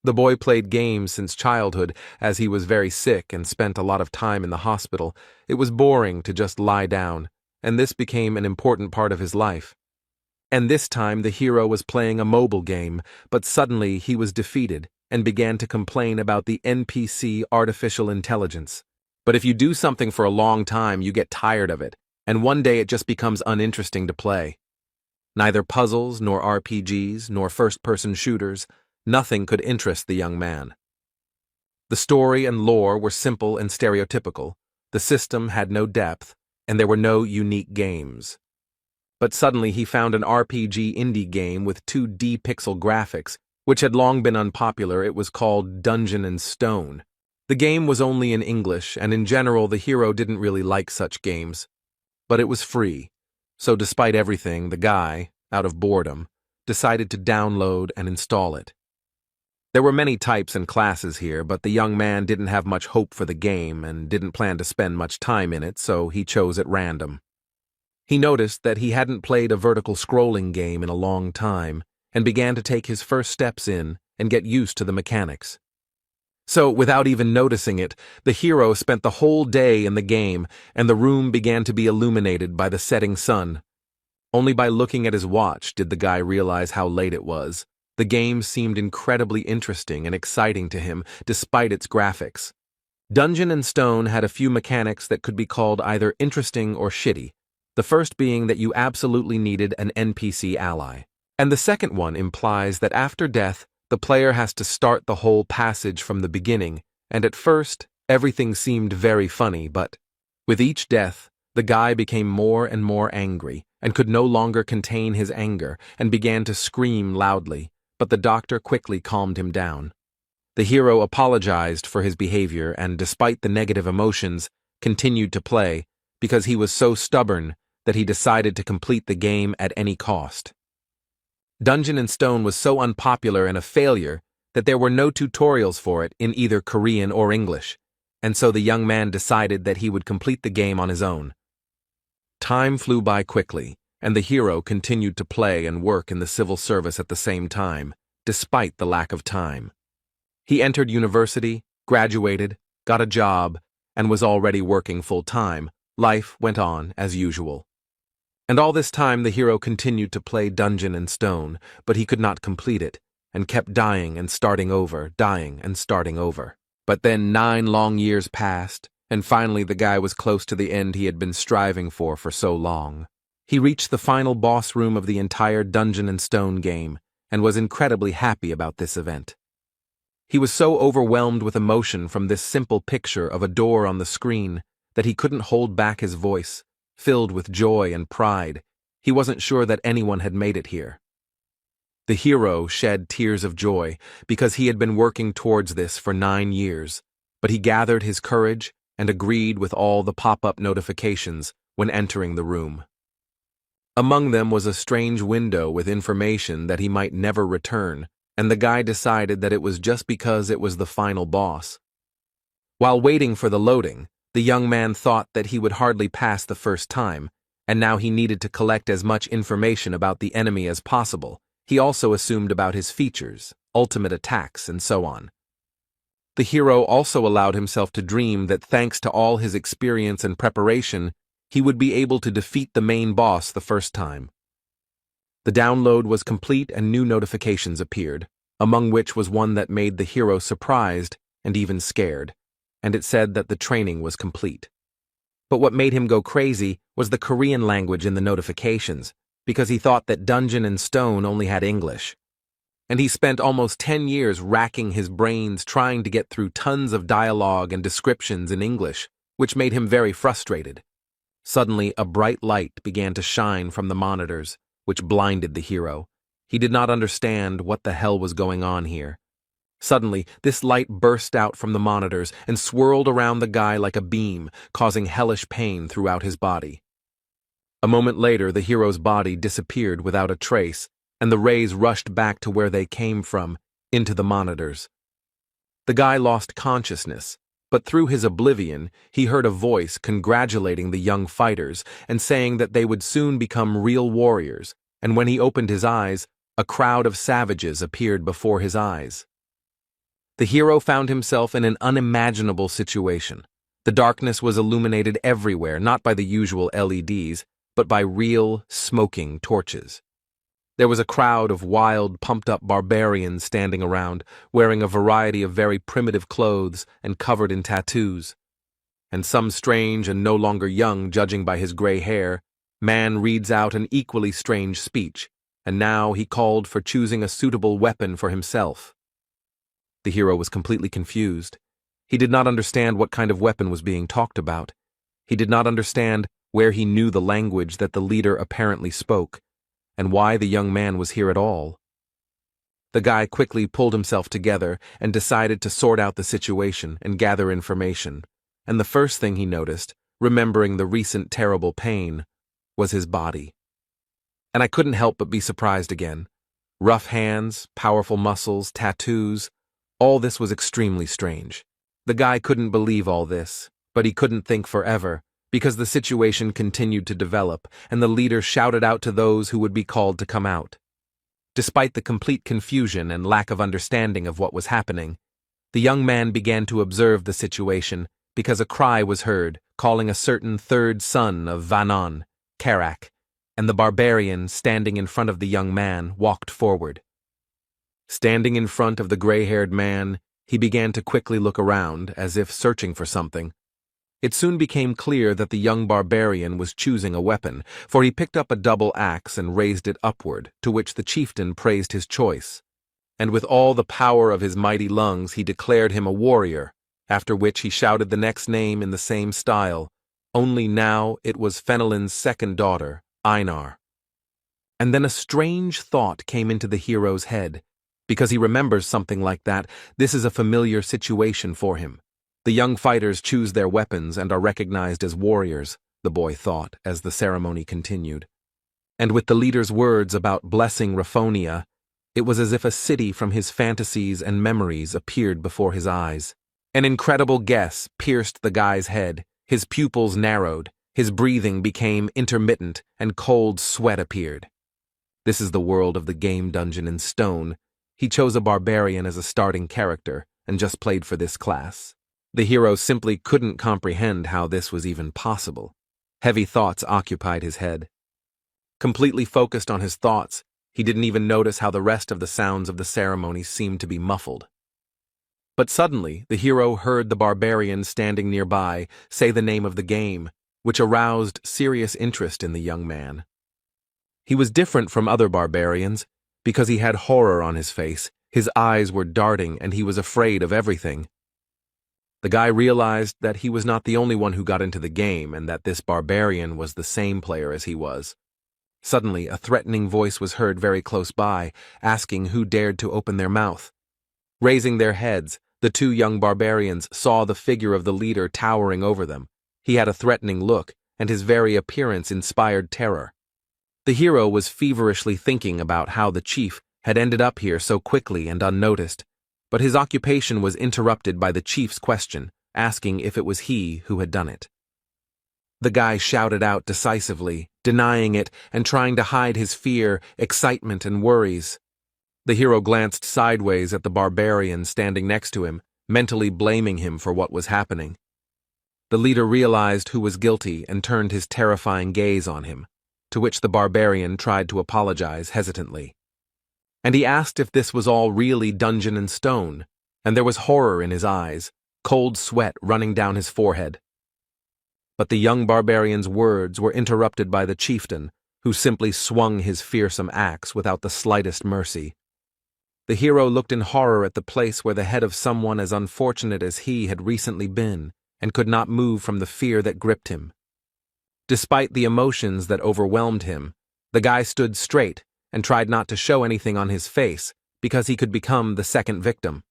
The boy played games since childhood, as he was very sick and spent a lot of time in the hospital. It was boring to just lie down, and this became an important part of his life. And this time the hero was playing a mobile game, but suddenly he was defeated and began to complain about the NPC artificial intelligence. But if you do something for a long time, you get tired of it, and one day it just becomes uninteresting to play. Neither puzzles, nor RPGs, nor first-person shooters, nothing could interest the young man. The story and lore were simple and stereotypical, the system had no depth, and there were no unique games. But suddenly he found an RPG indie game with 2D pixel graphics, which had long been unpopular. It was called Dungeon and Stone. The game was only in English, and in general the hero didn't really like such games. But it was free, so despite everything, the guy, out of boredom, decided to download and install it. There were many types and classes here, but the young man didn't have much hope for the game and didn't plan to spend much time in it, so he chose at random. He noticed that he hadn't played a vertical scrolling game in a long time and began to take his first steps in and get used to the mechanics. So, without even noticing it, the hero spent the whole day in the game and the room began to be illuminated by the setting sun. Only by looking at his watch did the guy realize how late it was. The game seemed incredibly interesting and exciting to him, despite its graphics. Dungeon and Stone had a few mechanics that could be called either interesting or shitty, the first being that you absolutely needed an NPC ally. And the second one implies that after death, the player has to start the whole passage from the beginning, and at first, everything seemed very funny, but with each death, the guy became more and more angry and could no longer contain his anger and began to scream loudly. But the doctor quickly calmed him down. The hero apologized for his behavior and, despite the negative emotions, continued to play because he was so stubborn that he decided to complete the game at any cost. Dungeon and Stone was so unpopular and a failure that there were no tutorials for it in either Korean or English, and so the young man decided that he would complete the game on his own. Time flew by quickly, and the hero continued to play and work in the civil service at the same time, despite the lack of time. He entered university, graduated, got a job, and was already working full-time. Life went on as usual. And all this time the hero continued to play Dungeon and Stone, but he could not complete it, and kept dying and starting over, dying and starting over. But then 9 long years passed, and finally the guy was close to the end he had been striving for so long. He reached the final boss room of the entire Dungeon and Stone game, and was incredibly happy about this event. He was so overwhelmed with emotion from this simple picture of a door on the screen that he couldn't hold back his voice, filled with joy and pride. He wasn't sure that anyone had made it here. The hero shed tears of joy because he had been working towards this for 9 years, but he gathered his courage and agreed with all the pop-up notifications when entering the room. Among them was a strange window with information that he might never return, and the guy decided that it was just because it was the final boss. While waiting for the loading, the young man thought that he would hardly pass the first time, and now he needed to collect as much information about the enemy as possible. He also assumed about his features, ultimate attacks, and so on. The hero also allowed himself to dream that thanks to all his experience and preparation, he would be able to defeat the main boss the first time. The download was complete and new notifications appeared, among which was one that made the hero surprised and even scared, and it said that the training was complete. But what made him go crazy was the Korean language in the notifications, because he thought that Dungeon and Stone only had English. And he spent almost 10 years racking his brains trying to get through tons of dialogue and descriptions in English, which made him very frustrated. Suddenly, a bright light began to shine from the monitors, which blinded the hero. He did not understand what the hell was going on here. Suddenly, this light burst out from the monitors and swirled around the guy like a beam, causing hellish pain throughout his body. A moment later, the hero's body disappeared without a trace, and the rays rushed back to where they came from, into the monitors. The guy lost consciousness, but through his oblivion, he heard a voice congratulating the young fighters and saying that they would soon become real warriors, and when he opened his eyes, a crowd of savages appeared before his eyes. The hero found himself in an unimaginable situation. The darkness was illuminated everywhere, not by the usual LEDs, but by real, smoking torches. There was a crowd of wild, pumped-up barbarians standing around, wearing a variety of very primitive clothes and covered in tattoos. And some strange and no longer young, judging by his gray hair, man reads out an equally strange speech, and now he called for choosing a suitable weapon for himself. The hero was completely confused. He did not understand what kind of weapon was being talked about. He did not understand where he knew the language that the leader apparently spoke, and why the young man was here at all. The guy quickly pulled himself together and decided to sort out the situation and gather information, and the first thing he noticed, remembering the recent terrible pain, was his body. And I couldn't help but be surprised again. Rough hands, powerful muscles, tattoos, all this was extremely strange. The guy couldn't believe all this, but he couldn't think forever, because the situation continued to develop, and the leader shouted out to those who would be called to come out. Despite the complete confusion and lack of understanding of what was happening, the young man began to observe the situation because a cry was heard calling a certain third son of Vanon, Karak, and the barbarian standing in front of the young man walked forward. Standing in front of the gray-haired man, he began to quickly look around, as if searching for something. It soon became clear that the young barbarian was choosing a weapon, for he picked up a double axe and raised it upward, to which the chieftain praised his choice. And with all the power of his mighty lungs he declared him a warrior, after which he shouted the next name in the same style, only now it was Fenelon's second daughter, Einar. And then a strange thought came into the hero's head. Because he remembers something like that, this is a familiar situation for him. The young fighters choose their weapons and are recognized as warriors, the boy thought as the ceremony continued. And with the leader's words about blessing Raphonia, it was as if a city from his fantasies and memories appeared before his eyes. An incredible guess pierced the guy's head, his pupils narrowed, his breathing became intermittent, and cold sweat appeared. This is the world of the game dungeon in stone. He chose a barbarian as a starting character and just played for this class. The hero simply couldn't comprehend how this was even possible. Heavy thoughts occupied his head. Completely focused on his thoughts, he didn't even notice how the rest of the sounds of the ceremony seemed to be muffled. But suddenly, the hero heard the barbarian standing nearby say the name of the game, which aroused serious interest in the young man. He was different from other barbarians because he had horror on his face, his eyes were darting, and he was afraid of everything. The guy realized that he was not the only one who got into the game and that this barbarian was the same player as he was. Suddenly, a threatening voice was heard very close by, asking who dared to open their mouth. Raising their heads, the two young barbarians saw the figure of the leader towering over them. He had a threatening look, and his very appearance inspired terror. The hero was feverishly thinking about how the chief had ended up here so quickly and unnoticed, but his occupation was interrupted by the chief's question, asking if it was he who had done it. The guy shouted out decisively, denying it and trying to hide his fear, excitement, and worries. The hero glanced sideways at the barbarian standing next to him, mentally blaming him for what was happening. The leader realized who was guilty and turned his terrifying gaze on him, to which the barbarian tried to apologize hesitantly. And he asked if this was all really dungeon and stone, and there was horror in his eyes, cold sweat running down his forehead. But the young barbarian's words were interrupted by the chieftain, who simply swung his fearsome axe without the slightest mercy. The hero looked in horror at the place where the head of someone as unfortunate as he had recently been, and could not move from the fear that gripped him. Despite the emotions that overwhelmed him, the guy stood straight and tried not to show anything on his face because he could become the second victim.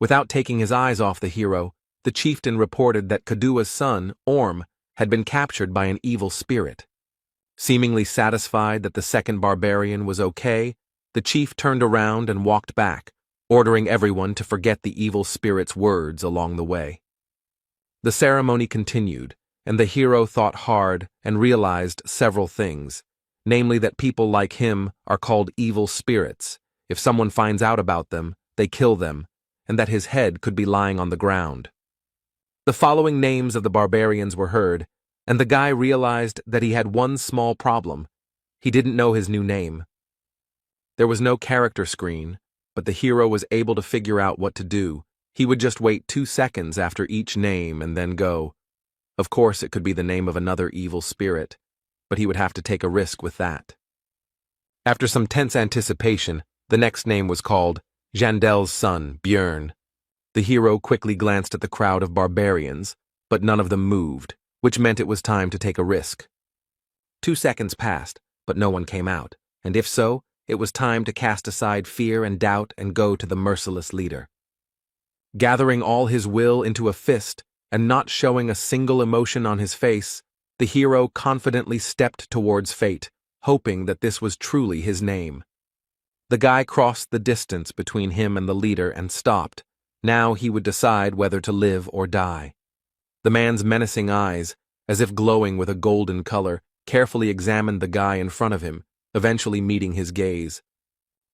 Without taking his eyes off the hero, the chieftain reported that Kadua's son, Orm, had been captured by an evil spirit. Seemingly satisfied that the second barbarian was okay, the chief turned around and walked back, ordering everyone to forget the evil spirit's words along the way. The ceremony continued, and the hero thought hard and realized several things, namely that people like him are called evil spirits. If someone finds out about them, they kill them, and that his head could be lying on the ground. The following names of the barbarians were heard, and the guy realized that he had one small problem. He didn't know his new name. There was no character screen, but the hero was able to figure out what to do. He would just wait 2 seconds after each name and then go. Of course, it could be the name of another evil spirit, but he would have to take a risk with that. After some tense anticipation, the next name was called Jandel's son, Björn. The hero quickly glanced at the crowd of barbarians, but none of them moved, which meant it was time to take a risk. 2 seconds passed, but no one came out, and if so, it was time to cast aside fear and doubt and go to the merciless leader. Gathering all his will into a fist and not showing a single emotion on his face, the hero confidently stepped towards fate, hoping that this was truly his name. The guy crossed the distance between him and the leader and stopped. Now he would decide whether to live or die. The man's menacing eyes, as if glowing with a golden color, carefully examined the guy in front of him, eventually meeting his gaze.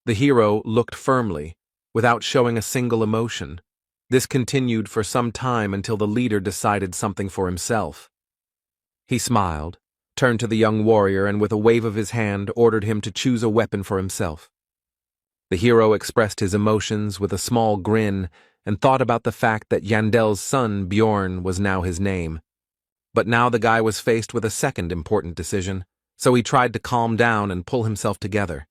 The hero looked firmly, without showing a single emotion. This continued for some time until the leader decided something for himself. He smiled, turned to the young warrior, and with a wave of his hand ordered him to choose a weapon for himself. The hero expressed his emotions with a small grin and thought about the fact that Jandel's son, Bjorn, was now his name. But now the guy was faced with a second important decision, so he tried to calm down and pull himself together.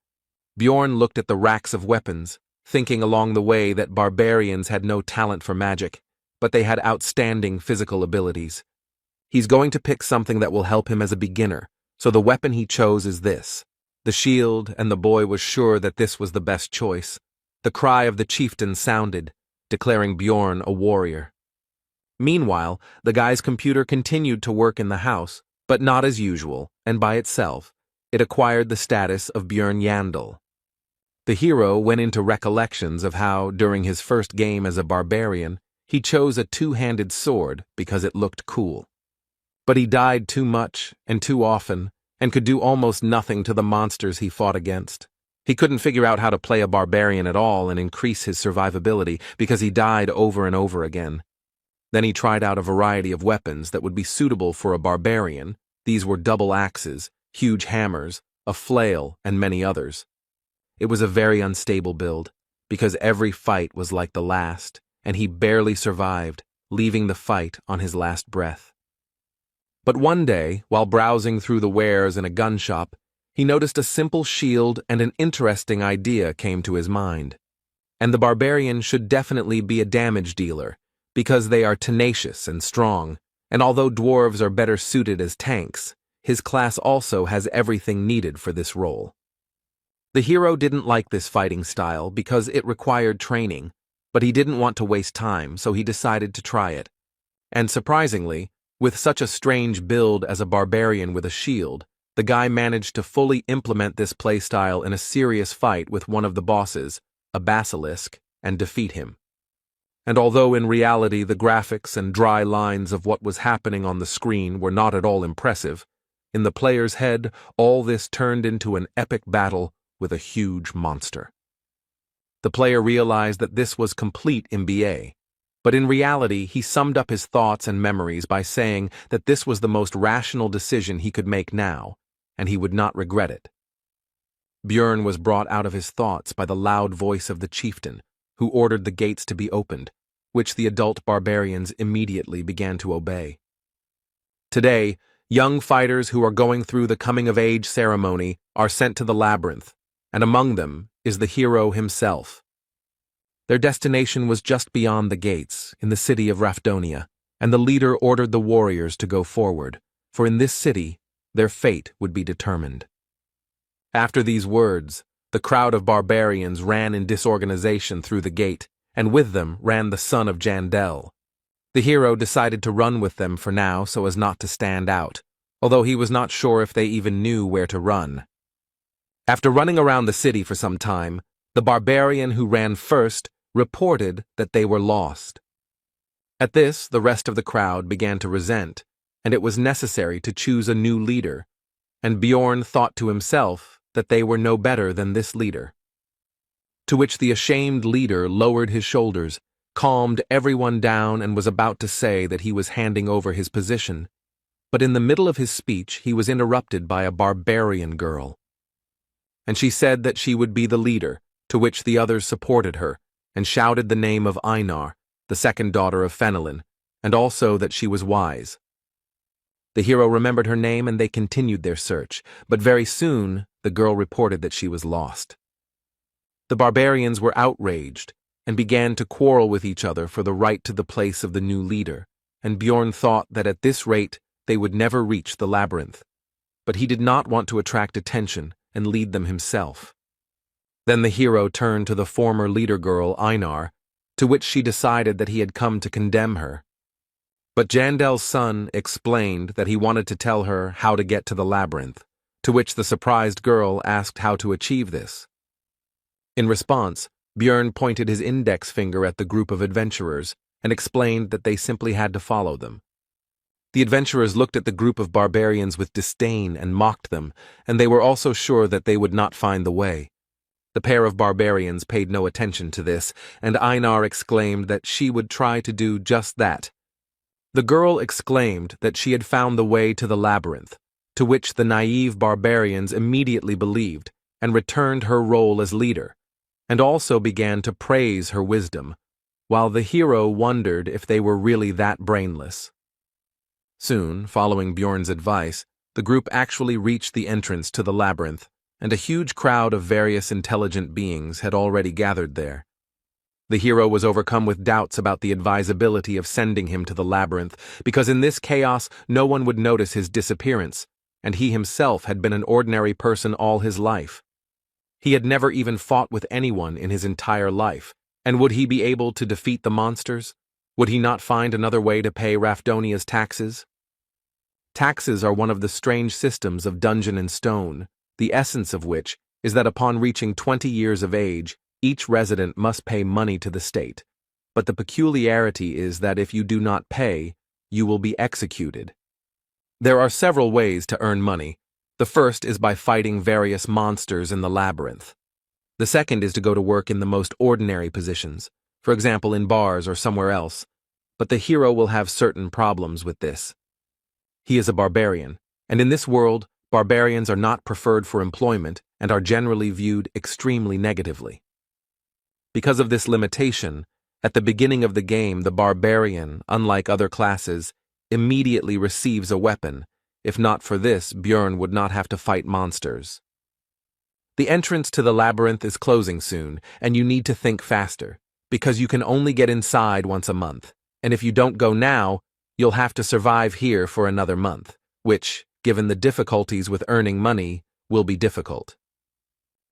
Bjorn looked at the racks of weapons, thinking along the way that barbarians had no talent for magic, but they had outstanding physical abilities. He's going to pick something that will help him as a beginner, so the weapon he chose is this. The shield, and the boy was sure that this was the best choice. The cry of the chieftain sounded, declaring Bjorn a warrior. Meanwhile, the guy's computer continued to work in the house, but not as usual, and by itself, it acquired the status of Björn Yandel. The hero went into recollections of how, during his first game as a barbarian, he chose a two-handed sword because it looked cool. But he died too much and too often, and could do almost nothing to the monsters he fought against. He couldn't figure out how to play a barbarian at all and increase his survivability because he died over and over again. Then he tried out a variety of weapons that would be suitable for a barbarian. These were double axes, huge hammers, a flail, and many others. It was a very unstable build, because every fight was like the last, and he barely survived, leaving the fight on his last breath. But one day, while browsing through the wares in a gun shop, he noticed a simple shield and an interesting idea came to his mind. And the barbarian should definitely be a damage dealer, because they are tenacious and strong, and although dwarves are better suited as tanks, his class also has everything needed for this role. The hero didn't like this fighting style because it required training, but he didn't want to waste time, so he decided to try it. And surprisingly, with such a strange build as a barbarian with a shield, the guy managed to fully implement this playstyle in a serious fight with one of the bosses, a basilisk, and defeat him. And although in reality the graphics and dry lines of what was happening on the screen were not at all impressive, in the player's head all this turned into an epic battle with a huge monster. The player realized that this was complete MBA, but in reality he summed up his thoughts and memories by saying that this was the most rational decision he could make now, and he would not regret it. Björn was brought out of his thoughts by the loud voice of the chieftain, who ordered the gates to be opened, which the adult barbarians immediately began to obey. Today, young fighters who are going through the coming-of-age ceremony are sent to the labyrinth, and among them is the hero himself. Their destination was just beyond the gates, in the city of Rafdonia, and the leader ordered the warriors to go forward, for in this city, their fate would be determined. After these words, the crowd of barbarians ran in disorganization through the gate, and with them ran the son of Jandel. The hero decided to run with them for now so as not to stand out, although he was not sure if they even knew where to run. After running around the city for some time, the barbarian who ran first reported that they were lost. At this, the rest of the crowd began to resent, and it was necessary to choose a new leader, and Bjorn thought to himself that they were no better than this leader. To which the ashamed leader lowered his shoulders calmed everyone down and was about to say that he was handing over his position. But in the middle of his speech, he was interrupted by a barbarian girl. And she said that she would be the leader, to which the others supported her, and shouted the name of Einar, the second daughter of Fenelon, and also that she was wise. The hero remembered her name and they continued their search, but very soon the girl reported that she was lost. The barbarians were outraged and began to quarrel with each other for the right to the place of the new leader, and Bjorn thought that at this rate they would never reach the labyrinth. But he did not want to attract attention and lead them himself. Then the hero turned to the former leader girl, Einar, to which she decided that he had come to condemn her. But Jandel's son explained that he wanted to tell her how to get to the labyrinth, to which the surprised girl asked how to achieve this. In response, Bjorn pointed his index finger at the group of adventurers and explained that they simply had to follow them. The adventurers looked at the group of barbarians with disdain and mocked them, and they were also sure that they would not find the way. The pair of barbarians paid no attention to this, and Einar exclaimed that she would try to do just that. The girl exclaimed that she had found the way to the labyrinth, to which the naive barbarians immediately believed and returned her role as leader, and also began to praise her wisdom, while the hero wondered if they were really that brainless. Soon, following Bjorn's advice, the group actually reached the entrance to the labyrinth, and a huge crowd of various intelligent beings had already gathered there. The hero was overcome with doubts about the advisability of sending him to the labyrinth, because in this chaos no one would notice his disappearance, and he himself had been an ordinary person all his life. He had never even fought with anyone in his entire life, and would he be able to defeat the monsters? Would he not find another way to pay Rafdonia's taxes? Taxes are one of the strange systems of Dungeon and Stone, the essence of which is that upon reaching 20 years of age, each resident must pay money to the state, but the peculiarity is that if you do not pay, you will be executed. There are several ways to earn money. The first is by fighting various monsters in the labyrinth. The second is to go to work in the most ordinary positions, for example in bars or somewhere else, but the hero will have certain problems with this. He is a barbarian, and in this world, barbarians are not preferred for employment and are generally viewed extremely negatively. Because of this limitation, at the beginning of the game, the barbarian, unlike other classes, immediately receives a weapon. If not for this, Bjorn would not have to fight monsters. The entrance to the labyrinth is closing soon, and you need to think faster, because you can only get inside once a month, and if you don't go now, you'll have to survive here for another month, which, given the difficulties with earning money, will be difficult.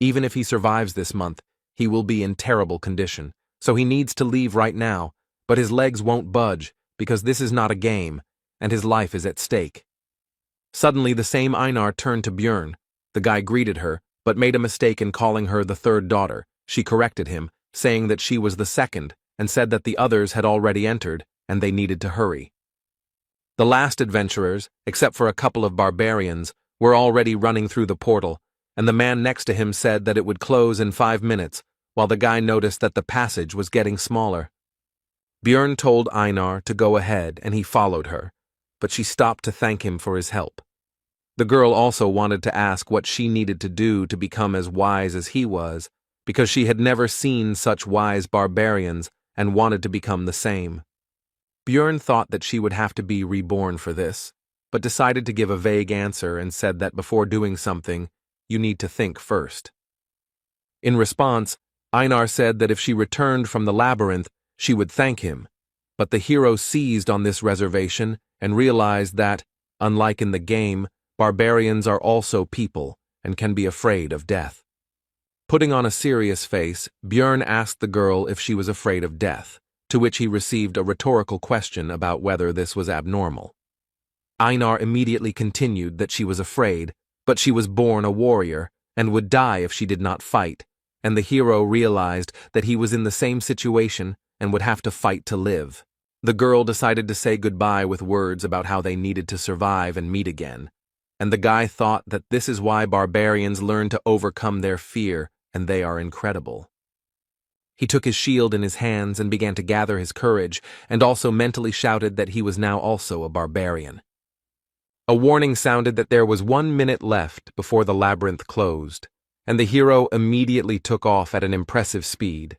Even if he survives this month, he will be in terrible condition, so he needs to leave right now, but his legs won't budge because this is not a game, and his life is at stake. Suddenly the same Einar turned to Bjorn. The guy greeted her, but made a mistake in calling her the third daughter. She corrected him, saying that she was the second, and said that the others had already entered, and they needed to hurry. The last adventurers, except for a couple of barbarians, were already running through the portal, and the man next to him said that it would close in 5 minutes, while the guy noticed that the passage was getting smaller. Bjorn told Einar to go ahead, and he followed her, but she stopped to thank him for his help. The girl also wanted to ask what she needed to do to become as wise as he was, because she had never seen such wise barbarians and wanted to become the same. Bjorn thought that she would have to be reborn for this, but decided to give a vague answer and said that before doing something, you need to think first. In response, Einar said that if she returned from the labyrinth, she would thank him, but the hero seized on this reservation and realized that, unlike in the game, barbarians are also people and can be afraid of death. Putting on a serious face, Bjorn asked the girl if she was afraid of death, to which he received a rhetorical question about whether this was abnormal. Einar immediately continued that she was afraid, but she was born a warrior and would die if she did not fight, and the hero realized that he was in the same situation and would have to fight to live. The girl decided to say goodbye with words about how they needed to survive and meet again, and the guy thought that this is why barbarians learn to overcome their fear, and they are incredible. He took his shield in his hands and began to gather his courage, and also mentally shouted that he was now also a barbarian. A warning sounded that there was 1 minute left before the labyrinth closed, and the hero immediately took off at an impressive speed.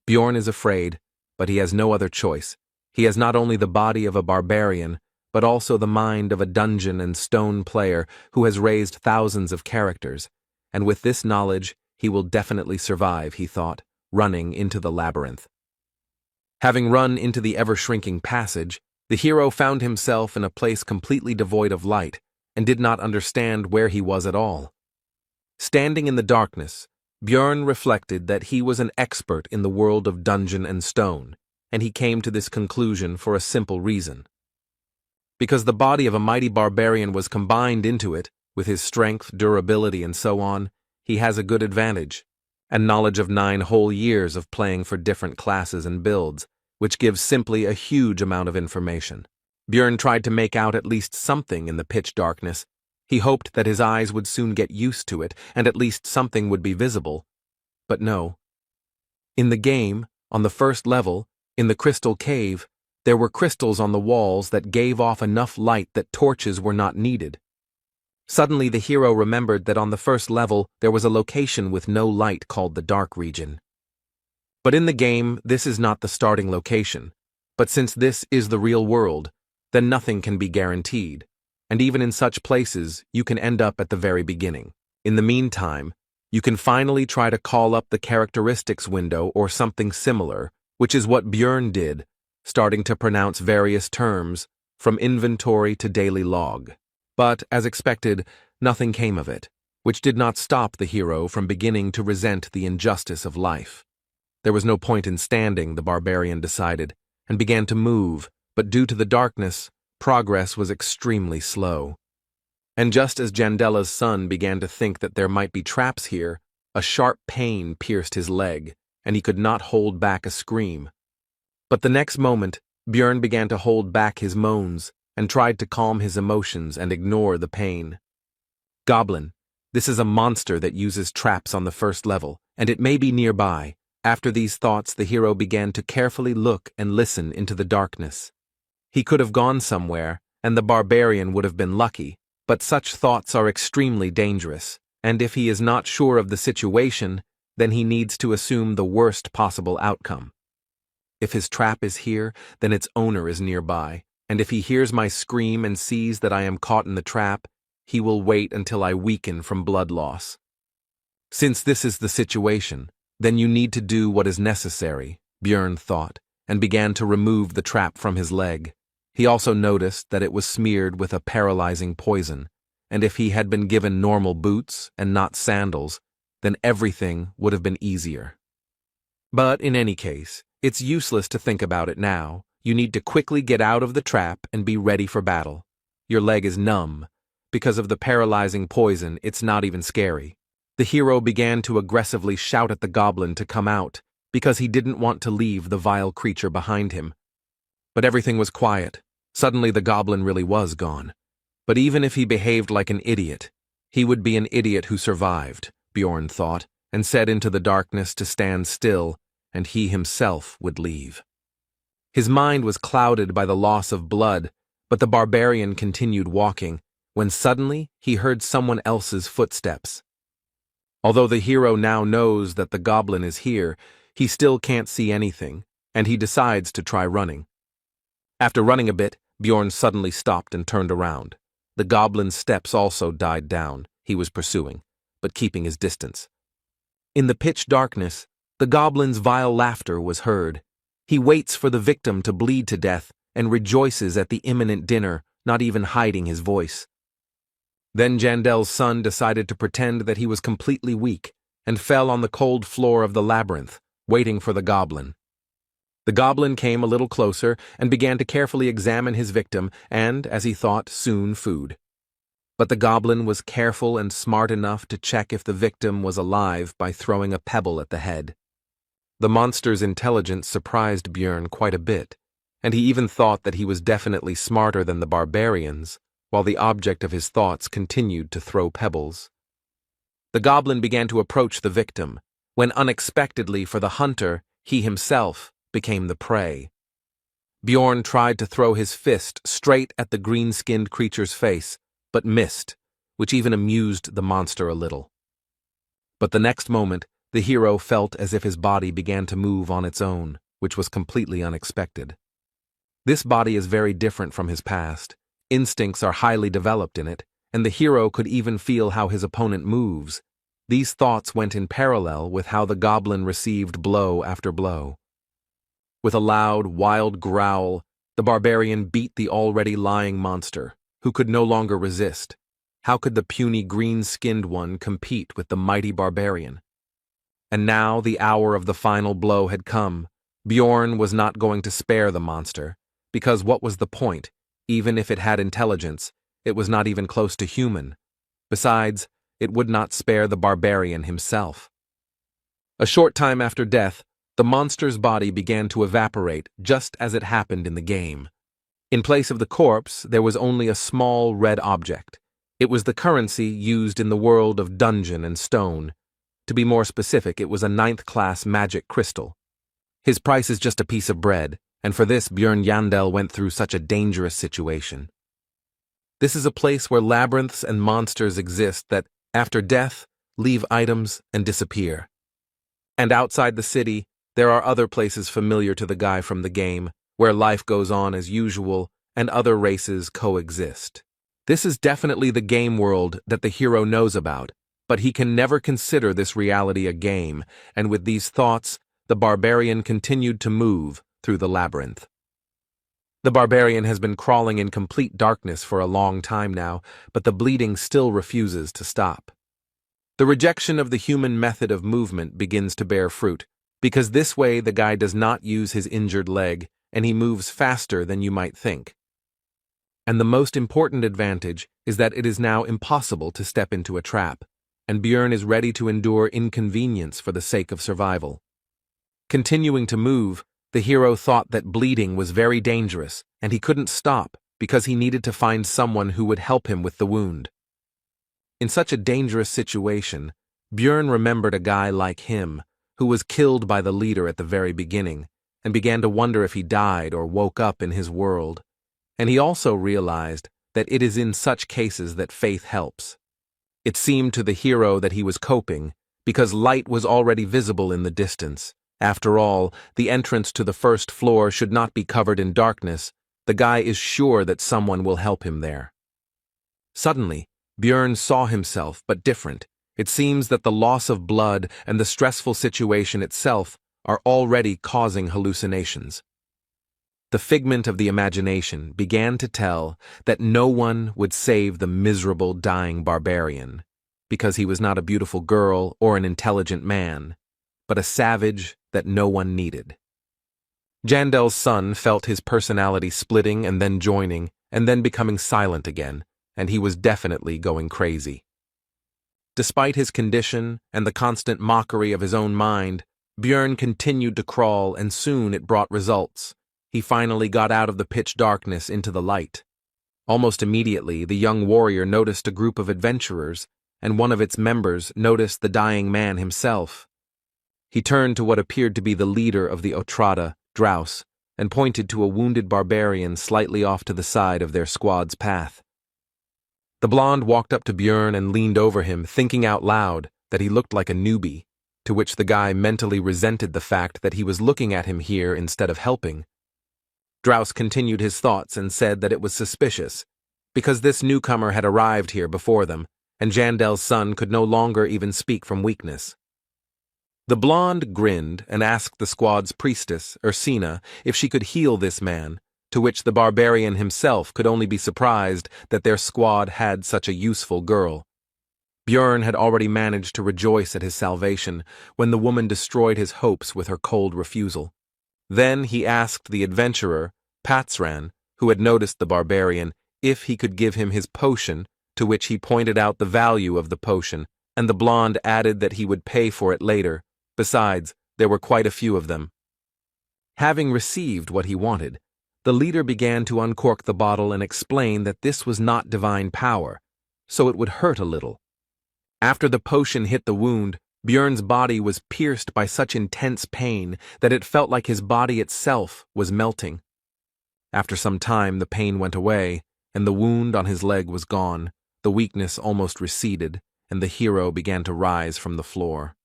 Bjorn is afraid, but he has no other choice. He has not only the body of a barbarian, but also the mind of a dungeon and stone player who has raised thousands of characters, and with this knowledge he will definitely survive, he thought, running into the labyrinth. Having run into the ever-shrinking passage, the hero found himself in a place completely devoid of light, and did not understand where he was at all. Standing in the darkness, Bjorn reflected that he was an expert in the world of dungeon and stone, and he came to this conclusion for a simple reason. Because the body of a mighty barbarian was combined into it, with his strength, durability, and so on, he has a good advantage, and knowledge of 9 whole years of playing for different classes and builds, which gives simply a huge amount of information. Bjorn tried to make out at least something in the pitch darkness. He hoped that his eyes would soon get used to it, and at least something would be visible. But no. In the game, on the first level, in the crystal cave, there were crystals on the walls that gave off enough light that torches were not needed. Suddenly the hero remembered that on the first level there was a location with no light called the Dark Region. But in the game, this is not the starting location. But since this is the real world, then nothing can be guaranteed. And even in such places, you can end up at the very beginning. In the meantime, you can finally try to call up the characteristics window or something similar, which is what Bjorn did, starting to pronounce various terms, from inventory to daily log. But, as expected, nothing came of it, which did not stop the hero from beginning to resent the injustice of life. There was no point in standing, the barbarian decided, and began to move, but due to the darkness, progress was extremely slow. And just as Jandella's son began to think that there might be traps here, a sharp pain pierced his leg, and he could not hold back a scream. But the next moment, Bjorn began to hold back his moans, and tried to calm his emotions and ignore the pain. Goblin, this is a monster that uses traps on the first level, and it may be nearby. After these thoughts, the hero began to carefully look and listen into the darkness. He could have gone somewhere, and the barbarian would have been lucky, but such thoughts are extremely dangerous, and if he is not sure of the situation, then he needs to assume the worst possible outcome. If his trap is here, then its owner is nearby, and if he hears my scream and sees that I am caught in the trap, he will wait until I weaken from blood loss. Since this is the situation, then you need to do what is necessary, Bjorn thought, and began to remove the trap from his leg. He also noticed that it was smeared with a paralyzing poison, and if he had been given normal boots and not sandals, then everything would have been easier. But in any case, it's useless to think about it now. You need to quickly get out of the trap and be ready for battle. Your leg is numb. Because of the paralyzing poison, it's not even scary. The hero began to aggressively shout at the goblin to come out, because he didn't want to leave the vile creature behind him. But everything was quiet. Suddenly the goblin really was gone. But even if he behaved like an idiot, he would be an idiot who survived, Bjorn thought, and said into the darkness to stand still, and he himself would leave. His mind was clouded by the loss of blood, but the barbarian continued walking, when suddenly he heard someone else's footsteps. Although the hero now knows that the goblin is here, he still can't see anything, and he decides to try running. After running a bit, Bjorn suddenly stopped and turned around. The goblin's steps also died down. He was pursuing, but keeping his distance. In the pitch darkness, the goblin's vile laughter was heard. He waits for the victim to bleed to death and rejoices at the imminent dinner, not even hiding his voice. Then Jandel's son decided to pretend that he was completely weak and fell on the cold floor of the labyrinth, waiting for the goblin. The goblin came a little closer and began to carefully examine his victim and, as he thought, soon food. But the goblin was careful and smart enough to check if the victim was alive by throwing a pebble at the head. The monster's intelligence surprised Bjorn quite a bit, and he even thought that he was definitely smarter than the barbarians, while the object of his thoughts continued to throw pebbles. The goblin began to approach the victim, when unexpectedly for the hunter, he himself became the prey. Bjorn tried to throw his fist straight at the green-skinned creature's face, but missed, which even amused the monster a little. But the next moment, the hero felt as if his body began to move on its own, which was completely unexpected. This body is very different from his past. Instincts are highly developed in it, and the hero could even feel how his opponent moves. These thoughts went in parallel with how the goblin received blow after blow. With a loud, wild growl, the barbarian beat the already lying monster, who could no longer resist. How could the puny green-skinned one compete with the mighty barbarian? And now the hour of the final blow had come. Bjorn was not going to spare the monster, because what was the point? Even if it had intelligence, it was not even close to human. Besides, it would not spare the barbarian himself. A short time after death, the monster's body began to evaporate just as it happened in the game. In place of the corpse, there was only a small red object. It was the currency used in the world of Dungeon and Stone. To be more specific, it was a 9th-class magic crystal. His price is just a piece of bread, and for this Bjorn Yandel went through such a dangerous situation. This is a place where labyrinths and monsters exist that, after death, leave items and disappear. And outside the city, there are other places familiar to the guy from the game, where life goes on as usual and other races coexist. This is definitely the game world that the hero knows about, but he can never consider this reality a game, and with these thoughts, the barbarian continued to move through the labyrinth. The barbarian has been crawling in complete darkness for a long time now, but the bleeding still refuses to stop. The rejection of the human method of movement begins to bear fruit, because this way the guy does not use his injured leg, and he moves faster than you might think. And the most important advantage is that it is now impossible to step into a trap, and Bjorn is ready to endure inconvenience for the sake of survival. Continuing to move, the hero thought that bleeding was very dangerous, and he couldn't stop because he needed to find someone who would help him with the wound. In such a dangerous situation, Bjorn remembered a guy like him, who was killed by the leader at the very beginning, and began to wonder if he died or woke up in his world. And he also realized that it is in such cases that faith helps. It seemed to the hero that he was coping, because light was already visible in the distance. After all, the entrance to the first floor should not be covered in darkness. The guy is sure that someone will help him there. Suddenly, Bjorn saw himself, but different. It seems that the loss of blood and the stressful situation itself are already causing hallucinations. The figment of the imagination began to tell that no one would save the miserable dying barbarian, because he was not a beautiful girl or an intelligent man, but a savage that no one needed. Jandel's son felt his personality splitting and then joining, and then becoming silent again, and he was definitely going crazy. Despite his condition and the constant mockery of his own mind, Bjorn continued to crawl, and soon it brought results. He finally got out of the pitch darkness into the light. Almost immediately, the young warrior noticed a group of adventurers, and one of its members noticed the dying man himself. He turned to what appeared to be the leader of the Otrada, Drouse, and pointed to a wounded barbarian slightly off to the side of their squad's path. The blonde walked up to Bjorn and leaned over him, thinking out loud that he looked like a newbie, to which the guy mentally resented the fact that he was looking at him here instead of helping. Drouse continued his thoughts and said that it was suspicious, because this newcomer had arrived here before them, and Jandel's son could no longer even speak from weakness. The blonde grinned and asked the squad's priestess, Ursina, if she could heal this man, to which the barbarian himself could only be surprised that their squad had such a useful girl. Bjorn had already managed to rejoice at his salvation when the woman destroyed his hopes with her cold refusal. Then he asked the adventurer, Patsran, who had noticed the barbarian, if he could give him his potion, to which he pointed out the value of the potion, and the blonde added that he would pay for it later. Besides, there were quite a few of them. Having received what he wanted, the leader began to uncork the bottle and explain that this was not divine power, so it would hurt a little. After the potion hit the wound, Björn's body was pierced by such intense pain that it felt like his body itself was melting. After some time, the pain went away, and the wound on his leg was gone, the weakness almost receded, and the hero began to rise from the floor.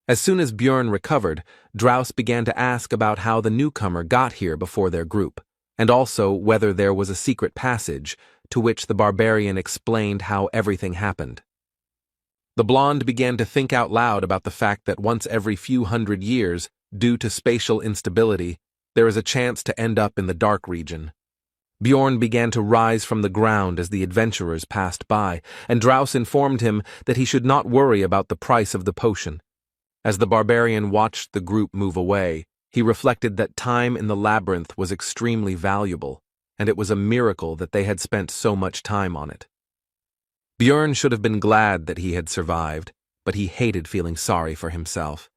As soon as Björn recovered, Draus began to ask about how the newcomer got here before their group, and also whether there was a secret passage, to which the barbarian explained how everything happened. The blonde began to think out loud about the fact that once every few hundred years, due to spatial instability, there is a chance to end up in the dark region. Bjorn began to rise from the ground as the adventurers passed by, and Draus informed him that he should not worry about the price of the potion. As the barbarian watched the group move away, he reflected that time in the labyrinth was extremely valuable, and it was a miracle that they had spent so much time on it. Björn should have been glad that he had survived, but he hated feeling sorry for himself.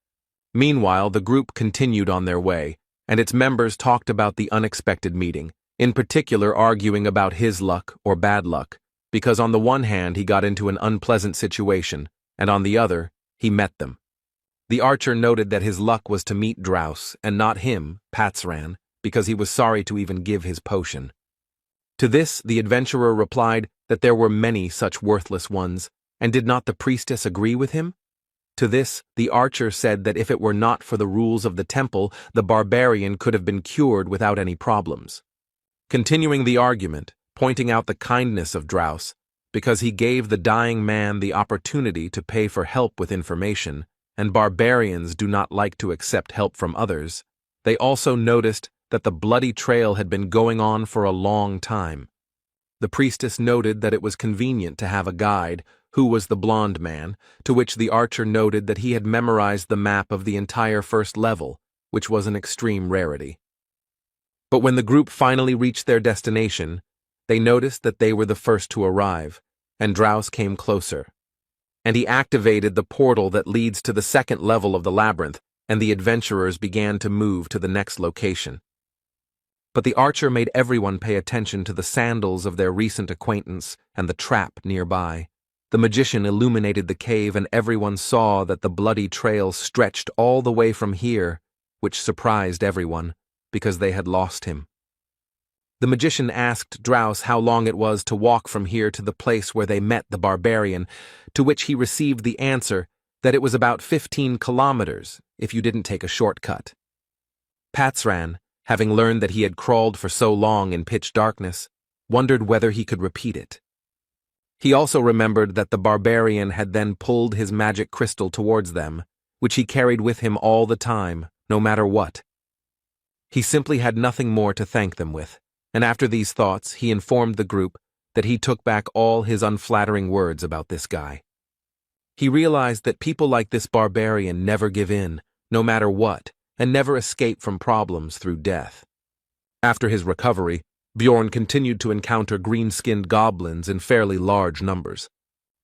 Meanwhile, the group continued on their way, and its members talked about the unexpected meeting, in particular arguing about his luck or bad luck, because on the one hand he got into an unpleasant situation, and on the other, he met them. The archer noted that his luck was to meet Draus, and not him, Patsran, because he was sorry to even give his potion. To this, the adventurer replied that there were many such worthless ones, and did not the priestess agree with him? To this, the archer said that if it were not for the rules of the temple, the barbarian could have been cured without any problems. Continuing the argument, pointing out the kindness of Draus, because he gave the dying man the opportunity to pay for help with information, and barbarians do not like to accept help from others, they also noticed that the bloody trail had been going on for a long time. The priestess noted that it was convenient to have a guide, who was the blonde man, to which the archer noted that he had memorized the map of the entire first level, which was an extreme rarity. But when the group finally reached their destination, they noticed that they were the first to arrive, and Draus came closer. And he activated the portal that leads to the second level of the labyrinth, and the adventurers began to move to the next location. But the archer made everyone pay attention to the sandals of their recent acquaintance and the trap nearby. The magician illuminated the cave, and everyone saw that the bloody trail stretched all the way from here, which surprised everyone, because they had lost him. The magician asked Draus how long it was to walk from here to the place where they met the barbarian, to which he received the answer that it was about 15 kilometers if you didn't take a shortcut. Patsran, having learned that he had crawled for so long in pitch darkness, wondered whether he could repeat it. He also remembered that the barbarian had then pulled his magic crystal towards them, which he carried with him all the time, no matter what. He simply had nothing more to thank them with, and after these thoughts he informed the group that he took back all his unflattering words about this guy. He realized that people like this barbarian never give in, no matter what, and never escape from problems through death. After his recovery, Bjorn continued to encounter green-skinned goblins in fairly large numbers.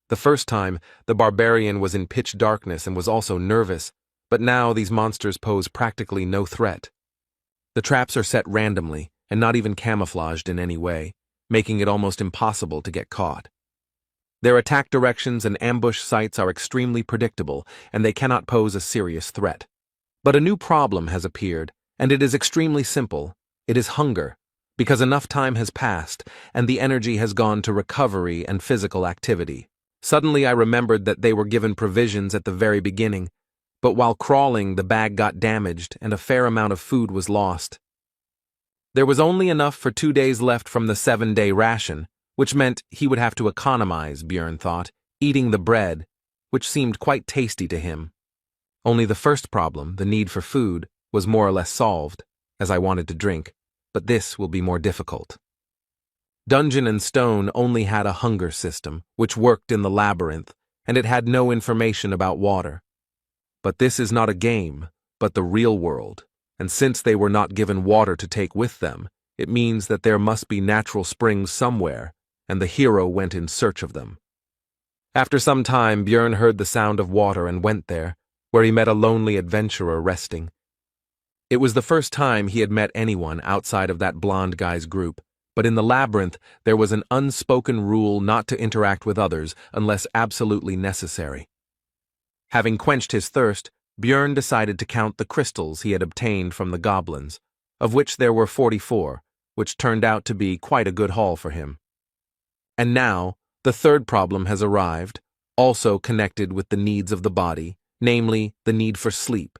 The first time, the barbarian was in pitch darkness and was also nervous, but now these monsters pose practically no threat. The traps are set randomly and not even camouflaged in any way, making it almost impossible to get caught. Their attack directions and ambush sites are extremely predictable, and they cannot pose a serious threat. But a new problem has appeared, and it is extremely simple. It is hunger, because enough time has passed, and the energy has gone to recovery and physical activity. Suddenly I remembered that they were given provisions at the very beginning, but while crawling the bag got damaged and a fair amount of food was lost. There was only enough for 2 days left from the 7-day ration, which meant he would have to economize, Björn thought, eating the bread, which seemed quite tasty to him. Only the first problem, the need for food, was more or less solved, as I wanted to drink, but this will be more difficult. Dungeon and Stone only had a hunger system, which worked in the labyrinth, and it had no information about water. But this is not a game, but the real world, and since they were not given water to take with them, it means that there must be natural springs somewhere, and the hero went in search of them. After some time, Björn heard the sound of water and went there, where he met a lonely adventurer resting. It was the first time he had met anyone outside of that blonde guy's group, but in the labyrinth there was an unspoken rule not to interact with others unless absolutely necessary. Having quenched his thirst, Björn decided to count the crystals he had obtained from the goblins, of which there were 44, which turned out to be quite a good haul for him. And now, the third problem has arrived, also connected with the needs of the body, namely, the need for sleep.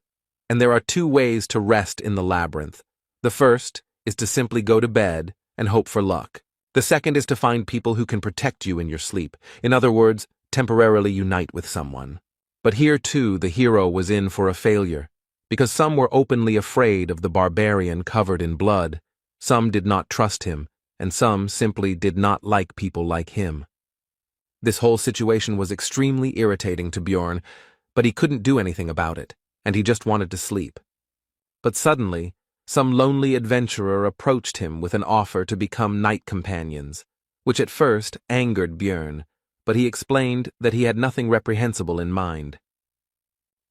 And there are two ways to rest in the labyrinth. The first is to simply go to bed and hope for luck. The second is to find people who can protect you in your sleep. In other words, temporarily unite with someone. But here too the hero was in for a failure, because some were openly afraid of the barbarian covered in blood, some did not trust him, and some simply did not like people like him. This whole situation was extremely irritating to Björn, but he couldn't do anything about it, and he just wanted to sleep. But suddenly, some lonely adventurer approached him with an offer to become night companions, which at first angered Björn, but he explained that he had nothing reprehensible in mind.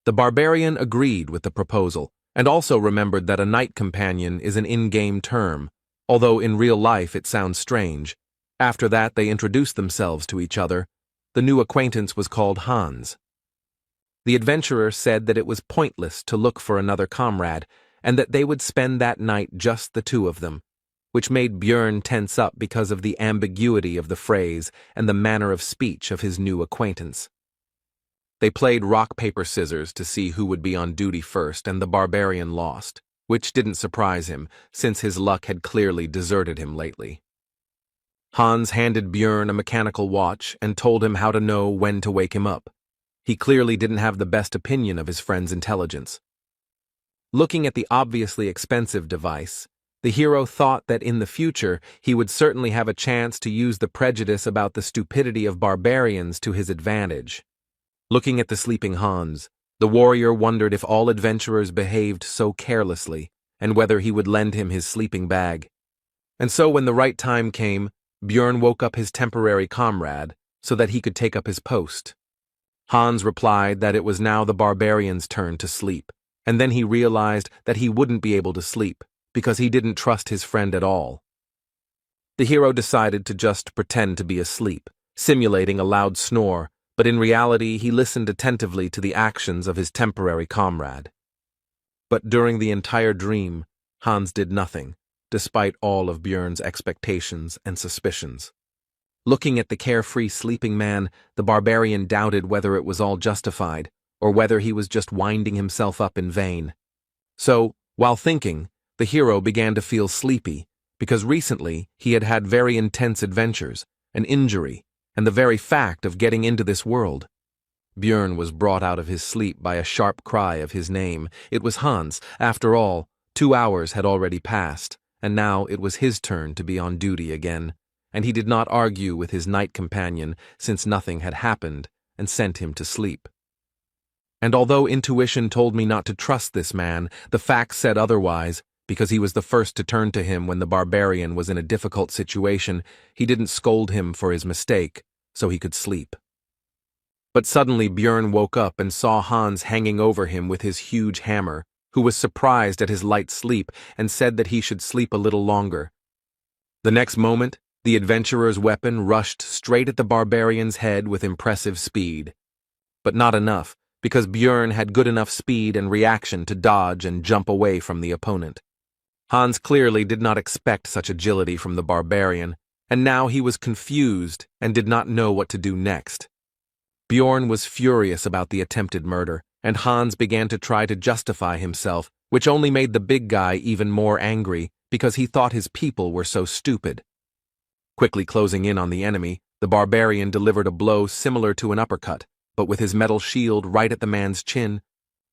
The barbarian agreed with the proposal, and also remembered that a night companion is an in-game term, although in real life it sounds strange. After that they introduced themselves to each other. The new acquaintance was called Hans. The adventurer said that it was pointless to look for another comrade, and that they would spend that night just the two of them, which made Björn tense up because of the ambiguity of the phrase and the manner of speech of his new acquaintance. They played rock, paper, scissors to see who would be on duty first, and the barbarian lost, which didn't surprise him, since his luck had clearly deserted him lately. Hans handed Björn a mechanical watch and told him how to know when to wake him up. He clearly didn't have the best opinion of his friend's intelligence. Looking at the obviously expensive device, the hero thought that in the future he would certainly have a chance to use the prejudice about the stupidity of barbarians to his advantage. Looking at the sleeping Hans, the warrior wondered if all adventurers behaved so carelessly, and whether he would lend him his sleeping bag. And so when the right time came, Björn woke up his temporary comrade so that he could take up his post. Hans replied that it was now the barbarian's turn to sleep, and then he realized that he wouldn't be able to sleep because he didn't trust his friend at all. The hero decided to just pretend to be asleep, simulating a loud snore, but in reality he listened attentively to the actions of his temporary comrade. But during the entire dream, Hans did nothing, despite all of Björn's expectations and suspicions. Looking at the carefree sleeping man, the barbarian doubted whether it was all justified, or whether he was just winding himself up in vain. So, while thinking, the hero began to feel sleepy, because recently he had had very intense adventures, an injury, and the very fact of getting into this world. Björn was brought out of his sleep by a sharp cry of his name. It was Hans. After all, 2 hours had already passed, and now it was his turn to be on duty again, and he did not argue with his night companion since nothing had happened, and sent him to sleep. And although intuition told me not to trust this man, the facts said otherwise, because he was the first to turn to him when the barbarian was in a difficult situation. He didn't scold him for his mistake, so he could sleep. But suddenly Björn woke up and saw Hans hanging over him with his huge hammer, who was surprised at his light sleep and said that he should sleep a little longer. The next moment, the adventurer's weapon rushed straight at the barbarian's head with impressive speed. But not enough, because Björn had good enough speed and reaction to dodge and jump away from the opponent. Hans clearly did not expect such agility from the barbarian, and now he was confused and did not know what to do next. Björn was furious about the attempted murder, and Hans began to try to justify himself, which only made the big guy even more angry because he thought his people were so stupid. Quickly closing in on the enemy, the barbarian delivered a blow similar to an uppercut, but with his metal shield right at the man's chin.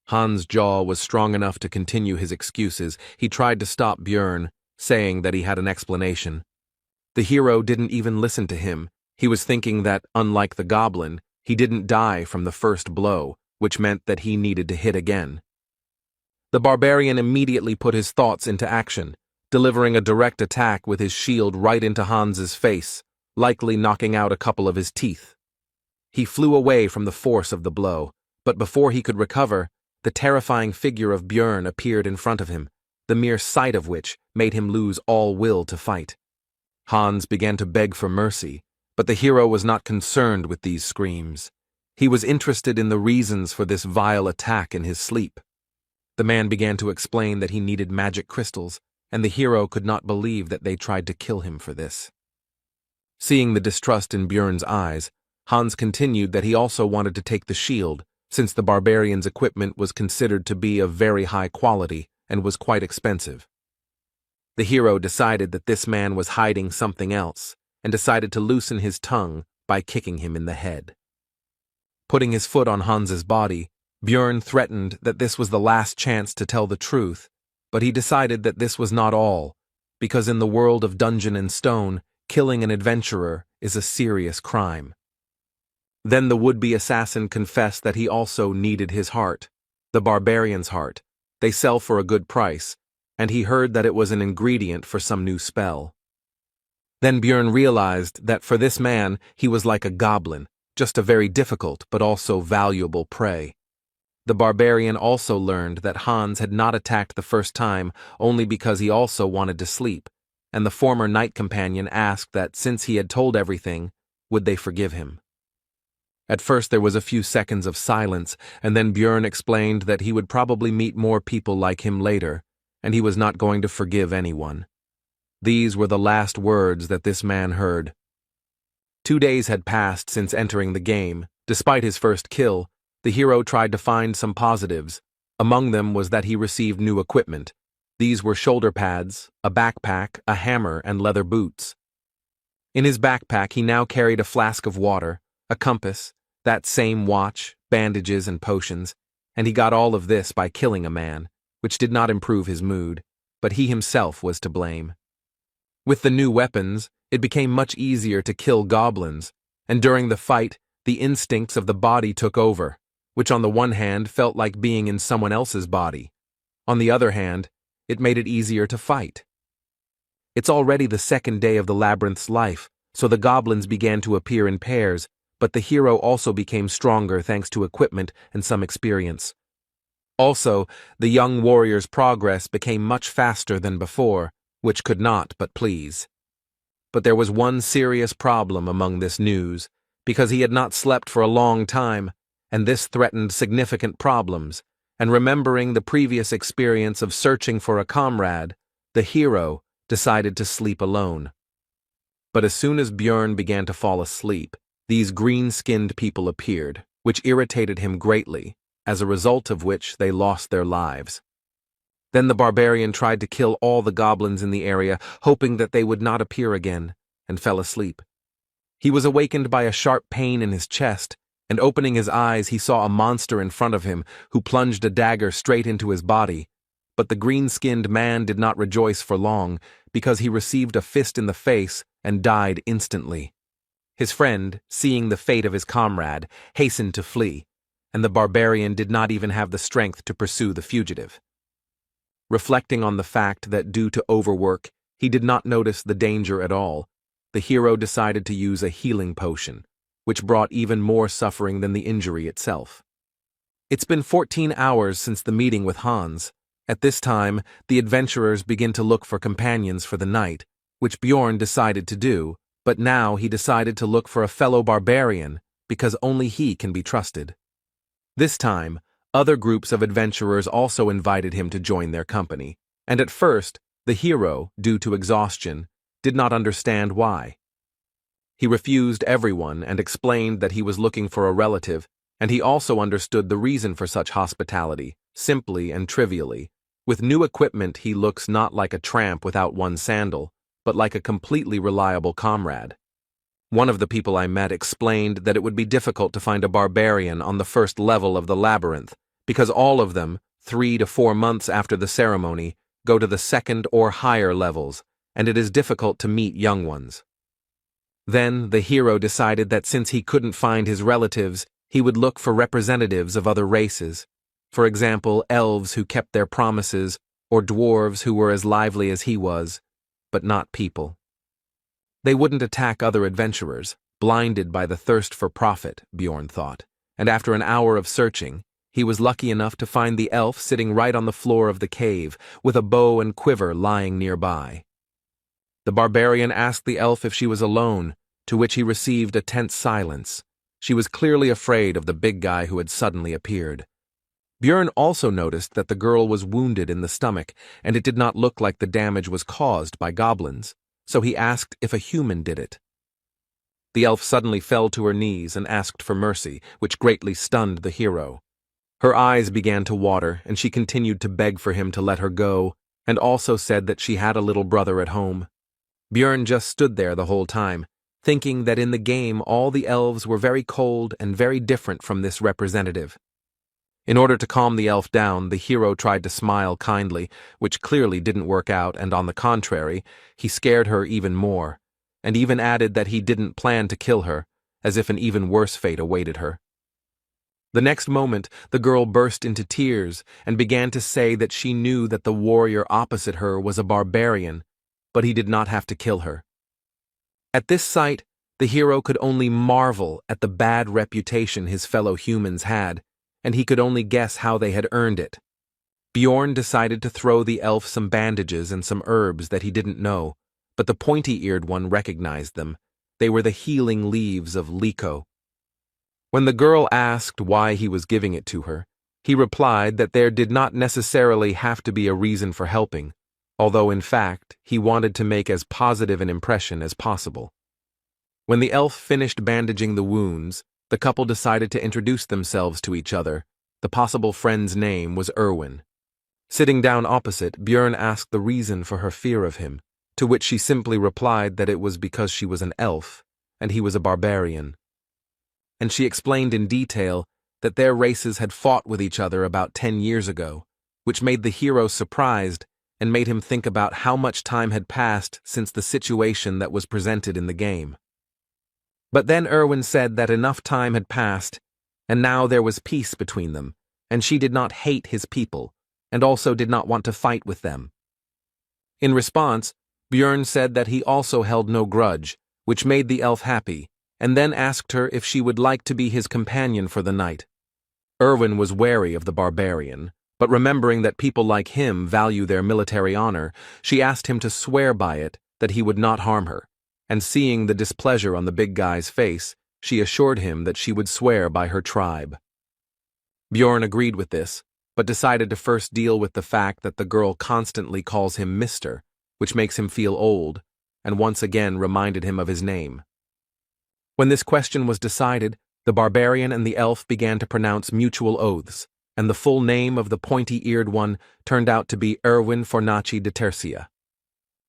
Hans' jaw was strong enough to continue his excuses. He tried to stop Björn, saying that he had an explanation. The hero didn't even listen to him. He was thinking that, unlike the goblin, he didn't die from the first blow, which meant that he needed to hit again. The barbarian immediately put his thoughts into action, delivering a direct attack with his shield right into Hans's face, likely knocking out a couple of his teeth. He flew away from the force of the blow, but before he could recover, the terrifying figure of Björn appeared in front of him, the mere sight of which made him lose all will to fight. Hans began to beg for mercy, but the hero was not concerned with these screams. He was interested in the reasons for this vile attack in his sleep. The man began to explain that he needed magic crystals, and the hero could not believe that they tried to kill him for this. Seeing the distrust in Björn's eyes, Hans continued that he also wanted to take the shield, since the barbarian's equipment was considered to be of very high quality and was quite expensive. The hero decided that this man was hiding something else, and decided to loosen his tongue by kicking him in the head. Putting his foot on Hans's body, Björn threatened that this was the last chance to tell the truth, but he decided that this was not all, because in the world of Dungeon and Stone, killing an adventurer is a serious crime. Then the would-be assassin confessed that he also needed his heart, the barbarian's heart. They sell for a good price, and he heard that it was an ingredient for some new spell. Then Björn realized that for this man he was like a goblin, just a very difficult but also valuable prey. The barbarian also learned that Hans had not attacked the first time only because he also wanted to sleep, and the former knight companion asked that since he had told everything, would they forgive him. At first there was a few seconds of silence, and then Björn explained that he would probably meet more people like him later, and he was not going to forgive anyone. These were the last words that this man heard. 2 days had passed since entering the game. Despite his first kill, the hero tried to find some positives. Among them was that he received new equipment. These were shoulder pads, a backpack, a hammer, and leather boots. In his backpack he now carried a flask of water, a compass, that same watch, bandages, and potions, and he got all of this by killing a man, which did not improve his mood, but he himself was to blame. With the new weapons, it became much easier to kill goblins, and during the fight, the instincts of the body took over, which on the one hand felt like being in someone else's body. On the other hand, it made it easier to fight. It's already the second day of the labyrinth's life, so the goblins began to appear in pairs, but the hero also became stronger thanks to equipment and some experience. Also, the young warrior's progress became much faster than before, which could not but please. But there was one serious problem among this news, because he had not slept for a long time, and this threatened significant problems, and remembering the previous experience of searching for a comrade, the hero decided to sleep alone. But as soon as Björn began to fall asleep, these green-skinned people appeared, which irritated him greatly, as a result of which they lost their lives. Then the barbarian tried to kill all the goblins in the area, hoping that they would not appear again, and fell asleep. He was awakened by a sharp pain in his chest, and opening his eyes he saw a monster in front of him who plunged a dagger straight into his body. But the green-skinned man did not rejoice for long, because he received a fist in the face and died instantly. His friend, seeing the fate of his comrade, hastened to flee, and the barbarian did not even have the strength to pursue the fugitive. Reflecting on the fact that due to overwork, he did not notice the danger at all, the hero decided to use a healing potion, which brought even more suffering than the injury itself. It's been 14 hours since the meeting with Hans. At this time, the adventurers begin to look for companions for the night, which Björn decided to do, but now he decided to look for a fellow barbarian, because only he can be trusted. This time, other groups of adventurers also invited him to join their company, and at first, the hero, due to exhaustion, did not understand why. He refused everyone and explained that he was looking for a relative, and he also understood the reason for such hospitality, simply and trivially. With new equipment, he looks not like a tramp without one sandal, but like a completely reliable comrade. One of the people I met explained that it would be difficult to find a barbarian on the first level of the labyrinth, because all of them, 3 to 4 months after the ceremony, go to the second or higher levels, and it is difficult to meet young ones. Then the hero decided that since he couldn't find his relatives, he would look for representatives of other races. For example, elves who kept their promises, or dwarves who were as lively as he was, but not people. They wouldn't attack other adventurers, blinded by the thirst for profit, Björn thought, and after an hour of searching, he was lucky enough to find the elf sitting right on the floor of the cave, with a bow and quiver lying nearby. The barbarian asked the elf if she was alone, to which he received a tense silence, She was clearly afraid of the big guy who had suddenly appeared. Björn also noticed that the girl was wounded in the stomach, and it did not look like the damage was caused by goblins, so he asked if a human did it. The elf suddenly fell to her knees and asked for mercy, which greatly stunned the hero. Her eyes began to water, and she continued to beg for him to let her go, and also said that she had a little brother at home. Björn just stood there the whole time, thinking that in the game all the elves were very cold and very different from this representative. In order to calm the elf down, the hero tried to smile kindly, which clearly didn't work out, and on the contrary, he scared her even more, and even added that he didn't plan to kill her, as if an even worse fate awaited her. The next moment, the girl burst into tears and began to say that she knew that the warrior opposite her was a barbarian, but he did not have to kill her. At this sight, the hero could only marvel at the bad reputation his fellow humans had, and he could only guess how they had earned it. Bjorn decided to throw the elf some bandages and some herbs that he didn't know, but the pointy-eared one recognized them. They were the healing leaves of Liko. When the girl asked why he was giving it to her, he replied that there did not necessarily have to be a reason for helping, although in fact he wanted to make as positive an impression as possible. When the elf finished bandaging the wounds, the couple decided to introduce themselves to each other. The possible friend's name was Erwin. Sitting down opposite, Björn asked the reason for her fear of him, to which she simply replied that it was because she was an elf, and he was a barbarian. And she explained in detail that their races had fought with each other about 10 years ago, which made the hero surprised and made him think about how much time had passed since the situation that was presented in the game. But then Erwin said that enough time had passed, and now there was peace between them, and she did not hate his people, and also did not want to fight with them. In response, Björn said that he also held no grudge, which made the elf happy, and then asked her if she would like to be his companion for the night. Erwin was wary of the barbarian, but remembering that people like him value their military honor, she asked him to swear by it that he would not harm her, and seeing the displeasure on the big guy's face, she assured him that she would swear by her tribe. Bjorn agreed with this, but decided to first deal with the fact that the girl constantly calls him Mr., which makes him feel old, and once again reminded him of his name. When this question was decided, the barbarian and the elf began to pronounce mutual oaths, and the full name of the pointy-eared one turned out to be Erwin Fornaci de Tercia.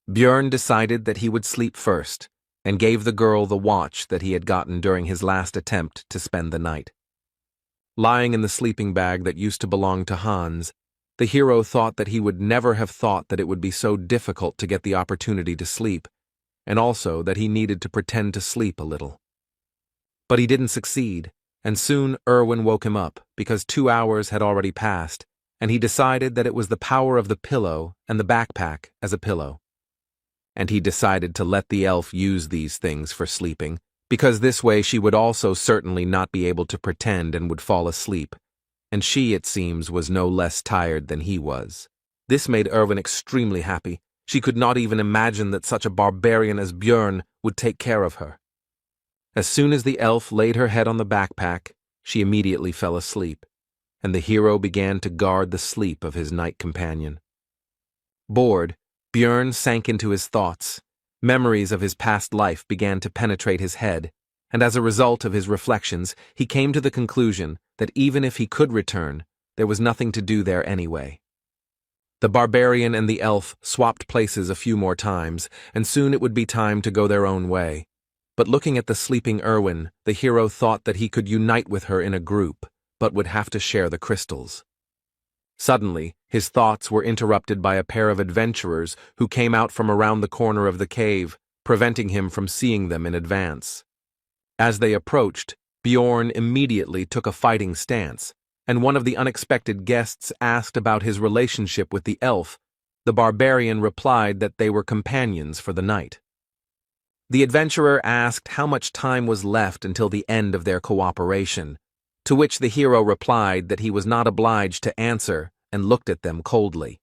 Björn decided that he would sleep first, and gave the girl the watch that he had gotten during his last attempt to spend the night. Lying in the sleeping bag that used to belong to Hans, the hero thought that he would never have thought that it would be so difficult to get the opportunity to sleep, and also that he needed to pretend to sleep a little. But he didn't succeed, and soon Erwin woke him up because 2 hours had already passed, and he decided that it was the power of the pillow and the backpack as a pillow. And he decided to let the elf use these things for sleeping, because this way she would also certainly not be able to pretend and would fall asleep, and she, it seems, was no less tired than he was. This made Erwin extremely happy. She could not even imagine that such a barbarian as Björn would take care of her. As soon as the elf laid her head on the backpack, she immediately fell asleep, and the hero began to guard the sleep of his night companion. Bored, Björn sank into his thoughts. Memories of his past life began to penetrate his head, and as a result of his reflections, he came to the conclusion that even if he could return, there was nothing to do there anyway. The barbarian and the elf swapped places a few more times, and soon it would be time to go their own way. But looking at the sleeping Erwin, the hero thought that he could unite with her in a group, but would have to share the crystals. Suddenly, his thoughts were interrupted by a pair of adventurers who came out from around the corner of the cave, preventing him from seeing them in advance. As they approached, Bjorn immediately took a fighting stance, and one of the unexpected guests asked about his relationship with the elf. The barbarian replied that they were companions for the night. The adventurer asked how much time was left until the end of their cooperation, to which the hero replied that he was not obliged to answer and looked at them coldly.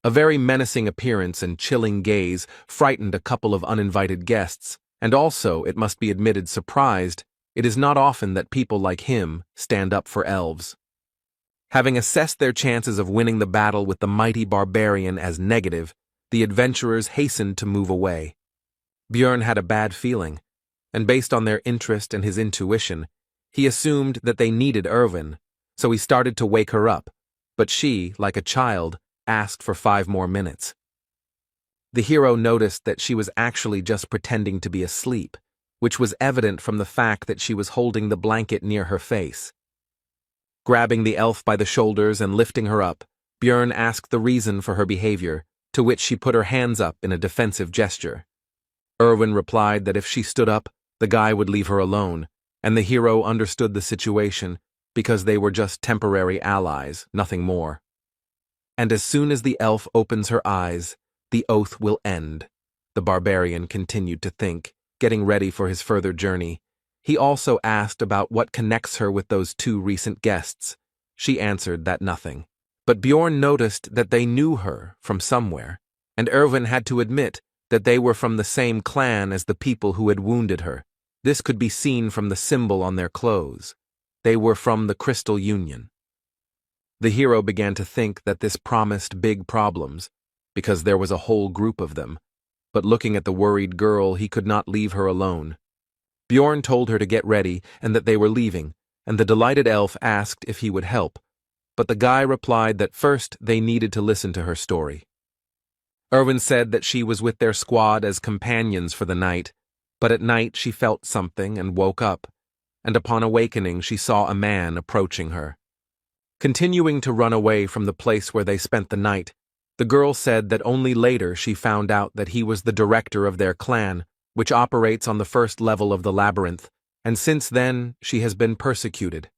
A very menacing appearance and chilling gaze frightened a couple of uninvited guests, and also, it must be admitted, surprised It is not often that people like him stand up for elves. Having assessed their chances of winning the battle with the mighty barbarian as negative, the adventurers hastened to move away. Björn had a bad feeling, and based on their interest and his intuition, he assumed that they needed Erwin, so he started to wake her up, but she, like a child, asked for 5 more minutes. The hero noticed that she was actually just pretending to be asleep, which was evident from the fact that she was holding the blanket near her face. Grabbing the elf by the shoulders and lifting her up, Björn asked the reason for her behavior, to which she put her hands up in a defensive gesture. Erwin replied that if she stood up, the guy would leave her alone, and the hero understood the situation because they were just temporary allies, nothing more. And as soon as the elf opens her eyes, the oath will end, the barbarian continued to think, getting ready for his further journey. He also asked about what connects her with those 2 recent guests. She answered that nothing. But Björn noticed that they knew her from somewhere, and Erwin had to admit that they were from the same clan as the people who had wounded her. This could be seen from the symbol on their clothes. They were from the Crystal Union. The hero began to think that this promised big problems, because there was a whole group of them, but looking at the worried girl, he could not leave her alone. Björn told her to get ready and that they were leaving, and the delighted elf asked if he would help, but the guy replied that first they needed to listen to her story. Erwin said that she was with their squad as companions for the night, but at night she felt something and woke up, and upon awakening she saw a man approaching her. Continuing to run away from the place where they spent the night, the girl said that only later she found out that he was the director of their clan, which operates on the first level of the labyrinth, and since then she has been persecuted.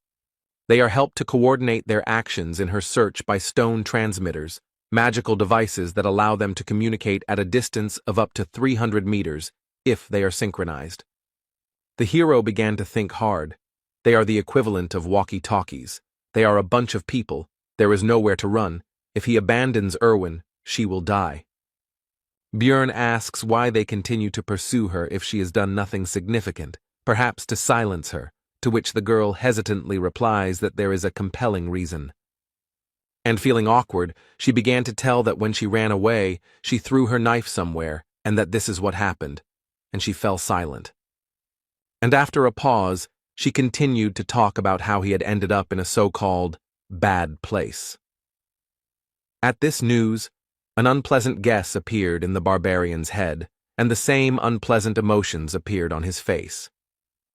They are helped to coordinate their actions in her search by stone transmitters, magical devices that allow them to communicate at a distance of up to 300 meters, if they are synchronized. The hero began to think hard. They are the equivalent of walkie-talkies. They are a bunch of people. There is nowhere to run. If he abandons Erwin, she will die. Björn asks why they continue to pursue her if she has done nothing significant, perhaps to silence her, to which the girl hesitantly replies that there is a compelling reason. And feeling awkward, she began to tell that when she ran away, she threw her knife somewhere, and that this is what happened, and she fell silent. And after a pause, she continued to talk about how he had ended up in a so-called bad place. At this news, an unpleasant guess appeared in the barbarian's head, and the same unpleasant emotions appeared on his face.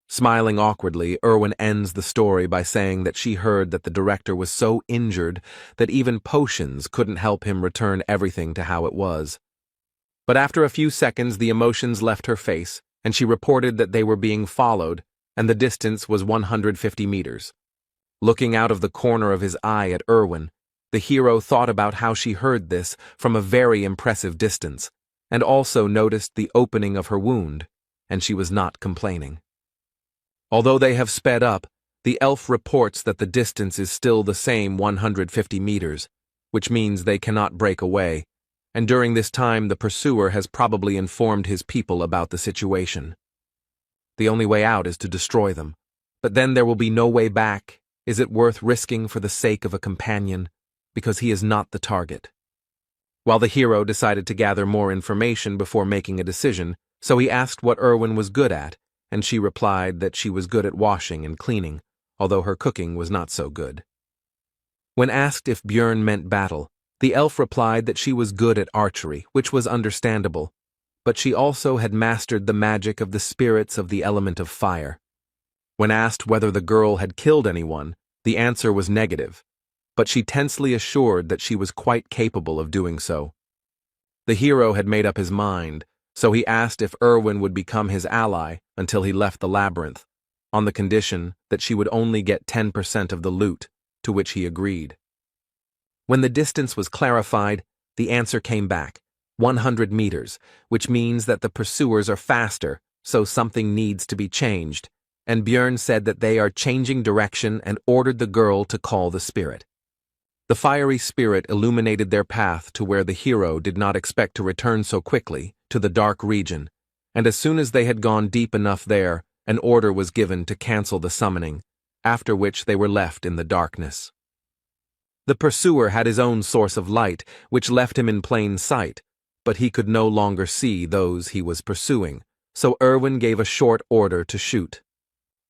Smiling awkwardly, Erwin ends the story by saying that she heard that the director was so injured that even potions couldn't help him return everything to how it was. But after a few seconds, the emotions left her face, and she reported that they were being followed, and the distance was 150 meters. Looking out of the corner of his eye at Erwin, the hero thought about how she heard this from a very impressive distance, and also noticed the opening of her wound, and she was not complaining. Although they have sped up, the elf reports that the distance is still the same 150 meters, which means they cannot break away, and during this time the pursuer has probably informed his people about the situation. The only way out is to destroy them, but then there will be no way back. Is it worth risking for the sake of a companion, because he is not the target? While the hero decided to gather more information before making a decision, so he asked what Erwin was good at, and she replied that she was good at washing and cleaning, although her cooking was not so good. When asked if Björn meant battle, the elf replied that she was good at archery, which was understandable, but she also had mastered the magic of the spirits of the element of fire. When asked whether the girl had killed anyone, the answer was negative, but she tensely assured that she was quite capable of doing so. The hero had made up his mind, so he asked if Erwin would become his ally until he left the labyrinth, on the condition that she would only get 10% of the loot, to which he agreed. When the distance was clarified, the answer came back, 100 meters, which means that the pursuers are faster, so something needs to be changed, and Björn said that they are changing direction and ordered the girl to call the spirit. The fiery spirit illuminated their path to where the hero did not expect to return so quickly, to the dark region, and as soon as they had gone deep enough there, An order was given to cancel the summoning, after which they were left in the darkness. The pursuer had his own source of light, which left him in plain sight, but he could no longer see those he was pursuing, so Erwin gave a short order to shoot.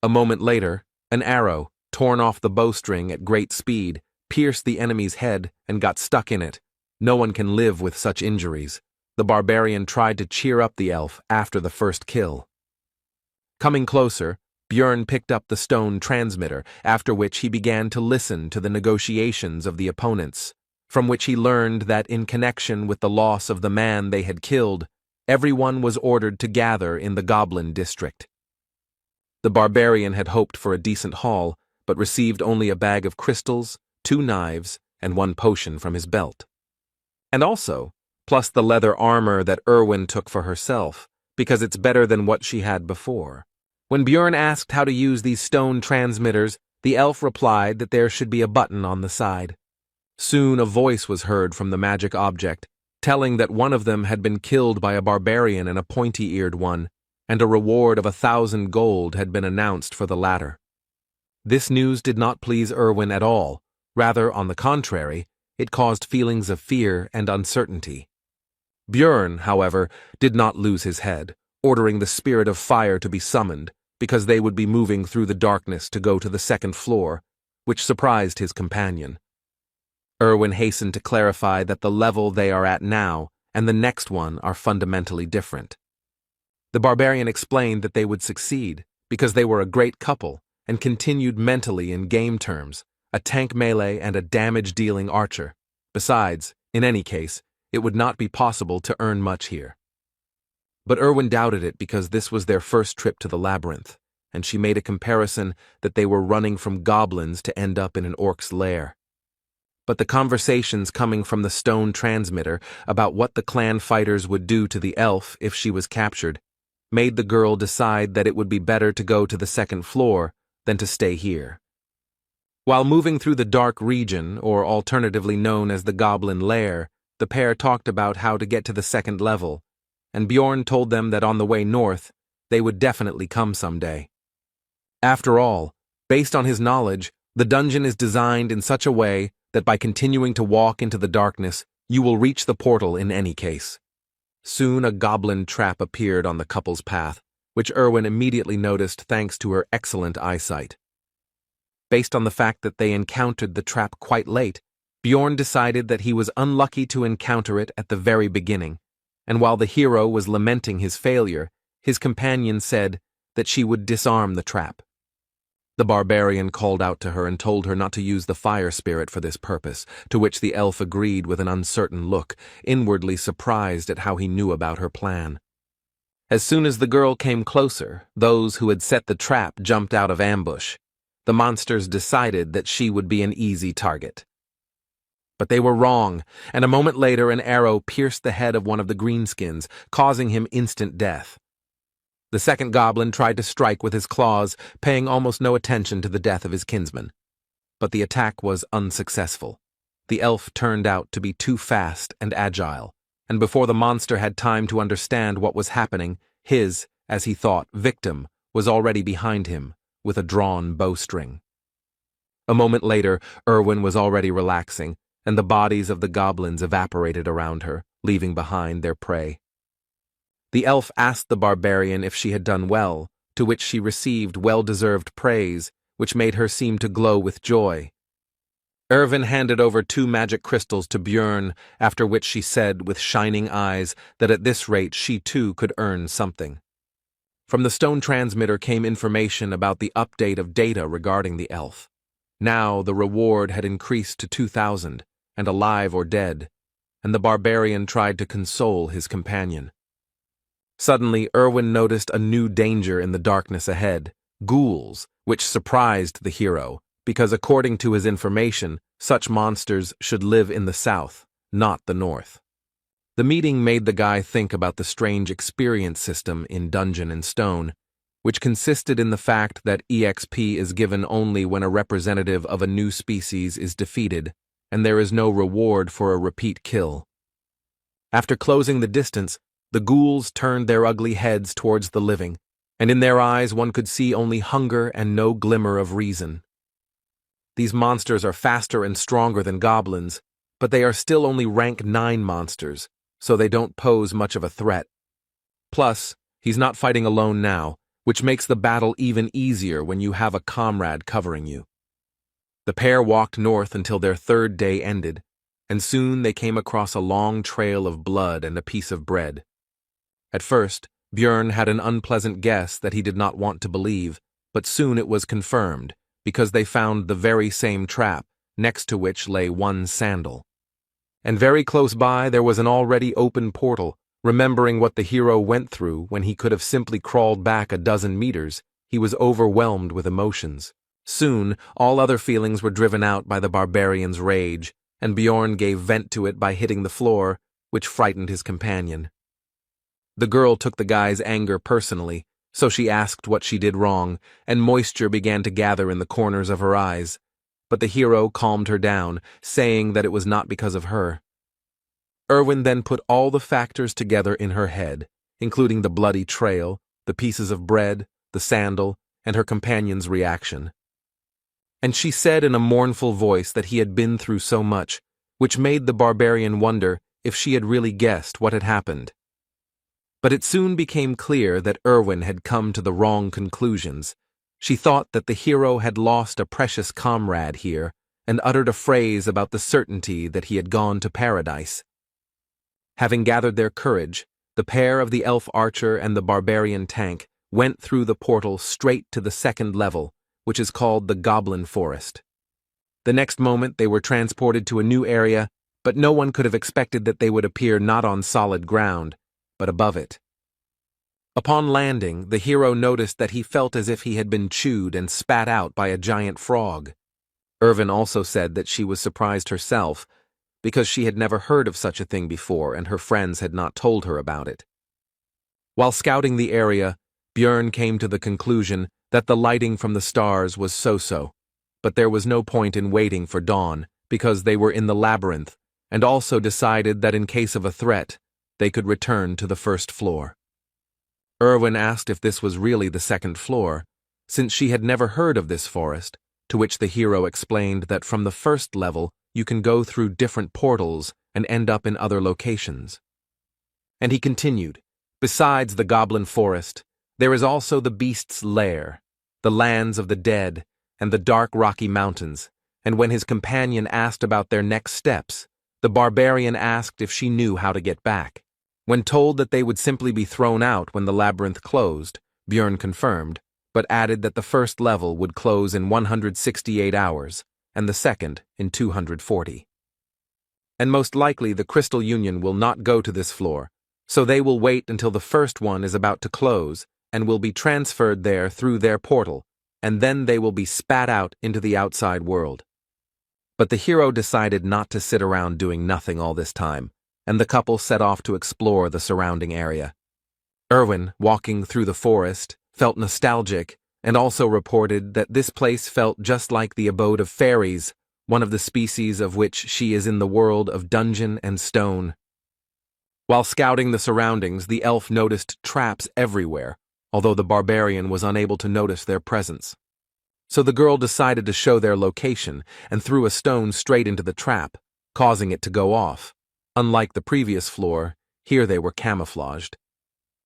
A moment later, an arrow, torn off the bowstring at great speed, pierced the enemy's head and got stuck in it. No one can live with such injuries. The barbarian tried to cheer up the elf after the first kill. Coming closer, Björn picked up the stone transmitter, after which he began to listen to the negotiations of the opponents, from which he learned that in connection with the loss of the man they had killed, everyone was ordered to gather in the goblin district. The barbarian had hoped for a decent haul, but received only a bag of crystals, 2 knives, and 1 potion from his belt. And also, plus the leather armor that Erwin took for herself, because it's better than what she had before. When Björn asked how to use these stone transmitters, the elf replied that there should be a button on the side. Soon a voice was heard from the magic object, telling that one of them had been killed by a barbarian and a pointy-eared one, and a reward of 1,000 gold had been announced for the latter. This news did not please Erwin at all. Rather, on the contrary, it caused feelings of fear and uncertainty. Björn, however, did not lose his head, ordering the spirit of fire to be summoned, because they would be moving through the darkness to go to the 2nd floor, which surprised his companion. Erwin hastened to clarify that the level they are at now and the next one are fundamentally different. The barbarian explained that they would succeed, because they were a great couple, and continued mentally in game terms, a tank melee and a damage-dealing archer. Besides, in any case, it would not be possible to earn much here. But Erwin doubted it because this was their first trip to the labyrinth, and she made a comparison that they were running from goblins to end up in an orc's lair. But the conversations coming from the stone transmitter about what the clan fighters would do to the elf if she was captured made the girl decide that it would be better to go to the 2nd floor than to stay here. While moving through the dark region, or alternatively known as the Goblin Lair, the pair talked about how to get to the 2nd level, and Björn told them that on the way north, they would definitely come someday. After all, based on his knowledge, the dungeon is designed in such a way that by continuing to walk into the darkness, you will reach the portal in any case. Soon a goblin trap appeared on the couple's path, which Erwin immediately noticed thanks to her excellent eyesight. Based on the fact that they encountered the trap quite late, Björn decided that he was unlucky to encounter it at the very beginning, and while the hero was lamenting his failure, his companion said that she would disarm the trap. The barbarian called out to her and told her not to use the fire spirit for this purpose, to which the elf agreed with an uncertain look, inwardly surprised at how he knew about her plan. As soon as the girl came closer, those who had set the trap jumped out of ambush. The monsters decided that she would be an easy target. But they were wrong, and a moment later an arrow pierced the head of one of the greenskins, causing him instant death. The 2nd goblin tried to strike with his claws, paying almost no attention to the death of his kinsman. But the attack was unsuccessful. The elf turned out to be too fast and agile, and before the monster had time to understand what was happening, his, as he thought, victim was already behind him, with a drawn bowstring. A moment later, Erwin was already relaxing, and the bodies of the goblins evaporated around her, leaving behind their prey. The elf asked the barbarian if she had done well, to which she received well-deserved praise, which made her seem to glow with joy. Erwin handed over 2 magic crystals to Björn, after which she said with shining eyes that at this rate she too could earn something. From the stone transmitter came information about the update of data regarding the elf. Now the reward had increased to 2,000, and alive or dead, and the barbarian tried to console his companion. Suddenly, Erwin noticed a new danger in the darkness ahead, ghouls, which surprised the hero, because according to his information, such monsters should live in the south, not the north. The meeting made the guy think about the strange experience system in Dungeon & Stone, which consisted in the fact that EXP is given only when a representative of a new species is defeated, and there is no reward for a repeat kill. After closing the distance, the ghouls turned their ugly heads towards the living, and in their eyes one could see only hunger and no glimmer of reason. These monsters are faster and stronger than goblins, but they are still only rank 9 monsters, so they don't pose much of a threat. Plus, he's not fighting alone now, which makes the battle even easier when you have a comrade covering you. The pair walked north until their 3rd day ended, and soon they came across a long trail of blood and a piece of bread. At first, Björn had an unpleasant guess that he did not want to believe, but soon it was confirmed, because they found the very same trap, next to which lay one sandal. And very close by there was an already open portal. Remembering what the hero went through when he could have simply crawled back a dozen meters, he was overwhelmed with emotions. Soon, all other feelings were driven out by the barbarian's rage, and Bjorn gave vent to it by hitting the floor, which frightened his companion. The girl took the guy's anger personally, so she asked what she did wrong, and moisture began to gather in the corners of her eyes. But the hero calmed her down, saying that it was not because of her. Erwin then put all the factors together in her head, including the bloody trail, the pieces of bread, the sandal, and her companion's reaction. And she said in a mournful voice that he had been through so much, which made the barbarian wonder if she had really guessed what had happened. But it soon became clear that Erwin had come to the wrong conclusions. She thought that the hero had lost a precious comrade here, and uttered a phrase about the certainty that he had gone to paradise. Having gathered their courage, the pair of the elf archer and the barbarian tank went through the portal straight to the 2nd level, which is called the Goblin Forest. The next moment they were transported to a new area, but no one could have expected that they would appear not on solid ground, but above it. Upon landing, the hero noticed that he felt as if he had been chewed and spat out by a giant frog. Erwin also said that she was surprised herself, because she had never heard of such a thing before and her friends had not told her about it. While scouting the area, Björn came to the conclusion that the lighting from the stars was so-so, but there was no point in waiting for dawn because they were in the labyrinth, and also decided that in case of a threat, they could return to the 1st floor. Erwin asked if this was really the 2nd floor, since she had never heard of this forest, to which the hero explained that from the 1st level you can go through different portals and end up in other locations. And he continued, besides the Goblin Forest, there is also the Beast's Lair, the lands of the dead, and the dark rocky mountains, and when his companion asked about their next steps, the barbarian asked if she knew how to get back. When told that they would simply be thrown out when the labyrinth closed, Björn confirmed, but added that the 1st level would close in 168 hours, and the 2nd in 240. And most likely the Crystal Union will not go to this floor, so they will wait until the 1st one is about to close, and will be transferred there through their portal, and then they will be spat out into the outside world. But the hero decided not to sit around doing nothing all this time, and the couple set off to explore the surrounding area. Erwin, walking through the forest, felt nostalgic, and also reported that this place felt just like the abode of fairies, one of the species of which she is in the world of dungeon and stone. While scouting the surroundings, the elf noticed traps everywhere, although the barbarian was unable to notice their presence. So the girl decided to show their location and threw a stone straight into the trap, causing it to go off. Unlike the previous floor, here they were camouflaged.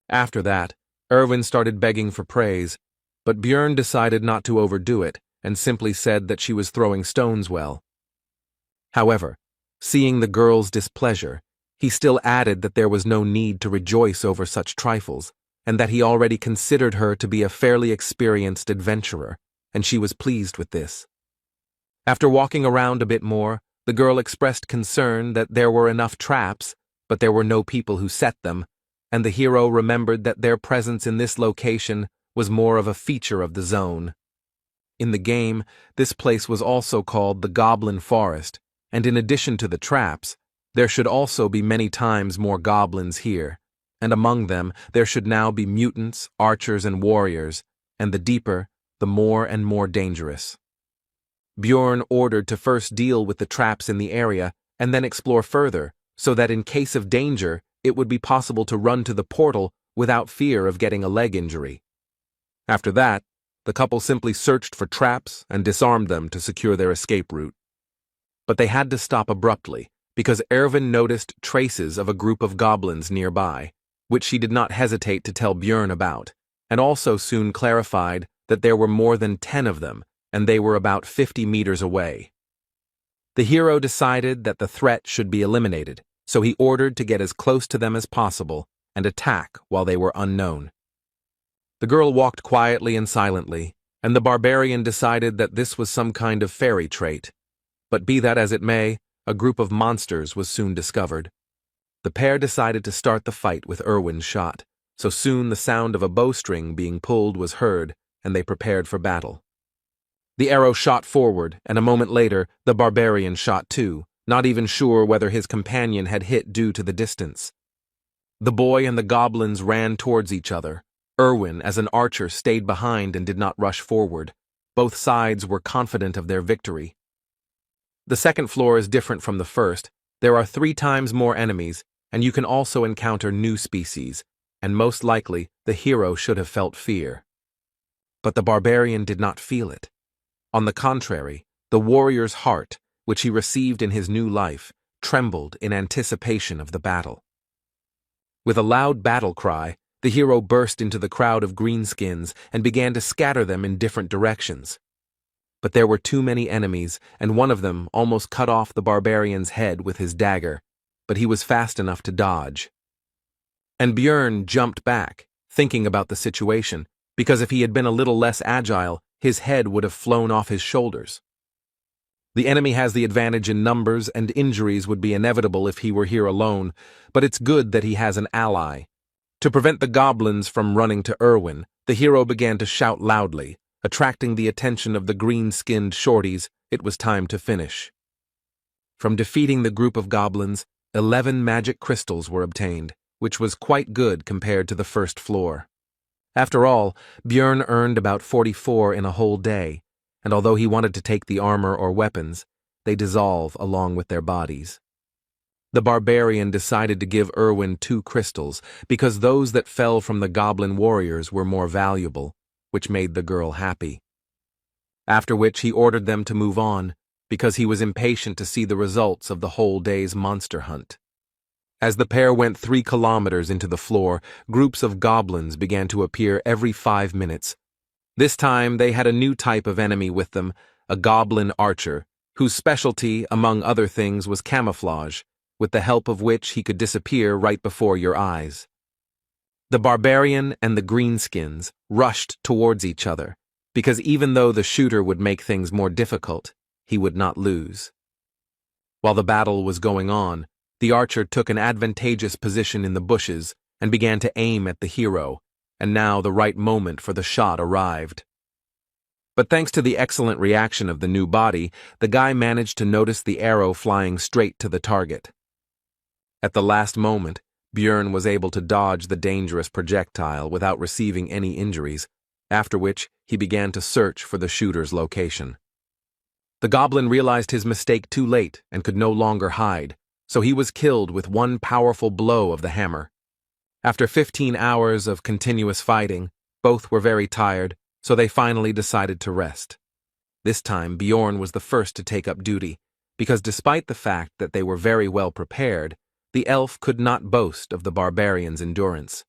After that, Erwin started begging for praise, but Björn decided not to overdo it and simply said that she was throwing stones well. However, seeing the girl's displeasure, he still added that there was no need to rejoice over such trifles, and that he already considered her to be a fairly experienced adventurer, and she was pleased with this. After walking around a bit more, the girl expressed concern that there were enough traps, but there were no people who set them, and the hero remembered that their presence in this location was more of a feature of the zone. In the game, this place was also called the Goblin Forest, and in addition to the traps, there should also be many times more goblins here, and among them there should now be mutants, archers, and warriors, and the deeper, the more and more dangerous. Björn ordered to first deal with the traps in the area and then explore further, so that in case of danger, it would be possible to run to the portal without fear of getting a leg injury. After that, the couple simply searched for traps and disarmed them to secure their escape route. But they had to stop abruptly, because Erwin noticed traces of a group of goblins nearby, which she did not hesitate to tell Björn about, and also soon clarified that there were more than 10 of them, and they were about 50 meters away. The hero decided that the threat should be eliminated, so he ordered to get as close to them as possible and attack while they were unknown. The girl walked quietly and silently, and the barbarian decided that this was some kind of fairy trait. But be that as it may, a group of monsters was soon discovered. The pair decided to start the fight with Erwin's shot, so soon the sound of a bowstring being pulled was heard, and they prepared for battle. The arrow shot forward, and a moment later, the barbarian shot too, not even sure whether his companion had hit due to the distance. The boy and the goblins ran towards each other. Erwin, as an archer, stayed behind and did not rush forward. Both sides were confident of their victory. The second floor is different from the first. There are 3 times more enemies, and you can also encounter new species, and most likely the hero should have felt fear. But the barbarian did not feel it. On the contrary, the warrior's heart, which he received in his new life, trembled in anticipation of the battle. With a loud battle cry, the hero burst into the crowd of greenskins and began to scatter them in different directions. But there were too many enemies, and one of them almost cut off the barbarian's head with his dagger, but he was fast enough to dodge. And Björn jumped back, thinking about the situation, because if he had been a little less agile, his head would have flown off his shoulders. The enemy has the advantage in numbers, and injuries would be inevitable if he were here alone, but it's good that he has an ally. To prevent the goblins from running to Erwin, the hero began to shout loudly, attracting the attention of the green-skinned shorties. It was time to finish. From defeating the group of goblins, 11 magic crystals were obtained, which was quite good compared to the first floor. After all, Björn earned about 44 in a whole day, and although he wanted to take the armor or weapons, they dissolve along with their bodies. The barbarian decided to give Erwin 2 crystals because those that fell from the goblin warriors were more valuable, which made the girl happy. After which he ordered them to move on, because he was impatient to see the results of the whole day's monster hunt. As the pair went 3 kilometers into the floor, groups of goblins began to appear every 5 minutes. This time they had a new type of enemy with them, a goblin archer, whose specialty, among other things, was camouflage, with the help of which he could disappear right before your eyes. The barbarian and the greenskins rushed towards each other, because even though the shooter would make things more difficult, he would not lose. While the battle was going on, the archer took an advantageous position in the bushes and began to aim at the hero, and now the right moment for the shot arrived. But thanks to the excellent reaction of the new body, the guy managed to notice the arrow flying straight to the target. At the last moment, Björn was able to dodge the dangerous projectile without receiving any injuries, after which he began to search for the shooter's location. The goblin realized his mistake too late and could no longer hide, so he was killed with one powerful blow of the hammer. After 15 hours of continuous fighting, both were very tired, so they finally decided to rest. This time Björn was the first to take up duty, because despite the fact that they were very well prepared, the elf could not boast of the barbarian's endurance.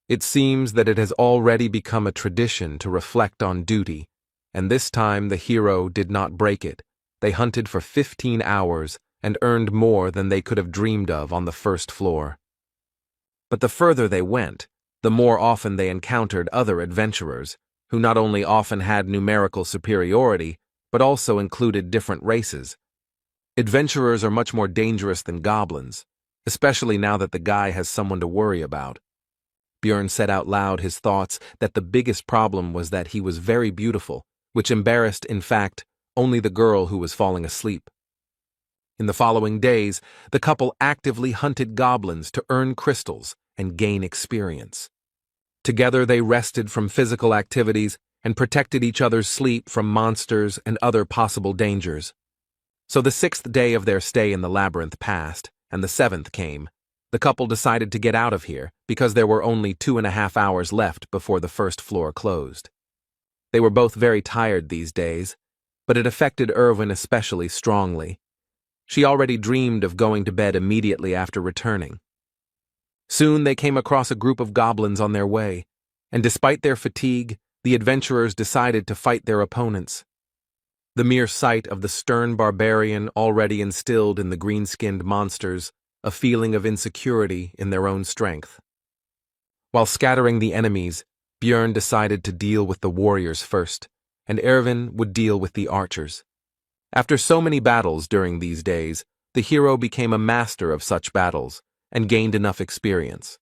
It seems that it has already become a tradition to reflect on duty, and this time the hero did not break it. They hunted for 15 hours and earned more than they could have dreamed of on the first floor. But the further they went, the more often they encountered other adventurers, who not only often had numerical superiority, but also included different races. Adventurers are much more dangerous than goblins, especially now that the guy has someone to worry about. Björn said out loud his thoughts that the biggest problem was that he was very beautiful, which embarrassed, in fact, only the girl who was falling asleep. In the following days, the couple actively hunted goblins to earn crystals and gain experience. Together they rested from physical activities and protected each other's sleep from monsters and other possible dangers. So the 6th day of their stay in the labyrinth passed, and the 7th came. The couple decided to get out of here because there were only 2.5 hours left before the first floor closed. They were both very tired these days, but it affected Irwin especially strongly. She already dreamed of going to bed immediately after returning. Soon they came across a group of goblins on their way, and despite their fatigue, the adventurers decided to fight their opponents. The mere sight of the stern barbarian already instilled in the green-skinned monsters a feeling of insecurity in their own strength. While scattering the enemies, Björn decided to deal with the warriors first, and Erwin would deal with the archers. After so many battles during these days, the hero became a master of such battles and gained enough experience.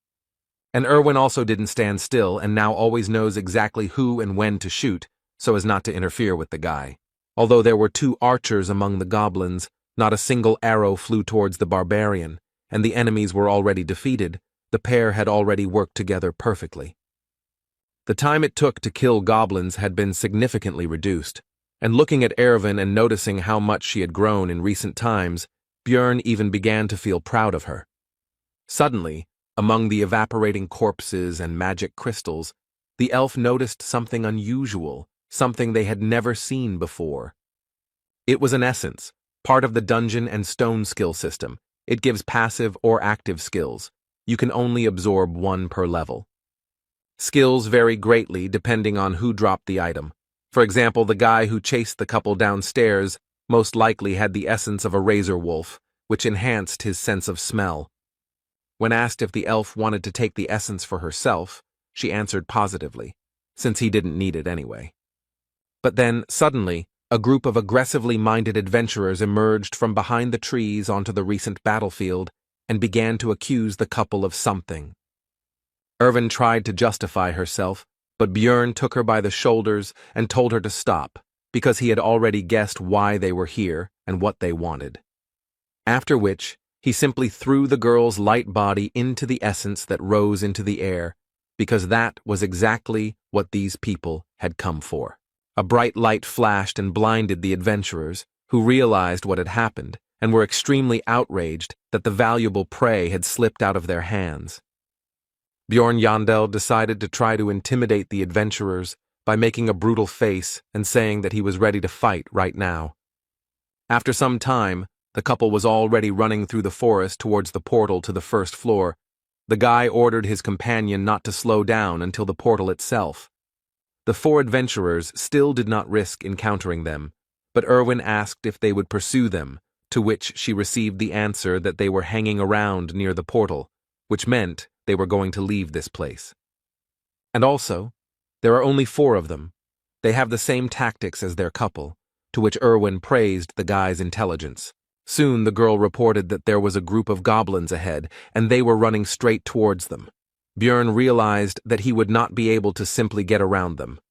And Erwin also didn't stand still and now always knows exactly who and when to shoot so as not to interfere with the guy. Although there were 2 archers among the goblins, not a single arrow flew towards the barbarian, and the enemies were already defeated. The pair had already worked together perfectly. The time it took to kill goblins had been significantly reduced, and looking at Erwin and noticing how much she had grown in recent times, Björn even began to feel proud of her. Suddenly, among the evaporating corpses and magic crystals, the elf noticed something unusual, something they had never seen before. It was an essence, part of the dungeon and stone skill system. It gives passive or active skills. You can only absorb 1 per level. Skills vary greatly depending on who dropped the item. For example, the guy who chased the couple downstairs most likely had the essence of a razor wolf, which enhanced his sense of smell. When asked if the elf wanted to take the essence for herself, she answered positively, since he didn't need it anyway. But then, suddenly, a group of aggressively minded adventurers emerged from behind the trees onto the recent battlefield and began to accuse the couple of something. Erwin tried to justify herself, but Björn took her by the shoulders and told her to stop, because he had already guessed why they were here and what they wanted. After which, he simply threw the girl's light body into the essence that rose into the air, because that was exactly what these people had come for. A bright light flashed and blinded the adventurers, who realized what had happened and were extremely outraged that the valuable prey had slipped out of their hands. Bjorn Yandel decided to try to intimidate the adventurers by making a brutal face and saying that he was ready to fight right now. After some time, the couple was already running through the forest towards the portal to the first floor. The guy ordered his companion not to slow down until the portal itself. The 4 adventurers still did not risk encountering them, but Erwin asked if they would pursue them, to which she received the answer that they were hanging around near the portal, which meant they were going to leave this place. And also, there are only 4 of them. They have the same tactics as their couple, to which Erwin praised the guy's intelligence. Soon the girl reported that there was a group of goblins ahead, and they were running straight towards them. Björn realized that he would not be able to simply get around them.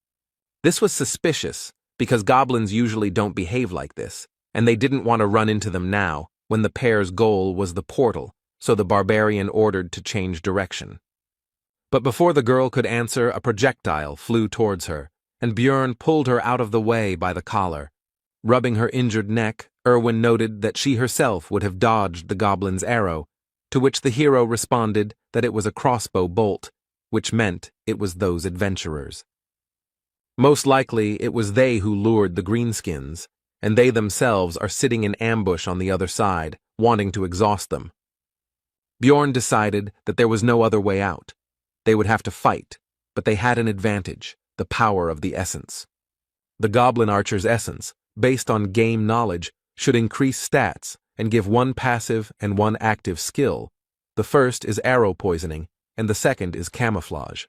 This was suspicious, because goblins usually don't behave like this, and they didn't want to run into them now, when the pair's goal was the portal, so the barbarian ordered to change direction. But before the girl could answer, a projectile flew towards her, and Björn pulled her out of the way by the collar. Rubbing her injured neck, Erwin noted that she herself would have dodged the goblin's arrow, to which the hero responded that it was a crossbow bolt, which meant it was those adventurers. Most likely it was they who lured the greenskins, and they themselves are sitting in ambush on the other side, wanting to exhaust them. Bjorn decided that there was no other way out. They would have to fight, but they had an advantage, the power of the essence. The goblin archer's essence, based on game knowledge, should increase stats and give 1 passive and 1 active skill. The first is arrow poisoning, and the second is camouflage.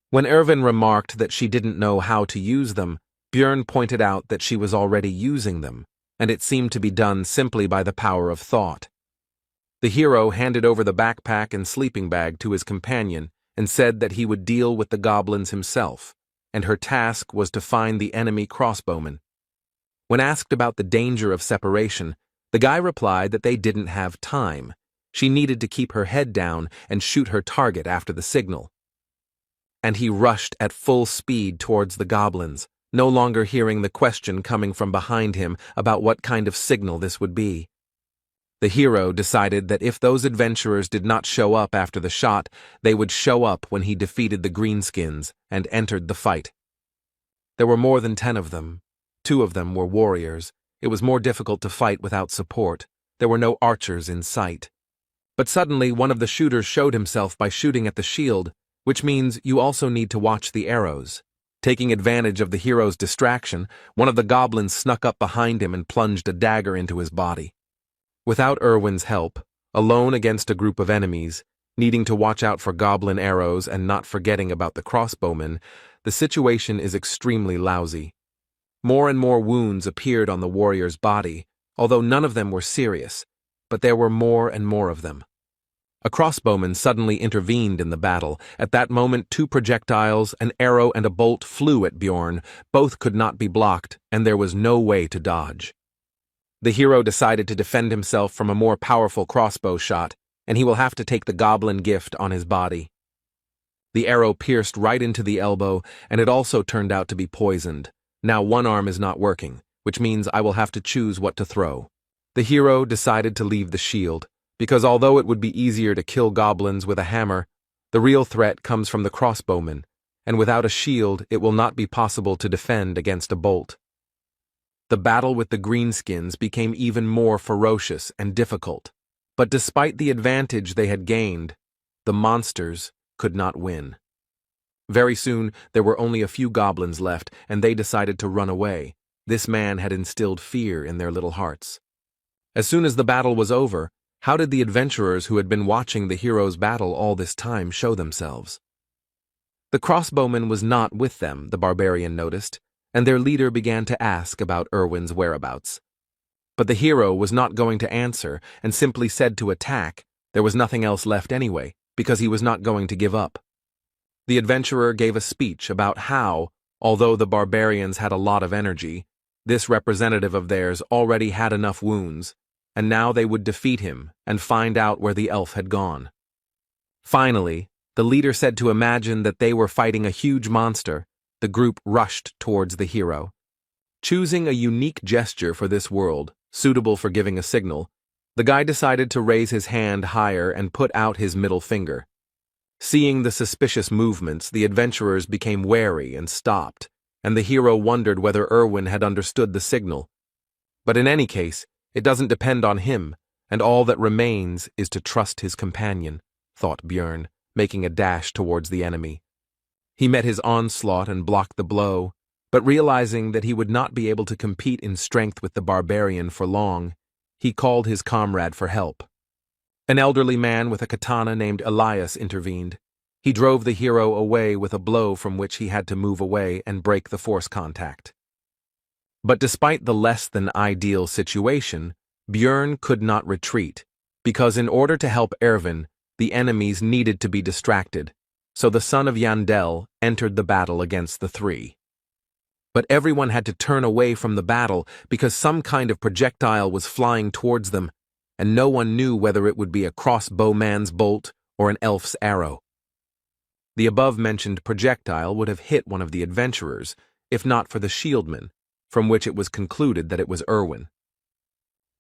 When Erwin remarked that she didn't know how to use them, Björn pointed out that she was already using them, and it seemed to be done simply by the power of thought. The hero handed over the backpack and sleeping bag to his companion and said that he would deal with the goblins himself, and her task was to find the enemy crossbowmen. When asked about the danger of separation, the guy replied that they didn't have time. She needed to keep her head down and shoot her target after the signal. And he rushed at full speed towards the goblins, no longer hearing the question coming from behind him about what kind of signal this would be. The hero decided that if those adventurers did not show up after the shot, they would show up when he defeated the greenskins and entered the fight. There were more than 10 of them. 2 of them were warriors. It was more difficult to fight without support. There were no archers in sight. But suddenly one of the shooters showed himself by shooting at the shield, which means you also need to watch the arrows. Taking advantage of the hero's distraction, one of the goblins snuck up behind him and plunged a dagger into his body. Without Erwin's help, alone against a group of enemies, needing to watch out for goblin arrows and not forgetting about the crossbowmen, the situation is extremely lousy. More and more wounds appeared on the warrior's body, although none of them were serious, but there were more and more of them. A crossbowman suddenly intervened in the battle. At that moment, 2 projectiles, an arrow and a bolt flew at Bjorn. Both could not be blocked, and there was no way to dodge. The hero decided to defend himself from a more powerful crossbow shot, and he will have to take the goblin gift on his body. The arrow pierced right into the elbow, and it also turned out to be poisoned. Now one arm is not working, which means I will have to choose what to throw. The hero decided to leave the shield, because although it would be easier to kill goblins with a hammer, the real threat comes from the crossbowmen, and without a shield it will not be possible to defend against a bolt. The battle with the greenskins became even more ferocious and difficult, but despite the advantage they had gained, the monsters could not win. Very soon, there were only a few goblins left, and they decided to run away. This man had instilled fear in their little hearts. As soon as the battle was over, how did the adventurers who had been watching the hero's battle all this time show themselves? The crossbowman was not with them, the barbarian noticed, and their leader began to ask about Erwin's whereabouts. But the hero was not going to answer and simply said to attack. There was nothing else left anyway, because he was not going to give up. The adventurer gave a speech about how, although the barbarians had a lot of energy, this representative of theirs already had enough wounds, and now they would defeat him and find out where the elf had gone. Finally, the leader said to imagine that they were fighting a huge monster. The group rushed towards the hero. Choosing a unique gesture for this world, suitable for giving a signal, the guy decided to raise his hand higher and put out his middle finger. Seeing the suspicious movements, the adventurers became wary and stopped, and the hero wondered whether Erwin had understood the signal. But in any case, it doesn't depend on him, and all that remains is to trust his companion, thought Bjorn, making a dash towards the enemy. He met his onslaught and blocked the blow, but realizing that he would not be able to compete in strength with the barbarian for long, he called his comrade for help. An elderly man with a katana named Elias intervened. He drove the hero away with a blow from which he had to move away and break the force contact. But despite the less than ideal situation, Bjorn could not retreat, because in order to help Erwin, the enemies needed to be distracted. So the son of Yandel entered the battle against the 3. But everyone had to turn away from the battle because some kind of projectile was flying towards them, and no one knew whether it would be a crossbowman's bolt or an elf's arrow. The above-mentioned projectile would have hit one of the adventurers, if not for the shieldman, from which it was concluded that it was Erwin.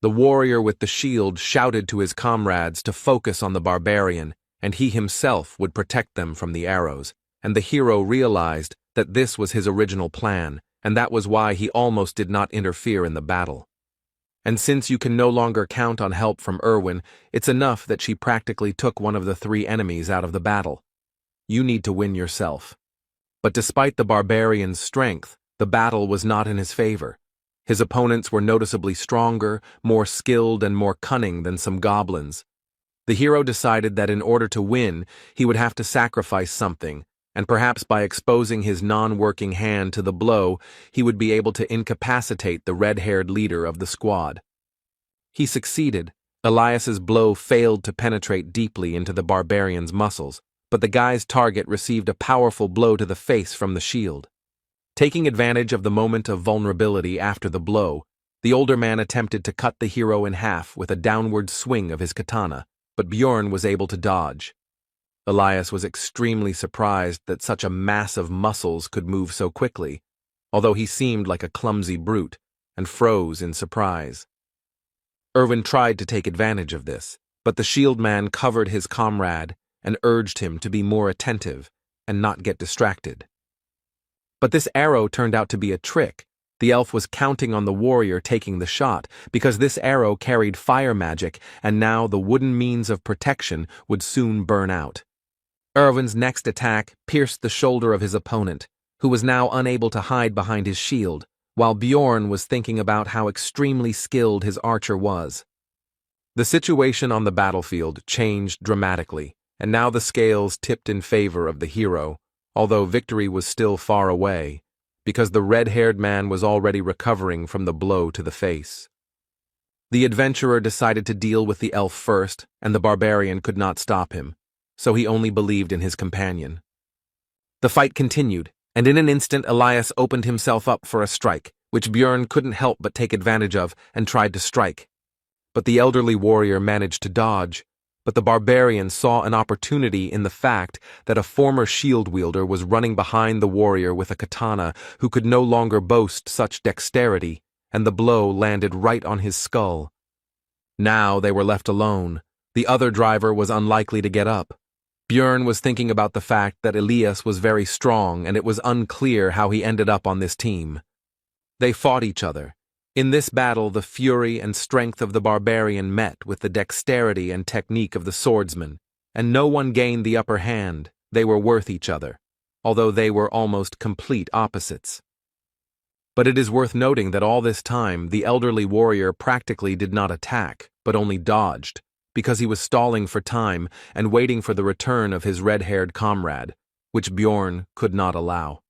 The warrior with the shield shouted to his comrades to focus on the barbarian, and he himself would protect them from the arrows, and the hero realized that this was his original plan, and that was why he almost did not interfere in the battle. And since you can no longer count on help from Erwin, it's enough that she practically took one of the 3 enemies out of the battle. You need to win yourself. But despite the barbarian's strength, the battle was not in his favor. His opponents were noticeably stronger, more skilled, and more cunning than some goblins. The hero decided that in order to win, he would have to sacrifice something, and perhaps by exposing his non-working hand to the blow, he would be able to incapacitate the red-haired leader of the squad. He succeeded. Elias's blow failed to penetrate deeply into the barbarian's muscles, but the guy's target received a powerful blow to the face from the shield. Taking advantage of the moment of vulnerability after the blow, the older man attempted to cut the hero in half with a downward swing of his katana, but Bjorn was able to dodge. Elias was extremely surprised that such a mass of muscles could move so quickly, although he seemed like a clumsy brute, and froze in surprise. Erwin tried to take advantage of this, but the shield man covered his comrade and urged him to be more attentive and not get distracted. But this arrow turned out to be a trick. The elf was counting on the warrior taking the shot, because this arrow carried fire magic, and now the wooden means of protection would soon burn out. Erwin's next attack pierced the shoulder of his opponent, who was now unable to hide behind his shield, while Bjorn was thinking about how extremely skilled his archer was. The situation on the battlefield changed dramatically, and now the scales tipped in favor of the hero, although victory was still far away, because the red-haired man was already recovering from the blow to the face. The adventurer decided to deal with the elf first, and the barbarian could not stop him, so he only believed in his companion. The fight continued, and in an instant Elias opened himself up for a strike, which Bjorn couldn't help but take advantage of and tried to strike. But the elderly warrior managed to dodge, but the barbarian saw an opportunity in the fact that a former shield wielder was running behind the warrior with a katana who could no longer boast such dexterity, and the blow landed right on his skull. Now they were left alone. The other driver was unlikely to get up. Bjorn was thinking about the fact that Elias was very strong, and it was unclear how he ended up on this team. They fought each other. In this battle, the fury and strength of the barbarian met with the dexterity and technique of the swordsman, and no one gained the upper hand. They were worth each other, although they were almost complete opposites. But it is worth noting that all this time, the elderly warrior practically did not attack, but only dodged, because he was stalling for time and waiting for the return of his red-haired comrade, which Bjorn could not allow.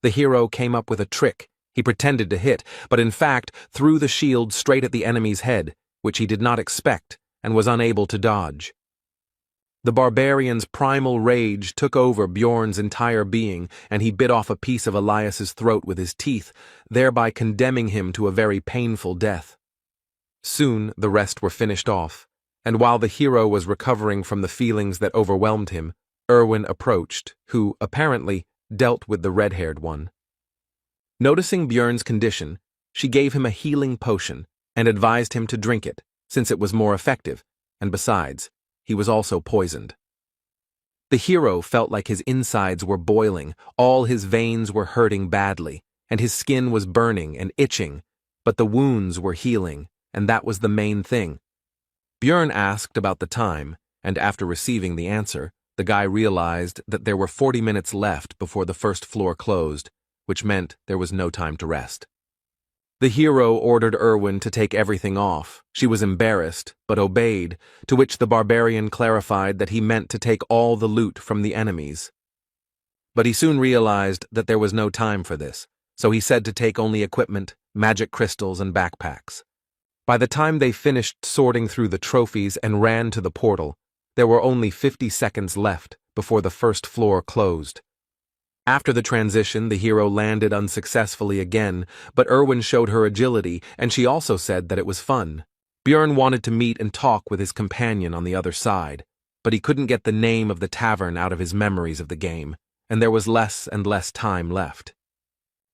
The hero came up with a trick. He pretended to hit, but in fact threw the shield straight at the enemy's head, which he did not expect and was unable to dodge. The barbarian's primal rage took over Bjorn's entire being, and he bit off a piece of Elias's throat with his teeth, thereby condemning him to a very painful death. Soon the rest were finished off, and while the hero was recovering from the feelings that overwhelmed him, Erwin approached, who, apparently, dealt with the red-haired one. Noticing Bjorn's condition, she gave him a healing potion and advised him to drink it, since it was more effective, and besides, he was also poisoned. The hero felt like his insides were boiling, all his veins were hurting badly, and his skin was burning and itching, but the wounds were healing, and that was the main thing. Bjorn asked about the time, and after receiving the answer, the guy realized that there were 40 minutes left before the first floor closed, which meant there was no time to rest. The hero ordered Erwin to take everything off. She was embarrassed, but obeyed, to which the barbarian clarified that he meant to take all the loot from the enemies. But he soon realized that there was no time for this, so he said to take only equipment, magic crystals, and backpacks. By the time they finished sorting through the trophies and ran to the portal, there were only 50 seconds left before the first floor closed. After the transition, the hero landed unsuccessfully again, but Erwin showed her agility, and she also said that it was fun. Bjorn wanted to meet and talk with his companion on the other side, but he couldn't get the name of the tavern out of his memories of the game, and there was less and less time left.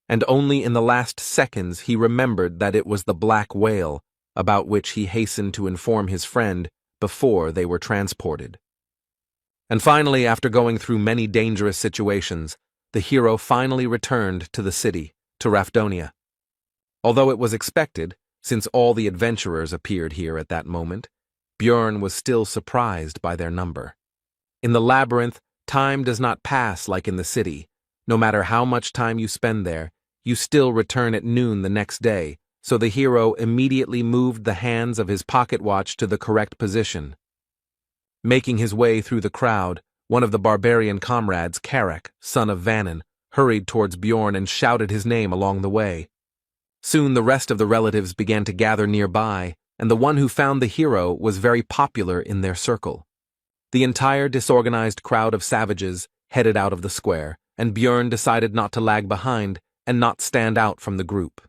And only in the last seconds he remembered that it was the Black Whale, about which he hastened to inform his friend before they were transported. And finally, after going through many dangerous situations, the hero finally returned to the city, to Rafdonia. Although it was expected, since all the adventurers appeared here at that moment, Bjorn was still surprised by their number. In the labyrinth, time does not pass like in the city. No matter how much time you spend there, you still return at noon the next day, so the hero immediately moved the hands of his pocket watch to the correct position. Making his way through the crowd, one of the barbarian comrades, Karak, son of Vannon, hurried towards Bjorn and shouted his name along the way. Soon the rest of the relatives began to gather nearby, and the one who found the hero was very popular in their circle. The entire disorganized crowd of savages headed out of the square, and Bjorn decided not to lag behind and not stand out from the group.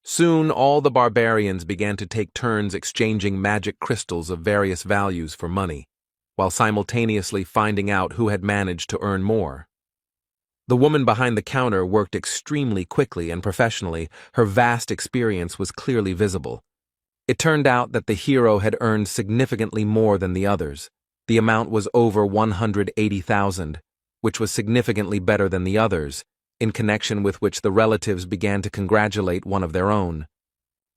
Soon all the barbarians began to take turns exchanging magic crystals of various values for money, while simultaneously finding out who had managed to earn more. The woman behind the counter worked extremely quickly and professionally. Her vast experience was clearly visible. It turned out that the hero had earned significantly more than the others. The amount was over 180,000, which was significantly better than the others, in connection with which the relatives began to congratulate one of their own.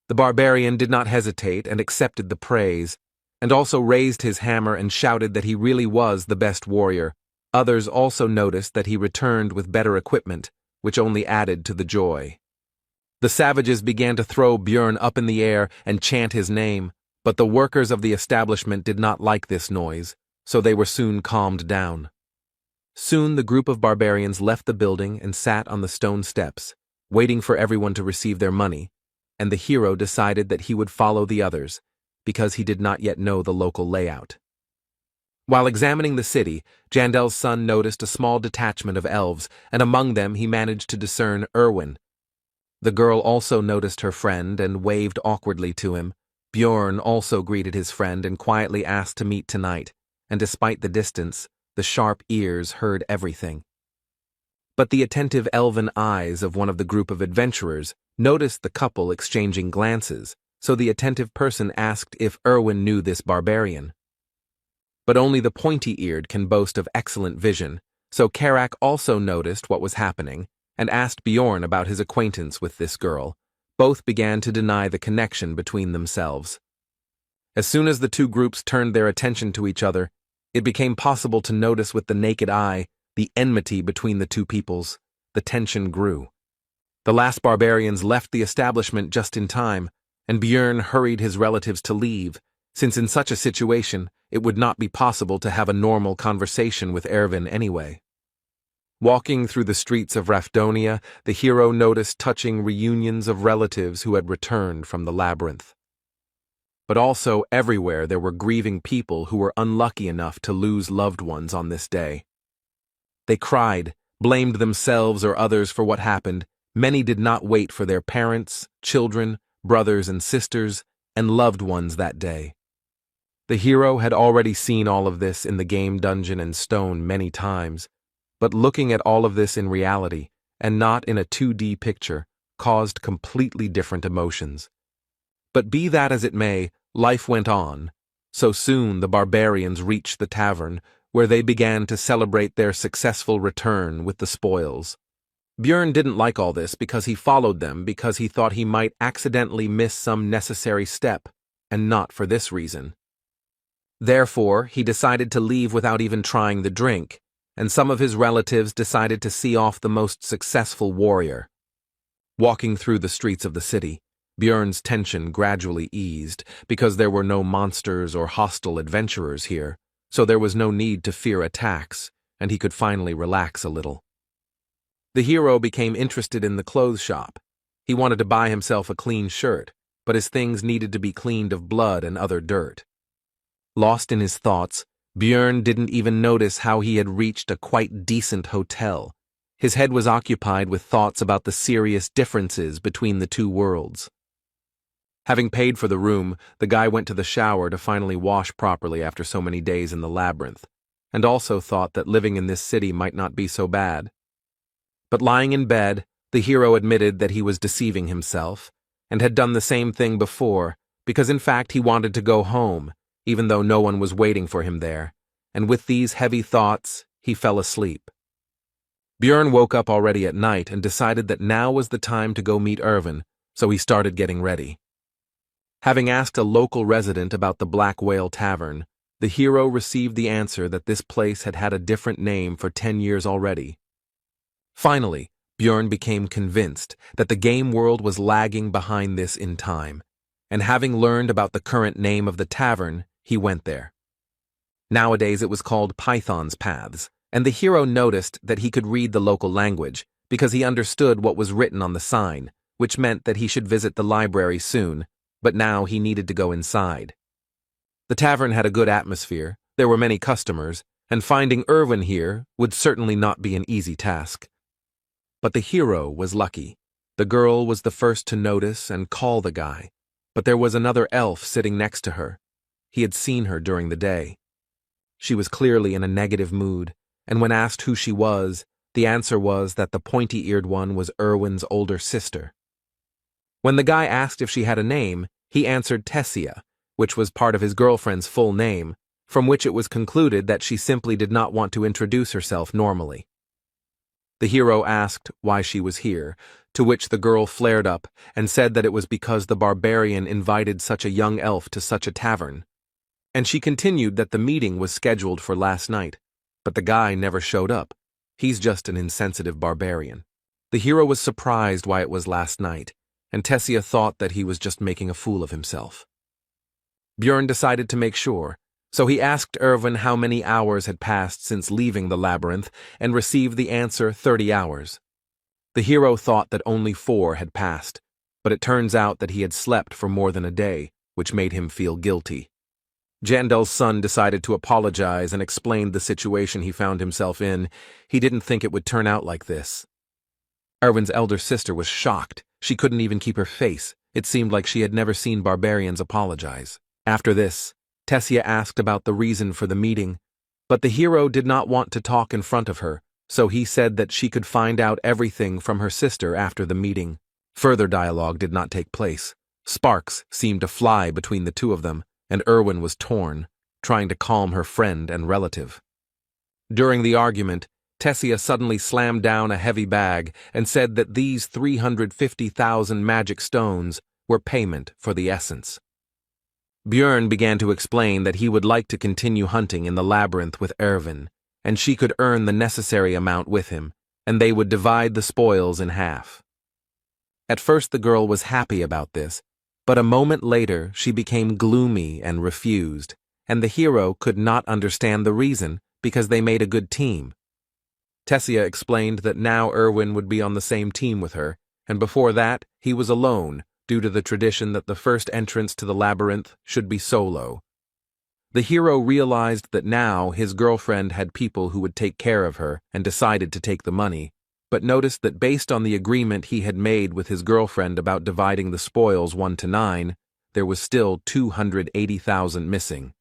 The barbarian did not hesitate and accepted the praise, and also raised his hammer and shouted that he really was the best warrior. Others also noticed that he returned with better equipment, which only added to the joy. The savages began to throw Björn up in the air and chant his name, but the workers of the establishment did not like this noise, so they were soon calmed down. Soon the group of barbarians left the building and sat on the stone steps, waiting for everyone to receive their money, and the hero decided that he would follow the others, because he did not yet know the local layout. While examining the city, Jandel's son noticed a small detachment of elves, and among them he managed to discern Erwin. The girl also noticed her friend and waved awkwardly to him. Björn also greeted his friend and quietly asked to meet tonight, and despite the distance, the sharp ears heard everything. But the attentive elven eyes of one of the group of adventurers noticed the couple exchanging glances, so the attentive person asked if Erwin knew this barbarian. But only the pointy-eared can boast of excellent vision, so Karak also noticed what was happening and asked Björn about his acquaintance with this girl. Both began to deny the connection between themselves. As soon as the two groups turned their attention to each other, it became possible to notice with the naked eye the enmity between the two peoples. The tension grew. The last barbarians left the establishment just in time, and Björn hurried his relatives to leave, since in such a situation it would not be possible to have a normal conversation with Erwin anyway. Walking through the streets of Rafdonia, the hero noticed touching reunions of relatives who had returned from the labyrinth. But also everywhere there were grieving people who were unlucky enough to lose loved ones on this day. They cried, blamed themselves or others for what happened. Many did not wait for their parents, children, brothers and sisters, and loved ones that day. The hero had already seen all of this in the game Dungeon and Stone many times, but looking at all of this in reality, and not in a 2D picture, caused completely different emotions. But be that as it may, life went on. So soon the barbarians reached the tavern, where they began to celebrate their successful return with the spoils. Björn didn't like all this because he followed them because he thought he might accidentally miss some necessary step, and not for this reason. Therefore, he decided to leave without even trying the drink, and some of his relatives decided to see off the most successful warrior. Walking through the streets of the city, Björn's tension gradually eased because there were no monsters or hostile adventurers here, so there was no need to fear attacks, and he could finally relax a little. The hero became interested in the clothes shop. He wanted to buy himself a clean shirt, but his things needed to be cleaned of blood and other dirt. Lost in his thoughts, Björn didn't even notice how he had reached a quite decent hotel. His head was occupied with thoughts about the serious differences between the two worlds. Having paid for the room, the guy went to the shower to finally wash properly after so many days in the labyrinth, and also thought that living in this city might not be so bad. But lying in bed, the hero admitted that he was deceiving himself, and had done the same thing before, because in fact he wanted to go home, even though no one was waiting for him there, and with these heavy thoughts, he fell asleep. Björn woke up already at night and decided that now was the time to go meet Erwin, so he started getting ready. Having asked a local resident about the Black Whale Tavern, the hero received the answer that this place had had a different name for 10 years already. Finally, Björn became convinced that the game world was lagging behind this in time, and having learned about the current name of the tavern, he went there. Nowadays it was called Python's Paths, and the hero noticed that he could read the local language because he understood what was written on the sign, which meant that he should visit the library soon, but now he needed to go inside. The tavern had a good atmosphere, there were many customers, and finding Erwin here would certainly not be an easy task. But the hero was lucky. The girl was the first to notice and call the guy, but there was another elf sitting next to her. He had seen her during the day. She was clearly in a negative mood, and when asked who she was, the answer was that the pointy-eared one was Erwin's older sister. When the guy asked if she had a name, He answered Tessia, which was part of his girlfriend's full name, from which it was concluded that she simply did not want to introduce herself normally. The hero asked why she was here, to which the girl flared up and said that it was because the barbarian invited such a young elf to such a tavern. And she continued that the meeting was scheduled for last night, but the guy never showed up. He's just an insensitive barbarian. The hero was surprised why it was last night, and Tessia thought that he was just making a fool of himself. Björn decided to make sure, so he asked Erwin how many hours had passed since leaving the labyrinth and received the answer 30 hours. The hero thought that only 4 had passed, but it turns out that he had slept for more than a day, which made him feel guilty. Jandel's son decided to apologize and explained the situation he found himself in. He didn't think it would turn out like this. Erwin's elder sister was shocked. She couldn't even keep her face. It seemed like she had never seen barbarians apologize. After this, Tessia asked about the reason for the meeting, but the hero did not want to talk in front of her, so he said that she could find out everything from her sister after the meeting. Further dialogue did not take place. Sparks seemed to fly between the two of them, and Erwin was torn, trying to calm her friend and relative. During the argument, Tessia suddenly slammed down a heavy bag and said that these 350,000 magic stones were payment for the essence. Björn began to explain that he would like to continue hunting in the labyrinth with Erwin, and she could earn the necessary amount with him, and they would divide the spoils in half. At first the girl was happy about this, but a moment later she became gloomy and refused, and the hero could not understand the reason because they made a good team. Tessia explained that now Erwin would be on the same team with her, and before that he was alone, due to the tradition that the first entrance to the labyrinth should be solo. The hero realized that now his girlfriend had people who would take care of her and decided to take the money, but noticed that based on the agreement he had made with his girlfriend about dividing the spoils 1 to 9, there was still 280,000 missing.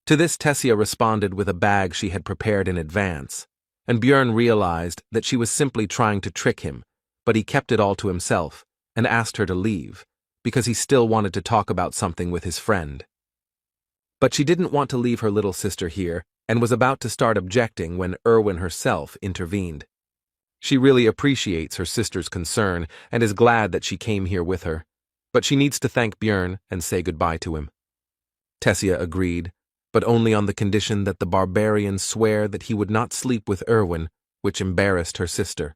To this Tessia responded with a bag she had prepared in advance, and Björn realized that she was simply trying to trick him, but he kept it all to himself and asked her to leave, because he still wanted to talk about something with his friend. But she didn't want to leave her little sister here and was about to start objecting when Erwin herself intervened. She really appreciates her sister's concern and is glad that she came here with her, but she needs to thank Björn and say goodbye to him. Tessia agreed, but only on the condition that the barbarian swear that he would not sleep with Erwin, which embarrassed her sister.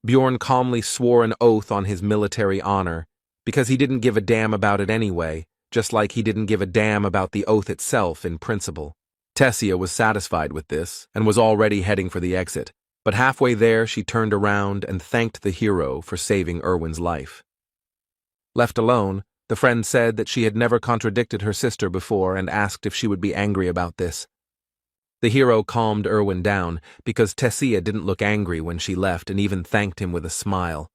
Björn calmly swore an oath on his military honor, because he didn't give a damn about it anyway, just like he didn't give a damn about the oath itself in principle. Tessia was satisfied with this and was already heading for the exit, but halfway there she turned around and thanked the hero for saving Erwin's life. Left alone, the friend said that she had never contradicted her sister before and asked if she would be angry about this. The hero calmed Erwin down because Tessia didn't look angry when she left and even thanked him with a smile.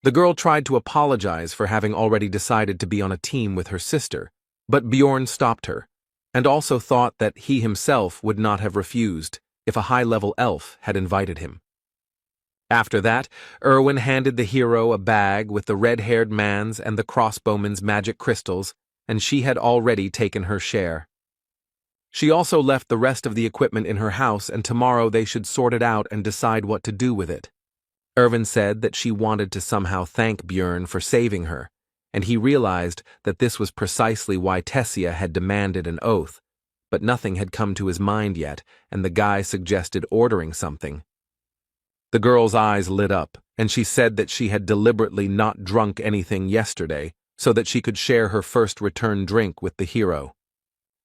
The girl tried to apologize for having already decided to be on a team with her sister, but Björn stopped her, and also thought that he himself would not have refused if a high-level elf had invited him. After that, Erwin handed the hero a bag with the red-haired man's and the crossbowman's magic crystals, and she had already taken her share. She also left the rest of the equipment in her house, and tomorrow they should sort it out and decide what to do with it. Erwin said that she wanted to somehow thank Björn for saving her, and he realized that this was precisely why Tessia had demanded an oath, but nothing had come to his mind yet, and the guy suggested ordering something. The girl's eyes lit up, and she said that she had deliberately not drunk anything yesterday so that she could share her first return drink with the hero.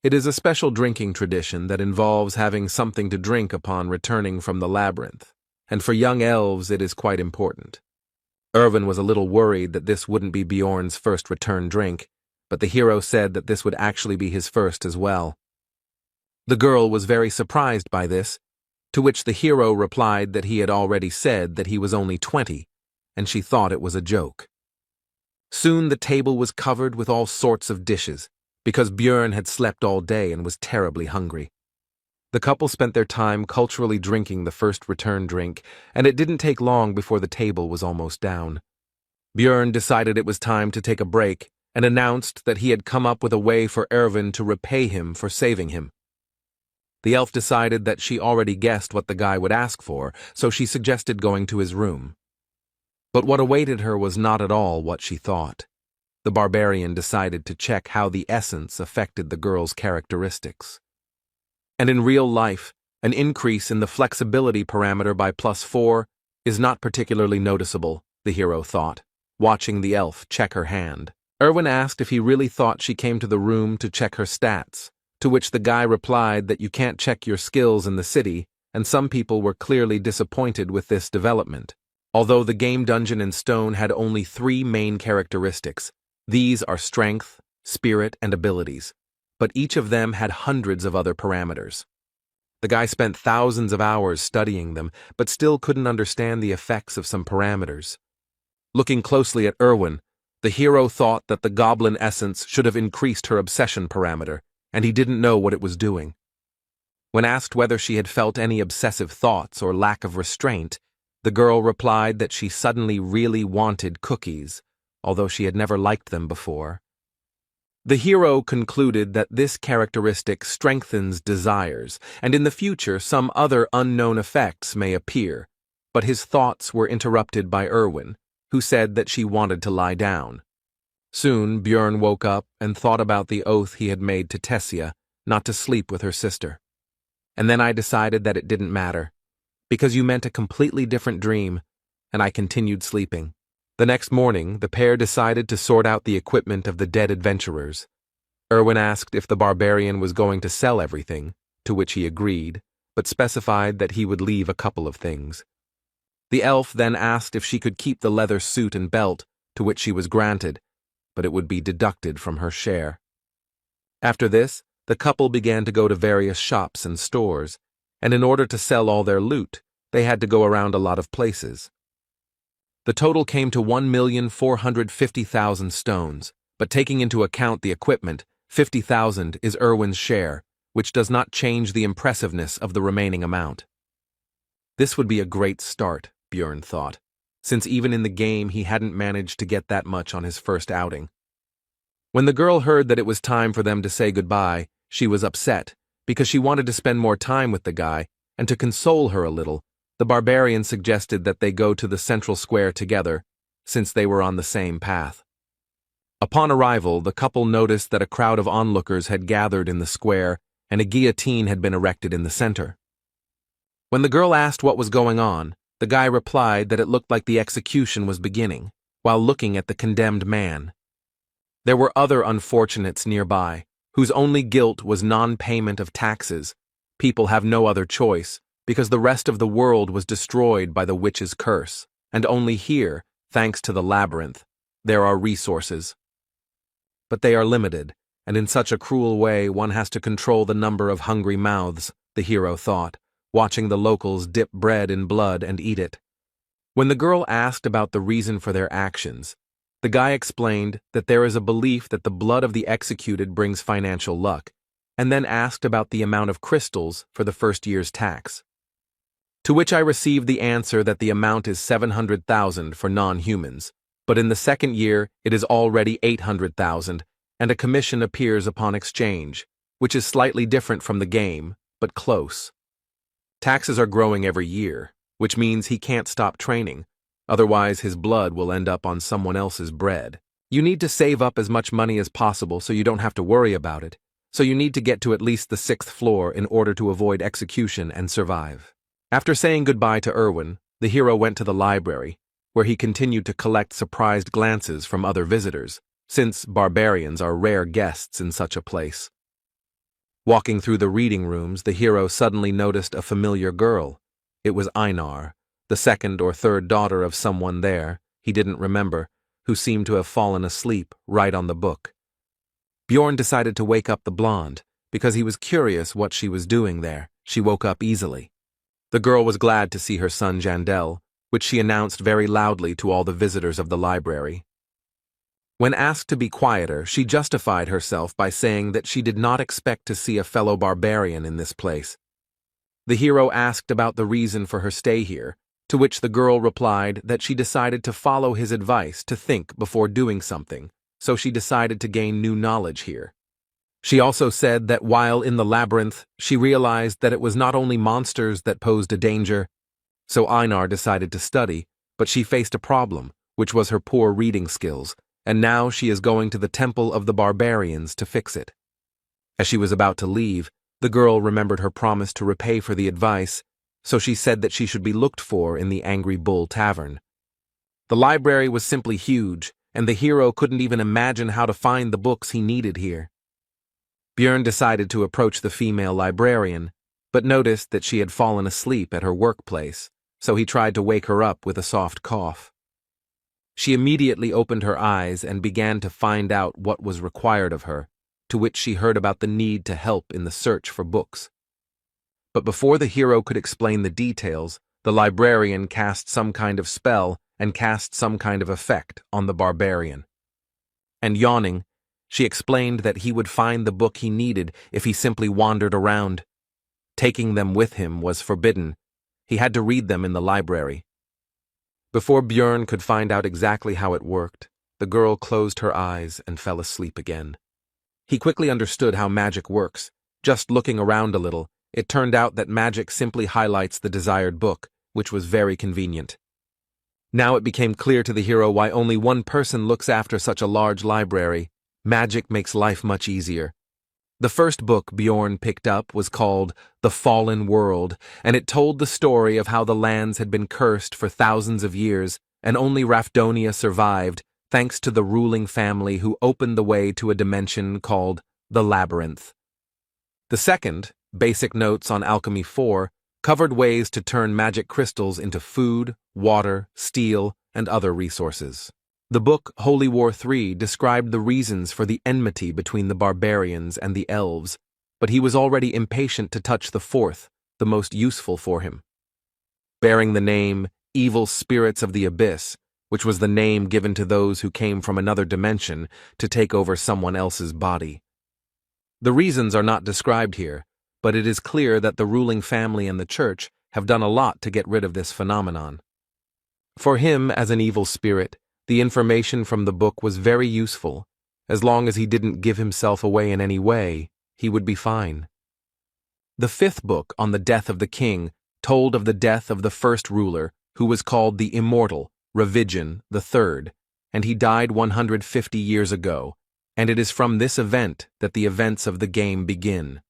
It is a special drinking tradition that involves having something to drink upon returning from the labyrinth, and for young elves it is quite important. Erwin was a little worried that this wouldn't be Bjorn's first return drink, but the hero said that this would actually be his first as well. The girl was very surprised by this, to which the hero replied that he had already said that he was only 20, and she thought it was a joke. Soon the table was covered with all sorts of dishes, because Björn had slept all day and was terribly hungry. The couple spent their time culturally drinking the first return drink, and it didn't take long before the table was almost down. Björn decided it was time to take a break, and announced that he had come up with a way for Erwin to repay him for saving him. The elf decided that she already guessed what the guy would ask for, so she suggested going to his room. But what awaited her was not at all what she thought. The barbarian decided to check how the essence affected the girl's characteristics. And in real life, an increase in the flexibility parameter by +4 is not particularly noticeable, the hero thought, watching the elf check her hand. Erwin asked if he really thought she came to the room to check her stats, to which the guy replied that you can't check your skills in the city, and some people were clearly disappointed with this development. Although the game dungeon in stone had only 3 main characteristics, these are strength, spirit, and abilities, but each of them had hundreds of other parameters. The guy spent thousands of hours studying them, but still couldn't understand the effects of some parameters. Looking closely at Erwin, the hero thought that the goblin essence should have increased her obsession parameter, and he didn't know what it was doing. When asked whether she had felt any obsessive thoughts or lack of restraint, the girl replied that she suddenly really wanted cookies, although she had never liked them before. The hero concluded that this characteristic strengthens desires, and in the future some other unknown effects may appear, but his thoughts were interrupted by Erwin, who said that she wanted to lie down. Soon Björn woke up and thought about the oath he had made to Tessia not to sleep with her sister. And then I decided that it didn't matter, because you meant a completely different dream, and I continued sleeping. The next morning, the pair decided to sort out the equipment of the dead adventurers. Erwin asked if the barbarian was going to sell everything, to which he agreed, but specified that he would leave a couple of things. The elf then asked if she could keep the leather suit and belt, to which she was granted, but it would be deducted from her share. After this, the couple began to go to various shops and stores, and in order to sell all their loot, they had to go around a lot of places. The total came to 1,450,000 stones, but taking into account the equipment, 50,000 is Erwin's share, which does not change the impressiveness of the remaining amount. This would be a great start, Björn thought, since even in the game he hadn't managed to get that much on his first outing. When the girl heard that it was time for them to say goodbye, she was upset, because she wanted to spend more time with the guy, and to console her a little, the barbarian suggested that they go to the central square together, since they were on the same path. Upon arrival, the couple noticed that a crowd of onlookers had gathered in the square, and a guillotine had been erected in the center. When the girl asked what was going on, the guy replied that it looked like the execution was beginning, while looking at the condemned man. There were other unfortunates nearby, whose only guilt was non-payment of taxes. People have no other choice, because the rest of the world was destroyed by the witch's curse, and only here, thanks to the labyrinth, there are resources. But they are limited, and in such a cruel way one has to control the number of hungry mouths, the hero thought, watching the locals dip bread in blood and eat it. When the girl asked about the reason for their actions, the guy explained that there is a belief that the blood of the executed brings financial luck, and then asked about the amount of crystals for the first year's tax. To which I received the answer that the amount is 700,000 for non-humans, but in the second year it is already 800,000, and a commission appears upon exchange, which is slightly different from the game, but close. Taxes are growing every year, which means he can't stop training, otherwise his blood will end up on someone else's bread. You need to save up as much money as possible so you don't have to worry about it, so you need to get to at least the 6th floor in order to avoid execution and survive. After saying goodbye to Erwin, the hero went to the library, where he continued to collect surprised glances from other visitors, since barbarians are rare guests in such a place. Walking through the reading rooms, the hero suddenly noticed a familiar girl. It was Einar, the second or third daughter of someone there, he didn't remember, who seemed to have fallen asleep right on the book. Björn decided to wake up the blonde, because he was curious what she was doing there. She woke up easily. The girl was glad to see her son Jandel, which she announced very loudly to all the visitors of the library. When asked to be quieter, she justified herself by saying that she did not expect to see a fellow barbarian in this place. The hero asked about the reason for her stay here, to which the girl replied that she decided to follow his advice to think before doing something, so she decided to gain new knowledge here. She also said that while in the labyrinth, she realized that it was not only monsters that posed a danger, so Einar decided to study, but she faced a problem, which was her poor reading skills, and now she is going to the Temple of the Barbarians to fix it. As she was about to leave, the girl remembered her promise to repay for the advice, so she said that she should be looked for in the Angry Bull Tavern. The library was simply huge, and the hero couldn't even imagine how to find the books he needed here. Björn decided to approach the female librarian, but noticed that she had fallen asleep at her workplace, so he tried to wake her up with a soft cough. She immediately opened her eyes and began to find out what was required of her, to which she heard about the need to help in the search for books. But before the hero could explain the details, the librarian cast some kind of spell and cast some kind of effect on the barbarian. And yawning, she explained that he would find the book he needed if he simply wandered around. Taking them with him was forbidden. He had to read them in the library. Before Björn could find out exactly how it worked, the girl closed her eyes and fell asleep again. He quickly understood how magic works. Just looking around a little, it turned out that magic simply highlights the desired book, which was very convenient. Now it became clear to the hero why only one person looks after such a large library. Magic makes life much easier. The first book Bjorn picked up was called The Fallen World, and it told the story of how the lands had been cursed for thousands of years, and only Rafdonia survived, thanks to the ruling family who opened the way to a dimension called the Labyrinth. The second, Basic Notes on Alchemy 4, covered ways to turn magic crystals into food, water, steel, and other resources. The book Holy War 3 described the reasons for the enmity between the barbarians and the elves, but he was already impatient to touch the fourth, the most useful for him. Bearing the name Evil Spirits of the Abyss, which was the name given to those who came from another dimension to take over someone else's body. The reasons are not described here, but it is clear that the ruling family and the church have done a lot to get rid of this phenomenon. For him, as an evil spirit, the information from the book was very useful. As long as he didn't give himself away in any way, he would be fine. The fifth book on the death of the king told of the death of the first ruler, who was called the Immortal, Ravigian III, and he died 150 years ago, and it is from this event that the events of the game begin.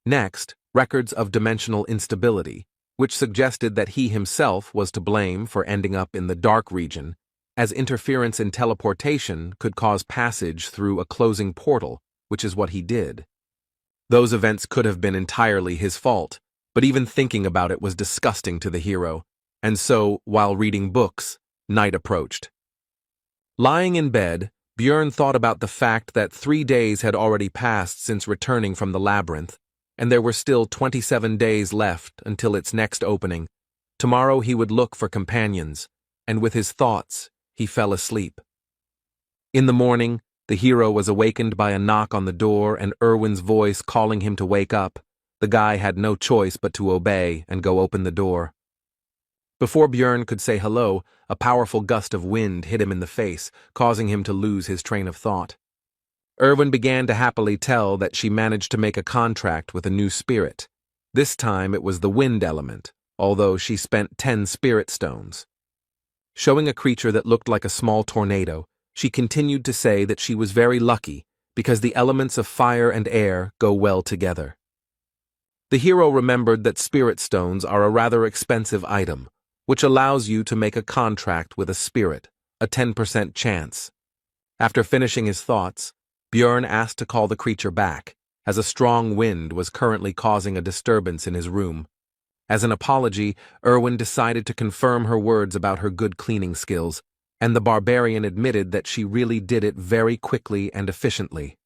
Next, records of dimensional instability, which suggested that he himself was to blame for ending up in the dark region, as interference in teleportation could cause passage through a closing portal, which is what he did. Those events could have been entirely his fault, but even thinking about it was disgusting to the hero, and so, while reading books, night approached. Lying in bed, Björn thought about the fact that 3 days had already passed since returning from the labyrinth, and there were still 27 days left until its next opening. Tomorrow he would look for companions, and with his thoughts, he fell asleep. In the morning, the hero was awakened by a knock on the door and Erwin's voice calling him to wake up. The guy had no choice but to obey and go open the door. Before Björn could say hello, a powerful gust of wind hit him in the face, causing him to lose his train of thought. Erwin began to happily tell that she managed to make a contract with a new spirit. This time it was the wind element, although she spent 10 spirit stones. Showing a creature that looked like a small tornado, she continued to say that she was very lucky because the elements of fire and air go well together. The hero remembered that spirit stones are a rather expensive item, which allows you to make a contract with a spirit, a 10% chance. After finishing his thoughts, Björn asked to call the creature back, as a strong wind was currently causing a disturbance in his room. As an apology, Erwin decided to confirm her words about her good cleaning skills, and the barbarian admitted that she really did it very quickly and efficiently.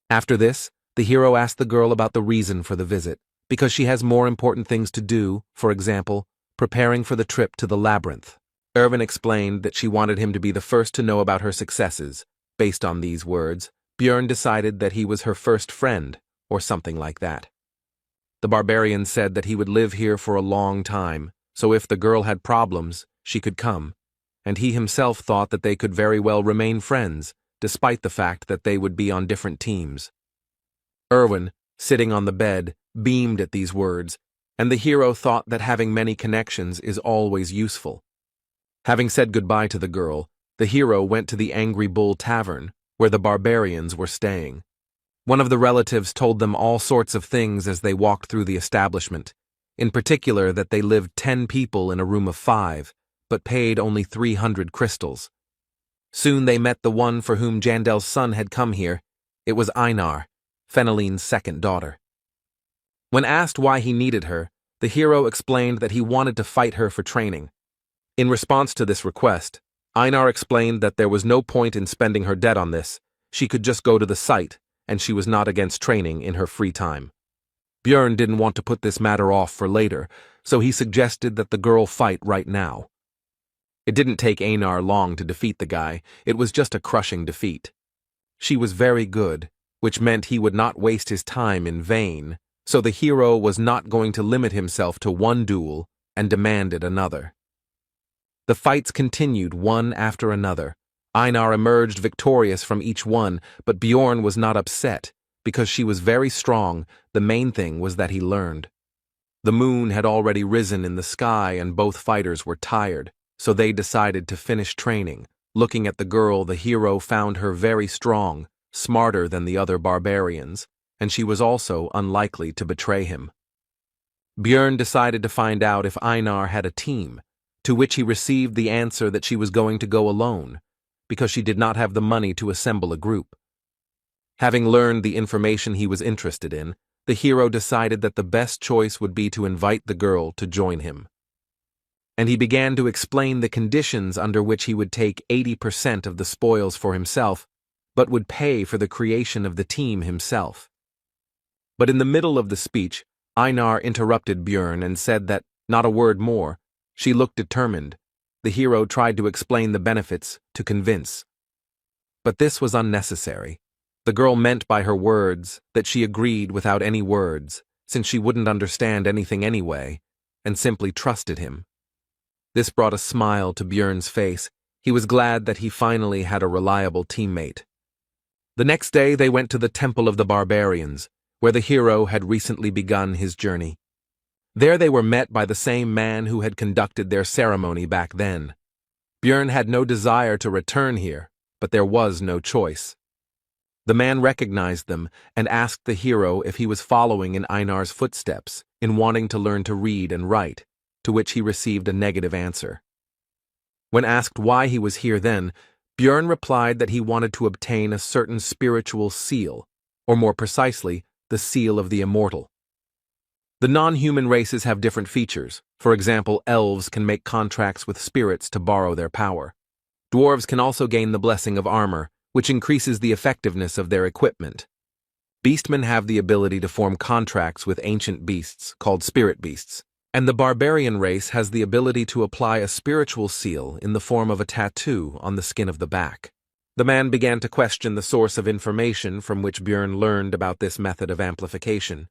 After this, the hero asked the girl about the reason for the visit, because she has more important things to do, for example, preparing for the trip to the labyrinth. Erwin explained that she wanted him to be the first to know about her successes. Based on these words, Björn decided that he was her first friend, or something like that. The barbarian said that he would live here for a long time, so if the girl had problems, she could come, and he himself thought that they could very well remain friends, despite the fact that they would be on different teams. Erwin, sitting on the bed, beamed at these words, and the hero thought that having many connections is always useful. Having said goodbye to the girl, the hero went to the Angry Bull Tavern, where the barbarians were staying. One of the relatives told them all sorts of things as they walked through the establishment, in particular that they lived 10 people in a room of 5, but paid only 300 crystals. Soon they met the one for whom Jandel's son had come here. It was Einar, Feneline's second daughter. When asked why he needed her, the hero explained that he wanted to fight her for training. In response to this request, Einar explained that there was no point in spending her debt on this. She could just go to the site, and she was not against training in her free time. Björn didn't want to put this matter off for later, so he suggested that the girl fight right now. It didn't take Einar long to defeat the guy. It was just a crushing defeat. She was very good, which meant he would not waste his time in vain, so the hero was not going to limit himself to one duel and demanded another. The fights continued one after another. Einar emerged victorious from each one, but Bjorn was not upset. Because she was very strong, the main thing was that he learned. The moon had already risen in the sky and both fighters were tired, so they decided to finish training. Looking at the girl, the hero found her very strong, smarter than the other barbarians, and she was also unlikely to betray him. Björn decided to find out if Einar had a team, to which he received the answer that she was going to go alone, because she did not have the money to assemble a group. Having learned the information he was interested in, the hero decided that the best choice would be to invite the girl to join him. And he began to explain the conditions under which he would take 80% of the spoils for himself, but would pay for the creation of the team himself. But in the middle of the speech, Einar interrupted Björn and said that, not a word more. She looked determined. The hero tried to explain the benefits, to convince. But this was unnecessary. The girl meant by her words that she agreed without any words, since she wouldn't understand anything anyway, and simply trusted him. This brought a smile to Björn's face. He was glad that he finally had a reliable teammate. The next day they went to the Temple of the Barbarians, where the hero had recently begun his journey. There they were met by the same man who had conducted their ceremony back then. Björn had no desire to return here, but there was no choice. The man recognized them and asked the hero if he was following in Einar's footsteps in wanting to learn to read and write, to which he received a negative answer. When asked why he was here then, Björn replied that he wanted to obtain a certain spiritual seal, or more precisely, the seal of the immortal. The non-human races have different features. For example, elves can make contracts with spirits to borrow their power. Dwarves can also gain the blessing of armor, which increases the effectiveness of their equipment. Beastmen have the ability to form contracts with ancient beasts, called spirit beasts, and the barbarian race has the ability to apply a spiritual seal in the form of a tattoo on the skin of the back. The man began to question the source of information from which Björn learned about this method of amplification.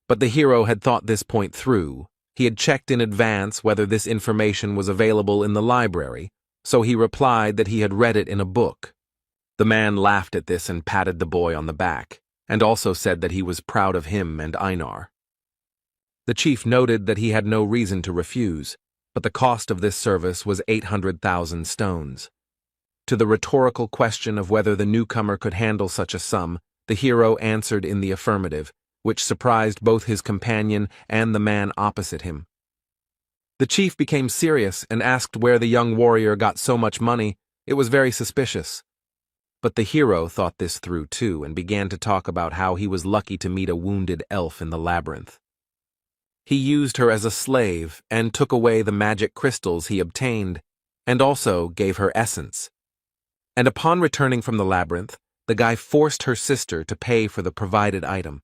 But the hero had thought this point through. He had checked in advance whether this information was available in the library, so he replied that he had read it in a book. The man laughed at this and patted the boy on the back, and also said that he was proud of him and Einar. The chief noted that he had no reason to refuse, but the cost of this service was 800,000 stones. To the rhetorical question of whether the newcomer could handle such a sum, the hero answered in the affirmative, which surprised both his companion and the man opposite him. The chief became serious and asked where the young warrior got so much money. It was very suspicious. But the hero thought this through too and began to talk about how he was lucky to meet a wounded elf in the labyrinth. He used her as a slave and took away the magic crystals he obtained, and also gave her essence. And upon returning from the labyrinth, the guy forced her sister to pay for the provided item.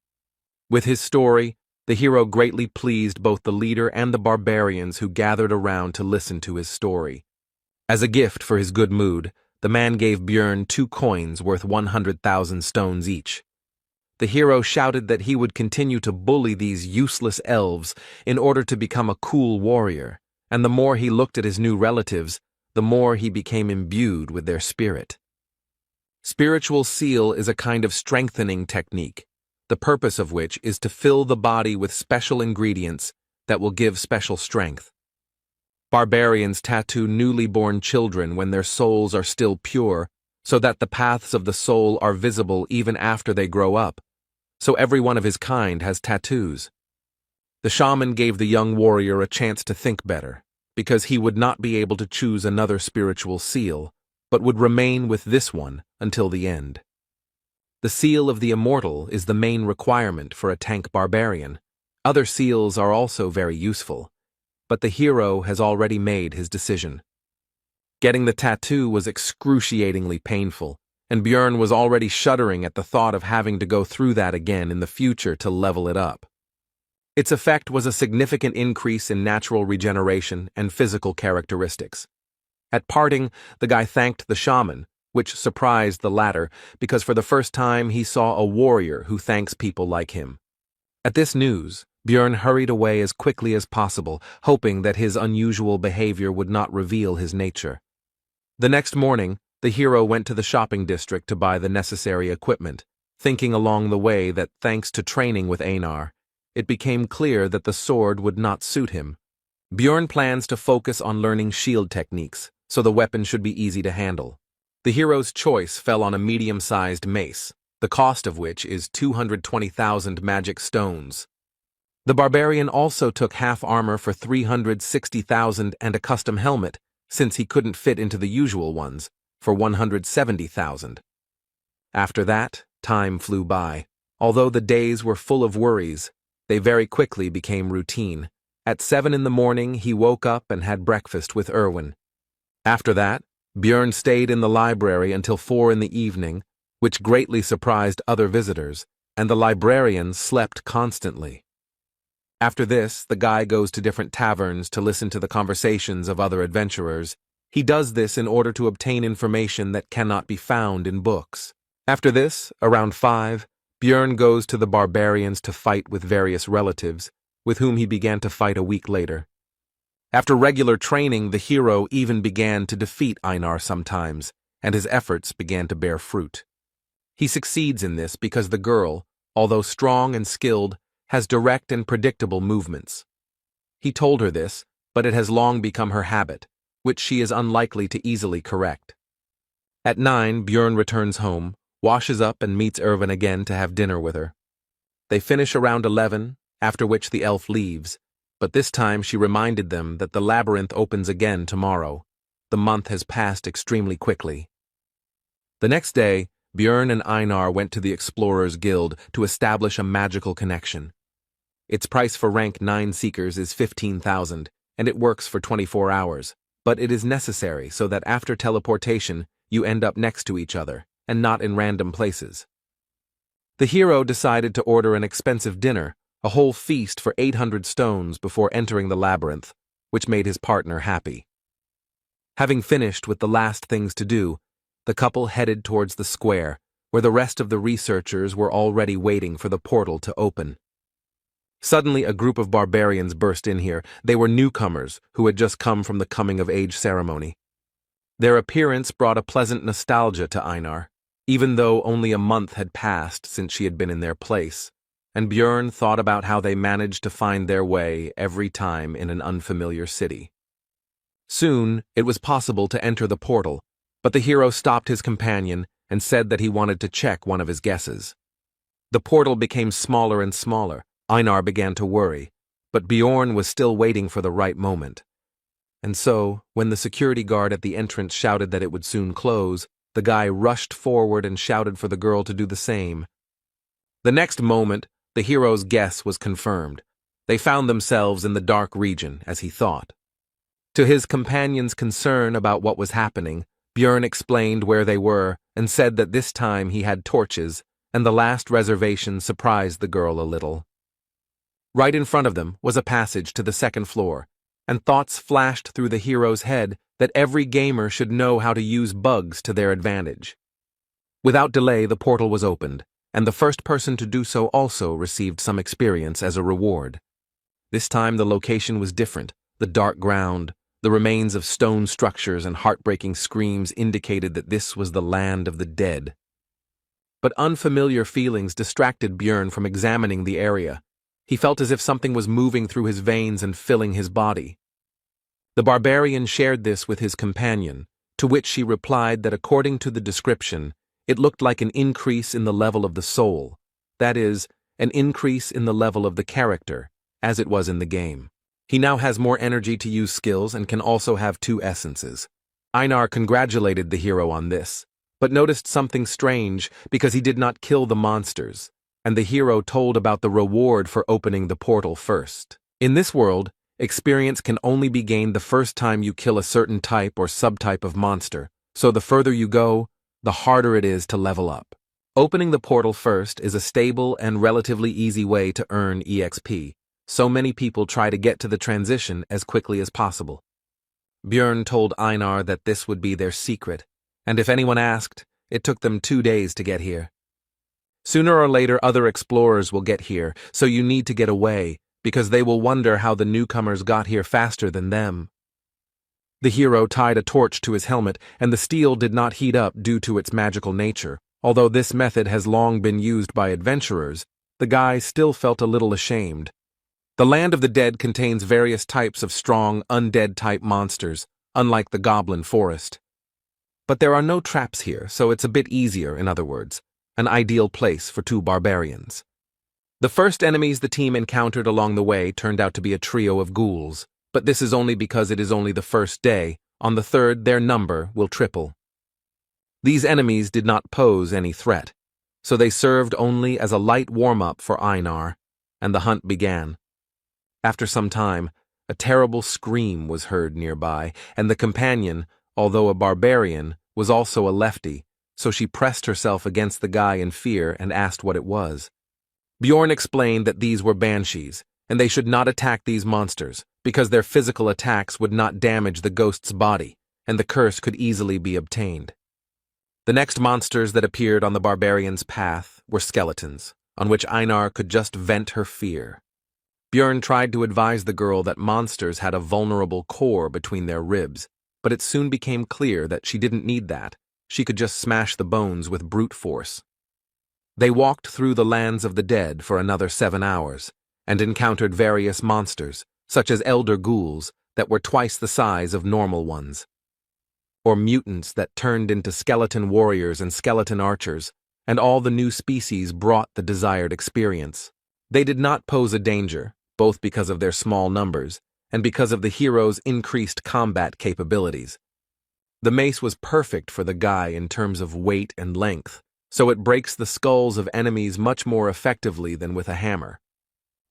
With his story, the hero greatly pleased both the leader and the barbarians who gathered around to listen to his story. As a gift for his good mood, the man gave Björn 2 coins worth 100,000 stones each. The hero shouted that he would continue to bully these useless elves in order to become a cool warrior, and the more he looked at his new relatives, the more he became imbued with their spirit. Spiritual seal is a kind of strengthening technique, the purpose of which is to fill the body with special ingredients that will give special strength. Barbarians tattoo newly born children when their souls are still pure, so that the paths of the soul are visible even after they grow up. So every one of his kind has tattoos. The shaman gave the young warrior a chance to think better, because he would not be able to choose another spiritual seal, but would remain with this one until the end. The seal of the immortal is the main requirement for a tank barbarian. Other seals are also very useful, but the hero has already made his decision. Getting the tattoo was excruciatingly painful, and Björn was already shuddering at the thought of having to go through that again in the future to level it up. Its effect was a significant increase in natural regeneration and physical characteristics. At parting, the guy thanked the shaman, which surprised the latter because for the first time he saw a warrior who thanks people like him. At this news, Björn hurried away as quickly as possible, hoping that his unusual behavior would not reveal his nature. The next morning, the hero went to the shopping district to buy the necessary equipment, thinking along the way that thanks to training with Einar, it became clear that the sword would not suit him. Björn plans to focus on learning shield techniques, so the weapon should be easy to handle. The hero's choice fell on a medium-sized mace, the cost of which is 220,000 magic stones. The barbarian also took half armor for 360,000 and a custom helmet, since he couldn't fit into the usual ones, for 170,000. After that, time flew by. Although the days were full of worries, they very quickly became routine. At 7 in the morning, he woke up and had breakfast with Erwin. After that, Björn stayed in the library until 4 in the evening, which greatly surprised other visitors, and the librarian slept constantly. After this, the guy goes to different taverns to listen to the conversations of other adventurers. He does this in order to obtain information that cannot be found in books. After this, around 5, Björn goes to the barbarians to fight with various relatives, with whom he began to fight a week later. After regular training, the hero even began to defeat Einar sometimes, and his efforts began to bear fruit. He succeeds in this because the girl, although strong and skilled, has direct and predictable movements. He told her this, but it has long become her habit, which she is unlikely to easily correct. At 9, Björn returns home, washes up and meets Erwin again to have dinner with her. They finish around 11, after which the elf leaves, but this time she reminded them that the labyrinth opens again tomorrow. The month has passed extremely quickly. The next day, Björn and Einar went to the Explorers Guild to establish a magical connection. Its price for rank 9 seekers is 15,000, and it works for 24 hours, but it is necessary so that after teleportation, you end up next to each other, and not in random places. The hero decided to order an expensive dinner, a whole feast for 800 stones before entering the labyrinth, which made his partner happy. Having finished with the last things to do, the couple headed towards the square, where the rest of the researchers were already waiting for the portal to open. Suddenly, a group of barbarians burst in here. They were newcomers who had just come from the coming-of-age ceremony. Their appearance brought a pleasant nostalgia to Einar, even though only a month had passed since she had been in their place, and Björn thought about how they managed to find their way every time in an unfamiliar city. Soon, it was possible to enter the portal, but the hero stopped his companion and said that he wanted to check one of his guesses. The portal became smaller and smaller. Einar began to worry, but Björn was still waiting for the right moment. And so, when the security guard at the entrance shouted that it would soon close, the guy rushed forward and shouted for the girl to do the same. The next moment, the hero's guess was confirmed. They found themselves in the dark region, as he thought. To his companion's concern about what was happening, Björn explained where they were and said that this time he had torches, and the last reservation surprised the girl a little. Right in front of them was a passage to the second floor, and thoughts flashed through the hero's head that every gamer should know how to use bugs to their advantage. Without delay, the portal was opened, and the first person to do so also received some experience as a reward. This time the location was different, the dark ground, The remains of stone structures and heartbreaking screams indicated that this was the land of the dead. But unfamiliar feelings distracted Björn from examining the area. He felt as if something was moving through his veins and filling his body. The barbarian shared this with his companion, to which she replied that according to the description, it looked like an increase in the level of the soul, that is, an increase in the level of the character, as it was in the game. He now has more energy to use skills and can also have 2 essences. Einar congratulated the hero on this, but noticed something strange because he did not kill the monsters, and the hero told about the reward for opening the portal first. In this world, experience can only be gained the first time you kill a certain type or subtype of monster, so the further you go, the harder it is to level up. Opening the portal first is a stable and relatively easy way to earn EXP, so many people try to get to the transition as quickly as possible. Björn told Einar that this would be their secret, and if anyone asked, it took them 2 days to get here. Sooner or later other explorers will get here, so you need to get away, because they will wonder how the newcomers got here faster than them. The hero tied a torch to his helmet, and the steel did not heat up due to its magical nature. Although this method has long been used by adventurers, the guy still felt a little ashamed. The land of the dead contains various types of strong, undead-type monsters, unlike the goblin forest. But there are no traps here, so it's a bit easier, in other words, an ideal place for 2 barbarians. The first enemies the team encountered along the way turned out to be a trio of ghouls, but this is only because it is only the first day. On the 3rd, their number will triple. These enemies did not pose any threat, so they served only as a light warm-up for Einar, and the hunt began. After some time, a terrible scream was heard nearby, and the companion, although a barbarian, was also a lefty, so she pressed herself against the guy in fear and asked what it was. Bjorn explained that these were banshees, and they should not attack these monsters, because their physical attacks would not damage the ghost's body, and the curse could easily be obtained. The next monsters that appeared on the barbarian's path were skeletons, on which Einar could just vent her fear. Björn tried to advise the girl that monsters had a vulnerable core between their ribs, but it soon became clear that she didn't need that. She could just smash the bones with brute force. They walked through the lands of the dead for another 7 hours, and encountered various monsters, such as elder ghouls that were twice the size of normal ones, or mutants that turned into skeleton warriors and skeleton archers, and all the new species brought the desired experience. They did not pose a danger, both because of their small numbers, and because of the hero's increased combat capabilities. The mace was perfect for the guy in terms of weight and length, so it breaks the skulls of enemies much more effectively than with a hammer.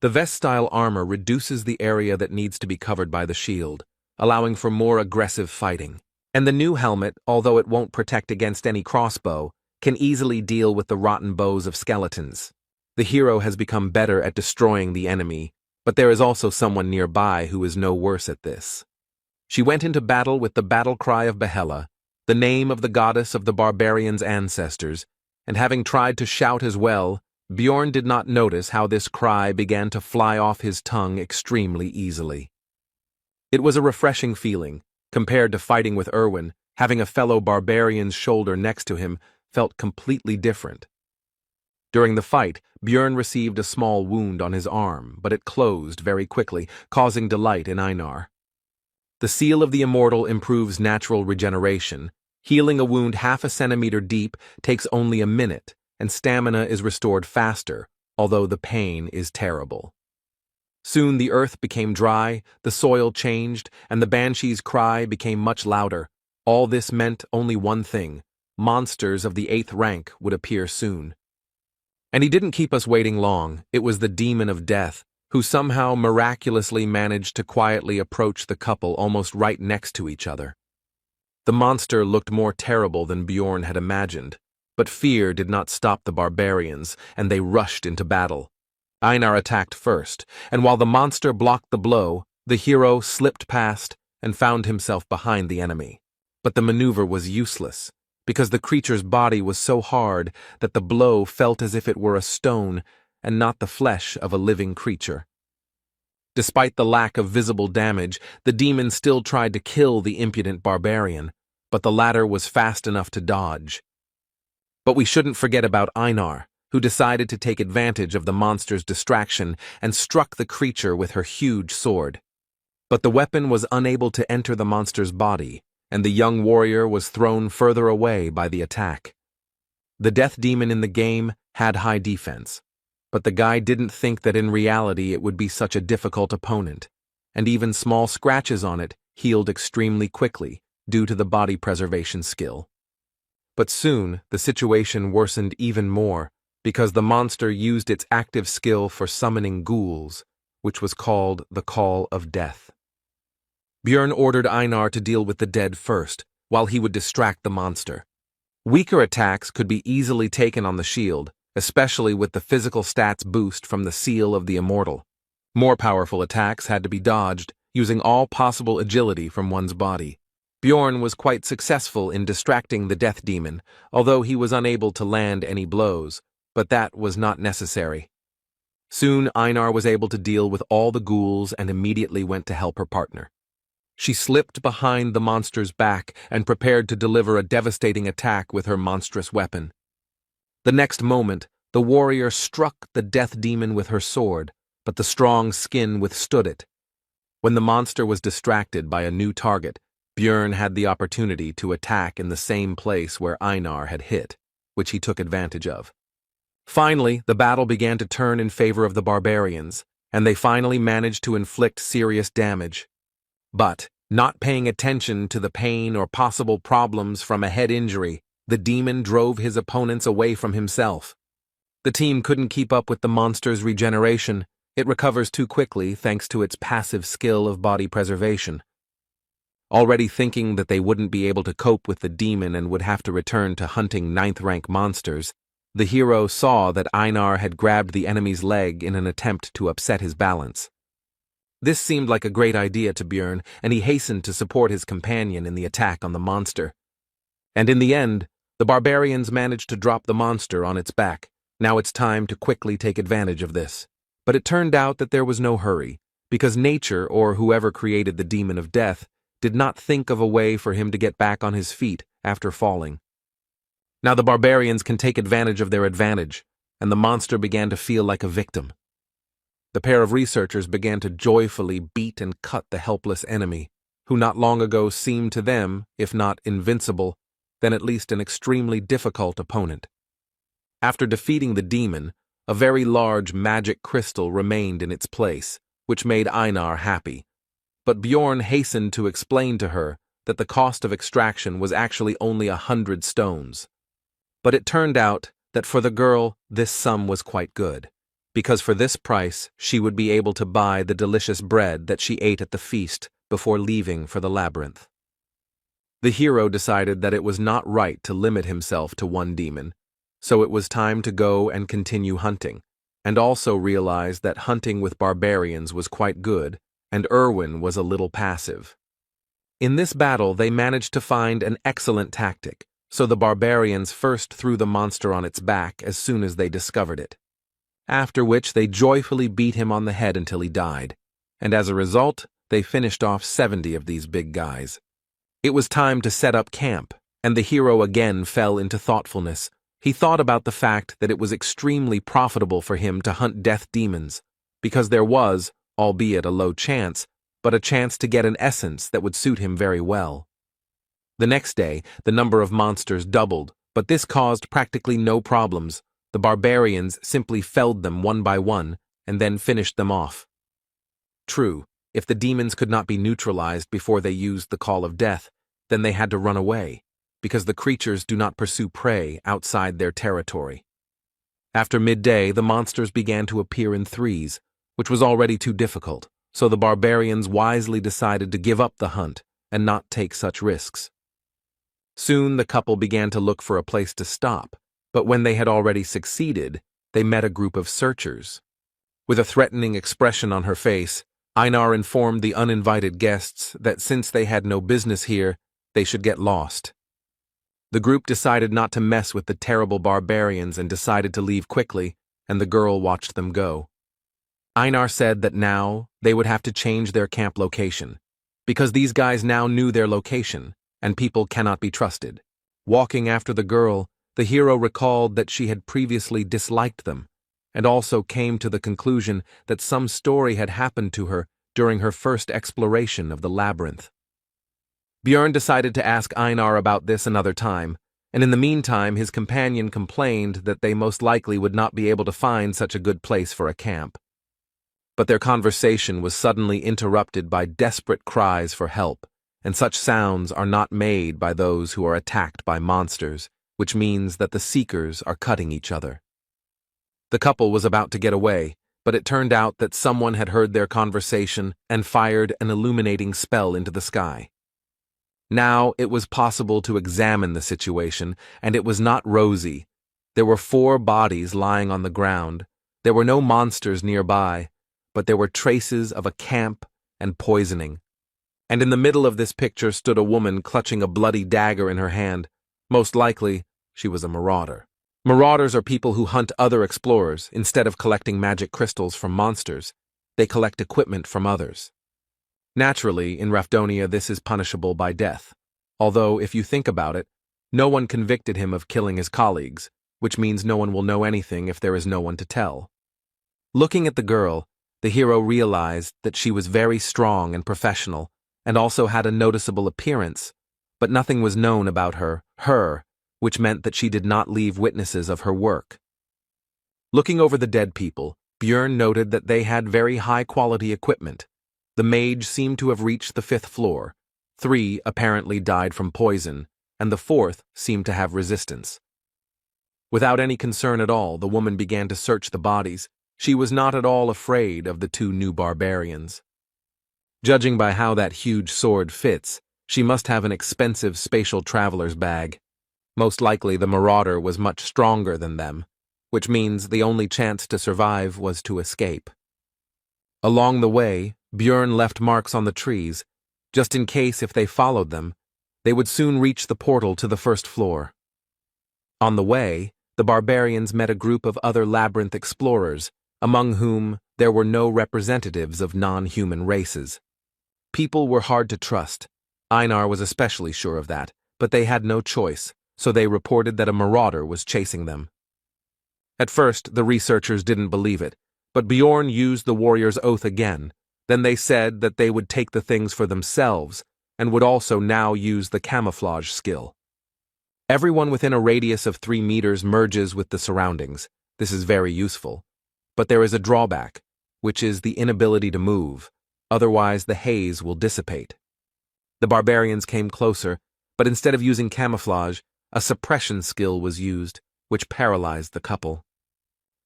The vest-style armor reduces the area that needs to be covered by the shield, allowing for more aggressive fighting. And the new helmet, although it won't protect against any crossbow, can easily deal with the rotten bows of skeletons. The hero has become better at destroying the enemy, but there is also someone nearby who is no worse at this. She went into battle with the battle cry of Yahello, the name of the goddess of the barbarians' ancestors, and having tried to shout as well, Bjorn did not notice how this cry began to fly off his tongue extremely easily. It was a refreshing feeling. Compared to fighting with Erwin, having a fellow barbarian's shoulder next to him felt completely different. During the fight, Björn received a small wound on his arm, but it closed very quickly, causing delight in Einar. The seal of the immortal improves natural regeneration. Healing a wound half a centimeter deep takes only a minute, and stamina is restored faster, although the pain is terrible. Soon the earth became dry, the soil changed, and the banshee's cry became much louder. All this meant only one thing: monsters of the 8th rank would appear soon. And he didn't keep us waiting long. It was the demon of death, who somehow miraculously managed to quietly approach the couple almost right next to each other. The monster looked more terrible than Bjorn had imagined, but fear did not stop the barbarians, and they rushed into battle. Einar attacked first, and while the monster blocked the blow, the hero slipped past and found himself behind the enemy. But the maneuver was useless, because the creature's body was so hard that the blow felt as if it were a stone and not the flesh of a living creature. Despite the lack of visible damage, the demon still tried to kill the impudent barbarian, but the latter was fast enough to dodge. But we shouldn't forget about Einar, who decided to take advantage of the monster's distraction and struck the creature with her huge sword. But the weapon was unable to enter the monster's body, and the young warrior was thrown further away by the attack. The death demon in the game had high defense, but the guy didn't think that in reality it would be such a difficult opponent, and even small scratches on it healed extremely quickly due to the body preservation skill. But soon, the situation worsened even more because the monster used its active skill for summoning ghouls, which was called the Call of Death. Björn ordered Einar to deal with the dead first, while he would distract the monster. Weaker attacks could be easily taken on the shield, especially with the physical stats boost from the Seal of the Immortal. More powerful attacks had to be dodged, using all possible agility from one's body. Bjorn was quite successful in distracting the death demon, although he was unable to land any blows, but that was not necessary. Soon Einar was able to deal with all the ghouls and immediately went to help her partner. She slipped behind the monster's back and prepared to deliver a devastating attack with her monstrous weapon. The next moment, the warrior struck the death demon with her sword, but the strong skin withstood it. When the monster was distracted by a new target, Björn had the opportunity to attack in the same place where Einar had hit, which he took advantage of. Finally, the battle began to turn in favor of the barbarians, and they finally managed to inflict serious damage. But, not paying attention to the pain or possible problems from a head injury, the demon drove his opponents away from himself. The team couldn't keep up with the monster's regeneration. It recovers too quickly thanks to its passive skill of body preservation. Already thinking that they wouldn't be able to cope with the demon and would have to return to hunting 9th-rank monsters, the hero saw that Einar had grabbed the enemy's leg in an attempt to upset his balance. This seemed like a great idea to Björn, and he hastened to support his companion in the attack on the monster. And in the end, the barbarians managed to drop the monster on its back. Now it's time to quickly take advantage of this. But it turned out that there was no hurry, because nature, or whoever created the demon of death, did not think of a way for him to get back on his feet after falling. Now the barbarians can take advantage of their advantage, and the monster began to feel like a victim. The pair of researchers began to joyfully beat and cut the helpless enemy, who not long ago seemed to them, if not invincible, then at least an extremely difficult opponent. After defeating the demon, a very large magic crystal remained in its place, which made Einar happy. But Bjorn hastened to explain to her that the cost of extraction was actually only 100 stones. But it turned out that for the girl, this sum was quite good, because for this price she would be able to buy the delicious bread that she ate at the feast before leaving for the labyrinth. The hero decided that it was not right to limit himself to one demon, so it was time to go and continue hunting, and also realized that hunting with barbarians was quite good, and Erwin was a little passive. In this battle they managed to find an excellent tactic, so the barbarians first threw the monster on its back as soon as they discovered it, after which they joyfully beat him on the head until he died, and as a result, they finished off 70 of these big guys. It was time to set up camp, and the hero again fell into thoughtfulness. He thought about the fact that it was extremely profitable for him to hunt death demons, because there was, albeit a low chance, but a chance to get an essence that would suit him very well. The next day, the number of monsters doubled, but this caused practically no problems. The barbarians simply felled them one by one, and then finished them off. True, if the demons could not be neutralized before they used the Call of Death, then they had to run away, because the creatures do not pursue prey outside their territory. After midday, the monsters began to appear in threes, which was already too difficult, so the barbarians wisely decided to give up the hunt and not take such risks. Soon the couple began to look for a place to stop, but when they had already succeeded, they met a group of searchers. With a threatening expression on her face, Einar informed the uninvited guests that since they had no business here, they should get lost. The group decided not to mess with the terrible barbarians and decided to leave quickly, and the girl watched them go. Einar said that now they would have to change their camp location, because these guys now knew their location, and people cannot be trusted. Walking after the girl, the hero recalled that she had previously disliked them, and also came to the conclusion that some story had happened to her during her first exploration of the labyrinth. Björn decided to ask Einar about this another time, and in the meantime his companion complained that they most likely would not be able to find such a good place for a camp. But their conversation was suddenly interrupted by desperate cries for help, and such sounds are not made by those who are attacked by monsters, which means that the seekers are cutting each other. The couple was about to get away, but it turned out that someone had heard their conversation and fired an illuminating spell into the sky. Now it was possible to examine the situation, and it was not rosy. There were 4 bodies lying on the ground. There were no monsters nearby, but there were traces of a camp and poisoning. And in the middle of this picture stood a woman clutching a bloody dagger in her hand. Most likely, she was a marauder. Marauders are people who hunt other explorers instead of collecting magic crystals from monsters. They collect equipment from others. Naturally, in Rafdonia this is punishable by death, although if you think about it, no one convicted him of killing his colleagues, which means no one will know anything if there is no one to tell. Looking at the girl, the hero realized that she was very strong and professional, and also had a noticeable appearance, but nothing was known about her, which meant that she did not leave witnesses of her work. Looking over the dead people, Björn noted that they had very high-quality equipment. The mage seemed to have reached the 5th floor. 3 apparently died from poison, and the 4th seemed to have resistance. Without any concern at all, the woman began to search the bodies. She was not at all afraid of the 2 new barbarians. Judging by how that huge sword fits, she must have an expensive spatial traveler's bag. Most likely the marauder was much stronger than them, which means the only chance to survive was to escape. Along the way, Björn left marks on the trees, just in case if they followed them, they would soon reach the portal to the 1st floor. On the way, the barbarians met a group of other labyrinth explorers, among whom there were no representatives of non-human races. People were hard to trust. Einar was especially sure of that, but they had no choice, so they reported that a marauder was chasing them. At first, the researchers didn't believe it, but Björn used the warrior's oath again. Then they said that they would take the things for themselves, and would also now use the camouflage skill. Everyone within a radius of 3 meters merges with the surroundings. This is very useful. But there is a drawback, which is the inability to move, otherwise the haze will dissipate. The barbarians came closer, but instead of using camouflage, a suppression skill was used, which paralyzed the couple.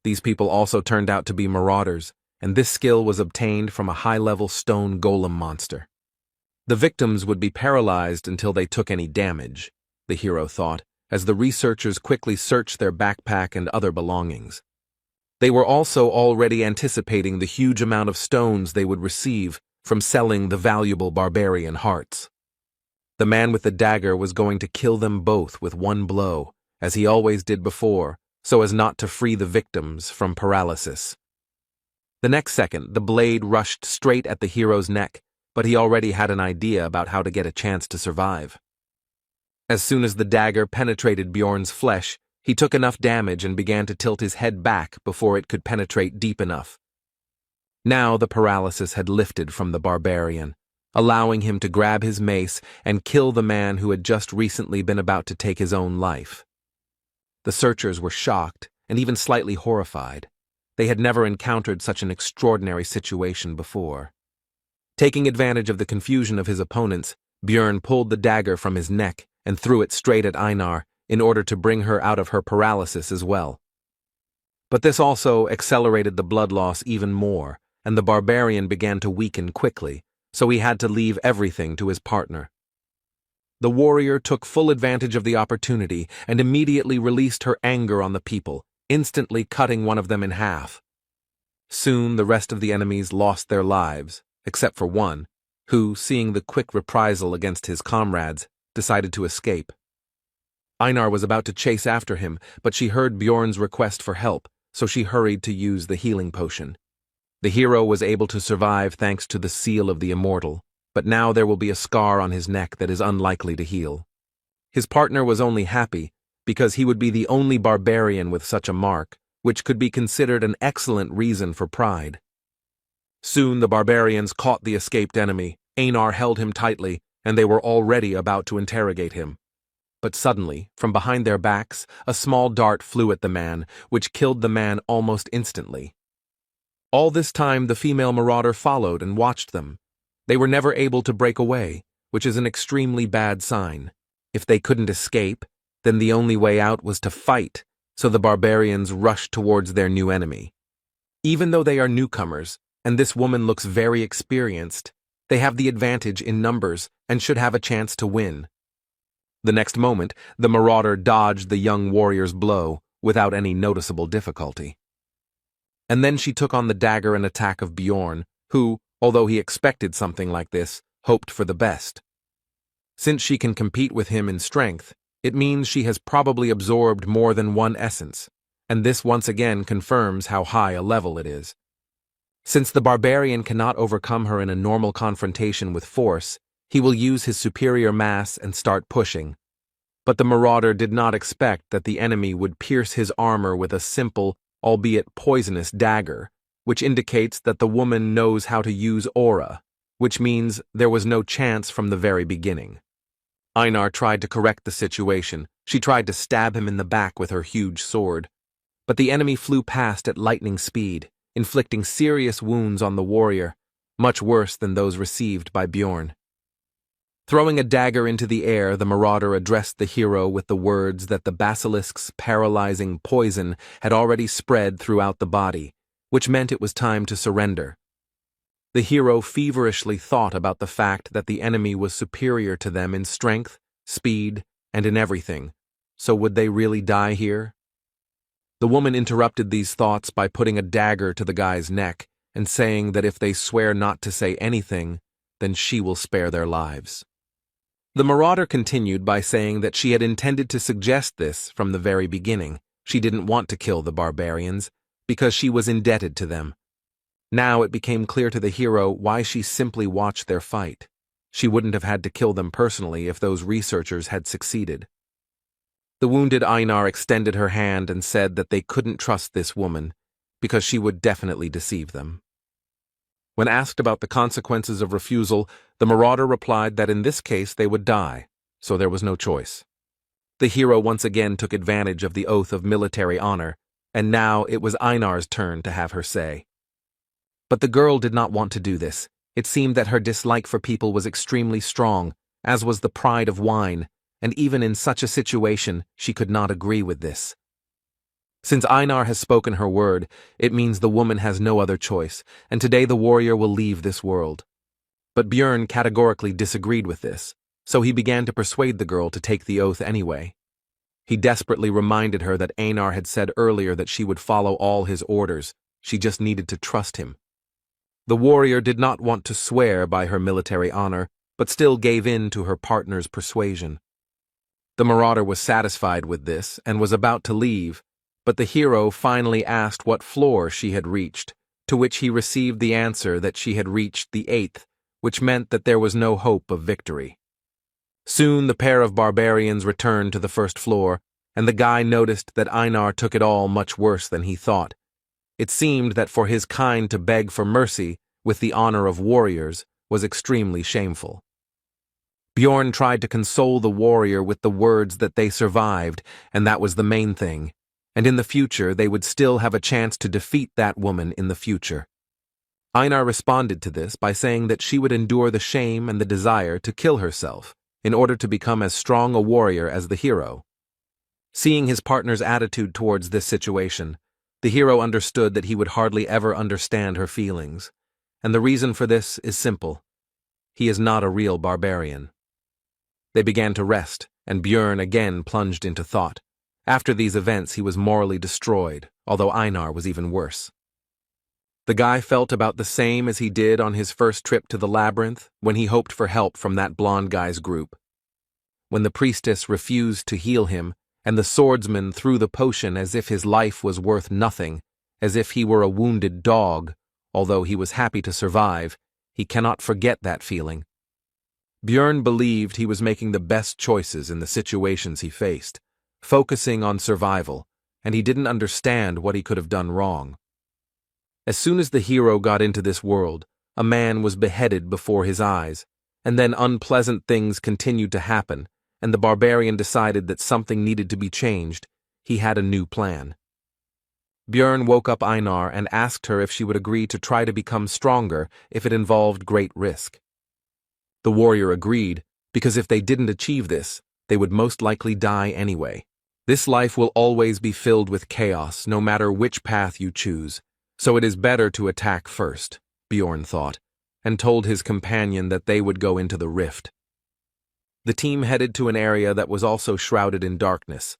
These people also turned out to be marauders, and this skill was obtained from a high-level stone golem monster. The victims would be paralyzed until they took any damage, the hero thought, as the researchers quickly searched their backpack and other belongings. They were also already anticipating the huge amount of stones they would receive from selling the valuable barbarian hearts. The man with the dagger was going to kill them both with one blow, as he always did before, so as not to free the victims from paralysis. The next second, the blade rushed straight at the hero's neck, but he already had an idea about how to get a chance to survive. As soon as the dagger penetrated Björn's flesh, he took enough damage and began to tilt his head back before it could penetrate deep enough. Now the paralysis had lifted from the barbarian, allowing him to grab his mace and kill the man who had just recently been about to take his own life. The searchers were shocked and even slightly horrified. They had never encountered such an extraordinary situation before. Taking advantage of the confusion of his opponents, Björn pulled the dagger from his neck and threw it straight at Einar in order to bring her out of her paralysis as well. But this also accelerated the blood loss even more, and the barbarian began to weaken quickly, so he had to leave everything to his partner. The warrior took full advantage of the opportunity and immediately released her anger on the people, instantly cutting one of them in half. Soon the rest of the enemies lost their lives, except for one, who, seeing the quick reprisal against his comrades, decided to escape. Einar was about to chase after him, but she heard Björn's request for help, so she hurried to use the healing potion. The hero was able to survive thanks to the seal of the immortal, but now there will be a scar on his neck that is unlikely to heal. His partner was only happy because he would be the only barbarian with such a mark, which could be considered an excellent reason for pride. Soon the barbarians caught the escaped enemy. Einar held him tightly, and they were already about to interrogate him. But suddenly, from behind their backs, a small dart flew at the man, which killed the man almost instantly. All this time the female marauder followed and watched them. They were never able to break away, which is an extremely bad sign. If they couldn't escape, then the only way out was to fight, so the barbarians rushed towards their new enemy. Even though they are newcomers, and this woman looks very experienced, they have the advantage in numbers and should have a chance to win. The next moment, the marauder dodged the young warrior's blow without any noticeable difficulty. And then she took on the dagger and attack of Bjorn, who, although he expected something like this, hoped for the best. Since she can compete with him in strength, it means she has probably absorbed more than one essence, and this once again confirms how high a level it is. Since the barbarian cannot overcome her in a normal confrontation with force, he will use his superior mass and start pushing. But the marauder did not expect that the enemy would pierce his armor with a simple, albeit poisonous dagger, which indicates that the woman knows how to use aura, which means there was no chance from the very beginning. Einar tried to correct the situation. She tried to stab him in the back with her huge sword. But the enemy flew past at lightning speed, inflicting serious wounds on the warrior, much worse than those received by Bjorn. Throwing a dagger into the air, the marauder addressed the hero with the words that the basilisk's paralyzing poison had already spread throughout the body, which meant it was time to surrender. The hero feverishly thought about the fact that the enemy was superior to them in strength, speed, and in everything, so would they really die here? The woman interrupted these thoughts by putting a dagger to the guy's neck and saying that if they swear not to say anything, then she will spare their lives. The marauder continued by saying that she had intended to suggest this from the very beginning. She didn't want to kill the barbarians because she was indebted to them. Now it became clear to the hero why she simply watched their fight. She wouldn't have had to kill them personally if those researchers had succeeded. The wounded Einar extended her hand and said that they couldn't trust this woman because she would definitely deceive them. When asked about the consequences of refusal, the marauder replied that in this case they would die, so there was no choice. The hero once again took advantage of the oath of military honor, and now it was Einar's turn to have her say. But the girl did not want to do this. It seemed that her dislike for people was extremely strong, as was the pride of wine, and even in such a situation, she could not agree with this. Since Einar has spoken her word, it means the woman has no other choice, and today the warrior will leave this world. But Bjorn categorically disagreed with this, so he began to persuade the girl to take the oath anyway. He desperately reminded her that Einar had said earlier that she would follow all his orders. She just needed to trust him. The warrior did not want to swear by her military honor, but still gave in to her partner's persuasion. The marauder was satisfied with this and was about to leave, but the hero finally asked what floor she had reached, to which he received the answer that she had reached the 8th, which meant that there was no hope of victory. Soon the pair of barbarians returned to the first floor, and the guy noticed that Einar took it all much worse than he thought. It seemed that for his kind to beg for mercy, with the honor of warriors, was extremely shameful. Bjorn tried to console the warrior with the words that they survived, and that was the main thing. And in the future they would still have a chance to defeat that woman in the future. Einar responded to this by saying that she would endure the shame and the desire to kill herself in order to become as strong a warrior as the hero. Seeing his partner's attitude towards this situation, the hero understood that he would hardly ever understand her feelings, and the reason for this is simple. He is not a real barbarian. They began to rest, and Bjorn again plunged into thought. After these events, he was morally destroyed, although Einar was even worse. The guy felt about the same as he did on his first trip to the labyrinth when he hoped for help from that blonde guy's group. When the priestess refused to heal him, and the swordsman threw the potion as if his life was worth nothing, as if he were a wounded dog, Although he was happy to survive, he cannot forget that feeling. Björn believed he was making the best choices in the situations he faced, focusing on survival, and he didn't understand what he could have done wrong. As soon as the hero got into this world, a man was beheaded before his eyes, and then unpleasant things continued to happen, and the barbarian decided that something needed to be changed. He had a new plan. Björn woke up Einar and asked her if she would agree to try to become stronger if it involved great risk. The warrior agreed, because if they didn't achieve this, they would most likely die anyway. This life will always be filled with chaos, no matter which path you choose, so it is better to attack first, Björn thought, and told his companion that they would go into the rift. The team headed to an area that was also shrouded in darkness,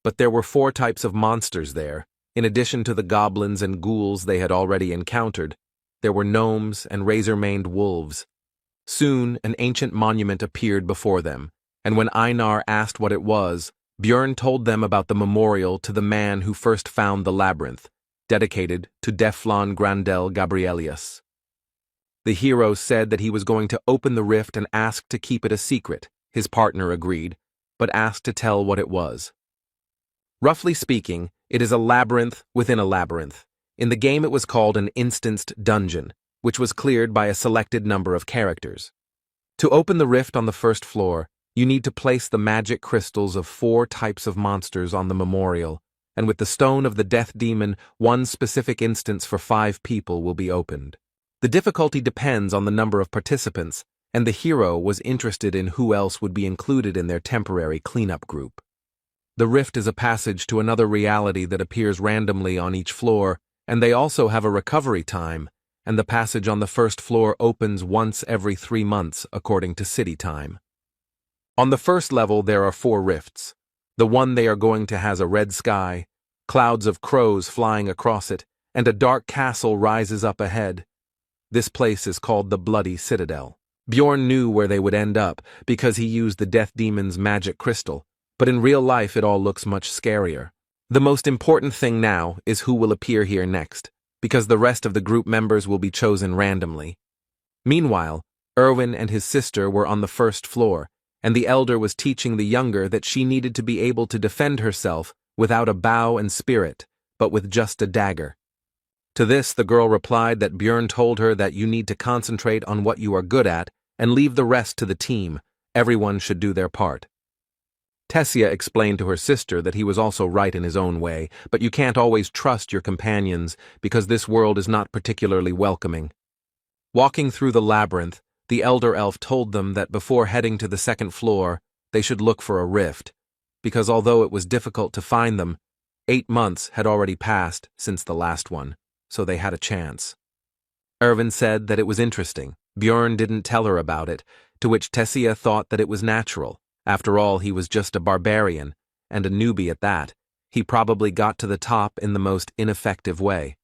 but there were 4 types of monsters there. In addition to the goblins and ghouls they had already encountered, there were gnomes and razor-maned wolves. Soon, an ancient monument appeared before them, and when Einar asked what it was, Björn told them about the memorial to the man who first found the labyrinth, dedicated to Deflon Grandel Gabrielius. The hero said that he was going to open the rift and asked to keep it a secret. His partner agreed, but asked to tell what it was. Roughly speaking, it is a labyrinth within a labyrinth. In the game it was called an instanced dungeon, which was cleared by a selected number of characters. To open the rift on the first floor, you need to place the magic crystals of 4 types of monsters on the memorial, and with the stone of the death demon, 1 specific instance for 5 people will be opened. The difficulty depends on the number of participants, and the hero was interested in who else would be included in their temporary cleanup group. The rift is a passage to another reality that appears randomly on each floor, and they also have a recovery time, and the passage on the first floor opens once every 3 months according to city time. On the first level there are 4 rifts. The one they are going to has a red sky, clouds of crows flying across it, and a dark castle rises up ahead. This place is called the Bloody Citadel. Björn knew where they would end up because he used the death demon's magic crystal, but in real life it all looks much scarier. The most important thing now is who will appear here next, because the rest of the group members will be chosen randomly. Meanwhile, Erwin and his sister were on the first floor, and the elder was teaching the younger that she needed to be able to defend herself without a bow and spirit, but with just a dagger. To this, the girl replied that Björn told her that you need to concentrate on what you are good at and leave the rest to the team. Everyone should do their part. Tessia explained to her sister that he was also right in his own way, but you can't always trust your companions because this world is not particularly welcoming. Walking through the labyrinth, the elder elf told them that before heading to the second floor, they should look for a rift, because although it was difficult to find them, 8 months had already passed since the last one, so they had a chance. Erwin said that it was interesting. Björn didn't tell her about it, to which Tessia thought that it was natural. After all, he was just a barbarian, and a newbie at that. He probably got to the top in the most ineffective way.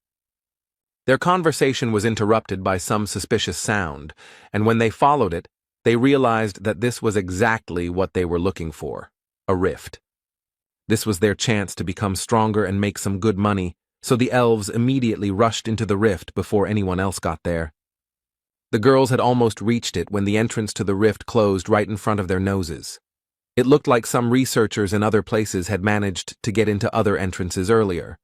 Their conversation was interrupted by some suspicious sound, and when they followed it, they realized that this was exactly what they were looking for, a rift. This was their chance to become stronger and make some good money, so the elves immediately rushed into the rift before anyone else got there. The girls had almost reached it when the entrance to the rift closed right in front of their noses. It looked like some researchers in other places had managed to get into other entrances earlier.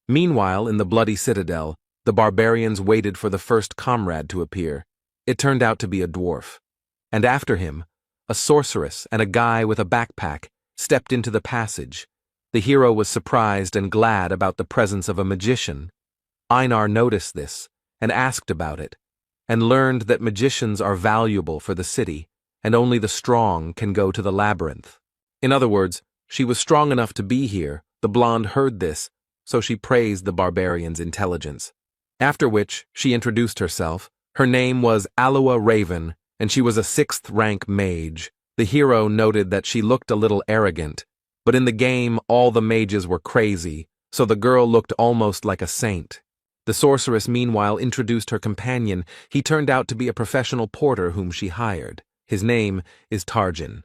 Meanwhile, in the Bloody Citadel, the barbarians waited for the first comrade to appear. It turned out to be a dwarf. And after him, a sorceress and a guy with a backpack stepped into the passage. The hero was surprised and glad about the presence of a magician. Einar noticed this and asked about it, and learned that magicians are valuable for the city, and only the strong can go to the labyrinth. In other words, she was strong enough to be here. The blonde heard this, so she praised the barbarian's intelligence. After which, she introduced herself. Her name was Aloa Raven, and she was a 6th-rank mage. The hero noted that she looked a little arrogant, but in the game all the mages were crazy, so the girl looked almost like a saint. The sorceress meanwhile introduced her companion. He turned out to be a professional porter whom she hired. His name is Tarjan.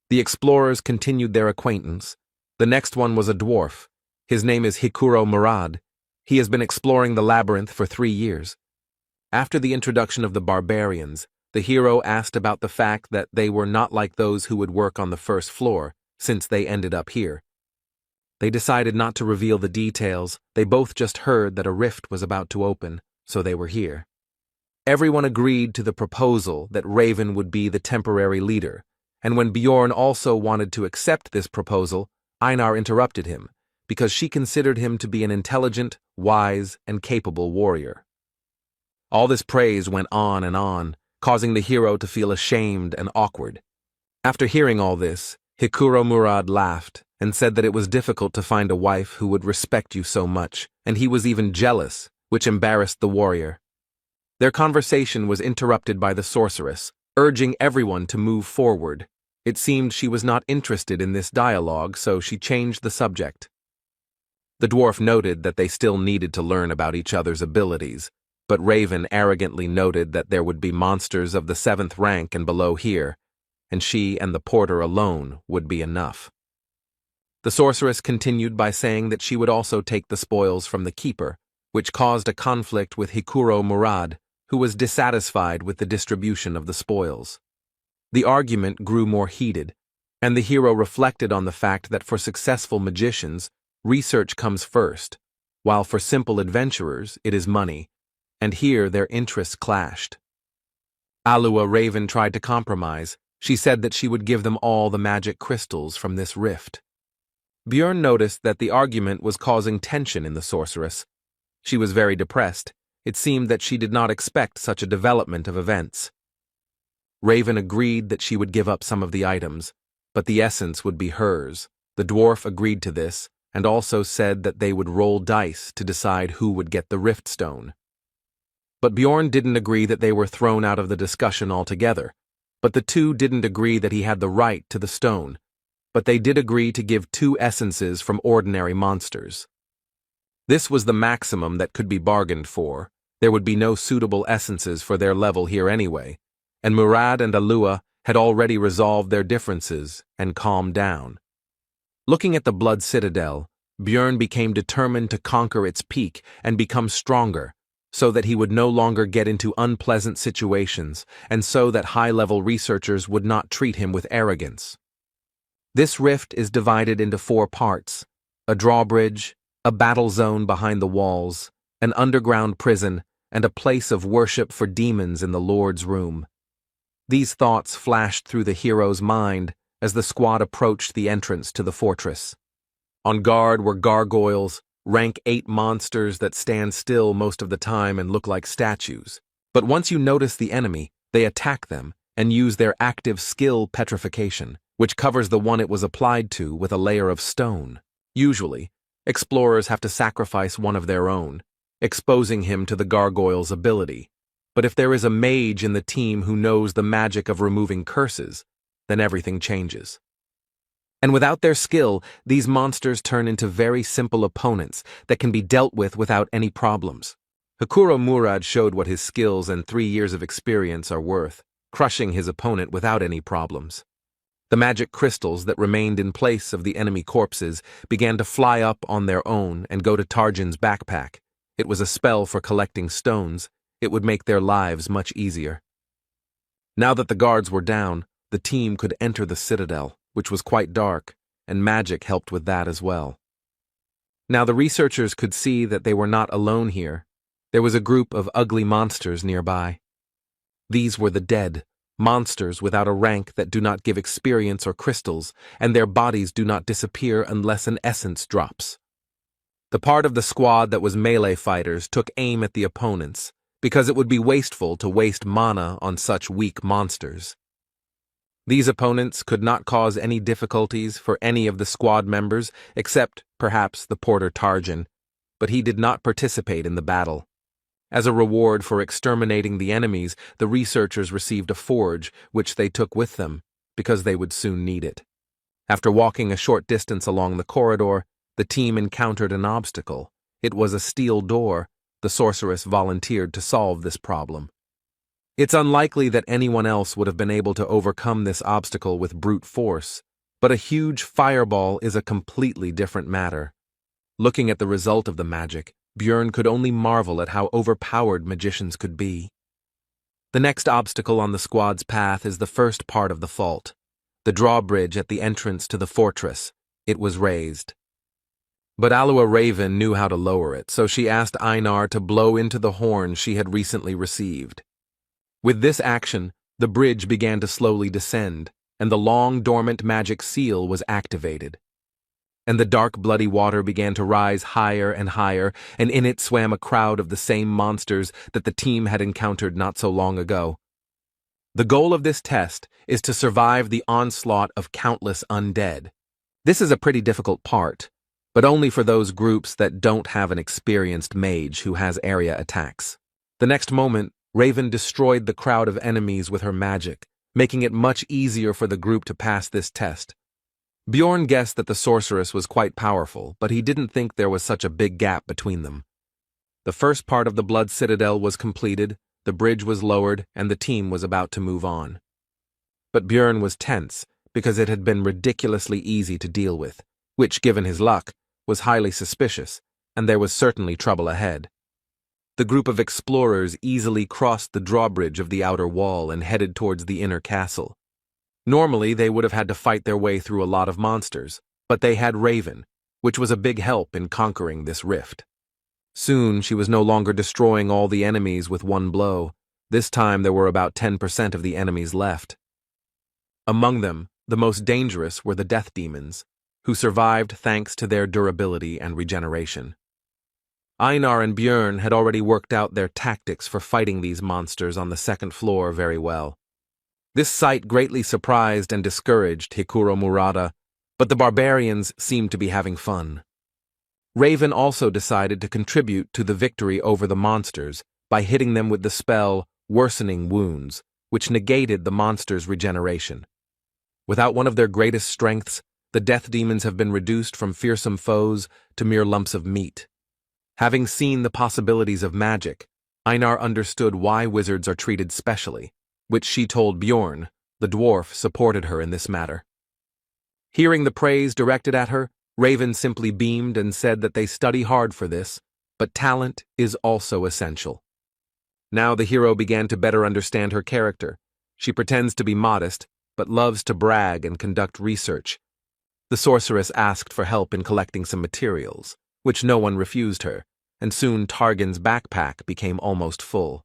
The explorers continued their acquaintance. The next one was a dwarf. His name is Hikuro Murad. He has been exploring the labyrinth for 3 years. After the introduction of the barbarians, the hero asked about the fact that they were not like those who would work on the first floor, since they ended up here. They decided not to reveal the details. They both just heard that a rift was about to open, so they were here. Everyone agreed to the proposal that Raven would be the temporary leader, and when Bjorn also wanted to accept this proposal, Einar interrupted him, because she considered him to be an intelligent, wise, and capable warrior. All this praise went on, causing the hero to feel ashamed and awkward. After hearing all this, Hikuro Murad laughed and said that it was difficult to find a wife who would respect you so much, and he was even jealous, which embarrassed the warrior. Their conversation was interrupted by the sorceress, urging everyone to move forward. It seemed she was not interested in this dialogue, so she changed the subject. The dwarf noted that they still needed to learn about each other's abilities, but Raven arrogantly noted that there would be monsters of the 7th rank and below here, and she and the porter alone would be enough. The sorceress continued by saying that she would also take the spoils from the keeper, which caused a conflict with Hikuro Murad, who was dissatisfied with the distribution of the spoils. The argument grew more heated, and the hero reflected on the fact that for successful magicians, research comes first, while for simple adventurers it is money, and here their interests clashed. Alua Raven tried to compromise. She said that she would give them all the magic crystals from this rift. Bjorn noticed that the argument was causing tension in the sorceress. She was very depressed. It seemed that she did not expect such a development of events. Raven agreed that she would give up some of the items, but the essence would be hers. The dwarf agreed to this, and also said that they would roll dice to decide who would get the rift stone. But Bjorn didn't agree that they were thrown out of the discussion altogether. But the two didn't agree that he had the right to the stone, but they did agree to give 2 essences from ordinary monsters. This was the maximum that could be bargained for. There would be no suitable essences for their level here anyway, and Murad and Alua had already resolved their differences and calmed down. Looking at the Blood Citadel, Bjorn became determined to conquer its peak and become stronger, so that he would no longer get into unpleasant situations, and so that high-level researchers would not treat him with arrogance. This rift is divided into 4 parts: a drawbridge, a battle zone behind the walls, an underground prison, and a place of worship for demons in the Lord's room. These thoughts flashed through the hero's mind as the squad approached the entrance to the fortress. On guard were gargoyles, rank 8 monsters that stand still most of the time and look like statues. But once you notice the enemy, they attack them and use their active skill petrification, which covers the one it was applied to with a layer of stone. Usually, explorers have to sacrifice one of their own, exposing him to the gargoyle's ability. But if there is a mage in the team who knows the magic of removing curses, then everything changes. And without their skill, these monsters turn into very simple opponents that can be dealt with without any problems. Hikuro Murad showed what his skills and 3 years of experience are worth, crushing his opponent without any problems. The magic crystals that remained in place of the enemy corpses began to fly up on their own and go to Tarjan's backpack. It was a spell for collecting stones. It would make their lives much easier. Now that the guards were down, the team could enter the citadel, which was quite dark, and magic helped with that as well. Now the researchers could see that they were not alone here. There was a group of ugly monsters nearby. These were the dead, monsters without a rank that do not give experience or crystals, and their bodies do not disappear unless an essence drops. The part of the squad that was melee fighters took aim at the opponents, because it would be wasteful to waste mana on such weak monsters. These opponents could not cause any difficulties for any of the squad members except, perhaps, the porter Tarjan, but he did not participate in the battle. As a reward for exterminating the enemies, the researchers received a forge, which they took with them, because they would soon need it. After walking a short distance along the corridor, the team encountered an obstacle. It was a steel door. The sorceress volunteered to solve this problem. It's unlikely that anyone else would have been able to overcome this obstacle with brute force, but a huge fireball is a completely different matter. Looking at the result of the magic, Björn could only marvel at how overpowered magicians could be. The next obstacle on the squad's path is the first part of the fault, the drawbridge at the entrance to the fortress. It was raised. But Alua Raven knew how to lower it, so she asked Einar to blow into the horn she had recently received. With this action, the bridge began to slowly descend, and the long dormant magic seal was activated. And the dark bloody water began to rise higher and higher, and in it swam a crowd of the same monsters that the team had encountered not so long ago. The goal of this test is to survive the onslaught of countless undead. This is a pretty difficult part, but only for those groups that don't have an experienced mage who has area attacks. The next moment, Raven destroyed the crowd of enemies with her magic, making it much easier for the group to pass this test. Bjorn guessed that the sorceress was quite powerful, but he didn't think there was such a big gap between them. The first part of the Blood Citadel was completed, the bridge was lowered, and the team was about to move on. But Bjorn was tense, because it had been ridiculously easy to deal with, which, given his luck, was highly suspicious, and there was certainly trouble ahead. The group of explorers easily crossed the drawbridge of the outer wall and headed towards the inner castle. Normally, they would have had to fight their way through a lot of monsters, but they had Raven, which was a big help in conquering this rift. Soon, she was no longer destroying all the enemies with one blow. This time, there were about 10% of the enemies left. Among them, the most dangerous were the death demons, who survived thanks to their durability and regeneration. Einar and Björn had already worked out their tactics for fighting these monsters on the second floor very well. This sight greatly surprised and discouraged Hikuro Murata, but the barbarians seemed to be having fun. Raven also decided to contribute to the victory over the monsters by hitting them with the spell Worsening Wounds, which negated the monsters' regeneration. Without one of their greatest strengths, the death demons have been reduced from fearsome foes to mere lumps of meat. Having seen the possibilities of magic, Einar understood why wizards are treated specially, which she told Bjorn. The dwarf supported her in this matter. Hearing the praise directed at her, Raven simply beamed and said that they study hard for this, but talent is also essential. Now the hero began to better understand her character. She pretends to be modest, but loves to brag and conduct research. The sorceress asked for help in collecting some materials, which no one refused her, and soon Targan's backpack became almost full.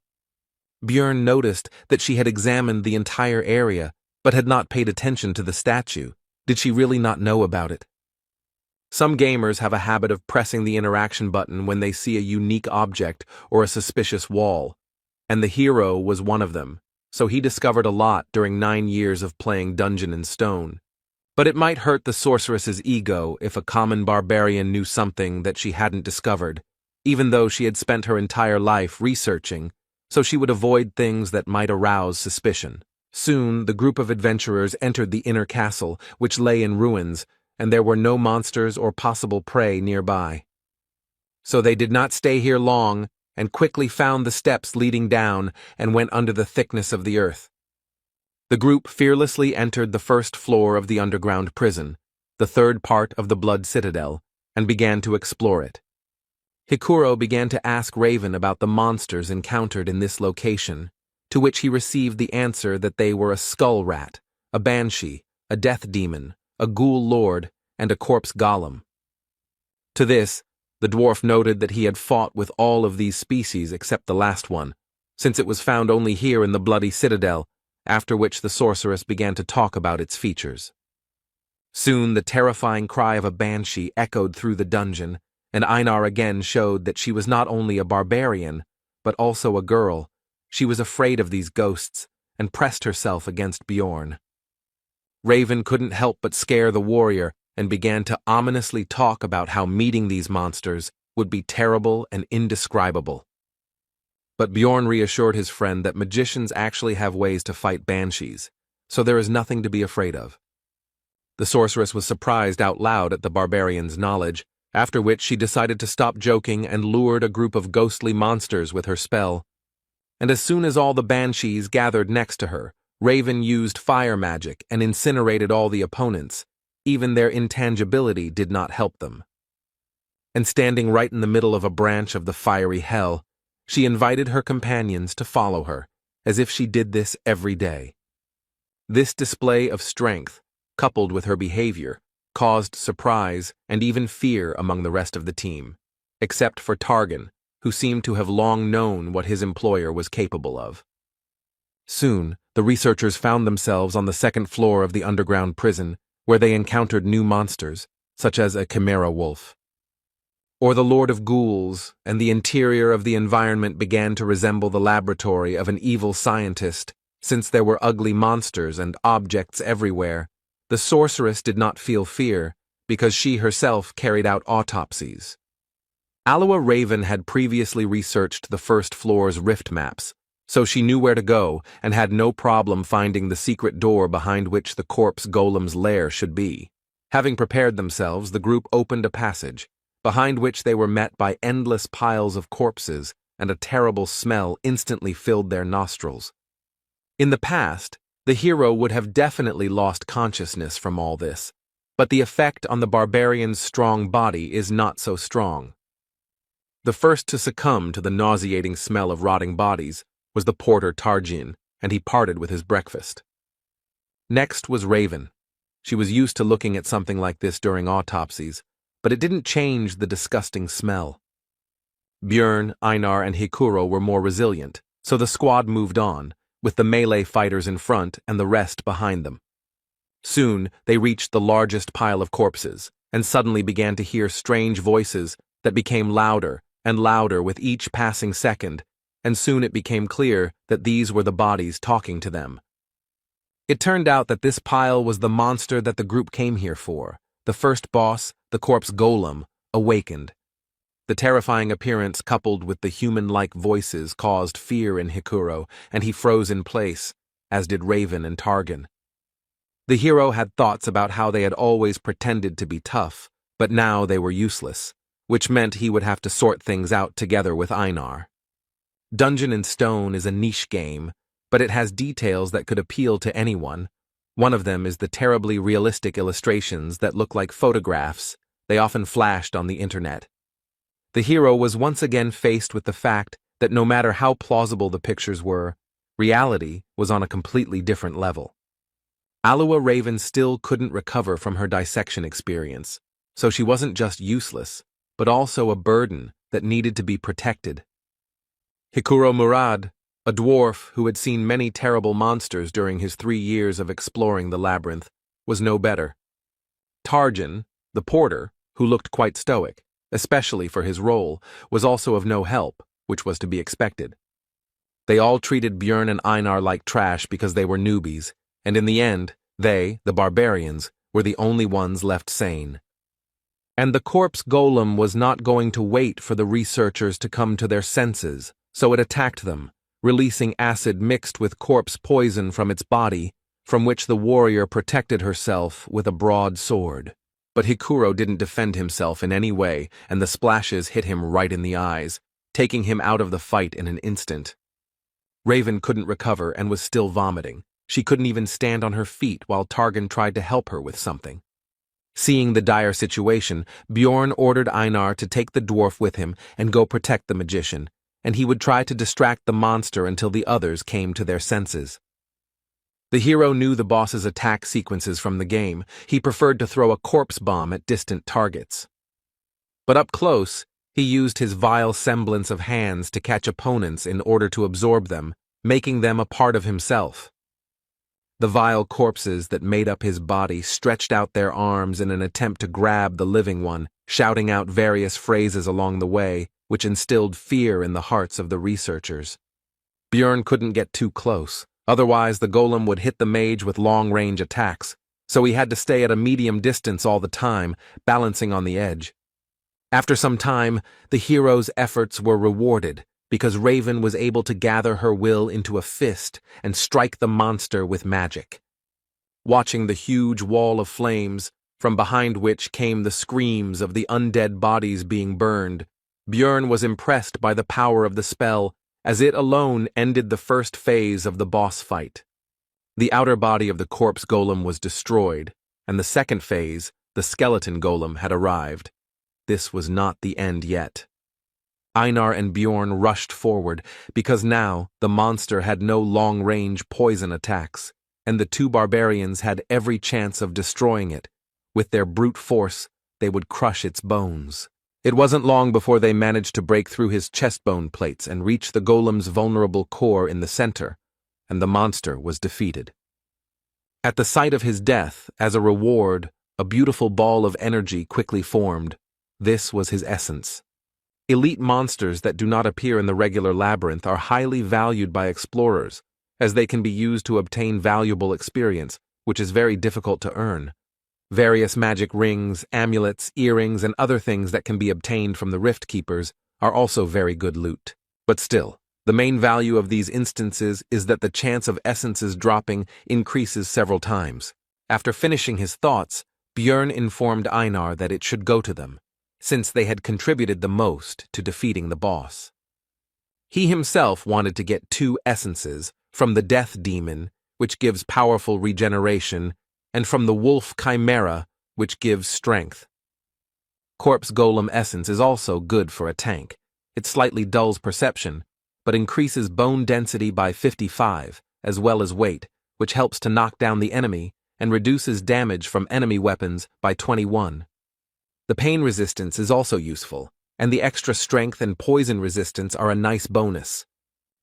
Björn noticed that she had examined the entire area, but had not paid attention to the statue. Did she really not know about it? Some gamers have a habit of pressing the interaction button when they see a unique object or a suspicious wall, and the hero was one of them, so he discovered a lot during 9 years of playing Dungeon and Stone. But it might hurt the sorceress's ego if a common barbarian knew something that she hadn't discovered, even though she had spent her entire life researching, so she would avoid things that might arouse suspicion. Soon, the group of adventurers entered the inner castle, which lay in ruins, and there were no monsters or possible prey nearby. So they did not stay here long, and quickly found the steps leading down and went under the thickness of the earth. The group fearlessly entered the first floor of the underground prison, the third part of the Blood Citadel, and began to explore it. Hikuro began to ask Raven about the monsters encountered in this location, to which he received the answer that they were a skull rat, a banshee, a death demon, a ghoul lord, and a corpse golem. To this, the dwarf noted that he had fought with all of these species except the last one, since it was found only here in the Bloody Citadel, after which the sorceress began to talk about its features. Soon the terrifying cry of a banshee echoed through the dungeon, and Einar again showed that she was not only a barbarian, but also a girl. She was afraid of these ghosts, and pressed herself against Bjorn. Raven couldn't help but scare the warrior, and began to ominously talk about how meeting these monsters would be terrible and indescribable. But Bjorn reassured his friend that magicians actually have ways to fight banshees, so there is nothing to be afraid of. The sorceress was surprised out loud at the barbarian's knowledge, after which she decided to stop joking and lured a group of ghostly monsters with her spell. And as soon as all the banshees gathered next to her, Raven used fire magic and incinerated all the opponents. Even their intangibility did not help them. and standing right in the middle of a branch of the fiery hell, she invited her companions to follow her, as if she did this every day. This display of strength, coupled with her behavior, caused surprise and even fear among the rest of the team, except for Targan, who seemed to have long known what his employer was capable of. Soon, the researchers found themselves on the second floor of the underground prison, where they encountered new monsters, such as a chimera wolf. Or the Lord of Ghouls, and the interior of the environment began to resemble the laboratory of an evil scientist, since there were ugly monsters and objects everywhere. The sorceress did not feel fear, because she herself carried out autopsies. Aloha Raven had previously researched the first floor's rift maps, so she knew where to go and had no problem finding the secret door behind which the corpse golem's lair should be. Having prepared themselves, the group opened a passage, behind which they were met by endless piles of corpses, and a terrible smell instantly filled their nostrils. In the past, the hero would have definitely lost consciousness from all this, but the effect on the barbarian's strong body is not so strong. The first to succumb to the nauseating smell of rotting bodies was the porter Tarjin, and he parted with his breakfast. Next was Raven. She was used to looking at something like this during autopsies, but it didn't change the disgusting smell. Björn, Einar, and Hikuro were more resilient, so the squad moved on, with the melee fighters in front and the rest behind them. Soon, they reached the largest pile of corpses, and suddenly began to hear strange voices that became louder and louder with each passing second, and soon it became clear that these were the bodies talking to them. It turned out that this pile was the monster that the group came here for. The first boss, the corpse golem, awakened. The terrifying appearance coupled with the human-like voices caused fear in Hikuro, and he froze in place, as did Raven and Targan. The hero had thoughts about how they had always pretended to be tough, but now they were useless, which meant he would have to sort things out together with Einar. Dungeon and Stone is a niche game, but it has details that could appeal to anyone. One of them is the terribly realistic illustrations that look like photographs. They often flashed on the internet. The hero was once again faced with the fact that no matter how plausible the pictures were, reality was on a completely different level. Aloha Raven still couldn't recover from her dissection experience, so she wasn't just useless, but also a burden that needed to be protected. Hikuro Murad, a dwarf who had seen many terrible monsters during his 3 years of exploring the labyrinth, was no better. Tarjan, the porter, who looked quite stoic, especially for his role, was also of no help, which was to be expected. They all treated Björn and Einar like trash because they were newbies, and in the end, they, the barbarians, were the only ones left sane. And the corpse golem was not going to wait for the researchers to come to their senses, so it attacked them, releasing acid mixed with corpse poison from its body, from which the warrior protected herself with a broad sword. But Hikuro didn't defend himself in any way, and the splashes hit him right in the eyes, taking him out of the fight in an instant. Raven couldn't recover and was still vomiting. She couldn't even stand on her feet while Targan tried to help her with something. Seeing the dire situation, Bjorn ordered Einar to take the dwarf with him and go protect the magician, and he would try to distract the monster until the others came to their senses. The hero knew the boss's attack sequences from the game. He preferred to throw a corpse bomb at distant targets. But up close, he used his vile semblance of hands to catch opponents in order to absorb them, making them a part of himself. The vile corpses that made up his body stretched out their arms in an attempt to grab the living one, shouting out various phrases along the way, which instilled fear in the hearts of the researchers. Björn couldn't get too close. Otherwise, the golem would hit the mage with long-range attacks, so he had to stay at a medium distance all the time, balancing on the edge. After some time, the hero's efforts were rewarded, because Raven was able to gather her will into a fist and strike the monster with magic. Watching the huge wall of flames, from behind which came the screams of the undead bodies being burned, Björn was impressed by the power of the spell, as it alone ended the first phase of the boss fight. The outer body of the corpse golem was destroyed, and the second phase, the skeleton golem, had arrived. this was not the end yet. Einar and Bjorn rushed forward, because now the monster had no long-range poison attacks, and the two barbarians had every chance of destroying it. With their brute force, they would crush its bones. It wasn't long before they managed to break through his chest-bone plates and reach the golem's vulnerable core in the center, and the monster was defeated. At the sight of his death, as a reward, a beautiful ball of energy quickly formed. This was his essence. Elite monsters that do not appear in the regular labyrinth are highly valued by explorers, as they can be used to obtain valuable experience, which is very difficult to earn. Various magic rings, amulets, earrings, and other things that can be obtained from the Rift Keepers are also very good loot. But still, the main value of these instances is that the chance of essences dropping increases several times. After finishing his thoughts, Björn informed Einar that it should go to them, since they had contributed the most to defeating the boss. He himself wanted to get 2 essences, from the Death Demon, which gives powerful regeneration, and from the Wolf Chimera, which gives strength. Corpse Golem Essence is also good for a tank. It slightly dulls perception, but increases bone density by 55, as well as weight, which helps to knock down the enemy and reduces damage from enemy weapons by 21. The pain resistance is also useful, and the extra strength and poison resistance are a nice bonus.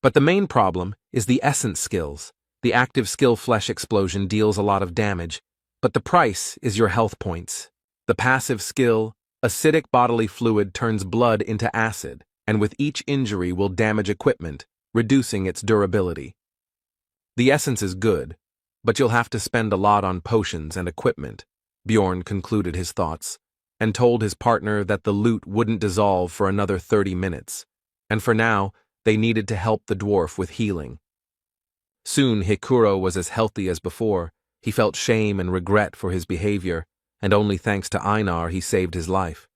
But the main problem is the essence skills. The active skill Flesh Explosion deals a lot of damage, but the price is your health points. The passive skill, Acidic Bodily Fluid, turns blood into acid, and with each injury will damage equipment, reducing its durability. The essence is good, but you'll have to spend a lot on potions and equipment, Bjorn concluded his thoughts, and told his partner that the loot wouldn't dissolve for another 30 minutes, and for now, they needed to help the dwarf with healing. Soon Hikuro was as healthy as before. He felt shame and regret for his behavior, and only thanks to Einar he saved his life.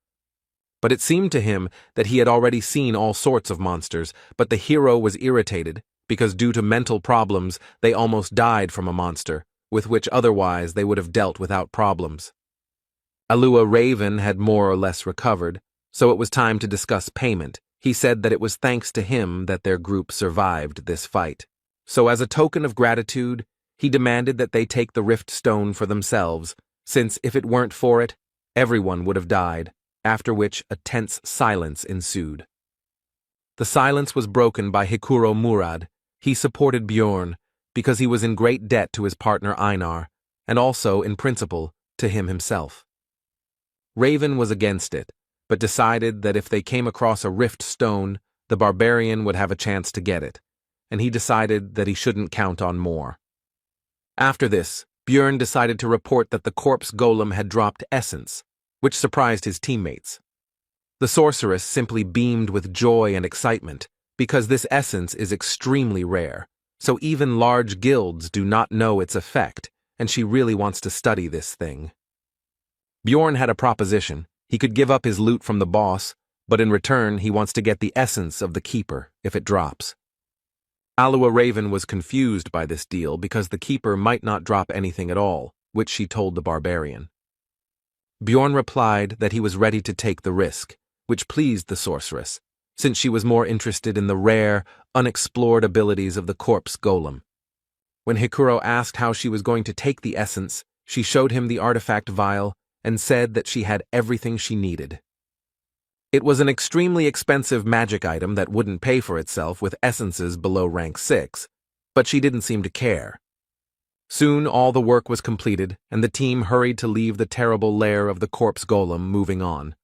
But it seemed to him that he had already seen all sorts of monsters, but the hero was irritated, because due to mental problems they almost died from a monster, with which otherwise they would have dealt without problems. Alua Raven had more or less recovered, so it was time to discuss payment. He said that it was thanks to him that their group survived this fight. So as a token of gratitude, he demanded that they take the Rift Stone for themselves, since if it weren't for it, everyone would have died, after which a tense silence ensued. The silence was broken by Hikuro Murad. He supported Bjorn, because he was in great debt to his partner Einar, and also, in principle, to him himself. Raven was against it, but decided that if they came across a Rift Stone, the barbarian would have a chance to get it, and he decided that he shouldn't count on more. After this, Bjorn decided to report that the corpse golem had dropped essence, which surprised his teammates. The sorceress simply beamed with joy and excitement, because this essence is extremely rare, so even large guilds do not know its effect, and she really wants to study this thing. Bjorn had a proposition. He could give up his loot from the boss, but in return he wants to get the essence of the keeper if it drops. Alua Raven was confused by this deal because the keeper might not drop anything at all, which she told the barbarian. Bjorn replied that he was ready to take the risk, which pleased the sorceress, since she was more interested in the rare, unexplored abilities of the corpse golem. When Hikuro asked how she was going to take the essence, she showed him the artifact vial and said that she had everything she needed. It was an extremely expensive magic item that wouldn't pay for itself with essences below rank 6, but she didn't seem to care. Soon all the work was completed, and the team hurried to leave the terrible lair of the corpse golem, moving on.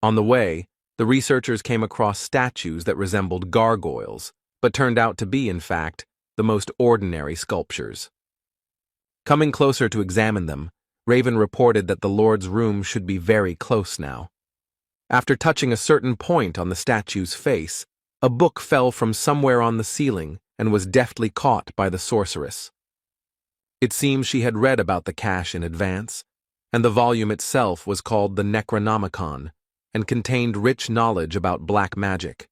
On the way, the researchers came across statues that resembled gargoyles, but turned out to be, in fact, the most ordinary sculptures. Coming closer to examine them, Raven reported that the Lord's room should be very close now. After touching a certain point on the statue's face, a book fell from somewhere on the ceiling and was deftly caught by the sorceress. It seems she had read about the cache in advance, and the volume itself was called the Necronomicon and contained rich knowledge about black magic.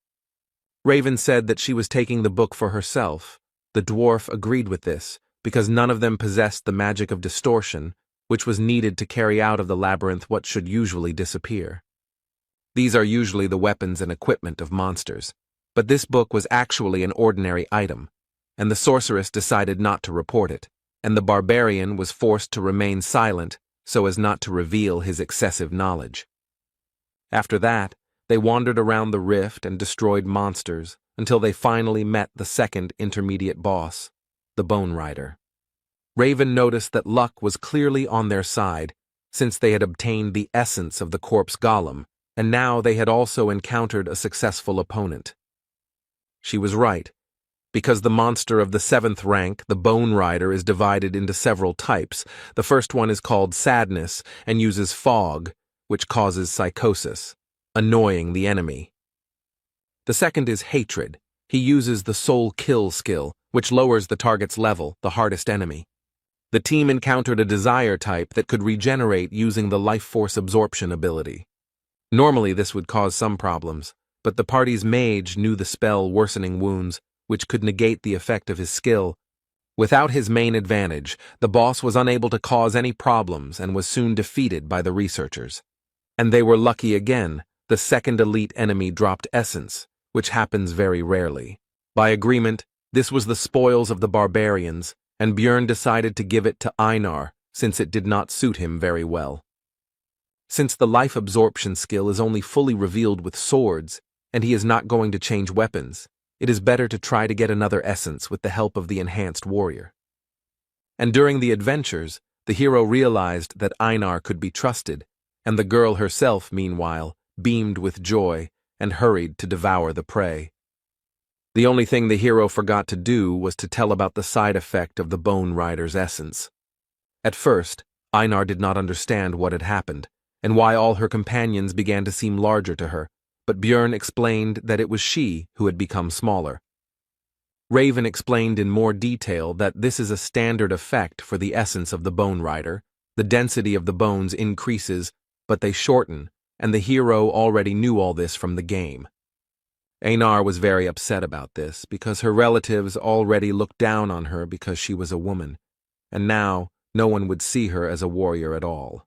Raven said that she was taking the book for herself. The dwarf agreed with this, because none of them possessed the magic of distortion, which was needed to carry out of the labyrinth what should usually disappear. These are usually the weapons and equipment of monsters. But this book was actually an ordinary item, and the sorceress decided not to report it, and the barbarian was forced to remain silent so as not to reveal his excessive knowledge. After that, they wandered around the rift and destroyed monsters until they finally met the second intermediate boss, the Bone Rider. Raven noticed that luck was clearly on their side, since they had obtained the essence of the corpse golem, and now they had also encountered a successful opponent. She was right, because the monster of the 7th rank, the Bone Rider, is divided into several types. The first one is called Sadness and uses fog, which causes psychosis, annoying the enemy. The second is Hatred. He uses the Soul Kill skill, which lowers the target's level, the hardest enemy. The team encountered a Desire type that could regenerate using the Life Force Absorption ability. Normally this would cause some problems, but the party's mage knew the spell Worsening Wounds, which could negate the effect of his skill. Without his main advantage, the boss was unable to cause any problems and was soon defeated by the researchers. And they were lucky again. The second elite enemy dropped Essence, which happens very rarely. By agreement, this was the spoils of the barbarians, and Björn decided to give it to Einar since it did not suit him very well. Since the life absorption skill is only fully revealed with swords, and he is not going to change weapons, it is better to try to get another essence with the help of the enhanced warrior. And during the adventures, the hero realized that Einar could be trusted, and the girl herself, meanwhile, beamed with joy and hurried to devour the prey. The only thing the hero forgot to do was to tell about the side effect of the Bone Rider's essence. At first, Einar did not understand what had happened, and why all her companions began to seem larger to her, but Björn explained that it was she who had become smaller. Raven explained in more detail that this is a standard effect for the essence of the Bone Rider. The density of the bones increases, but they shorten, and the hero already knew all this from the game. Einar was very upset about this because her relatives already looked down on her because she was a woman, and now no one would see her as a warrior at all.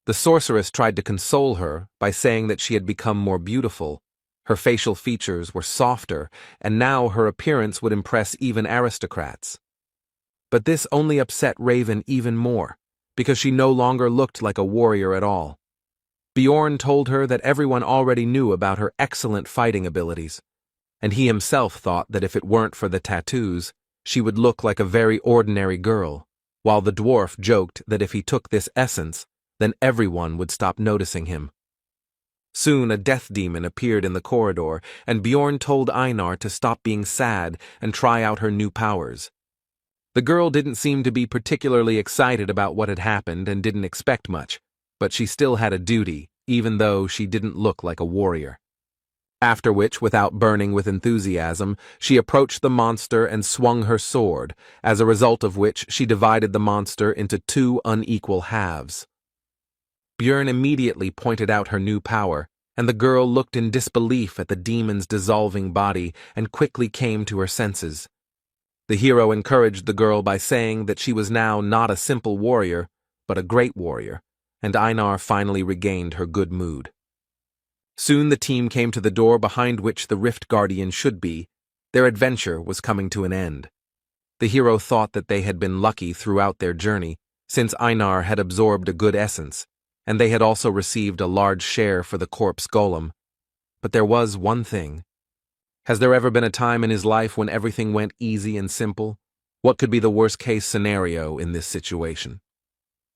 The sorceress tried to console her by saying that she had become more beautiful. Her facial features were softer, and now her appearance would impress even aristocrats. But this only upset Raven even more, because she no longer looked like a warrior at all. Bjorn told her that everyone already knew about her excellent fighting abilities, and he himself thought that if it weren't for the tattoos, she would look like a very ordinary girl, while the dwarf joked that if he took this essence, then everyone would stop noticing him. Soon a death demon appeared in the corridor, and Bjorn told Einar to stop being sad and try out her new powers. The girl didn't seem to be particularly excited about what had happened and didn't expect much, but she still had a duty, even though she didn't look like a warrior. After which, without burning with enthusiasm, she approached the monster and swung her sword, as a result of which she divided the monster into 2 unequal halves. Björn immediately pointed out her new power, and the girl looked in disbelief at the demon's dissolving body and quickly came to her senses. The hero encouraged the girl by saying that she was now not a simple warrior, but a great warrior, and Einar finally regained her good mood. Soon the team came to the door behind which the Rift Guardian should be. Their adventure was coming to an end. The hero thought that they had been lucky throughout their journey, since Einar had absorbed a good essence, and they had also received a large share for the corpse golem. But there was one thing. Has there ever been a time in his life when everything went easy and simple? What could be the worst-case scenario in this situation?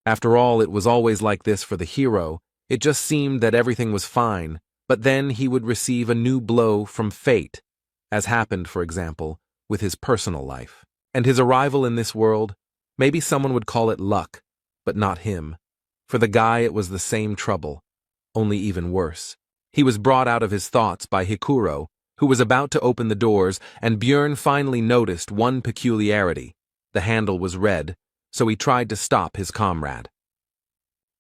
After all, it was always like this for the hero. It just seemed that everything was fine, but then he would receive a new blow from fate, as happened, for example, with his personal life. And his arrival in this world, maybe someone would call it luck, but not him. For the guy it was the same trouble, only even worse. He was brought out of his thoughts by Hikuro, who was about to open the doors, and Björn finally noticed one peculiarity. The handle was red, so he tried to stop his comrade.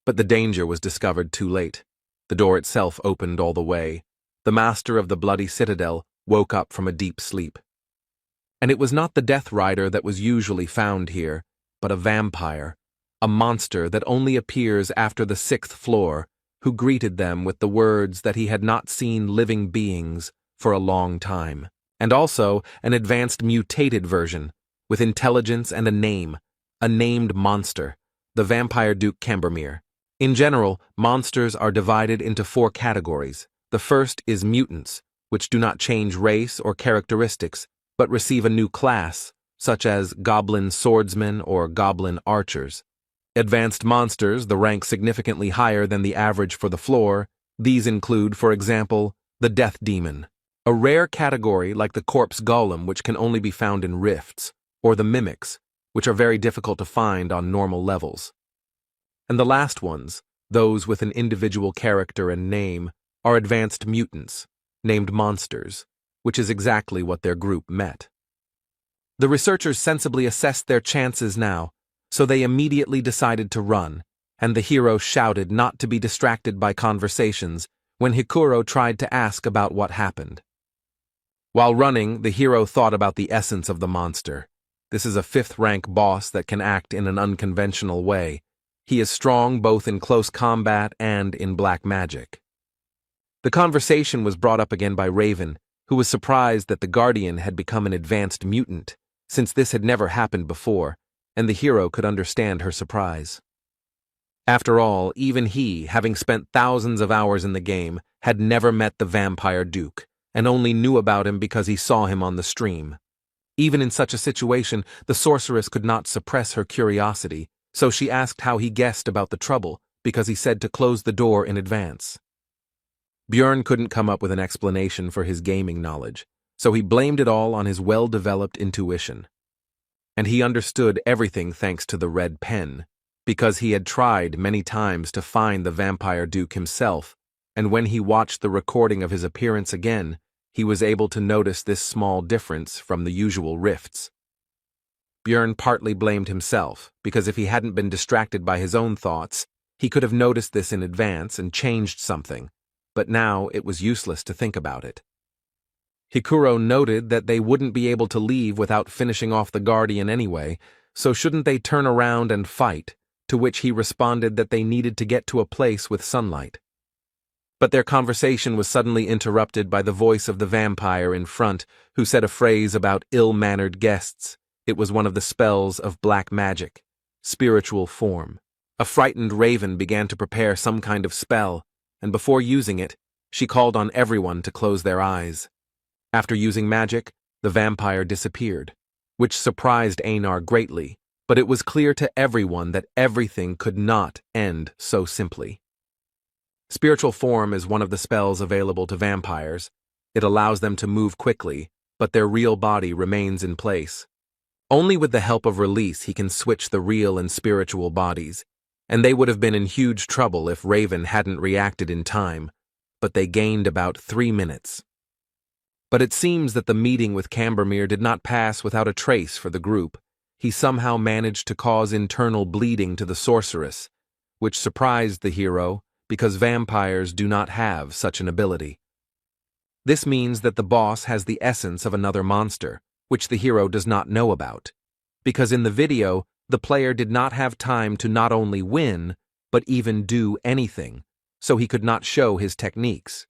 But the danger was discovered too late. The door itself opened all the way. The master of the bloody citadel woke up from a deep sleep. And it was not the Death Rider that was usually found here, but a vampire, a monster that only appears after the 6th floor, who greeted them with the words that he had not seen living beings for a long time, and also an advanced mutated version, with intelligence and a named monster, the vampire Duke Cambermere. In general, monsters are divided into 4 categories. The first is mutants, which do not change race or characteristics, but receive a new class, such as goblin swordsmen or goblin archers. Advanced monsters, the rank significantly higher than the average for the floor. These include, for example, the Death Demon, a rare category like the Corpse Golem which can only be found in rifts, or the Mimics, which are very difficult to find on normal levels. And the last ones, those with an individual character and name, are advanced mutants, named monsters, which is exactly what their group met. The researchers sensibly assessed their chances now, so they immediately decided to run, and the hero shouted not to be distracted by conversations when Hikuro tried to ask about what happened. While running, the hero thought about the essence of the monster. This is a 5th-rank boss that can act in an unconventional way. He is strong both in close combat and in black magic. The conversation was brought up again by Raven, who was surprised that the Guardian had become an advanced mutant, since this had never happened before, and the hero could understand her surprise. After all, even he, having spent thousands of hours in the game, had never met the Vampire Duke, and only knew about him because he saw him on the stream. Even in such a situation, the sorceress could not suppress her curiosity, so she asked how he guessed about the trouble, because he said to close the door in advance. Björn couldn't come up with an explanation for his gaming knowledge, so he blamed it all on his well-developed intuition. And he understood everything thanks to the red pen, because he had tried many times to find the Vampire Duke himself, and when he watched the recording of his appearance again, he was able to notice this small difference from the usual rifts. Björn partly blamed himself, because if he hadn't been distracted by his own thoughts, he could have noticed this in advance and changed something, but now it was useless to think about it. Hikuro noted that they wouldn't be able to leave without finishing off the Guardian anyway, so shouldn't they turn around and fight, to which he responded that they needed to get to a place with sunlight. But their conversation was suddenly interrupted by the voice of the vampire in front, who said a phrase about ill-mannered guests. It was one of the spells of black magic, spiritual form. A frightened Raven began to prepare some kind of spell, and before using it, she called on everyone to close their eyes. After using magic, the vampire disappeared, which surprised Einar greatly, but it was clear to everyone that everything could not end so simply. Spiritual form is one of the spells available to vampires. It allows them to move quickly, but their real body remains in place. Only with the help of release he can switch the real and spiritual bodies, and they would have been in huge trouble if Raven hadn't reacted in time, but they gained about 3 minutes. But it seems that the meeting with Cambermere did not pass without a trace for the group. He somehow managed to cause internal bleeding to the sorceress, which surprised the hero because vampires do not have such an ability. This means that the boss has the essence of another monster, which the hero does not know about, because in the video, the player did not have time to not only win, but even do anything, so he could not show his techniques.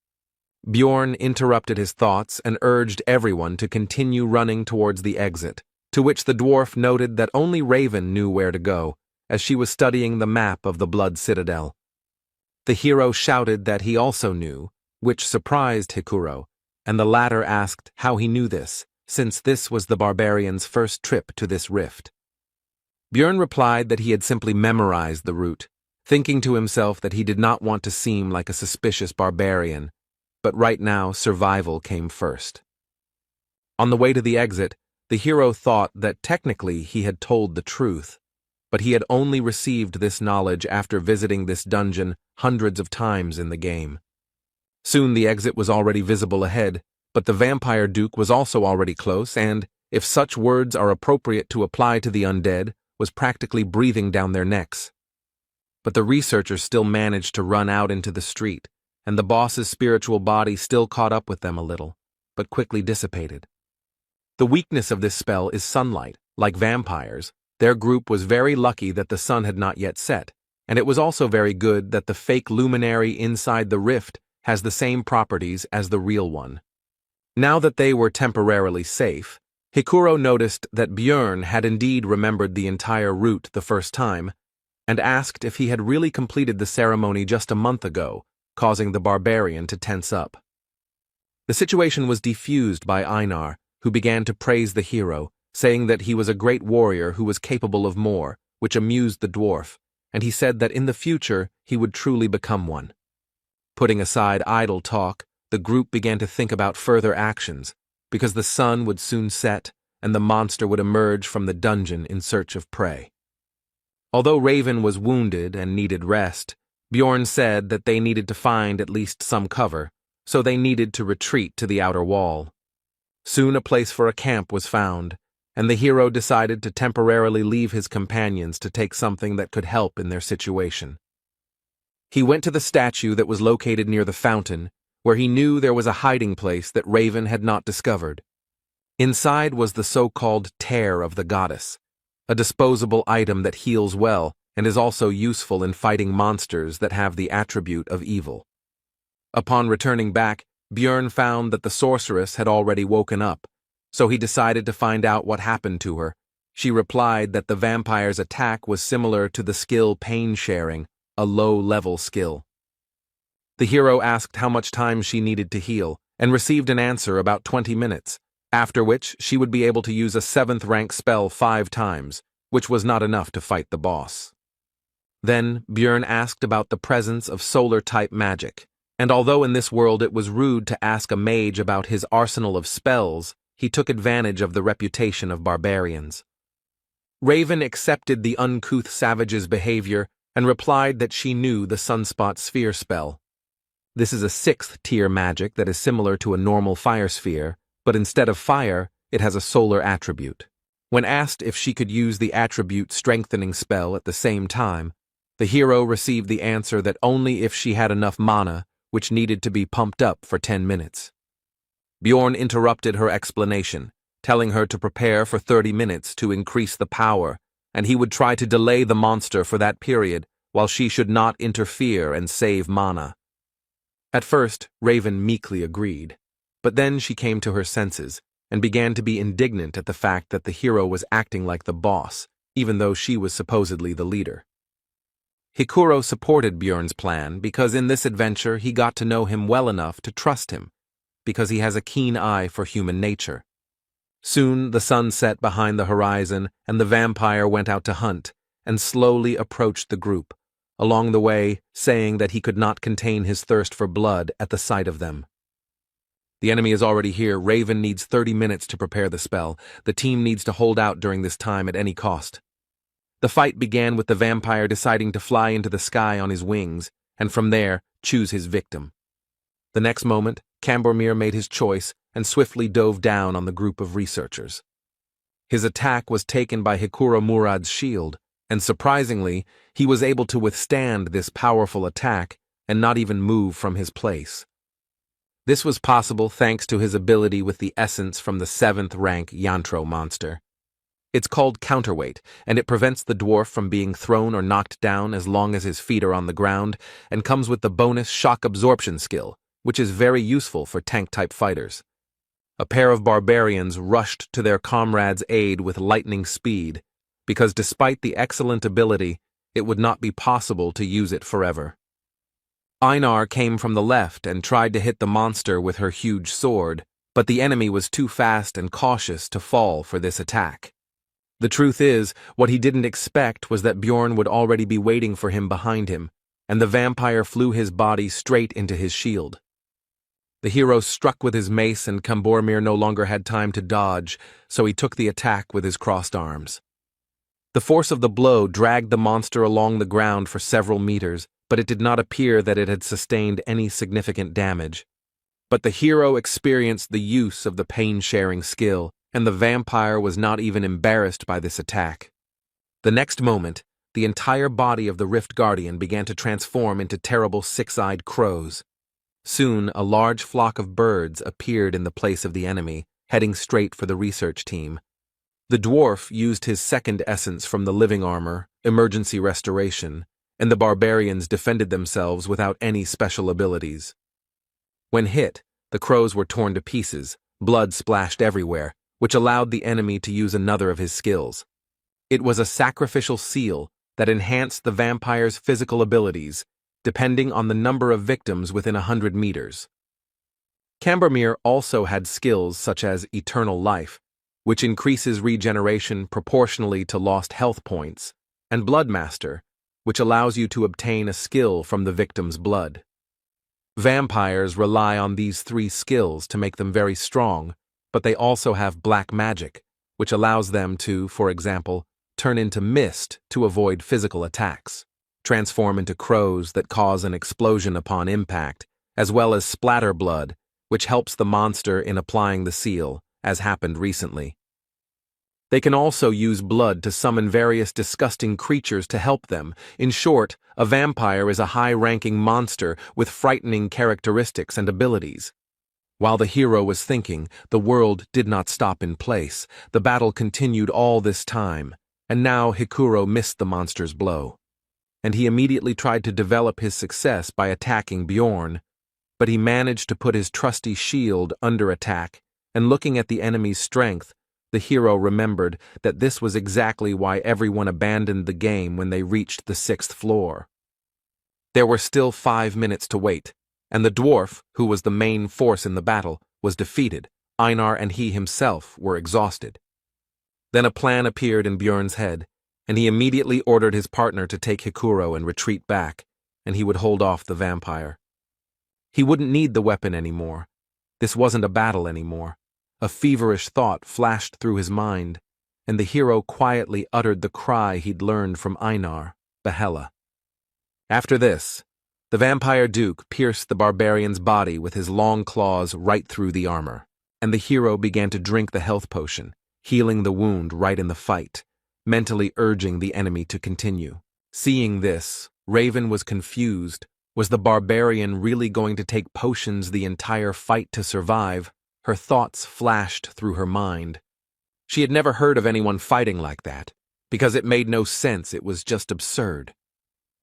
Bjorn interrupted his thoughts and urged everyone to continue running towards the exit, to which the dwarf noted that only Raven knew where to go, as she was studying the map of the Blood Citadel. The hero shouted that he also knew, which surprised Hikuro, and the latter asked how he knew this, since this was the barbarian's first trip to this rift. Björn replied that he had simply memorized the route, thinking to himself that he did not want to seem like a suspicious barbarian, but right now survival came first. On the way to the exit, the hero thought that technically he had told the truth, but he had only received this knowledge after visiting this dungeon hundreds of times in the game. Soon the exit was already visible ahead, but the Vampire Duke was also already close and, if such words are appropriate to apply to the undead, was practically breathing down their necks. But the researchers still managed to run out into the street, and the boss's spiritual body still caught up with them a little, but quickly dissipated. The weakness of this spell is sunlight. Like vampires, their group was very lucky that the sun had not yet set, and it was also very good that the fake luminary inside the rift has the same properties as the real one. Now that they were temporarily safe, Hikuro noticed that Björn had indeed remembered the entire route the first time, and asked if he had really completed the ceremony just a month ago, causing the barbarian to tense up. The situation was defused by Einar, who began to praise the hero, saying that he was a great warrior who was capable of more, which amused the dwarf, and he said that in the future he would truly become one. Putting aside idle talk, the group began to think about further actions, because the sun would soon set and the monster would emerge from the dungeon in search of prey. Although Raven was wounded and needed rest, Bjorn said that they needed to find at least some cover, so they needed to retreat to the outer wall. Soon a place for a camp was found, and the hero decided to temporarily leave his companions to take something that could help in their situation. He went to the statue that was located near the fountain, where he knew there was a hiding place that Raven had not discovered. Inside was the so-called tear of the goddess, a disposable item that heals well and is also useful in fighting monsters that have the attribute of evil. Upon returning back, Björn found that the sorceress had already woken up, so he decided to find out what happened to her. She replied that the vampire's attack was similar to the skill pain sharing, a low-level skill. The hero asked how much time she needed to heal, and received an answer about 20 minutes, after which she would be able to use a 7th rank spell 5 times, which was not enough to fight the boss. Then Björn asked about the presence of solar-type magic, and although in this world it was rude to ask a mage about his arsenal of spells, he took advantage of the reputation of barbarians. Raven accepted the uncouth savage's behavior and replied that she knew the Sunspot Sphere spell. This is a 6th tier magic that is similar to a normal fire sphere, but instead of fire, it has a solar attribute. When asked if she could use the attribute strengthening spell at the same time, the hero received the answer that only if she had enough mana, which needed to be pumped up for 10 minutes. Bjorn interrupted her explanation, telling her to prepare for 30 minutes to increase the power, and he would try to delay the monster for that period while she should not interfere and save mana. At first, Raven meekly agreed, but then she came to her senses and began to be indignant at the fact that the hero was acting like the boss, even though she was supposedly the leader. Hikuro supported Bjorn's plan because in this adventure he got to know him well enough to trust him, because he has a keen eye for human nature. Soon the sun set behind the horizon and the vampire went out to hunt and slowly approached the group, along the way saying that he could not contain his thirst for blood at the sight of them. The enemy is already here. Raven needs 30 minutes to prepare the spell. The team needs to hold out during this time at any cost. The fight began with the vampire deciding to fly into the sky on his wings, and from there, choose his victim. The next moment, Cambormir made his choice and swiftly dove down on the group of researchers. His attack was taken by Hikuro Murad's shield, and surprisingly, he was able to withstand this powerful attack and not even move from his place. This was possible thanks to his ability with the essence from the 7th rank Yantro monster. It's called counterweight, and it prevents the dwarf from being thrown or knocked down as long as his feet are on the ground, and comes with the bonus shock absorption skill, which is very useful for tank-type fighters. A pair of barbarians rushed to their comrade's aid with lightning speed, because despite the excellent ability, it would not be possible to use it forever. Einar came from the left and tried to hit the monster with her huge sword, but the enemy was too fast and cautious to fall for this attack. The truth is, what he didn't expect was that Bjorn would already be waiting for him behind him, and the vampire flew his body straight into his shield. The hero struck with his mace and Cambormir no longer had time to dodge, so he took the attack with his crossed arms. The force of the blow dragged the monster along the ground for several meters, but it did not appear that it had sustained any significant damage. But the hero experienced the use of the pain-sharing skill, and the vampire was not even embarrassed by this attack. The next moment, the entire body of the Rift Guardian began to transform into terrible six-eyed crows. Soon, a large flock of birds appeared in the place of the enemy, heading straight for the research team. The dwarf used his second essence from the living armor, emergency restoration, and the barbarians defended themselves without any special abilities. When hit, the crows were torn to pieces, blood splashed everywhere, which allowed the enemy to use another of his skills. It was a sacrificial seal that enhanced the vampire's physical abilities, depending on the number of victims within 100 meters. Cambermere also had skills such as Eternal Life, which increases regeneration proportionally to lost health points, and Bloodmaster, which allows you to obtain a skill from the victim's blood. Vampires rely on these three skills to make them very strong, but they also have black magic, which allows them to, for example, turn into mist to avoid physical attacks, transform into crows that cause an explosion upon impact, as well as splatter blood, which helps the monster in applying the seal, as happened recently. They can also use blood to summon various disgusting creatures to help them. In short, a vampire is a high-ranking monster with frightening characteristics and abilities. While the hero was thinking, the world did not stop in place. The battle continued all this time, and now Hikuro missed the monster's blow. And he immediately tried to develop his success by attacking Bjorn, but he managed to put his trusty shield under attack, and looking at the enemy's strength, the hero remembered that this was exactly why everyone abandoned the game when they reached the 6th floor. There were still 5 minutes to wait, and the dwarf, who was the main force in the battle, was defeated. Einar and he himself were exhausted. Then a plan appeared in Bjorn's head, and he immediately ordered his partner to take Hikuro and retreat back, and he would hold off the vampire. He wouldn't need the weapon anymore. This wasn't a battle anymore. A feverish thought flashed through his mind, and the hero quietly uttered the cry he'd learned from Einar, Yahello. After this, the vampire duke pierced the barbarian's body with his long claws right through the armor, and the hero began to drink the health potion, healing the wound right in the fight, mentally urging the enemy to continue. Seeing this, Raven was confused. Was the barbarian really going to take potions the entire fight to survive? Her thoughts flashed through her mind. She had never heard of anyone fighting like that, because it made no sense. It was just absurd.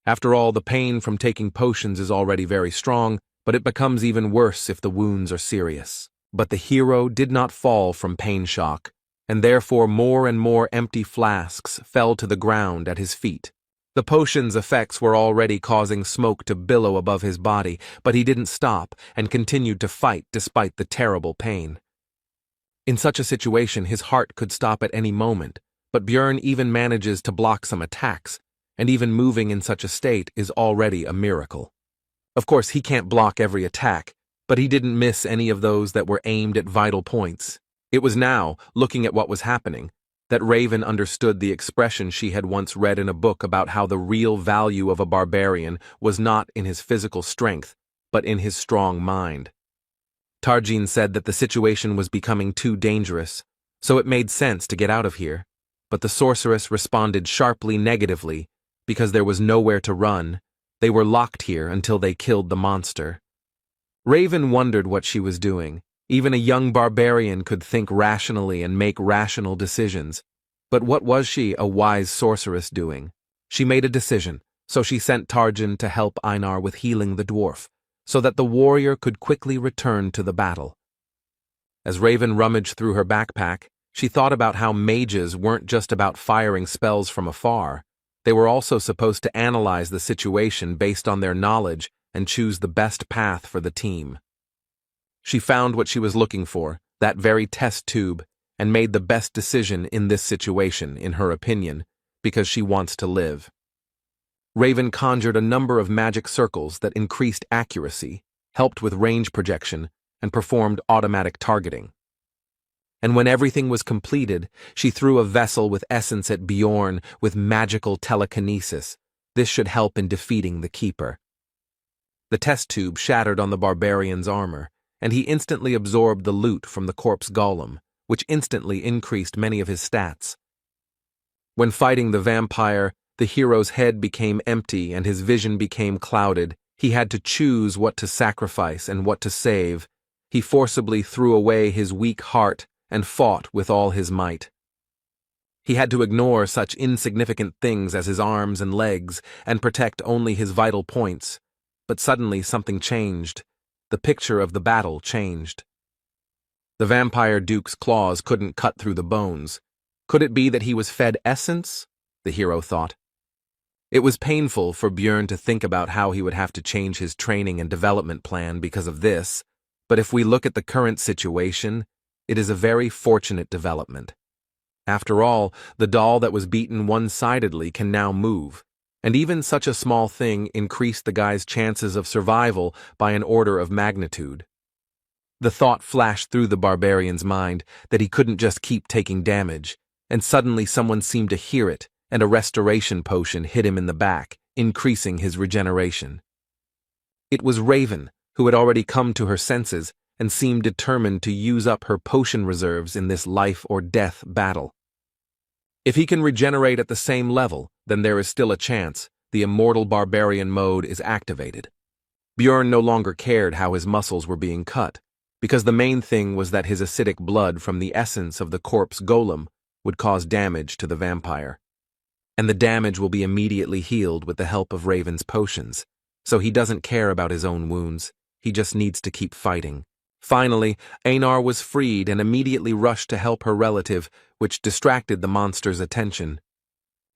After all, the pain from taking potions is already very strong, but it becomes even worse if the wounds are serious. But the hero did not fall from pain shock, and therefore more and more empty flasks fell to the ground at his feet. The potion's effects were already causing smoke to billow above his body, but he didn't stop and continued to fight despite the terrible pain. In such a situation, his heart could stop at any moment, but Bjorn even manages to block some attacks, and even moving in such a state is already a miracle. Of course, he can't block every attack, but he didn't miss any of those that were aimed at vital points. It was now, looking at what was happening, that Raven understood the expression she had once read in a book about how the real value of a barbarian was not in his physical strength, but in his strong mind. Tarjin said that the situation was becoming too dangerous, so it made sense to get out of here, but the sorceress responded sharply negatively because there was nowhere to run. They were locked here until they killed the monster. Raven wondered what she was doing. Even a young barbarian could think rationally and make rational decisions. But what was she, a wise sorceress, doing? She made a decision, so she sent Tarjin to help Einar with healing the dwarf, so that the warrior could quickly return to the battle. As Raven rummaged through her backpack, she thought about how mages weren't just about firing spells from afar. They were also supposed to analyze the situation based on their knowledge and choose the best path for the team. She found what she was looking for, that very test tube, and made the best decision in this situation, in her opinion, because she wants to live. Raven conjured a number of magic circles that increased accuracy, helped with range projection, and performed automatic targeting. And when everything was completed, she threw a vessel with essence at Bjorn with magical telekinesis. This should help in defeating the Keeper. The test tube shattered on the barbarian's armor, and he instantly absorbed the loot from the corpse golem, which instantly increased many of his stats. When fighting the vampire, the hero's head became empty and his vision became clouded. He had to choose what to sacrifice and what to save. He forcibly threw away his weak heart and fought with all his might. He had to ignore such insignificant things as his arms and legs and protect only his vital points. But suddenly something changed. The picture of the battle changed. The vampire duke's claws couldn't cut through the bones. Could it be that he was fed essence? The hero thought. It was painful for Björn to think about how he would have to change his training and development plan because of this, but if we look at the current situation, it is a very fortunate development. After all, the doll that was beaten one-sidedly can now move, and even such a small thing increased the guy's chances of survival by an order of magnitude. The thought flashed through the barbarian's mind that he couldn't just keep taking damage, and suddenly someone seemed to hear it, and a restoration potion hit him in the back, increasing his regeneration. It was Raven, who had already come to her senses and seemed determined to use up her potion reserves in this life-or-death battle. If he can regenerate at the same level, then there is still a chance the immortal barbarian mode is activated. Björn no longer cared how his muscles were being cut, because the main thing was that his acidic blood from the essence of the corpse golem would cause damage to the vampire. And the damage will be immediately healed with the help of Raven's potions, so he doesn't care about his own wounds, he just needs to keep fighting. Finally, Einar was freed and immediately rushed to help her relative, which distracted the monster's attention.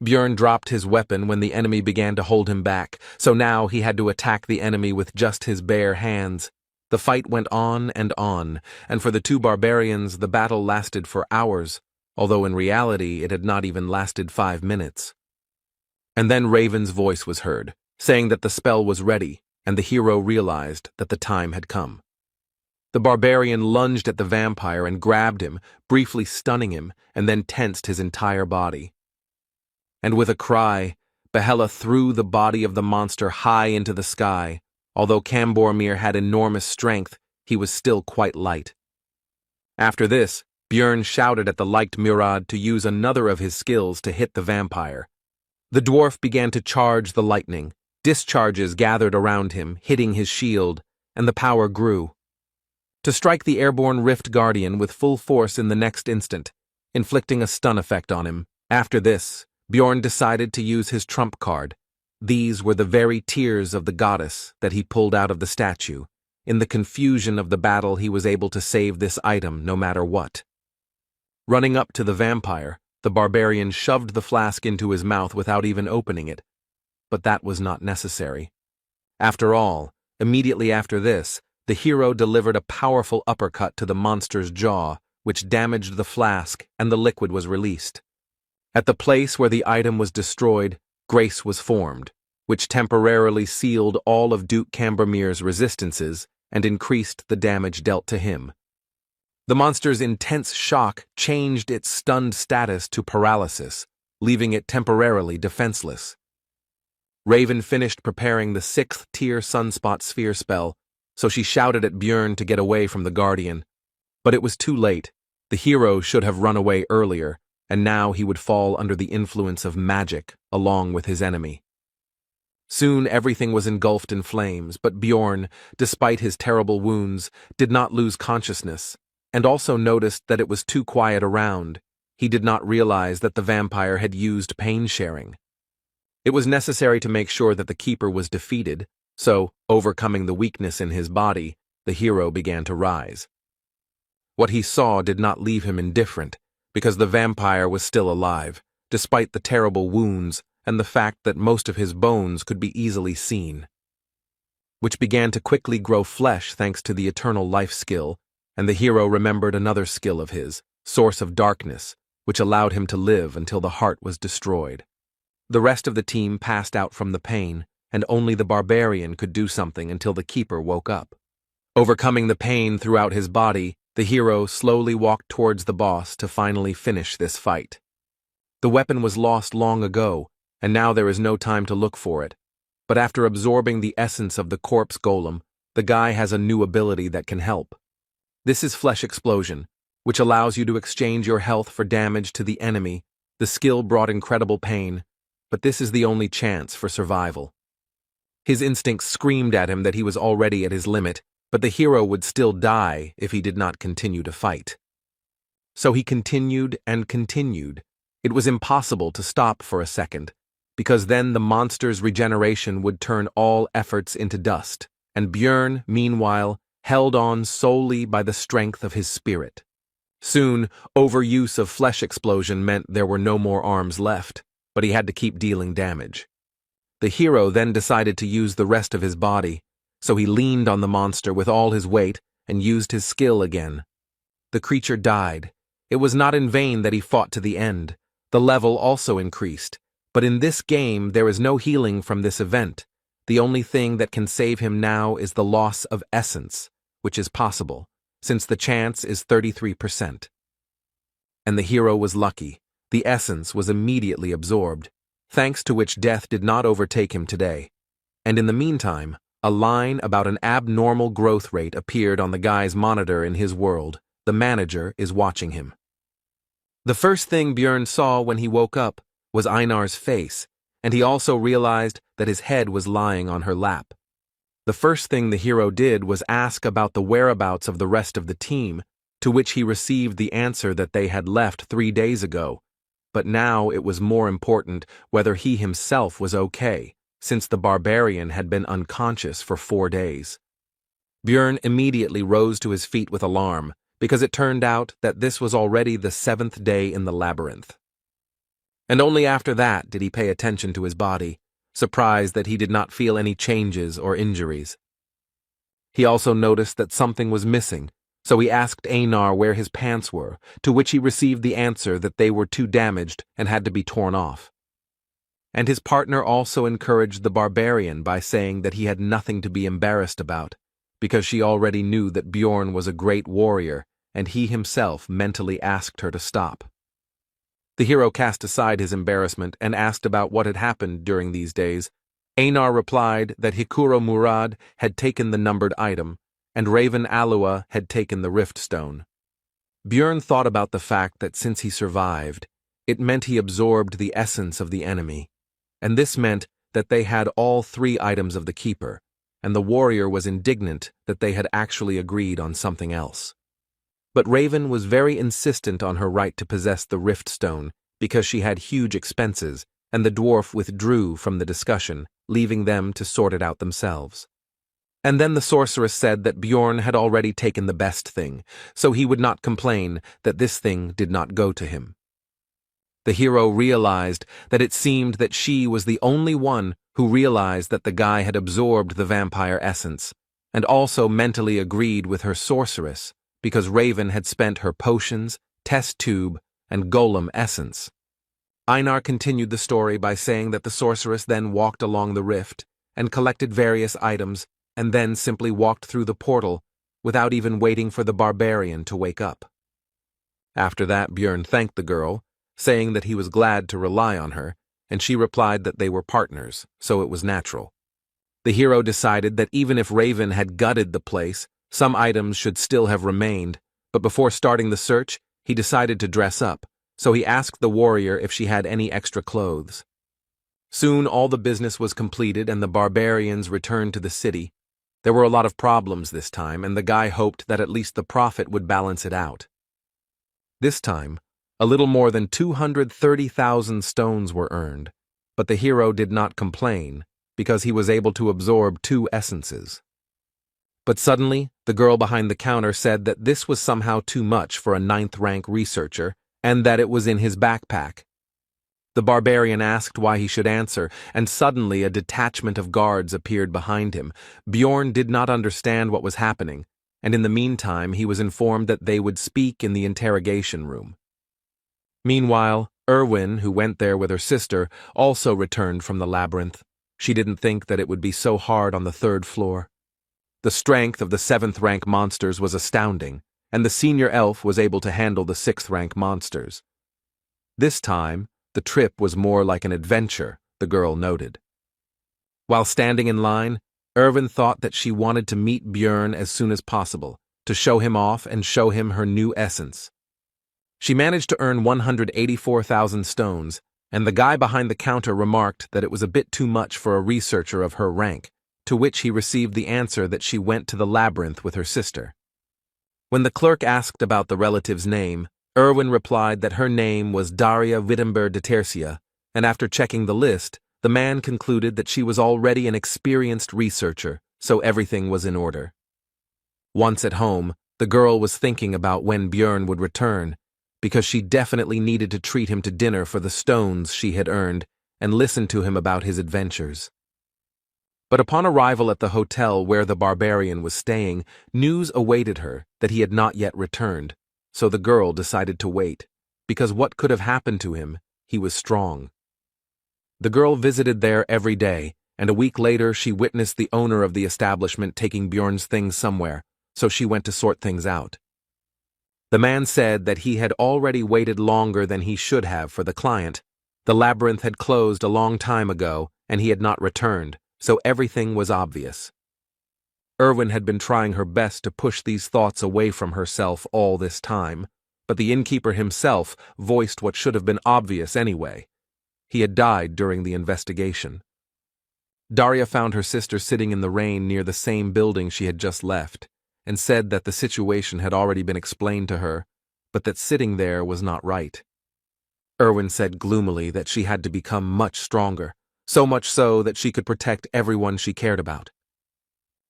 Björn dropped his weapon when the enemy began to hold him back, so now he had to attack the enemy with just his bare hands. The fight went on, and for the two barbarians the battle lasted for hours, although in reality it had not even lasted 5 minutes. And then Raven's voice was heard, saying that the spell was ready, and the hero realized that the time had come. The barbarian lunged at the vampire and grabbed him, briefly stunning him, and then tensed his entire body. And with a cry, Yahello threw the body of the monster high into the sky. Although Cambormir had enormous strength, he was still quite light. After this, Björn shouted at the liked Murad to use another of his skills to hit the vampire. The dwarf began to charge the lightning. Discharges gathered around him, hitting his shield, and the power grew. To strike the airborne Rift Guardian with full force in the next instant, inflicting a stun effect on him. After this, Björn decided to use his trump card. These were the very tears of the goddess that he pulled out of the statue. In the confusion of the battle, he was able to save this item no matter what. Running up to the vampire, the barbarian shoved the flask into his mouth without even opening it. But that was not necessary. After all, immediately after this, the hero delivered a powerful uppercut to the monster's jaw, which damaged the flask, and the liquid was released. At the place where the item was destroyed, grace was formed, which temporarily sealed all of Duke Cambormir's resistances and increased the damage dealt to him. The monster's intense shock changed its stunned status to paralysis, leaving it temporarily defenseless. Raven finished preparing the 6th-tier Sunspot Sphere spell, so she shouted at Björn to get away from the Guardian. But it was too late. The hero should have run away earlier, and now he would fall under the influence of magic, along with his enemy. Soon everything was engulfed in flames, but Björn, despite his terrible wounds, did not lose consciousness, and also noticed that it was too quiet around. He did not realize that the vampire had used pain sharing. It was necessary to make sure that the keeper was defeated, so, overcoming the weakness in his body, the hero began to rise. What he saw did not leave him indifferent, because the vampire was still alive, despite the terrible wounds and the fact that most of his bones could be easily seen, which began to quickly grow flesh thanks to the eternal life skill, and the hero remembered another skill of his, Source of Darkness, which allowed him to live until the heart was destroyed. The rest of the team passed out from the pain, and only the barbarian could do something until the keeper woke up. Overcoming the pain throughout his body, the hero slowly walked towards the boss to finally finish this fight. The weapon was lost long ago, and now there is no time to look for it. But after absorbing the essence of the corpse golem, the guy has a new ability that can help. This is Flesh Explosion, which allows you to exchange your health for damage to the enemy. The skill brought incredible pain, but this is the only chance for survival. His instincts screamed at him that he was already at his limit, but the hero would still die if he did not continue to fight. So he continued and continued. It was impossible to stop for a second, because then the monster's regeneration would turn all efforts into dust, and Björn, meanwhile, held on solely by the strength of his spirit. Soon, overuse of flesh explosion meant there were no more arms left, but he had to keep dealing damage. The hero then decided to use the rest of his body, so he leaned on the monster with all his weight and used his skill again. The creature died. It was not in vain that he fought to the end. The level also increased, but in this game there is no healing from this event. The only thing that can save him now is the loss of essence, which is possible, since the chance is 33%. And the hero was lucky. The essence was immediately absorbed, thanks to which death did not overtake him today. And in the meantime, a line about an abnormal growth rate appeared on the guy's monitor in his world. The manager is watching him. The first thing Björn saw when he woke up was Einar's face, and he also realized that his head was lying on her lap. The first thing the hero did was ask about the whereabouts of the rest of the team, to which he received the answer that they had left 3 days ago. But now it was more important whether he himself was okay, since the barbarian had been unconscious for 4 days. Björn immediately rose to his feet with alarm, because it turned out that this was already the 7th day in the labyrinth. And only after that did he pay attention to his body, surprised that he did not feel any changes or injuries. He also noticed that something was missing, so he asked Einar where his pants were, to which he received the answer that they were too damaged and had to be torn off. And his partner also encouraged the barbarian by saying that he had nothing to be embarrassed about, because she already knew that Björn was a great warrior, and he himself mentally asked her to stop. The hero cast aside his embarrassment and asked about what had happened during these days. Einar replied that Hikuro Murad had taken the numbered item, and Raven Alua had taken the rift stone. Björn thought about the fact that since he survived, it meant he absorbed the essence of the enemy, and this meant that they had all 3 items of the keeper, and the warrior was indignant that they had actually agreed on something else. But Raven was very insistent on her right to possess the rift stone because she had huge expenses, and the dwarf withdrew from the discussion, leaving them to sort it out themselves. And then the sorceress said that Björn had already taken the best thing, so he would not complain that this thing did not go to him. The hero realized that it seemed that she was the only one who realized that the guy had absorbed the vampire essence, and also mentally agreed with her sorceress, because Raven had spent her potions, test tube, and golem essence. Einar continued the story by saying that the sorceress then walked along the rift and collected various items and then simply walked through the portal without even waiting for the barbarian to wake up. After that, Björn thanked the girl, saying that he was glad to rely on her, and she replied that they were partners, so it was natural. The hero decided that even if Raven had gutted the place, some items should still have remained, but before starting the search, he decided to dress up, so he asked the warrior if she had any extra clothes. Soon all the business was completed and the barbarians returned to the city. There were a lot of problems this time, and the guy hoped that at least the profit would balance it out. This time, a little more than 230,000 stones were earned, but the hero did not complain, because he was able to absorb 2 essences. But suddenly, the girl behind the counter said that this was somehow too much for a 9th-rank researcher, and that it was in his backpack. The barbarian asked why he should answer, and suddenly a detachment of guards appeared behind him. Björn did not understand what was happening, and in the meantime he was informed that they would speak in the interrogation room. Meanwhile, Erwin, who went there with her sister, also returned from the labyrinth. She didn't think that it would be so hard on the 3rd floor. The strength of the 7th-rank monsters was astounding, and the senior elf was able to handle the 6th-rank monsters. This time, the trip was more like an adventure, the girl noted. While standing in line, Erwin thought that she wanted to meet Björn as soon as possible, to show him off and show him her new essence. She managed to earn 184,000 stones, and the guy behind the counter remarked that it was a bit too much for a researcher of her rank, to which he received the answer that she went to the labyrinth with her sister. When the clerk asked about the relative's name, Erwin replied that her name was Daria Wittenberg de Tercia, and after checking the list, the man concluded that she was already an experienced researcher, so everything was in order. Once at home, the girl was thinking about when Björn would return, because she definitely needed to treat him to dinner for the stones she had earned and listen to him about his adventures. But upon arrival at the hotel where the barbarian was staying, news awaited her that he had not yet returned, so the girl decided to wait, because what could have happened to him? He was strong. The girl visited there every day, and a week later she witnessed the owner of the establishment taking Björn's things somewhere, so she went to sort things out. The man said that he had already waited longer than he should have for the client. The labyrinth had closed a long time ago, and he had not returned, so everything was obvious. Erwin had been trying her best to push these thoughts away from herself all this time, but the innkeeper himself voiced what should have been obvious anyway. He had died during the investigation. Daria found her sister sitting in the rain near the same building she had just left, and said that the situation had already been explained to her, but that sitting there was not right. Erwin said gloomily that she had to become much stronger, so much so that she could protect everyone she cared about.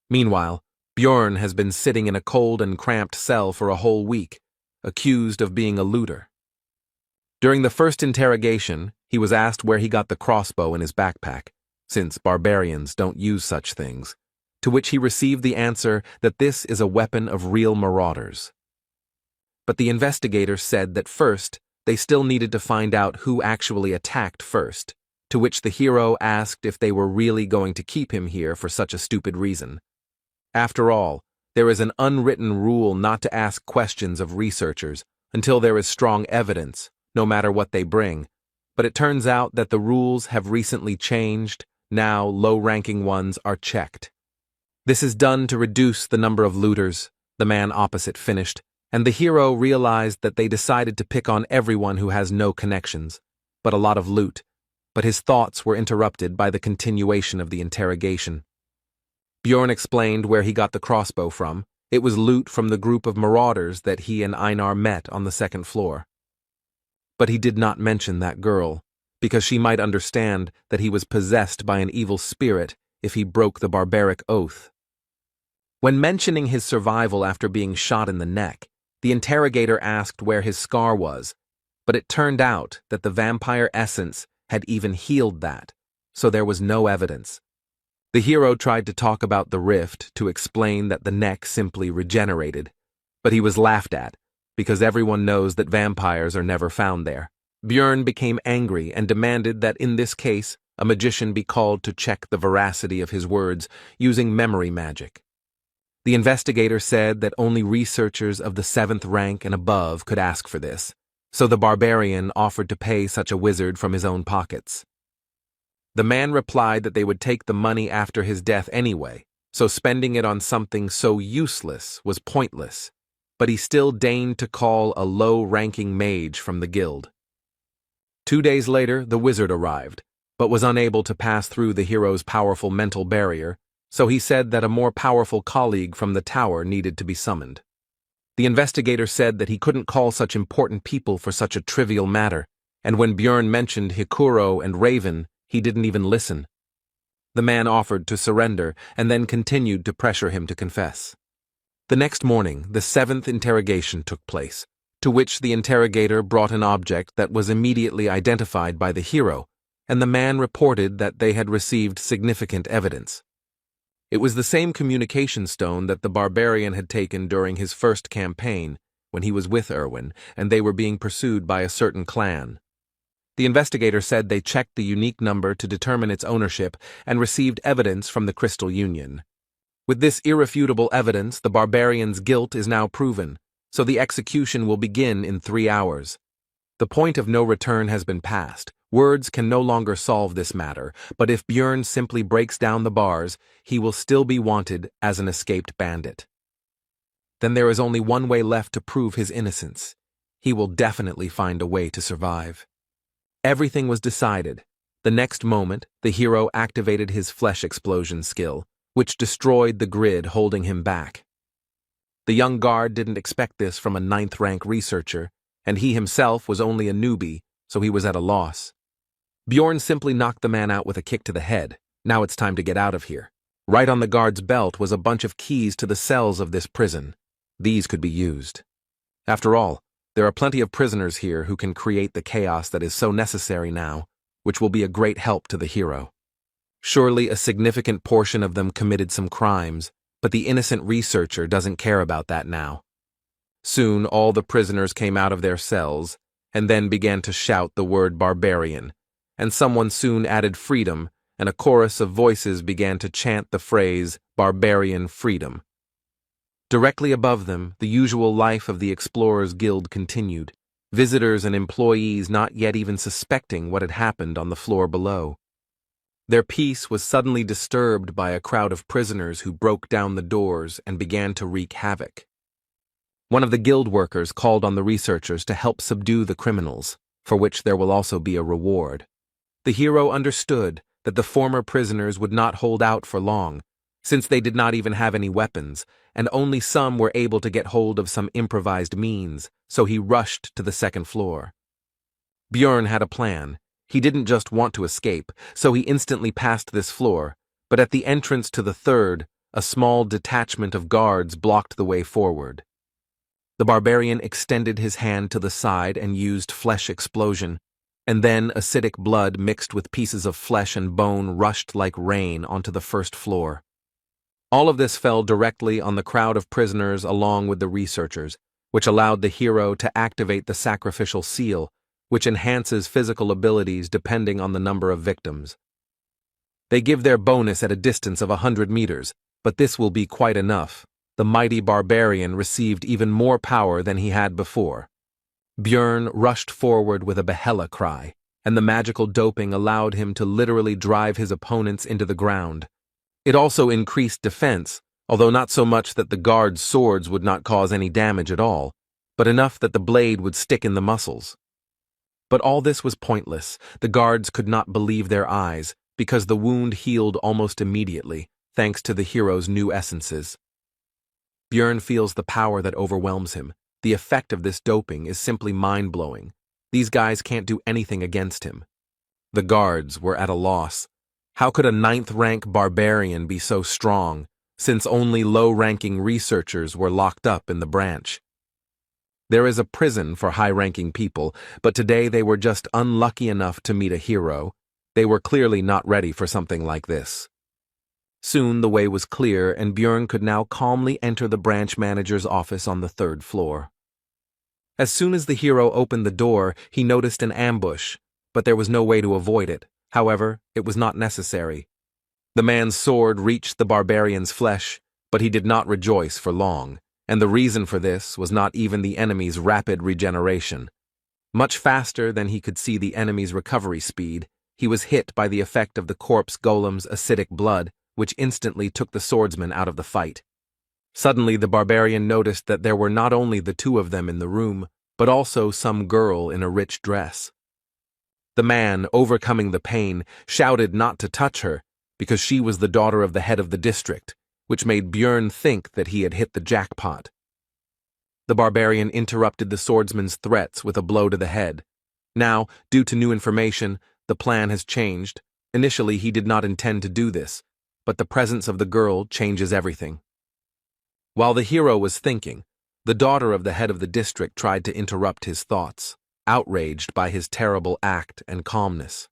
Meanwhile, Björn has been sitting in a cold and cramped cell for a whole week, accused of being a looter. During the first interrogation, he was asked where he got the crossbow in his backpack, since barbarians don't use such things, to which he received the answer that this is a weapon of real marauders. But the investigator said that first, they still needed to find out who actually attacked first, to which the hero asked if they were really going to keep him here for such a stupid reason. After all, there is an unwritten rule not to ask questions of researchers until there is strong evidence, no matter what they bring, but it turns out that the rules have recently changed. Now low-ranking ones are checked. This is done to reduce the number of looters, the man opposite finished, and the hero realized that they decided to pick on everyone who has no connections, but a lot of loot. But his thoughts were interrupted by the continuation of the interrogation. Björn explained where he got the crossbow from. It was loot from the group of marauders that he and Einar met on the second floor. But he did not mention that girl, because she might understand that he was possessed by an evil spirit if he broke the barbaric oath. When mentioning his survival after being shot in the neck, the interrogator asked where his scar was, but it turned out that the vampire essence had even healed that, so there was no evidence. The hero tried to talk about the rift to explain that the neck simply regenerated, but he was laughed at, because everyone knows that vampires are never found there. Björn became angry and demanded that in this case, a magician be called to check the veracity of his words using memory magic. The investigator said that only researchers of the 7th rank and above could ask for this, so the barbarian offered to pay such a wizard from his own pockets. The man replied that they would take the money after his death anyway, so spending it on something so useless was pointless, but he still deigned to call a low-ranking mage from the guild. 2 days later, the wizard arrived, but was unable to pass through the hero's powerful mental barrier, so he said that a more powerful colleague from the tower needed to be summoned. The investigator said that he couldn't call such important people for such a trivial matter, and when Björn mentioned Hikuro and Raven, he didn't even listen. The man offered to surrender and then continued to pressure him to confess. The next morning, the 7th interrogation took place, to which the interrogator brought an object that was immediately identified by the hero, and the man reported that they had received significant evidence. It was the same communication stone that the barbarian had taken during his first campaign, when he was with Erwin, and they were being pursued by a certain clan. The investigator said they checked the unique number to determine its ownership and received evidence from the Crystal Union. With this irrefutable evidence, the barbarian's guilt is now proven, so the execution will begin in 3 hours. The point of no return has been passed. Words can no longer solve this matter, but if Björn simply breaks down the bars, he will still be wanted as an escaped bandit. Then there is only one way left to prove his innocence. He will definitely find a way to survive. Everything was decided. The next moment, the hero activated his flesh explosion skill, which destroyed the grid holding him back. The young guard didn't expect this from a 9th rank researcher, and he himself was only a newbie, so he was at a loss. Bjorn simply knocked the man out with a kick to the head. Now it's time to get out of here. Right on the guard's belt was a bunch of keys to the cells of this prison. These could be used. After all, there are plenty of prisoners here who can create the chaos that is so necessary now, which will be a great help to the hero. Surely a significant portion of them committed some crimes, but the innocent researcher doesn't care about that now. Soon all the prisoners came out of their cells, and then began to shout the word barbarian, and someone soon added freedom, and a chorus of voices began to chant the phrase barbarian freedom. Directly above them, the usual life of the Explorers Guild continued, visitors and employees not yet even suspecting what had happened on the floor below. Their peace was suddenly disturbed by a crowd of prisoners who broke down the doors and began to wreak havoc. One of the guild workers called on the researchers to help subdue the criminals, for which there will also be a reward. The hero understood that the former prisoners would not hold out for long, since they did not even have any weapons, and only some were able to get hold of some improvised means, so he rushed to the second floor. Bjorn had a plan. He didn't just want to escape, so he instantly passed this floor, but at the entrance to the third, a small detachment of guards blocked the way forward. The barbarian extended his hand to the side and used flesh explosion, and then acidic blood mixed with pieces of flesh and bone rushed like rain onto the first floor. All of this fell directly on the crowd of prisoners along with the researchers, which allowed the hero to activate the sacrificial seal, which enhances physical abilities depending on the number of victims. They give their bonus at a distance of 100 meters, but this will be quite enough. The mighty barbarian received even more power than he had before. Bjorn rushed forward with a Yahello cry, and the magical doping allowed him to literally drive his opponents into the ground. It also increased defense, although not so much that the guards' swords would not cause any damage at all, but enough that the blade would stick in the muscles. But all this was pointless. The guards could not believe their eyes, because the wound healed almost immediately, thanks to the hero's new essences. Bjorn feels the power that overwhelms him. The effect of this doping is simply mind-blowing. These guys can't do anything against him. The guards were at a loss. How could a 9th-rank barbarian be so strong, since only low-ranking researchers were locked up in the branch? There is a prison for high-ranking people, but today they were just unlucky enough to meet a hero. They were clearly not ready for something like this. Soon the way was clear, and Bjorn could now calmly enter the branch manager's office on the 3rd floor. As soon as the hero opened the door, he noticed an ambush, but there was no way to avoid it. However, it was not necessary. The man's sword reached the barbarian's flesh, but he did not rejoice for long, and the reason for this was not even the enemy's rapid regeneration. Much faster than he could see the enemy's recovery speed, he was hit by the effect of the corpse golem's acidic blood, which instantly took the swordsman out of the fight. Suddenly the barbarian noticed that there were not only the two of them in the room, but also some girl in a rich dress. The man, overcoming the pain, shouted not to touch her, because she was the daughter of the head of the district, which made Bjorn think that he had hit the jackpot. The barbarian interrupted the swordsman's threats with a blow to the head. Now, due to new information, the plan has changed. Initially, he did not intend to do this, but the presence of the girl changes everything. While the hero was thinking, the daughter of the head of the district tried to interrupt his thoughts, outraged by his terrible act and calmness.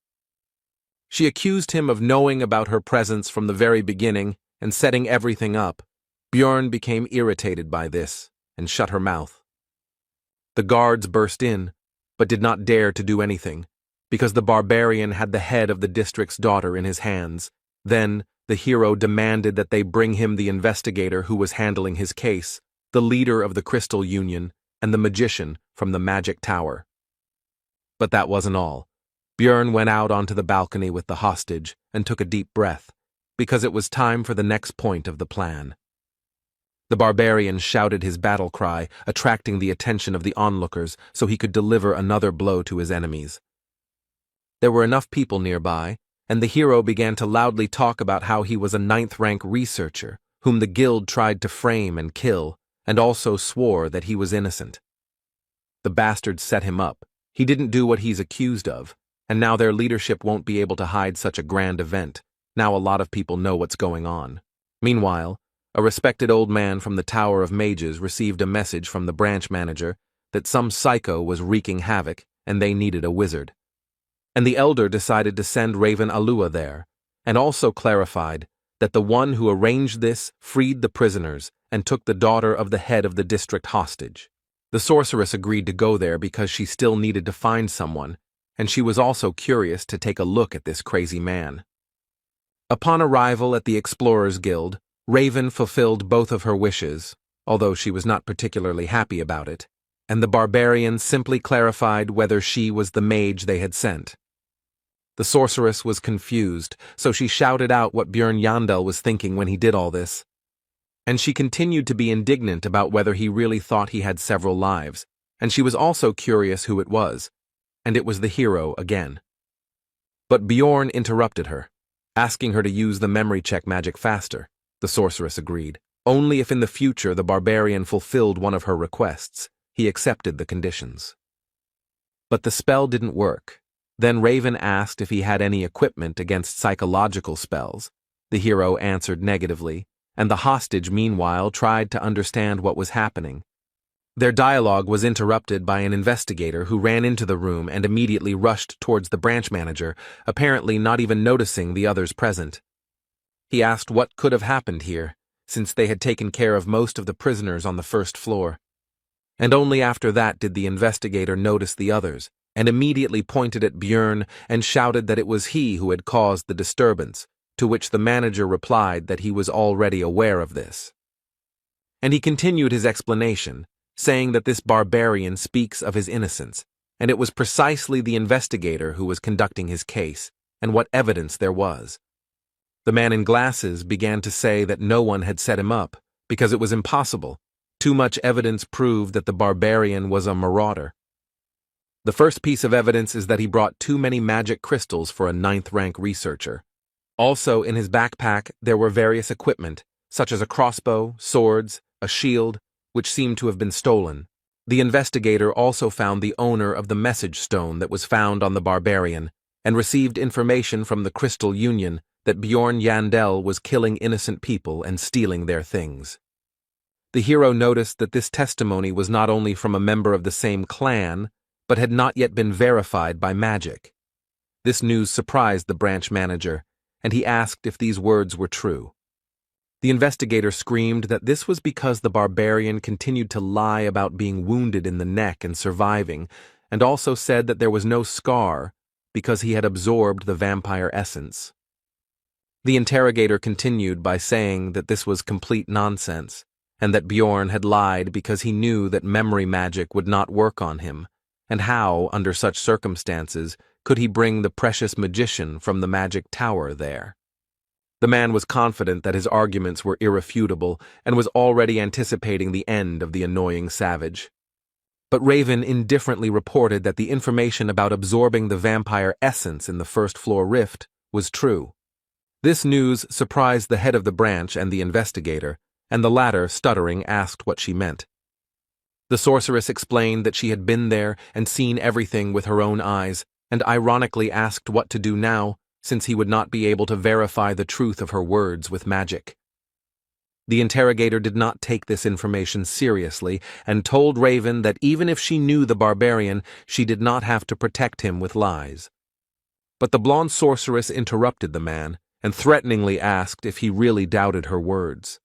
She accused him of knowing about her presence from the very beginning and setting everything up. Bjorn became irritated by this and shut her mouth. The guards burst in, but did not dare to do anything, because the barbarian had the head of the district's daughter in his hands. Then, the hero demanded that they bring him the investigator who was handling his case, the leader of the Crystal Union, and the magician from the Magic Tower. But that wasn't all. Bjorn went out onto the balcony with the hostage and took a deep breath, because it was time for the next point of the plan. The barbarian shouted his battle cry, attracting the attention of the onlookers so he could deliver another blow to his enemies. There were enough people nearby, and the hero began to loudly talk about how he was a 9th-rank researcher, whom the guild tried to frame and kill, and also swore that he was innocent. The bastards set him up. He didn't do what he's accused of, and now their leadership won't be able to hide such a grand event. Now a lot of people know what's going on. Meanwhile, a respected old man from the Tower of Mages received a message from the branch manager that some psycho was wreaking havoc and they needed a wizard. And the elder decided to send Raven Alua there, and also clarified that the one who arranged this freed the prisoners and took the daughter of the head of the district hostage. The sorceress agreed to go there because she still needed to find someone, and she was also curious to take a look at this crazy man. Upon arrival at the Explorers Guild, Raven fulfilled both of her wishes, although she was not particularly happy about it, and the barbarian simply clarified whether she was the mage they had sent. The sorceress was confused, so she shouted out what Björn Yandel was thinking when he did all this. And she continued to be indignant about whether he really thought he had several lives, and she was also curious who it was, and it was the hero again. But Bjorn interrupted her, asking her to use the memory check magic faster. The sorceress agreed. Only if in the future the barbarian fulfilled one of her requests, he accepted the conditions. But the spell didn't work. Then Raven asked if he had any equipment against psychological spells. The hero answered negatively, and the hostage meanwhile tried to understand what was happening. Their dialogue was interrupted by an investigator who ran into the room and immediately rushed towards the branch manager, apparently not even noticing the others present. He asked what could have happened here, since they had taken care of most of the prisoners on the first floor. And only after that did the investigator notice the others, and immediately pointed at Björn and shouted that it was he who had caused the disturbance, to which the manager replied that he was already aware of this. And he continued his explanation, saying that this barbarian speaks of his innocence, and it was precisely the investigator who was conducting his case, and what evidence there was. The man in glasses began to say that no one had set him up, because it was impossible. Too much evidence proved that the barbarian was a marauder. The first piece of evidence is that he brought too many magic crystals for a 9th-rank researcher. Also, in his backpack, there were various equipment, such as a crossbow, swords, a shield, which seemed to have been stolen. The investigator also found the owner of the message stone that was found on the barbarian, and received information from the Crystal Union that Bjorn Yandel was killing innocent people and stealing their things. The hero noticed that this testimony was not only from a member of the same clan, but had not yet been verified by magic. This news surprised the branch manager, and he asked if these words were true. The investigator screamed that this was because the barbarian continued to lie about being wounded in the neck and surviving, and also said that there was no scar because he had absorbed the vampire essence. The interrogator continued by saying that this was complete nonsense, and that Bjorn had lied because he knew that memory magic would not work on him, and how, under such circumstances, could he bring the precious magician from the magic tower there? The man was confident that his arguments were irrefutable and was already anticipating the end of the annoying savage. But Raven indifferently reported that the information about absorbing the vampire essence in the first-floor rift was true. This news surprised the head of the branch and the investigator, and the latter, stuttering, asked what she meant. The sorceress explained that she had been there and seen everything with her own eyes, and ironically asked what to do now, since he would not be able to verify the truth of her words with magic. The interrogator did not take this information seriously and told Raven that even if she knew the barbarian, she did not have to protect him with lies. But the blonde sorceress interrupted the man and threateningly asked if he really doubted her words.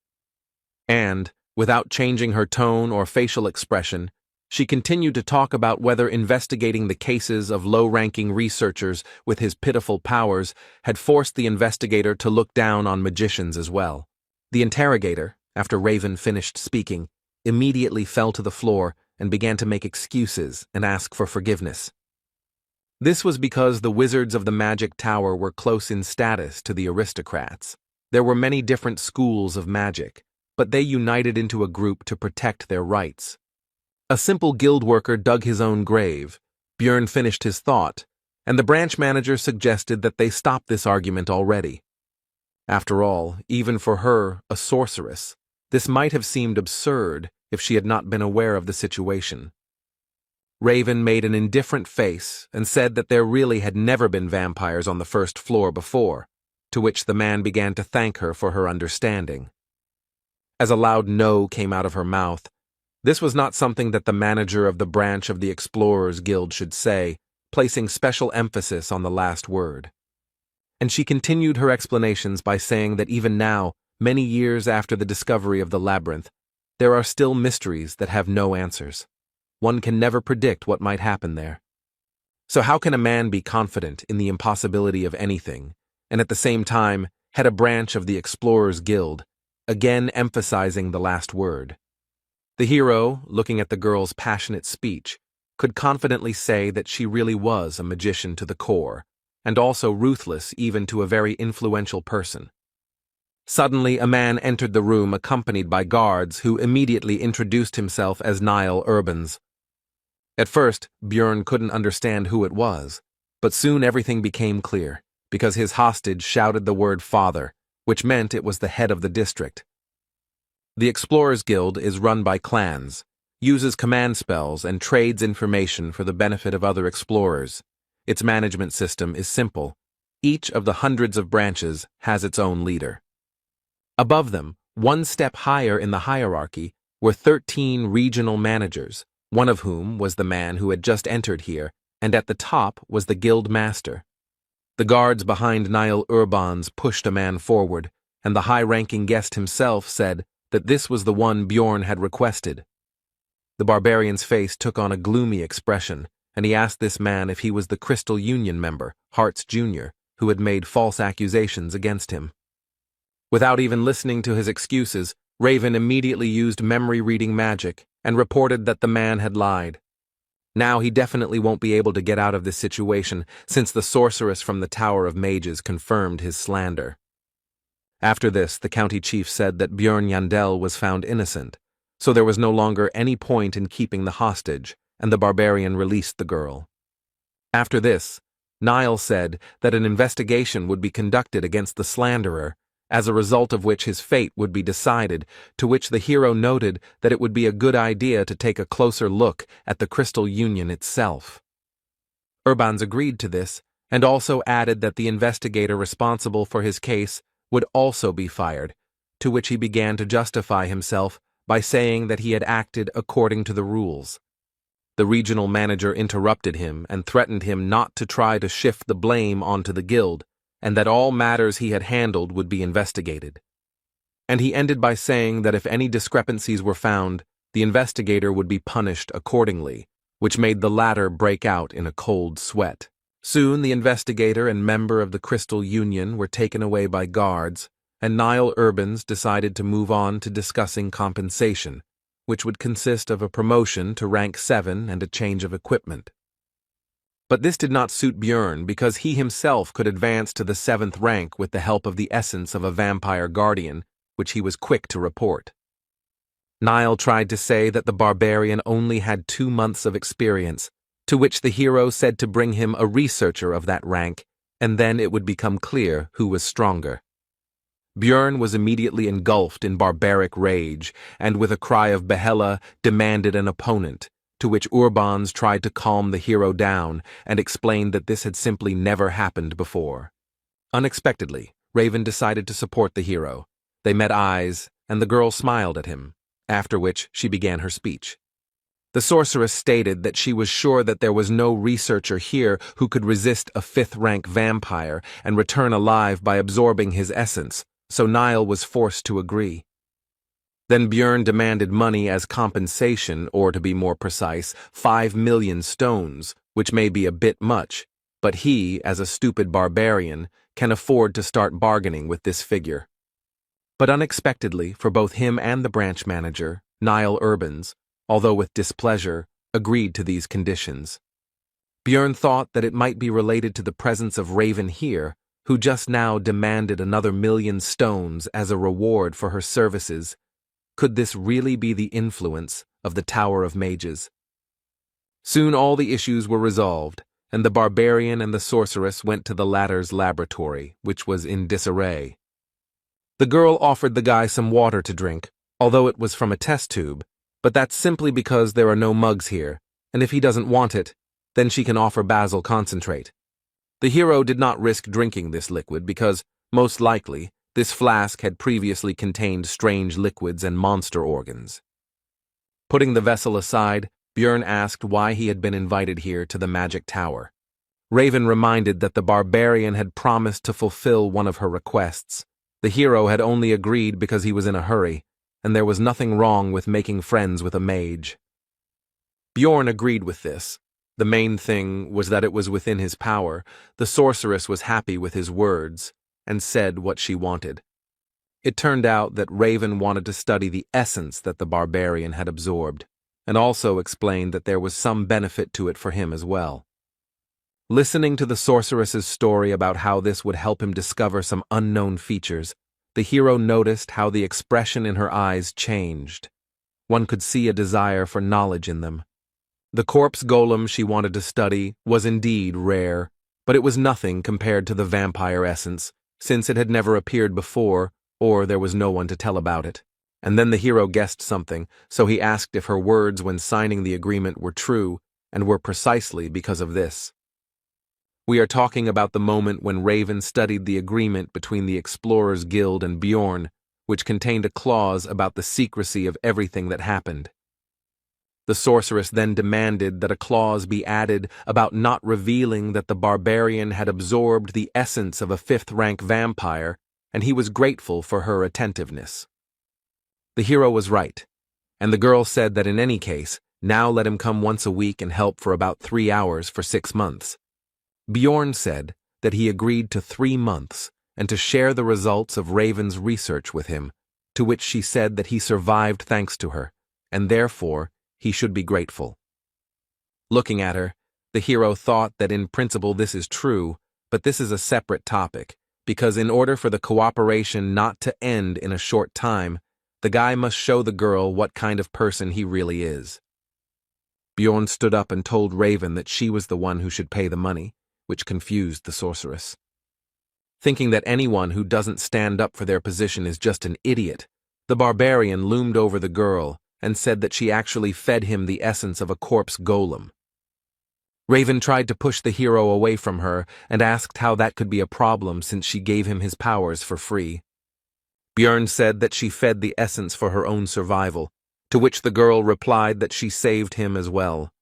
And, without changing her tone or facial expression, she continued to talk about whether investigating the cases of low-ranking researchers with his pitiful powers had forced the investigator to look down on magicians as well. The interrogator, after Raven finished speaking, immediately fell to the floor and began to make excuses and ask for forgiveness. This was because the wizards of the magic tower were close in status to the aristocrats. There were many different schools of magic, but they united into a group to protect their rights. A simple guild worker dug his own grave. Björn finished his thought, and the branch manager suggested that they stop this argument already. After all, even for her, a sorceress, this might have seemed absurd if she had not been aware of the situation. Raven made an indifferent face and said that there really had never been vampires on the first floor before, to which the man began to thank her for her understanding. As a loud no came out of her mouth, this was not something that the manager of the branch of the Explorers Guild should say, placing special emphasis on the last word. And she continued her explanations by saying that even now, many years after the discovery of the labyrinth, there are still mysteries that have no answers. One can never predict what might happen there. So how can a man be confident in the impossibility of anything, and at the same time head a branch of the Explorers Guild, again emphasizing the last word? The hero, looking at the girl's passionate speech, could confidently say that she really was a magician to the core, and also ruthless even to a very influential person. Suddenly, a man entered the room accompanied by guards who immediately introduced himself as Niall Urbans. At first, Björn couldn't understand who it was, but soon everything became clear, because his hostage shouted the word father, which meant it was the head of the district. The Explorers Guild is run by clans, uses command spells, and trades information for the benefit of other explorers. Its management system is simple. Each of the hundreds of branches has its own leader. Above them, one step higher in the hierarchy, were 13 regional managers, one of whom was the man who had just entered here, and at the top was the guild master. The guards behind Niall Urbans pushed a man forward, and the high-ranking guest himself said that this was the one Bjorn had requested. The barbarian's face took on a gloomy expression, and he asked this man if he was the Crystal Union member, Hartz Jr., who had made false accusations against him. Without even listening to his excuses, Raven immediately used memory-reading magic and reported that the man had lied. Now he definitely won't be able to get out of this situation, since the sorceress from the Tower of Mages confirmed his slander. After this, the county chief said that Björn Yandel was found innocent, so there was no longer any point in keeping the hostage, and the barbarian released the girl. After this, Niall said that an investigation would be conducted against the slanderer, as a result of which his fate would be decided, to which the hero noted that it would be a good idea to take a closer look at the Crystal Union itself. Urbans agreed to this, and also added that the investigator responsible for his case would also be fired, to which he began to justify himself by saying that he had acted according to the rules. The regional manager interrupted him and threatened him not to try to shift the blame onto the guild, and that all matters he had handled would be investigated. And he ended by saying that if any discrepancies were found, the investigator would be punished accordingly, which made the latter break out in a cold sweat. Soon the investigator and member of the Crystal Union were taken away by guards, and Niall Urbans decided to move on to discussing compensation, which would consist of a promotion to rank 7 and a change of equipment. But this did not suit Björn because he himself could advance to the 7th rank with the help of the essence of a vampire guardian, which he was quick to report. Niall tried to say that the barbarian only had 2 months of experience, to which the hero said to bring him a researcher of that rank, and then it would become clear who was stronger. Björn was immediately engulfed in barbaric rage, and with a cry of Yahello demanded an opponent, to which Urbans tried to calm the hero down and explained that this had simply never happened before. Unexpectedly, Raven decided to support the hero. They met eyes, and the girl smiled at him, after which she began her speech. The sorceress stated that she was sure that there was no researcher here who could resist a 5th-rank vampire and return alive by absorbing his essence, so Niall was forced to agree. Then Björn demanded money as compensation, or to be more precise, 5 million stones, which may be a bit much, but he, as a stupid barbarian, can afford to start bargaining with this figure. But unexpectedly, for both him and the branch manager, Niall Urbans, although with displeasure, agreed to these conditions. Björn thought that it might be related to the presence of Raven here, who just now demanded another 1,000,000 stones as a reward for her services. Could this really be the influence of the Tower of Mages? Soon all the issues were resolved, and the barbarian and the sorceress went to the latter's laboratory, which was in disarray. The girl offered the guy some water to drink, although it was from a test tube, but that's simply because there are no mugs here, and if he doesn't want it, then she can offer basil concentrate. The hero did not risk drinking this liquid because, most likely, this flask had previously contained strange liquids and monster organs. Putting the vessel aside, Björn asked why he had been invited here to the magic tower. Raven reminded that the barbarian had promised to fulfill one of her requests. The hero had only agreed because he was in a hurry, and there was nothing wrong with making friends with a mage. Bjorn agreed with this. The main thing was that it was within his power. The sorceress was happy with his words, and said what she wanted. It turned out that Raven wanted to study the essence that the barbarian had absorbed, and also explained that there was some benefit to it for him as well. Listening to the sorceress's story about how this would help him discover some unknown features, the hero noticed how the expression in her eyes changed. One could see a desire for knowledge in them. The corpse golem she wanted to study was indeed rare, but it was nothing compared to the vampire essence, since it had never appeared before, or there was no one to tell about it. And then the hero guessed something, so he asked if her words when signing the agreement were true, and were precisely because of this. We are talking about the moment when Raven studied the agreement between the Explorers Guild and Bjorn, which contained a clause about the secrecy of everything that happened. The sorceress then demanded that a clause be added about not revealing that the barbarian had absorbed the essence of a fifth-rank vampire, and he was grateful for her attentiveness. The hero was right, and the girl said that in any case, now let him come once a week and help for about 3 hours for 6 months. Bjorn said that he agreed to 3 months and to share the results of Raven's research with him, to which she said that he survived thanks to her, and therefore he should be grateful. Looking at her, the hero thought that in principle this is true, but this is a separate topic, because in order for the cooperation not to end in a short time, the guy must show the girl what kind of person he really is. Bjorn stood up and told Raven that she was the one who should pay the money, which confused the sorceress. Thinking that anyone who doesn't stand up for their position is just an idiot, the barbarian loomed over the girl and said that she actually fed him the essence of a corpse golem. Raven tried to push the hero away from her and asked how that could be a problem since she gave him his powers for free. Bjorn said that she fed the essence for her own survival, to which the girl replied that she saved him as well.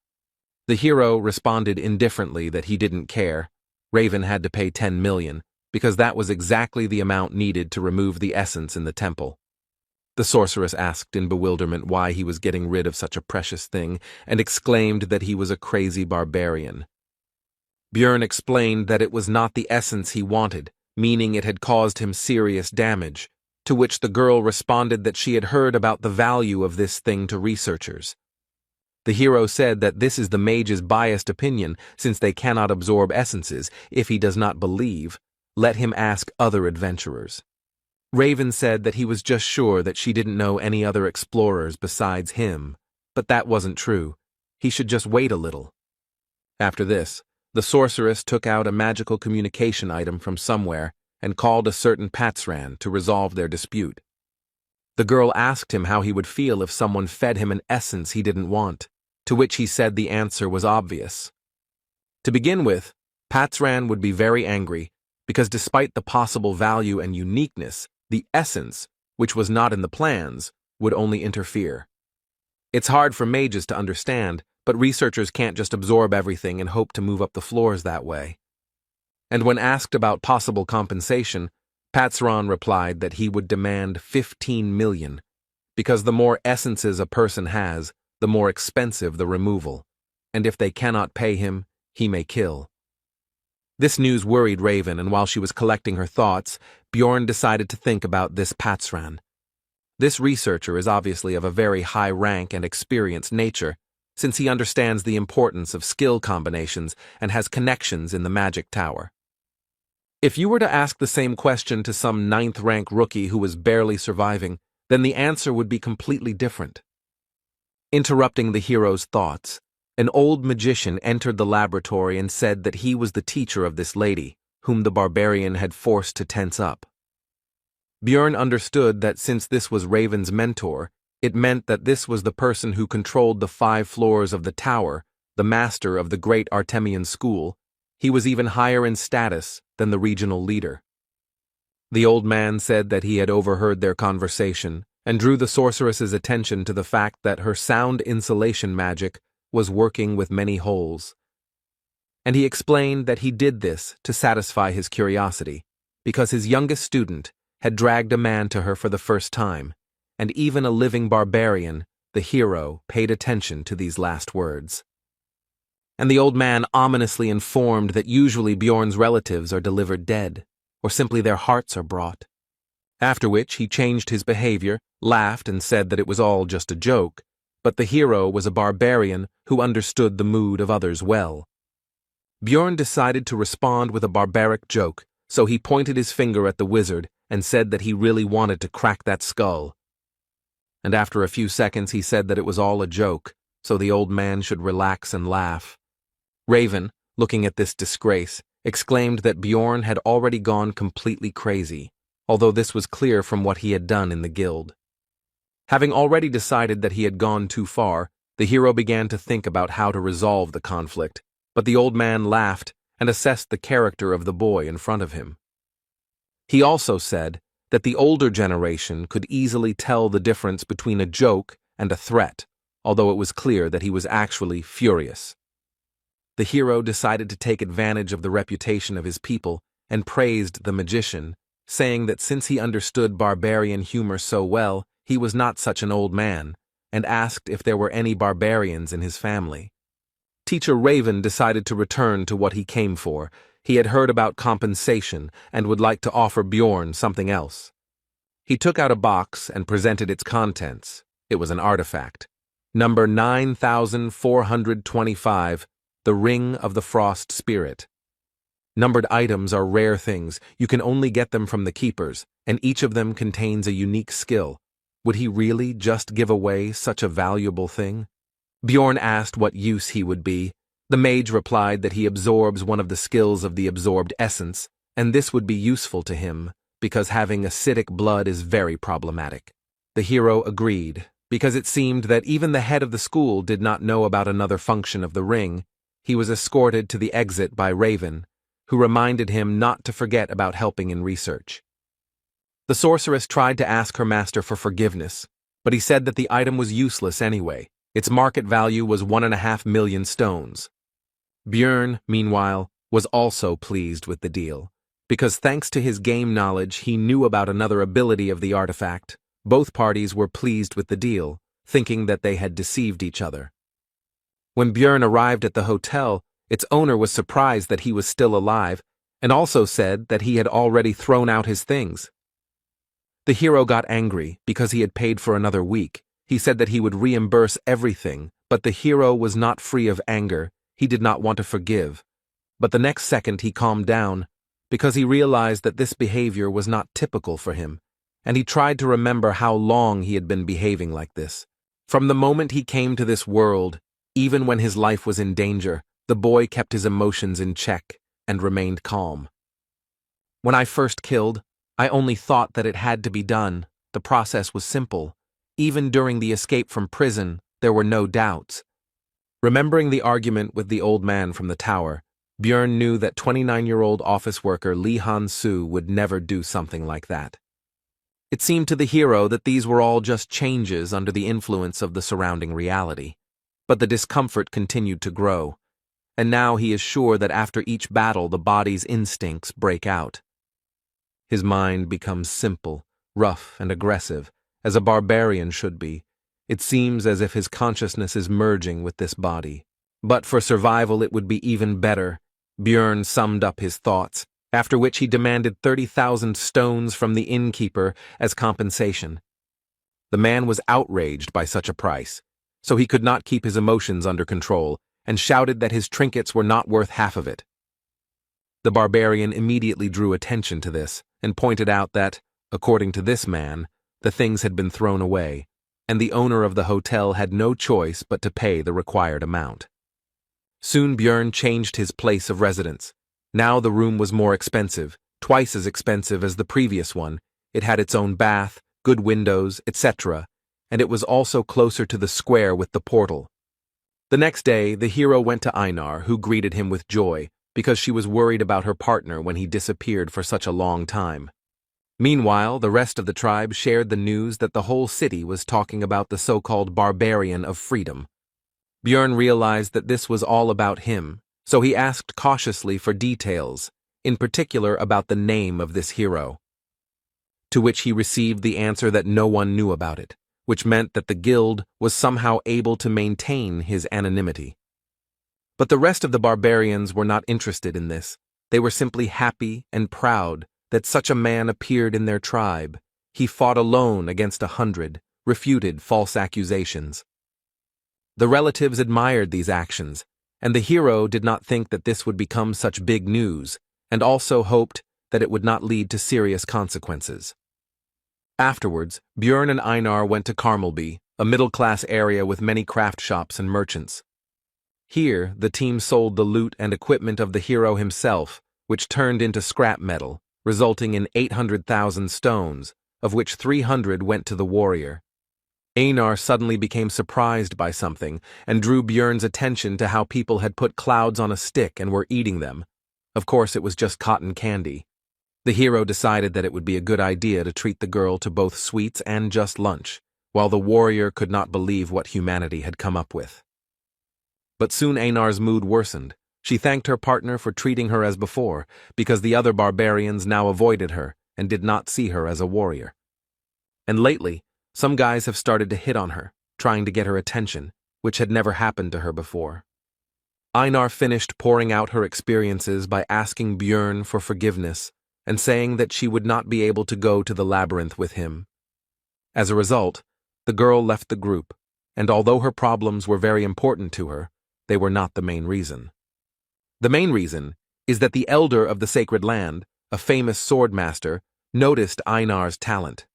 The hero responded indifferently that he didn't care. Raven had to pay 10 million, because that was exactly the amount needed to remove the essence in the temple. The sorceress asked in bewilderment why he was getting rid of such a precious thing, and exclaimed that he was a crazy barbarian. Bjorn explained that it was not the essence he wanted, meaning it had caused him serious damage, to which the girl responded that she had heard about the value of this thing to researchers. The hero said that this is the mage's biased opinion, since they cannot absorb essences. If he does not believe, let him ask other adventurers. Raven said that he was just sure that she didn't know any other explorers besides him, but that wasn't true. He should just wait a little. After this, the sorceress took out a magical communication item from somewhere and called a certain Patsran to resolve their dispute. The girl asked him how he would feel if someone fed him an essence he didn't want, to which he said the answer was obvious. To begin with, Patsran would be very angry, because despite the possible value and uniqueness, the essence, which was not in the plans, would only interfere. It's hard for mages to understand, but researchers can't just absorb everything and hope to move up the floors that way. And when asked about possible compensation, Patsran replied that he would demand 15 million, because the more essences a person has, the more expensive the removal, and if they cannot pay him, he may kill. This news worried Raven, and while she was collecting her thoughts, Bjorn decided to think about this Patsran. This researcher is obviously of a very high rank and experienced nature, since he understands the importance of skill combinations and has connections in the magic tower. If you were to ask the same question to some 9th-rank rookie who was barely surviving, then the answer would be completely different. Interrupting the hero's thoughts, an old magician entered the laboratory and said that he was the teacher of this lady, whom the barbarian had forced to tense up. Bjorn understood that since this was Raven's mentor, it meant that this was the person who controlled the 5 floors of the tower, the master of the great Artemian school. He was even higher in status than the regional leader. The old man said that he had overheard their conversation and drew the sorceress's attention to the fact that her sound insulation magic was working with many holes. And he explained that he did this to satisfy his curiosity, because his youngest student had dragged a man to her for the first time, and even a living barbarian, the hero, paid attention to these last words. And the old man ominously informed that usually Bjorn's relatives are delivered dead, or simply their hearts are brought. After which he changed his behavior, laughed, and said that it was all just a joke, but the hero was a barbarian who understood the mood of others well. Bjorn decided to respond with a barbaric joke, so he pointed his finger at the wizard and said that he really wanted to crack that skull. And after a few seconds he said that it was all a joke, so the old man should relax and laugh. Raven, looking at this disgrace, exclaimed that Bjorn had already gone completely crazy, although this was clear from what he had done in the guild. Having already decided that he had gone too far, the hero began to think about how to resolve the conflict, but the old man laughed and assessed the character of the boy in front of him. He also said that the older generation could easily tell the difference between a joke and a threat, although it was clear that he was actually furious. The hero decided to take advantage of the reputation of his people and praised the magician, saying that since he understood barbarian humor so well, he was not such an old man, and asked if there were any barbarians in his family. Teacher Raven decided to return to what he came for. He had heard about compensation and would like to offer Bjorn something else. He took out a box and presented its contents. It was an artifact. Number 9425, the Ring of the Frost Spirit. Numbered items are rare things. You can only get them from the keepers, and each of them contains a unique skill. Would he really just give away such a valuable thing? Bjorn asked what use he would be. The mage replied that he absorbs one of the skills of the absorbed essence, and this would be useful to him, because having acidic blood is very problematic. The hero agreed, because it seemed that even the head of the school did not know about another function of the ring. He was escorted to the exit by Raven, who reminded him not to forget about helping in research. The sorceress tried to ask her master for forgiveness, but he said that the item was useless anyway. Its market value was 1.5 million stones. Bjorn, meanwhile, was also pleased with the deal, because thanks to his game knowledge he knew about another ability of the artifact. Both parties were pleased with the deal, thinking that they had deceived each other. When Bjorn arrived at the hotel, its owner was surprised that he was still alive, and also said that he had already thrown out his things. The hero got angry because he had paid for another week. He said that he would reimburse everything, but the hero was not free of anger. He did not want to forgive. But the next second he calmed down, because he realized that this behavior was not typical for him, and he tried to remember how long he had been behaving like this. From the moment he came to this world, even when his life was in danger, the boy kept his emotions in check and remained calm. When I first killed, I only thought that it had to be done. The process was simple. Even during the escape from prison, there were no doubts. Remembering the argument with the old man from the tower, Bjorn knew that 29-year-old office worker Lee Han-soo would never do something like that. It seemed to the hero that these were all just changes under the influence of the surrounding reality. But the discomfort continued to grow, and now he is sure that after each battle the body's instincts break out. His mind becomes simple, rough, and aggressive, as a barbarian should be. It seems as if his consciousness is merging with this body. But for survival it would be even better. Bjorn summed up his thoughts, after which he demanded 30,000 stones from the innkeeper as compensation. The man was outraged by such a price, so he could not keep his emotions under control, and shouted that his trinkets were not worth half of it. The barbarian immediately drew attention to this, and pointed out that, according to this man, the things had been thrown away, and the owner of the hotel had no choice but to pay the required amount. Soon Bjorn changed his place of residence. Now the room was more expensive, twice as expensive as the previous one. It had its own bath, good windows, etc., and it was also closer to the square with the portal. The next day, the hero went to Einar, who greeted him with joy, because she was worried about her partner when he disappeared for such a long time. Meanwhile, the rest of the tribe shared the news that the whole city was talking about the so-called barbarian of freedom. Björn realized that this was all about him, so he asked cautiously for details, in particular about the name of this hero. To which he received the answer that no one knew about it, which meant that the guild was somehow able to maintain his anonymity. But the rest of the barbarians were not interested in this. They were simply happy and proud that such a man appeared in their tribe. He fought alone against 100, refuted false accusations. The relatives admired these actions, and the hero did not think that this would become such big news, and also hoped that it would not lead to serious consequences. Afterwards, Björn and Einar went to Carmelby, a middle-class area with many craft shops and merchants. Here, the team sold the loot and equipment of the hero himself, which turned into scrap metal, resulting in 800,000 stones, of which 300 went to the warrior. Einar suddenly became surprised by something and drew Björn's attention to how people had put clouds on a stick and were eating them. Of course, it was just cotton candy. The hero decided that it would be a good idea to treat the girl to both sweets and just lunch, while the warrior could not believe what humanity had come up with. But soon Einar's mood worsened. She thanked her partner for treating her as before, because the other barbarians now avoided her and did not see her as a warrior. And lately, some guys have started to hit on her, trying to get her attention, which had never happened to her before. Einar finished pouring out her experiences by asking Björn for forgiveness and saying that she would not be able to go to the labyrinth with him. As a result, the girl left the group, and although her problems were very important to her, they were not the main reason. The main reason is that the elder of the sacred land, a famous sword master, noticed Einar's talent.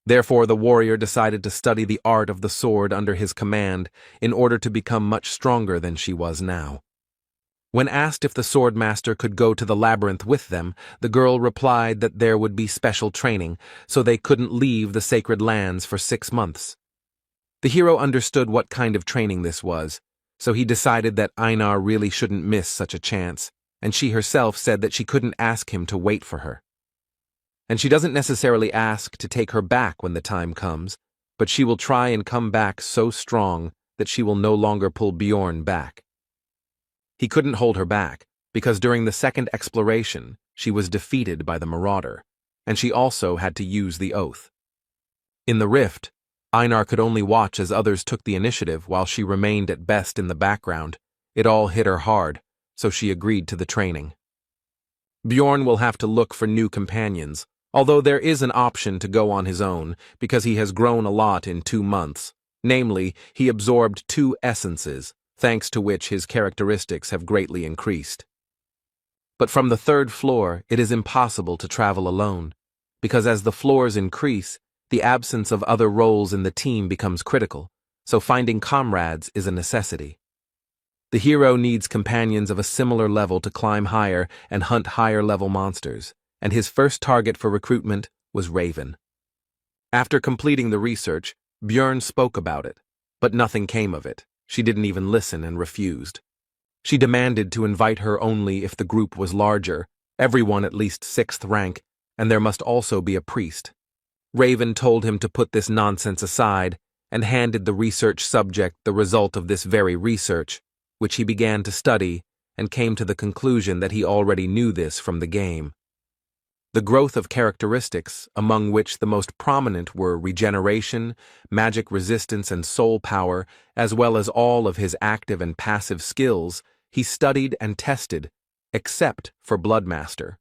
Therefore, the warrior decided to study the art of the sword under his command in order to become much stronger than she was now. When asked if the sword master could go to the labyrinth with them, the girl replied that there would be special training, so they couldn't leave the sacred lands for 6 months. The hero understood what kind of training this was, so he decided that Einar really shouldn't miss such a chance, and she herself said that she couldn't ask him to wait for her. And she doesn't necessarily ask to take her back when the time comes, but she will try and come back so strong that she will no longer pull Björn back. He couldn't hold her back, because during the second exploration, she was defeated by the marauder, and she also had to use the oath. In the rift, Einar could only watch as others took the initiative while she remained at best in the background. It all hit her hard, so she agreed to the training. Björn will have to look for new companions, although there is an option to go on his own because he has grown a lot in 2 months. Namely, he absorbed 2 essences, thanks to which his characteristics have greatly increased. But from the 3rd floor, it is impossible to travel alone, because as the floors increase, the absence of other roles in the team becomes critical, so finding comrades is a necessity. The hero needs companions of a similar level to climb higher and hunt higher-level monsters, and his first target for recruitment was Raven. After completing the research, Björn spoke about it, but nothing came of it. She didn't even listen and refused. She demanded to invite her only if the group was larger, everyone at least 6th rank, and there must also be a priest. Raven told him to put this nonsense aside and handed the research subject the result of this very research, which he began to study and came to the conclusion that he already knew this from the game. The growth of characteristics, among which the most prominent were regeneration, magic resistance, and soul power, as well as all of his active and passive skills, he studied and tested, except for Bloodmaster.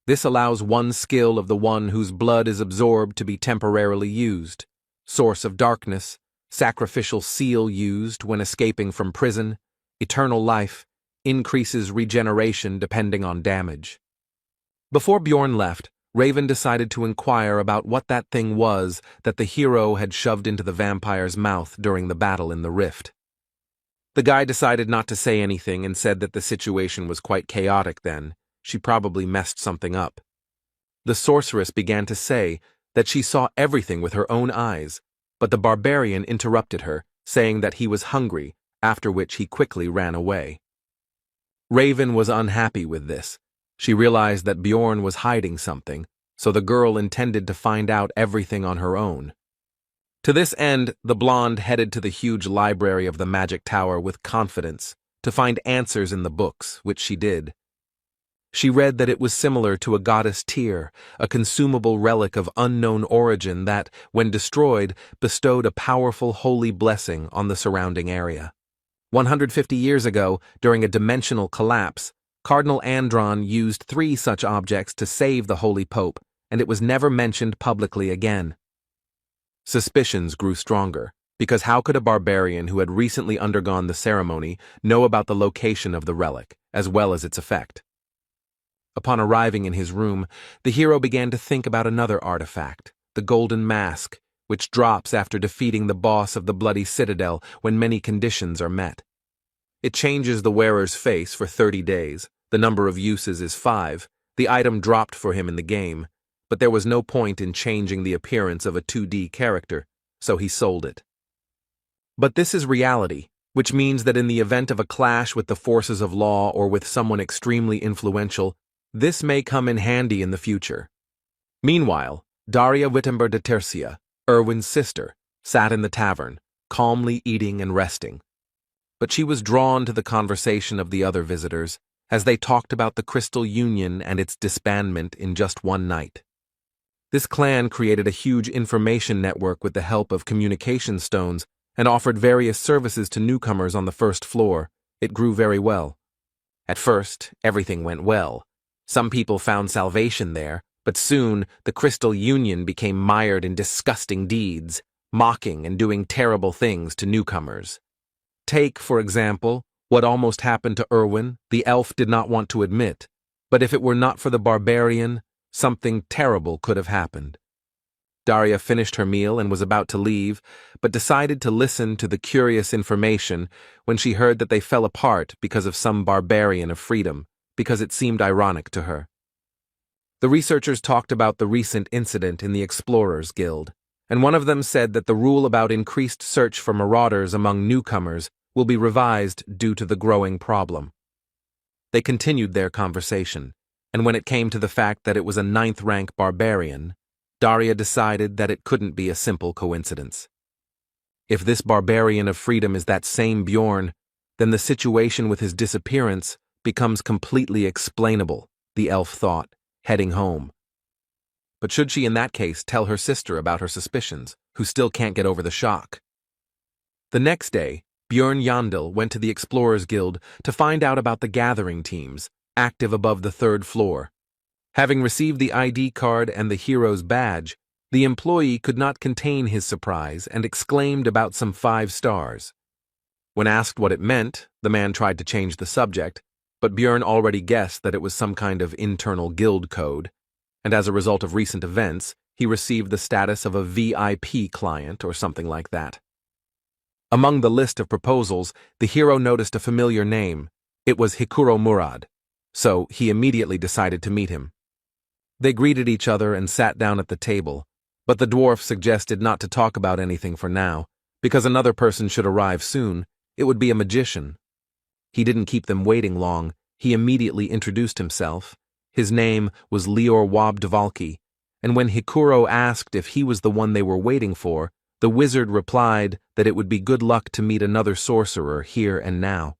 This allows one skill of the one whose blood is absorbed to be temporarily used. Source of Darkness, Sacrificial Seal used when escaping from prison, Eternal Life, increases regeneration depending on damage. Before Björn left, Raven decided to inquire about what that thing was that the hero had shoved into the vampire's mouth during the battle in the rift. The guy decided not to say anything and said that the situation was quite chaotic then. She probably messed something up. The sorceress began to say that she saw everything with her own eyes, but the barbarian interrupted her, saying that he was hungry after which he quickly ran away. Raven was unhappy with this. She realized that Bjorn was hiding something, so the girl intended to find out everything on her own. To this end, the blonde headed to the huge library of the Magic Tower with confidence to find answers in the books, which she did. She read that it was similar to a goddess Tyr, a consumable relic of unknown origin that, when destroyed, bestowed a powerful holy blessing on the surrounding area. 150 years ago, during a dimensional collapse, Cardinal Andron used 3 such objects to save the Holy Pope, and it was never mentioned publicly again. Suspicions grew stronger, because how could a barbarian who had recently undergone the ceremony know about the location of the relic, as well as its effect? Upon arriving in his room, the hero began to think about another artifact, the Golden Mask, which drops after defeating the boss of the Bloody Citadel when many conditions are met. It changes the wearer's face for 30 days, the number of uses is 5, the item dropped for him in the game, but there was no point in changing the appearance of a 2D character, so he sold it. But this is reality, which means that in the event of a clash with the forces of law or with someone extremely influential, this may come in handy in the future. Meanwhile, Daria Wittenberg de Tercia, Erwin's sister, sat in the tavern, calmly eating and resting. But she was drawn to the conversation of the other visitors, as they talked about the Crystal Union and its disbandment in just one night. This clan created a huge information network with the help of communication stones and offered various services to newcomers on the first floor. It grew very well. At first, everything went well. Some people found salvation there, but soon the Crystal Union became mired in disgusting deeds, mocking and doing terrible things to newcomers. Take, for example, what almost happened to Erwin. The elf did not want to admit, but if it were not for the barbarian, something terrible could have happened. Daria finished her meal and was about to leave, but decided to listen to the curious information when she heard that they fell apart because of some barbarian of freedom, because it seemed ironic to her. The researchers talked about the recent incident in the Explorers Guild, and one of them said that the rule about increased search for marauders among newcomers will be revised due to the growing problem. They continued their conversation, and when it came to the fact that it was a 9th-rank barbarian, Daria decided that it couldn't be a simple coincidence. If this barbarian of freedom is that same Bjorn, then the situation with his disappearance becomes completely explainable, the elf thought, heading home. But should she in that case tell her sister about her suspicions, who still can't get over the shock? The next day, Bjorn Yandel went to the Explorers Guild to find out about the gathering teams, active above the 3rd floor. Having received the ID card and the hero's badge, the employee could not contain his surprise and exclaimed about some 5 stars. When asked what it meant, the man tried to change the subject, but Bjorn already guessed that it was some kind of internal guild code, and as a result of recent events, he received the status of a VIP client or something like that. Among the list of proposals, the hero noticed a familiar name. It was Hikuro Murad, so he immediately decided to meet him. They greeted each other and sat down at the table, but the dwarf suggested not to talk about anything for now, because another person should arrive soon. It would be a magician. He didn't keep them waiting long. He immediately introduced himself. His name was Lior Wabdvalki, and when Hikuro asked if he was the one they were waiting for, the wizard replied that it would be good luck to meet another sorcerer here and now.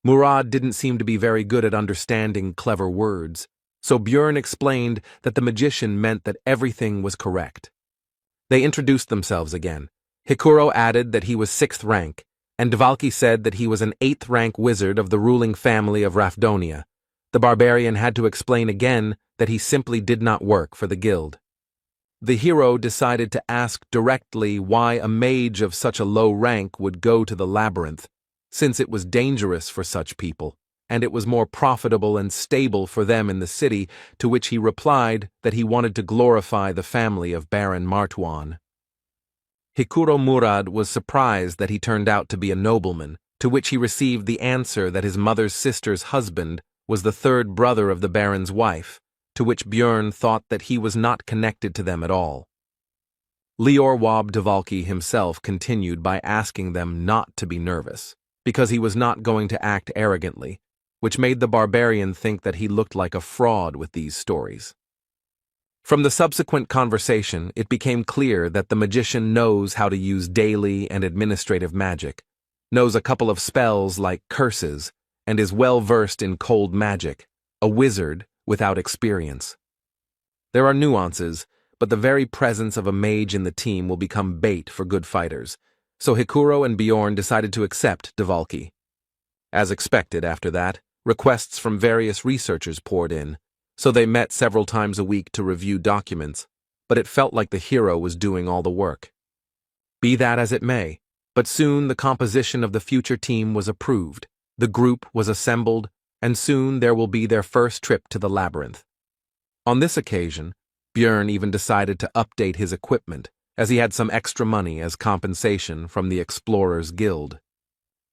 Murad didn't seem to be very good at understanding clever words, so Bjorn explained that the magician meant that everything was correct. They introduced themselves again. Hikuro added that he was 6th rank, and Dvalki said that he was an 8th rank wizard of the ruling family of Rafdonia. The barbarian had to explain again that he simply did not work for the guild. The hero decided to ask directly why a mage of such a low rank would go to the labyrinth, since it was dangerous for such people, and it was more profitable and stable for them in the city, to which he replied that he wanted to glorify the family of Baron Martuan. Hikuro Murad was surprised that he turned out to be a nobleman, to which he received the answer that his mother's sister's husband was the 3rd brother of the Baron's wife, to which Bjorn thought that he was not connected to them at all. Lior Wabdvalki himself continued by asking them not to be nervous, because he was not going to act arrogantly, which made the barbarian think that he looked like a fraud with these stories. From the subsequent conversation, it became clear that the magician knows how to use daily and administrative magic, knows a couple of spells like curses, and is well versed in cold magic, a wizard without experience. There are nuances, but the very presence of a mage in the team will become bait for good fighters, so Hikuro and Bjorn decided to accept Dvalki. As expected after that, requests from various researchers poured in, so they met several times a week to review documents, but it felt like the hero was doing all the work. Be that as it may, but soon the composition of the future team was approved, the group was assembled, and soon there will be their first trip to the labyrinth. On this occasion, Bjorn even decided to update his equipment, as he had some extra money as compensation from the Explorers Guild.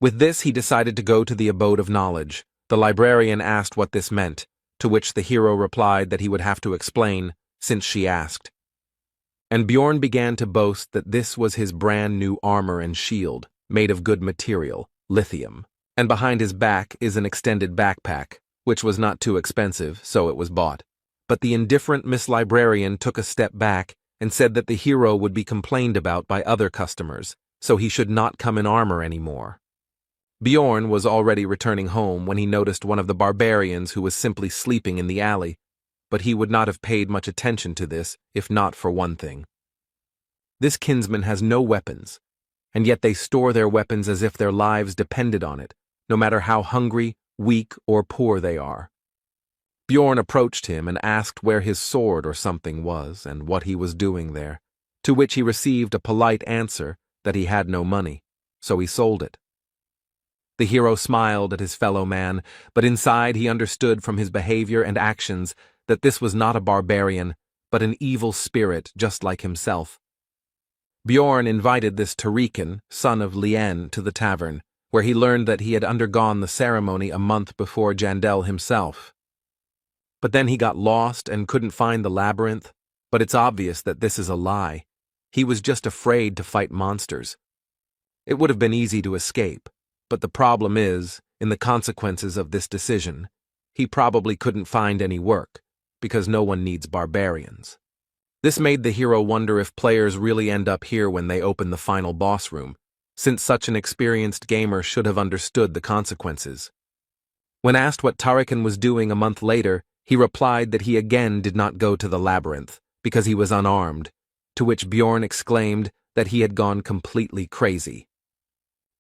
With this, he decided to go to the Abode of Knowledge. The librarian asked what this meant, to which the hero replied that he would have to explain, since she asked. And Bjorn began to boast that this was his brand new armor and shield, made of good material, lithium, and behind his back is an extended backpack, which was not too expensive, so it was bought. But the indifferent Miss Librarian took a step back and said that the hero would be complained about by other customers, so he should not come in armor anymore. Bjorn was already returning home when he noticed one of the barbarians who was simply sleeping in the alley, but he would not have paid much attention to this if not for one thing. This kinsman has no weapons, and yet they store their weapons as if their lives depended on it, no matter how hungry, weak, or poor they are. Bjorn approached him and asked where his sword or something was and what he was doing there, to which he received a polite answer that he had no money, so he sold it. The hero smiled at his fellow man, but inside he understood from his behavior and actions that this was not a barbarian, but an evil spirit just like himself. Bjorn invited this Tarikan, son of Lien, to the tavern, where he learned that he had undergone the ceremony a month before Jandel himself. But then he got lost and couldn't find the labyrinth, but it's obvious that this is a lie. He was just afraid to fight monsters. It would have been easy to escape, but the problem is, in the consequences of this decision, he probably couldn't find any work, because no one needs barbarians. This made the hero wonder if players really end up here when they open the final boss room, since such an experienced gamer should have understood the consequences. When asked what Tarikan was doing a month later, he replied that he again did not go to the labyrinth, because he was unarmed, to which Bjorn exclaimed that he had gone completely crazy.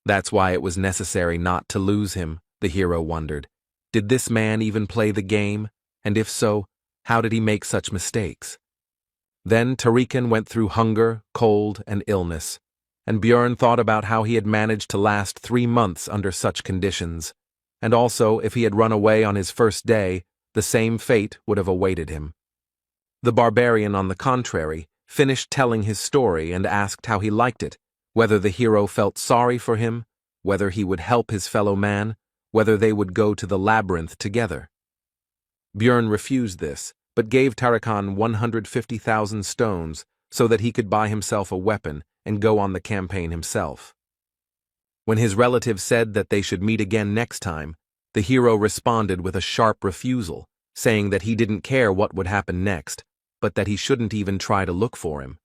That's why it was necessary not to lose him, the hero wondered. Did this man even play the game? And if so, how did he make such mistakes? Then Tarikan went through hunger, cold, and illness, and Bjorn thought about how he had managed to last 3 months under such conditions, and also if he had run away on his first day, the same fate would have awaited him. The barbarian, on the contrary, finished telling his story and asked how he liked it, whether the hero felt sorry for him, whether he would help his fellow man, whether they would go to the labyrinth together. Bjorn refused this, but gave Tarikan 150,000 stones so that he could buy himself a weapon and go on the campaign himself. When his relative said that they should meet again next time, the hero responded with a sharp refusal, saying that he didn't care what would happen next, but that he shouldn't even try to look for him.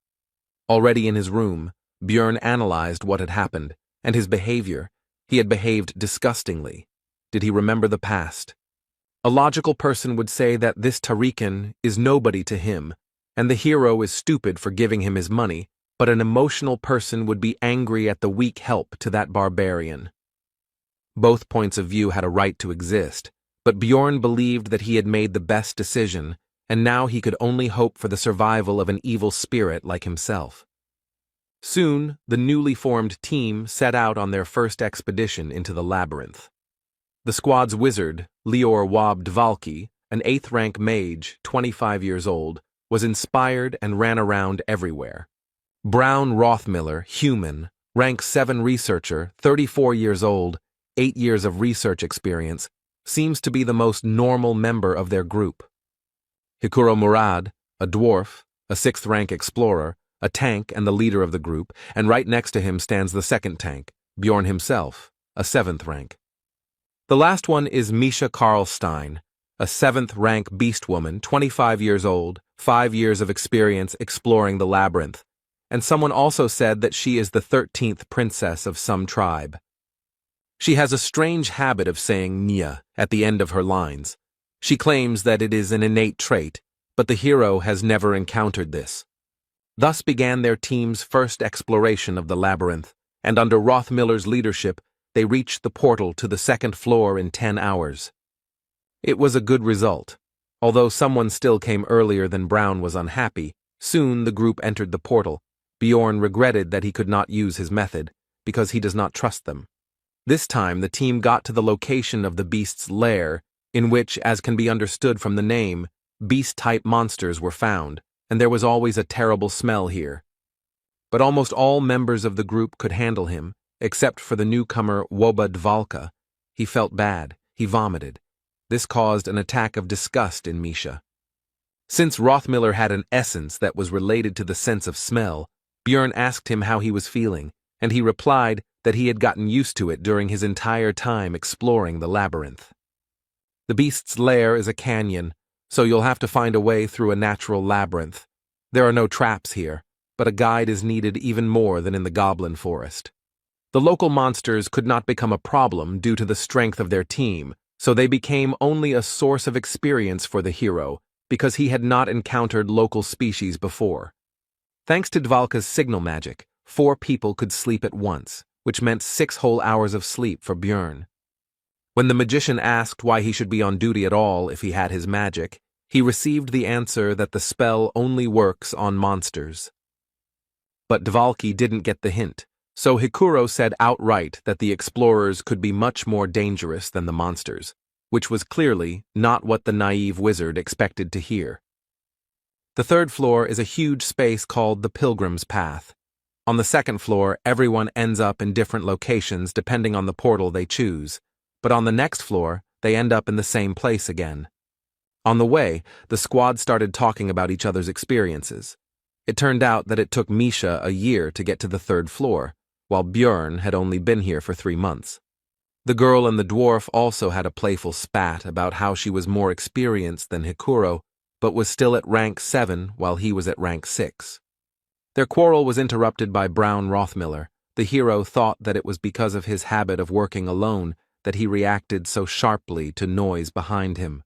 Already in his room, Bjorn analyzed what had happened, and his behavior. He had behaved disgustingly. Did he remember the past? A logical person would say that this Tarikan is nobody to him, and the hero is stupid for giving him his money, but an emotional person would be angry at the weak help to that barbarian. Both points of view had a right to exist, but Bjorn believed that he had made the best decision, and now he could only hope for the survival of an evil spirit like himself. Soon, the newly formed team set out on their first expedition into the labyrinth. The squad's wizard, Lior Wab Dvalki, an 8th-rank mage, 25 years old, was inspired and ran around everywhere. Brown Rothmiller, human, rank 7 researcher, 34 years old, 8 years of research experience, seems to be the most normal member of their group. Hikuro Murad, a dwarf, a 6th-rank explorer, a tank and the leader of the group, and right next to him stands the second tank, Bjorn himself, a 7th rank. The last one is Misha Karlstein, a 7th rank beast woman, 25 years old, 5 years of experience exploring the labyrinth, and someone also said that she is the 13th princess of some tribe. She has a strange habit of saying Nia at the end of her lines. She claims that it is an innate trait, but the hero has never encountered this. Thus began their team's first exploration of the labyrinth, and under Rothmiller's leadership, they reached the portal to the 2nd floor in 10 hours. It was a good result. Although someone still came earlier than Brown was unhappy, soon the group entered the portal. Bjorn regretted that he could not use his method, because he does not trust them. This time the team got to the location of the beast's lair, in which, as can be understood from the name, beast-type monsters were found, and there was always a terrible smell here. But almost all members of the group could handle him, except for the newcomer Woba Dvalka. He felt bad. He vomited. This caused an attack of disgust in Misha. Since Rothmiller had an essence that was related to the sense of smell, Bjorn asked him how he was feeling, and he replied that he had gotten used to it during his entire time exploring the labyrinth. The beast's lair is a canyon, so you'll have to find a way through a natural labyrinth. There are no traps here, but a guide is needed even more than in the goblin forest. The local monsters could not become a problem due to the strength of their team, so they became only a source of experience for the hero, because he had not encountered local species before. Thanks to Dvalka's signal magic, 4 people could sleep at once, which meant 6 whole hours of sleep for Bjorn. When the magician asked why he should be on duty at all if he had his magic, he received the answer that the spell only works on monsters. But Dvalki didn't get the hint, so Hikuro said outright that the explorers could be much more dangerous than the monsters, which was clearly not what the naive wizard expected to hear. The 3rd floor is a huge space called the Pilgrim's Path. On the 2nd floor, everyone ends up in different locations depending on the portal they choose, but on the next floor, they end up in the same place again. On the way, the squad started talking about each other's experiences. It turned out that it took Misha a year to get to the 3rd floor, while Bjorn had only been here for 3 months. The girl and the dwarf also had a playful spat about how she was more experienced than Hikuro, but was still at rank 7 while he was at rank 6. Their quarrel was interrupted by Brown Rothmiller. The hero thought that it was because of his habit of working alone that he reacted so sharply to noise behind him.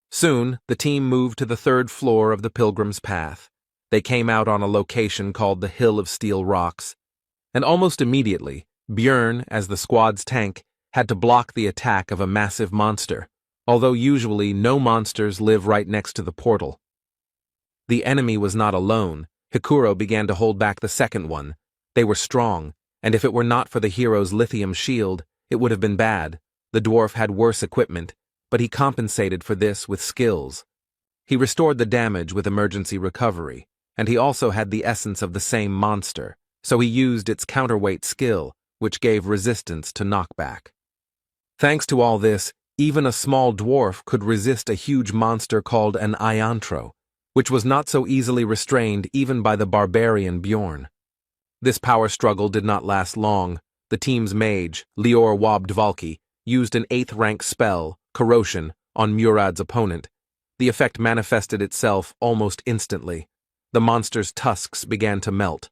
Soon, the team moved to the 3rd floor of the Pilgrim's Path. They came out on a location called the Hill of Steel Rocks, and almost immediately, Bjorn, as the squad's tank, had to block the attack of a massive monster, although usually no monsters live right next to the portal. The enemy was not alone. Hikuro began to hold back the 2nd one. They were strong, and if it were not for the hero's lithium shield, it would have been bad. The dwarf had worse equipment, but he compensated for this with skills. He restored the damage with emergency recovery, and he also had the essence of the same monster, so he used its counterweight skill, which gave resistance to knockback. Thanks to all this, even a small dwarf could resist a huge monster called an iantro, which was not so easily restrained even by the barbarian Bjorn. This power struggle did not last long. The team's mage, Lior Wobdvalki, used an 8th rank spell, Corrosion, on Murad's opponent. The effect manifested itself almost instantly. The monster's tusks began to melt.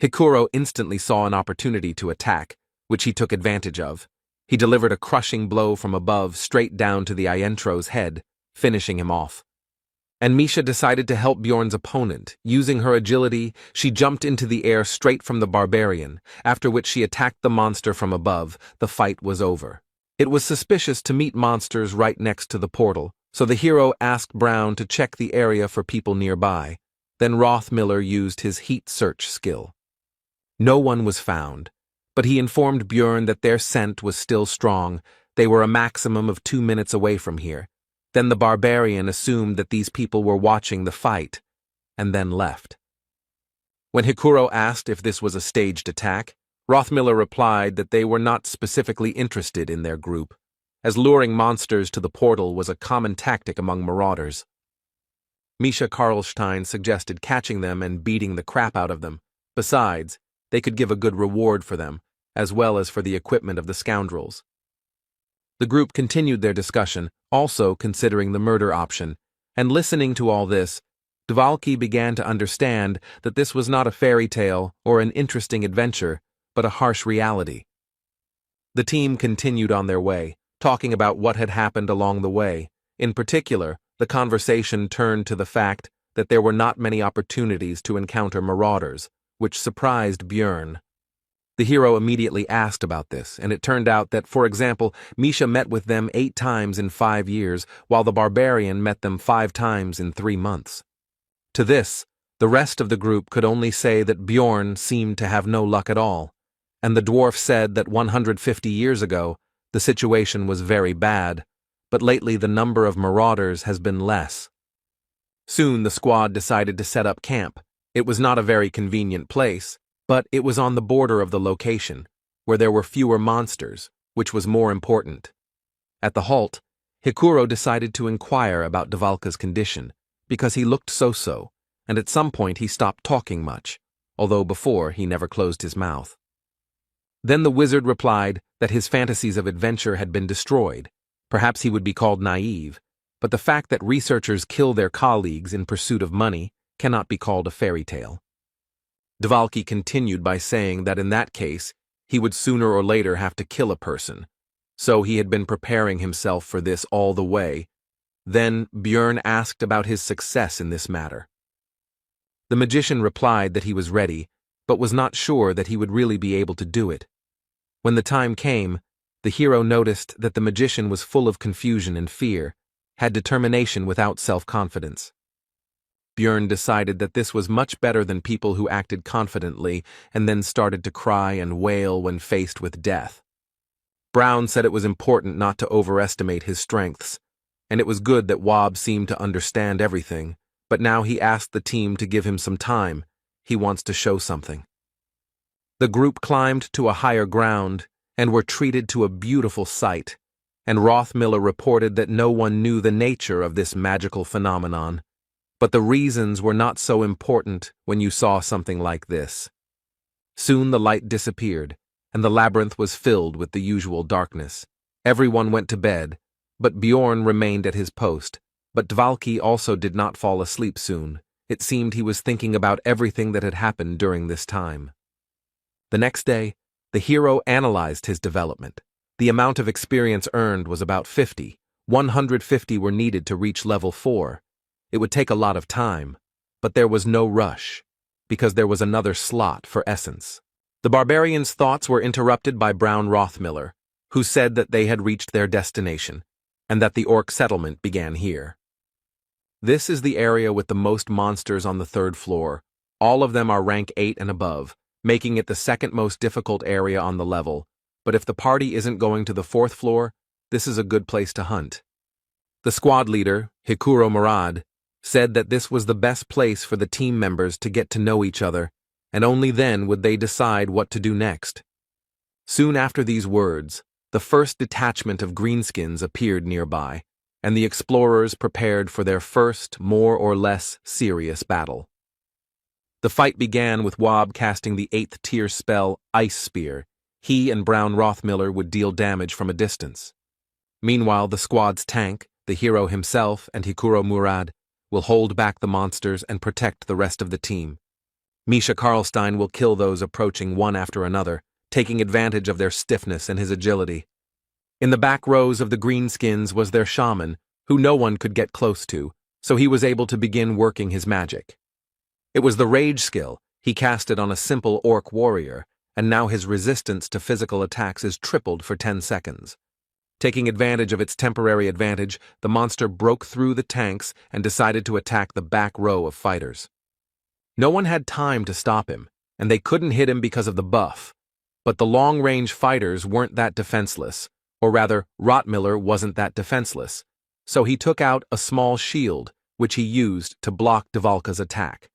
Hikuro instantly saw an opportunity to attack, which he took advantage of. He delivered a crushing blow from above straight down to the Iantro's head, finishing him off. And Misha decided to help Bjorn's opponent. Using her agility, she jumped into the air straight from the barbarian, after which she attacked the monster from above. The fight was over. It was suspicious to meet monsters right next to the portal, so the hero asked Brown to check the area for people nearby. Then Rothmiller used his heat search skill. No one was found, but he informed Bjorn that their scent was still strong. They were a maximum of 2 minutes away from here. Then the barbarian assumed that these people were watching the fight, and then left. When Hikuro asked if this was a staged attack, Rothmiller replied that they were not specifically interested in their group, as luring monsters to the portal was a common tactic among marauders. Misha Karlstein suggested catching them and beating the crap out of them. Besides, they could give a good reward for them, as well as for the equipment of the scoundrels. The group continued their discussion, also considering the murder option, and listening to all this, Dvalki began to understand that this was not a fairy tale or an interesting adventure, but a harsh reality. The team continued on their way, talking about what had happened along the way. In particular, the conversation turned to the fact that there were not many opportunities to encounter marauders, which surprised Björn. The hero immediately asked about this, and it turned out that, for example, Misha met with them 8 times in 5 years, while the barbarian met them 5 times in 3 months. To this, the rest of the group could only say that Björn seemed to have no luck at all, and the dwarf said that 150 years ago, the situation was very bad, but lately the number of marauders has been less. Soon the squad decided to set up camp. It was not a very convenient place, but it was on the border of the location, where there were fewer monsters, which was more important. At the halt, Hikuro decided to inquire about Dvalka's condition, because he looked so-so, and at some point he stopped talking much, although before he never closed his mouth. Then the wizard replied that his fantasies of adventure had been destroyed. Perhaps he would be called naive, but the fact that researchers kill their colleagues in pursuit of money cannot be called a fairy tale. Dvalki continued by saying that in that case, he would sooner or later have to kill a person, so he had been preparing himself for this all the way. Then Björn asked about his success in this matter. The magician replied that he was ready, but was not sure that he would really be able to do it. When the time came, the hero noticed that the magician was full of confusion and fear, had determination without self-confidence. Björn decided that this was much better than people who acted confidently and then started to cry and wail when faced with death. Brown said it was important not to overestimate his strengths, and it was good that Wob seemed to understand everything, but now he asked the team to give him some time. He wants to show something. The group climbed to a higher ground and were treated to a beautiful sight, and Rothmiller reported that no one knew the nature of this magical phenomenon. But the reasons were not so important when you saw something like this. Soon the light disappeared, and the labyrinth was filled with the usual darkness. Everyone went to bed, but Bjorn remained at his post. But Dvalki also did not fall asleep soon. It seemed he was thinking about everything that had happened during this time. The next day, the hero analyzed his development. The amount of experience earned was about 50. 150 were needed to reach level 4. It would take a lot of time, but there was no rush, because there was another slot for essence. The barbarians' thoughts were interrupted by Brown Rothmiller, who said that they had reached their destination, and that the orc settlement began here. This is the area with the most monsters on the 3rd floor. All of them are rank 8 and above, making it the second most difficult area on the level, but if the party isn't going to the 4th floor, this is a good place to hunt. The squad leader, Hikuro Murad, said that this was the best place for the team members to get to know each other, and only then would they decide what to do next. Soon after these words, the first detachment of greenskins appeared nearby, and the explorers prepared for their first, more or less serious battle. The fight began with Wob casting the 8th tier spell Ice Spear. He and Brown Rothmiller would deal damage from a distance. Meanwhile, the squad's tank, the hero himself, and Hikuro Murad will hold back the monsters and protect the rest of the team. Misha Karlstein will kill those approaching one after another, taking advantage of their stiffness and his agility. In the back rows of the greenskins was their shaman, who no one could get close to, so he was able to begin working his magic. It was the rage skill. He cast it on a simple orc warrior, and now his resistance to physical attacks is tripled for 10 seconds. Taking advantage of its temporary advantage, the monster broke through the tanks and decided to attack the back row of fighters. No one had time to stop him, and they couldn't hit him because of the buff. But the long-range fighters weren't that defenseless, or rather, Rothmiller wasn't that defenseless, so he took out a small shield, which he used to block Dvalka's attack.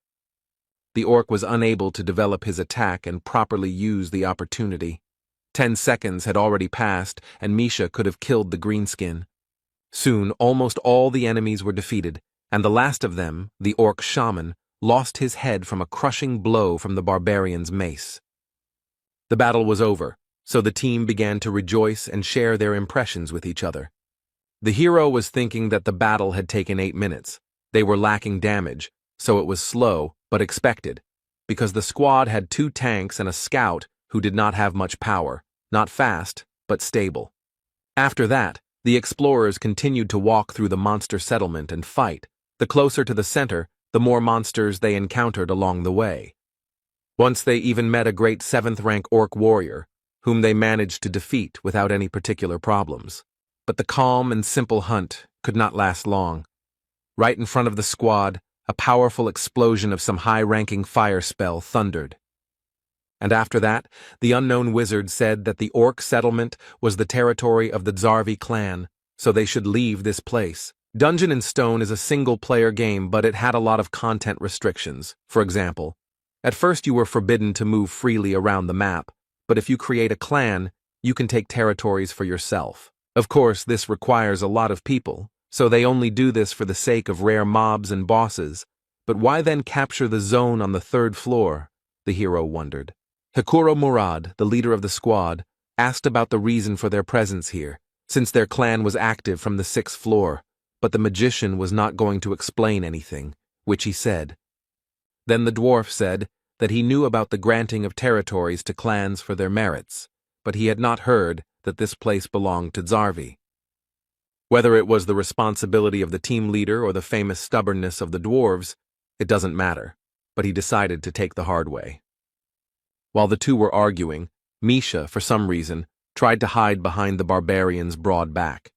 The orc was unable to develop his attack and properly use the opportunity. 10 seconds had already passed, and Misha could have killed the greenskin. Soon, almost all the enemies were defeated, and the last of them, the orc shaman, lost his head from a crushing blow from the barbarian's mace. The battle was over, so the team began to rejoice and share their impressions with each other. The hero was thinking that the battle had taken 8 minutes. They were lacking damage, so it was slow, but expected, because the squad had 2 tanks and a scout who did not have much power, not fast, but stable. After that, the explorers continued to walk through the monster settlement and fight. The closer to the center, the more monsters they encountered along the way. Once they even met a great 7th-rank orc warrior, whom they managed to defeat without any particular problems. But the calm and simple hunt could not last long. Right in front of the squad, a powerful explosion of some high-ranking fire spell thundered. And after that, the unknown wizard said that the orc settlement was the territory of the Zarvi clan, so they should leave this place. Dungeon and Stone is a single-player game, but it had a lot of content restrictions. For example, at first you were forbidden to move freely around the map, but if you create a clan, you can take territories for yourself. Of course, this requires a lot of people, so they only do this for the sake of rare mobs and bosses. But why then capture the zone on the 3rd floor? The hero wondered. Hikuro Murad, the leader of the squad, asked about the reason for their presence here, since their clan was active from the 6th floor, but the magician was not going to explain anything, which he said. Then the dwarf said that he knew about the granting of territories to clans for their merits, but he had not heard that this place belonged to Zarvi. Whether it was the responsibility of the team leader or the famous stubbornness of the dwarves, it doesn't matter, but he decided to take the hard way. While the two were arguing, Misha, for some reason, tried to hide behind the barbarian's broad back.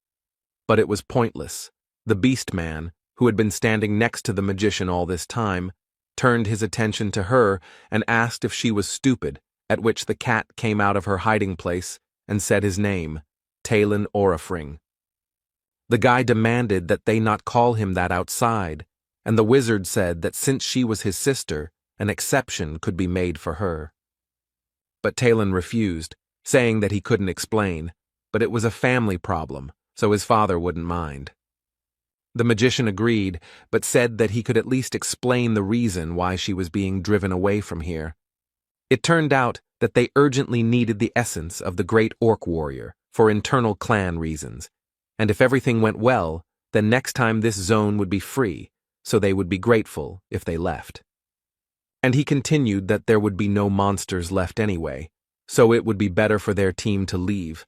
But it was pointless. The beast man, who had been standing next to the magician all this time, turned his attention to her and asked if she was stupid, at which the cat came out of her hiding place and said his name, Talon Orifring. The guy demanded that they not call him that outside, and the wizard said that since she was his sister, an exception could be made for her. But Talon refused, saying that he couldn't explain, but it was a family problem, so his father wouldn't mind. The magician agreed, but said that he could at least explain the reason why she was being driven away from here. It turned out that they urgently needed the essence of the great orc warrior for internal clan reasons, and if everything went well, then next time this zone would be free, so they would be grateful if they left. And he continued that there would be no monsters left anyway, so it would be better for their team to leave.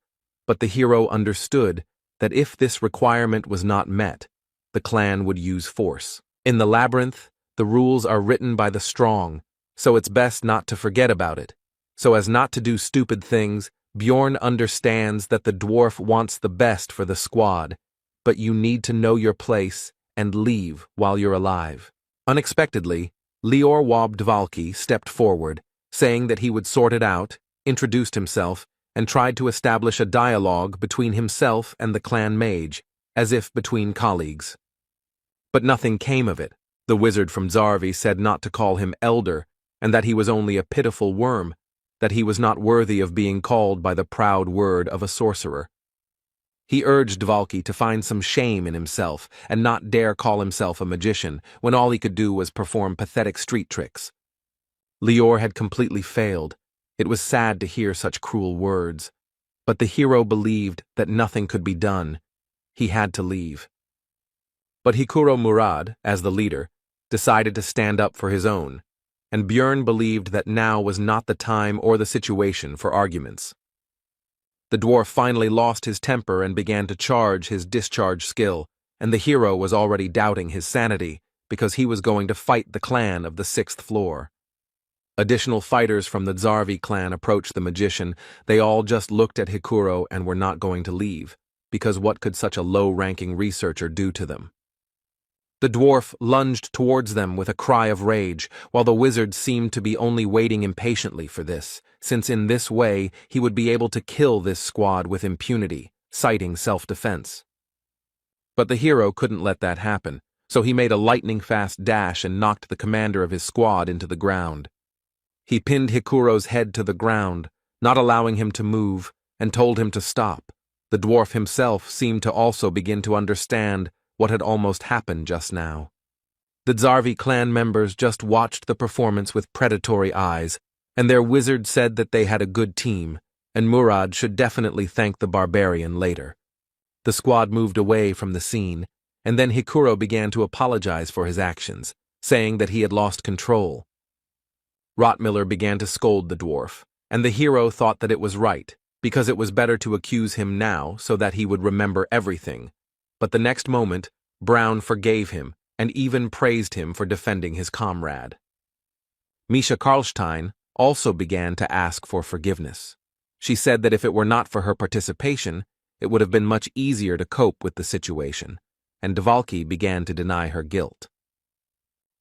But the hero understood that if this requirement was not met, the clan would use force. In the labyrinth, the rules are written by the strong, so it's best not to forget about it. So as not to do stupid things, Bjorn understands that the dwarf wants the best for the squad, but you need to know your place and leave while you're alive. Unexpectedly, Lior Wobdvalki stepped forward, saying that he would sort it out, introduced himself, and tried to establish a dialogue between himself and the clan mage, as if between colleagues. But nothing came of it. The wizard from Zarvi said not to call him elder, and that he was only a pitiful worm, that he was not worthy of being called by the proud word of a sorcerer. He urged Dvalki to find some shame in himself and not dare call himself a magician when all he could do was perform pathetic street tricks. Lior had completely failed. It was sad to hear such cruel words, but the hero believed that nothing could be done. He had to leave. But Hikuro Murad, as the leader, decided to stand up for his own, and Björn believed that now was not the time or the situation for arguments. The dwarf finally lost his temper and began to charge his discharge skill, and the hero was already doubting his sanity because he was going to fight the clan of the 6th floor. Additional fighters from the Zarvi clan approached the magician. They all just looked at Hikuro and were not going to leave, because what could such a low-ranking researcher do to them? The dwarf lunged towards them with a cry of rage, while the wizard seemed to be only waiting impatiently for this, since in this way he would be able to kill this squad with impunity, citing self-defense. But the hero couldn't let that happen, so he made a lightning-fast dash and knocked the commander of his squad into the ground. He pinned Hikuro's head to the ground, not allowing him to move, and told him to stop. The dwarf himself seemed to also begin to understand what had almost happened just now. The Zarvi clan members just watched the performance with predatory eyes, and their wizard said that they had a good team, and Murad should definitely thank the barbarian later. The squad moved away from the scene, and then Hikuro began to apologize for his actions, saying that he had lost control. Rottmiller began to scold the dwarf, and the hero thought that it was right, because it was better to accuse him now so that he would remember everything. But the next moment, Brown forgave him and even praised him for defending his comrade. Misha Karlstein also began to ask for forgiveness. She said that if it were not for her participation, it would have been much easier to cope with the situation, and Dvalki began to deny her guilt.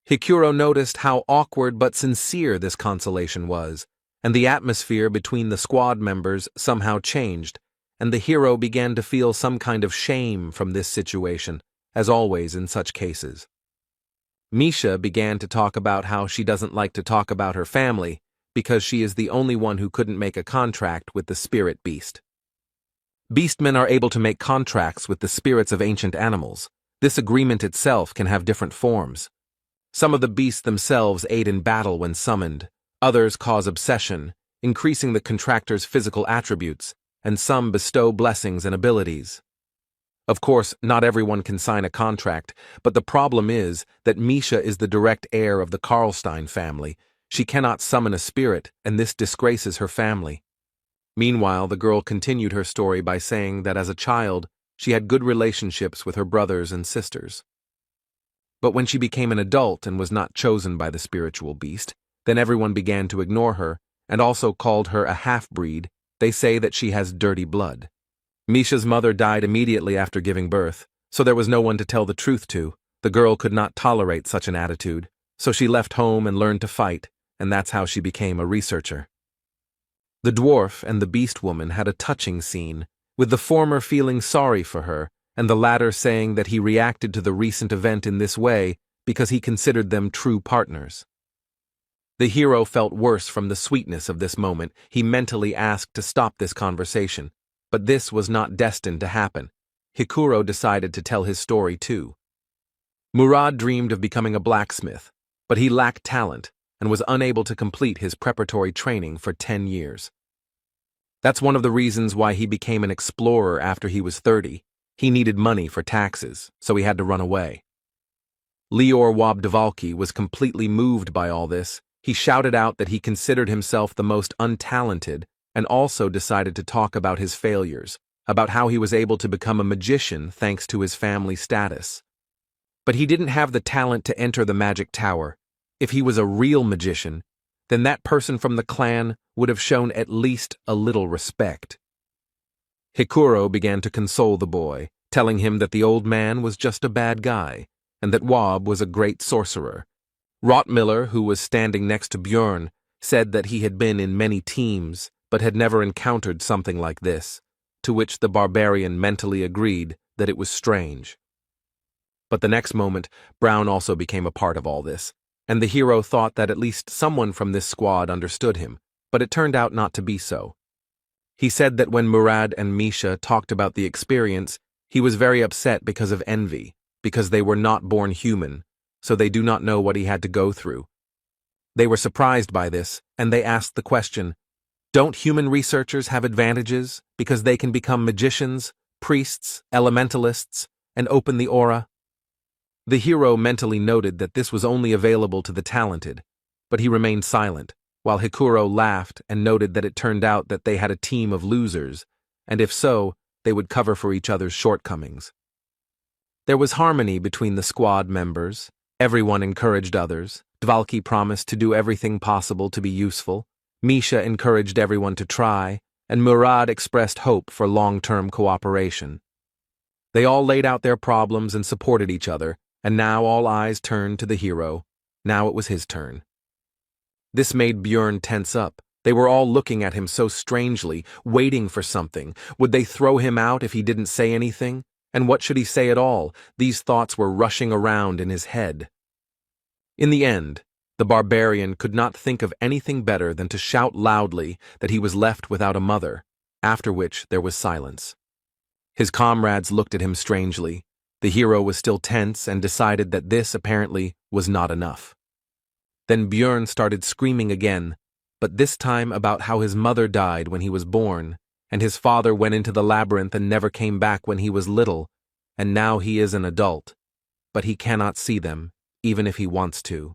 Hikuro noticed how awkward but sincere this consolation was, and the atmosphere between the squad members somehow changed, and the hero began to feel some kind of shame from this situation, as always in such cases. Misha began to talk about how she doesn't like to talk about her family because she is the only one who couldn't make a contract with the spirit beast. Beastmen are able to make contracts with the spirits of ancient animals. This agreement itself can have different forms. Some of the beasts themselves aid in battle when summoned, others cause obsession, increasing the contractor's physical attributes, and some bestow blessings and abilities. Of course, not everyone can sign a contract, but the problem is that Misha is the direct heir of the Karlstein family. She cannot summon a spirit, and this disgraces her family. Meanwhile, the girl continued her story by saying that as a child, she had good relationships with her brothers and sisters. But when she became an adult and was not chosen by the spiritual beast, then everyone began to ignore her, and also called her a half-breed. They say that she has dirty blood. Misha's mother died immediately after giving birth, so there was no one to tell the truth to. The girl could not tolerate such an attitude, so she left home and learned to fight, and that's how she became a researcher. The dwarf and the beast woman had a touching scene, with the former feeling sorry for her, and the latter saying that he reacted to the recent event in this way because he considered them true partners. The hero felt worse from the sweetness of this moment. He mentally asked to stop this conversation, but this was not destined to happen. Hikuro decided to tell his story too. Murad dreamed of becoming a blacksmith, but he lacked talent and was unable to complete his preparatory training for 10 years. That's one of the reasons why he became an explorer after he was 30. He needed money for taxes, so he had to run away. Lior Wabdvalki was completely moved by all this. He shouted out that he considered himself the most untalented and also decided to talk about his failures, about how he was able to become a magician thanks to his family status. But he didn't have the talent to enter the magic tower. If he was a real magician, then that person from the clan would have shown at least a little respect. Hikuro began to console the boy, telling him that the old man was just a bad guy, and that Wab was a great sorcerer. Rottmiller, who was standing next to Björn, said that he had been in many teams, but had never encountered something like this, to which the barbarian mentally agreed that it was strange. But the next moment, Brown also became a part of all this, and the hero thought that at least someone from this squad understood him, but it turned out not to be so. He said that when Murad and Misha talked about the experience, he was very upset because of envy, because they were not born human, so they do not know what he had to go through. They were surprised by this, and they asked the question, don't human researchers have advantages because they can become magicians, priests, elementalists, and open the aura? The hero mentally noted that this was only available to the talented, but he remained silent, while Hikuro laughed and noted that it turned out that they had a team of losers, and if so, they would cover for each other's shortcomings. There was harmony between the squad members. Everyone encouraged others. Dvalki promised to do everything possible to be useful. Misha encouraged everyone to try, and Murad expressed hope for long-term cooperation. They all laid out their problems and supported each other, and now all eyes turned to the hero. Now it was his turn. This made Björn tense up. They were all looking at him so strangely, waiting for something. Would they throw him out if he didn't say anything? And what should he say at all? These thoughts were rushing around in his head. In the end, the barbarian could not think of anything better than to shout loudly that he was left without a mother, after which there was silence. His comrades looked at him strangely. The hero was still tense and decided that this, apparently, was not enough. Then Björn started screaming again. but this time about how his mother died when he was born, and his father went into the labyrinth and never came back when he was little, and now he is an adult, but he cannot see them, even if he wants to.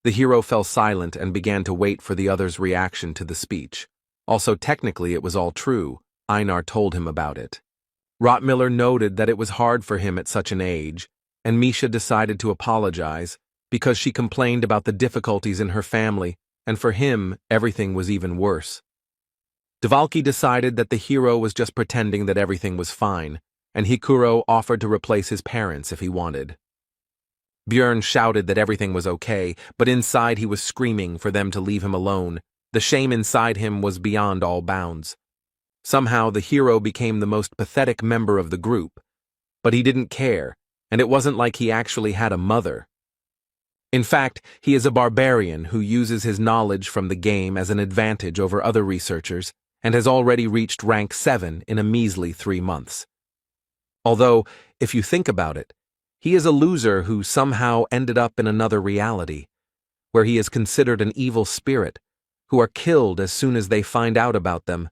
The hero fell silent and began to wait for the other's reaction to the speech. Also, technically, it was all true. Einar told him about it. Rottmiller noted that it was hard for him at such an age, and Misha decided to apologize because she complained about the difficulties in her family, and for him, everything was even worse. Dvalki decided that the hero was just pretending that everything was fine, and Hikuro offered to replace his parents if he wanted. Björn shouted that everything was okay, but inside he was screaming for them to leave him alone. The shame inside him was beyond all bounds. Somehow the hero became the most pathetic member of the group, but he didn't care, and it wasn't like he actually had a mother. In fact, he is a barbarian who uses his knowledge from the game as an advantage over other researchers and has already reached rank 7 in a measly 3 months. Although, if you think about it, he is a loser who somehow ended up in another reality, where he is considered an evil spirit, who are killed as soon as they find out about them,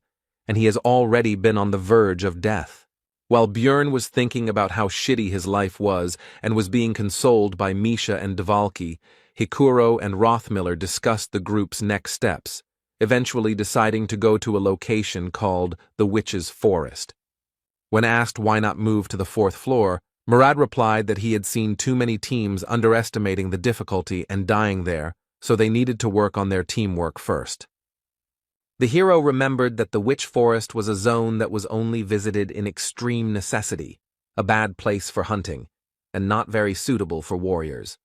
and he has already been on the verge of death. While Björn was thinking about how shitty his life was and was being consoled by Misha and Dvalki, Hikuro and Rothmiller discussed the group's next steps, eventually deciding to go to a location called the Witch's Forest. When asked why not move to the 4th floor, Murad replied that he had seen too many teams underestimating the difficulty and dying there, so they needed to work on their teamwork first. The hero remembered that the Witch Forest was a zone that was only visited in extreme necessity, a bad place for hunting, and not very suitable for warriors.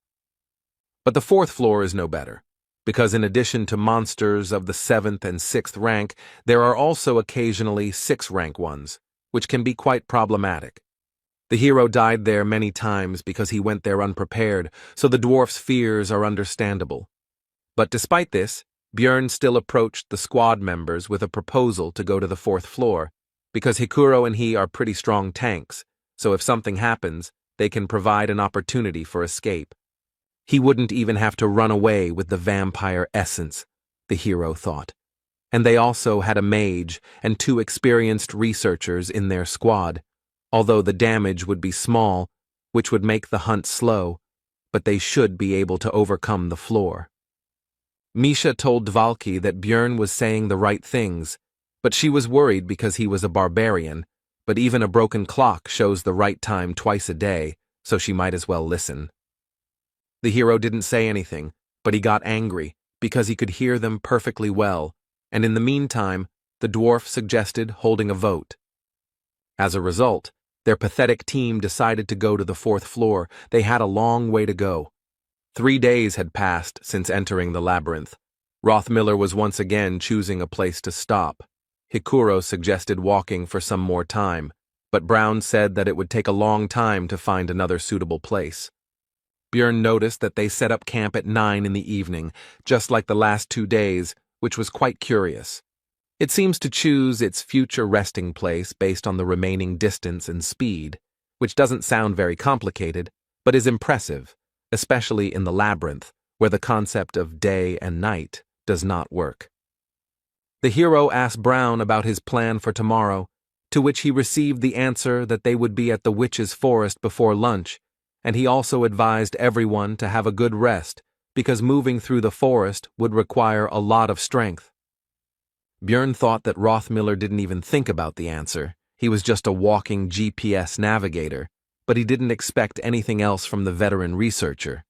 But the 4th floor is no better, because in addition to monsters of the 7th and 6th rank, there are also occasionally 6th rank ones, which can be quite problematic. The hero died there many times because he went there unprepared, so the dwarf's fears are understandable. But despite this, Björn still approached the squad members with a proposal to go to the 4th floor, because Hikuro and he are pretty strong tanks, so if something happens, they can provide an opportunity for escape. He wouldn't even have to run away with the vampire essence, the hero thought. And they also had a mage and 2 experienced researchers in their squad, although the damage would be small, which would make the hunt slow, but they should be able to overcome the floor. Misha told Dvalki that Björn was saying the right things, but she was worried because he was a barbarian, but even a broken clock shows the right time twice a day, so she might as well listen. The hero didn't say anything, but he got angry because he could hear them perfectly well, and in the meantime, the dwarf suggested holding a vote. As a result, their pathetic team decided to go to the 4th floor. They had a long way to go. 3 days had passed since entering the labyrinth. Rothmiller was once again choosing a place to stop. Hikuro suggested walking for some more time, but Brown said that it would take a long time to find another suitable place. Björn noticed that they set up camp at 9 in the evening, just like the last 2 days, which was quite curious. It seems to choose its future resting place based on the remaining distance and speed, which doesn't sound very complicated, but is impressive, especially in the labyrinth, where the concept of day and night does not work. The hero asked Brown about his plan for tomorrow, to which he received the answer that they would be at the Witch's Forest before lunch, and he also advised everyone to have a good rest, because moving through the forest would require a lot of strength. Björn thought that Rothmiller didn't even think about the answer. He was just a walking GPS navigator, but he didn't expect anything else from the veteran researcher.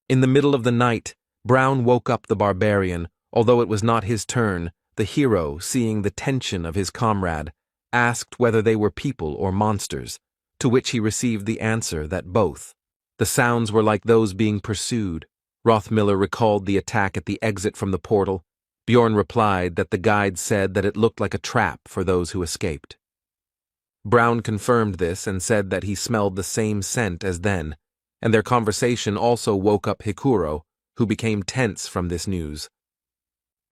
In the middle of the night, Brown woke up the barbarian. Although it was not his turn, the hero, seeing the tension of his comrade, asked whether they were people or monsters, to which he received the answer that both. The sounds were like those being pursued. Rothmiller recalled the attack at the exit from the portal. Björn replied that the guide said that it looked like a trap for those who escaped. Brown confirmed this and said that he smelled the same scent as then, and their conversation also woke up Hikuro, who became tense from this news.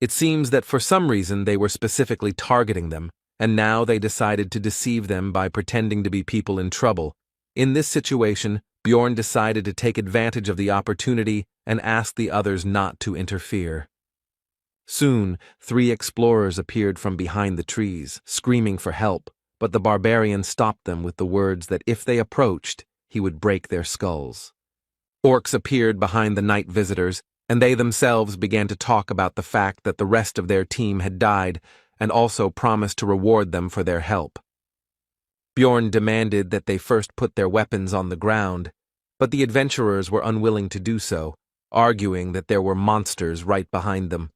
It seems that for some reason they were specifically targeting them, and now they decided to deceive them by pretending to be people in trouble. In this situation, Björn decided to take advantage of the opportunity and ask the others not to interfere. Soon, 3 explorers appeared from behind the trees, screaming for help, but the barbarian stopped them with the words that if they approached, he would break their skulls. Orcs appeared behind the night visitors, and they themselves began to talk about the fact that the rest of their team had died, and also promised to reward them for their help. Bjorn demanded that they first put their weapons on the ground, but the adventurers were unwilling to do so, arguing that there were monsters right behind them.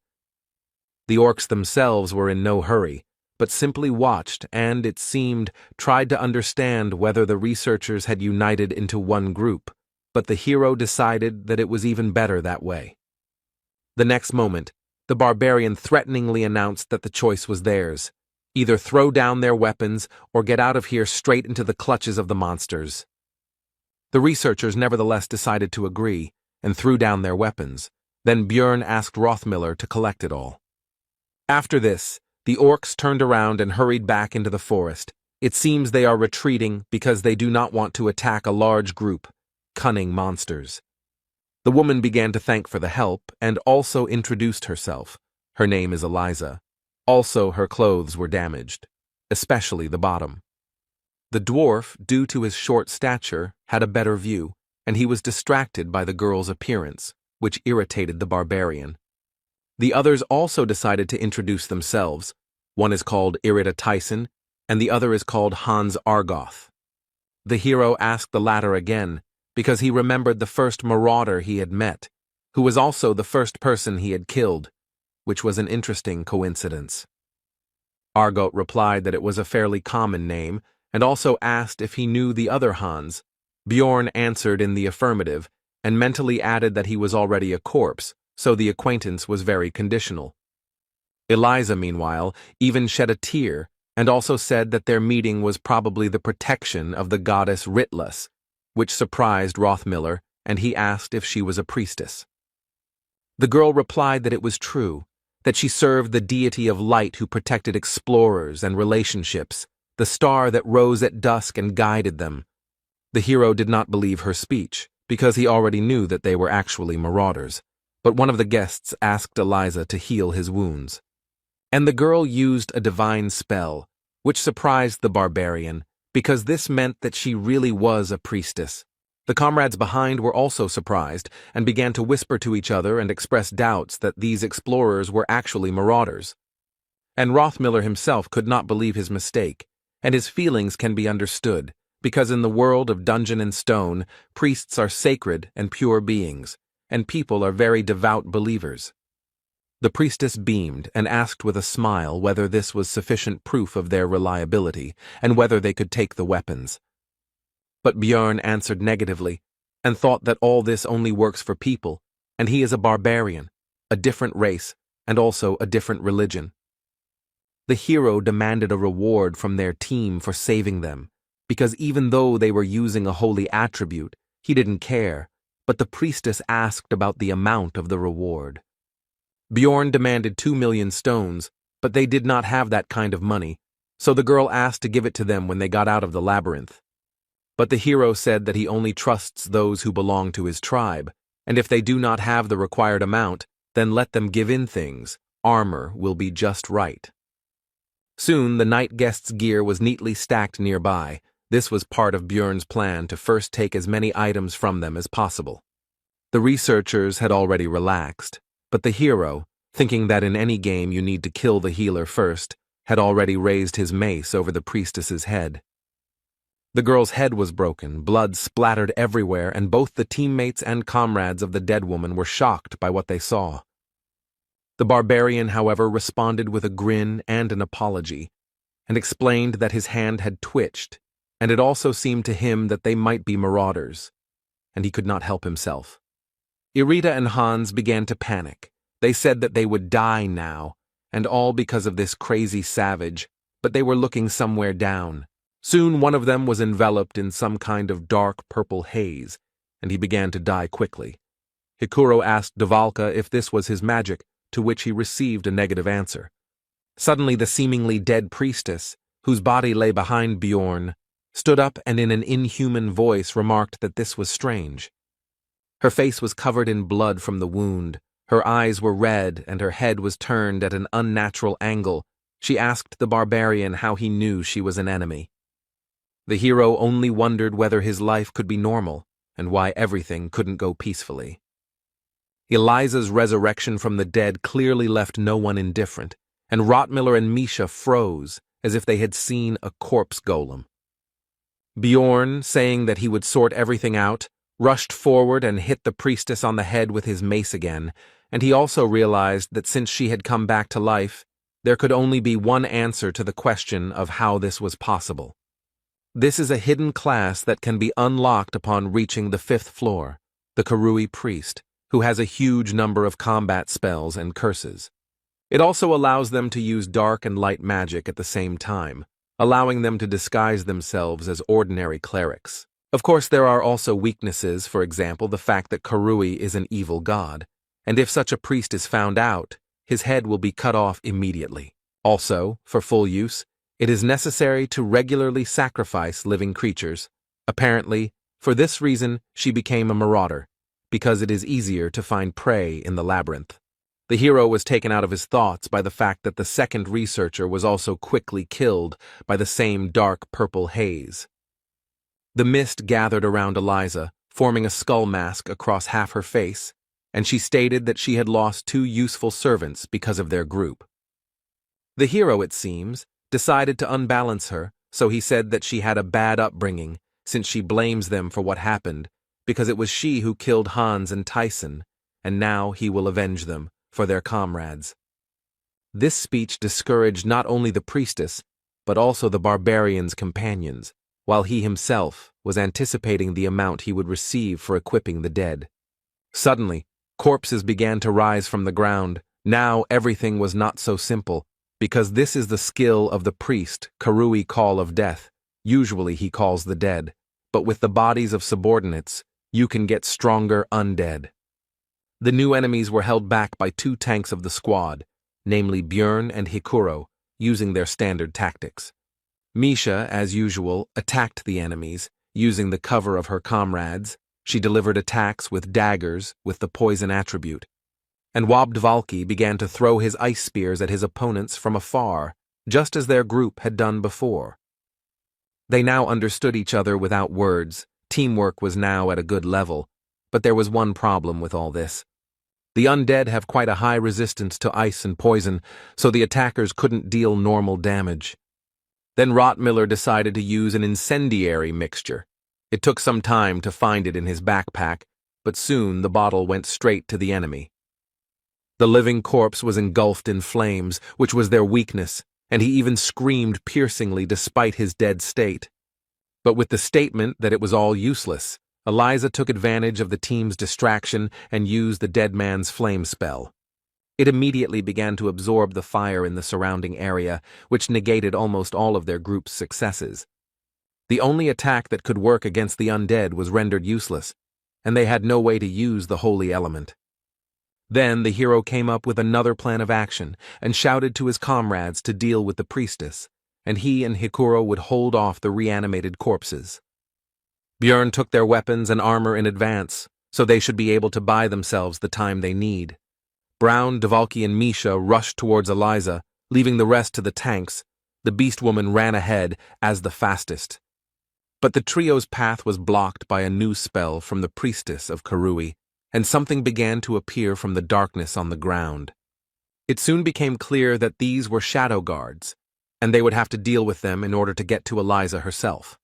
The orcs themselves were in no hurry, but simply watched and, it seemed, tried to understand whether the researchers had united into one group, but the hero decided that it was even better that way. The next moment, the barbarian threateningly announced that the choice was theirs: either throw down their weapons or get out of here straight into the clutches of the monsters. The researchers nevertheless decided to agree and threw down their weapons. Then Bjorn asked Rothmiller to collect it all. After this, the orcs turned around and hurried back into the forest. It seems they are retreating because they do not want to attack a large group, cunning monsters. The woman began to thank for the help and also introduced herself. Her name is Eliza. Also, her clothes were damaged, especially the bottom. The dwarf, due to his short stature, had a better view, and he was distracted by the girl's appearance, which irritated the barbarian. The others also decided to introduce themselves. One is called Irida Tyson, and the other is called Hans Argoth. The hero asked the latter again, because he remembered the first marauder he had met, who was also the first person he had killed, which was an interesting coincidence. Argoth replied that it was a fairly common name, and also asked if he knew the other Hans. Bjorn answered in the affirmative, and mentally added that he was already a corpse, so the acquaintance was very conditional. Eliza, meanwhile, even shed a tear, and also said that their meeting was probably the protection of the goddess Ritlus, which surprised Rothmiller, and he asked if she was a priestess. The girl replied that it was true, that she served the deity of light who protected explorers and relationships, the star that rose at dusk and guided them. The hero did not believe her speech, because he already knew that they were actually marauders, but one of the guests asked Eliza to heal his wounds. And the girl used a divine spell, which surprised the barbarian, because this meant that she really was a priestess. The comrades behind were also surprised, and began to whisper to each other and express doubts that these explorers were actually marauders. And Rothmiller himself could not believe his mistake, and his feelings can be understood, because in the world of Dungeon and Stone, priests are sacred and pure beings, and people are very devout believers. The priestess beamed and asked with a smile whether this was sufficient proof of their reliability, and whether they could take the weapons. But Bjorn answered negatively, and thought that all this only works for people, and he is a barbarian, a different race, and also a different religion. The hero demanded a reward from their team for saving them, because even though they were using a holy attribute, he didn't care, but the priestess asked about the amount of the reward. Bjorn demanded 2 million stones, but they did not have that kind of money, so the girl asked to give it to them when they got out of the labyrinth. But the hero said that he only trusts those who belong to his tribe, and if they do not have the required amount, then let them give in things. Armor will be just right. Soon the night guests' gear was neatly stacked nearby. This was part of Bjorn's plan to first take as many items from them as possible. The researchers had already relaxed, but the hero, thinking that in any game you need to kill the healer first, had already raised his mace over the priestess's head. The girl's head was broken, blood splattered everywhere, and both the teammates and comrades of the dead woman were shocked by what they saw. The barbarian, however, responded with a grin and an apology, and explained that his hand had twitched, and it also seemed to him that they might be marauders, and he could not help himself. Irida and Hans began to panic. They said that they would die now, and all because of this crazy savage, but they were looking somewhere down. Soon one of them was enveloped in some kind of dark purple haze, and he began to die quickly. Hikuro asked Dvalka if this was his magic, to which he received a negative answer. Suddenly the seemingly dead priestess, whose body lay behind Bjorn, stood up and in an inhuman voice remarked that this was strange. Her face was covered in blood from the wound, Her eyes were red and her head was turned at an unnatural angle. She asked the barbarian how he knew she was an enemy. The hero only wondered whether his life could be normal and why everything couldn't go peacefully. Eliza's resurrection from the dead clearly left no one indifferent, and Rottmiller and Misha froze as if they had seen a corpse golem. Bjorn, saying that he would sort everything out, rushed forward and hit the priestess on the head with his mace again, and he also realized that since she had come back to life, there could only be one answer to the question of how this was possible. This is a hidden class that can be unlocked upon reaching the 5th floor, the Karui priest, who has a huge number of combat spells and curses. It also allows them to use dark and light magic at the same time, allowing them to disguise themselves as ordinary clerics. Of course, there are also weaknesses, for example, the fact that Karui is an evil god, and if such a priest is found out, his head will be cut off immediately. Also, for full use, it is necessary to regularly sacrifice living creatures. Apparently, for this reason, she became a marauder, because it is easier to find prey in the labyrinth. The hero was taken out of his thoughts by the fact that the second researcher was also quickly killed by the same dark purple haze. The mist gathered around Eliza, forming a skull mask across half her face, and she stated that she had lost 2 useful servants because of their group. The hero, it seems, decided to unbalance her, so he said that she had a bad upbringing, since she blames them for what happened, because it was she who killed Hans and Tyson, and now he will avenge them for their comrades. This speech discouraged not only the priestess, but also the barbarian's companions, while he himself was anticipating the amount he would receive for equipping the dead. Suddenly, corpses began to rise from the ground. Now everything was not so simple, because this is the skill of the priest, Karui Call of Death. Usually he calls the dead, but with the bodies of subordinates, you can get stronger undead. The new enemies were held back by 2 tanks of the squad, namely Bjorn and Hikuro, using their standard tactics. Misha, as usual, attacked the enemies, using the cover of her comrades. She delivered attacks with daggers with the poison attribute. And Wabdvalki began to throw his ice spears at his opponents from afar, just as their group had done before. They now understood each other without words. Teamwork was now at a good level, but there was one problem with all this. The undead have quite a high resistance to ice and poison, so the attackers couldn't deal normal damage. Then Rottmiller decided to use an incendiary mixture. It took some time to find it in his backpack, but soon the bottle went straight to the enemy. The living corpse was engulfed in flames, which was their weakness, and he even screamed piercingly despite his dead state. But with the statement that it was all useless, Eliza took advantage of the team's distraction and used the dead man's flame spell. It immediately began to absorb the fire in the surrounding area, which negated almost all of their group's successes. The only attack that could work against the undead was rendered useless, and they had no way to use the holy element. Then the hero came up with another plan of action and shouted to his comrades to deal with the priestess, and he and Hikuro would hold off the reanimated corpses. Bjorn took their weapons and armor in advance, so they should be able to buy themselves the time they need. Brown, Dvalki, and Misha rushed towards Eliza, leaving the rest to the tanks. The beast woman ran ahead as the fastest. But the trio's path was blocked by a new spell from the priestess of Karui, and something began to appear from the darkness on the ground. It soon became clear that these were shadow guards, and they would have to deal with them in order to get to Eliza herself.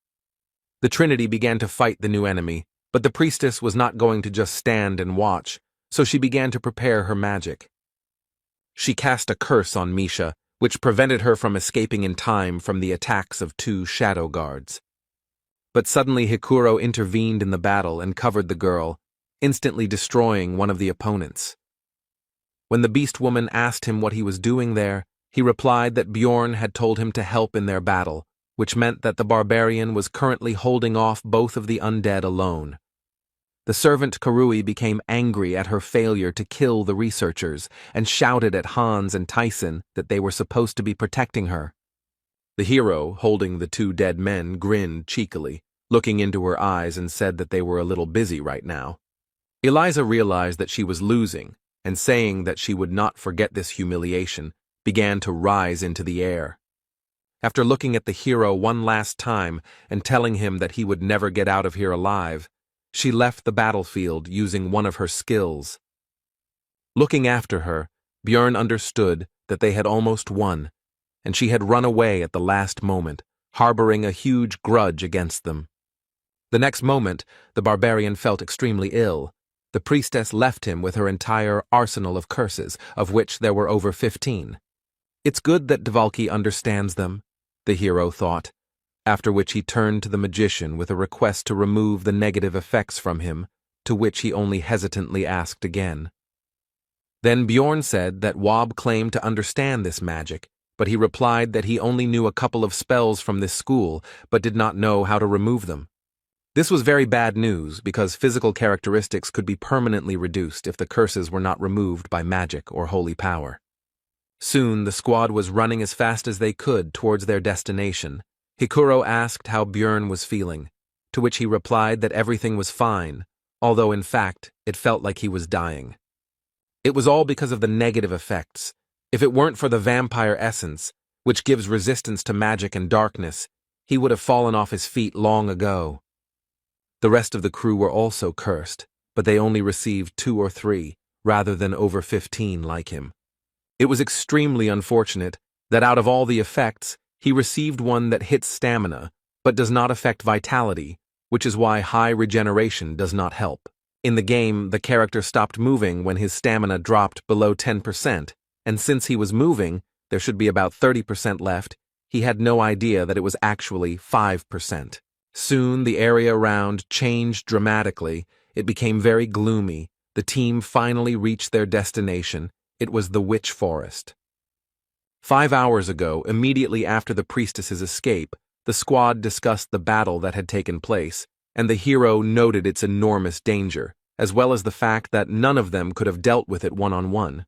The Trinity began to fight the new enemy, but the priestess was not going to just stand and watch, so she began to prepare her magic. She cast a curse on Misha, which prevented her from escaping in time from the attacks of 2 shadow guards. But suddenly Hikuro intervened in the battle and covered the girl, instantly destroying one of the opponents. When the beast woman asked him what he was doing there, he replied that Bjorn had told him to help in their battle, which meant that the barbarian was currently holding off both of the undead alone. The servant Karui became angry at her failure to kill the researchers and shouted at Hans and Tyson that they were supposed to be protecting her. The hero, holding the 2 dead men, grinned cheekily, looking into her eyes, and said that they were a little busy right now. Eliza realized that she was losing, and saying that she would not forget this humiliation, began to rise into the air. After looking at the hero one last time and telling him that he would never get out of here alive, she left the battlefield using one of her skills. Looking after her, Björn understood that they had almost won, and she had run away at the last moment, harboring a huge grudge against them. The next moment, the barbarian felt extremely ill. The priestess left him with her entire arsenal of curses, of which there were over 15. It's good that Dvalki understands them, the hero thought, after which he turned to the magician with a request to remove the negative effects from him, to which he only hesitantly asked again. Then Bjorn said that Wob claimed to understand this magic, but he replied that he only knew a couple of spells from this school, but did not know how to remove them. This was very bad news because physical characteristics could be permanently reduced if the curses were not removed by magic or holy power. Soon the squad was running as fast as they could towards their destination. Hikuro asked how Björn was feeling, to which he replied that everything was fine, although in fact it felt like he was dying. It was all because of the negative effects. If it weren't for the vampire essence, which gives resistance to magic and darkness, he would have fallen off his feet long ago. The rest of the crew were also cursed, but they only received 2 or 3, rather than over 15 like him. It was extremely unfortunate that out of all the effects, he received one that hits stamina, but does not affect vitality, which is why high regeneration does not help. In the game, the character stopped moving when his stamina dropped below 10%, and since he was moving, there should be about 30% left, he had no idea that it was actually 5%. Soon the area around changed dramatically. It became very gloomy. The team finally reached their destination. It was the Witch Forest. 5 hours ago, immediately after the priestess's escape, the squad discussed the battle that had taken place, and the hero noted its enormous danger, as well as the fact that none of them could have dealt with it one-on-one.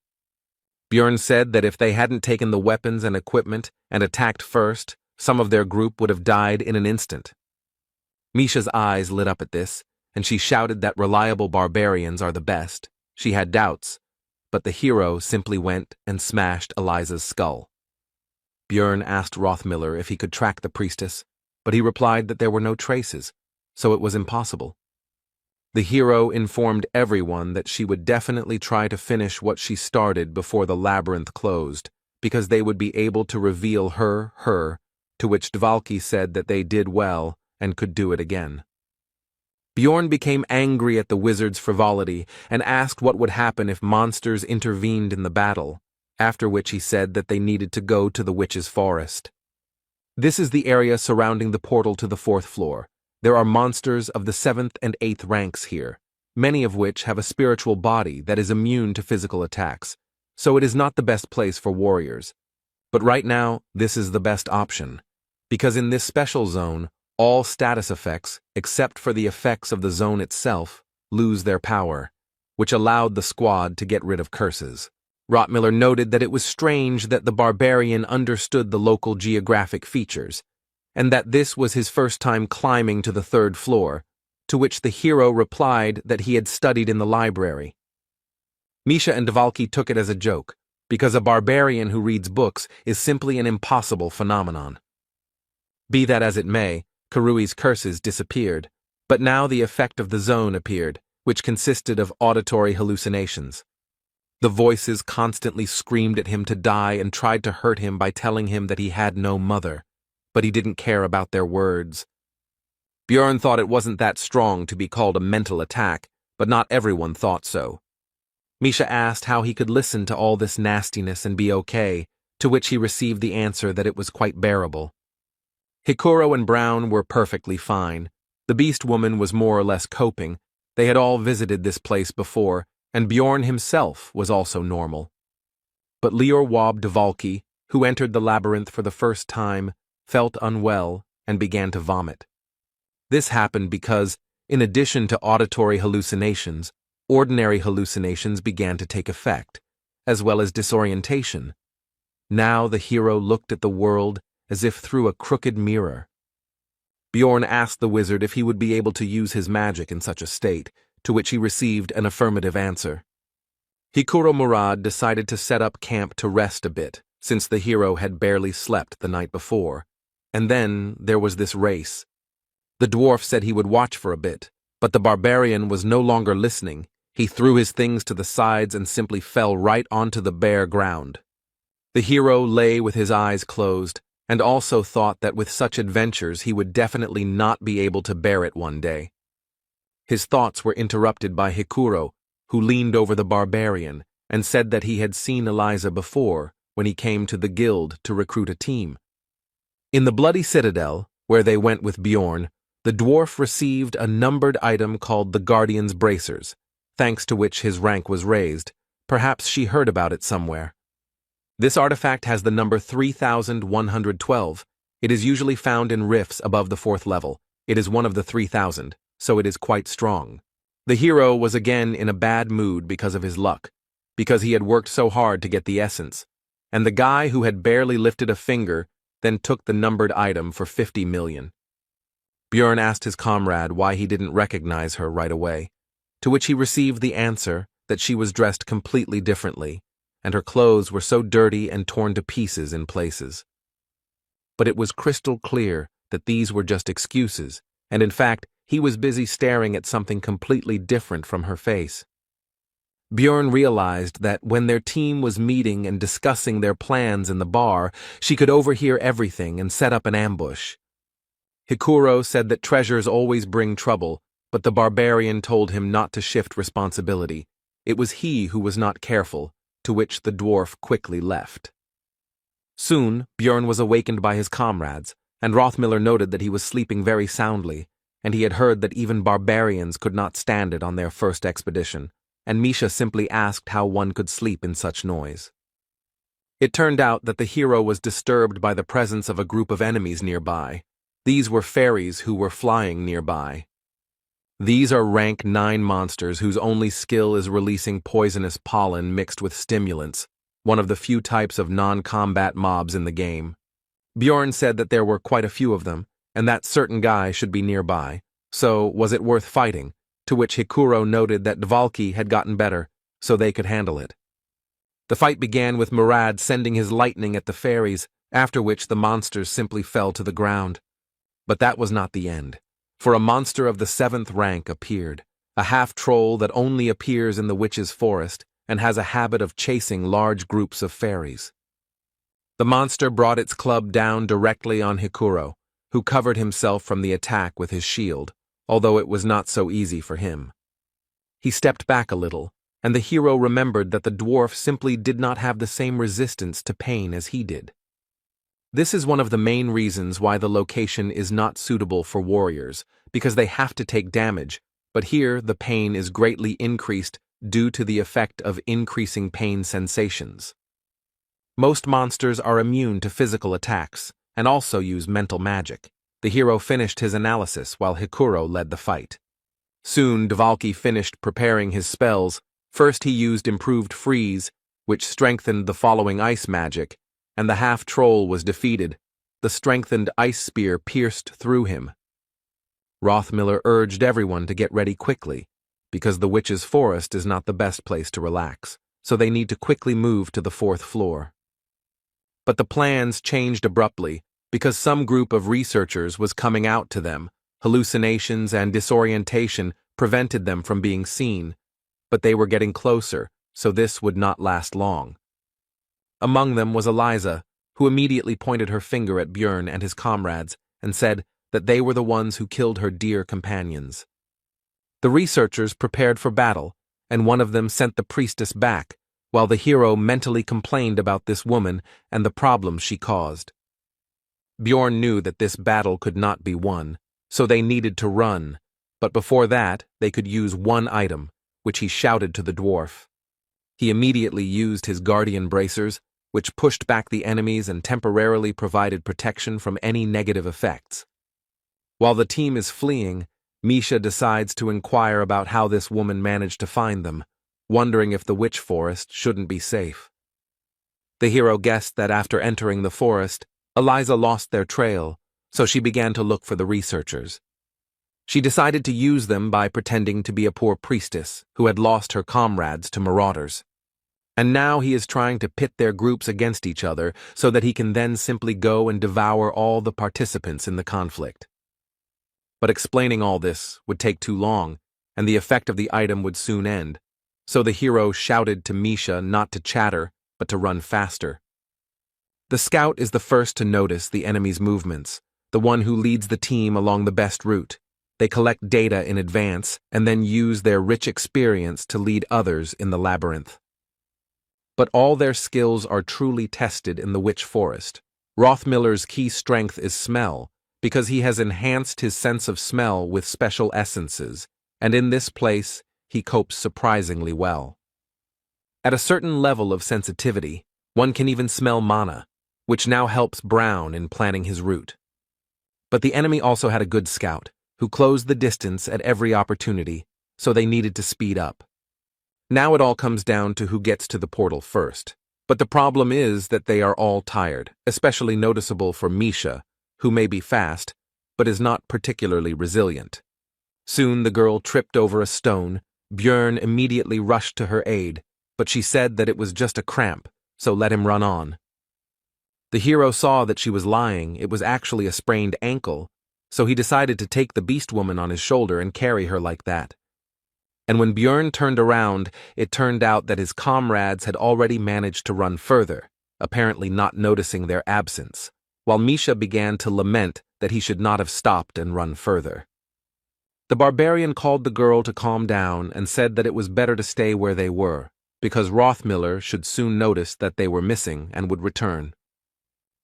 Björn said that if they hadn't taken the weapons and equipment and attacked first, some of their group would have died in an instant. Misha's eyes lit up at this, and she shouted that reliable barbarians are the best. She had doubts, but the hero simply went and smashed Eliza's skull. Björn asked Rothmiller if he could track the priestess, but he replied that there were no traces, so it was impossible. The hero informed everyone that she would definitely try to finish what she started before the labyrinth closed, because they would be able to reveal her, to which Dvalki said that they did well and could do it again. Bjorn became angry at the wizard's frivolity and asked what would happen if monsters intervened in the battle, after which he said that they needed to go to the witch's forest. This is the area surrounding the portal to the 4th floor. There are monsters of the 7th and 8th ranks here, many of which have a spiritual body that is immune to physical attacks, so it is not the best place for warriors. But right now, this is the best option, because in this special zone, all status effects, except for the effects of the zone itself, lose their power, which allowed the squad to get rid of curses. Rothmiller noted that it was strange that the barbarian understood the local geographic features, and that this was his first time climbing to the 3rd floor, to which the hero replied that he had studied in the library. Misha and Dvalki took it as a joke, because a barbarian who reads books is simply an impossible phenomenon. Be that as it may, Karui's curses disappeared, but now the effect of the zone appeared, which consisted of auditory hallucinations. The voices constantly screamed at him to die and tried to hurt him by telling him that he had no mother, but he didn't care about their words. Björn thought it wasn't that strong to be called a mental attack, but not everyone thought so. Misha asked how he could listen to all this nastiness and be okay, to which he received the answer that it was quite bearable. Hikuro and Brown were perfectly fine. The beast woman was more or less coping. They had all visited this place before, and Bjorn himself was also normal. But Lior Wob Dvalki, who entered the labyrinth for the first time, felt unwell and began to vomit. This happened because, in addition to auditory hallucinations, ordinary hallucinations began to take effect, as well as disorientation. Now the hero looked at the world as if through a crooked mirror. Bjorn asked the wizard if he would be able to use his magic in such a state, to which he received an affirmative answer. Hikuro Murad decided to set up camp to rest a bit, since the hero had barely slept the night before. And then there was this race. The dwarf said he would watch for a bit, but the barbarian was no longer listening. He threw his things to the sides and simply fell right onto the bare ground. The hero lay with his eyes closed, and also thought that with such adventures he would definitely not be able to bear it one day. His thoughts were interrupted by Hikuro, who leaned over the barbarian and said that he had seen Eliza before when he came to the guild to recruit a team. In the Bloody Citadel, where they went with Bjorn, the dwarf received a numbered item called the Guardian's Bracers, thanks to which his rank was raised. Perhaps she heard about it somewhere. This artifact has the number 3112. It is usually found in rifts above the 4th level. It is one of the 3000, so it is quite strong. The hero was again in a bad mood because of his luck, because he had worked so hard to get the essence, and the guy who had barely lifted a finger then took the numbered item for 50 million. Bjorn asked his comrade why he didn't recognize her right away, to which he received the answer that she was dressed completely differently, and her clothes were so dirty and torn to pieces in places. But it was crystal clear that these were just excuses, and in fact, he was busy staring at something completely different from her face. Bjorn realized that when their team was meeting and discussing their plans in the bar, she could overhear everything and set up an ambush. Hikuro said that treasures always bring trouble, but the barbarian told him not to shift responsibility. It was he who was not careful, to which the dwarf quickly left. Soon, Bjorn was awakened by his comrades, and Rothmiller noted that he was sleeping very soundly, and he had heard that even barbarians could not stand it on their first expedition, and Misha simply asked how one could sleep in such noise. It turned out that the hero was disturbed by the presence of a group of enemies nearby. These were fairies who were flying nearby. These are rank 9 monsters whose only skill is releasing poisonous pollen mixed with stimulants, one of the few types of non-combat mobs in the game. Bjorn said that there were quite a few of them, and that certain guy should be nearby, so was it worth fighting, to which Hikuro noted that Dvalki had gotten better, so they could handle it. The fight began with Murad sending his lightning at the fairies, after which the monsters simply fell to the ground. But that was not the end, for a monster of the 7th rank appeared, a half-troll that only appears in the witch's forest and has a habit of chasing large groups of fairies. The monster brought its club down directly on Hikuro, who covered himself from the attack with his shield, although it was not so easy for him. He stepped back a little, and the hero remembered that the dwarf simply did not have the same resistance to pain as he did. This is one of the main reasons why the location is not suitable for warriors, because they have to take damage, but here the pain is greatly increased due to the effect of increasing pain sensations. Most monsters are immune to physical attacks, and also use mental magic. The hero finished his analysis while Hikuro led the fight. Soon Dvalki finished preparing his spells. First he used Improved Freeze, which strengthened the following ice magic, and the half-troll was defeated. The strengthened ice spear pierced through him. Rothmiller urged everyone to get ready quickly, because the witch's forest is not the best place to relax, so they need to quickly move to the 4th floor. But the plans changed abruptly, because some group of researchers was coming out to them. Hallucinations and disorientation prevented them from being seen, but they were getting closer, so this would not last long. Among them was Eliza, who immediately pointed her finger at Bjorn and his comrades and said that they were the ones who killed her dear companions. The researchers prepared for battle, and one of them sent the priestess back, while the hero mentally complained about this woman and the problems she caused. Bjorn knew that this battle could not be won, so they needed to run, but before that they could use one item, which he shouted to the dwarf. He immediately used his guardian bracers, which pushed back the enemies and temporarily provided protection from any negative effects. While the team is fleeing, Misha decides to inquire about how this woman managed to find them, wondering if the witch forest shouldn't be safe. The hero guessed that after entering the forest, Eliza lost their trail, so she began to look for the researchers. She decided to use them by pretending to be a poor priestess who had lost her comrades to marauders. And now he is trying to pit their groups against each other so that he can then simply go and devour all the participants in the conflict. But explaining all this would take too long, and the effect of the item would soon end. So the hero shouted to Misha not to chatter, but to run faster. The scout is the first to notice the enemy's movements, the one who leads the team along the best route. They collect data in advance and then use their rich experience to lead others in the labyrinth. But all their skills are truly tested in the Witch Forest. Rothmiller's key strength is smell, because he has enhanced his sense of smell with special essences, and in this place, he copes surprisingly well. At a certain level of sensitivity, one can even smell mana, which now helps Brown in planning his route. But the enemy also had a good scout, who closed the distance at every opportunity, so they needed to speed up. Now it all comes down to who gets to the portal first. But the problem is that they are all tired, especially noticeable for Misha, who may be fast, but is not particularly resilient. Soon the girl tripped over a stone. Björn immediately rushed to her aid, but she said that it was just a cramp, so let him run on. The hero saw that she was lying. It was actually a sprained ankle, so he decided to take the beast woman on his shoulder and carry her like that. And when Björn turned around, it turned out that his comrades had already managed to run further, apparently not noticing their absence, while Misha began to lament that he should not have stopped and run further. The barbarian called the girl to calm down and said that it was better to stay where they were, because Rothmiller should soon notice that they were missing and would return.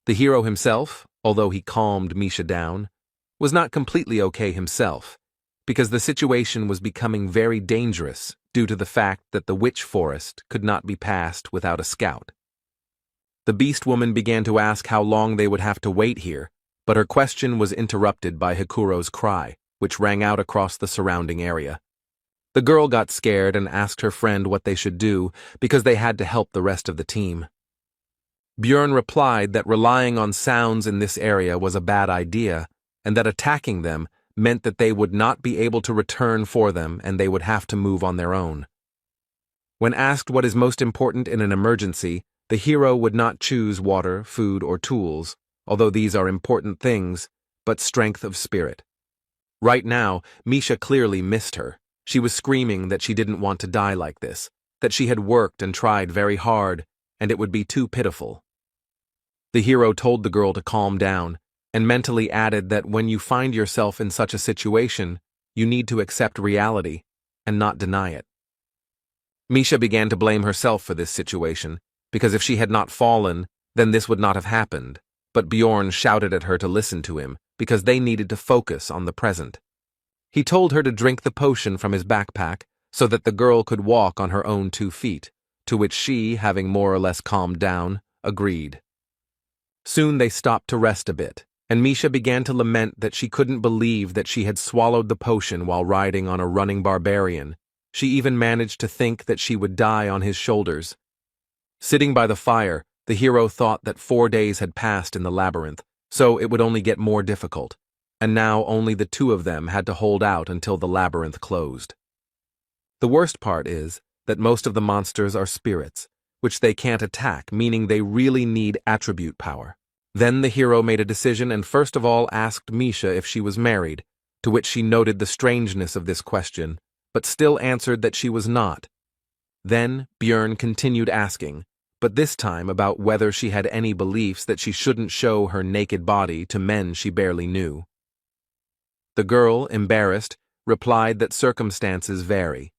The hero himself, although he calmed Misha down, was not completely okay himself, because the situation was becoming very dangerous due to the fact that the Witch Forest could not be passed without a scout. The beast woman began to ask how long they would have to wait here, but her question was interrupted by Hikuro's cry, which rang out across the surrounding area. The girl got scared and asked her friend what they should do because they had to help the rest of the team. Björn replied that relying on sounds in this area was a bad idea, and that attacking them meant that they would not be able to return for them and they would have to move on their own. When asked what is most important in an emergency, the hero would not choose water, food, or tools, although these are important things, but strength of spirit. Right now, Misha clearly missed her. She was screaming that she didn't want to die like this, that she had worked and tried very hard, and it would be too pitiful. The hero told the girl to calm down, and mentally added that when you find yourself in such a situation, you need to accept reality and not deny it. Misha began to blame herself for this situation, because if she had not fallen, then this would not have happened, but Bjorn shouted at her to listen to him, because they needed to focus on the present. He told her to drink the potion from his backpack so that the girl could walk on her own 2 feet, to which she, having more or less calmed down, agreed. Soon they stopped to rest a bit, and Misha began to lament that she couldn't believe that she had swallowed the potion while riding on a running barbarian. She even managed to think that she would die on his shoulders. Sitting by the fire, the hero thought that 4 days had passed in the labyrinth, so it would only get more difficult, and now only the 2 of them had to hold out until the labyrinth closed. The worst part is that most of the monsters are spirits, which they can't attack, meaning they really need attribute power. Then the hero made a decision and first of all asked Misha if she was married, to which she noted the strangeness of this question, but still answered that she was not. Then Björn continued asking, but this time about whether she had any beliefs that she shouldn't show her naked body to men she barely knew. The girl, embarrassed, replied that circumstances vary.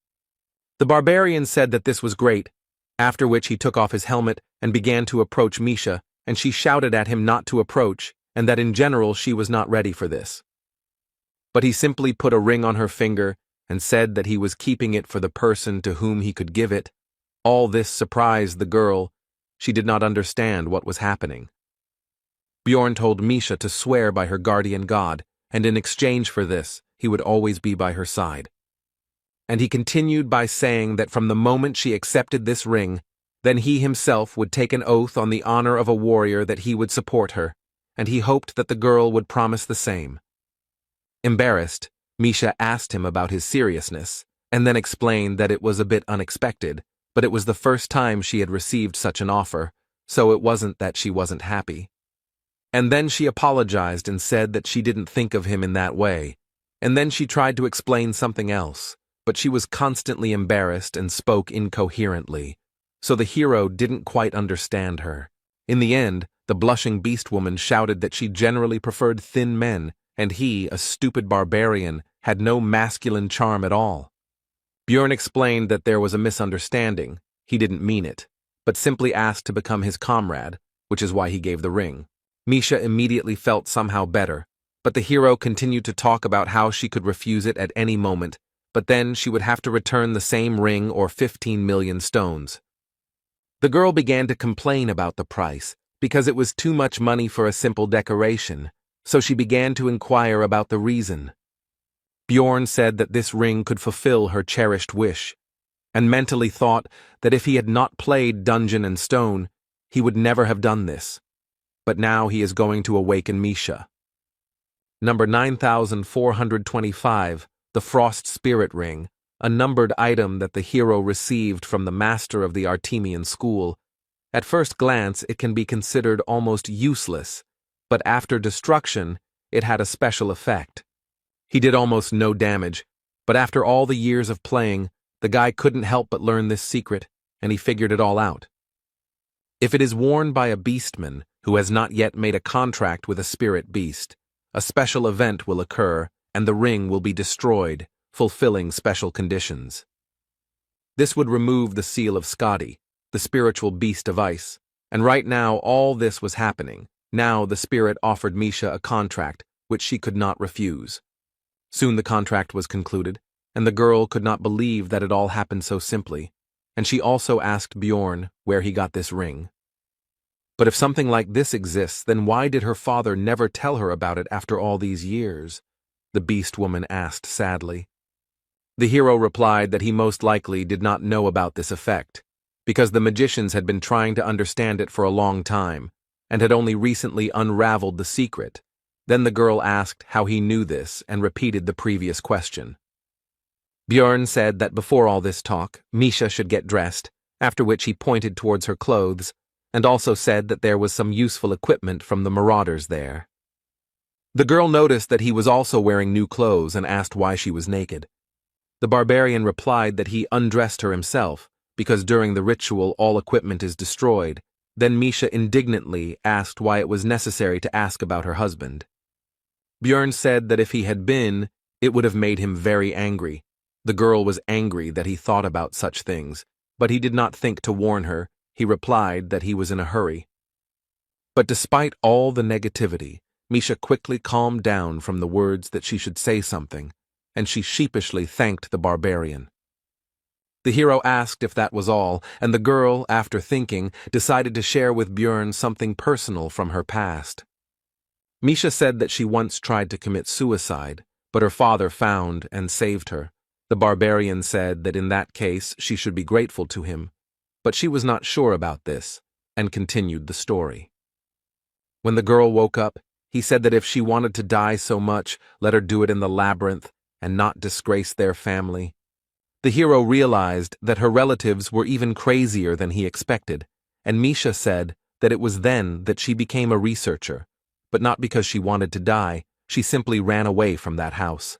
The barbarian said that this was great, after which he took off his helmet and began to approach Misha, and she shouted at him not to approach, and that in general she was not ready for this. But he simply put a ring on her finger and said that he was keeping it for the person to whom he could give it. All this surprised the girl. She did not understand what was happening. Bjorn told Misha to swear by her guardian god, and in exchange for this, he would always be by her side. And he continued by saying that from the moment she accepted this ring, then he himself would take an oath on the honor of a warrior that he would support her, and he hoped that the girl would promise the same. Embarrassed, Misha asked him about his seriousness, and then explained that it was a bit unexpected, but it was the first time she had received such an offer, so it wasn't that she wasn't happy. And then she apologized and said that she didn't think of him in that way, and then she tried to explain something else, but she was constantly embarrassed and spoke incoherently, so the hero didn't quite understand her. In the end, the blushing beast woman shouted that she generally preferred thin men, and he, a stupid barbarian, had no masculine charm at all. Bjorn explained that there was a misunderstanding. He didn't mean it, but simply asked to become his comrade, which is why he gave the ring. Misha immediately felt somehow better, but the hero continued to talk about how she could refuse it at any moment, but then she would have to return the same ring or 15 million stones. The girl began to complain about the price, because it was too much money for a simple decoration, so she began to inquire about the reason. Bjorn said that this ring could fulfill her cherished wish, and mentally thought that if he had not played Dungeon and Stone, he would never have done this. But now he is going to awaken Misha. Number 9425, the Frost Spirit Ring, a numbered item that the hero received from the master of the Artemian school. At first glance, it can be considered almost useless, but after destruction, it had a special effect. He did almost no damage, but after all the years of playing, the guy couldn't help but learn this secret, and he figured it all out. If it is worn by a beastman who has not yet made a contract with a spirit beast, a special event will occur, and the ring will be destroyed, fulfilling special conditions. This would remove the seal of Skadi, the spiritual beast of ice, and right now all this was happening. Now the spirit offered Misha a contract, which she could not refuse. Soon the contract was concluded, and the girl could not believe that it all happened so simply, and she also asked Bjorn where he got this ring. But if something like this exists, then why did her father never tell her about it after all these years? The beast woman asked sadly. The hero replied that he most likely did not know about this effect, because the magicians had been trying to understand it for a long time, and had only recently unraveled the secret. Then the girl asked how he knew this and repeated the previous question. Bjorn said that before all this talk, Misha should get dressed, after which he pointed towards her clothes, and also said that there was some useful equipment from the marauders there. The girl noticed that he was also wearing new clothes and asked why she was naked. The barbarian replied that he undressed her himself, because during the ritual all equipment is destroyed. Then Misha indignantly asked why it was necessary to ask about her husband. Bjorn said that if he had been, it would have made him very angry. The girl was angry that he thought about such things, but he did not think to warn her. He replied that he was in a hurry. But despite all the negativity, Misha quickly calmed down from the words that she should say something, and she sheepishly thanked the barbarian. The hero asked if that was all, and the girl, after thinking, decided to share with Bjorn something personal from her past. Misha said that she once tried to commit suicide, but her father found and saved her. The barbarian said that in that case she should be grateful to him, but she was not sure about this, and continued the story. When the girl woke up, he said that if she wanted to die so much, let her do it in the labyrinth and not disgrace their family. The hero realized that her relatives were even crazier than he expected, and Misha said that it was then that she became a researcher, but not because she wanted to die. She simply ran away from that house.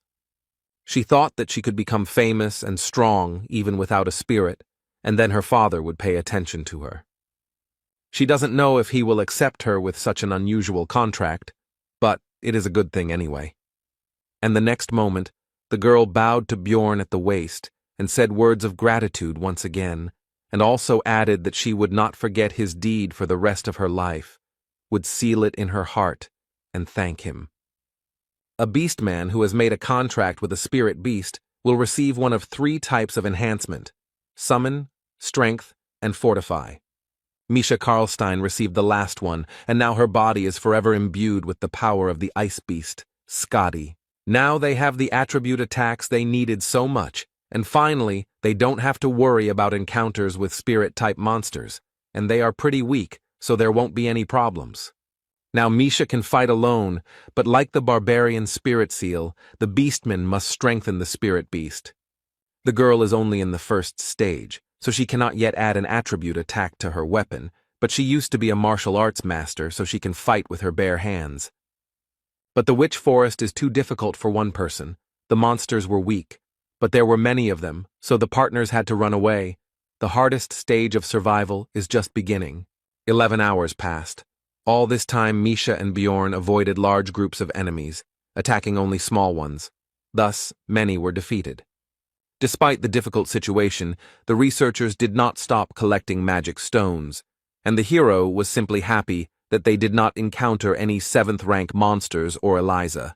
She thought that she could become famous and strong even without a spirit, and then her father would pay attention to her. She doesn't know if he will accept her with such an unusual contract, but it is a good thing anyway. And the next moment, the girl bowed to Bjorn at the waist and said words of gratitude once again, and also added that she would not forget his deed for the rest of her life, would seal it in her heart and thank him. A beastman who has made a contract with a spirit beast will receive one of 3 types of enhancement: Summon, Strength, and Fortify. Misha Karlstein received the last one, and now her body is forever imbued with the power of the ice beast, Skadi. Now they have the attribute attacks they needed so much, and finally, they don't have to worry about encounters with spirit-type monsters, and they are pretty weak, so there won't be any problems. Now Misha can fight alone, but like the barbarian spirit seal, the beastman must strengthen the spirit beast. The girl is only in the first stage, so she cannot yet add an attribute attack to her weapon, but she used to be a martial arts master so she can fight with her bare hands. But the witch forest is too difficult for one person. The monsters were weak, but there were many of them, so the partners had to run away. The hardest stage of survival is just beginning. 11 hours passed. All this time Misha and Bjorn avoided large groups of enemies, attacking only small ones. Thus, many were defeated. Despite the difficult situation, the researchers did not stop collecting magic stones, and the hero was simply happy that they did not encounter any 7th-rank monsters or Eliza.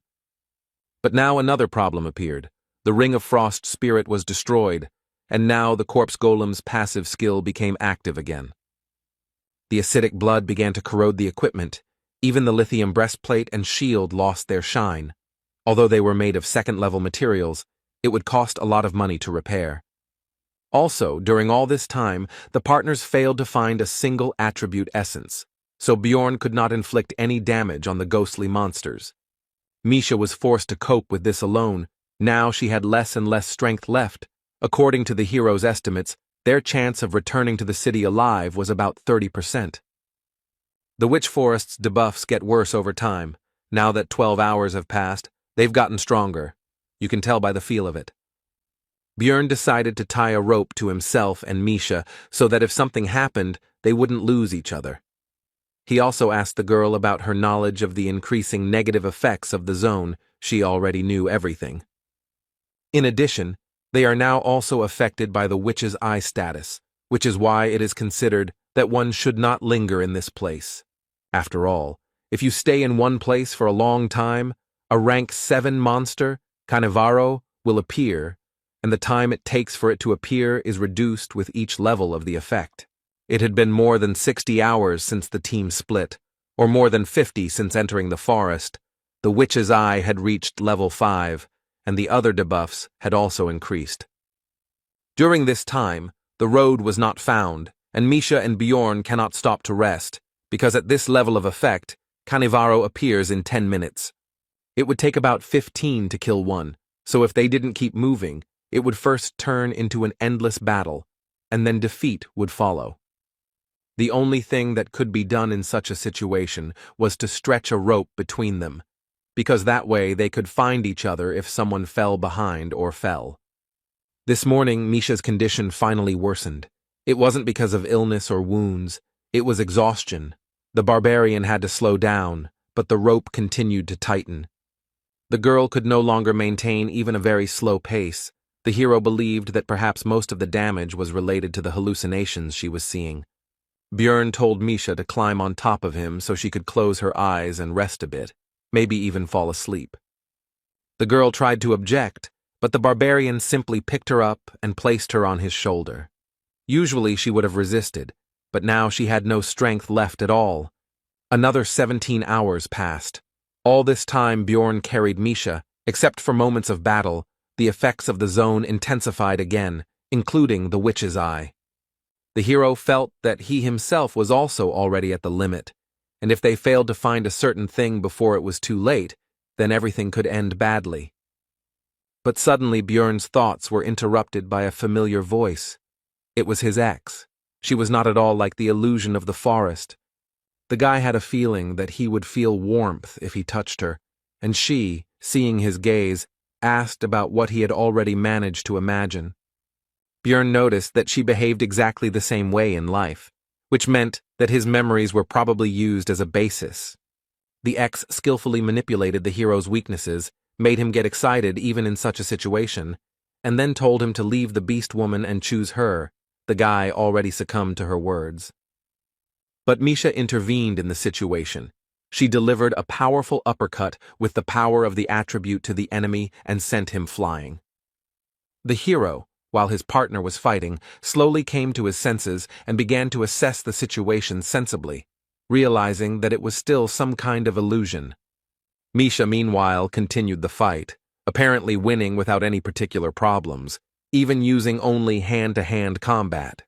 But now another problem appeared. The Ring of Frost spirit was destroyed, and now the corpse golem's passive skill became active again. The acidic blood began to corrode the equipment. Even the lithium breastplate and shield lost their shine. Although they were made of 2nd-level materials, it would cost a lot of money to repair. Also, during all this time, the partners failed to find a single attribute essence, so Bjorn could not inflict any damage on the ghostly monsters. Misha was forced to cope with this alone. Now she had less and less strength left. According to the hero's estimates, their chance of returning to the city alive was about 30%. The witch forest's debuffs get worse over time. Now that 12 hours have passed, they've gotten stronger. You can tell by the feel of it. Bjorn decided to tie a rope to himself and Misha so that if something happened, they wouldn't lose each other. He also asked the girl about her knowledge of the increasing negative effects of the zone. She already knew everything. In addition, they are now also affected by the witch's eye status, which is why it is considered that one should not linger in this place. After all, if you stay in one place for a long time, a rank 7 monster, Canevaro, will appear, and the time it takes for it to appear is reduced with each level of the effect. It had been more than 60 hours since the team split, or more than 50 since entering the forest. The witch's eye had reached level 5, and the other debuffs had also increased. During this time, the road was not found, and Misha and Bjorn cannot stop to rest, because at this level of effect, Canevaro appears in 10 minutes. It would take about 15 to kill one, so if they didn't keep moving, it would first turn into an endless battle, and then defeat would follow. The only thing that could be done in such a situation was to stretch a rope between them, because that way they could find each other if someone fell behind or fell. This morning, Misha's condition finally worsened. It wasn't because of illness or wounds, it was exhaustion. The barbarian had to slow down, but the rope continued to tighten. The girl could no longer maintain even a very slow pace. The hero believed that perhaps most of the damage was related to the hallucinations she was seeing. Bjorn told Misha to climb on top of him so she could close her eyes and rest a bit, maybe even fall asleep. The girl tried to object, but the barbarian simply picked her up and placed her on his shoulder. Usually she would have resisted, but now she had no strength left at all. Another 17 hours passed. All this time Bjorn carried Misha. Except for moments of battle, the effects of the zone intensified again, including the witch's eye. The hero felt that he himself was also already at the limit, and if they failed to find a certain thing before it was too late, then everything could end badly. But suddenly Bjorn's thoughts were interrupted by a familiar voice. It was his ex. She was not at all like the illusion of the forest. The guy had a feeling that he would feel warmth if he touched her, and she, seeing his gaze, asked about what he had already managed to imagine. Bjorn noticed that she behaved exactly the same way in life, which meant that his memories were probably used as a basis. The ex skillfully manipulated the hero's weaknesses, made him get excited even in such a situation, and then told him to leave the beast woman and choose her. The guy already succumbed to her words. But Misha intervened in the situation. She delivered a powerful uppercut with the power of the attribute to the enemy and sent him flying. The hero, while his partner was fighting, slowly came to his senses and began to assess the situation sensibly, realizing that it was still some kind of illusion. Misha, meanwhile, continued the fight, apparently winning without any particular problems, even using only hand-to-hand combat.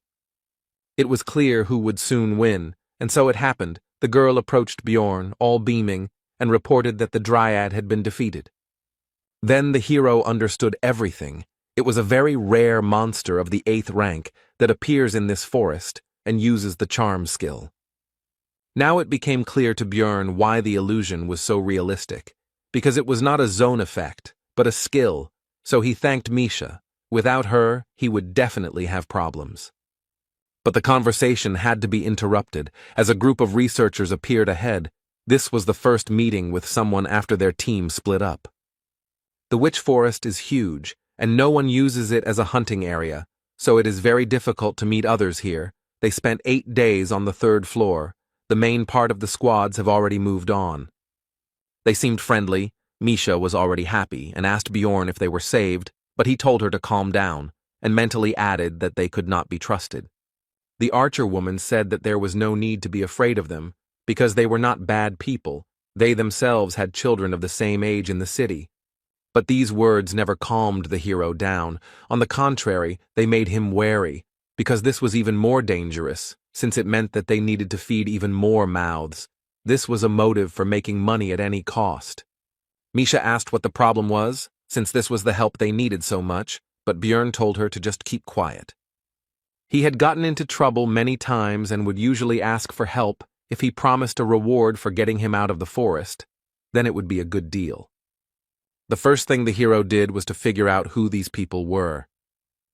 It was clear who would soon win, and so it happened. The girl approached Bjorn, all beaming, and reported that the dryad had been defeated. Then the hero understood everything. It was a very rare monster of the 8th rank that appears in this forest and uses the charm skill. Now it became clear to Björn why the illusion was so realistic, because it was not a zone effect, but a skill, so he thanked Misha. Without her, he would definitely have problems. But the conversation had to be interrupted as a group of researchers appeared ahead. This was the first meeting with someone after their team split up. The witch forest is huge, and no one uses it as a hunting area, so it is very difficult to meet others here. They spent 8 days on the 3rd floor. The main part of the squads have already moved on. They seemed friendly. Misha was already happy and asked Bjorn if they were saved, but he told her to calm down, and mentally added that they could not be trusted. The archer woman said that there was no need to be afraid of them, because they were not bad people. They themselves had children of the same age in the city. But these words never calmed the hero down. On the contrary, they made him wary, because this was even more dangerous, since it meant that they needed to feed even more mouths. This was a motive for making money at any cost. Misha asked what the problem was, since this was the help they needed so much, but Björn told her to just keep quiet. He had gotten into trouble many times and would usually ask for help if he promised a reward for getting him out of the forest. Then it would be a good deal. The first thing the hero did was to figure out who these people were.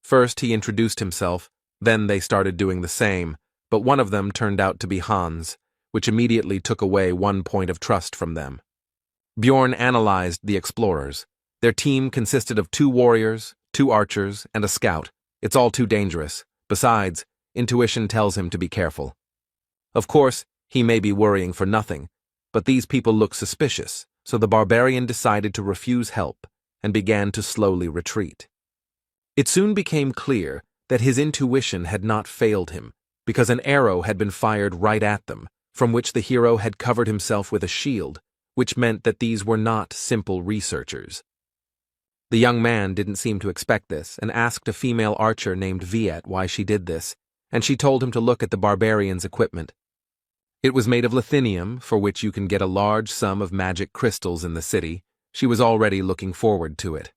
First, he introduced himself, then they started doing the same, but one of them turned out to be Hans, which immediately took away one point of trust from them. Bjorn analyzed the explorers. Their team consisted of 2 warriors, 2 archers, and a scout. It's all too dangerous. Besides, intuition tells him to be careful. Of course, he may be worrying for nothing, but these people look suspicious, so the barbarian decided to refuse help and began to slowly retreat. It soon became clear that his intuition had not failed him, because an arrow had been fired right at them, from which the hero had covered himself with a shield, which meant that these were not simple researchers. The young man didn't seem to expect this and asked a female archer named Viet why she did this, and she told him to look at the barbarian's equipment. It was made of lithinium, for which you can get a large sum of magic crystals in the city. She was already looking forward to it.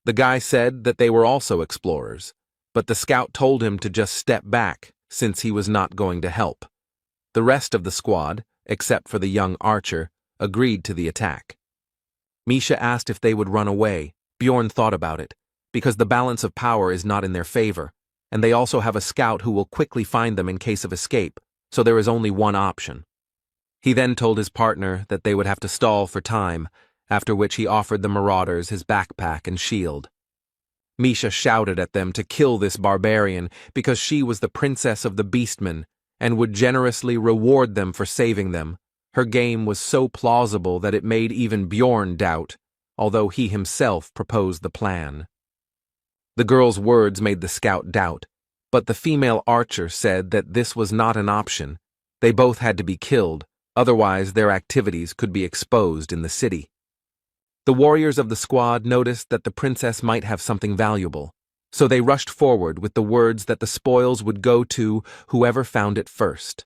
The guy said that they were also explorers, but the scout told him to just step back, since he was not going to help. The rest of the squad, except for the young archer, agreed to the attack. Misha asked if they would run away. Bjorn thought about it, because the balance of power is not in their favor, and they also have a scout who will quickly find them in case of escape, so there is only one option. He then told his partner that they would have to stall for time, after which he offered the marauders his backpack and shield. Misha shouted at them to kill this barbarian because she was the princess of the beastmen and would generously reward them for saving them. Her game was so plausible that it made even Bjorn doubt, although he himself proposed the plan. The girl's words made the scout doubt, but the female archer said that this was not an option. They both had to be killed, otherwise their activities could be exposed in the city. The warriors of the squad noticed that the princess might have something valuable, so they rushed forward with the words that the spoils would go to whoever found it first.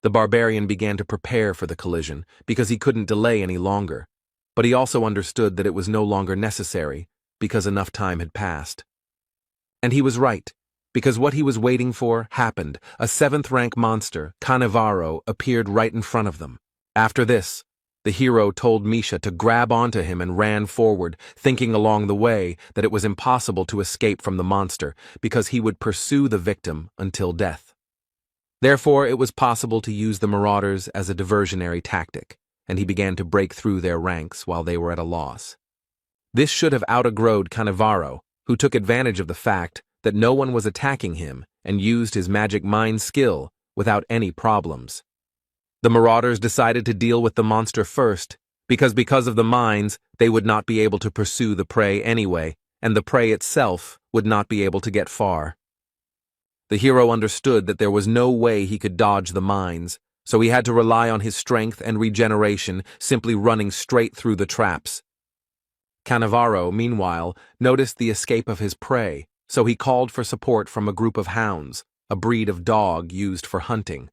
The barbarian began to prepare for the collision because he couldn't delay any longer, but he also understood that it was no longer necessary because enough time had passed. And he was right, because what he was waiting for happened. A 7th rank monster, Cannavaro, appeared right in front of them. After this, the hero told Misha to grab onto him and ran forward, thinking along the way that it was impossible to escape from the monster because he would pursue the victim until death. Therefore, it was possible to use the marauders as a diversionary tactic, and he began to break through their ranks while they were at a loss. This should have out-aggroed Cannavaro, who took advantage of the fact that no one was attacking him and used his magic mind skill without any problems. The marauders decided to deal with the monster first, because of the mines, they would not be able to pursue the prey anyway, and the prey itself would not be able to get far. The hero understood that there was no way he could dodge the mines, so he had to rely on his strength and regeneration, simply running straight through the traps. Cannavaro, meanwhile, noticed the escape of his prey, so he called for support from a group of hounds, a breed of dog used for hunting.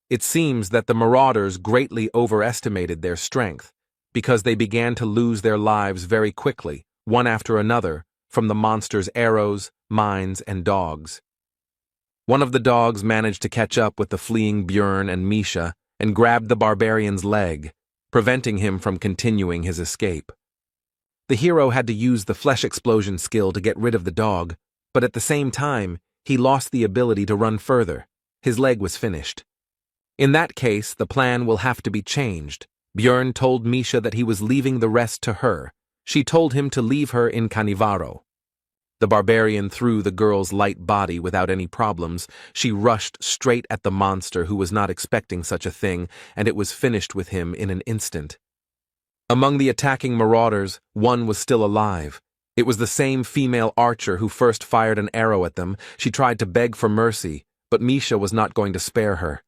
It seems that the marauders greatly overestimated their strength, because they began to lose their lives very quickly, one after another, from the monster's arrows, mines, and dogs. One of the dogs managed to catch up with the fleeing Björn and Misha and grabbed the barbarian's leg, preventing him from continuing his escape. The hero had to use the flesh explosion skill to get rid of the dog, but at the same time, he lost the ability to run further. His leg was finished. In that case, the plan will have to be changed. Björn told Misha that he was leaving the rest to her. She told him to leave her in Canivaro. The barbarian threw the girl's light body without any problems. She rushed straight at the monster, who was not expecting such a thing, and it was finished with him in an instant. Among the attacking marauders, one was still alive. It was the same female archer who first fired an arrow at them. She tried to beg for mercy, but Misha was not going to spare her.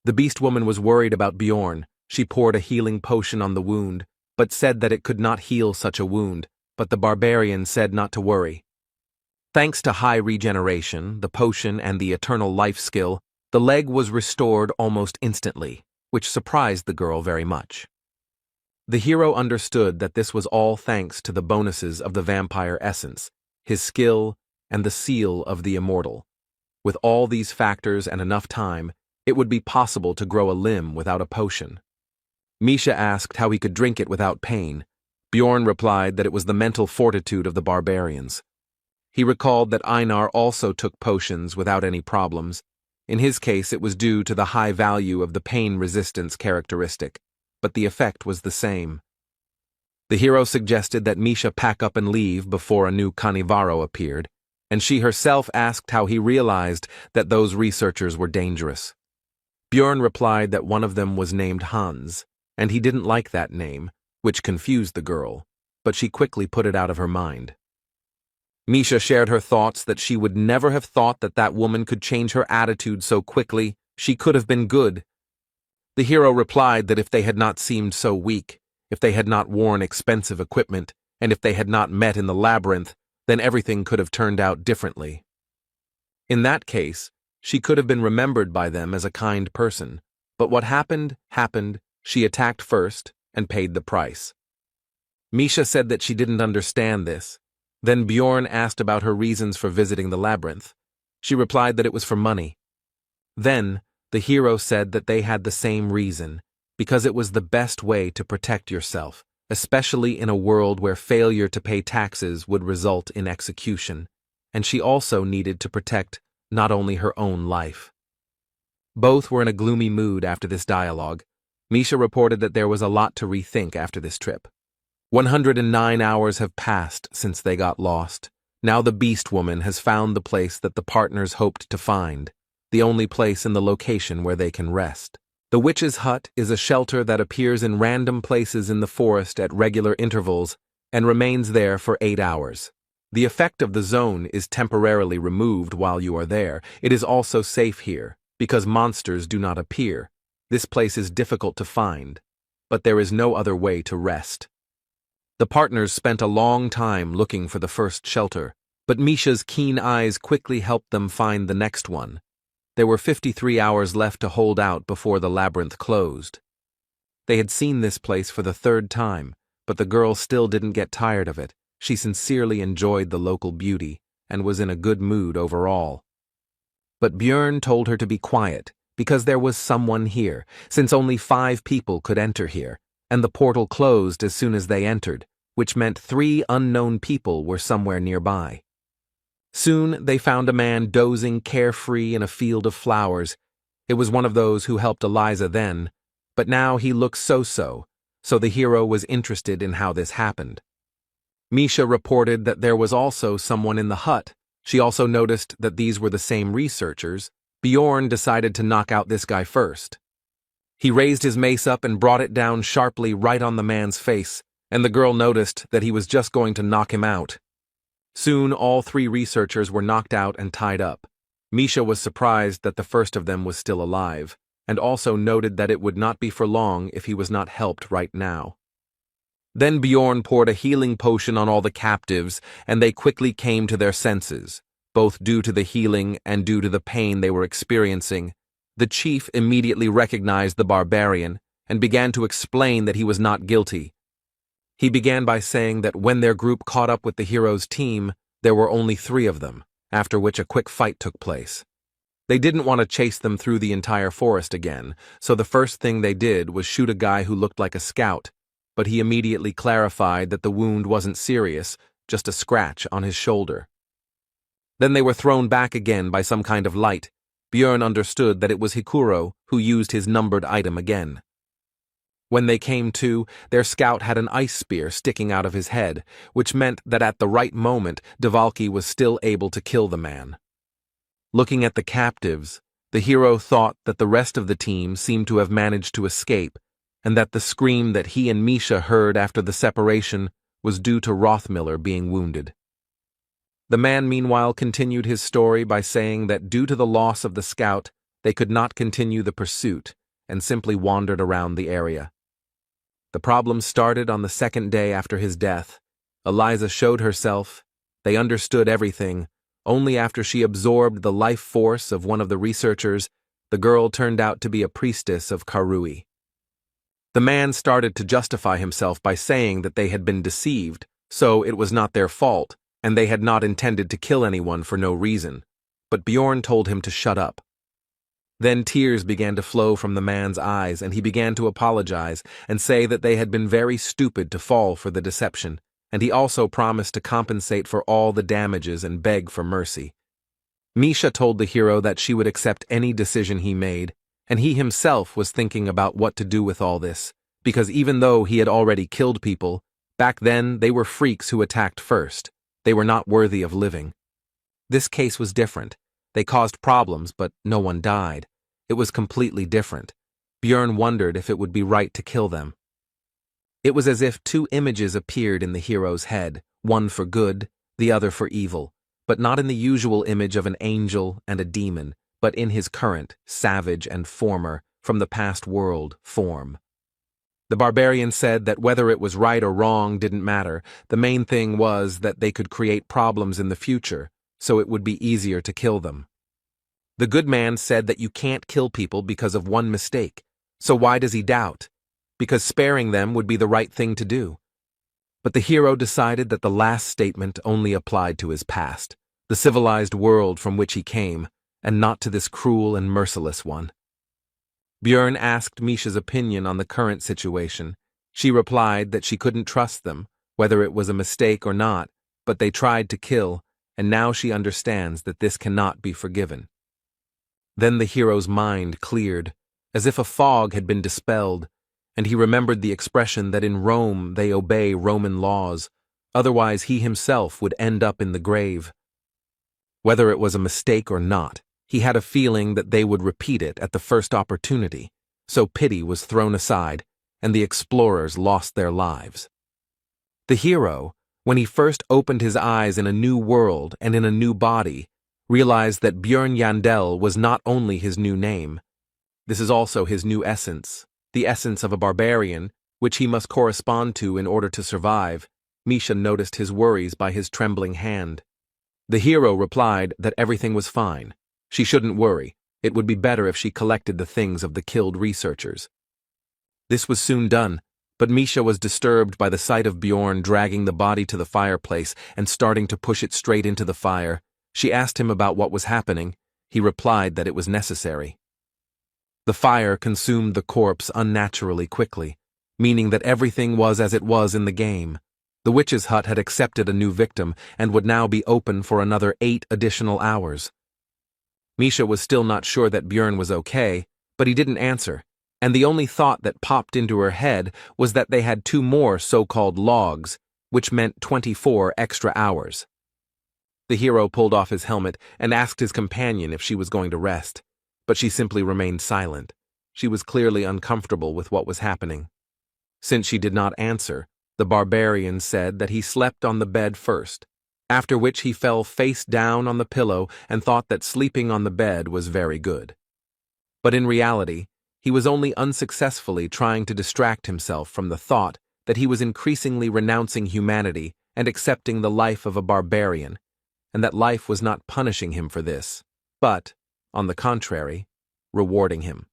The beast woman was worried about Bjorn. She poured a healing potion on the wound, but said that it could not heal such a wound, but the barbarian said not to worry. Thanks to high regeneration, the potion, and the eternal life skill, the leg was restored almost instantly, which surprised the girl very much. The hero understood that this was all thanks to the bonuses of the vampire essence, his skill, and the seal of the immortal. With all these factors and enough time, it would be possible to grow a limb without a potion. Misha asked how he could drink it without pain. Bjorn replied that it was the mental fortitude of the barbarians. He recalled that Einar also took potions without any problems. In his case, it was due to the high value of the pain resistance characteristic, but the effect was the same. The hero suggested that Misha pack up and leave before a new Canivaro appeared, and she herself asked how he realized that those researchers were dangerous. Bjorn replied that one of them was named Hans, and he didn't like that name, which confused the girl, but she quickly put it out of her mind. Misha shared her thoughts that she would never have thought that that woman could change her attitude so quickly. She could have been good. The hero replied that if they had not seemed so weak, if they had not worn expensive equipment, and if they had not met in the labyrinth, then everything could have turned out differently. In that case, she could have been remembered by them as a kind person, but what happened, happened. She attacked first and paid the price. Misha said that she didn't understand this. Then Bjorn asked about her reasons for visiting the labyrinth. She replied that it was for money. Then, the hero said that they had the same reason, because it was the best way to protect yourself, especially in a world where failure to pay taxes would result in execution, and she also needed to protect not only her own life. Both were in a gloomy mood after this dialogue. Misha reported that there was a lot to rethink after this trip. 109 hours have passed since they got lost. Now the beast woman has found the place that the partners hoped to find, the only place in the location where they can rest. The witch's hut is a shelter that appears in random places in the forest at regular intervals and remains there for 8 hours. The effect of the zone is temporarily removed while you are there. It is also safe here, because monsters do not appear. This place is difficult to find, but there is no other way to rest. The partners spent a long time looking for the first shelter, but Misha's keen eyes quickly helped them find the next one. There were 53 hours left to hold out before the labyrinth closed. They had seen this place for the 3rd time, but the girl still didn't get tired of it. She sincerely enjoyed the local beauty and was in a good mood overall. But Björn told her to be quiet, because there was someone here, since only 5 people could enter here, and the portal closed as soon as they entered, which meant 3 unknown people were somewhere nearby. Soon they found a man dozing carefree in a field of flowers. It was one of those who helped Eliza then, but now he looked so-so, so the hero was interested in how this happened. Misha reported that there was also someone in the hut. She also noticed that these were the same researchers. Bjorn decided to knock out this guy first. He raised his mace up and brought it down sharply right on the man's face, and the girl noticed that he was just going to knock him out. Soon all 3 researchers were knocked out and tied up. Misha was surprised that the first of them was still alive, and also noted that it would not be for long if he was not helped right now. Then Bjorn poured a healing potion on all the captives, and they quickly came to their senses, both due to the healing and due to the pain they were experiencing. The chief immediately recognized the barbarian and began to explain that he was not guilty. He began by saying that when their group caught up with the hero's team, there were only 3 of them, after which a quick fight took place. They didn't want to chase them through the entire forest again, so the first thing they did was shoot a guy who looked like a scout, but he immediately clarified that the wound wasn't serious, just a scratch on his shoulder. Then they were thrown back again by some kind of light. Björn understood that it was Hikuro who used his numbered item again. When they came to, their scout had an ice spear sticking out of his head, which meant that at the right moment, Devalki was still able to kill the man. Looking at the captives, the hero thought that the rest of the team seemed to have managed to escape, and that the scream that he and Misha heard after the separation was due to Rothmiller being wounded. The man meanwhile continued his story by saying that due to the loss of the scout, they could not continue the pursuit, and simply wandered around the area. The problem started on the 2nd day after his death. Eliza showed herself. They understood everything. Only after she absorbed the life force of one of the researchers, the girl turned out to be a priestess of Karui. The man started to justify himself by saying that they had been deceived, so it was not their fault, and they had not intended to kill anyone for no reason. But Bjorn told him to shut up. Then tears began to flow from the man's eyes, and he began to apologize and say that they had been very stupid to fall for the deception, and he also promised to compensate for all the damages and beg for mercy. Misha told the hero that she would accept any decision he made, and he himself was thinking about what to do with all this, because even though he had already killed people, back then they were freaks who attacked first. They were not worthy of living. This case was different. They caused problems, but no one died. It was completely different. Björn wondered if it would be right to kill them. It was as if 2 images appeared in the hero's head, one for good, the other for evil, but not in the usual image of an angel and a demon, but in his current, savage and former, from the past world, form. The barbarian said that whether it was right or wrong didn't matter. The main thing was that they could create problems in the future, so it would be easier to kill them. The good man said that you can't kill people because of one mistake, so why does he doubt? Because sparing them would be the right thing to do. But the hero decided that the last statement only applied to his past, the civilized world from which he came, and not to this cruel and merciless one. Björn asked Misha's opinion on the current situation. She replied that she couldn't trust them, whether it was a mistake or not, but they tried to kill, and now she understands that this cannot be forgiven. Then the hero's mind cleared, as if a fog had been dispelled, and he remembered the expression that in Rome they obey Roman laws, otherwise he himself would end up in the grave. Whether it was a mistake or not, he had a feeling that they would repeat it at the first opportunity, so pity was thrown aside, and the explorers lost their lives. The hero, when he first opened his eyes in a new world and in a new body, realized that Björn Yandel was not only his new name. This is also his new essence, the essence of a barbarian, which he must correspond to in order to survive. Misha noticed his worries by his trembling hand. The hero replied that everything was fine. She shouldn't worry. It would be better if she collected the things of the killed researchers. This was soon done, but Misha was disturbed by the sight of Bjorn dragging the body to the fireplace and starting to push it straight into the fire. She asked him about what was happening. He replied that it was necessary. The fire consumed the corpse unnaturally quickly, meaning that everything was as it was in the game. The witch's hut had accepted a new victim and would now be open for another 8 additional hours. Misha was still not sure that Björn was okay, but he didn't answer, and the only thought that popped into her head was that they had 2 more so-called logs, which meant 24 extra hours. The hero pulled off his helmet and asked his companion if she was going to rest, but she simply remained silent. She was clearly uncomfortable with what was happening. Since she did not answer, the barbarian said that he slept on the bed first, after which he fell face down on the pillow and thought that sleeping on the bed was very good. But in reality, he was only unsuccessfully trying to distract himself from the thought that he was increasingly renouncing humanity and accepting the life of a barbarian, and that life was not punishing him for this, but, on the contrary, rewarding him.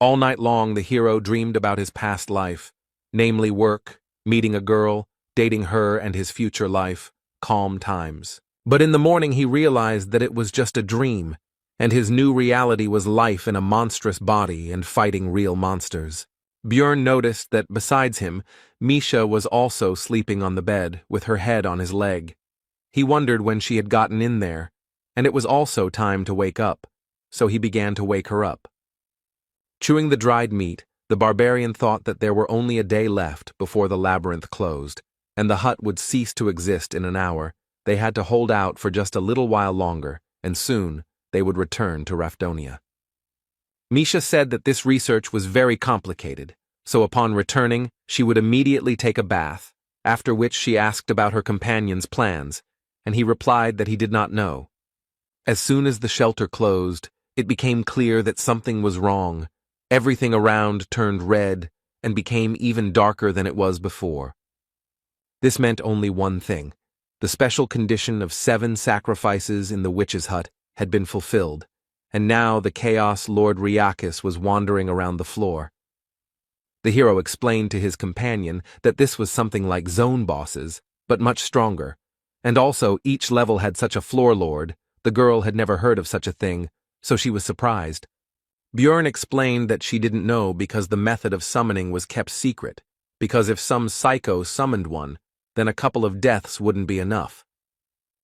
All night long the hero dreamed about his past life, namely work, meeting a girl, dating her and his future life, calm times. But in the morning he realized that it was just a dream, and his new reality was life in a monstrous body and fighting real monsters. Björn noticed that besides him, Misha was also sleeping on the bed with her head on his leg. He wondered when she had gotten in there, and it was also time to wake up, so he began to wake her up. Chewing the dried meat, the barbarian thought that there were only a day left before the labyrinth closed, and the hut would cease to exist in an hour. They had to hold out for just a little while longer, and soon they would return to Rafdonia. Misha said that this research was very complicated, so upon returning, she would immediately take a bath, after which she asked about her companion's plans, and he replied that he did not know. As soon as the shelter closed, it became clear that something was wrong. Everything around turned red and became even darker than it was before. This meant only one thing. The special condition of 7 sacrifices in the witch's hut had been fulfilled, and now the Chaos Lord Riakis was wandering around the floor. The hero explained to his companion that this was something like zone bosses, but much stronger, and also each level had such a floor lord. The girl had never heard of such a thing, so she was surprised. Björn explained that she didn't know because the method of summoning was kept secret, because if some psycho summoned one, then a couple of deaths wouldn't be enough.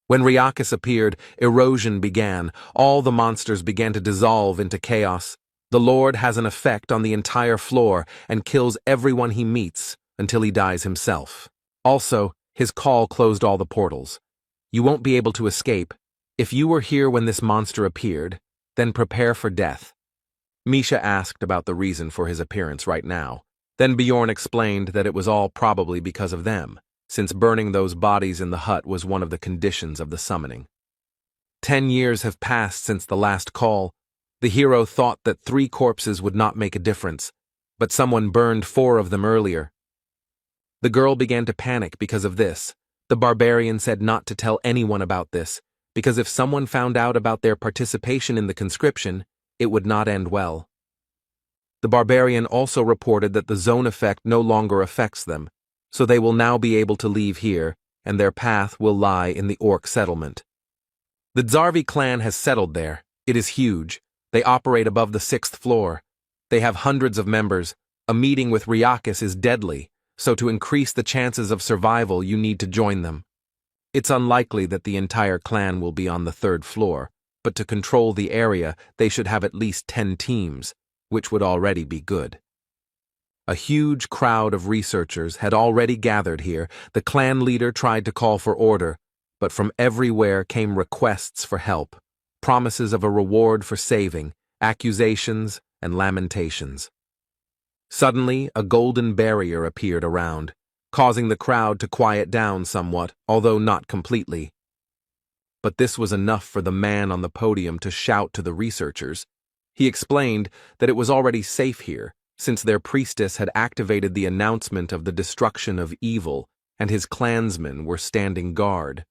When Riakis appeared, erosion began. All the monsters began to dissolve into chaos. The Lord has an effect on the entire floor and kills everyone he meets until he dies himself. Also, his call closed all the portals. You won't be able to escape. If you were here when this monster appeared, then prepare for death. Misha asked about the reason for his appearance right now. Then Bjorn explained that it was all probably because of them, since burning those bodies in the hut was one of the conditions of the summoning. 10 years have passed since the last call. The hero thought that 3 corpses would not make a difference, but someone burned 4 of them earlier. The girl began to panic because of this. The barbarian said not to tell anyone about this, because if someone found out about their participation in the conscription, it would not end well. The barbarian also reported that the zone effect no longer affects them, so they will now be able to leave here, and their path will lie in the orc settlement. The Zarvi clan has settled there. It is huge. They operate above the 6th floor. They have hundreds of members. A meeting with Riakis is deadly, so to increase the chances of survival you need to join them. It's unlikely that the entire clan will be on the 3rd floor, but to control the area they should have at least 10 teams, which would already be good. A huge crowd of researchers had already gathered here. The clan leader tried to call for order, but from everywhere came requests for help, promises of a reward for saving, accusations, and lamentations. Suddenly, a golden barrier appeared around, causing the crowd to quiet down somewhat, although not completely. But this was enough for the man on the podium to shout to the researchers. He explained that it was already safe here, since their priestess had activated the announcement of the destruction of evil, and his clansmen were standing guard.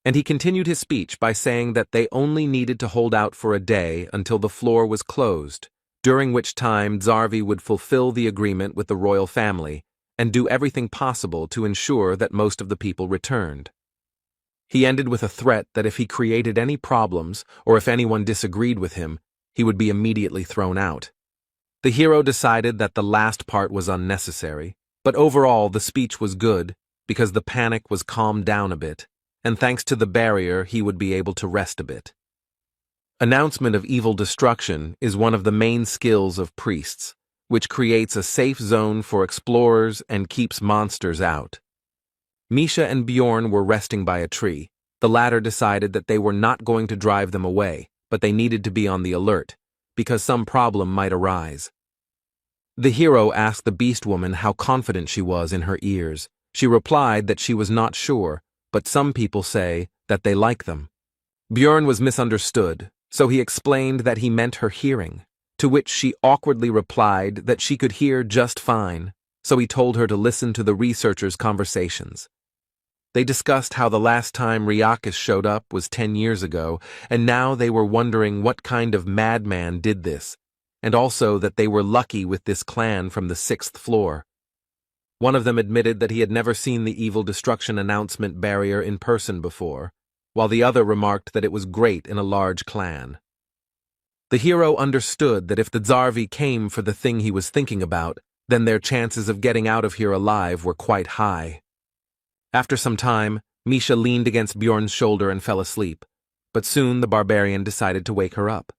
And he continued his speech by saying that they only needed to hold out for a day until the floor was closed, during which time Zarvi would fulfill the agreement with the royal family and do everything possible to ensure that most of the people returned. He ended with a threat that if he created any problems or if anyone disagreed with him, he would be immediately thrown out. The hero decided that the last part was unnecessary, but overall the speech was good because the panic was calmed down a bit, and thanks to the barrier he would be able to rest a bit. Announcement of evil destruction is one of the main skills of priests, which creates a safe zone for explorers and keeps monsters out. Misha and Bjorn were resting by a tree. The latter decided that they were not going to drive them away, but they needed to be on the alert, because some problem might arise. The hero asked the beast woman how confident she was in her ears. She replied that she was not sure, but some people say that they like them. Bjorn was misunderstood, so he explained that he meant her hearing, to which she awkwardly replied that she could hear just fine, so he told her to listen to the researchers' conversations. They discussed how the last time Riakis showed up was 10 years ago, and now they were wondering what kind of madman did this, and also that they were lucky with this clan from the 6th floor. One of them admitted that he had never seen the evil destruction announcement barrier in person before, while the other remarked that it was great in a large clan. The hero understood that if the Zarvi came for the thing he was thinking about, then their chances of getting out of here alive were quite high. After some time, Misha leaned against Bjorn's shoulder and fell asleep, but soon the barbarian decided to wake her up.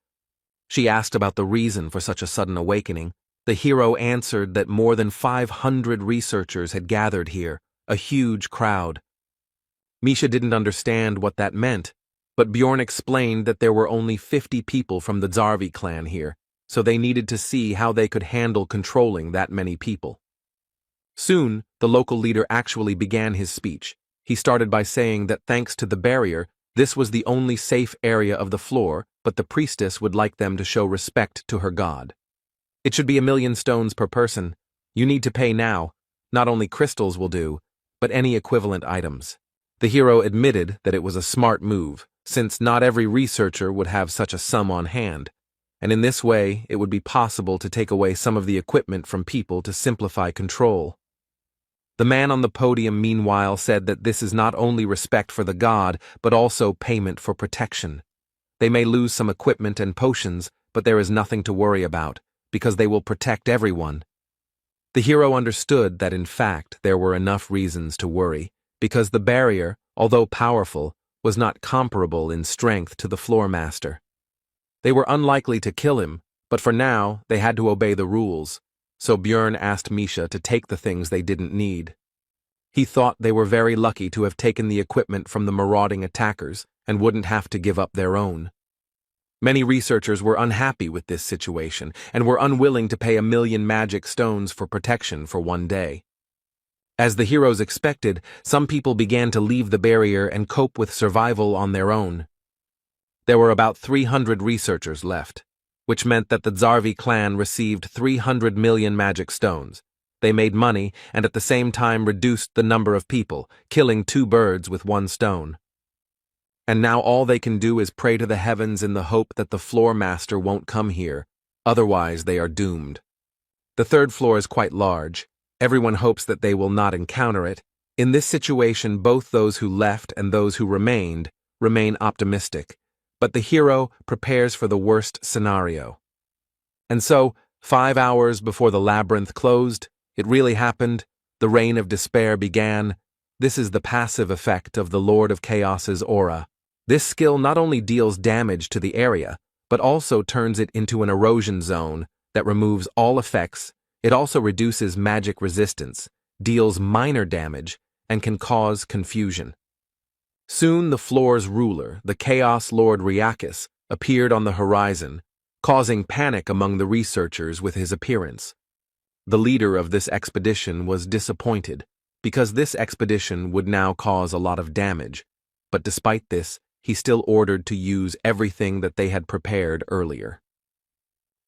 She asked about the reason for such a sudden awakening. The hero answered that more than 500 researchers had gathered here, a huge crowd. Misha didn't understand what that meant, but Bjorn explained that there were only 50 people from the Zarvi clan here, so they needed to see how they could handle controlling that many people. Soon, the local leader actually began his speech. He started by saying that thanks to the barrier, this was the only safe area of the floor, but the priestess would like them to show respect to her god. It should be 1,000,000 stones per person. You need to pay now. Not only crystals will do, but any equivalent items. The hero admitted that it was a smart move, since not every researcher would have such a sum on hand, and in this way it would be possible to take away some of the equipment from people to simplify control. The man on the podium meanwhile said that this is not only respect for the god, but also payment for protection. They may lose some equipment and potions, but there is nothing to worry about, because they will protect everyone. The hero understood that in fact there were enough reasons to worry, because the barrier, although powerful, was not comparable in strength to the floor master. They were unlikely to kill him, but for now they had to obey the rules, so Bjorn asked Misha to take the things they didn't need. He thought they were very lucky to have taken the equipment from the marauding attackers and wouldn't have to give up their own. Many researchers were unhappy with this situation and were unwilling to pay 1,000,000 magic stones for protection for one day. As the heroes expected, some people began to leave the barrier and cope with survival on their own. There were about 300 researchers left, which meant that the Zarvi clan received 300 million magic stones. They made money and at the same time reduced the number of people, killing 2 birds with 1 stone. And now all they can do is pray to the heavens in the hope that the floor master won't come here, otherwise they are doomed. The 3rd floor is quite large. Everyone hopes that they will not encounter it. In this situation, both those who left and those who remain optimistic, but the hero prepares for the worst scenario. And so, 5 hours before the labyrinth closed, it really happened. The reign of despair began. This is the passive effect of the Lord of Chaos's aura. This skill not only deals damage to the area, but also turns it into an erosion zone that removes all effects. It also reduces magic resistance, deals minor damage, and can cause confusion. Soon the floor's ruler, the Chaos Lord Riakis, appeared on the horizon, causing panic among the researchers with his appearance. The leader of this expedition was disappointed, because this expedition would now cause a lot of damage, but despite this, he still ordered to use everything that they had prepared earlier.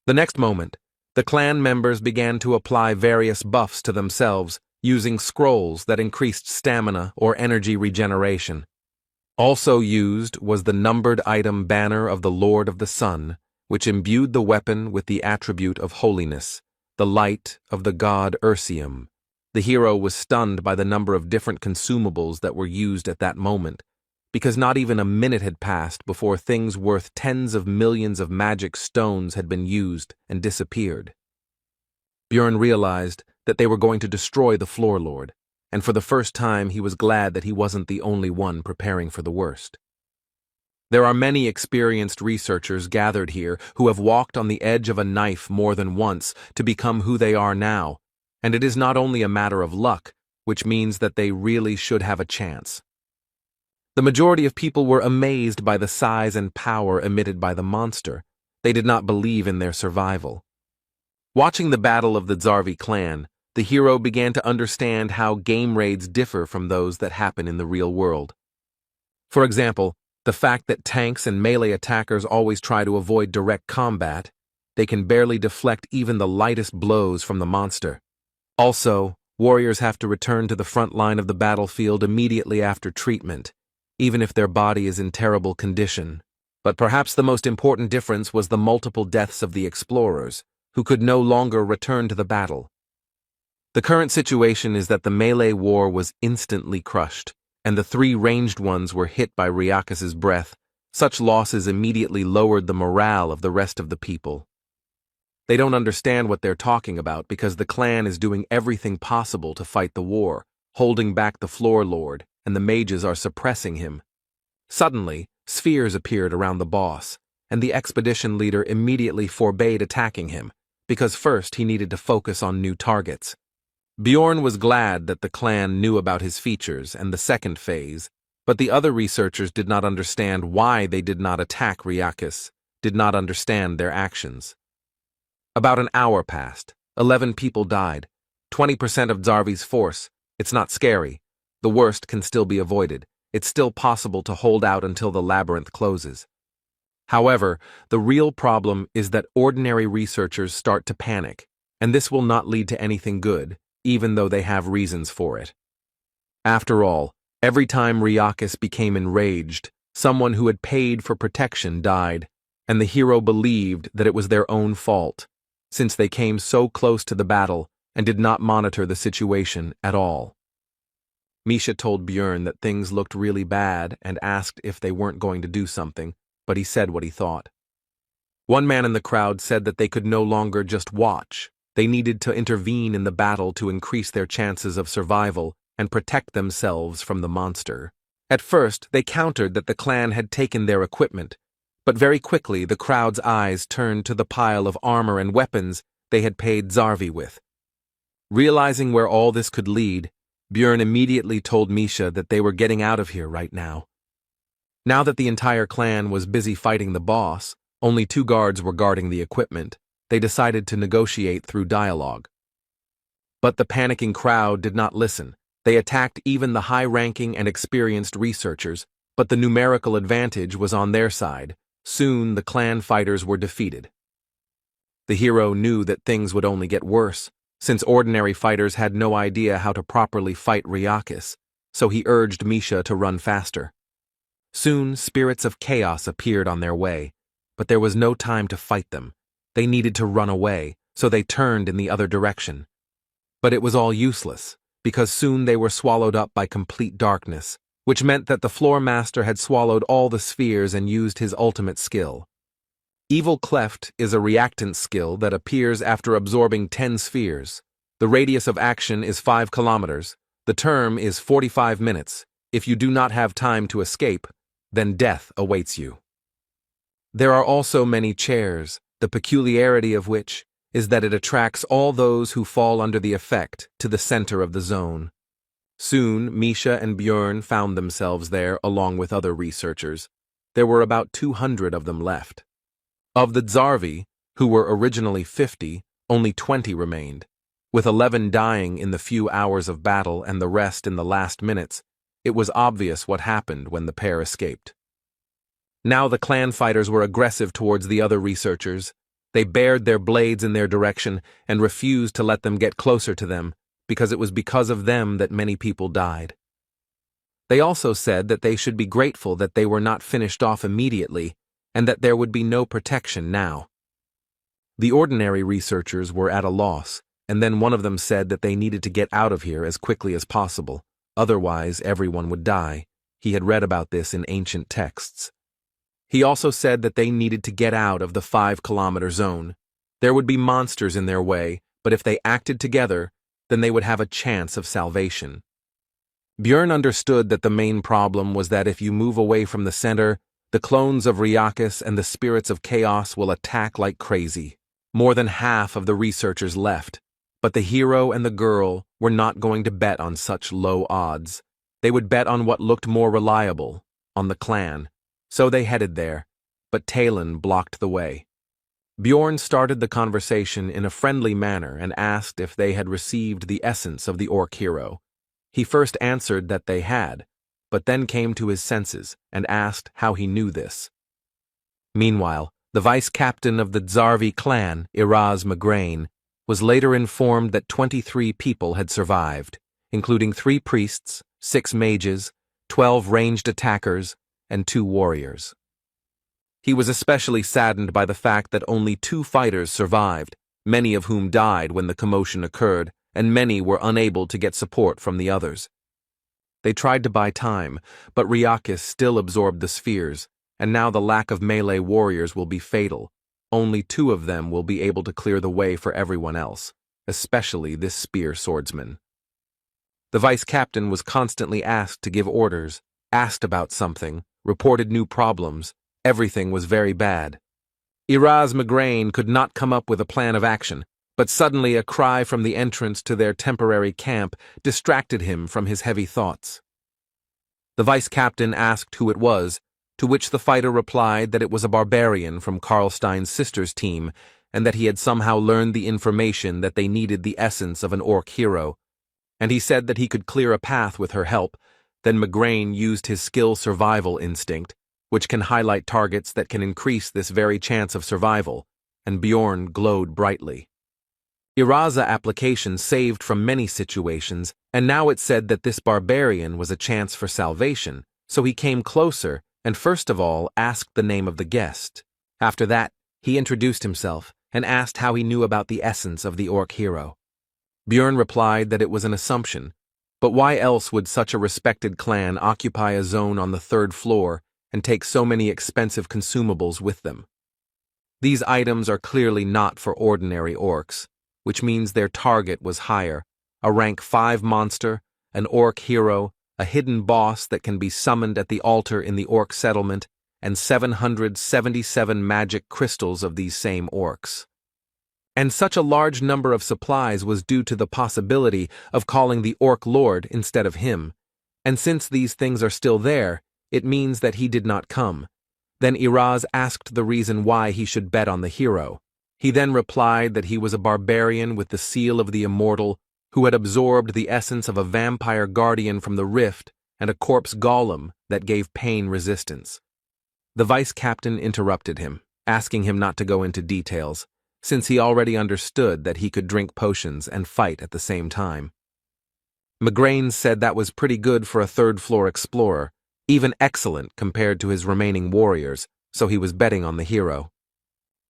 The next moment, the clan members began to apply various buffs to themselves, using scrolls that increased stamina or energy regeneration. Also used was the numbered item banner of the Lord of the Sun, which imbued the weapon with the attribute of holiness, the light of the god Ursium. The hero was stunned by the number of different consumables that were used at that moment, because not even a minute had passed before things worth tens of millions of magic stones had been used and disappeared. Bjorn realized that they were going to destroy the Floor Lord, and for the first time he was glad that he wasn't the only one preparing for the worst. There are many experienced researchers gathered here who have walked on the edge of a knife more than once to become who they are now, and it is not only a matter of luck, which means that they really should have a chance. The majority of people were amazed by the size and power emitted by the monster. They did not believe in their survival. Watching the battle of the Zarvi clan, the hero began to understand how game raids differ from those that happen in the real world. For example, the fact that tanks and melee attackers always try to avoid direct combat, they can barely deflect even the lightest blows from the monster. Also, warriors have to return to the front line of the battlefield immediately after treatment, even if their body is in terrible condition. But perhaps the most important difference was the multiple deaths of the explorers, who could no longer return to the battle. The current situation is that the melee war was instantly crushed, and the three ranged ones were hit by Ryakis's breath. Such losses immediately lowered the morale of the rest of the people. They don't understand what they're talking about because the clan is doing everything possible to fight the war, holding back the floor lord, and the mages are suppressing him. Suddenly, spheres appeared around the boss, and the expedition leader immediately forbade attacking him, because first he needed to focus on new targets. Bjorn was glad that the clan knew about his features and the second phase, but the other researchers did not understand why they did not attack Ryakis, did not understand their actions. About an hour passed. 11 people died. 20% of Zarvi's force. It's not scary. The worst can still be avoided. It's still possible to hold out until the labyrinth closes. However, the real problem is that ordinary researchers start to panic, and this will not lead to anything good, even though they have reasons for it. After all, every time Ryakis became enraged, someone who had paid for protection died, and the hero believed that it was their own fault, since they came so close to the battle and did not monitor the situation at all. Misha told Bjorn that things looked really bad and asked if they weren't going to do something, but he said what he thought. One man in the crowd said that they could no longer just watch. They needed to intervene in the battle to increase their chances of survival and protect themselves from the monster. At first, they countered that the clan had taken their equipment, but very quickly the crowd's eyes turned to the pile of armor and weapons they had paid Zarvi with. Realizing where all this could lead, Bjorn immediately told Misha that they were getting out of here right now. Now that the entire clan was busy fighting the boss, only 2 guards were guarding the equipment. They decided to negotiate through dialogue. But the panicking crowd did not listen. They attacked even the high-ranking and experienced researchers, but the numerical advantage was on their side. Soon the clan fighters were defeated. The hero knew that things would only get worse, since ordinary fighters had no idea how to properly fight Ryakis, so he urged Misha to run faster. Soon, spirits of chaos appeared on their way, but there was no time to fight them. They needed to run away, so they turned in the other direction. But it was all useless, because soon they were swallowed up by complete darkness, which meant that the floor master had swallowed all the spheres and used his ultimate skill. Evil Cleft is a reactant skill that appears after absorbing 10 spheres. The radius of action is 5 kilometers. The term is 45 minutes. If you do not have time to escape, then death awaits you. There are also many chairs, the peculiarity of which is that it attracts all those who fall under the effect to the center of the zone. Soon, Misha and Bjorn found themselves there along with other researchers. There were about 200 of them left. Of the Zarvi, who were originally 50, only 20 remained. With 11 dying in the few hours of battle and the rest in the last minutes, it was obvious what happened when the pair escaped. Now the clan fighters were aggressive towards the other researchers. They bared their blades in their direction and refused to let them get closer to them, because it was because of them that many people died. They also said that they should be grateful that they were not finished off immediately, and that there would be no protection now. The ordinary researchers were at a loss, and then one of them said that they needed to get out of here as quickly as possible, otherwise everyone would die. He had read about this in ancient texts. He also said that they needed to get out of the 5-kilometer zone. There would be monsters in their way, but if they acted together, then they would have a chance of salvation. Bjorn understood that the main problem was that if you move away from the center, the clones of Ryakis and the spirits of chaos will attack like crazy. More than half of the researchers left, but the hero and the girl were not going to bet on such low odds. They would bet on what looked more reliable, on the clan. So they headed there, but Talon blocked the way. Bjorn started the conversation in a friendly manner and asked if they had received the essence of the orc hero. He first answered that they had, but then came to his senses and asked how he knew this. Meanwhile, the vice-captain of the Zarvi clan, Iraz Magrain, was later informed that 23 people had survived, including 3 priests, 6 mages, 12 ranged attackers, and 2 warriors. He was especially saddened by the fact that only 2 fighters survived, many of whom died when the commotion occurred, and many were unable to get support from the others. They tried to buy time, but Ryakis still absorbed the spheres, and now the lack of melee warriors will be fatal. Only 2 of them will be able to clear the way for everyone else, especially this spear swordsman. The vice captain was constantly asked to give orders, asked about something, reported new problems. Everything was very bad. Iraz Migraine could not come up with a plan of action, but suddenly a cry from the entrance to their temporary camp distracted him from his heavy thoughts. The vice captain asked who it was, to which the fighter replied that it was a barbarian from Karlstein's sister's team, and that he had somehow learned the information that they needed the essence of an orc hero. And he said that he could clear a path with her help. Then Migraine used his skill survival instinct, which can highlight targets that can increase this very chance of survival, and Bjorn glowed brightly. Iraza application saved from many situations, and now it said that this barbarian was a chance for salvation, so he came closer and first of all asked the name of the guest. After that, he introduced himself and asked how he knew about the essence of the orc hero. Bjorn replied that it was an assumption, but why else would such a respected clan occupy a zone on the 3rd floor and take so many expensive consumables with them? These items are clearly not for ordinary orcs, which means their target was higher, a rank 5 monster, an orc hero, a hidden boss that can be summoned at the altar in the orc settlement, and 777 magic crystals of these same orcs. And such a large number of supplies was due to the possibility of calling the orc lord instead of him, and since these things are still there, it means that he did not come. Then Iraz asked the reason why he should bet on the hero. He then replied that he was a barbarian with the seal of the immortal, who had absorbed the essence of a vampire guardian from the rift and a corpse golem that gave pain resistance. The vice captain interrupted him, asking him not to go into details, since he already understood that he could drink potions and fight at the same time. Migraine said that was pretty good for a 3rd-floor explorer, even excellent compared to his remaining warriors, so he was betting on the hero.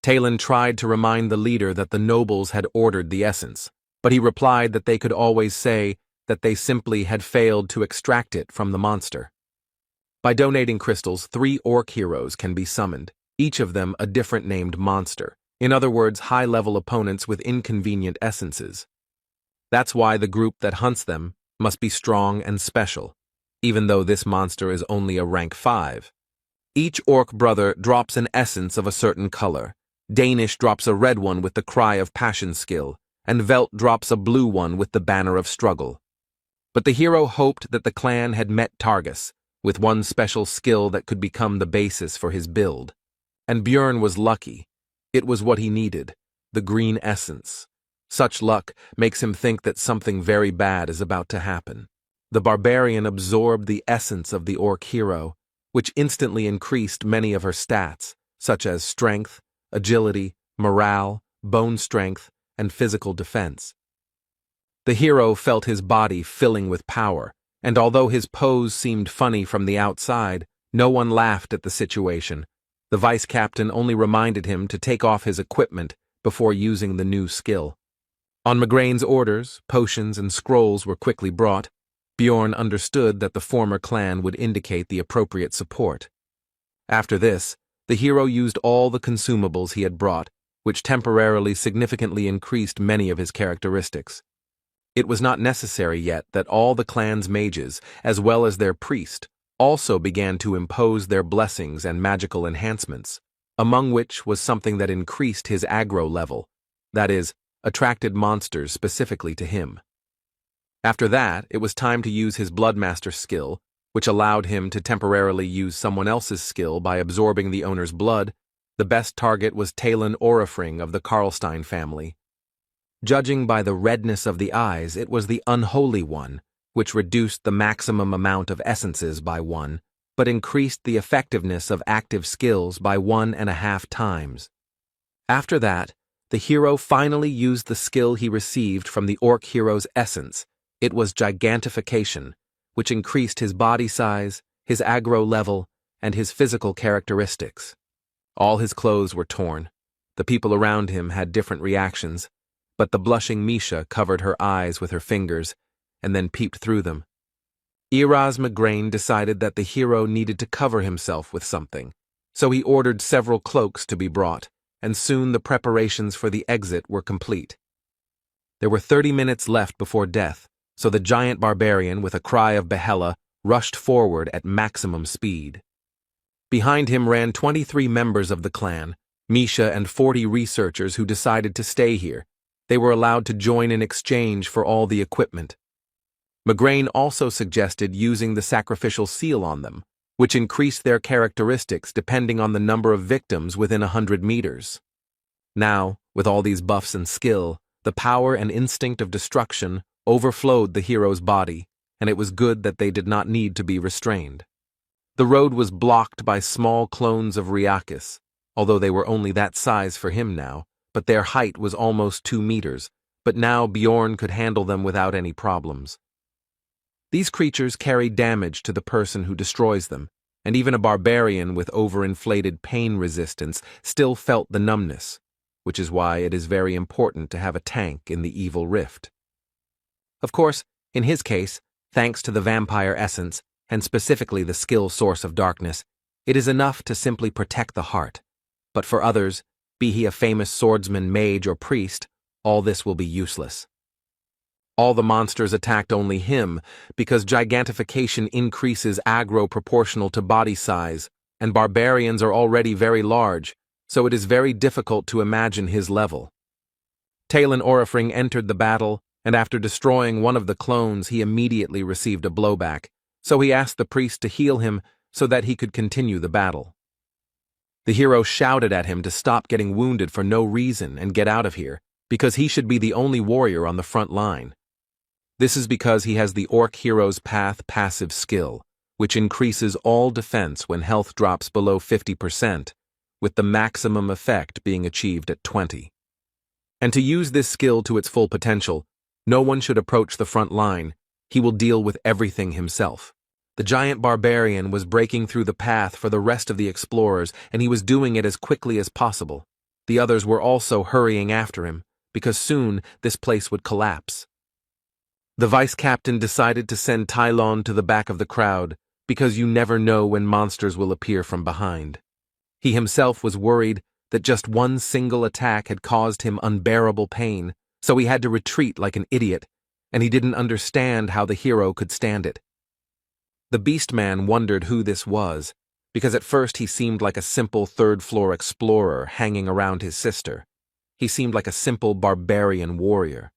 Talon tried to remind the leader that the nobles had ordered the essence, but he replied that they could always say that they simply had failed to extract it from the monster. By donating crystals, 3 orc heroes can be summoned, each of them a different named monster, in other words, high-level opponents with inconvenient essences. That's why the group that hunts them must be strong and special, even though this monster is only a rank 5. Each orc brother drops an essence of a certain color. Danish drops a red one with the Cry of Passion skill, and Velt drops a blue one with the Banner of Struggle. But the hero hoped that the clan had met Targus, with one special skill that could become the basis for his build. And Bjorn was lucky. It was what he needed, the green essence. Such luck makes him think that something very bad is about to happen. The barbarian absorbed the essence of the orc hero, which instantly increased many of her stats, such as strength, agility, morale, bone strength, and physical defense. The hero felt his body filling with power, and although his pose seemed funny from the outside, no one laughed at the situation. The vice captain only reminded him to take off his equipment before using the new skill. On Migraine's orders, potions and scrolls were quickly brought. Bjorn understood that the former clan would indicate the appropriate support. After this, the hero used all the consumables he had brought, which temporarily significantly increased many of his characteristics. It was not necessary yet that all the clan's mages, as well as their priest, also began to impose their blessings and magical enhancements, among which was something that increased his aggro level, that is, attracted monsters specifically to him. After that, it was time to use his Bloodmaster skill, which allowed him to temporarily use someone else's skill by absorbing the owner's blood. The best target was Talon Orifring of the Karlstein family. Judging by the redness of the eyes, it was the Unholy One, which reduced the maximum amount of essences by 1, but increased the effectiveness of active skills by 1.5 times. After that, the hero finally used the skill he received from the orc hero's essence. It was Gigantification, which increased his body size, his aggro level, and his physical characteristics. All his clothes were torn. The people around him had different reactions. but the blushing Misha covered her eyes with her fingers and then peeped through them. Erasmus decided that the hero needed to cover himself with something, so he ordered several cloaks to be brought, and soon the preparations for the exit were complete. There were 30 minutes left before death, so the giant barbarian, with a cry of Yahello, rushed forward at maximum speed. Behind him ran 23 members of the clan, Misha and 40 researchers who decided to stay here. They were allowed to join in exchange for all the equipment. Migraine also suggested using the sacrificial seal on them, which increased their characteristics depending on the number of victims within 100 meters. Now, with all these buffs and skill, the power and instinct of destruction overflowed the hero's body, and it was good that they did not need to be restrained. The road was blocked by small clones of Ryakis, although they were only that size for him now, but their height was almost 2 meters, but now Bjorn could handle them without any problems. These creatures carry damage to the person who destroys them, and even a barbarian with overinflated pain resistance still felt the numbness, which is why it is very important to have a tank in the evil rift. Of course, in his case, thanks to the vampire essence, and specifically the skill source of darkness, it is enough to simply protect the heart. But for others, be he a famous swordsman, mage, or priest, all this will be useless. All the monsters attacked only him because gigantification increases aggro proportional to body size, and barbarians are already very large, so it is very difficult to imagine his level. Talon Orifring entered the battle, and after destroying one of the clones he immediately received a blowback, so he asked the priest to heal him so that he could continue the battle. The hero shouted at him to stop getting wounded for no reason and get out of here, because he should be the only warrior on the front line. This is because he has the Orc Hero's Path passive skill, which increases all defense when health drops below 50%, with the maximum effect being achieved at 20. And to use this skill to its full potential, no one should approach the front line. He will deal with everything himself. The giant barbarian was breaking through the path for the rest of the explorers, and he was doing it as quickly as possible. The others were also hurrying after him, because soon this place would collapse. The vice-captain decided to send Tylon to the back of the crowd, because you never know when monsters will appear from behind. He himself was worried that just one single attack had caused him unbearable pain, so he had to retreat like an idiot, and he didn't understand how the hero could stand it. The Beastman wondered who this was, because at first he seemed like a simple third-floor explorer hanging around his sister. He seemed like a simple barbarian warrior.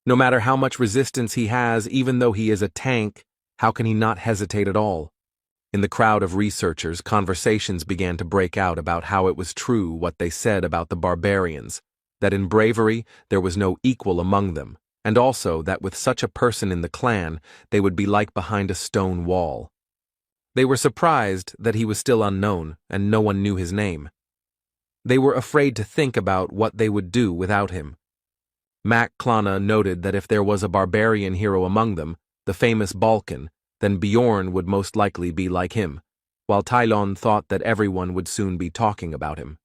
No matter how much resistance he has, even though he is a tank, how can he not hesitate at all? In the crowd of researchers, conversations began to break out about how it was true what they said about the barbarians, that in bravery there was no equal among them, and also that with such a person in the clan, they would be like behind a stone wall. They were surprised that he was still unknown, and no one knew his name. They were afraid to think about what they would do without him. Mac Klana noted that if there was a barbarian hero among them, the famous Balkan, then Bjorn would most likely be like him, while Tylon thought that everyone would soon be talking about him.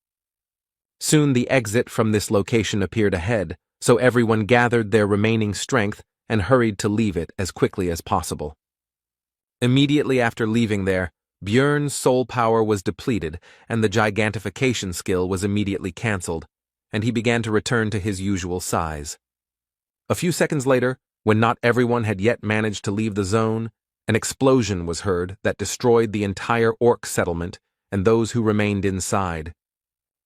Soon the exit from this location appeared ahead, so everyone gathered their remaining strength and hurried to leave it as quickly as possible. Immediately after leaving there, Bjorn's soul power was depleted and the gigantification skill was immediately cancelled, and he began to return to his usual size. A few seconds later, when not everyone had yet managed to leave the zone, an explosion was heard that destroyed the entire orc settlement and those who remained inside.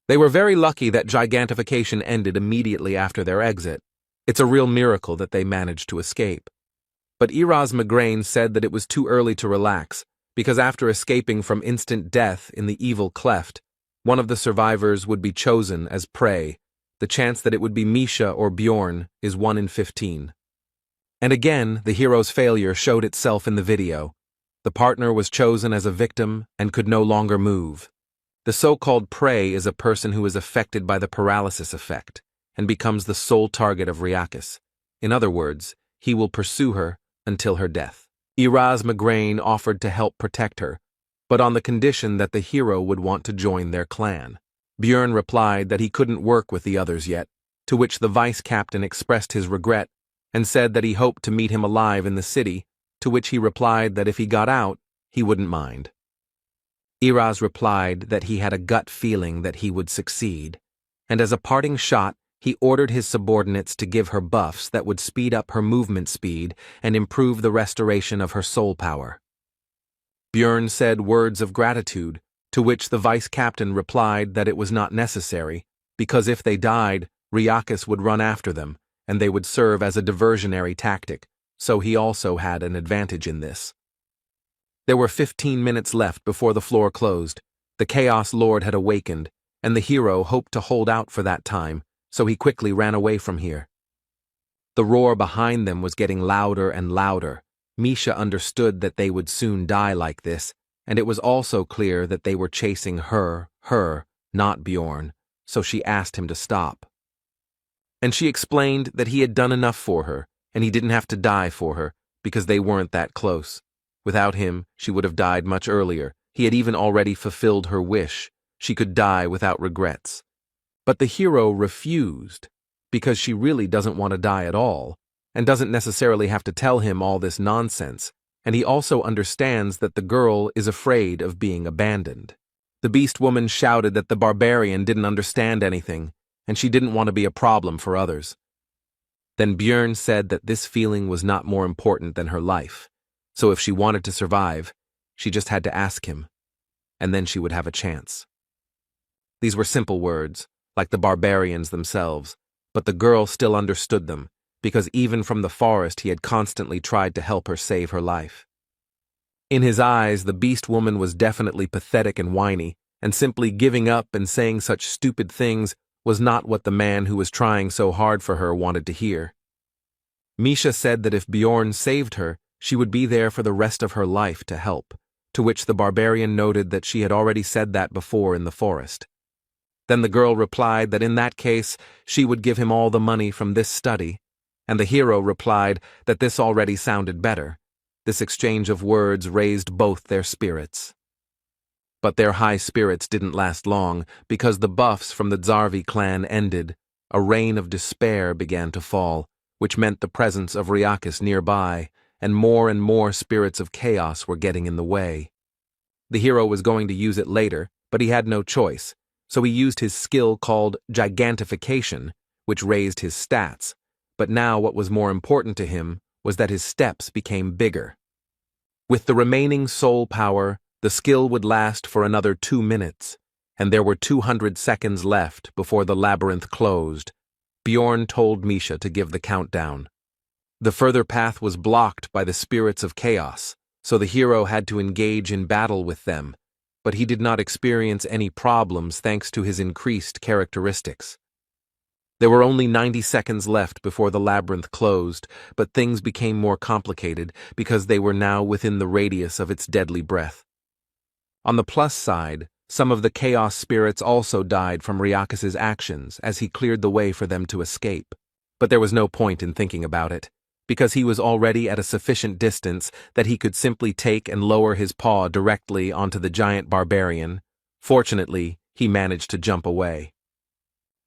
They were very lucky that gigantification ended immediately after their exit. It's a real miracle that they managed to escape. But Erasmus said that it was too early to relax, because after escaping from instant death in the evil cleft, one of the survivors would be chosen as prey. The chance that it would be Misha or Bjorn is 1 in 15. And again, the hero's failure showed itself in the video. The partner was chosen as a victim and could no longer move. The so-called prey is a person who is affected by the paralysis effect and becomes the sole target of Ryakis. In other words, he will pursue her until her death. Erasmus offered to help protect her, but on the condition that the hero would want to join their clan. Bjorn replied that he couldn't work with the others yet, to which the vice-captain expressed his regret and said that he hoped to meet him alive in the city, to which he replied that if he got out, he wouldn't mind. Iraz replied that he had a gut feeling that he would succeed, and as a parting shot, he ordered his subordinates to give her buffs that would speed up her movement speed and improve the restoration of her soul power. Björn said words of gratitude, to which the vice-captain replied that it was not necessary, because if they died, Ryakis would run after them, and they would serve as a diversionary tactic, so he also had an advantage in this. There were 15 minutes left before the floor closed. The Chaos Lord had awakened, and the hero hoped to hold out for that time, so he quickly ran away from here. The roar behind them was getting louder and louder. Misha understood that they would soon die like this, and it was also clear that they were chasing her, not Bjorn, so she asked him to stop. And she explained that he had done enough for her, and he didn't have to die for her, because they weren't that close. Without him, she would have died much earlier. He had even already fulfilled her wish. She could die without regrets. But the hero refused, because she really doesn't want to die at all, and doesn't necessarily have to tell him all this nonsense, and he also understands that the girl is afraid of being abandoned. The beast woman shouted that the barbarian didn't understand anything, and she didn't want to be a problem for others. Then Björn said that this feeling was not more important than her life, so if she wanted to survive, she just had to ask him, and then she would have a chance. These were simple words, like the barbarians themselves, but the girl still understood them, because even from the forest he had constantly tried to help her save her life. In his eyes, the beast woman was definitely pathetic and whiny, and simply giving up and saying such stupid things was not what the man who was trying so hard for her wanted to hear. Misha said that if Bjorn saved her, she would be there for the rest of her life to help, to which the barbarian noted that she had already said that before in the forest. Then the girl replied that in that case, she would give him all the money from this study, and the hero replied that this already sounded better. This exchange of words raised both their spirits. But their high spirits didn't last long, because the buffs from the Zarvi clan ended. A rain of despair began to fall, which meant the presence of Ryakis nearby, and more spirits of chaos were getting in the way. The hero was going to use it later, but he had no choice, so he used his skill called gigantification, which raised his stats, but now what was more important to him was that his steps became bigger. With the remaining soul power, the skill would last for another 2 minutes, and there were 200 seconds left before the labyrinth closed. Bjorn told Misha to give the countdown. The further path was blocked by the spirits of chaos, so the hero had to engage in battle with them, but he did not experience any problems thanks to his increased characteristics. There were only 90 seconds left before the labyrinth closed, but things became more complicated because they were now within the radius of its deadly breath. On the plus side, some of the chaos spirits also died from Ryakis' actions as he cleared the way for them to escape. But there was no point in thinking about it, because he was already at a sufficient distance that he could simply take and lower his paw directly onto the giant barbarian. Fortunately, he managed to jump away.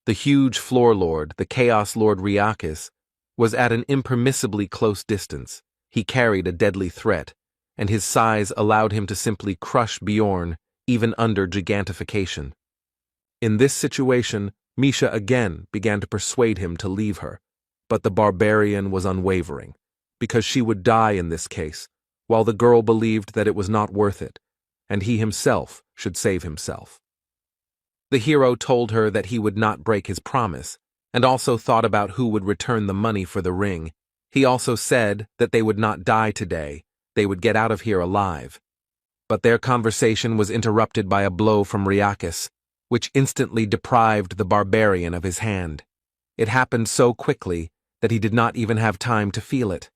The huge floor lord, the Chaos Lord Ryakis, was at an impermissibly close distance. He carried a deadly threat, and his size allowed him to simply crush Bjorn, even under gigantification. In this situation, Misha again began to persuade him to leave her, but the barbarian was unwavering, because she would die in this case, while the girl believed that it was not worth it, and he himself should save himself. The hero told her that he would not break his promise, and also thought about who would return the money for the ring. He also said that they would not die today, they would get out of here alive. But their conversation was interrupted by a blow from Ryakis, which instantly deprived the barbarian of his hand. It happened so quickly that he did not even have time to feel it.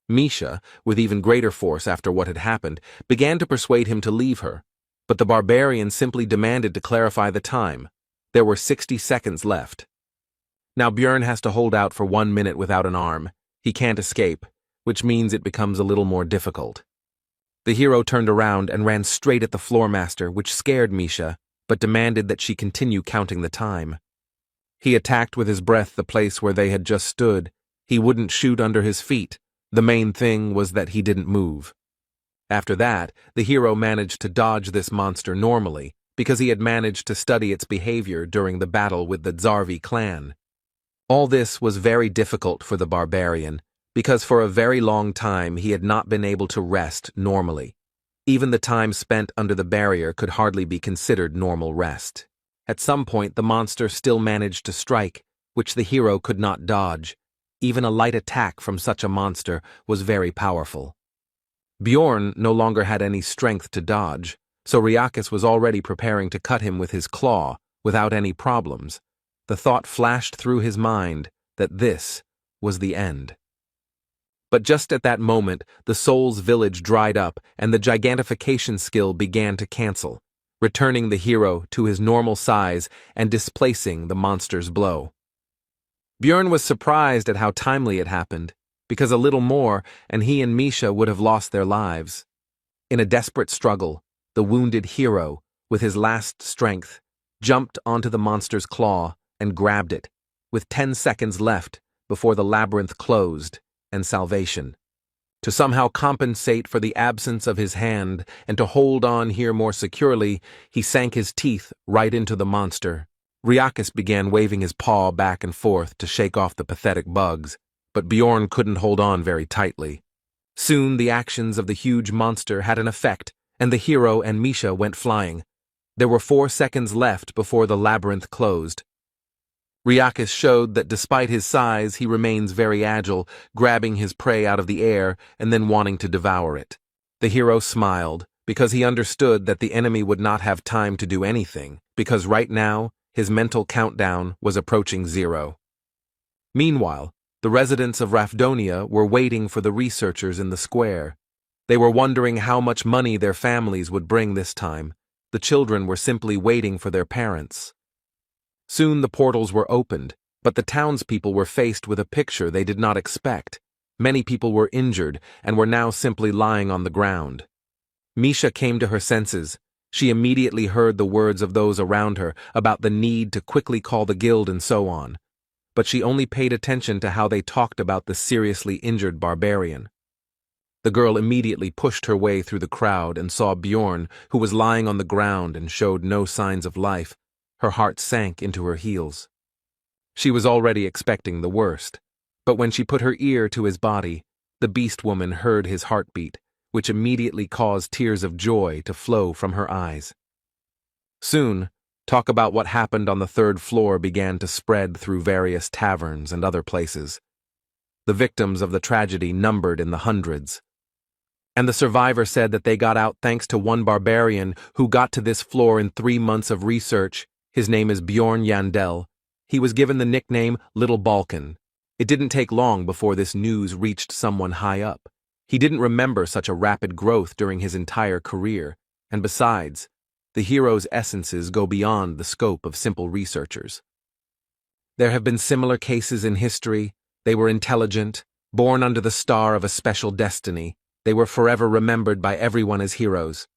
Misha, with even greater force after what had happened, began to persuade him to leave her, but the barbarian simply demanded to clarify the time. There were 60 seconds left. Now Bjorn has to hold out for 1 minute without an arm. He can't escape, which means it becomes a little more difficult. The hero turned around and ran straight at the floormaster, which scared Misha, but demanded that she continue counting the time. He attacked with his breath the place where they had just stood. He wouldn't shoot under his feet. The main thing was that he didn't move. After that, the hero managed to dodge this monster normally, because he had managed to study its behavior during the battle with the Zarvi clan. All this was very difficult for the barbarian, because for a very long time he had not been able to rest normally. Even the time spent under the barrier could hardly be considered normal rest. At some point the monster still managed to strike, which the hero could not dodge. Even a light attack from such a monster was very powerful. Bjorn no longer had any strength to dodge, so Riakis was already preparing to cut him with his claw, without any problems. The thought flashed through his mind that this was the end. But just at that moment, the soul's village dried up and the gigantification skill began to cancel, returning the hero to his normal size and displacing the monster's blow. Bjorn was surprised at how timely it happened, because a little more and he and Misha would have lost their lives. In a desperate struggle, the wounded hero, with his last strength, jumped onto the monster's claw and grabbed it, with 10 seconds left before the labyrinth closed and salvation. To somehow compensate for the absence of his hand and to hold on here more securely, he sank his teeth right into the monster. Riakis began waving his paw back and forth to shake off the pathetic bugs, but Bjorn couldn't hold on very tightly. Soon the actions of the huge monster had an effect, and the hero and Misha went flying. There were 4 seconds left before the labyrinth closed. Riakis showed that despite his size, he remains very agile, grabbing his prey out of the air and then wanting to devour it. The hero smiled, because he understood that the enemy would not have time to do anything, because right now, his mental countdown was approaching 0. Meanwhile, the residents of Rafdonia were waiting for the researchers in the square. They were wondering how much money their families would bring this time. The children were simply waiting for their parents. Soon the portals were opened, but the townspeople were faced with a picture they did not expect. Many people were injured and were now simply lying on the ground. Misha came to her senses. She immediately heard the words of those around her about the need to quickly call the guild and so on, but she only paid attention to how they talked about the seriously injured barbarian. The girl immediately pushed her way through the crowd and saw Bjorn, who was lying on the ground and showed no signs of life. Her heart sank into her heels. She was already expecting the worst, but when she put her ear to his body, the beast woman heard his heartbeat, which immediately caused tears of joy to flow from her eyes. Soon, talk about what happened on the 3rd floor began to spread through various taverns and other places. The victims of the tragedy numbered in the hundreds. And the survivor said that they got out thanks to one barbarian who got to this floor in 3 months of research. His name is Bjorn Yandel. He was given the nickname Little Balkan. It didn't take long before this news reached someone high up. He didn't remember such a rapid growth during his entire career, and besides, the hero's essences go beyond the scope of simple researchers. There have been similar cases in history. They were intelligent, born under the star of a special destiny. They were forever remembered by everyone as heroes.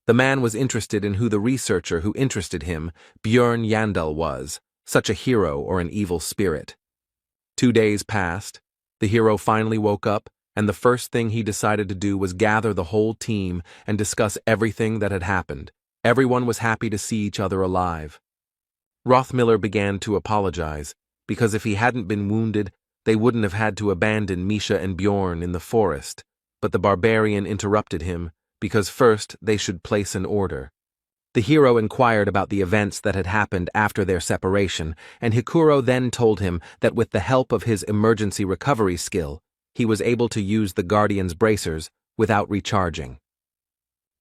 The man was interested in who the researcher who interested him, Bjorn Yandel, was, such a hero or an evil spirit. 2 days passed. The hero finally woke up, and the first thing he decided to do was gather the whole team and discuss everything that had happened. Everyone was happy to see each other alive. Rothmiller began to apologize, because if he hadn't been wounded, they wouldn't have had to abandon Misha and Bjorn in the forest. But the barbarian interrupted him, because first they should place an order. The hero inquired about the events that had happened after their separation, and Hikuro then told him that with the help of his emergency recovery skill, he was able to use the Guardian's bracers without recharging.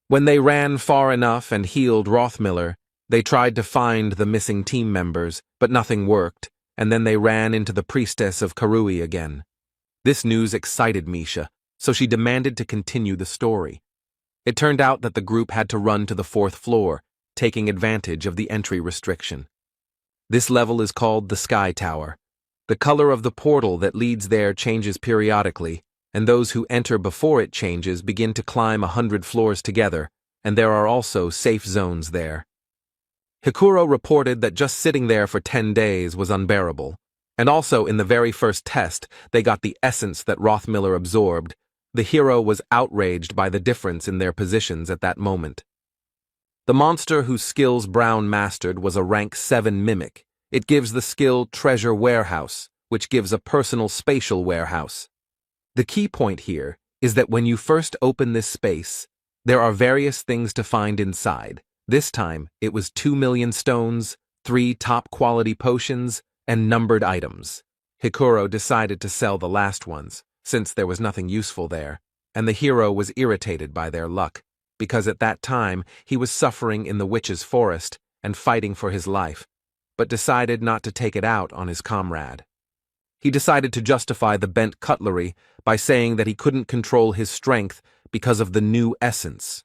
When they ran far enough and healed Rothmiller, they tried to find the missing team members, but nothing worked, and then they ran into the priestess of Karui again. This news excited Misha, so she demanded to continue the story. It turned out that the group had to run to the 4th floor, taking advantage of the entry restriction. This level is called the Sky Tower. The color of the portal that leads there changes periodically, and those who enter before it changes begin to climb 100 floors together, and there are also safe zones there. Hikuro reported that just sitting there for 10 days was unbearable. And also, in the very first test, they got the essence that Rothmiller absorbed. The hero was outraged by the difference in their positions at that moment. The monster whose skills Brown mastered was a rank 7 mimic. It gives the skill Treasure Warehouse, which gives a personal spatial warehouse. The key point here is that when you first open this space, there are various things to find inside. This time, it was 2 million stones, 3 top-quality potions, and numbered items. Hikuro decided to sell the last ones, since there was nothing useful there, and the hero was irritated by their luck, because at that time he was suffering in the witch's forest and fighting for his life, but decided not to take it out on his comrade. He decided to justify the bent cutlery by saying that he couldn't control his strength because of the new essence.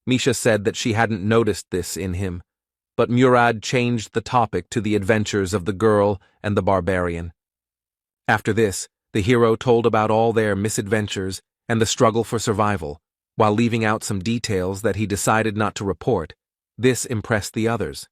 Misha said that she hadn't noticed this in him, but Murad changed the topic to the adventures of the girl and the barbarian. After this, the hero told about all their misadventures and the struggle for survival, while leaving out some details that he decided not to report. This impressed the others.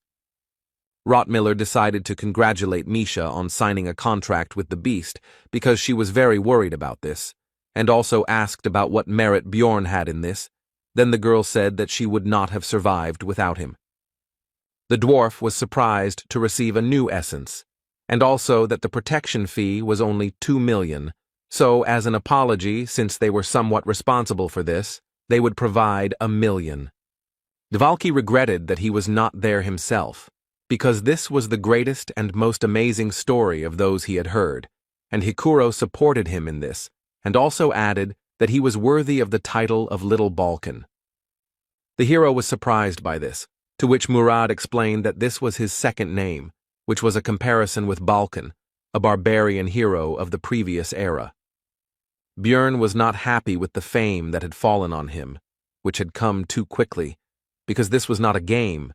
Rothmiller decided to congratulate Misha on signing a contract with the beast because she was very worried about this, and also asked about what merit Bjorn had in this. Then the girl said that she would not have survived without him. The dwarf was surprised to receive a new essence, and also that the protection fee was only 2 million, so as an apology, since they were somewhat responsible for this, they would provide 1 million. Dvalki regretted that he was not there himself, because this was the greatest and most amazing story of those he had heard, and Hikuro supported him in this, and also added that he was worthy of the title of Little Balkan. The hero was surprised by this, to which Murad explained that this was his second name, which was a comparison with Balkan, a barbarian hero of the previous era. Bjorn was not happy with the fame that had fallen on him, which had come too quickly, because this was not a game,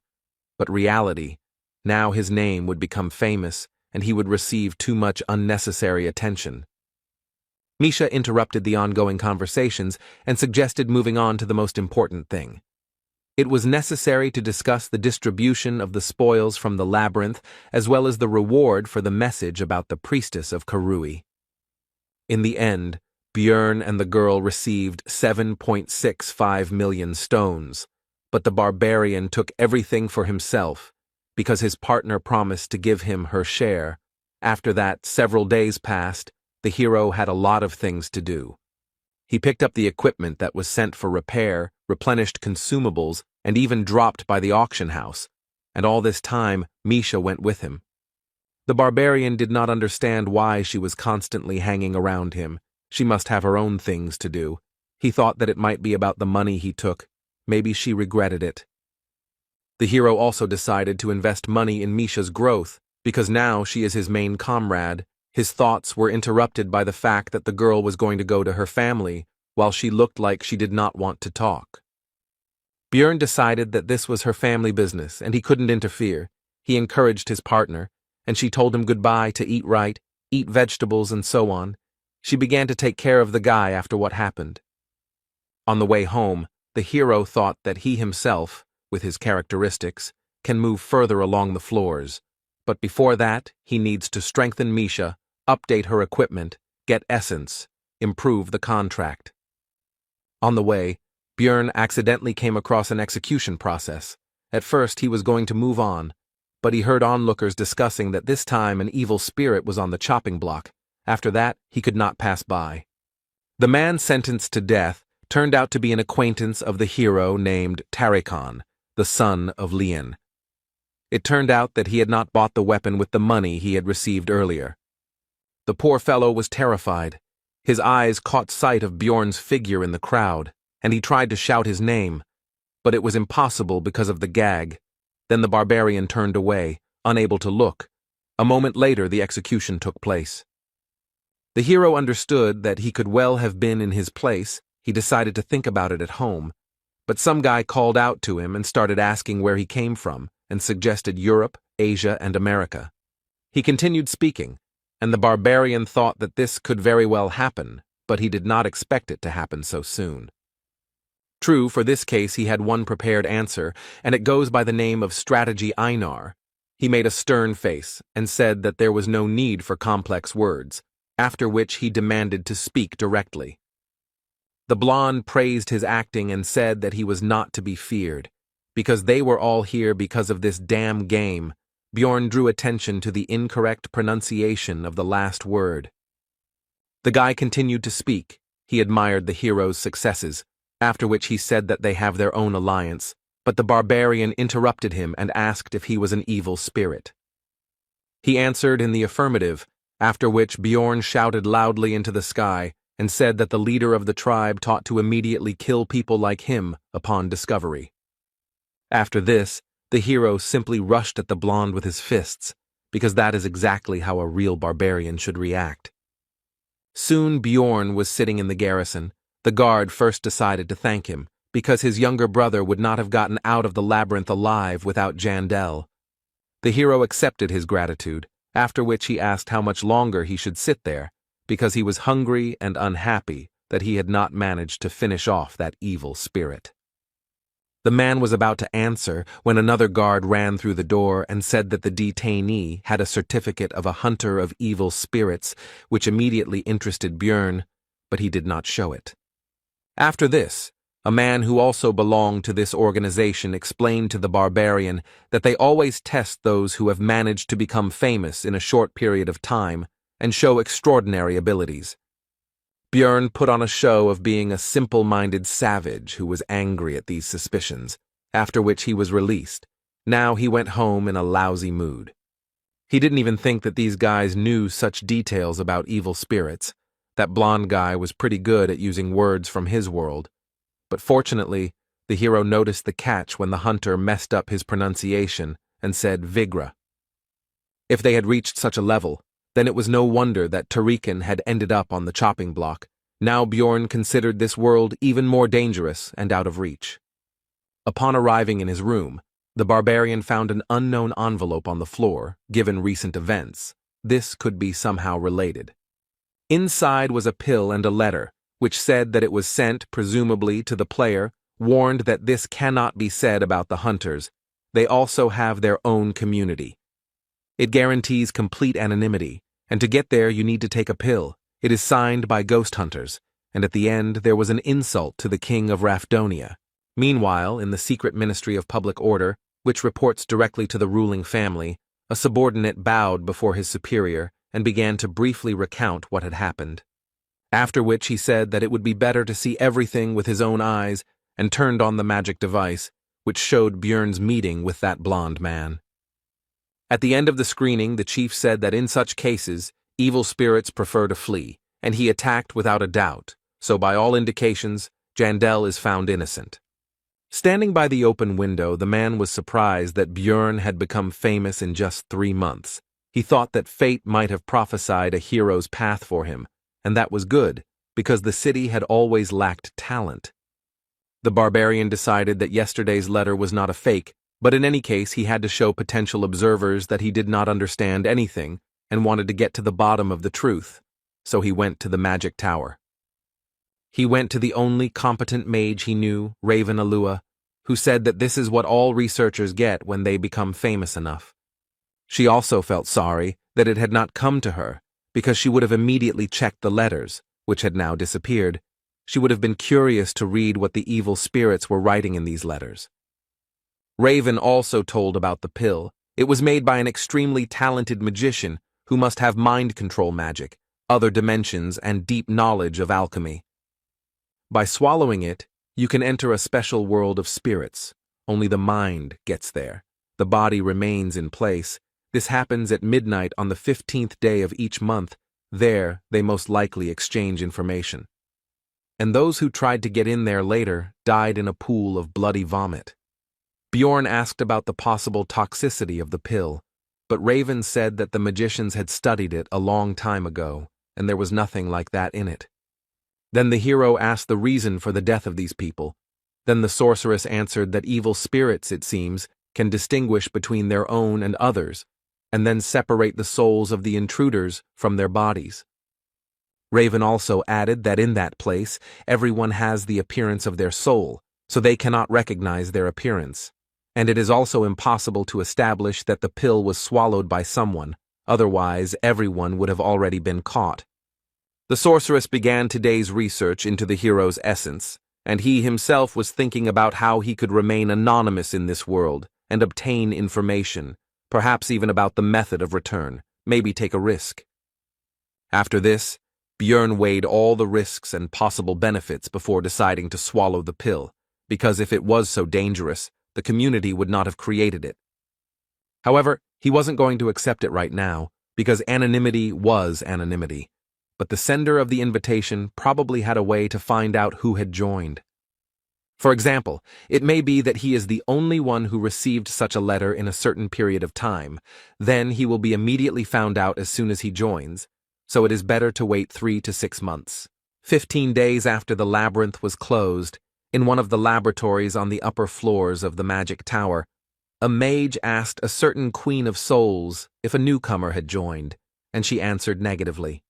but reality. Now his name would become famous, and he would receive too much unnecessary attention. Misha interrupted the ongoing conversations and suggested moving on to the most important thing. It was necessary to discuss the distribution of the spoils from the labyrinth as well as the reward for the message about the priestess of Karui. In the end, Bjorn and the girl received 7.65 million stones, but the barbarian took everything for himself because his partner promised to give him her share. After that, several days passed. The hero had a lot of things to do. He picked up the equipment that was sent for repair, replenished consumables, and even dropped by the auction house, and all this time Misha went with him. The barbarian did not understand why she was constantly hanging around him. She must have her own things to do. He thought that it might be about the money he took. Maybe she regretted it. The hero also decided to invest money in Misha's growth, because now she is his main comrade. His thoughts were interrupted by the fact that the girl was going to go to her family, while she looked like she did not want to talk. Bjorn decided that this was her family business, and he couldn't interfere. He encouraged his partner, and she told him goodbye to eat right, eat vegetables, and so on. She began to take care of the guy after what happened. On the way home, the hero thought that he himself, with his characteristics, can move further along the floors. But before that, he needs to strengthen Misha, update her equipment, get essence, improve the contract. On the way, Bjorn accidentally came across an execution process. At first, he was going to move on, but he heard onlookers discussing that this time an evil spirit was on the chopping block. After that, he could not pass by. The man sentenced to death turned out to be an acquaintance of the hero named Tarikon, the son of Lian. It turned out that he had not bought the weapon with the money he had received earlier. The poor fellow was terrified. His eyes caught sight of Bjorn's figure in the crowd, and he tried to shout his name, but it was impossible because of the gag. Then the barbarian turned away, unable to look. A moment later, the execution took place. The hero understood that he could well have been in his place. He decided to think about it at home, but some guy called out to him and started asking where he came from, and suggested Europe, Asia, and America. He continued speaking, and the barbarian thought that this could very well happen, but he did not expect it to happen so soon. True, for this case he had one prepared answer, and it goes by the name of Strategy Einar. He made a stern face and said that there was no need for complex words, after which he demanded to speak directly. The blonde praised his acting and said that he was not to be feared. Because they were all here because of this damn game, Bjorn drew attention to the incorrect pronunciation of the last word. The guy continued to speak. He admired the hero's successes, after which he said that they have their own alliance, but the barbarian interrupted him and asked if he was an evil spirit. He answered in the affirmative, after which Bjorn shouted loudly into the sky and said that the leader of the tribe taught to immediately kill people like him upon discovery. After this, the hero simply rushed at the blonde with his fists, because that is exactly how a real barbarian should react. Soon Bjorn was sitting in the garrison. The guard first decided to thank him, because his younger brother would not have gotten out of the labyrinth alive without Jandel. The hero accepted his gratitude, after which he asked how much longer he should sit there, because he was hungry and unhappy that he had not managed to finish off that evil spirit. The man was about to answer when another guard ran through the door and said that the detainee had a certificate of a hunter of evil spirits, which immediately interested Bjorn, but he did not show it. After this, a man who also belonged to this organization explained to the barbarian that they always test those who have managed to become famous in a short period of time and show extraordinary abilities. Bjorn put on a show of being a simple-minded savage who was angry at these suspicions, after which he was released. Now he went home in a lousy mood. He didn't even think that these guys knew such details about evil spirits. That blonde guy was pretty good at using words from his world. But fortunately, the hero noticed the catch when the hunter messed up his pronunciation and said Vigra. If they had reached such a level, then it was no wonder that Tarikan had ended up on the chopping block. Now Bjorn considered this world even more dangerous and out of reach. Upon arriving in his room, the barbarian found an unknown envelope on the floor, given recent events. This could be somehow related. Inside was a pill and a letter, which said that it was sent, presumably, to the player, warned that this cannot be said about the hunters. They also have their own community. It guarantees complete anonymity, and to get there you need to take a pill. It is signed by ghost hunters, and at the end there was an insult to the king of Rafdonia. Meanwhile, in the secret Ministry of Public Order, which reports directly to the ruling family, a subordinate bowed before his superior and began to briefly recount what had happened. After which he said that it would be better to see everything with his own eyes and turned on the magic device, which showed Bjorn's meeting with that blonde man. At the end of the screening, the chief said that in such cases, evil spirits prefer to flee, and he attacked without a doubt, so by all indications, Jandel is found innocent. Standing by the open window, the man was surprised that Bjorn had become famous in just 3 months. He thought that fate might have prophesied a hero's path for him, and that was good, because the city had always lacked talent. The barbarian decided that yesterday's letter was not a fake, but in any case he had to show potential observers that he did not understand anything and wanted to get to the bottom of the truth, so he went to the magic tower. He went to the only competent mage he knew, Raven Alua, who said that this is what all researchers get when they become famous enough. She also felt sorry that it had not come to her, because she would have immediately checked the letters, which had now disappeared. She would have been curious to read what the evil spirits were writing in these letters. Raven also told about the pill. It was made by an extremely talented magician who must have mind control magic, other dimensions, and deep knowledge of alchemy. By swallowing it, you can enter a special world of spirits. Only the mind gets there. The body remains in place. This happens at midnight on the 15th day of each month. There, they most likely exchange information. And those who tried to get in there later died in a pool of bloody vomit. Bjorn asked about the possible toxicity of the pill, but Raven said that the magicians had studied it a long time ago, and there was nothing like that in it. Then the hero asked the reason for the death of these people. Then the sorceress answered that evil spirits, it seems, can distinguish between their own and others, and then separate the souls of the intruders from their bodies. Raven also added that in that place, everyone has the appearance of their soul, so they cannot recognize their appearance. And it is also impossible to establish that the pill was swallowed by someone, otherwise everyone would have already been caught. The sorceress began today's research into the hero's essence, and he himself was thinking about how he could remain anonymous in this world and obtain information, perhaps even about the method of return, maybe take a risk. After this, Björn weighed all the risks and possible benefits before deciding to swallow the pill, because if it was so dangerous, the community would not have created it. However, he wasn't going to accept it right now, because anonymity was anonymity. But the sender of the invitation probably had a way to find out who had joined. For example, it may be that he is the only one who received such a letter in a certain period of time. Then he will be immediately found out as soon as he joins, so it is better to wait 3 to 6 months. 15 days after the labyrinth was closed, in one of the laboratories on the upper floors of the magic tower, a mage asked a certain Queen of Souls if a newcomer had joined, and she answered negatively.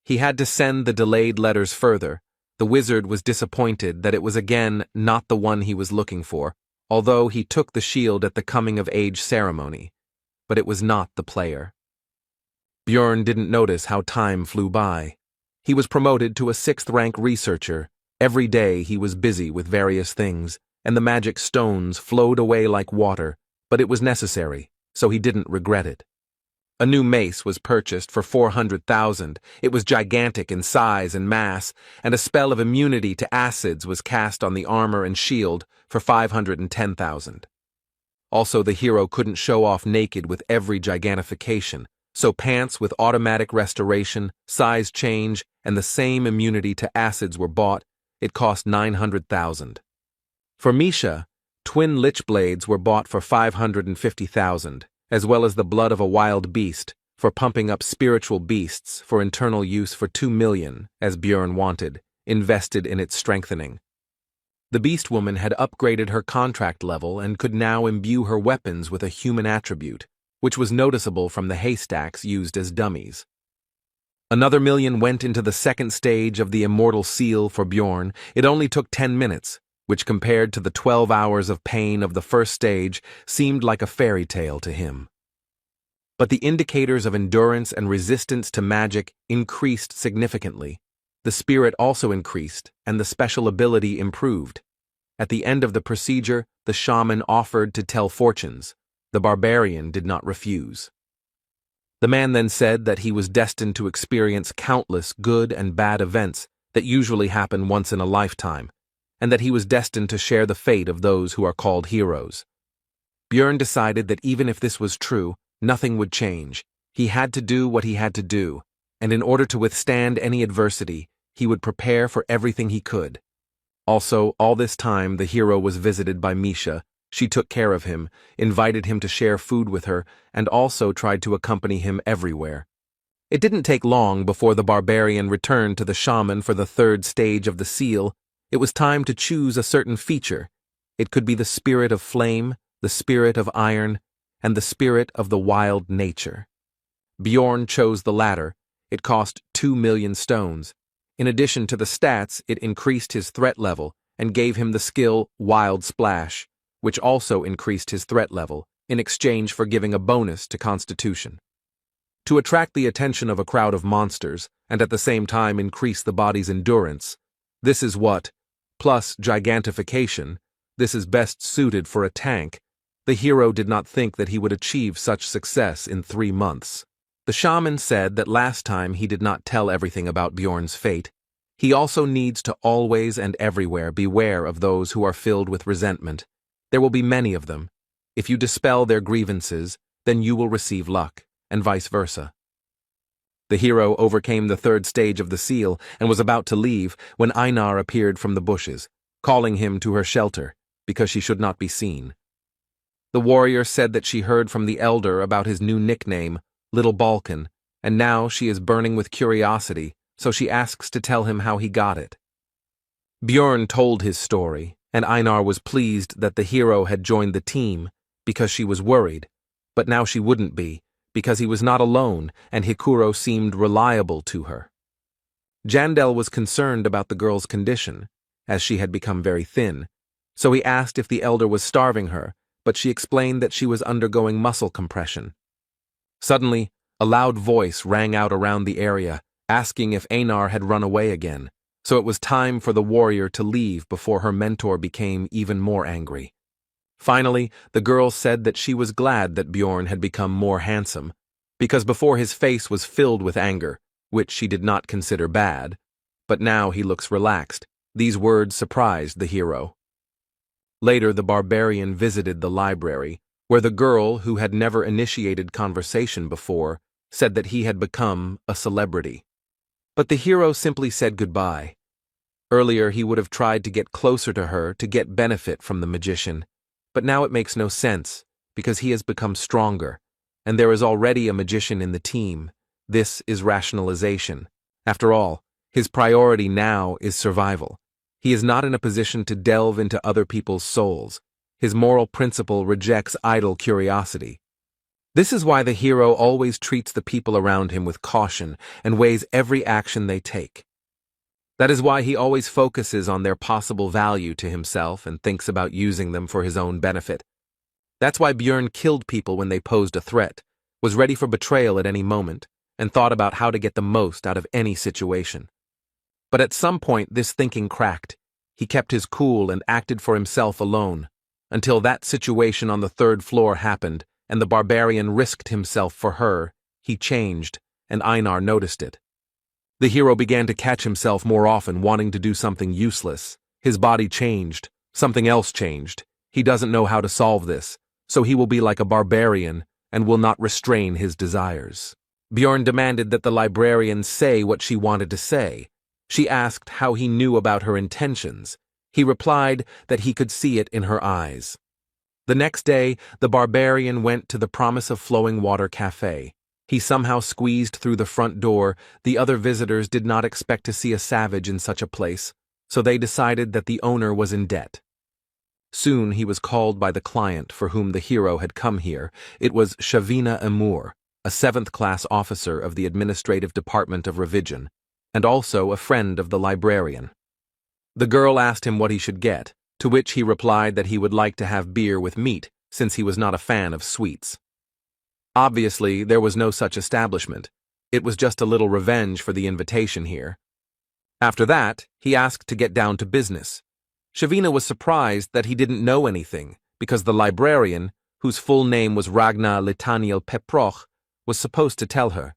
He had to send the delayed letters further. The wizard was disappointed that it was again not the one he was looking for, although he took the shield at the coming-of-age ceremony. But it was not the player. Björn didn't notice how time flew by. He was promoted to a 6th-rank researcher. Every day he was busy with various things, and the magic stones flowed away like water, but it was necessary, so he didn't regret it. A new mace was purchased for 400,000. It was gigantic in size and mass, and a spell of immunity to acids was cast on the armor and shield for 510,000. Also, the hero couldn't show off naked with every gigantification, so pants with automatic restoration, size change, and the same immunity to acids were bought. It cost 900,000. For Misha, twin lich blades were bought for 550,000. As well as the blood of a wild beast, for pumping up spiritual beasts for internal use for 2 million, as Björn wanted, invested in its strengthening. The beast woman had upgraded her contract level and could now imbue her weapons with a human attribute, which was noticeable from the haystacks used as dummies. Another million went into the second stage of the immortal seal for Björn. It only took 10 minutes, which compared to the 12 hours of pain of the first stage seemed like a fairy tale to him. But the indicators of endurance and resistance to magic increased significantly. The spirit also increased, and the special ability improved. At the end of the procedure, the shaman offered to tell fortunes. The barbarian did not refuse. The man then said that he was destined to experience countless good and bad events that usually happen once in a lifetime, and that he was destined to share the fate of those who are called heroes. Björn decided that even if this was true, nothing would change. He had to do what he had to do, and in order to withstand any adversity, he would prepare for everything he could. Also, all this time the hero was visited by Misha. She took care of him, invited him to share food with her, and also tried to accompany him everywhere. It didn't take long before the barbarian returned to the shaman for the 3rd stage of the seal. It was time to choose a certain feature. It could be the spirit of flame, the spirit of iron, and the spirit of the wild nature. Björn chose the latter. It cost 2 million stones. In addition to the stats, it increased his threat level and gave him the skill Wild Splash, which also increased his threat level in exchange for giving a bonus to Constitution. To attract the attention of a crowd of monsters and at the same time increase the body's endurance, this is what, plus gigantification, this is best suited for a tank. The hero did not think that he would achieve such success in 3 months. The shaman said that last time he did not tell everything about Björn's fate. He also needs to always and everywhere beware of those who are filled with resentment. There will be many of them. If you dispel their grievances, then you will receive luck, and vice versa. The hero overcame the 3rd stage of the seal and was about to leave when Einar appeared from the bushes, calling him to her shelter, because she should not be seen. The warrior said that she heard from the elder about his new nickname, Little Balkan, and now she is burning with curiosity, so she asks to tell him how he got it. Björn told his story, and Einar was pleased that the hero had joined the team, because she was worried, but now she wouldn't be, because he was not alone and Hikuro seemed reliable to her. Jandel was concerned about the girl's condition, as she had become very thin, So he asked if the elder was starving her, but she explained that she was undergoing muscle compression. Suddenly, a loud voice rang out around the area, asking if Einar had run away again, so it was time for the warrior to leave before her mentor became even more angry. Finally, the girl said that she was glad that Bjorn had become more handsome, because before his face was filled with anger, which she did not consider bad, but now he looks relaxed. These words surprised the hero. Later, the barbarian visited the library, where the girl, who had never initiated conversation before, said that he had become a celebrity. But the hero simply said goodbye. Earlier, he would have tried to get closer to her to get benefit from the magician, but now it makes no sense, because he has become stronger, and there is already a magician in the team. This is rationalization. After all, his priority now is survival. He is not in a position to delve into other people's souls. His moral principle rejects idle curiosity. This is why the hero always treats the people around him with caution and weighs every action they take. That is why he always focuses on their possible value to himself and thinks about using them for his own benefit. That's why Bjorn killed people when they posed a threat, was ready for betrayal at any moment, and thought about how to get the most out of any situation. But at some point this thinking cracked. He kept his cool and acted for himself alone, until that situation on the third floor happened, and the barbarian risked himself for her. He changed, and Einar noticed it. The hero began to catch himself more often wanting to do something useless. His body changed. Something else changed. He doesn't know how to solve this, so he will be like a barbarian and will not restrain his desires. Bjorn demanded that the librarian say what she wanted to say. She asked how he knew about her intentions. He replied that he could see it in her eyes. The next day, the barbarian went to the Promise of Flowing Water Cafe. He somehow squeezed through the front door. The other visitors did not expect to see a savage in such a place, so they decided that the owner was in debt. Soon he was called by the client for whom the hero had come here. It was Shavina Amur, a 7th-class officer of the Administrative Department of Revision, and also a friend of the librarian. The girl asked him what he should get, to which he replied that he would like to have beer with meat, since he was not a fan of sweets. Obviously, there was no such establishment. It was just a little revenge for the invitation here. After that, he asked to get down to business. Shavina was surprised that he didn't know anything, because the librarian, whose full name was Ragna Litaniel Peproch, was supposed to tell her.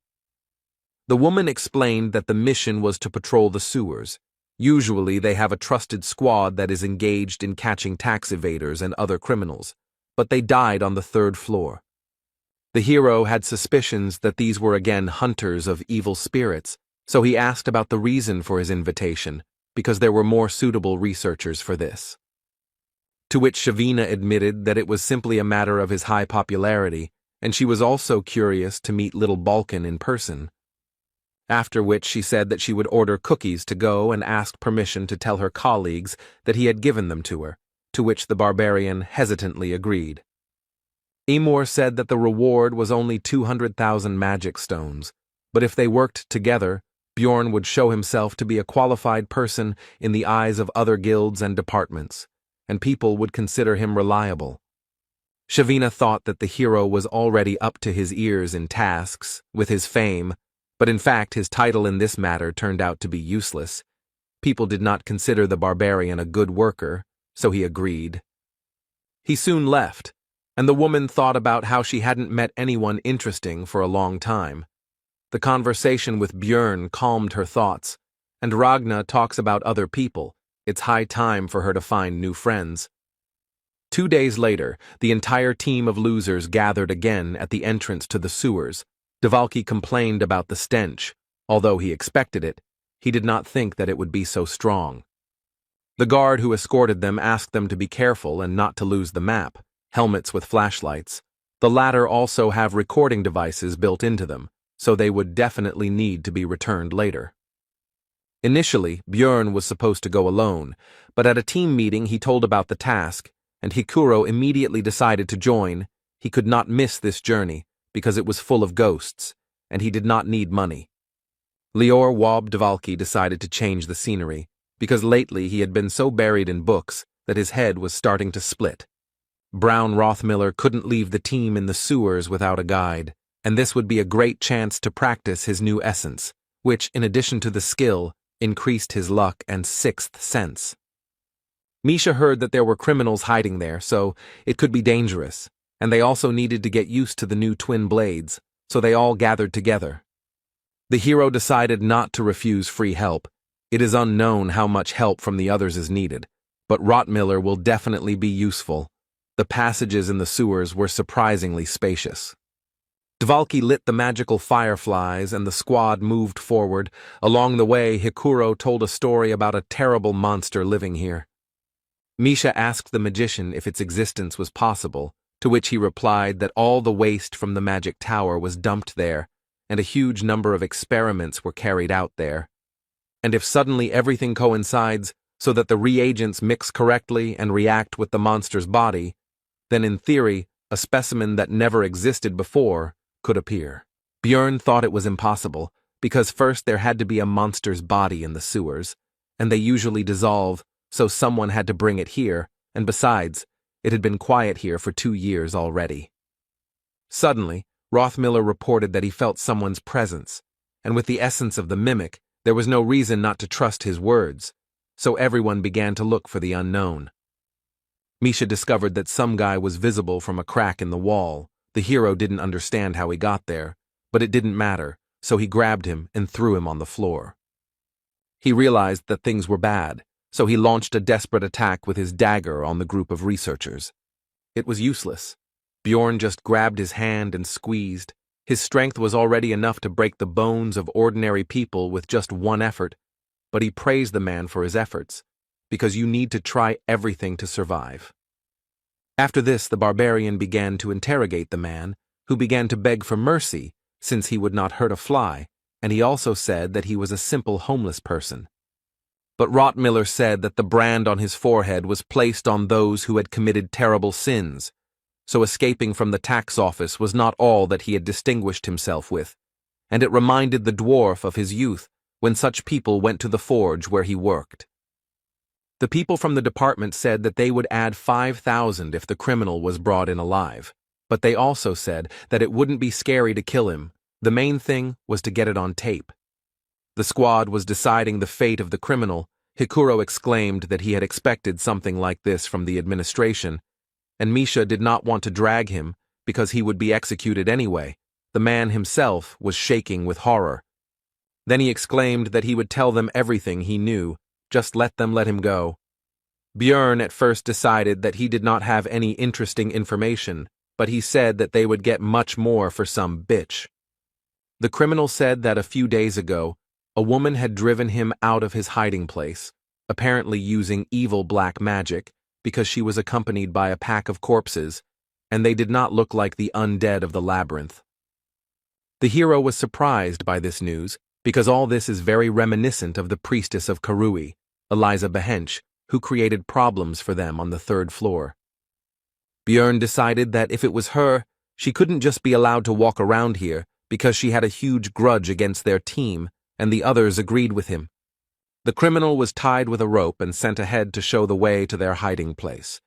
The woman explained that the mission was to patrol the sewers. Usually they have a trusted squad that is engaged in catching tax evaders and other criminals, but they died on the 3rd floor. The hero had suspicions that these were again hunters of evil spirits, so he asked about the reason for his invitation, because there were more suitable researchers for this. To which Shavina admitted that it was simply a matter of his high popularity, and she was also curious to meet little Balkan in person. After which she said that she would order cookies to go and ask permission to tell her colleagues that he had given them to her, to which the barbarian hesitantly agreed. Amur said that the reward was only 200,000 magic stones, but if they worked together, Bjorn would show himself to be a qualified person in the eyes of other guilds and departments, and people would consider him reliable. Shavina thought that the hero was already up to his ears in tasks, with his fame, but in fact his title in this matter turned out to be useless. People did not consider the barbarian a good worker, so he agreed. He soon left, and the woman thought about how she hadn't met anyone interesting for a long time. The conversation with Bjorn calmed her thoughts, and Ragna talks about other people. It's high time for her to find new friends. 2 days later, the entire team of losers gathered again at the entrance to the sewers. Devalki complained about the stench. Although he expected it, he did not think that it would be so strong. The guard who escorted them asked them to be careful and not to lose the map, helmets with flashlights. The latter also have recording devices built into them, so they would definitely need to be returned later. Initially, Bjorn was supposed to go alone, but at a team meeting he told about the task, and Hikuro immediately decided to join. He could not miss this journey, because it was full of ghosts, and he did not need money. Lior Wab Devalki decided to change the scenery, because lately he had been so buried in books that his head was starting to split. Brown Rothmiller couldn't leave the team in the sewers without a guide, and this would be a great chance to practice his new essence, which, in addition to the skill, increased his luck and sixth sense. Misha heard that there were criminals hiding there, so it could be dangerous, and they also needed to get used to the new twin blades, so they all gathered together. The hero decided not to refuse free help. It is unknown how much help from the others is needed, but Rothmiller will definitely be useful. The passages in the sewers were surprisingly spacious. Dvalki lit the magical fireflies and the squad moved forward. Along the way, Hikuro told a story about a terrible monster living here. Misha asked the magician if its existence was possible, to which he replied that all the waste from the magic tower was dumped there, and a huge number of experiments were carried out there. And if suddenly everything coincides so that the reagents mix correctly and react with the monster's body, then in theory, a specimen that never existed before could appear. Björn thought it was impossible, because first there had to be a monster's body in the sewers, and they usually dissolve, so someone had to bring it here, and besides, it had been quiet here for 2 years already. Suddenly, Rothmiller reported that he felt someone's presence, and with the essence of the mimic, there was no reason not to trust his words, so everyone began to look for the unknown. Misha discovered that some guy was visible from a crack in the wall. The hero didn't understand how he got there, but it didn't matter, so he grabbed him and threw him on the floor. He realized that things were bad, so he launched a desperate attack with his dagger on the group of researchers. It was useless. Bjorn just grabbed his hand and squeezed. His strength was already enough to break the bones of ordinary people with just one effort, but he praised the man for his efforts, because you need to try everything to survive. After this, the barbarian began to interrogate the man, who began to beg for mercy, since he would not hurt a fly, and he also said that he was a simple homeless person. But Rothmiller said that the brand on his forehead was placed on those who had committed terrible sins, so escaping from the tax office was not all that he had distinguished himself with, and it reminded the dwarf of his youth when such people went to the forge where he worked. The people from the department said that they would add 5,000 if the criminal was brought in alive, but they also said that it wouldn't be scary to kill him. The main thing was to get it on tape. The squad was deciding the fate of the criminal. Hikuro exclaimed that he had expected something like this from the administration, and Misha did not want to drag him because he would be executed anyway. The man himself was shaking with horror. Then he exclaimed that he would tell them everything he knew. Just let them let him go. Björn at first decided that he did not have any interesting information, but he said that they would get much more for some bitch. The criminal said that a few days ago, a woman had driven him out of his hiding place, apparently using evil black magic, because she was accompanied by a pack of corpses, and they did not look like the undead of the labyrinth. The hero was surprised by this news, because all this is very reminiscent of the priestess of Karui, Eliza Behench, who created problems for them on the 3rd floor. Björn decided that if it was her, she couldn't just be allowed to walk around here because she had a huge grudge against their team, and the others agreed with him. The criminal was tied with a rope and sent ahead to show the way to their hiding place.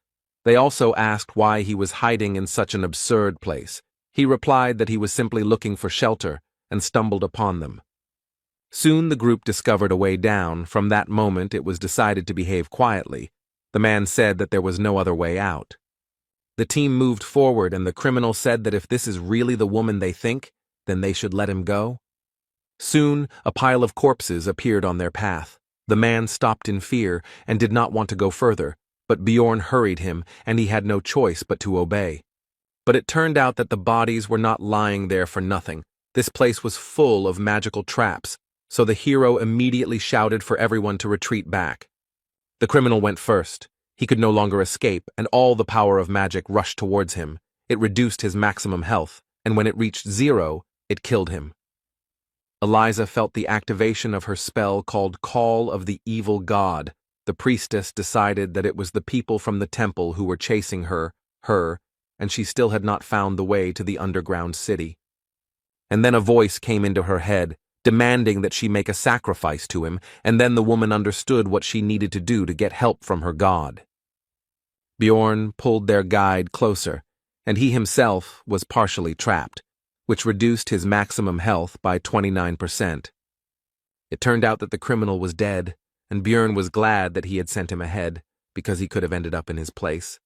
They also asked why he was hiding in such an absurd place. He replied that he was simply looking for shelter and stumbled upon them. Soon the group discovered a way down. From that moment it was decided to behave quietly. The man said that there was no other way out. The team moved forward and the criminal said that if this is really the woman they think, then they should let him go. Soon a pile of corpses appeared on their path. The man stopped in fear and did not want to go further, but Bjorn hurried him and he had no choice but to obey. But it turned out that the bodies were not lying there for nothing. This place was full of magical traps, so the hero immediately shouted for everyone to retreat back. The criminal went first. He could no longer escape, and all the power of magic rushed towards him. It reduced his maximum health, and when it reached 0, it killed him. Eliza felt the activation of her spell called Call of the Evil God. The priestess decided that it was the people from the temple who were chasing her, and she still had not found the way to the underground city. And then a voice came into her head, demanding that she make a sacrifice to him, and then the woman understood what she needed to do to get help from her god. Bjorn pulled their guide closer, and he himself was partially trapped, which reduced his maximum health by 29%. It turned out that the criminal was dead, and Bjorn was glad that he had sent him ahead, because he could have ended up in his place.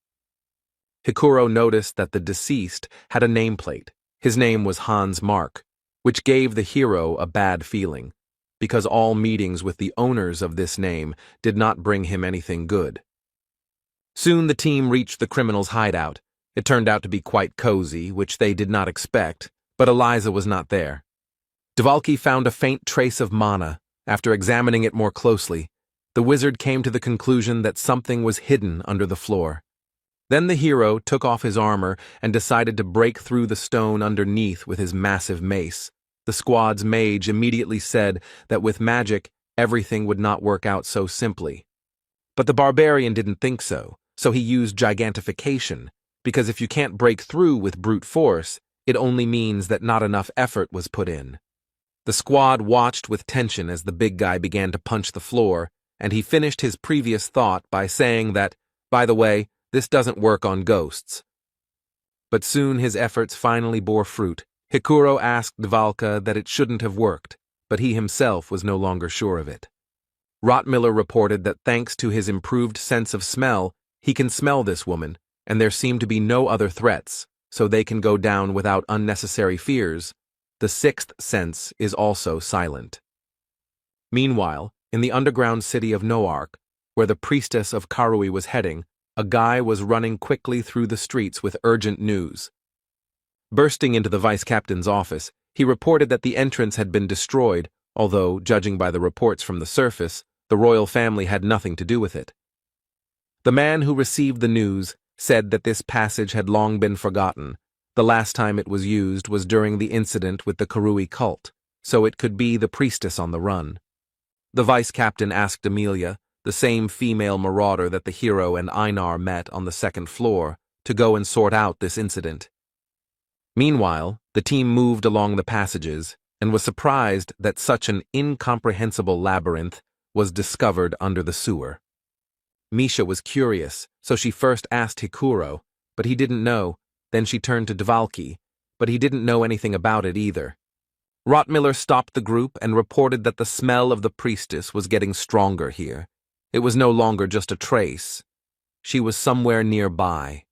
Hikuro noticed that the deceased had a nameplate. His name was Hans Mark, which gave the hero a bad feeling, because all meetings with the owners of this name did not bring him anything good. Soon the team reached the criminal's hideout. It turned out to be quite cozy, which they did not expect, but Eliza was not there. Dvalki found a faint trace of mana. After examining it more closely, the wizard came to the conclusion that something was hidden under the floor. Then the hero took off his armor and decided to break through the stone underneath with his massive mace. The squad's mage immediately said that with magic, everything would not work out so simply. But the barbarian didn't think so he used gigantification, because if you can't break through with brute force, it only means that not enough effort was put in. The squad watched with tension as the big guy began to punch the floor, and he finished his previous thought by saying that, by the way, this doesn't work on ghosts. But soon his efforts finally bore fruit. Hikuro asked Dvalka that it shouldn't have worked, but he himself was no longer sure of it. Rottmiller reported that thanks to his improved sense of smell, he can smell this woman, and there seem to be no other threats, so they can go down without unnecessary fears. The sixth sense is also silent. Meanwhile, in the underground city of Noark, where the priestess of Karui was heading, a guy was running quickly through the streets with urgent news. Bursting into the vice-captain's office, he reported that the entrance had been destroyed, although, judging by the reports from the surface, the royal family had nothing to do with it. The man who received the news said that this passage had long been forgotten. The last time it was used was during the incident with the Karui cult, so it could be the priestess on the run. The vice-captain asked Amelia, the same female marauder that the hero and Einar met on the second floor, to go and sort out this incident. Meanwhile, the team moved along the passages and was surprised that such an incomprehensible labyrinth was discovered under the sewer. Misha was curious, so she first asked Hikuro, but he didn't know. Then she turned to Dvalki, but he didn't know anything about it either. Rottmiller stopped the group and reported that the smell of the priestess was getting stronger here. It was no longer just a trace. She was somewhere nearby.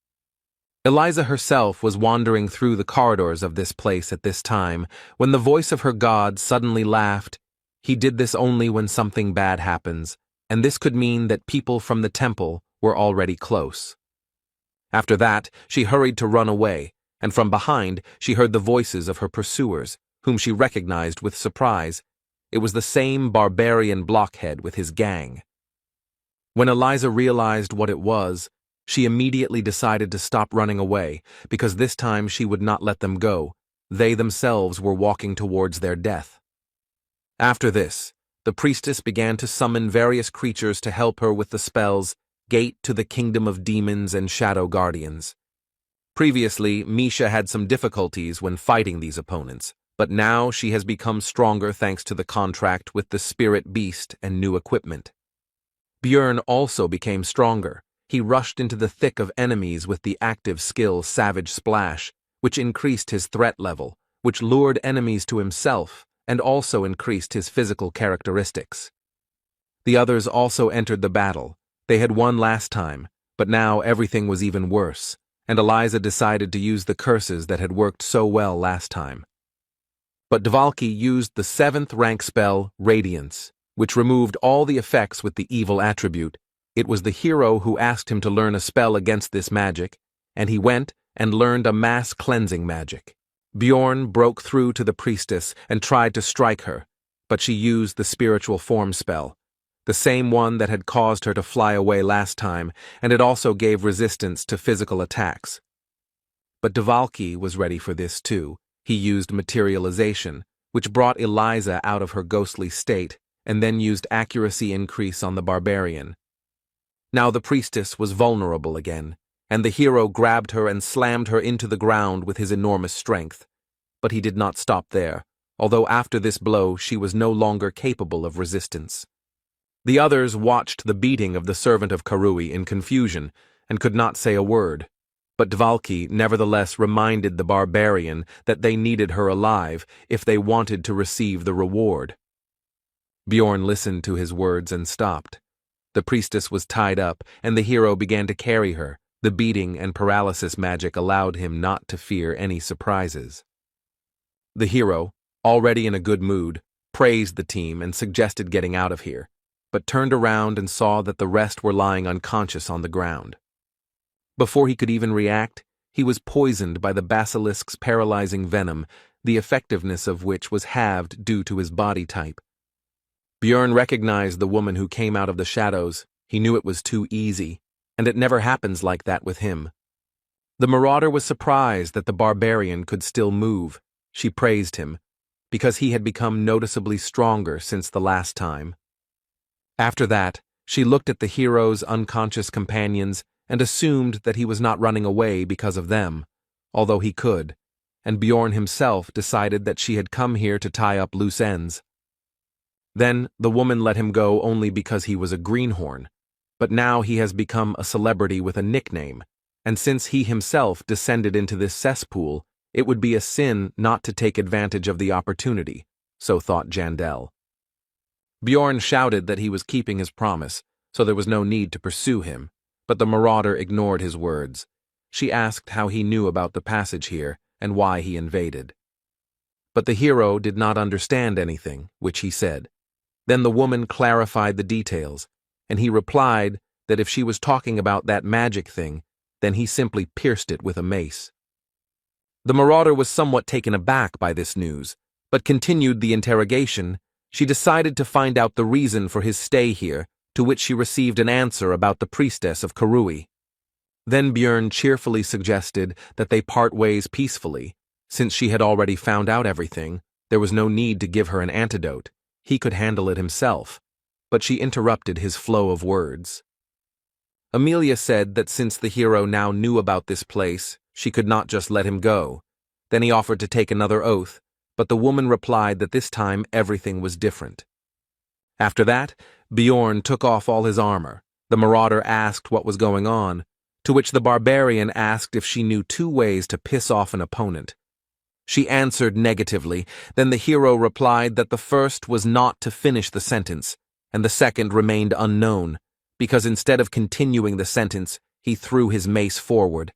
Eliza herself was wandering through the corridors of this place at this time when the voice of her god suddenly laughed. He did this only when something bad happens, and this could mean that people from the temple were already close. After that, she hurried to run away, and from behind she heard the voices of her pursuers, whom she recognized with surprise. It was the same barbarian blockhead with his gang. When Eliza realized what it was, she immediately decided to stop running away, because this time she would not let them go. They themselves were walking towards their death. After this, the priestess began to summon various creatures to help her with the spells Gate to the Kingdom of Demons and Shadow Guardians. Previously, Misha had some difficulties when fighting these opponents, but now she has become stronger thanks to the contract with the spirit beast and new equipment. Bjorn also became stronger. He rushed into the thick of enemies with the active skill Savage Splash, which increased his threat level, which lured enemies to himself, and also increased his physical characteristics. The others also entered the battle. They had won last time, but now everything was even worse, and Eliza decided to use the curses that had worked so well last time. But Dvalki used the 7th rank spell, Radiance, which removed all the effects with the evil attribute. It was the hero who asked him to learn a spell against this magic, and he went and learned a mass cleansing magic. Bjorn broke through to the priestess and tried to strike her, but she used the spiritual form spell, the same one that had caused her to fly away last time, and it also gave resistance to physical attacks. But Dvalki was ready for this too. He used materialization, which brought Eliza out of her ghostly state, and then used accuracy increase on the barbarian. Now the priestess was vulnerable again, and the hero grabbed her and slammed her into the ground with his enormous strength. But he did not stop there, although after this blow she was no longer capable of resistance. The others watched the beating of the servant of Karui in confusion, and could not say a word. But Dvalki nevertheless reminded the barbarian that they needed her alive if they wanted to receive the reward. Bjorn listened to his words and stopped. The priestess was tied up, and the hero began to carry her. The beating and paralysis magic allowed him not to fear any surprises. The hero, already in a good mood, praised the team and suggested getting out of here, but turned around and saw that the rest were lying unconscious on the ground. Before he could even react, he was poisoned by the basilisk's paralyzing venom, the effectiveness of which was halved due to his body type. Bjorn recognized the woman who came out of the shadows. He knew it was too easy, and it never happens like that with him. The marauder was surprised that the barbarian could still move. She praised him, because he had become noticeably stronger since the last time. After that, she looked at the hero's unconscious companions and assumed that he was not running away because of them, although he could, and Bjorn himself decided that she had come here to tie up loose ends. Then the woman let him go only because he was a greenhorn, but now he has become a celebrity with a nickname, and since he himself descended into this cesspool, it would be a sin not to take advantage of the opportunity, so thought Jandel. Bjorn shouted that he was keeping his promise, so there was no need to pursue him, but the marauder ignored his words. She asked how he knew about the passage here and why he invaded. But the hero did not understand anything, which he said. Then the woman clarified the details, and he replied that if she was talking about that magic thing, then he simply pierced it with a mace. The marauder was somewhat taken aback by this news, but continued the interrogation. She decided to find out the reason for his stay here, to which she received an answer about the priestess of Karui. Then Bjorn cheerfully suggested that they part ways peacefully. Since she had already found out everything, there was no need to give her an antidote. He could handle it himself, but she interrupted his flow of words. Amelia said that since the hero now knew about this place, she could not just let him go. Then he offered to take another oath, but the woman replied that this time everything was different. After that, Bjorn took off all his armor. The marauder asked what was going on, to which the barbarian asked if she knew 2 ways to piss off an opponent. She answered negatively. Then the hero replied that the first was not to finish the sentence, and the second remained unknown, because instead of continuing the sentence, he threw his mace forward.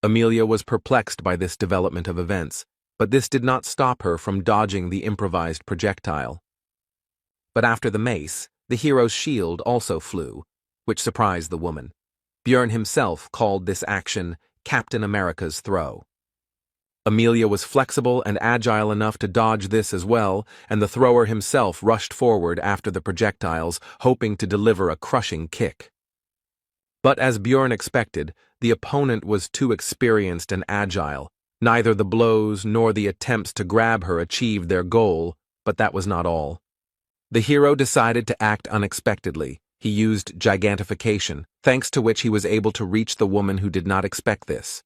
Amelia was perplexed by this development of events, but this did not stop her from dodging the improvised projectile. But after the mace, the hero's shield also flew, which surprised the woman. Bjorn himself called this action Captain America's throw. Amelia was flexible and agile enough to dodge this as well, and the thrower himself rushed forward after the projectiles, hoping to deliver a crushing kick. But as Bjorn expected, the opponent was too experienced and agile. Neither the blows nor the attempts to grab her achieved their goal, but that was not all. The hero decided to act unexpectedly. He used gigantification, thanks to which he was able to reach the woman who did not expect this.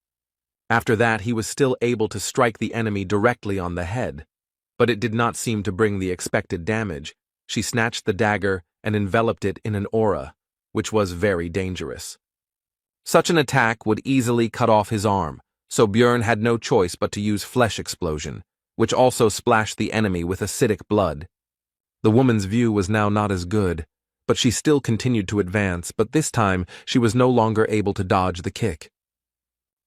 After that, he was still able to strike the enemy directly on the head, but it did not seem to bring the expected damage. She snatched the dagger and enveloped it in an aura, which was very dangerous. Such an attack would easily cut off his arm, so Bjorn had no choice but to use flesh explosion, which also splashed the enemy with acidic blood. The woman's view was now not as good, but she still continued to advance, but this time she was no longer able to dodge the kick.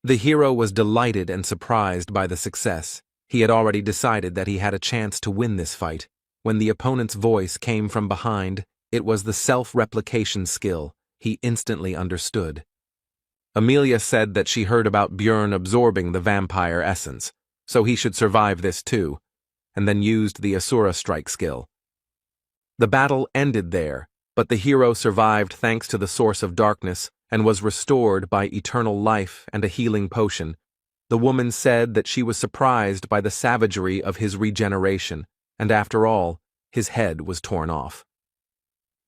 The hero was delighted and surprised by the success. He had already decided that he had a chance to win this fight. When the opponent's voice came from behind, it was the self-replication skill. He instantly understood. Amelia said that she heard about Bjorn absorbing the vampire essence, so he should survive this too, and then used the Asura strike skill. The battle ended there, but the hero survived thanks to the source of darkness and was restored by eternal life and a healing potion. The woman said that she was surprised by the savagery of his regeneration, and after all, his head was torn off.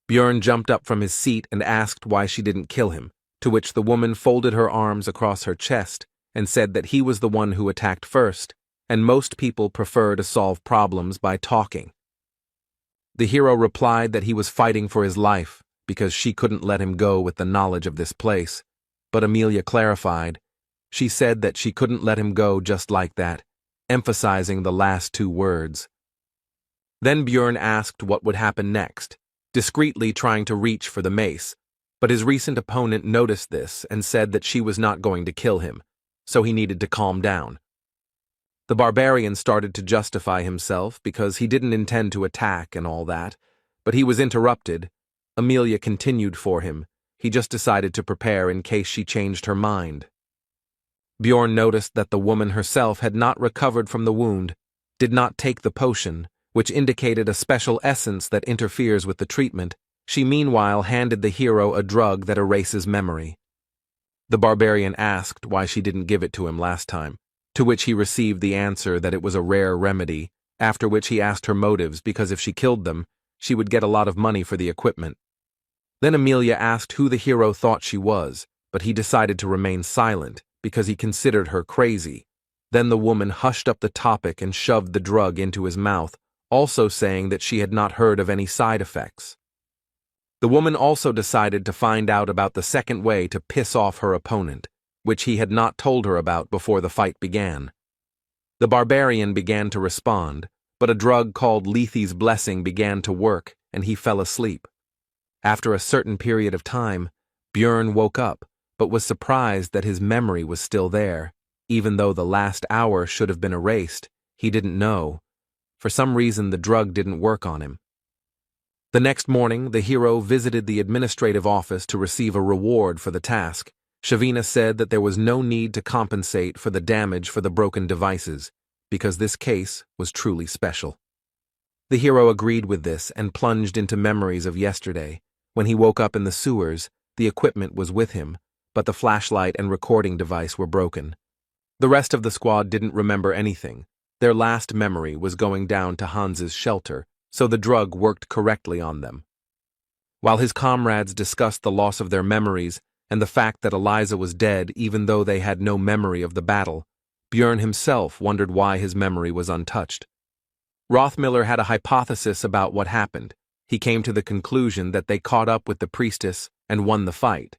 Bjorn jumped up from his seat and asked why she didn't kill him, to which the woman folded her arms across her chest and said that he was the one who attacked first, and most people prefer to solve problems by talking. The hero replied that he was fighting for his life because she couldn't let him go with the knowledge of this place, but Amelia clarified. She said that she couldn't let him go just like that, emphasizing the last two words. Then Bjorn asked what would happen next, discreetly trying to reach for the mace, but his recent opponent noticed this and said that she was not going to kill him, so he needed to calm down. The barbarian started to justify himself because he didn't intend to attack and all that, but he was interrupted. Amelia continued for him. He just decided to prepare in case she changed her mind. Bjorn noticed that the woman herself had not recovered from the wound, did not take the potion, which indicated a special essence that interferes with the treatment. She meanwhile handed the hero a drug that erases memory. The barbarian asked why she didn't give it to him last time, to which he received the answer that it was a rare remedy, after which he asked her motives because if she killed them, she would get a lot of money for the equipment. Then Amelia asked who the hero thought she was, but he decided to remain silent because he considered her crazy. Then the woman hushed up the topic and shoved the drug into his mouth, also saying that she had not heard of any side effects. The woman also decided to find out about the second way to piss off her opponent, which he had not told her about before the fight began. The barbarian began to respond, but a drug called Lethe's Blessing began to work, and he fell asleep. After a certain period of time, Bjorn woke up, but was surprised that his memory was still there. Even though the last hour should have been erased, he didn't know. For some reason, the drug didn't work on him. The next morning, the hero visited the administrative office to receive a reward for the task. Shavina said that there was no need to compensate for the damage for the broken devices, because this case was truly special. The hero agreed with this and plunged into memories of yesterday. When he woke up in the sewers, the equipment was with him, but the flashlight and recording device were broken. The rest of the squad didn't remember anything. Their last memory was going down to Hans's shelter, so the drug worked correctly on them. While his comrades discussed the loss of their memories and the fact that Eliza was dead even though they had no memory of the battle, Bjorn himself wondered why his memory was untouched. Rothmiller had a hypothesis about what happened. He came to the conclusion that they caught up with the priestess and won the fight,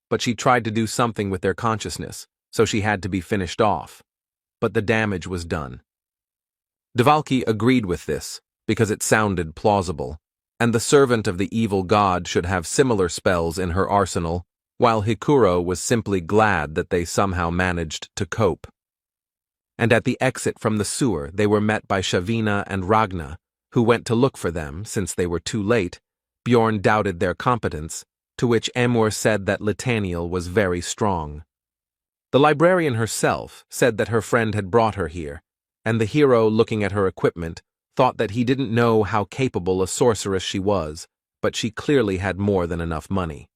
but she tried to do something with their consciousness, so she had to be finished off. But the damage was done. Devalki agreed with this, because it sounded plausible, and the servant of the evil god should have similar spells in her arsenal, while Hikuro was simply glad that they somehow managed to cope. And at the exit from the sewer they were met by Shavina and Ragna, who went to look for them since they were too late. Bjorn doubted their competence, to which Amor said that Litaniel was very strong. The librarian herself said that her friend had brought her here, and the hero, looking at her equipment, thought that he didn't know how capable a sorceress she was, but she clearly had more than enough money.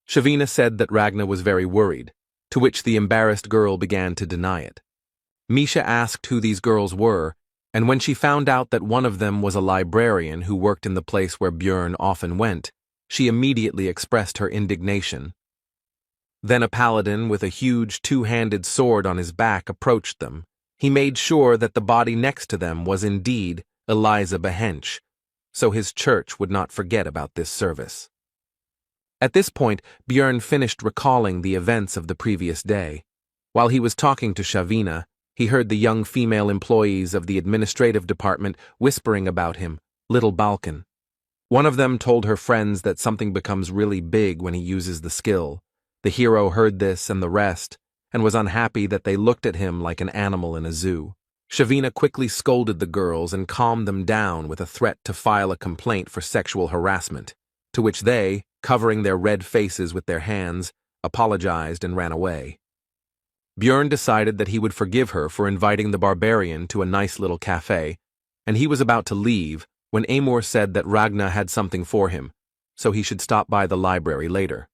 Shavina said that Ragna was very worried, to which the embarrassed girl began to deny it. Misha asked who these girls were, and when she found out that one of them was a librarian who worked in the place where Bjorn often went, she immediately expressed her indignation. Then a paladin with a huge two-handed sword on his back approached them. He made sure that the body next to them was indeed Eliza Behench, so his church would not forget about this service. At this point, Bjorn finished recalling the events of the previous day. While he was talking to Shavina, he heard the young female employees of the administrative department whispering about him, Little Balkan. One of them told her friends that something becomes really big when he uses the skill. The hero heard this and the rest, and was unhappy that they looked at him like an animal in a zoo. Shavina quickly scolded the girls and calmed them down with a threat to file a complaint for sexual harassment, to which they, covering their red faces with their hands, apologized and ran away. Bjorn decided that he would forgive her for inviting the barbarian to a nice little cafe, and he was about to leave when Amor said that Ragna had something for him, so he should stop by the library later.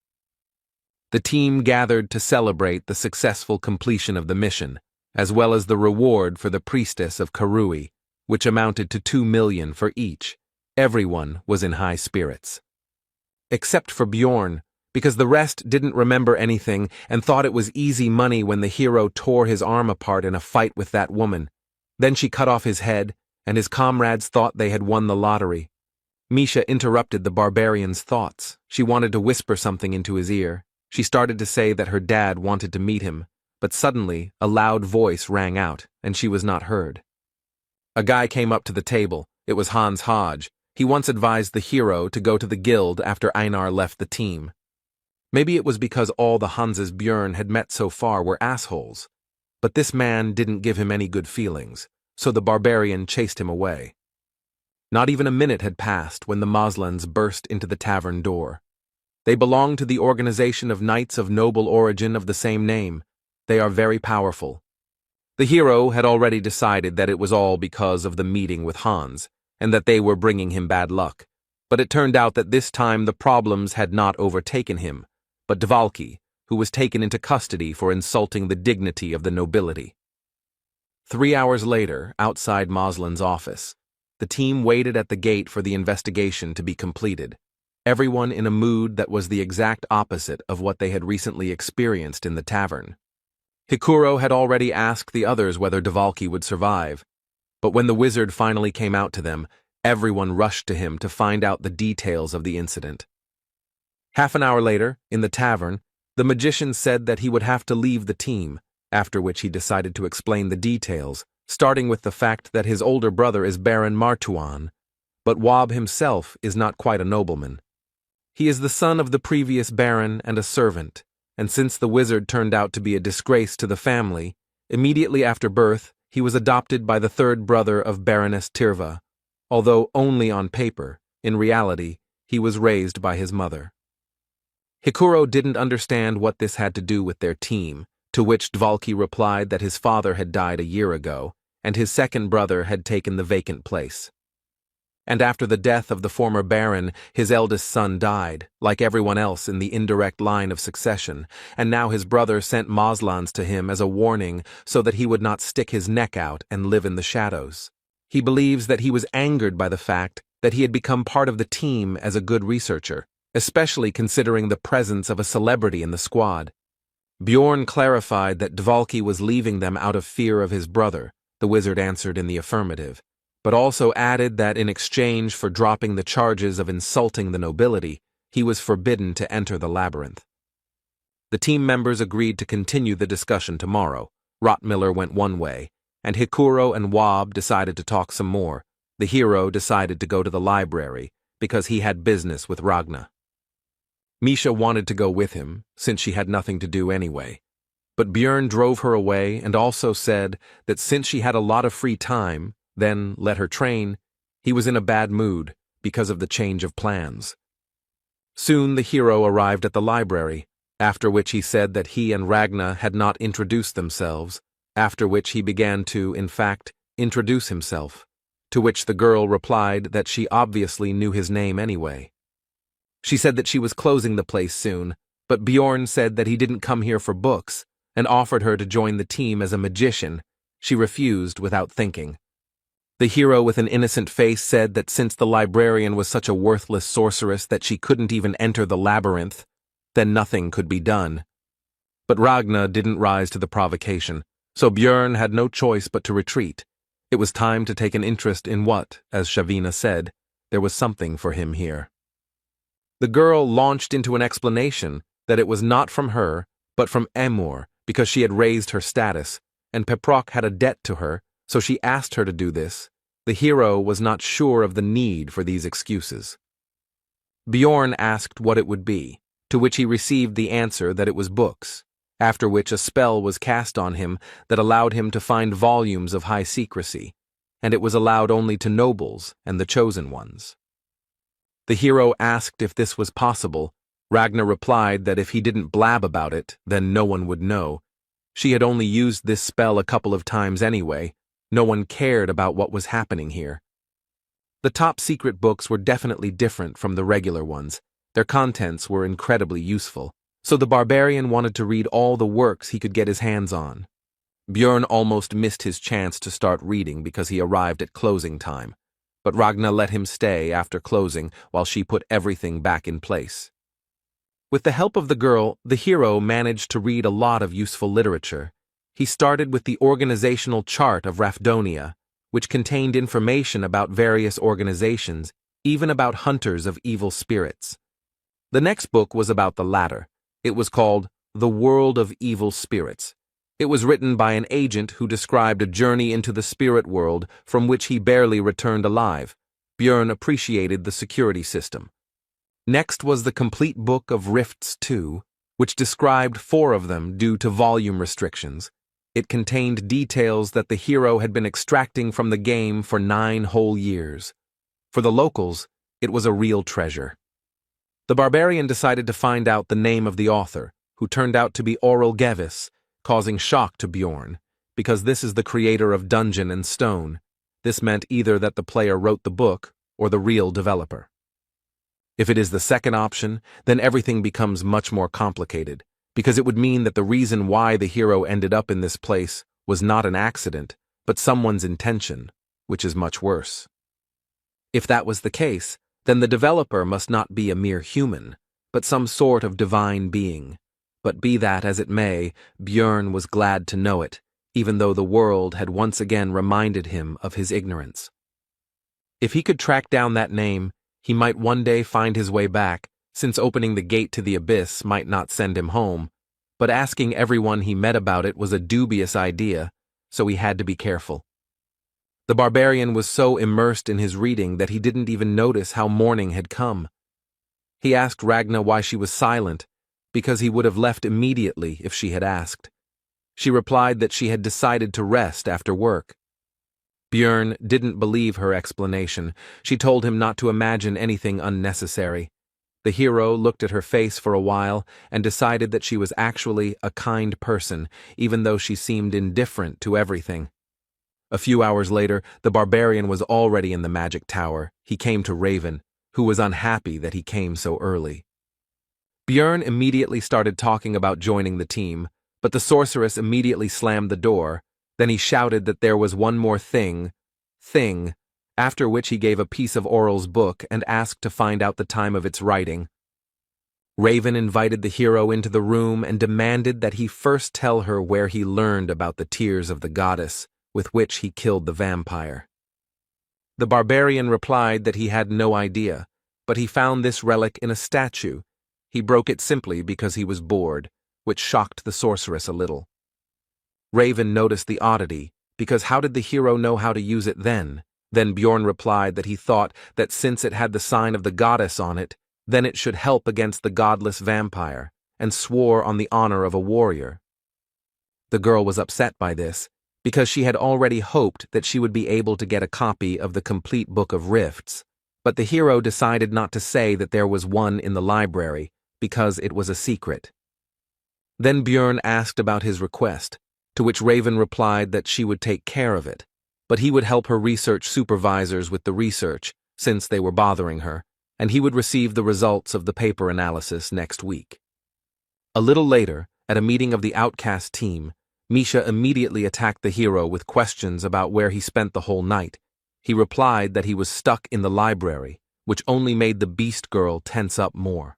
The team gathered to celebrate the successful completion of the mission, as well as the reward for the priestess of Karui, which amounted to 2 million for each. Everyone was in high spirits. Except for Bjorn, because the rest didn't remember anything and thought it was easy money when the hero tore his arm apart in a fight with that woman. Then she cut off his head, and his comrades thought they had won the lottery. Misha interrupted the barbarian's thoughts. She wanted to whisper something into his ear. She started to say that her dad wanted to meet him, but suddenly a loud voice rang out, and she was not heard. A guy came up to the table. It was Hans Hodge. He once advised the hero to go to the guild after Einar left the team. Maybe it was because all the Hanses Björn had met so far were assholes. But this man didn't give him any good feelings, so the barbarian chased him away. Not even a minute had passed when the Moslans burst into the tavern door. They belong to the organization of knights of noble origin of the same name. They are very powerful. The hero had already decided that it was all because of the meeting with Hans, and that they were bringing him bad luck. But it turned out that this time the problems had not overtaken him, but Dvalki, who was taken into custody for insulting the dignity of the nobility. 3 hours later, outside Moslin's office, the team waited at the gate for the investigation to be completed, everyone in a mood that was the exact opposite of what they had recently experienced in the tavern. Hikuro had already asked the others whether Dvalki would survive, but when the wizard finally came out to them, everyone rushed to him to find out the details of the incident. Half an hour later, in the tavern, the magician said that he would have to leave the team, after which he decided to explain the details, starting with the fact that his older brother is Baron Martuan, but Wab himself is not quite a nobleman. He is the son of the previous baron and a servant, and since the wizard turned out to be a disgrace to the family, immediately after birth, he was adopted by the third brother of Baroness Tirva, although only on paper. In reality, he was raised by his mother. Hikuro didn't understand what this had to do with their team, to which Dvalki replied that his father had died a year ago, and his second brother had taken the vacant place. And after the death of the former baron, his eldest son died, like everyone else in the indirect line of succession, and now his brother sent Moslans to him as a warning so that he would not stick his neck out and live in the shadows. He believes that he was angered by the fact that he had become part of the team as a good researcher, especially considering the presence of a celebrity in the squad. Bjorn clarified that Dvalki was leaving them out of fear of his brother. The wizard answered in the affirmative, but also added that in exchange for dropping the charges of insulting the nobility, he was forbidden to enter the labyrinth. The team members agreed to continue the discussion tomorrow. Rottmiller went one way, and Hikuro and Wab decided to talk some more. The hero decided to go to the library, because he had business with Ragna. Misha wanted to go with him, since she had nothing to do anyway. But Björn drove her away and also said that since she had a lot of free time, then let her train, he was in a bad mood because of the change of plans. Soon the hero arrived at the library, after which he said that he and Ragna had not introduced themselves, after which he began to, in fact, introduce himself, to which the girl replied that she obviously knew his name anyway. She said that she was closing the place soon, but Bjorn said that he didn't come here for books, and offered her to join the team as a magician. She refused without thinking. The hero with an innocent face said that since the librarian was such a worthless sorceress that she couldn't even enter the labyrinth, then nothing could be done. But Ragna didn't rise to the provocation, so Björn had no choice but to retreat. It was time to take an interest in what, as Shavina said, there was something for him here. The girl launched into an explanation that it was not from her, but from Emor, because she had raised her status, and Peprok had a debt to her, so she asked her to do this. The hero was not sure of the need for these excuses. Bjorn asked what it would be, to which he received the answer that it was books, after which a spell was cast on him that allowed him to find volumes of high secrecy, and it was allowed only to nobles and the chosen ones. The hero asked if this was possible. Ragna replied that if he didn't blab about it, then no one would know. She had only used this spell a couple of times anyway. No one cared about what was happening here. The top secret books were definitely different from the regular ones. Their contents were incredibly useful, so the barbarian wanted to read all the works he could get his hands on. Bjorn almost missed his chance to start reading because he arrived at closing time, but Ragna let him stay after closing while she put everything back in place. With the help of the girl, the hero managed to read a lot of useful literature. He started with the organizational chart of Rafdonia, which contained information about various organizations, even about hunters of evil spirits. The next book was about the latter. It was called The World of Evil Spirits. It was written by an agent who described a journey into the spirit world from which he barely returned alive. Björn appreciated the security system. Next was the complete book of Rifts 2, which described 4 of them due to volume restrictions. It contained details that the hero had been extracting from the game for 9 whole years. For the locals, it was a real treasure. The barbarian decided to find out the name of the author, who turned out to be Oral Gevis, causing shock to Björn, because this is the creator of Dungeon and Stone. This meant either that the player wrote the book or the real developer. If it is the second option, then everything becomes much more complicated, because it would mean that the reason why the hero ended up in this place was not an accident, but someone's intention, which is much worse. If that was the case, then the developer must not be a mere human, but some sort of divine being. But be that as it may, Björn was glad to know it, even though the world had once again reminded him of his ignorance. If he could track down that name, he might one day find his way back, since opening the gate to the abyss might not send him home, but asking everyone he met about it was a dubious idea, so he had to be careful. The barbarian was so immersed in his reading that he didn't even notice how morning had come. He asked Ragna why she was silent, because he would have left immediately if she had asked. She replied that she had decided to rest after work. Björn didn't believe her explanation. She told him not to imagine anything unnecessary. The hero looked at her face for a while and decided that she was actually a kind person, even though she seemed indifferent to everything. A few hours later, the barbarian was already in the magic tower. He came to Raven, who was unhappy that he came so early. Björn immediately started talking about joining the team, but the sorceress immediately slammed the door. Then he shouted that there was one more thing, after which he gave a piece of Oral's book and asked to find out the time of its writing. Raven invited the hero into the room and demanded that he first tell her where he learned about the tears of the goddess, with which he killed the vampire. The barbarian replied that he had no idea, but he found this relic in a statue. He broke it simply because he was bored, which shocked the sorceress a little. Raven noticed the oddity, because how did the hero know how to use it then? Then Björn replied that he thought that since it had the sign of the goddess on it, then it should help against the godless vampire, and swore on the honor of a warrior. The girl was upset by this, because she had already hoped that she would be able to get a copy of the complete Book of Rifts, but the hero decided not to say that there was one in the library, because it was a secret. Then Björn asked about his request, to which Raven replied that she would take care of it, but he would help her research supervisors with the research, since they were bothering her, and he would receive the results of the paper analysis next week. A little later, at a meeting of the Outcast team, Misha immediately attacked the hero with questions about where he spent the whole night. He replied that he was stuck in the library, which only made the beast girl tense up more.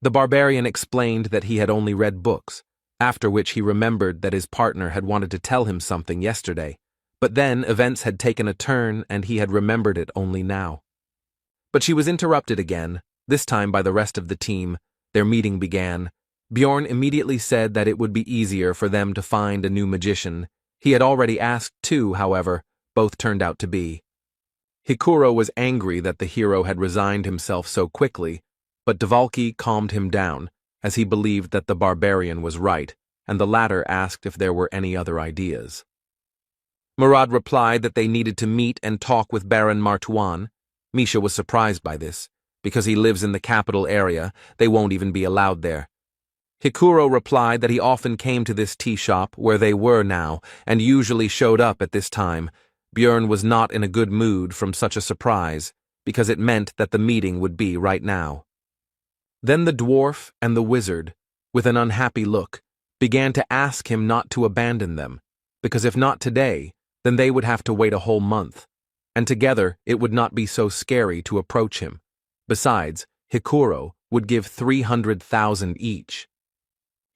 The barbarian explained that he had only read books, after which he remembered that his partner had wanted to tell him something yesterday, but then events had taken a turn and he had remembered it only now. But she was interrupted again, this time by the rest of the team. Their meeting began. Björn immediately said that it would be easier for them to find a new magician. He had already asked 2, however, both turned out to be. Hikuro was angry that the hero had resigned himself so quickly, but Dvalki calmed him down, as he believed that the barbarian was right, and the latter asked if there were any other ideas. Murad replied that they needed to meet and talk with Baron Martuan. Misha was surprised by this. Because he lives in the capital area, they won't even be allowed there. Hikuro replied that he often came to this tea shop where they were now, and usually showed up at this time. Björn was not in a good mood from such a surprise, because it meant that the meeting would be right now. Then the dwarf and the wizard, with an unhappy look, began to ask him not to abandon them, because if not today, then they would have to wait a whole month, and together it would not be so scary to approach him. Besides, Hikuro would give 300,000 each.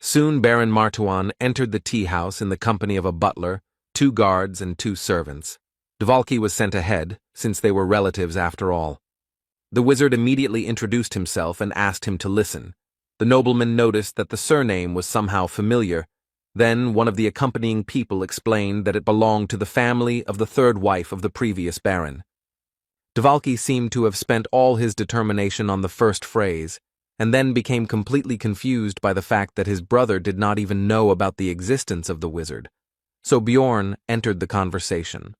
Soon Baron Martuan entered the tea house in the company of a butler, 2 guards, and 2 servants. Dvalki was sent ahead, since they were relatives after all. The wizard immediately introduced himself and asked him to listen. The nobleman noticed that the surname was somehow familiar. Then one of the accompanying people explained that it belonged to the family of the third wife of the previous baron. Dvalki seemed to have spent all his determination on the first phrase, and then became completely confused by the fact that his brother did not even know about the existence of the wizard. So Bjorn entered the conversation.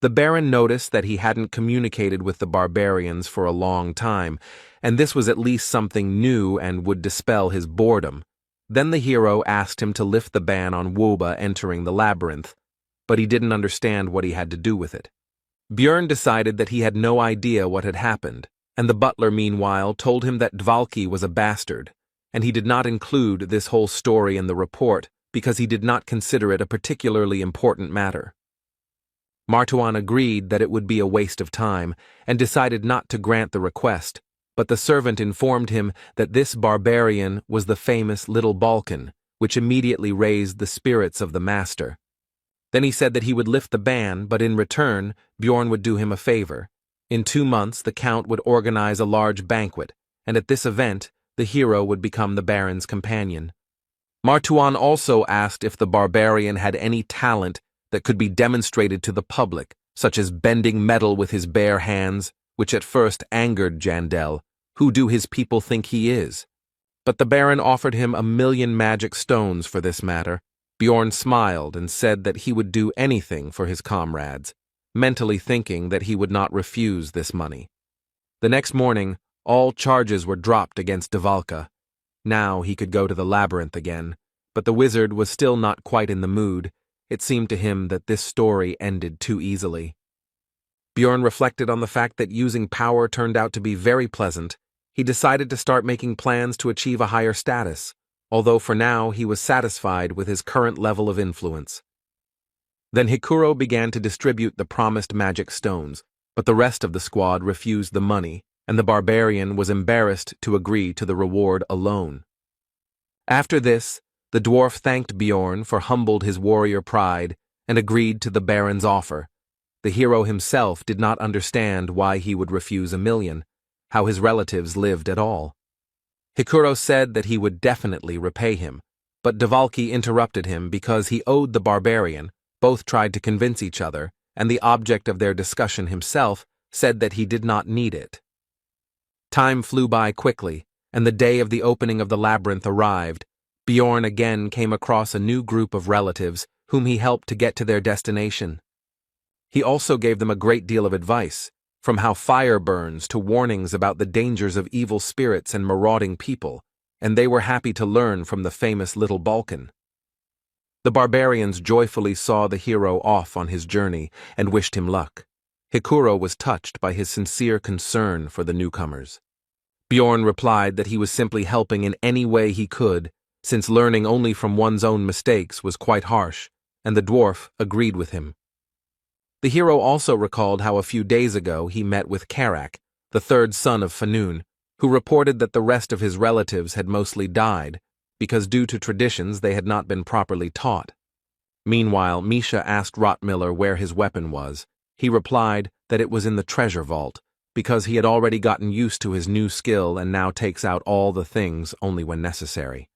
The baron noticed that he hadn't communicated with the barbarians for a long time, and this was at least something new and would dispel his boredom. Then the hero asked him to lift the ban on Woba entering the labyrinth, but he didn't understand what he had to do with it. Bjorn decided that he had no idea what had happened, and the butler meanwhile told him that Dvalki was a bastard, and he did not include this whole story in the report because he did not consider it a particularly important matter. Martuan agreed that it would be a waste of time, and decided not to grant the request, but the servant informed him that this barbarian was the famous Little Balkan, which immediately raised the spirits of the master. Then he said that he would lift the ban, but in return, Bjorn would do him a favor. In 2 months, the count would organize a large banquet, and at this event, the hero would become the baron's companion. Martuan also asked if the barbarian had any talent that could be demonstrated to the public, such as bending metal with his bare hands, which at first angered Jandel. Who do his people think he is? But the baron offered him 1,000,000 magic stones for this matter. Bjorn smiled and said that he would do anything for his comrades, mentally thinking that he would not refuse this money. The next morning, all charges were dropped against Dvalka. Now he could go to the labyrinth again, but the wizard was still not quite in the mood. It seemed to him that this story ended too easily. Bjorn reflected on the fact that using power turned out to be very pleasant. He decided to start making plans to achieve a higher status, although for now he was satisfied with his current level of influence. Then Hikuro began to distribute the promised magic stones, but the rest of the squad refused the money, and the barbarian was embarrassed to agree to the reward alone. After this, the dwarf thanked Bjorn for humbled his warrior pride and agreed to the baron's offer. The hero himself did not understand why he would refuse 1,000,000, how his relatives lived at all. Hikuro said that he would definitely repay him, but Dvalki interrupted him because he owed the barbarian. Both tried to convince each other, and the object of their discussion himself said that he did not need it. Time flew by quickly, and the day of the opening of the labyrinth arrived. Bjorn again came across a new group of relatives whom he helped to get to their destination. He also gave them a great deal of advice, from how fire burns to warnings about the dangers of evil spirits and marauding people, and they were happy to learn from the famous Little Balkan. The barbarians joyfully saw the hero off on his journey and wished him luck. Hikuro was touched by his sincere concern for the newcomers. Bjorn replied that he was simply helping in any way he could, since learning only from one's own mistakes was quite harsh, and the dwarf agreed with him. The hero also recalled how a few days ago he met with Karak, the third son of Fanun, who reported that the rest of his relatives had mostly died, because due to traditions they had not been properly taught. Meanwhile, Misha asked Rotmiller where his weapon was. He replied that it was in the treasure vault, because he had already gotten used to his new skill and now takes out all the things only when necessary.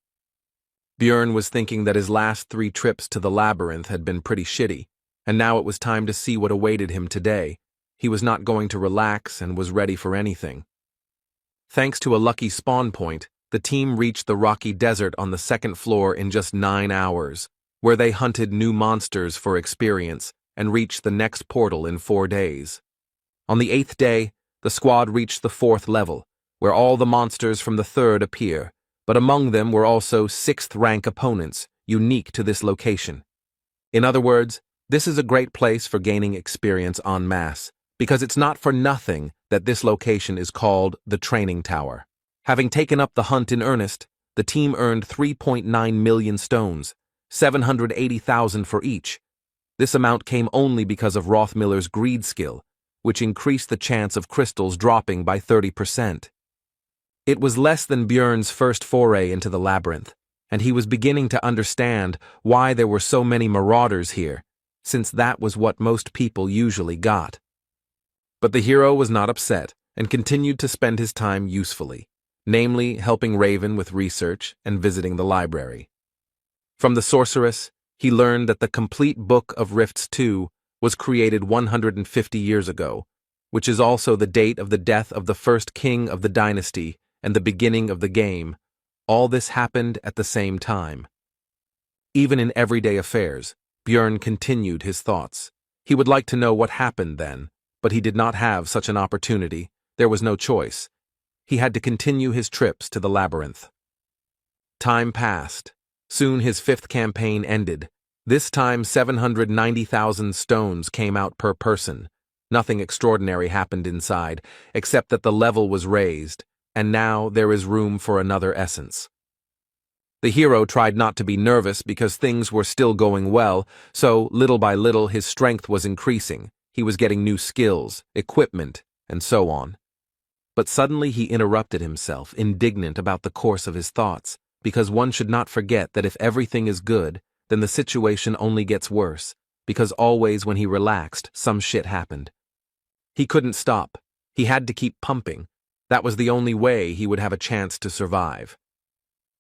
Bjorn was thinking that his last 3 trips to the labyrinth had been pretty shitty, and now it was time to see what awaited him today. He was not going to relax and was ready for anything. Thanks to a lucky spawn point, the team reached the rocky desert on the 2nd floor in just 9 hours, where they hunted new monsters for experience and reached the next portal in 4 days. On the 8th day, the squad reached the 4th level, where all the monsters from the 3rd appear, but among them were also 6th-rank opponents, unique to this location. In other words, this is a great place for gaining experience en masse, because it's not for nothing that this location is called the Training Tower. Having taken up the hunt in earnest, the team earned 3.9 million stones, 780,000 for each. This amount came only because of Rothmiller's greed skill, which increased the chance of crystals dropping by 30%. It was less than Bjorn's first foray into the labyrinth, and he was beginning to understand why there were so many marauders here, since that was what most people usually got. But the hero was not upset and continued to spend his time usefully. namely helping Raven with research and visiting the library. From the sorceress, he learned that the complete Book of Rifts 2 was created 150 years ago, which is also the date of the death of the first king of the dynasty and the beginning of the game. All this happened at the same time. Even in everyday affairs, Björn continued his thoughts. He would like to know what happened then, but he did not have such an opportunity. There was no choice. He had to continue his trips to the labyrinth. Time passed. Soon his fifth campaign ended. This time 790,000 stones came out per person. Nothing extraordinary happened inside, except that the level was raised, and now there is room for another essence. The hero tried not to be nervous because things were still going well, so little by little his strength was increasing. He was getting new skills, equipment, and so on. But suddenly he interrupted himself, indignant about the course of his thoughts, because one should not forget that if everything is good, then the situation only gets worse, because always when he relaxed, some shit happened. He couldn't stop. He had to keep pumping. That was the only way he would have a chance to survive.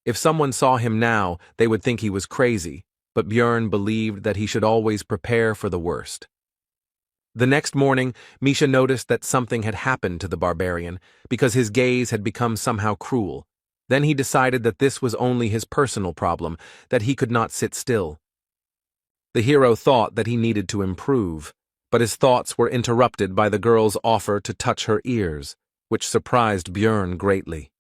If someone saw him now, they would think he was crazy, but Björn believed that he should always prepare for the worst. The next morning, Misha noticed that something had happened to the barbarian, because his gaze had become somehow cruel. Then he decided that this was only his personal problem, that he could not sit still. The hero thought that he needed to improve, but his thoughts were interrupted by the girl's offer to touch her ears, which surprised Björn greatly.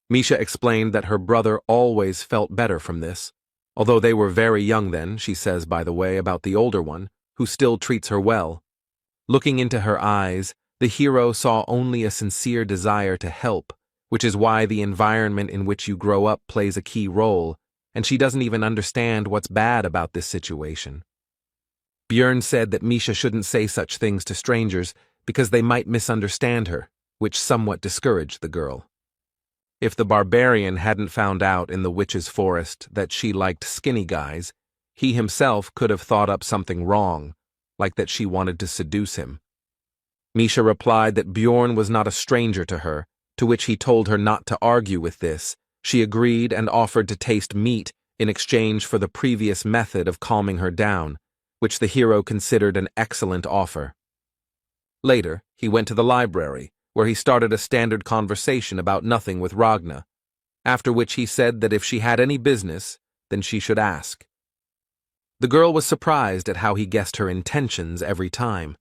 Misha explained that her brother always felt better from this, although they were very young then, she says by the way about the older one, who still treats her well. Looking into her eyes, the hero saw only a sincere desire to help, which is why the environment in which you grow up plays a key role, and she doesn't even understand what's bad about this situation. Björn said that Misha shouldn't say such things to strangers because they might misunderstand her, which somewhat discouraged the girl. If the barbarian hadn't found out in the witch's forest that she liked skinny guys, he himself could have thought up something wrong, like that she wanted to seduce him. Misha replied that Björn was not a stranger to her, to which he told her not to argue with this. She agreed and offered to taste meat in exchange for the previous method of calming her down, which the hero considered an excellent offer. Later, he went to the library, where he started a standard conversation about nothing with Ragna, after which he said that if she had any business, then she should ask. The girl was surprised at how he guessed her intentions every time.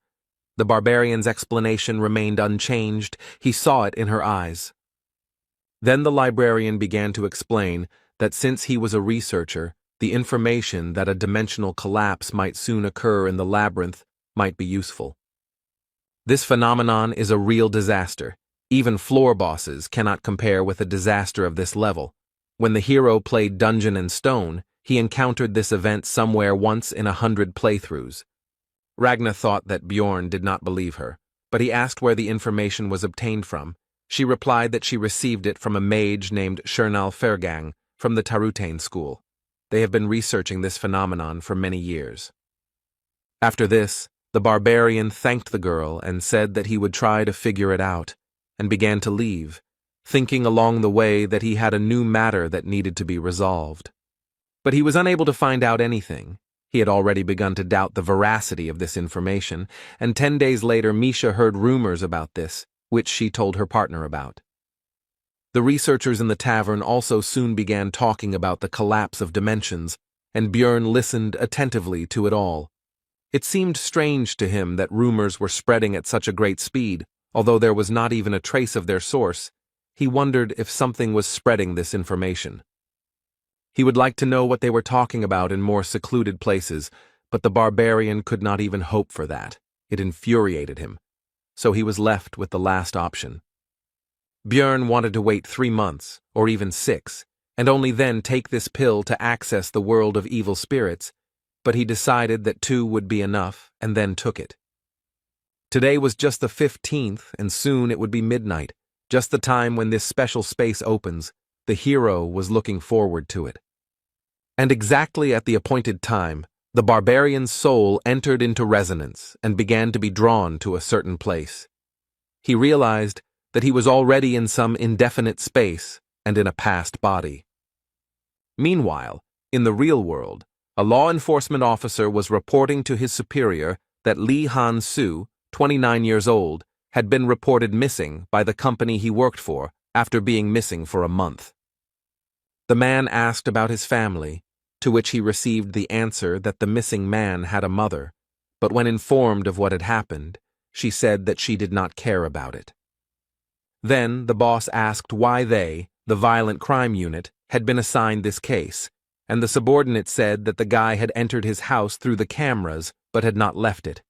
The barbarian's explanation remained unchanged. He saw it in her eyes. Then the librarian began to explain that since he was a researcher, the information that a dimensional collapse might soon occur in the labyrinth might be useful. This phenomenon is a real disaster. Even floor bosses cannot compare with a disaster of this level. When the hero played Dungeon and Stone, he encountered this event somewhere once in 100 playthroughs. Ragna thought that Björn did not believe her, but he asked where the information was obtained from. She replied that she received it from a mage named Shernal Fergang from the Tarutane school. They have been researching this phenomenon for many years. After this, the barbarian thanked the girl and said that he would try to figure it out, and began to leave, thinking along the way that he had a new matter that needed to be resolved. But he was unable to find out anything. He had already begun to doubt the veracity of this information, and 10 days later Misha heard rumors about this, which she told her partner about. The researchers in the tavern also soon began talking about the collapse of dimensions, and Björn listened attentively to it all. It seemed strange to him that rumors were spreading at such a great speed, although there was not even a trace of their source. He wondered if something was spreading this information. He would like to know what they were talking about in more secluded places, but the barbarian could not even hope for that. It infuriated him. So he was left with the last option. Björn wanted to wait 3 months, or even 6, and only then take this pill to access the world of evil spirits, but he decided that 2 would be enough, and then took it. Today was just the 15th, and soon it would be midnight, just the time when this special space opens. The hero was looking forward to it. And exactly at the appointed time, the barbarian's soul entered into resonance and began to be drawn to a certain place. He realized that he was already in some indefinite space and in a past body. Meanwhile, in the real world, a law enforcement officer was reporting to his superior that Lee Han-soo, 29 years old, had been reported missing by the company he worked for after being missing for a month. The man asked about his family, to which he received the answer that the missing man had a mother, but when informed of what had happened, she said that she did not care about it. Then the boss asked why they, the violent crime unit, had been assigned this case, and the subordinate said that the guy had entered his house through the cameras but had not left it.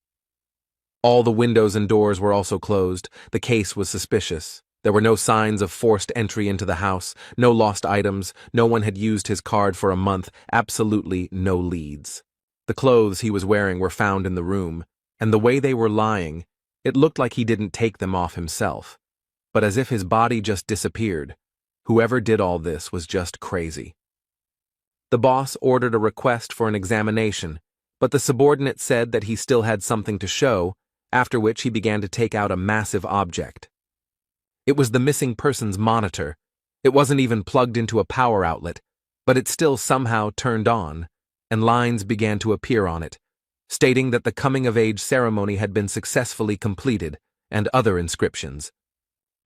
All the windows and doors were also closed. The case was suspicious. There were no signs of forced entry into the house, no lost items, no one had used his card for a month, absolutely no leads. The clothes he was wearing were found in the room, and the way they were lying, it looked like he didn't take them off himself, but as if his body just disappeared. Whoever did all this was just crazy. The boss ordered a request for an examination, but the subordinate said that he still had something to show, after which he began to take out a massive object. It was the missing person's monitor. It wasn't even plugged into a power outlet, but it still somehow turned on, and lines began to appear on it, stating that the coming-of-age ceremony had been successfully completed, and other inscriptions.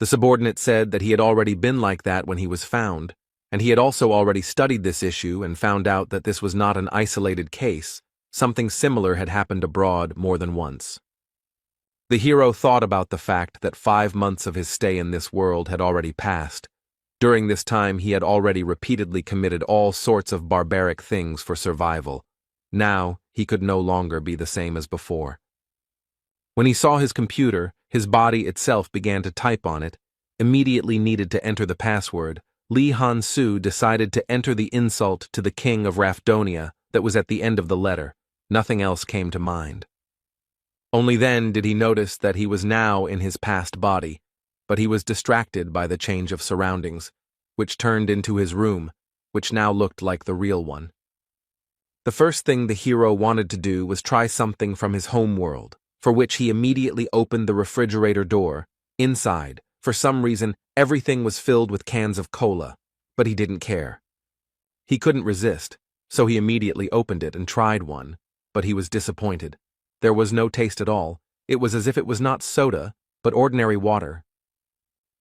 The subordinate said that he had already been like that when he was found, and he had also already studied this issue and found out that this was not an isolated case. Something similar had happened abroad more than once. The hero thought about the fact that 5 months of his stay in this world had already passed. During this time he had already repeatedly committed all sorts of barbaric things for survival. Now he could no longer be the same as before. When he saw his computer, his body itself began to type on it, immediately needed to enter the password. Lee Han-soo decided to enter the insult to the king of Rafdonia that was at the end of the letter. Nothing else came to mind. Only then did he notice that he was now in his past body, but he was distracted by the change of surroundings, which turned into his room, which now looked like the real one. The first thing the hero wanted to do was try something from his home world, for which he immediately opened the refrigerator door. Inside, for some reason, everything was filled with cans of cola, but he didn't care. He couldn't resist, so he immediately opened it and tried one, but he was disappointed. There was no taste at all. It was as if it was not soda, but ordinary water.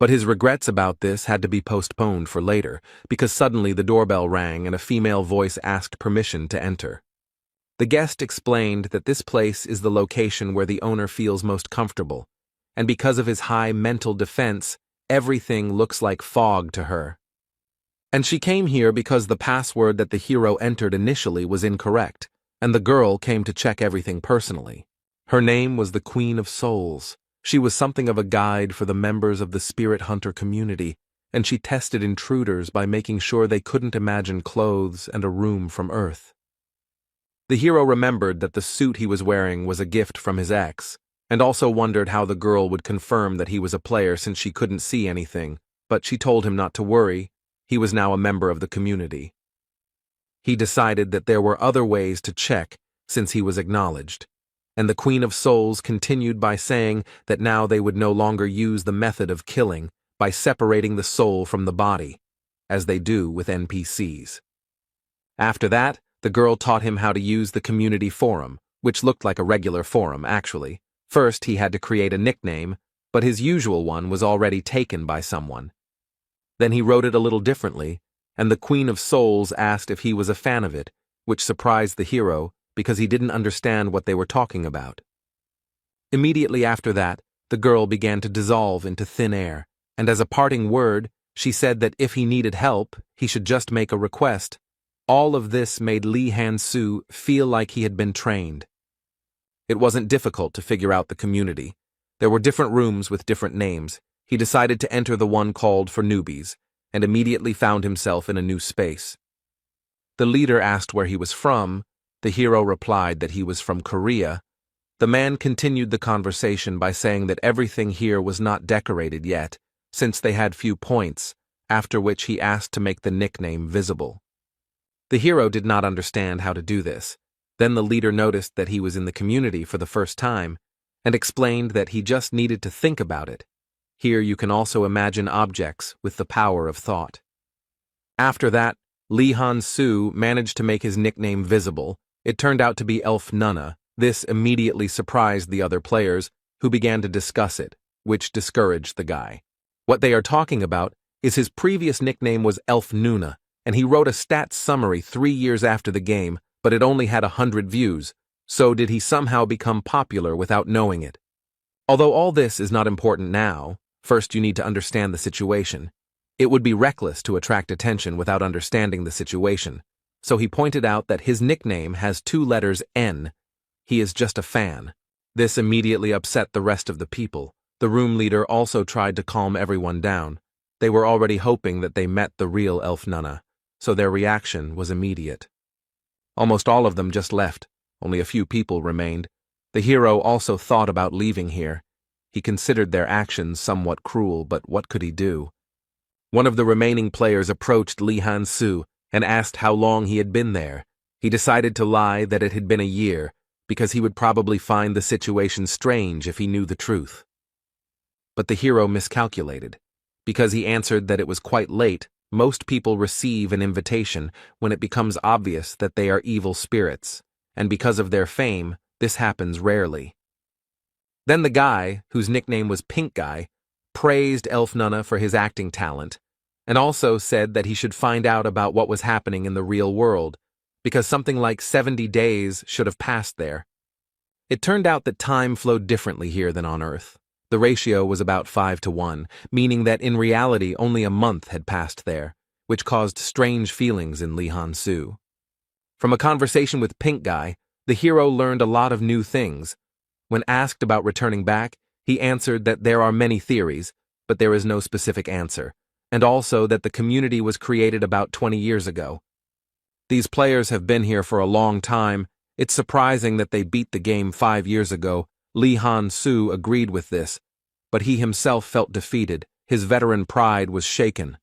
But his regrets about this had to be postponed for later, because suddenly the doorbell rang and a female voice asked permission to enter. The guest explained that this place is the location where the owner feels most comfortable, and because of his high mental defense, everything looks like fog to her. And she came here because the password that the hero entered initially was incorrect, and the girl came to check everything personally. Her name was the Queen of Souls. She was something of a guide for the members of the spirit hunter community, and she tested intruders by making sure they couldn't imagine clothes and a room from Earth. The hero remembered that the suit he was wearing was a gift from his ex, and also wondered how the girl would confirm that he was a player since she couldn't see anything, but she told him not to worry. He was now a member of the community. He decided that there were other ways to check since he was acknowledged, and the Queen of Souls continued by saying that now they would no longer use the method of killing by separating the soul from the body, as they do with NPCs. After that, the girl taught him how to use the community forum, which looked like a regular forum, actually. First, he had to create a nickname, but his usual one was already taken by someone. Then he wrote it a little differently, and the Queen of Souls asked if he was a fan of it, which surprised the hero because he didn't understand what they were talking about. Immediately after that, the girl began to dissolve into thin air, and as a parting word, she said that if he needed help, he should just make a request. All of this made Lee Han-soo feel like he had been trained. It wasn't difficult to figure out the community. There were different rooms with different names. He decided to enter the one called for newbies, and immediately found himself in a new space. The leader asked where he was from. The hero replied that he was from Korea. The man continued the conversation by saying that everything here was not decorated yet, since they had few points, after which he asked to make the nickname visible. The hero did not understand how to do this. Then the leader noticed that he was in the community for the first time, and explained that he just needed to think about it. Here you can also imagine objects with the power of thought. After that, Lee Han-soo managed to make his nickname visible. It turned out to be Elf Nunna. This immediately surprised the other players, who began to discuss it, which discouraged the guy. What they are talking about is his previous nickname was Elf Nuna, and he wrote a stats summary 3 years after the game, but it only had 100 views, so did he somehow become popular without knowing it? Although all this is not important now, first you need to understand the situation. It would be reckless to attract attention without understanding the situation, so he pointed out that his nickname has 2 letters N. He is just a fan. This immediately upset the rest of the people. The room leader also tried to calm everyone down. They were already hoping that they met the real Elf Nunna, so their reaction was immediate. Almost all of them just left. Only a few people remained. The hero also thought about leaving here. He considered their actions somewhat cruel, but what could he do? One of the remaining players approached Lee Han-soo and asked how long he had been there. He decided to lie that it had been a year, because he would probably find the situation strange if he knew the truth. But the hero miscalculated. Because he answered that it was quite late, most people receive an invitation when it becomes obvious that they are evil spirits, and because of their fame, this happens rarely. Then the guy, whose nickname was Pink Guy, praised Elf Nunna for his acting talent, and also said that he should find out about what was happening in the real world, because something like 70 days should have passed there. It turned out that time flowed differently here than on Earth. The ratio was about 5-to-1, meaning that in reality only a month had passed there, which caused strange feelings in Lee Han-soo. From a conversation with Pink Guy, the hero learned a lot of new things. When asked about returning back, he answered that there are many theories, but there is no specific answer, and also that the community was created about 20 years ago. These players have been here for a long time. It's surprising that they beat the game 5 years ago. Lee Han-soo agreed with this, but he himself felt defeated. His veteran pride was shaken.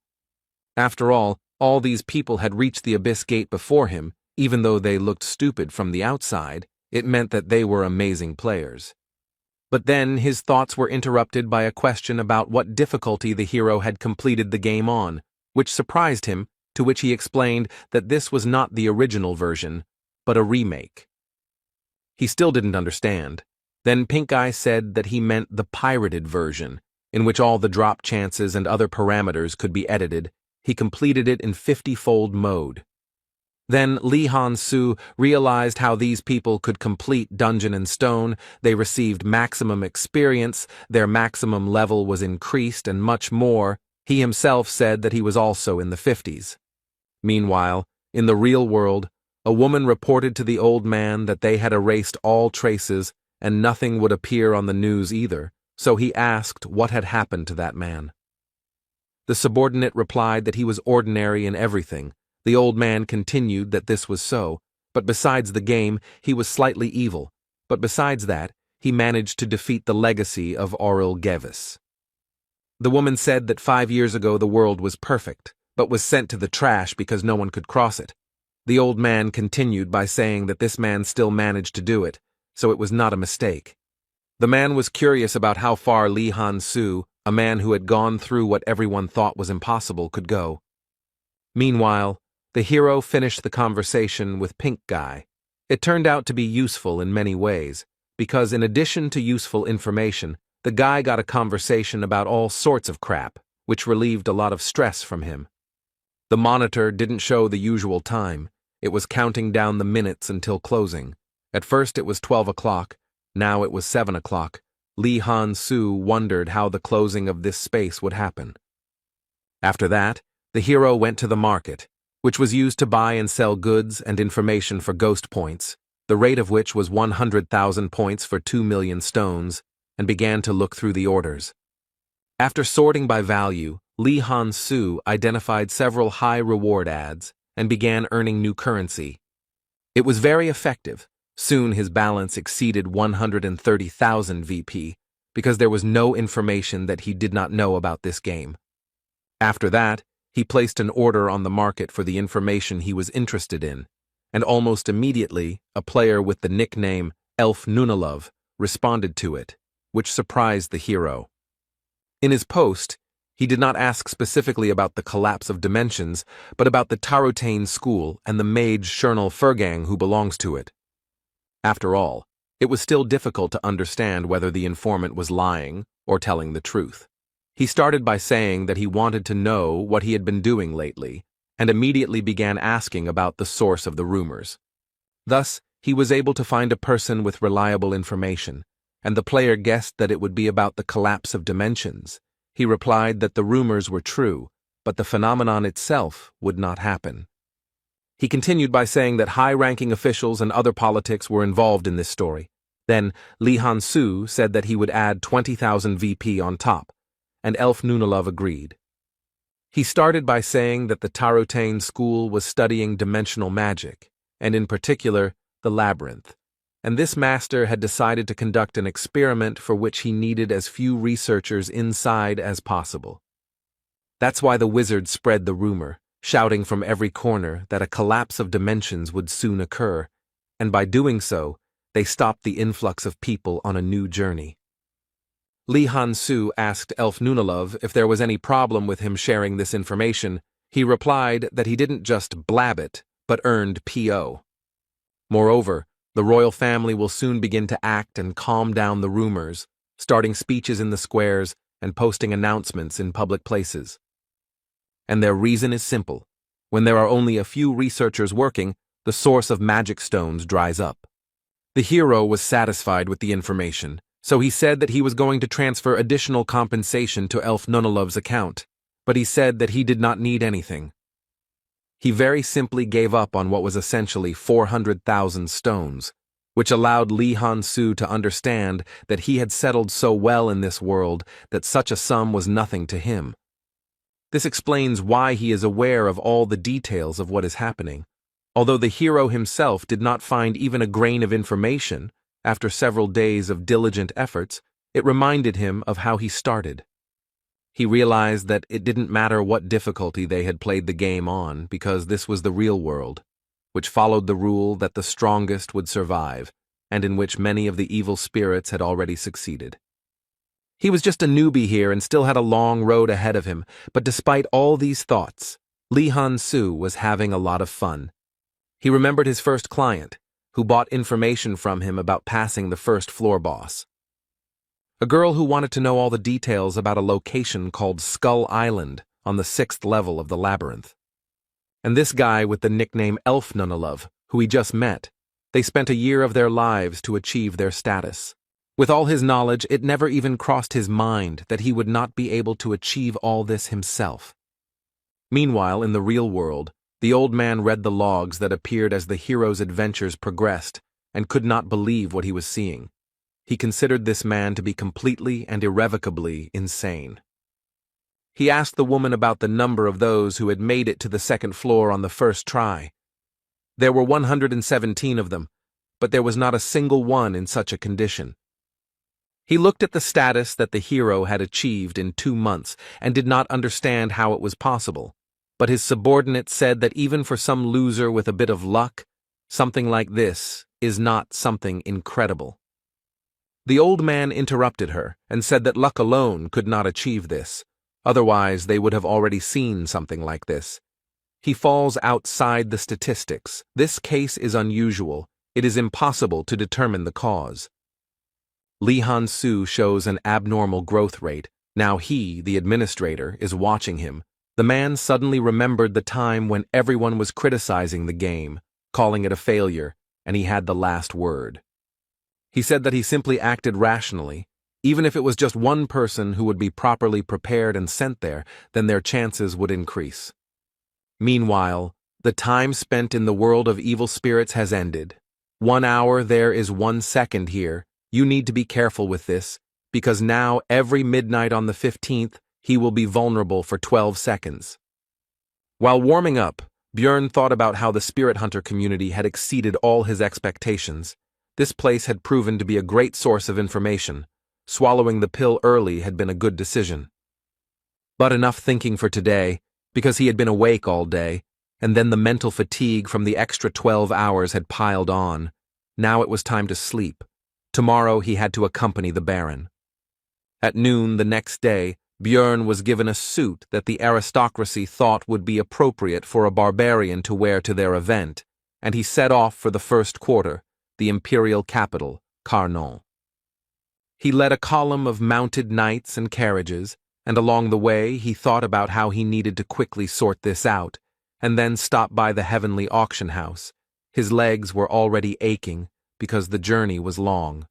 After all these people had reached the Abyss Gate before him. Even though they looked stupid from the outside, it meant that they were amazing players. But then his thoughts were interrupted by a question about what difficulty the hero had completed the game on, which surprised him, to which he explained that this was not the original version, but a remake. He still didn't understand. Then Pink Eye said that he meant the pirated version, in which all the drop chances and other parameters could be edited. He completed it in 50-fold mode. Then Lee Han-soo realized how these people could complete Dungeon and Stone. They received maximum experience, their maximum level was increased, and much more. He himself said that he was also in the 50s. Meanwhile, in the real world, a woman reported to the old man that they had erased all traces and nothing would appear on the news either, so he asked what had happened to that man. The subordinate replied that he was ordinary in everything. The old man continued that this was so, but besides the game, he was slightly evil. But besides that, he managed to defeat the legacy of Auril Gevis. The woman said that 5 years ago the world was perfect, but was sent to the trash because no one could cross it. The old man continued by saying that this man still managed to do it, so it was not a mistake. The man was curious about how far Lee Han-soo, a man who had gone through what everyone thought was impossible, could go. Meanwhile, the hero finished the conversation with Pink Guy. It turned out to be useful in many ways, because in addition to useful information, the guy got a conversation about all sorts of crap, which relieved a lot of stress from him. The monitor didn't show the usual time. It was counting down the minutes until closing. At first it was 12 o'clock, now it was 7 o'clock. Lee Han-soo wondered how the closing of this space would happen. After that, the hero went to the market, which was used to buy and sell goods and information for ghost points, the rate of which was 100,000 points for 2 million stones, and began to look through the orders. After sorting by value, Lee Han-soo identified several high-reward ads and began earning new currency. It was very effective. Soon his balance exceeded 130,000 VP, because there was no information that he did not know about this game. After that, he placed an order on the market for the information he was interested in, and almost immediately, a player with the nickname Elf Nunalove responded to it, which surprised the hero. In his post, he did not ask specifically about the collapse of dimensions, but about the Tarotane school and the mage Shernal Furgang who belongs to it. After all, it was still difficult to understand whether the informant was lying or telling the truth. He started by saying that he wanted to know what he had been doing lately, and immediately began asking about the source of the rumors. Thus, he was able to find a person with reliable information, and the player guessed that it would be about the collapse of dimensions. He replied that the rumors were true, but the phenomenon itself would not happen. He continued by saying that high-ranking officials and other politics were involved in this story. Then, Lee Han-soo said that he would add 20,000 VP on top, and Elf Nunalov agreed. He started by saying that the Tarotane school was studying dimensional magic, and in particular, the labyrinth, and this master had decided to conduct an experiment for which he needed as few researchers inside as possible. That's why the wizard spread the rumor, shouting from every corner that a collapse of dimensions would soon occur, and by doing so, they stopped the influx of people on a new journey. Lee Han-soo asked Elf Nunalov if there was any problem with him sharing this information. He replied that he didn't just blab it, but earned P.O. Moreover, the royal family will soon begin to act and calm down the rumors, starting speeches in the squares and posting announcements in public places. And their reason is simple. When there are only a few researchers working, the source of magic stones dries up. The hero was satisfied with the information, so he said that he was going to transfer additional compensation to Elf Nunalov's account, but he said that he did not need anything. He very simply gave up on what was essentially 400,000 stones, which allowed Lee Han-soo to understand that he had settled so well in this world that such a sum was nothing to him. This explains why he is aware of all the details of what is happening. Although the hero himself did not find even a grain of information, after several days of diligent efforts, it reminded him of how he started. He realized that it didn't matter what difficulty they had played the game on because this was the real world, which followed the rule that the strongest would survive, and in which many of the evil spirits had already succeeded. He was just a newbie here and still had a long road ahead of him, but despite all these thoughts, Lee Han-soo was having a lot of fun. He remembered his first client, who bought information from him about passing the first floor boss. A girl who wanted to know all the details about a location called Skull Island on the 6th level of the labyrinth. And this guy with the nickname Elf Nunalov, who he just met, they spent a year of their lives to achieve their status. With all his knowledge, it never even crossed his mind that he would not be able to achieve all this himself. Meanwhile, in the real world, the old man read the logs that appeared as the hero's adventures progressed and could not believe what he was seeing. He considered this man to be completely and irrevocably insane. He asked the woman about the number of those who had made it to the 2nd floor on the first try. There were 117 of them, but there was not a single one in such a condition. He looked at the status that the hero had achieved in 2 months and did not understand how it was possible. But his subordinate said that even for some loser with a bit of luck, something like this is not something incredible. The old man interrupted her and said that luck alone could not achieve this, otherwise they would have already seen something like this. He falls outside the statistics. This case is unusual. It is impossible to determine the cause. Lee Han-soo shows an abnormal growth rate. Now he, the administrator, is watching him. The man suddenly remembered the time when everyone was criticizing the game, calling it a failure, and he had the last word. He said that he simply acted rationally. Even if it was just one person who would be properly prepared and sent there, then their chances would increase. Meanwhile, the time spent in the world of evil spirits has ended. 1 hour there is 1 second here. You need to be careful with this, because now every midnight on the 15th, he will be vulnerable for 12 seconds. While warming up, Björn thought about how the spirit hunter community had exceeded all his expectations. This place had proven to be a great source of information. Swallowing the pill early had been a good decision. But enough thinking for today, because he had been awake all day, and then the mental fatigue from the extra 12 hours had piled on. Now it was time to sleep. Tomorrow he had to accompany the Baron. At noon the next day, Björn was given a suit that the aristocracy thought would be appropriate for a barbarian to wear to their event, and he set off for the first quarter, the imperial capital, Karnal. He led a column of mounted knights and carriages, and along the way he thought about how he needed to quickly sort this out, and then stop by the heavenly auction house. His legs were already aching because the journey was long.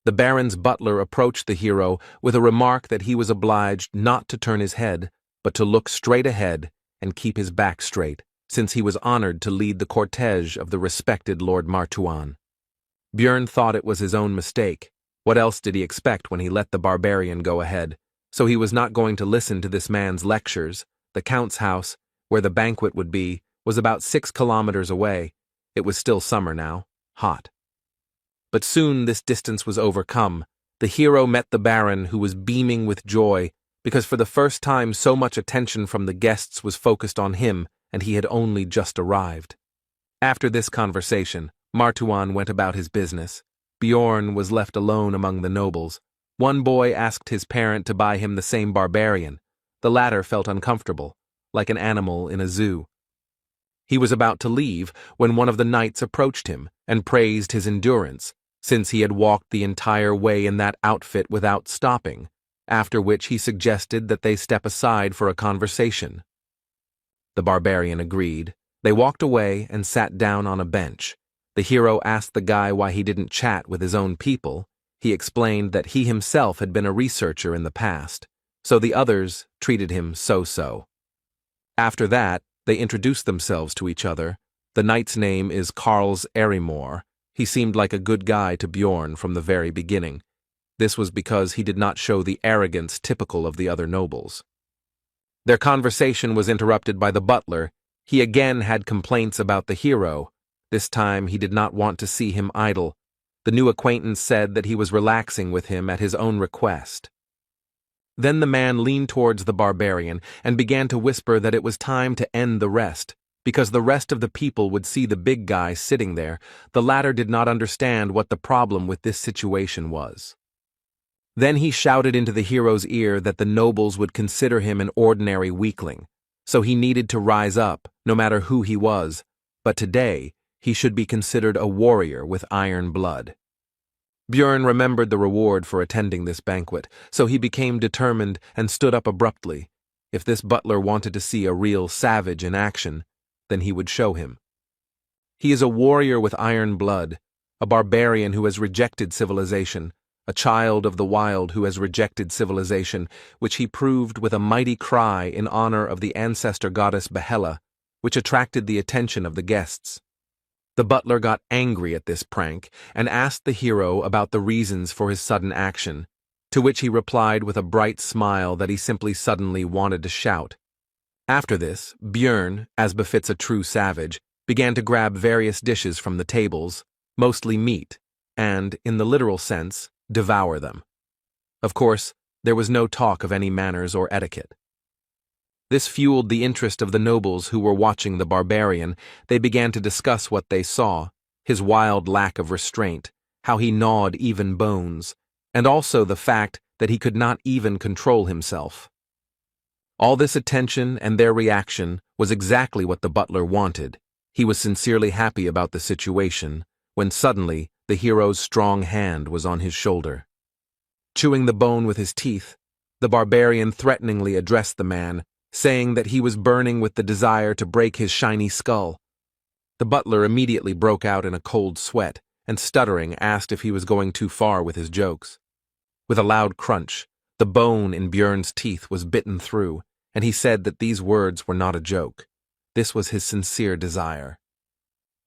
The Baron's butler approached the hero with a remark that he was obliged not to turn his head, but to look straight ahead and keep his back straight, since he was honored to lead the cortege of the respected Lord Martuan. Björn thought it was his own mistake. What else did he expect when he let the barbarian go ahead? So he was not going to listen to this man's lectures. The Count's house, where the banquet would be, was about 6 kilometers away. It was still summer now, hot. But soon this distance was overcome. The hero met the Baron, who was beaming with joy, because for the first time so much attention from the guests was focused on him, and he had only just arrived. After this conversation, Martuan went about his business. Bjorn was left alone among the nobles. One boy asked his parent to buy him the same barbarian. The latter felt uncomfortable, like an animal in a zoo. He was about to leave when one of the knights approached him and praised his endurance, since he had walked the entire way in that outfit without stopping, after which he suggested that they step aside for a conversation. The barbarian agreed. They walked away and sat down on a bench. The hero asked the guy why he didn't chat with his own people. He explained that he himself had been a researcher in the past, so the others treated him so-so. After that, they introduced themselves to each other. The knight's name is Karls Erimor. He seemed like a good guy to Bjorn from the very beginning. This was because he did not show the arrogance typical of the other nobles. Their conversation was interrupted by the butler. He again had complaints about the hero. This time he did not want to see him idle. The new acquaintance said that he was relaxing with him at his own request. Then the man leaned towards the barbarian and began to whisper that it was time to end the rest, because the rest of the people would see the big guy sitting there. The latter did not understand what the problem with this situation was. Then he shouted into the hero's ear that the nobles would consider him an ordinary weakling, so he needed to rise up, no matter who he was, but today he should be considered a warrior with iron blood. Björn remembered the reward for attending this banquet, so he became determined and stood up abruptly. If this butler wanted to see a real savage in action, then he would show him. He is a warrior with iron blood, a barbarian who has rejected civilization, a child of the wild who has rejected civilization, which he proved with a mighty cry in honor of the ancestor goddess Yahello, which attracted the attention of the guests. The butler got angry at this prank and asked the hero about the reasons for his sudden action, to which he replied with a bright smile that he simply suddenly wanted to shout. After this, Björn, as befits a true savage, began to grab various dishes from the tables, mostly meat, and, in the literal sense, devour them. Of course, there was no talk of any manners or etiquette. This fueled the interest of the nobles who were watching the barbarian. They began to discuss what they saw, his wild lack of restraint, how he gnawed even bones, and also the fact that he could not even control himself. All this attention and their reaction was exactly what the butler wanted. He was sincerely happy about the situation, when suddenly the hero's strong hand was on his shoulder. Chewing the bone with his teeth, the barbarian threateningly addressed the man, saying that he was burning with the desire to break his shiny skull. The butler immediately broke out in a cold sweat, and stuttering asked if he was going too far with his jokes. With a loud crunch, the bone in Björn's teeth was bitten through, and he said that these words were not a joke. This was his sincere desire.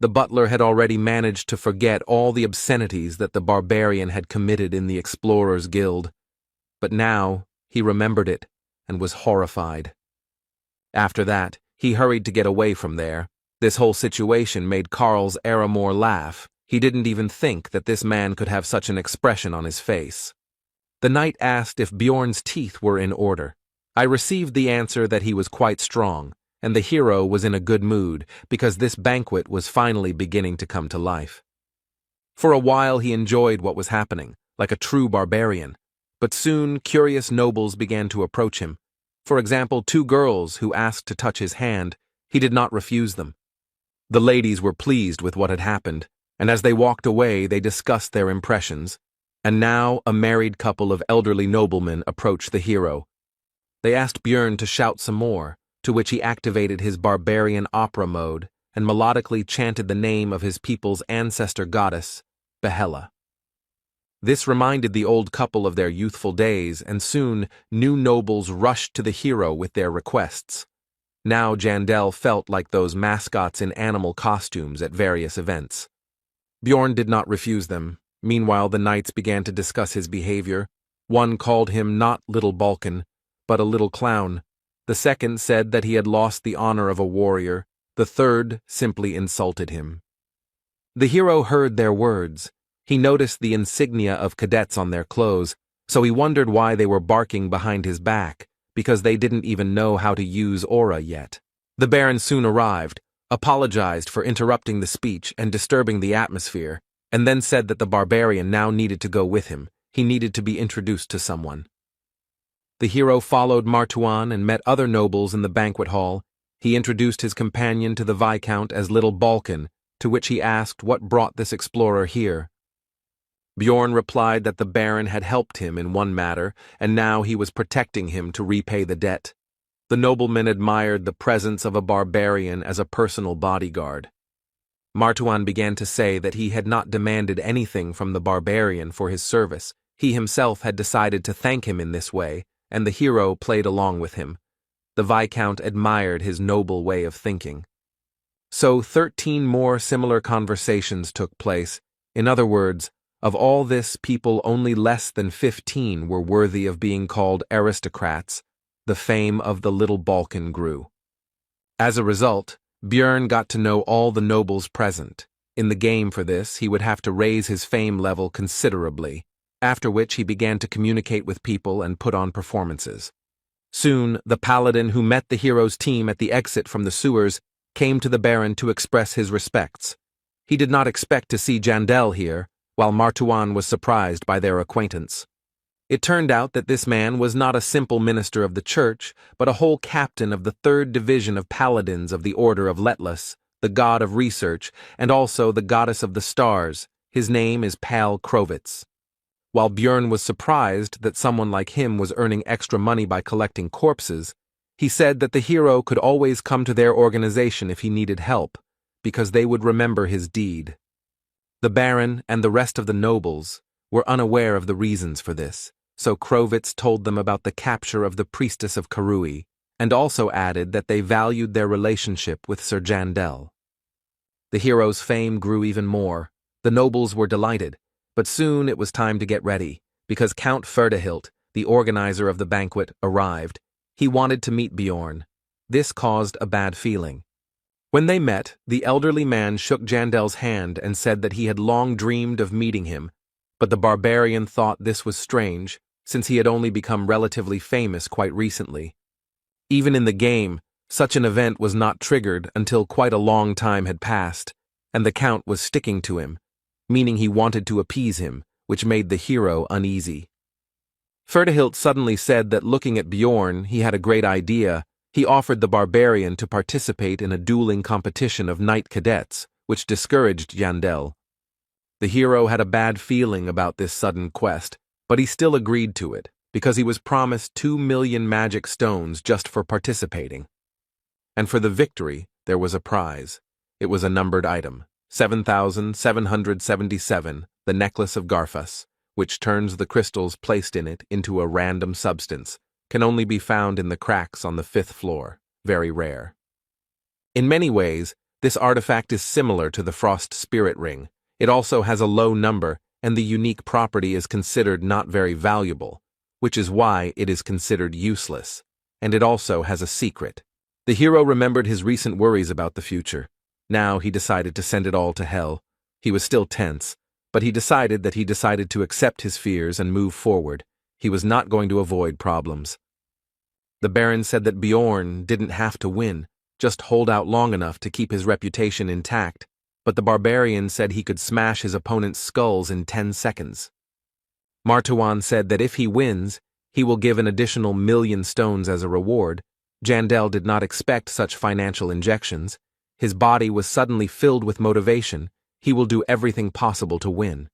The butler had already managed to forget all the obscenities that the barbarian had committed in the Explorers' Guild, but now he remembered it and was horrified. After that, he hurried to get away from there. This whole situation made Karls Erimor laugh. He didn't even think that this man could have such an expression on his face. The knight asked if Bjorn's teeth were in order. I received the answer that he was quite strong, and the hero was in a good mood because this banquet was finally beginning to come to life. For a while he enjoyed what was happening, like a true barbarian, But soon, curious nobles began to approach him. For example, two girls who asked to touch his hand. He did not refuse them. The ladies were pleased with what had happened, and as they walked away, they discussed their impressions. And now, a married couple of elderly noblemen approached the hero. They asked Björn to shout some more, to which he activated his barbarian opera mode and melodically chanted the name of his people's ancestor goddess, Yahello. This reminded the old couple of their youthful days, and soon new nobles rushed to the hero with their requests. Now Jandel felt like those mascots in animal costumes at various events. Bjorn did not refuse them. Meanwhile, the knights began to discuss his behavior. One called him not Little Balkan, but a little clown. The second said that he had lost the honor of a warrior. The third simply insulted him. The hero heard their words. He noticed the insignia of cadets on their clothes, so he wondered why they were barking behind his back, because they didn't even know how to use aura yet. The Baron soon arrived, apologized for interrupting the speech and disturbing the atmosphere, and then said that the barbarian now needed to go with him. He needed to be introduced to someone. The hero followed Martuan and met other nobles in the banquet hall. He introduced his companion to the Viscount as Little Balkan, to which he asked what brought this explorer here. Bjorn replied that the Baron had helped him in one matter, and now he was protecting him to repay the debt. The nobleman admired the presence of a barbarian as a personal bodyguard. Martuan began to say that he had not demanded anything from the barbarian for his service. He himself had decided to thank him in this way, and the hero played along with him. The Viscount admired his noble way of thinking. So 13 more similar conversations took place. In other words, of all this, people only less than 15 were worthy of being called aristocrats. The fame of the Little Balkan grew. As a result, Björn got to know all the nobles present. In the game for this, he would have to raise his fame level considerably, after which he began to communicate with people and put on performances. Soon, the paladin who met the hero's team at the exit from the sewers came to the Baron to express his respects. He did not expect to see Jandel here, while Martuan was surprised by their acquaintance. It turned out that this man was not a simple minister of the church, but a whole captain of the 3rd Division of Paladins of the Order of Letless, the god of research, and also the goddess of the stars. His name is Pal Krovitz. While Björn was surprised that someone like him was earning extra money by collecting corpses, he said that the hero could always come to their organization if he needed help, because they would remember his deed. The Baron and the rest of the nobles were unaware of the reasons for this, so Krovitz told them about the capture of the priestess of Karui, and also added that they valued their relationship with Sir Jandel. The hero's fame grew even more. The nobles were delighted, but soon it was time to get ready, because Count Ferdehilt, the organizer of the banquet, arrived. He wanted to meet Bjorn. This caused a bad feeling. When they met, the elderly man shook Jandel's hand and said that he had long dreamed of meeting him, but the barbarian thought this was strange, since he had only become relatively famous quite recently. Even in the game, such an event was not triggered until quite a long time had passed, and the Count was sticking to him, meaning he wanted to appease him, which made the hero uneasy. Ferdehilt suddenly said that looking at Bjorn, he had a great idea. He offered the barbarian to participate in a dueling competition of knight cadets, which discouraged Jandel. The hero had a bad feeling about this sudden quest, but he still agreed to it, because he was promised 2 million magic stones just for participating. And for the victory, there was a prize. It was a numbered item, 7,777, the necklace of Garfus, which turns the crystals placed in it into a random substance, can only be found in the cracks on the 5th floor, very rare. In many ways, this artifact is similar to the Frost Spirit Ring. It also has a low number, and the unique property is considered not very valuable, which is why it is considered useless, and it also has a secret. The hero remembered his recent worries about the future. Now he decided to send it all to hell. He was still tense, but he decided to accept his fears and move forward. He was not going to avoid problems. The Baron said that Bjorn didn't have to win, just hold out long enough to keep his reputation intact, but the barbarian said he could smash his opponent's skulls in 10 seconds. Martawan said that if he wins, he will give an additional 1,000,000 stones as a reward. Jandel did not expect such financial injections. His body was suddenly filled with motivation. He will do everything possible to win.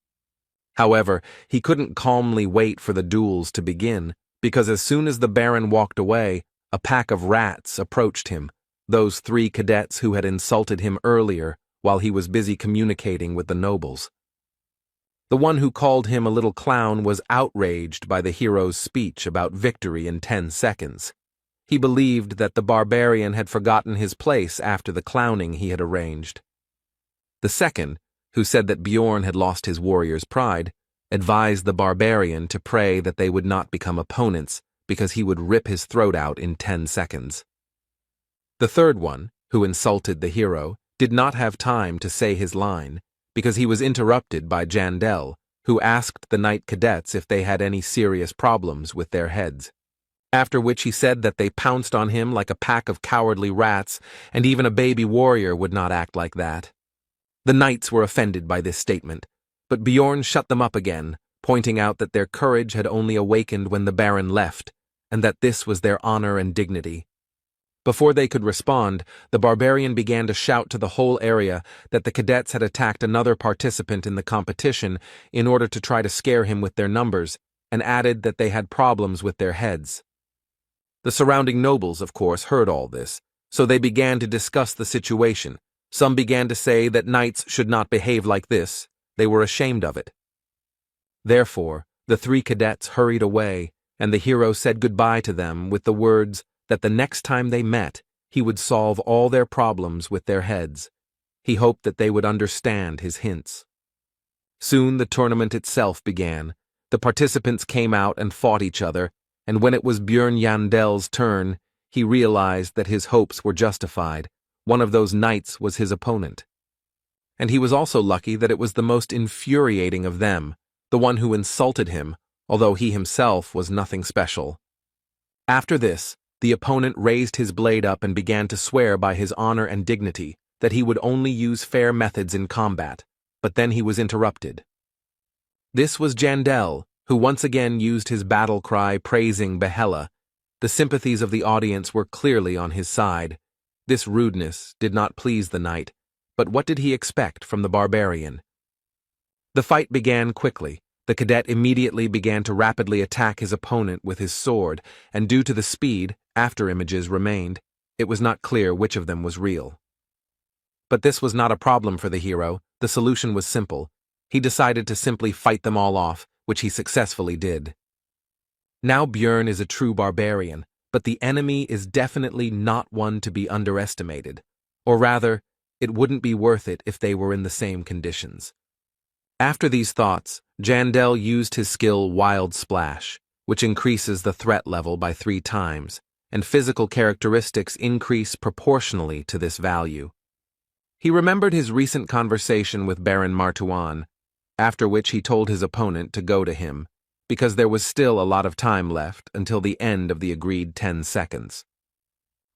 However, he couldn't calmly wait for the duels to begin, because as soon as the Baron walked away, a pack of rats approached him, those 3 cadets who had insulted him earlier while he was busy communicating with the nobles. The one who called him a little clown was outraged by the hero's speech about victory in 10 seconds. He believed that the barbarian had forgotten his place after the clowning he had arranged. The second, who said that Bjorn had lost his warrior's pride, advised the barbarian to pray that they would not become opponents because he would rip his throat out in 10 seconds. The third one, who insulted the hero, did not have time to say his line because he was interrupted by Jandel, who asked the knight cadets if they had any serious problems with their heads. After which he said that they pounced on him like a pack of cowardly rats, and even a baby warrior would not act like that. The knights were offended by this statement, but Bjorn shut them up again, pointing out that their courage had only awakened when the Baron left, and that this was their honor and dignity. Before they could respond, the barbarian began to shout to the whole area that the cadets had attacked another participant in the competition in order to try to scare him with their numbers, and added that they had problems with their heads. The surrounding nobles, of course, heard all this, so they began to discuss the situation. Some began to say that knights should not behave like this. They were ashamed of it. Therefore, the 3 cadets hurried away, and the hero said goodbye to them with the words that the next time they met, he would solve all their problems with their heads. He hoped that they would understand his hints. Soon the tournament itself began. The participants came out and fought each other, and when it was Bjorn Jandel's turn, he realized that his hopes were justified. One of those knights was his opponent. And he was also lucky that it was the most infuriating of them, the one who insulted him, although he himself was nothing special. After this, the opponent raised his blade up and began to swear by his honor and dignity that he would only use fair methods in combat, but then he was interrupted. This was Jandel, who once again used his battle cry praising Yahello. The sympathies of the audience were clearly on his side. This rudeness did not please the knight, but what did he expect from the barbarian? The fight began quickly. The cadet immediately began to rapidly attack his opponent with his sword, and due to the speed, after-images remained. It was not clear which of them was real. But this was not a problem for the hero. The solution was simple. He decided to simply fight them all off, which he successfully did. Now Bjorn is a true barbarian, but the enemy is definitely not one to be underestimated. Or rather, it wouldn't be worth it if they were in the same conditions. After these thoughts, Jandel used his skill Wild Splash, which increases the threat level by 3 times, and physical characteristics increase proportionally to this value. He remembered his recent conversation with Baron Martawan, after which he told his opponent to go to him, because there was still a lot of time left until the end of the agreed 10 seconds.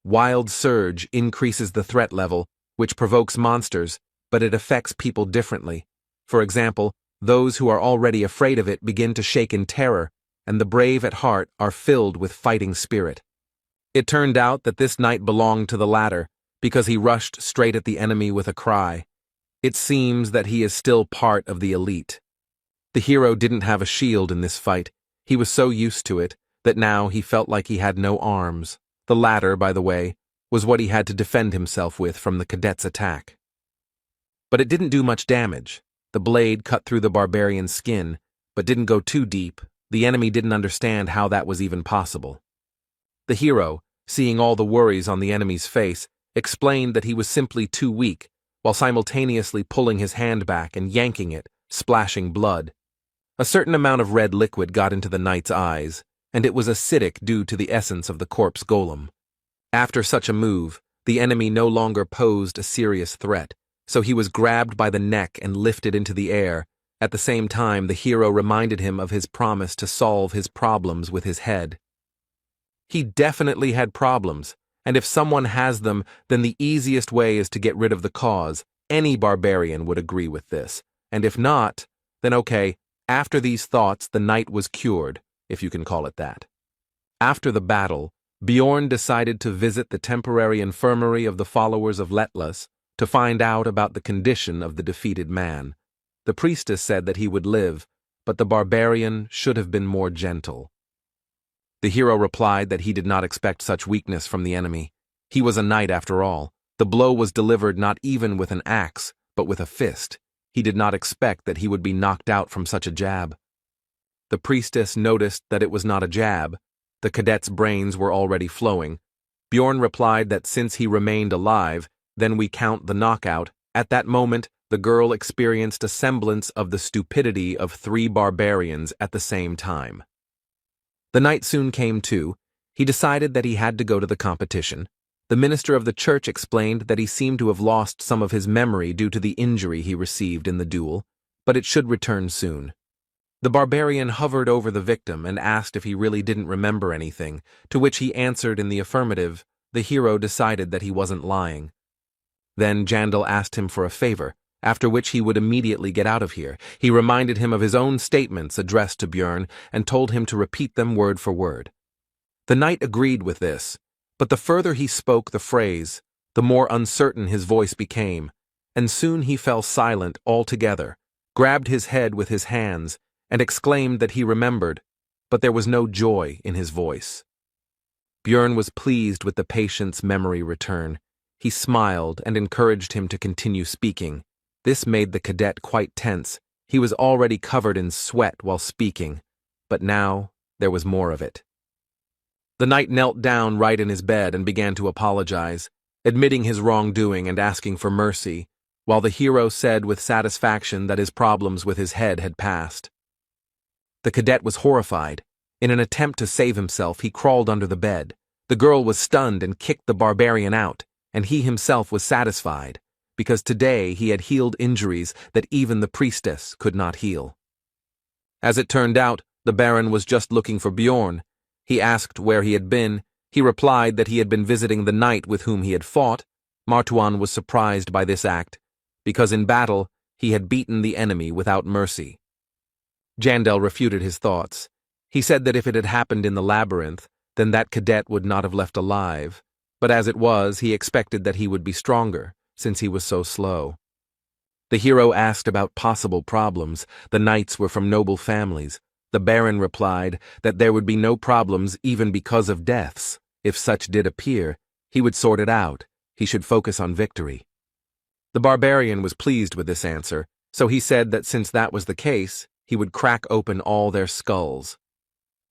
Wild Surge increases the threat level, which provokes monsters, but it affects people differently. For example, those who are already afraid of it begin to shake in terror, and the brave at heart are filled with fighting spirit. It turned out that this knight belonged to the latter, because he rushed straight at the enemy with a cry. It seems that he is still part of the elite. The hero didn't have a shield in this fight. He was so used to it that now he felt like he had no arms. The latter, by the way, was what he had to defend himself with from the cadet's attack. But it didn't do much damage. The blade cut through the barbarian's skin, but didn't go too deep. The enemy didn't understand how that was even possible. The hero, seeing all the worries on the enemy's face, explained that he was simply too weak, while simultaneously pulling his hand back and yanking it, splashing blood. A certain amount of red liquid got into the knight's eyes, and it was acidic due to the essence of the corpse golem. After such a move, the enemy no longer posed a serious threat, so he was grabbed by the neck and lifted into the air. At the same time, the hero reminded him of his promise to solve his problems with his head. He definitely had problems, and if someone has them, then the easiest way is to get rid of the cause. Any barbarian would agree with this, and if not, then okay, After these thoughts, the knight was cured, if you can call it that. After the battle, Bjorn decided to visit the temporary infirmary of the followers of Letlas to find out about the condition of the defeated man. The priestess said that he would live, but the barbarian should have been more gentle. The hero replied that he did not expect such weakness from the enemy. He was a knight after all. The blow was delivered not even with an axe, but with a fist. He did not expect that he would be knocked out from such a jab. The priestess noticed that it was not a jab. The cadet's brains were already flowing. Bjorn replied that since he remained alive, then we count the knockout. At that moment, the girl experienced a semblance of the stupidity of 3 barbarians at the same time. The knight soon came to. He decided that he had to go to the competition. The minister of the church explained that he seemed to have lost some of his memory due to the injury he received in the duel, but it should return soon. The barbarian hovered over the victim and asked if he really didn't remember anything, to which he answered in the affirmative. The hero decided that he wasn't lying. Then Jandal asked him for a favor, after which he would immediately get out of here. He reminded him of his own statements addressed to Bjorn and told him to repeat them word for word. The knight agreed with this, but the further he spoke the phrase, the more uncertain his voice became, and soon he fell silent altogether, grabbed his head with his hands, and exclaimed that he remembered, but there was no joy in his voice. Bjorn was pleased with the patient's memory return. He smiled and encouraged him to continue speaking. This made the cadet quite tense. He was already covered in sweat while speaking, but now there was more of it. The knight knelt down right in his bed and began to apologize, admitting his wrongdoing and asking for mercy, while the hero said with satisfaction that his problems with his head had passed. The cadet was horrified. In an attempt to save himself, he crawled under the bed. The girl was stunned and kicked the barbarian out, and he himself was satisfied, because today he had healed injuries that even the priestess could not heal. As it turned out, the Baron was just looking for Bjorn. He asked where he had been. He replied that he had been visiting the knight with whom he had fought. Martuan was surprised by this act, because in battle he had beaten the enemy without mercy. Jandal refuted his thoughts. He said that if it had happened in the labyrinth, then that cadet would not have left alive, but as it was, he expected that he would be stronger, since he was so slow. The hero asked about possible problems. The knights were from noble families. The Baron replied that there would be no problems even because of deaths. If such did appear, he would sort it out. He should focus on victory. The barbarian was pleased with this answer, so he said that since that was the case, he would crack open all their skulls.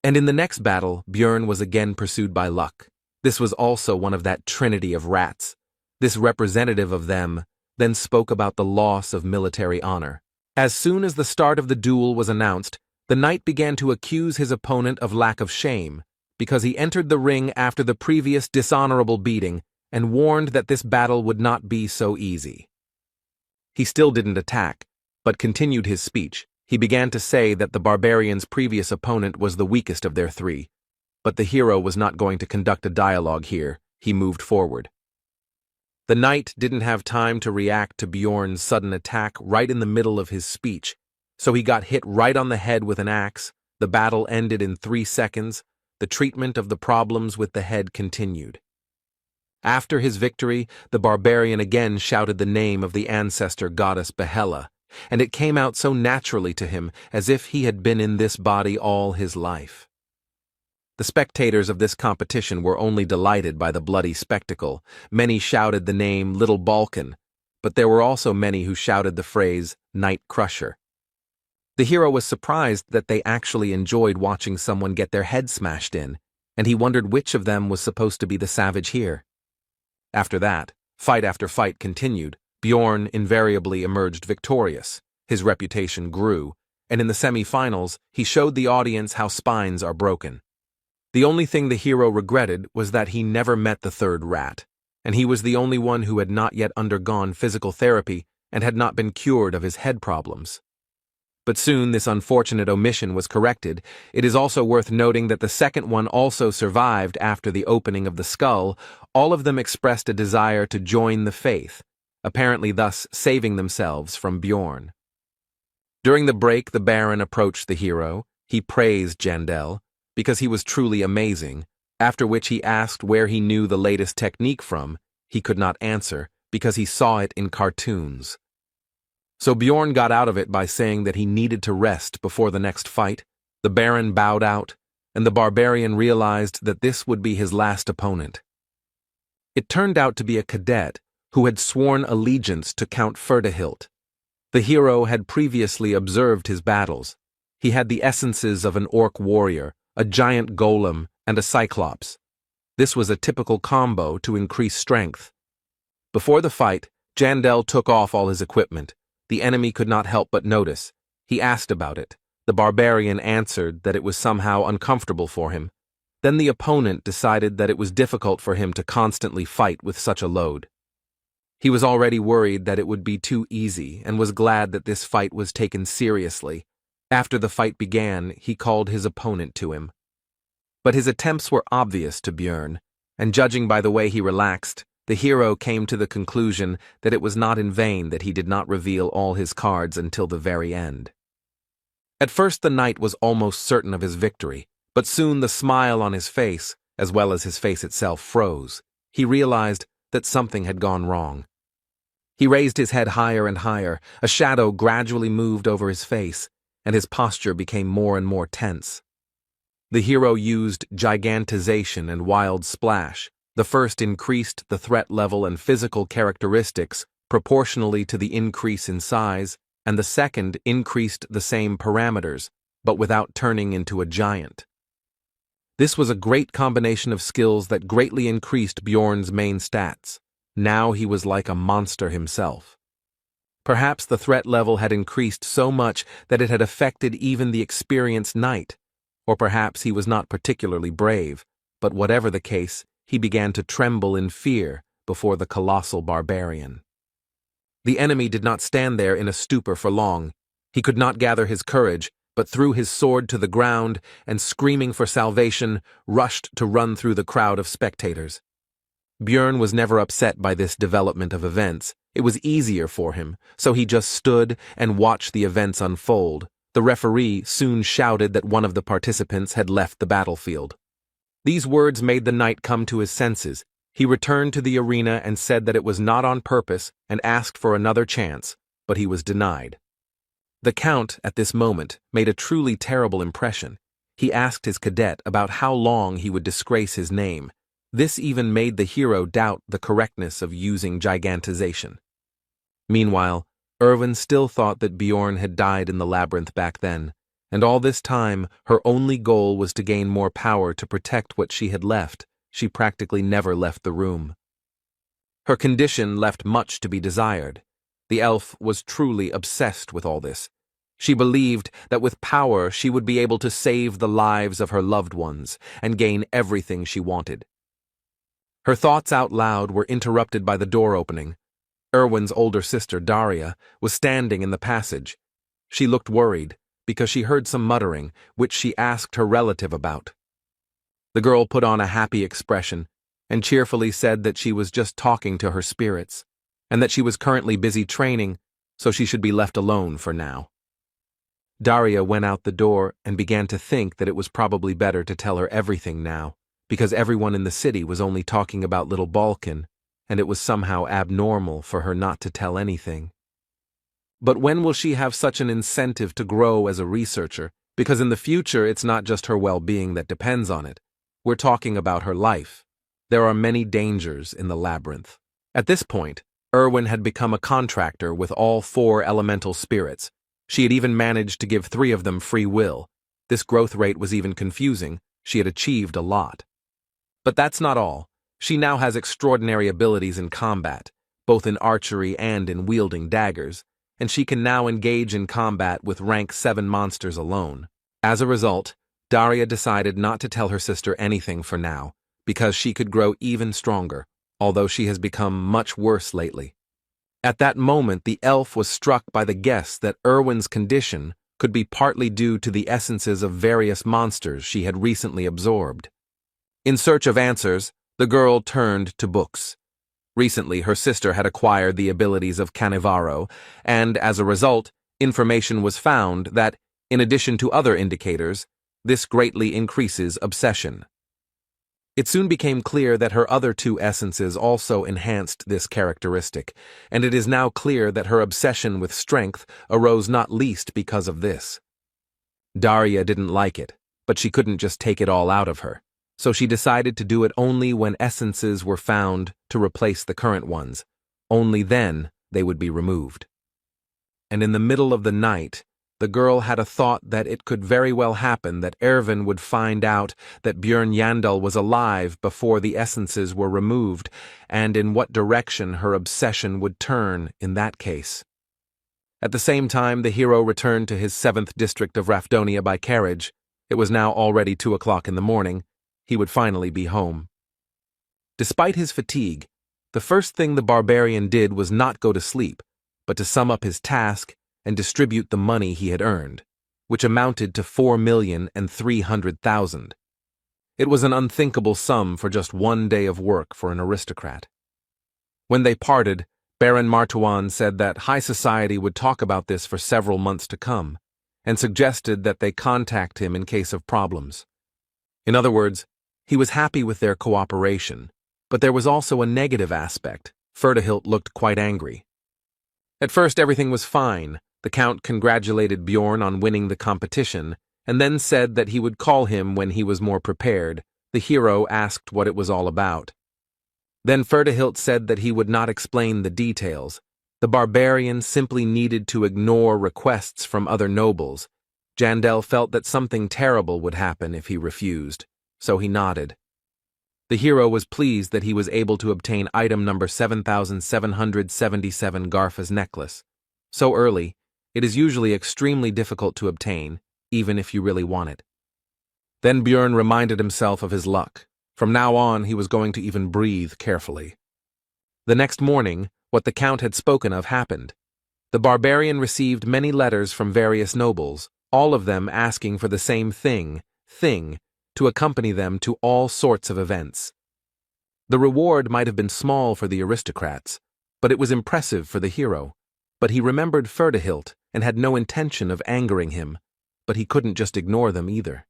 And in the next battle, Bjorn was again pursued by luck. This was also one of that trinity of rats. This representative of them then spoke about the loss of military honor. As soon as the start of the duel was announced, the knight began to accuse his opponent of lack of shame, because he entered the ring after the previous dishonorable beating and warned that this battle would not be so easy. He still didn't attack, but continued his speech. He began to say that the barbarian's previous opponent was the weakest of their 3, but the hero was not going to conduct a dialogue here. He moved forward. The knight didn't have time to react to Bjorn's sudden attack right in the middle of his speech, so he got hit right on the head with an axe. The battle ended in 3 seconds. The treatment of the problems with the head continued. After his victory, the barbarian again shouted the name of the ancestor goddess Yahello, and it came out so naturally to him as if he had been in this body all his life. The spectators of this competition were only delighted by the bloody spectacle. Many shouted the name Little Balkan, but there were also many who shouted the phrase Night Crusher. The hero was surprised that they actually enjoyed watching someone get their head smashed in, and he wondered which of them was supposed to be the savage here. After that, fight after fight continued. Bjorn invariably emerged victorious. His reputation grew, and in the semi-finals, he showed the audience how spines are broken. The only thing the hero regretted was that he never met the 3rd rat, and he was the only one who had not yet undergone physical therapy and had not been cured of his head problems. But soon this unfortunate omission was corrected. It is also worth noting that the second one also survived after the opening of the skull. All of them expressed a desire to join the faith, apparently thus saving themselves from Bjorn. During the break, the Baron approached the hero. He praised Jandel because he was truly amazing, after which he asked where he knew the latest technique from. He could not answer because he saw it in cartoons. So Bjorn got out of it by saying that he needed to rest before the next fight. The Baron bowed out, and the barbarian realized that this would be his last opponent. It turned out to be a cadet who had sworn allegiance to Count Ferdehilt. The hero had previously observed his battles. He had the essences of an orc warrior, a giant golem, and a cyclops. This was a typical combo to increase strength. Before the fight, Jandel took off all his equipment. The enemy could not help but notice. He asked about it. The barbarian answered that it was somehow uncomfortable for him. Then the opponent decided that it was difficult for him to constantly fight with such a load. He was already worried that it would be too easy and was glad that this fight was taken seriously. After the fight began, he called his opponent to him. But his attempts were obvious to Bjorn, and judging by the way he relaxed, the hero came to the conclusion that it was not in vain that he did not reveal all his cards until the very end. At first the knight was almost certain of his victory, but soon the smile on his face, as well as his face itself, froze. He realized that something had gone wrong. He raised his head higher and higher, a shadow gradually moved over his face, and his posture became more and more tense. The hero used gigantization and wild splash. The first increased the threat level and physical characteristics proportionally to the increase in size, and the second increased the same parameters, but without turning into a giant. This was a great combination of skills that greatly increased Bjorn's main stats. Now he was like a monster himself. Perhaps the threat level had increased so much that it had affected even the experienced knight, or perhaps he was not particularly brave, but whatever the case, he began to tremble in fear before the colossal barbarian. The enemy did not stand there in a stupor for long. He could not gather his courage, but threw his sword to the ground and, screaming for salvation, rushed to run through the crowd of spectators. Bjorn was never upset by this development of events. It was easier for him, so he just stood and watched the events unfold. The referee soon shouted that one of the participants had left the battlefield. These words made the knight come to his senses. He returned to the arena and said that it was not on purpose and asked for another chance, but he was denied. The count, at this moment, made a truly terrible impression. He asked his cadet about how long he would disgrace his name. This even made the hero doubt the correctness of using gigantization. Meanwhile, Erwin still thought that Bjorn had died in the labyrinth back then, and all this time her only goal was to gain more power to protect what she had left. She practically never left the room. Her condition left much to be desired. The elf was truly obsessed with all this. She believed that with power she would be able to save the lives of her loved ones and gain everything she wanted. Her thoughts out loud were interrupted by the door opening. Erwin's older sister, Daria, was standing in the passage. She looked worried because she heard some muttering, which she asked her relative about. The girl put on a happy expression and cheerfully said that she was just talking to her spirits, and that she was currently busy training, so she should be left alone for now. Daria went out the door and began to think that it was probably better to tell her everything now, because everyone in the city was only talking about little Balkan, and it was somehow abnormal for her not to tell anything. But when will she have such an incentive to grow as a researcher? Because in the future, it's not just her well-being that depends on it. We're talking about her life. There are many dangers in the labyrinth. At this point, Erwin had become a contractor with all 4 elemental spirits. She had even managed to give 3 of them free will. This growth rate was even confusing. She had achieved a lot. But that's not all. She now has extraordinary abilities in combat, both in archery and in wielding daggers, and she can now engage in combat with rank 7 monsters alone. As a result, Daria decided not to tell her sister anything for now, because she could grow even stronger, although she has become much worse lately. At that moment, the elf was struck by the guess that Erwin's condition could be partly due to the essences of various monsters she had recently absorbed. In search of answers, the girl turned to books. Recently, her sister had acquired the abilities of Canevaro, and as a result, Information was found that, in addition to other indicators, this greatly increases obsession. It soon became clear that her other two essences also enhanced this characteristic, and it is now clear that her obsession with strength arose not least because of this. Daria didn't like it, but she couldn't just take it all out of her, so she decided to do it only when essences were found to replace the current ones. Only then they would be removed. And in the middle of the night, the girl had a thought that it could very well happen that Ervin would find out that Björn Yandel was alive before the essences were removed, and in what direction her obsession would turn in that case. At the same time, the hero returned to his 7th district of Rafdonia by carriage. It was now already 2 o'clock in the morning. He would finally be home. Despite his fatigue, the first thing the barbarian did was not go to sleep, but to sum up his task and distribute the money he had earned, which amounted to 4,300,000. It was an unthinkable sum for just 1 day of work for an aristocrat. When they parted, Baron Martuan said that high society would talk about this for several months to come, and suggested that they contact him in case of problems. In other words, he was happy with their cooperation, but there was also a negative aspect. Ferdihilt looked quite angry. At first everything was fine. The Count congratulated Bjorn on winning the competition, and then said that he would call him when he was more prepared. The hero asked what it was all about. Then Ferdihilt said that he would not explain the details. The barbarian simply needed to ignore requests from other nobles. Jandel felt that something terrible would happen if he refused, so he nodded. The hero was pleased that he was able to obtain item number 7777 Garfa's necklace. So early, it is usually extremely difficult to obtain, even if you really want it. Then Björn reminded himself of his luck. From now on, he was going to even breathe carefully. The next morning, what the Count had spoken of happened. The barbarian received many letters from various nobles, all of them asking for the same thing, to accompany them to all sorts of events. The reward might have been small for the aristocrats, but it was impressive for the hero. But he remembered Ferdihilt and had no intention of angering him, but he couldn't just ignore them either.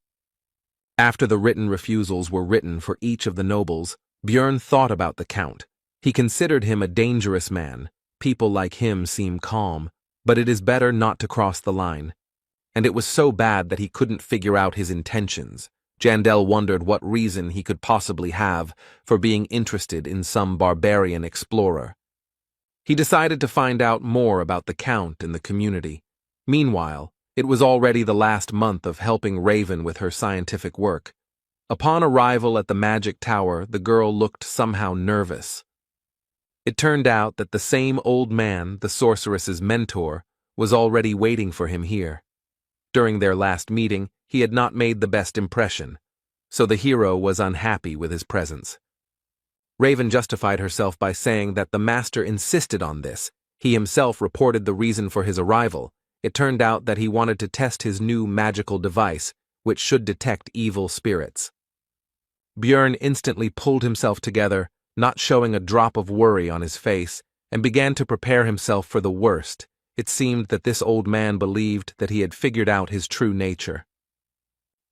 After the written refusals were written for each of the nobles, Björn thought about the Count. He considered him a dangerous man. People like him seem calm, but it is better not to cross the line. And it was so bad that he couldn't figure out his intentions. Jandel wondered what reason he could possibly have for being interested in some barbarian explorer. He decided to find out more about the Count and the community. Meanwhile, it was already the last month of helping Raven with her scientific work. Upon arrival at the magic tower, the girl looked somehow nervous. It turned out that the same old man, the sorceress's mentor, was already waiting for him here. During their last meeting, he had not made the best impression, so the hero was unhappy with his presence. Raven justified herself by saying that the master insisted on this. He himself reported the reason for his arrival. It turned out that he wanted to test his new magical device, which should detect evil spirits. Björn instantly pulled himself together, not showing a drop of worry on his face, and began to prepare himself for the worst. It seemed that this old man believed that he had figured out his true nature.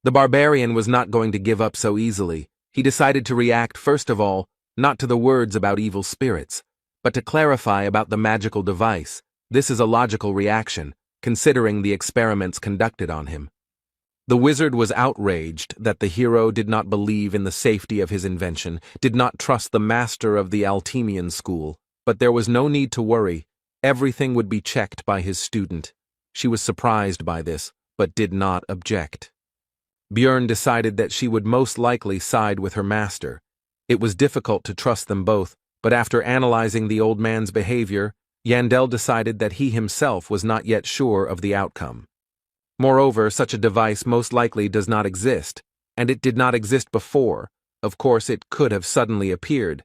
The barbarian was not going to give up so easily. He decided to react first of all, not to the words about evil spirits, but to clarify about the magical device. This is a logical reaction, considering the experiments conducted on him. The wizard was outraged that the hero did not believe in the safety of his invention, did not trust the master of the Altemian school, but there was no need to worry. Everything would be checked by his student. She was surprised by this, but did not object. Björn decided that she would most likely side with her master. It was difficult to trust them both, but after analyzing the old man's behavior, Yandel decided that he himself was not yet sure of the outcome. Moreover, such a device most likely does not exist, and it did not exist before. Of course, it could have suddenly appeared,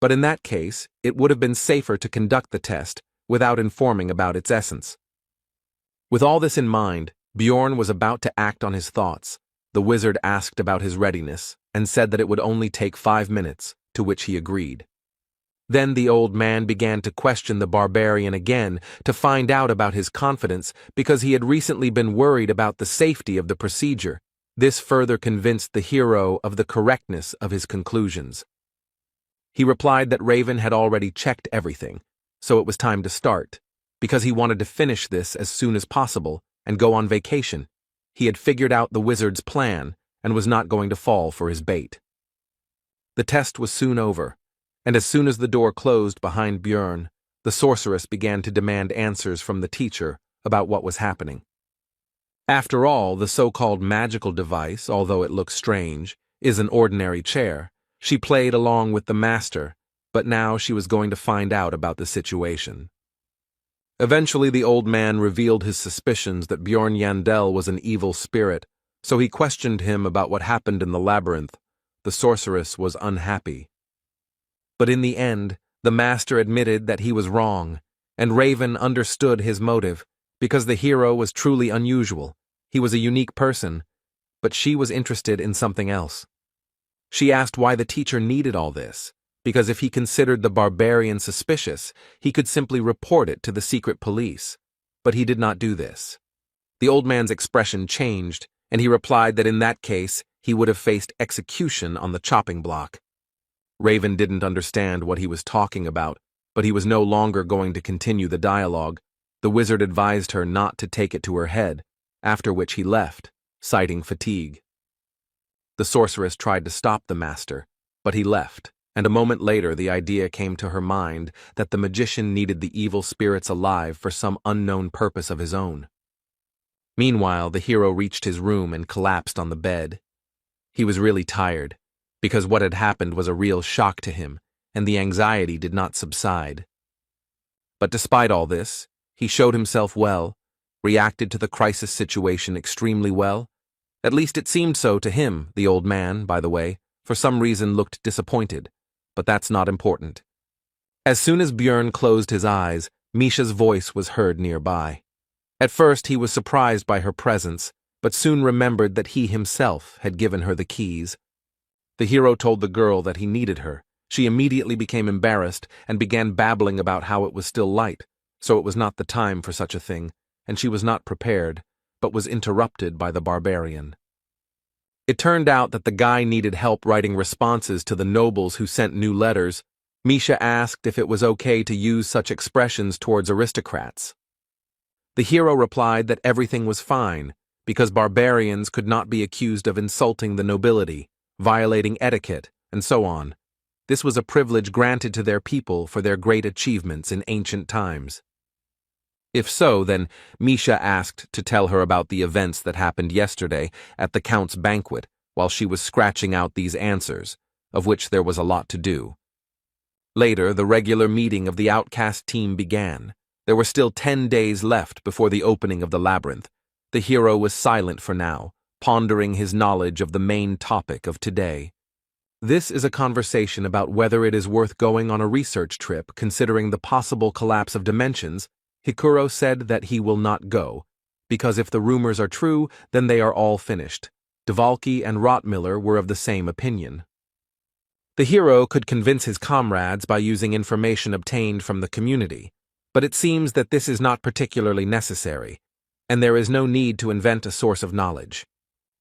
but in that case, it would have been safer to conduct the test without informing about its essence. With all this in mind, Bjorn was about to act on his thoughts. The wizard asked about his readiness and said that it would only take 5 minutes, to which he agreed. Then the old man began to question the barbarian again to find out about his confidence because he had recently been worried about the safety of the procedure. This further convinced the hero of the correctness of his conclusions. He replied that Raven had already checked everything, so it was time to start, because he wanted to finish this as soon as possible and go on vacation. He had figured out the wizard's plan and was not going to fall for his bait. The test was soon over, and as soon as the door closed behind Björn, the sorceress began to demand answers from the teacher about what was happening. After all, the so-called magical device, although it looks strange, is an ordinary chair. She played along with the master, but now she was going to find out about the situation. Eventually, the old man revealed his suspicions that Björn Yandel was an evil spirit, so he questioned him about what happened in the labyrinth. The sorceress was unhappy. But in the end, the master admitted that he was wrong, and Raven understood his motive, because the hero was truly unusual. He was a unique person, but she was interested in something else. She asked why the teacher needed all this, because if he considered the barbarian suspicious, he could simply report it to the secret police. But he did not do this. The old man's expression changed, and he replied that in that case, he would have faced execution on the chopping block. Raven didn't understand what he was talking about, but he was no longer going to continue the dialogue. The wizard advised her not to take it to her head, after which he left, citing fatigue. The sorceress tried to stop the master, but he left, and a moment later the idea came to her mind that the magician needed the evil spirits alive for some unknown purpose of his own. Meanwhile, the hero reached his room and collapsed on the bed. He was really tired, because what had happened was a real shock to him, and the anxiety did not subside. But despite all this, he showed himself well, reacted to the crisis situation extremely well. At least it seemed so to him. The old man, by the way, for some reason looked disappointed, but that's not important. As soon as Björn closed his eyes, Misha's voice was heard nearby. At first he was surprised by her presence, but soon remembered that he himself had given her the keys. The hero told the girl that he needed her. She immediately became embarrassed and began babbling about how it was still light, so it was not the time for such a thing, and she was not prepared, but was interrupted by the barbarian. It turned out that the guy needed help writing responses to the nobles who sent new letters. Misha asked if it was okay to use such expressions towards aristocrats. The hero replied that everything was fine, because barbarians could not be accused of insulting the nobility, violating etiquette, and so on. This was a privilege granted to their people for their great achievements in ancient times. If so, then Misha asked to tell her about the events that happened yesterday at the Count's banquet while she was scratching out these answers, of which there was a lot to do. Later, the regular meeting of the outcast team began. There were still 10 days left before the opening of the labyrinth. The hero was silent for now, pondering his knowledge of the main topic of today. This is a conversation about whether it is worth going on a research trip considering the possible collapse of dimensions. Hikuro said that he will not go, because if the rumors are true, then they are all finished. Dvalki and Rottmiller were of the same opinion. The hero could convince his comrades by using information obtained from the community, but it seems that this is not particularly necessary, and there is no need to invent a source of knowledge.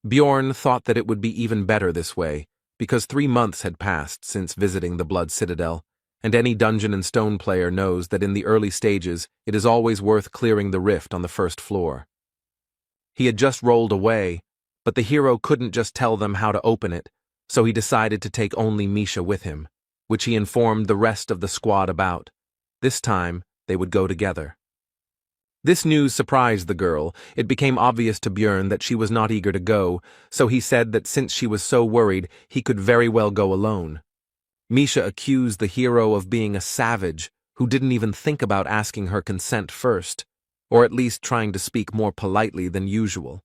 Bjorn thought that it would be even better this way, because 3 months had passed since visiting the Blood Citadel, and any Dungeon and Stone player knows that in the early stages it is always worth clearing the rift on the first floor. He had just rolled away, but the hero couldn't just tell them how to open it, so he decided to take only Misha with him, which he informed the rest of the squad about. This time, they would go together. This news surprised the girl. It became obvious to Björn that she was not eager to go, so he said that since she was so worried, he could very well go alone. Misha accused the hero of being a savage who didn't even think about asking her consent first, or at least trying to speak more politely than usual.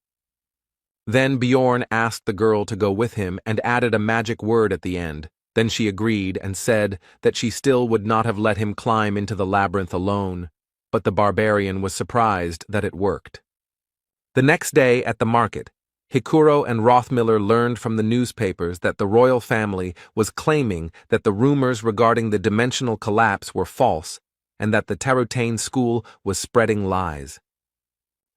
Then Bjorn asked the girl to go with him and added a magic word at the end. Then she agreed and said that she still would not have let him climb into the labyrinth alone, but the barbarian was surprised that it worked. The next day at the market, Hikuro and Rothmiller learned from the newspapers that the royal family was claiming that the rumors regarding the dimensional collapse were false and that the Tarutane school was spreading lies.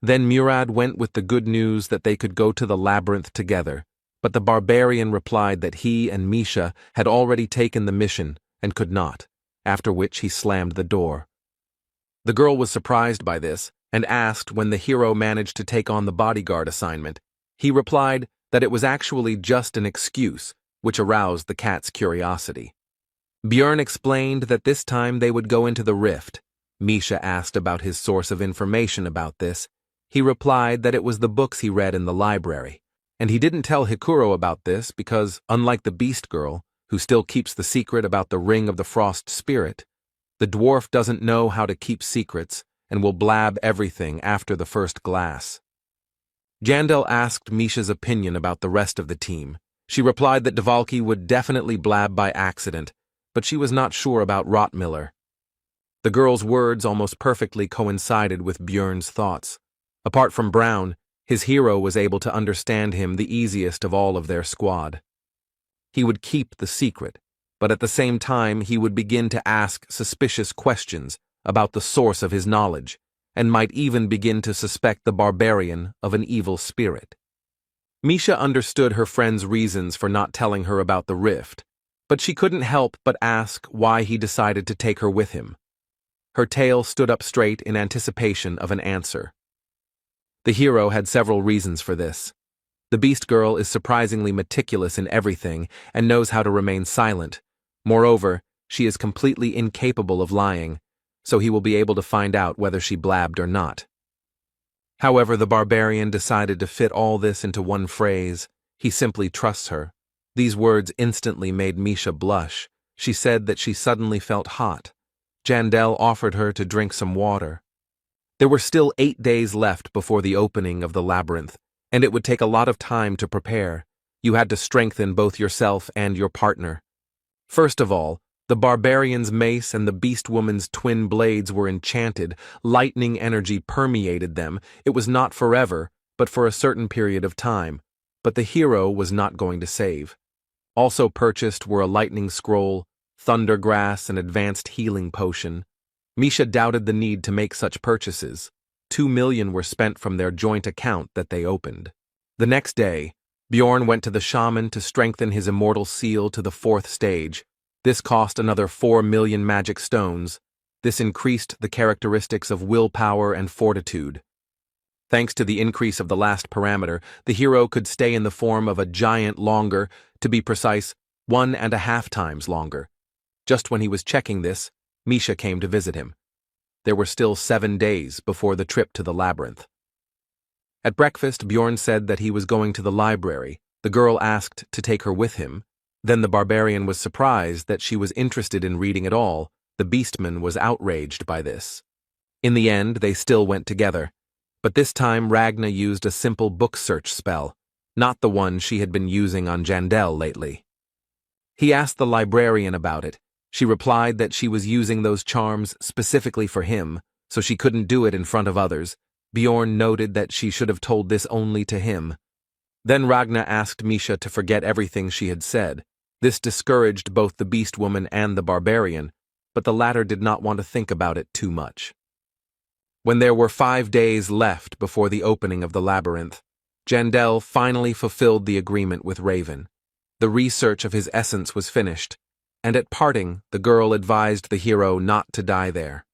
Then Murad went with the good news that they could go to the labyrinth together, but the barbarian replied that he and Misha had already taken the mission and could not, after which he slammed the door. The girl was surprised by this and asked when the hero managed to take on the bodyguard assignment. He replied that it was actually just an excuse, which aroused the cat's curiosity. Björn explained that this time they would go into the rift. Misha asked about his source of information about this. He replied that it was the books he read in the library, and he didn't tell Hikuro about this because, unlike the Beast Girl, who still keeps the secret about the Ring of the Frost Spirit, the dwarf doesn't know how to keep secrets and will blab everything after the first glass. Jandel asked Misha's opinion about the rest of the team. She replied that Dvalki would definitely blab by accident, but she was not sure about Rothmiller. The girl's words almost perfectly coincided with Björn's thoughts. Apart from Brown, his hero was able to understand him the easiest of all of their squad. He would keep the secret, but at the same time he would begin to ask suspicious questions about the source of his knowledge, and might even begin to suspect the barbarian of an evil spirit. Misha understood her friend's reasons for not telling her about the rift, but she couldn't help but ask why he decided to take her with him. Her tail stood up straight in anticipation of an answer. The hero had several reasons for this. The Beast Girl is surprisingly meticulous in everything and knows how to remain silent. Moreover, she is completely incapable of lying, so he will be able to find out whether she blabbed or not. However, the barbarian decided to fit all this into one phrase. He simply trusts her. These words instantly made Misha blush. She said that she suddenly felt hot. Jandel offered her to drink some water. There were still 8 days left before the opening of the labyrinth, and it would take a lot of time to prepare. You had to strengthen both yourself and your partner. First of all, the barbarian's mace and the beast woman's twin blades were enchanted. Lightning energy permeated them. It was not forever, but for a certain period of time. But the hero was not going to save. Also purchased were a lightning scroll, thunder grass, and advanced healing potion. Misha doubted the need to make such purchases. 2 million were spent from their joint account that they opened. The next day, Bjorn went to the shaman to strengthen his immortal seal to the 4th stage. This cost another 4 million magic stones. This increased the characteristics of willpower and fortitude. Thanks to the increase of the last parameter, the hero could stay in the form of a giant longer, to be precise, 1.5 times longer. Just when he was checking this, Misha came to visit him. There were still 7 days before the trip to the labyrinth. At breakfast, Bjorn said that he was going to the library. The girl asked to take her with him. Then the barbarian was surprised that she was interested in reading at all. The beastman was outraged by this. In the end, they still went together. But this time Ragna used a simple book search spell, not the one she had been using on Jandel lately. He asked the librarian about it. She replied that she was using those charms specifically for him, so she couldn't do it in front of others. Bjorn noted that she should have told this only to him. Then Ragna asked Misha to forget everything she had said. This discouraged both the beast woman and the barbarian, but the latter did not want to think about it too much. When there were 5 days left before the opening of the labyrinth, Jandel finally fulfilled the agreement with Raven. The research of his essence was finished, and at parting, the girl advised the hero not to die there.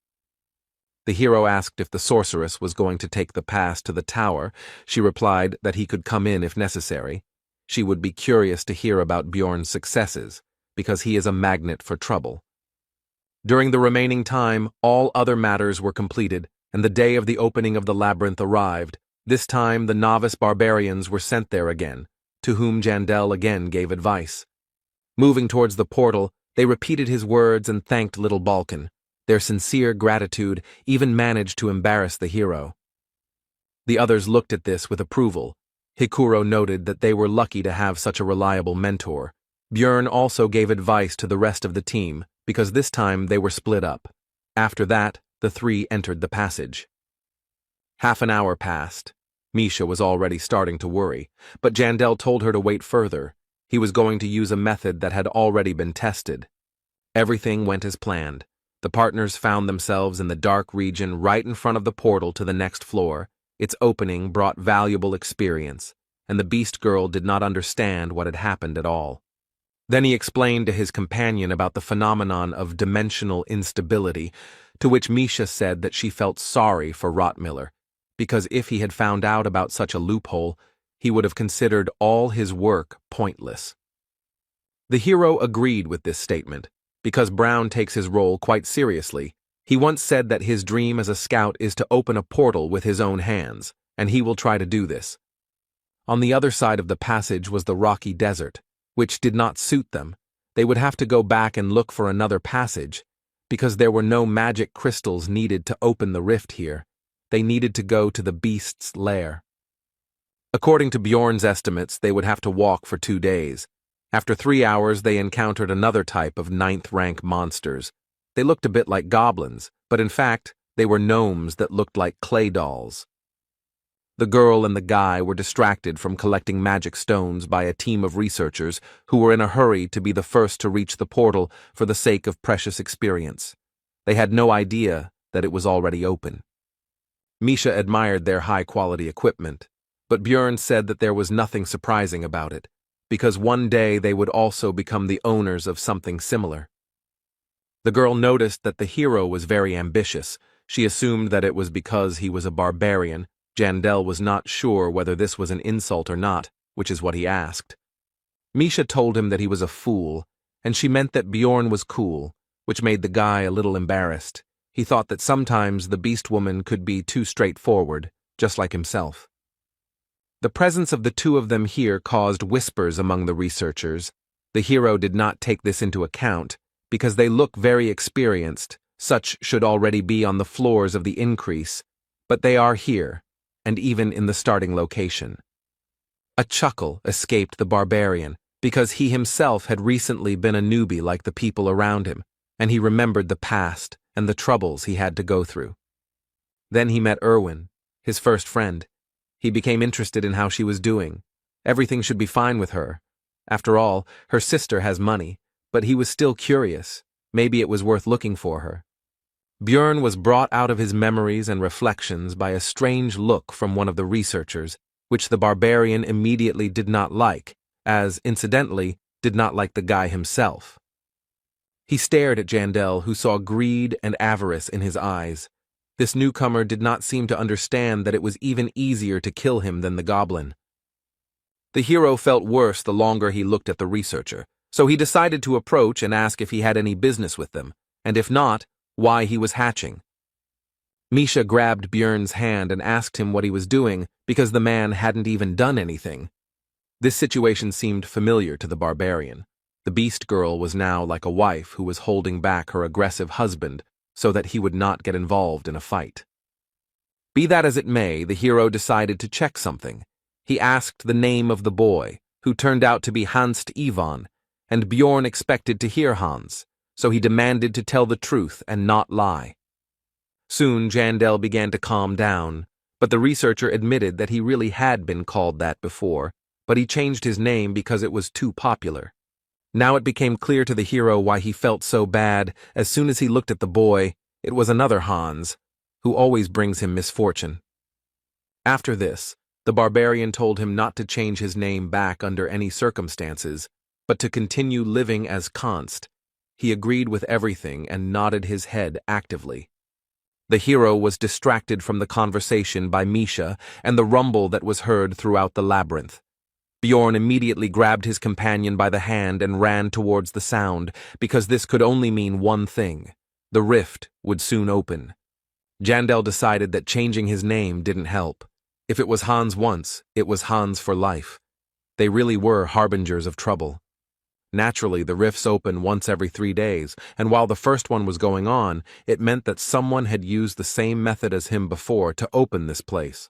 The hero asked if the sorceress was going to take the pass to the tower. She replied that he could come in if necessary. She would be curious to hear about Bjorn's successes, because he is a magnet for trouble. During the remaining time, all other matters were completed, and the day of the opening of the labyrinth arrived. This time the novice barbarians were sent there again, to whom Jandel again gave advice. Moving towards the portal, they repeated his words and thanked little Balkan. Their sincere gratitude even managed to embarrass the hero. The others looked at this with approval. Hikuro noted that they were lucky to have such a reliable mentor. Bjorn also gave advice to the rest of the team, because this time they were split up. After that, the 3 entered the passage. Half an hour passed. Misha was already starting to worry, but Jandel told her to wait further. He was going to use a method that had already been tested. Everything went as planned. The partners found themselves in the dark region right in front of the portal to the next floor. Its opening brought valuable experience, and the beast girl did not understand what had happened at all. Then he explained to his companion about the phenomenon of dimensional instability, to which Misha said that she felt sorry for Rottmiller, because if he had found out about such a loophole, he would have considered all his work pointless. The hero agreed with this statement, because Brown takes his role quite seriously. He once said that his dream as a scout is to open a portal with his own hands, and he will try to do this. On the other side of the passage was the rocky desert, which did not suit them. They would have to go back and look for another passage, because there were no magic crystals needed to open the rift here. They needed to go to the beast's lair. According to Bjorn's estimates, they would have to walk for 2 days. After 3 hours, they encountered another type of 9th-rank monsters. They looked a bit like goblins, but in fact, they were gnomes that looked like clay dolls. The girl and the guy were distracted from collecting magic stones by a team of researchers who were in a hurry to be the first to reach the portal for the sake of precious experience. They had no idea that it was already open. Misha admired their high-quality equipment, but Bjorn said that there was nothing surprising about it, because one day they would also become the owners of something similar. The girl noticed that the hero was very ambitious. She assumed that it was because he was a barbarian. Jandel was not sure whether this was an insult or not, which is what he asked. Misha told him that he was a fool, and she meant that Bjorn was cool, which made the guy a little embarrassed. He thought that sometimes the beast woman could be too straightforward, just like himself. The presence of the two of them here caused whispers among the researchers. The hero did not take this into account, because they look very experienced. Such should already be on the floors of the increase, but they are here, and even in the starting location. A chuckle escaped the barbarian, because he himself had recently been a newbie like the people around him, and he remembered the past and the troubles he had to go through. Then he met Erwin, his first friend. He became interested in how she was doing. Everything should be fine with her. After all, her sister has money, but he was still curious. Maybe it was worth looking for her. Bjorn was brought out of his memories and reflections by a strange look from one of the researchers, which the barbarian immediately did not like, as, incidentally, did not like the guy himself. He stared at Jandel, who saw greed and avarice in his eyes. This newcomer did not seem to understand that it was even easier to kill him than the goblin. The hero felt worse the longer he looked at the researcher, so he decided to approach and ask if he had any business with them, and if not, why he was hatching. Misha grabbed Bjorn's hand and asked him what he was doing, because the man hadn't even done anything. This situation seemed familiar to the barbarian. The beast girl was now like a wife who was holding back her aggressive husband so that he would not get involved in a fight. Be that as it may, the hero decided to check something. He asked the name of the boy, who turned out to be Hans Ivan, and Bjorn expected to hear Hans, so he demanded to tell the truth and not lie. Soon Jandel began to calm down, but the researcher admitted that he really had been called that before, but he changed his name because it was too popular. Now it became clear to the hero why he felt so bad. As soon as he looked at the boy, it was another Hans, who always brings him misfortune. After this, the barbarian told him not to change his name back under any circumstances, but to continue living as Const. He agreed with everything and nodded his head actively. The hero was distracted from the conversation by Misha and the rumble that was heard throughout the labyrinth. Bjorn immediately grabbed his companion by the hand and ran towards the sound, because this could only mean one thing: the rift would soon open. Jandel decided that changing his name didn't help. If it was Hans once, it was Hans for life. They really were harbingers of trouble. Naturally, the rifts open once every 3 days, and while the first one was going on, it meant that someone had used the same method as him before to open this place.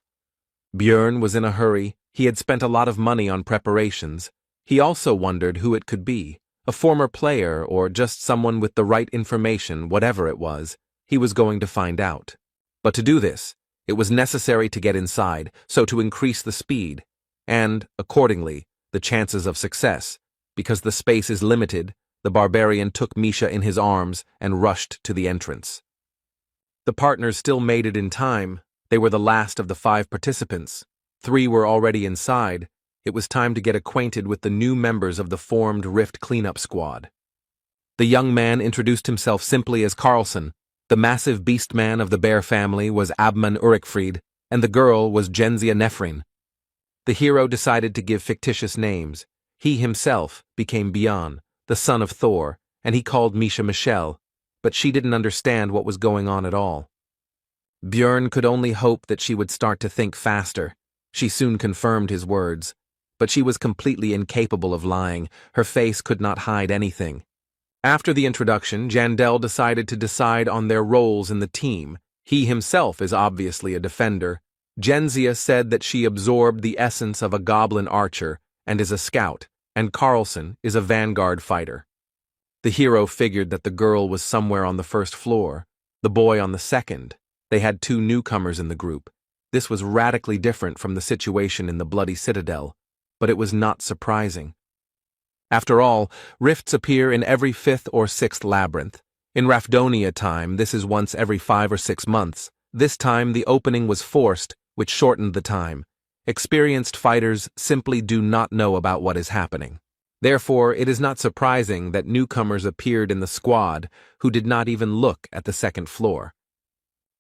Bjorn was in a hurry. He had spent a lot of money on preparations. He also wondered who it could be, a former player or just someone with the right information. Whatever it was, he was going to find out. But to do this, It was necessary to get inside, so to increase the speed, and, accordingly, the chances of success. Because the space is limited, the barbarian took Misha in his arms and rushed to the entrance. The partners still made it in time. They were the last of the 5 participants. 3 were already inside. It was time to get acquainted with the new members of the formed Rift cleanup squad. The young man introduced himself simply as Carlson. The massive beast man of the bear family was Abman Urikfried, and the girl was Genzia Nefrin. The hero decided to give fictitious names. He himself became Bjorn, the son of Thor, and he called Misha Michelle, but she didn't understand what was going on at all. Bjorn could only hope that she would start to think faster. She soon confirmed his words, but she was completely incapable of lying. Her face could not hide anything. After the introduction, Jandel decided to decide on their roles in the team. He himself is obviously a defender. Genzia said that she absorbed the essence of a goblin archer and is a scout, and Carlson is a vanguard fighter. The hero figured that the girl was somewhere on the first floor, the boy on the second. They had 2 newcomers in the group. This was radically different from the situation in the Bloody Citadel, but it was not surprising. After all, rifts appear in every 5th or 6th labyrinth. In Rafdonia time, this is once every 5 or 6 months. This time the opening was forced, which shortened the time. Experienced fighters simply do not know about what is happening. Therefore, it is not surprising that newcomers appeared in the squad who did not even look at the 2nd floor.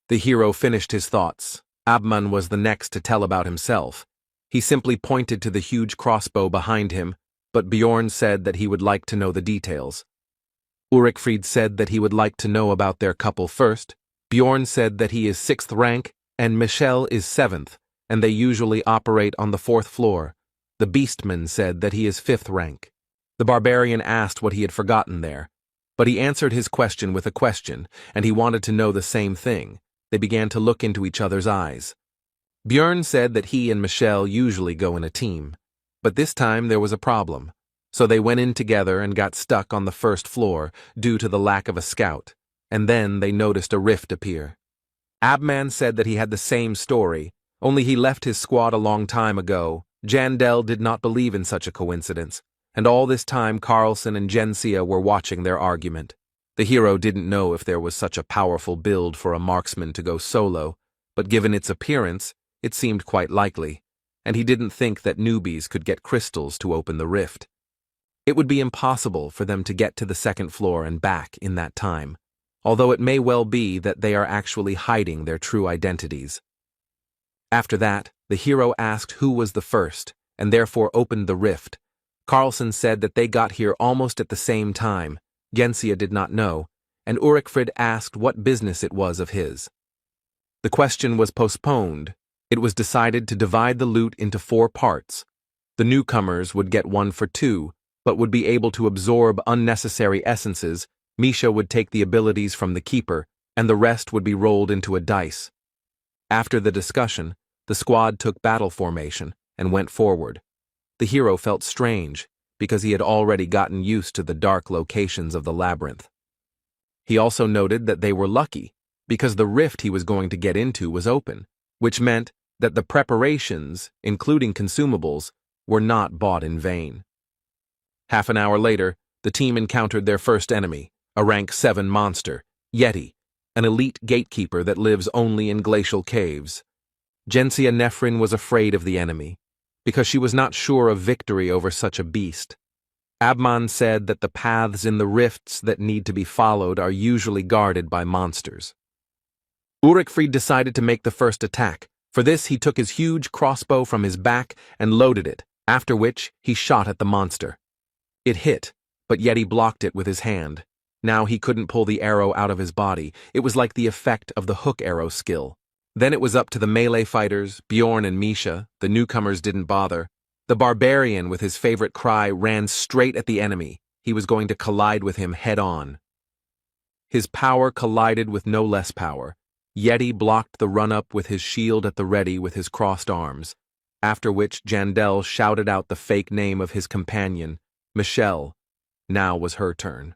The hero finished his thoughts. Abman was the next to tell about himself. He simply pointed to the huge crossbow behind him, but Bjorn said that he would like to know the details. Urikfried said that he would like to know about their couple first. Bjorn said that he is 6th rank, and Michelle is 7th, and they usually operate on the 4th floor. The Beastman said that he is 5th rank. The barbarian asked what he had forgotten there, but he answered his question with a question, and he wanted to know the same thing. They began to look into each other's eyes. Bjorn said that he and Michelle usually go in a team, but this time there was a problem, so they went in together and got stuck on the 1st floor due to the lack of a scout, and then they noticed a rift appear. Abman said that he had the same story, only he left his squad a long time ago. Jandel did not believe in such a coincidence, and all this time Carlson and Genzia were watching their argument. The hero didn't know if there was such a powerful build for a marksman to go solo, but given its appearance, it seemed quite likely, and he didn't think that newbies could get crystals to open the rift. It would be impossible for them to get to the 2nd floor and back in that time, although it may well be that they are actually hiding their true identities. After that, the hero asked who was the first, and therefore opened the rift. Carlson said that they got here almost at the same time. Genzia did not know, and Urikfried asked what business it was of his. The question was postponed. It was decided to divide the loot into 4 parts. The newcomers would get 1 for 2, but would be able to absorb unnecessary essences. Misha would take the abilities from the keeper, and the rest would be rolled into a dice. After the discussion, the squad took battle formation and went forward. The hero felt strange, because he had already gotten used to the dark locations of the labyrinth. He also noted that they were lucky, because the rift he was going to get into was open, which meant that the preparations, including consumables, were not bought in vain. Half an hour later, the team encountered their first enemy, a rank 7 monster, Yeti, an elite gatekeeper that lives only in glacial caves. Genzia Nefrin was afraid of the enemy, because she was not sure of victory over such a beast. Abman said that the paths in the rifts that need to be followed are usually guarded by monsters. Urikfried decided to make the first attack. For this, he took his huge crossbow from his back and loaded it, after which he shot at the monster. It hit, but Yeti blocked it with his hand. Now he couldn't pull the arrow out of his body. It was like the effect of the hook arrow skill. Then it was up to the melee fighters, Bjorn and Misha. The newcomers didn't bother. The barbarian, with his favorite cry, ran straight at the enemy. He was going to collide with him head-on. His power collided with no less power. Yeti blocked the run-up with his shield at the ready with his crossed arms, after which Jandel shouted out the fake name of his companion, Michelle. Now was her turn.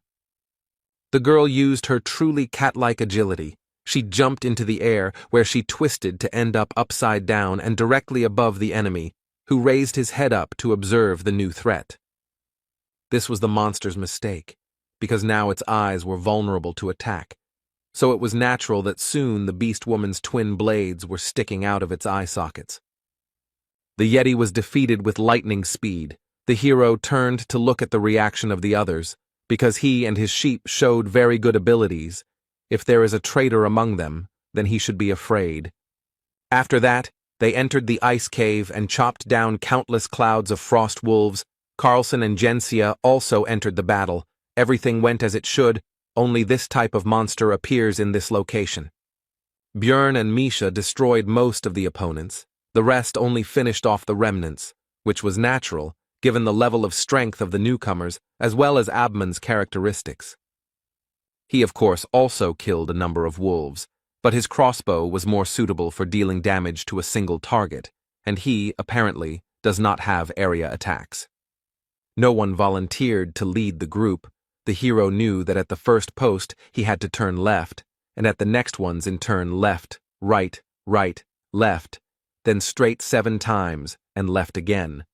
The girl used her truly cat-like agility. She jumped into the air, where she twisted to end up upside down and directly above the enemy, who raised his head up to observe the new threat. This was the monster's mistake, because now its eyes were vulnerable to attack, so it was natural that soon the beast woman's twin blades were sticking out of its eye sockets. The Yeti was defeated with lightning speed. The hero turned to look at the reaction of the others, because he and his sheep showed very good abilities. If there is a traitor among them, then he should be afraid. After that, they entered the ice cave and chopped down countless clouds of frost wolves. Carlson and Jensia also entered the battle. Everything went as it should, only this type of monster appears in this location. Björn and Misha destroyed most of the opponents. The rest only finished off the remnants, which was natural, given the level of strength of the newcomers, as well as Abman's characteristics. He, of course, also killed a number of wolves, but his crossbow was more suitable for dealing damage to a single target, and he, apparently, does not have area attacks. No one volunteered to lead the group. The hero knew that at the first post he had to turn left, and at the next ones in turn left, right, left, then straight 7 times, and left again.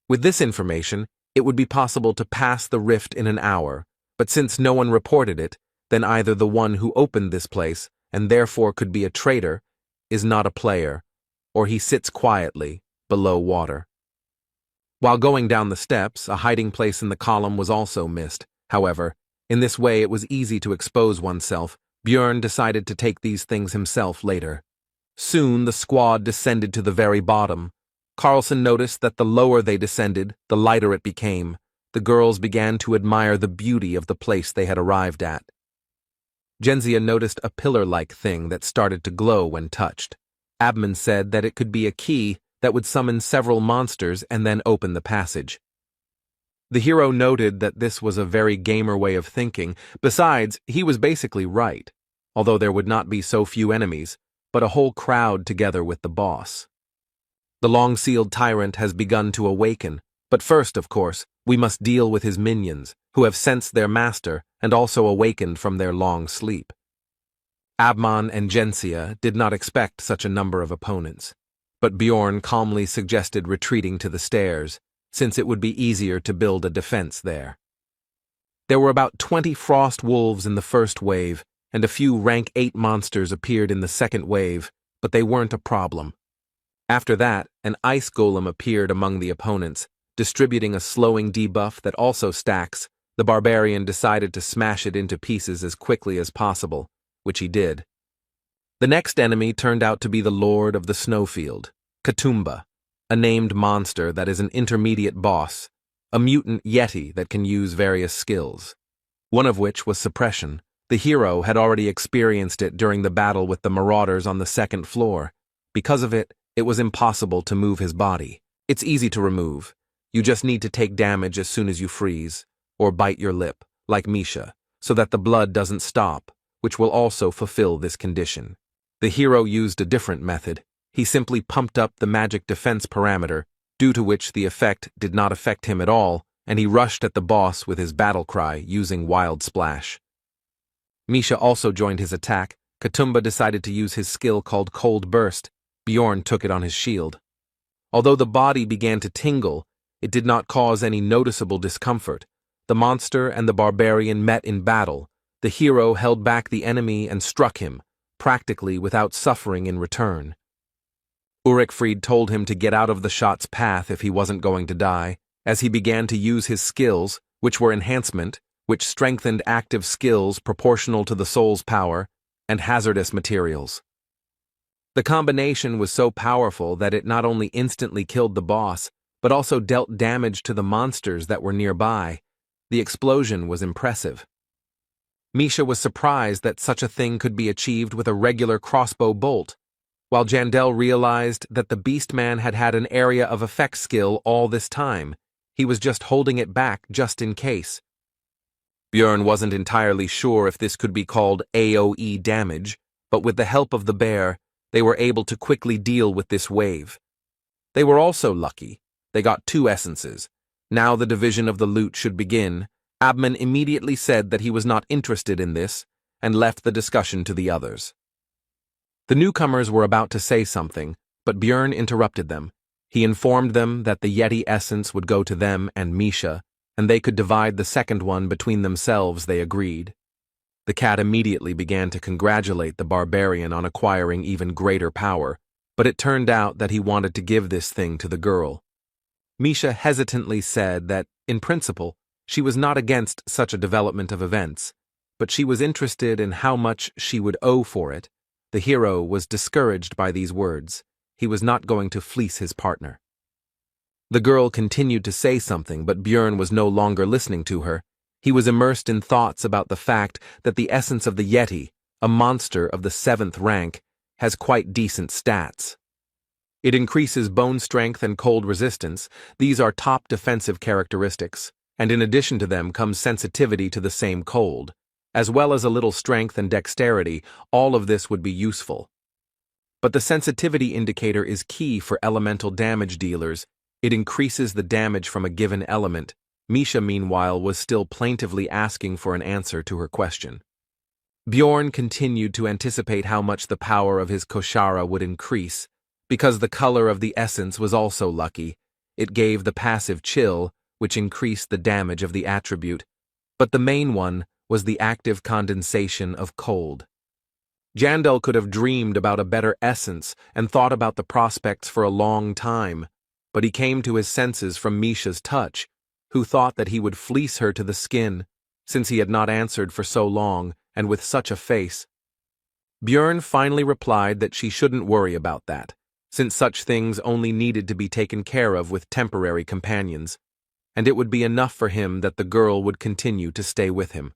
With this information, it would be possible to pass the rift in an hour, but since no one reported it, then either the one who opened this place, and therefore could be a traitor, is not a player, or he sits quietly, below water. While going down the steps, a hiding place in the column was also missed. However, in this way it was easy to expose oneself. Björn decided to take these things himself later. Soon the squad descended to the very bottom. Carlson noticed that the lower they descended, the lighter it became. The girls began to admire the beauty of the place they had arrived at. Jensia noticed a pillar-like thing that started to glow when touched. Abman said that it could be a key that would summon several monsters and then open the passage. The hero noted that this was a very gamer way of thinking. Besides, he was basically right, although there would not be so few enemies, but a whole crowd together with the boss. The long-sealed tyrant has begun to awaken, but first, of course, we must deal with his minions, who have sensed their master and also awakened from their long sleep. Abman and Jensia did not expect such a number of opponents, but Bjorn calmly suggested retreating to the stairs, since it would be easier to build a defense there. There were about 20 frost wolves in the first wave, and a few rank 8 monsters appeared in the second wave, but they weren't a problem. After that, an ice golem appeared among the opponents, distributing a slowing debuff that also stacks. The barbarian decided to smash it into pieces as quickly as possible, which he did. The next enemy turned out to be the Lord of the Snowfield, Katumba, a named monster that is an intermediate boss, a mutant yeti that can use various skills, one of which was suppression. The hero had already experienced it during the battle with the marauders on the second floor. Because of it, it was impossible to move his body. It's easy to remove. You just need to take damage as soon as you freeze, or bite your lip, like Misha, so that the blood doesn't stop, which will also fulfill this condition. The hero used a different method. He simply pumped up the magic defense parameter, due to which the effect did not affect him at all, and he rushed at the boss with his battle cry using Wild Splash. Misha also joined his attack. Katumba decided to use his skill called Cold Burst. Bjorn took it on his shield. Although the body began to tingle, it did not cause any noticeable discomfort. The monster and the barbarian met in battle. The hero held back the enemy and struck him, practically without suffering in return. Ulrichfried told him to get out of the shot's path if he wasn't going to die, as he began to use his skills, which were enhancement, which strengthened active skills proportional to the soul's power, and hazardous materials. The combination was so powerful that it not only instantly killed the boss, but also dealt damage to the monsters that were nearby. The explosion was impressive. Misha was surprised that such a thing could be achieved with a regular crossbow bolt, while Jandel realized that the Beastman had had an area of effect skill all this time. He was just holding it back just in case. Björn wasn't entirely sure if this could be called AoE damage, but with the help of the bear, they were able to quickly deal with this wave. They were also lucky. They got 2 essences. Now the division of the loot should begin. Abman immediately said that he was not interested in this, and left the discussion to the others. The newcomers were about to say something, but Björn interrupted them. He informed them that the Yeti essence would go to them and Misha, and they could divide the second one between themselves. They agreed. The cat immediately began to congratulate the barbarian on acquiring even greater power, but it turned out that he wanted to give this thing to the girl. Misha hesitantly said that, in principle, she was not against such a development of events, but she was interested in how much she would owe for it. The hero was discouraged by these words. He was not going to fleece his partner. The girl continued to say something, but Björn was no longer listening to her. He was immersed in thoughts about the fact that the essence of the Yeti, a monster of the 7th rank, has quite decent stats. It increases bone strength and cold resistance. These are top defensive characteristics, and in addition to them comes sensitivity to the same cold. As well as a little strength and dexterity, all of this would be useful. But the sensitivity indicator is key for elemental damage dealers. It increases the damage from a given element. Misha, meanwhile, was still plaintively asking for an answer to her question. Björn continued to anticipate how much the power of his Koshara would increase. Because the color of the essence was also lucky, it gave the passive chill, which increased the damage of the attribute. But the main one was the active condensation of cold. Jandel could have dreamed about a better essence and thought about the prospects for a long time, but he came to his senses from Misha's touch, who thought that he would fleece her to the skin, since he had not answered for so long and with such a face. Björn finally replied that she shouldn't worry about that, since such things only needed to be taken care of with temporary companions, and it would be enough for him that the girl would continue to stay with him.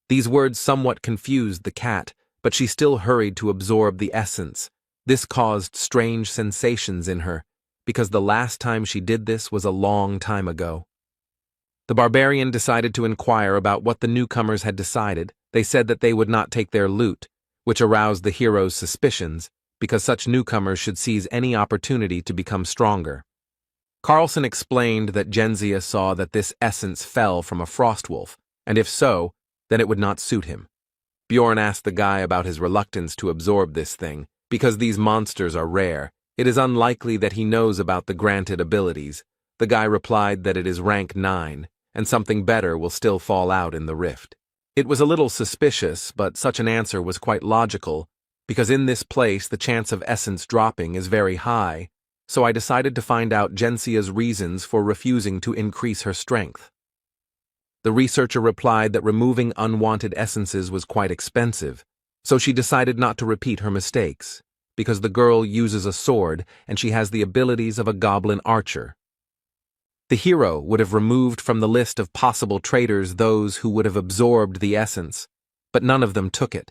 These words somewhat confused the cat, but she still hurried to absorb the essence. This caused strange sensations in her, because the last time she did this was a long time ago. The barbarian decided to inquire about what the newcomers had decided. They said that they would not take their loot, which aroused the hero's suspicions, because such newcomers should seize any opportunity to become stronger. Carlson explained that Genzia saw that this essence fell from a frostwolf, and if so, then it would not suit him. Björn asked the guy about his reluctance to absorb this thing. Because these monsters are rare, it is unlikely that he knows about the granted abilities. The guy replied that it is rank 9, and something better will still fall out in the rift. It was a little suspicious, but such an answer was quite logical, because in this place the chance of essence dropping is very high, so I decided to find out Gensia's reasons for refusing to increase her strength. The researcher replied that removing unwanted essences was quite expensive, so she decided not to repeat her mistakes, because the girl uses a sword and she has the abilities of a goblin archer. The hero would have removed from the list of possible traitors those who would have absorbed the essence, but none of them took it,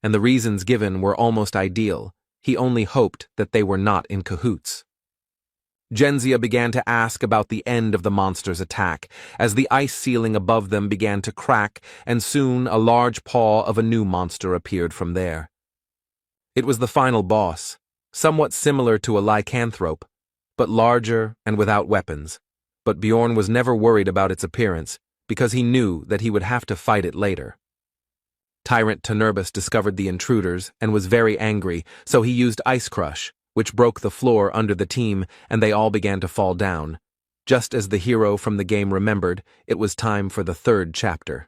and the reasons given were almost ideal. He only hoped that they were not in cahoots. Genzia began to ask about the end of the monster's attack, as the ice ceiling above them began to crack, and soon a large paw of a new monster appeared from there. It was the final boss, somewhat similar to a lycanthrope, but larger and without weapons. But Björn was never worried about its appearance, because he knew that he would have to fight it later. Tyrant Tenerbus discovered the intruders and was very angry, so he used Ice Crush, which broke the floor under the team, and they all began to fall down. Just as the hero from the game remembered, it was time for the 3rd chapter.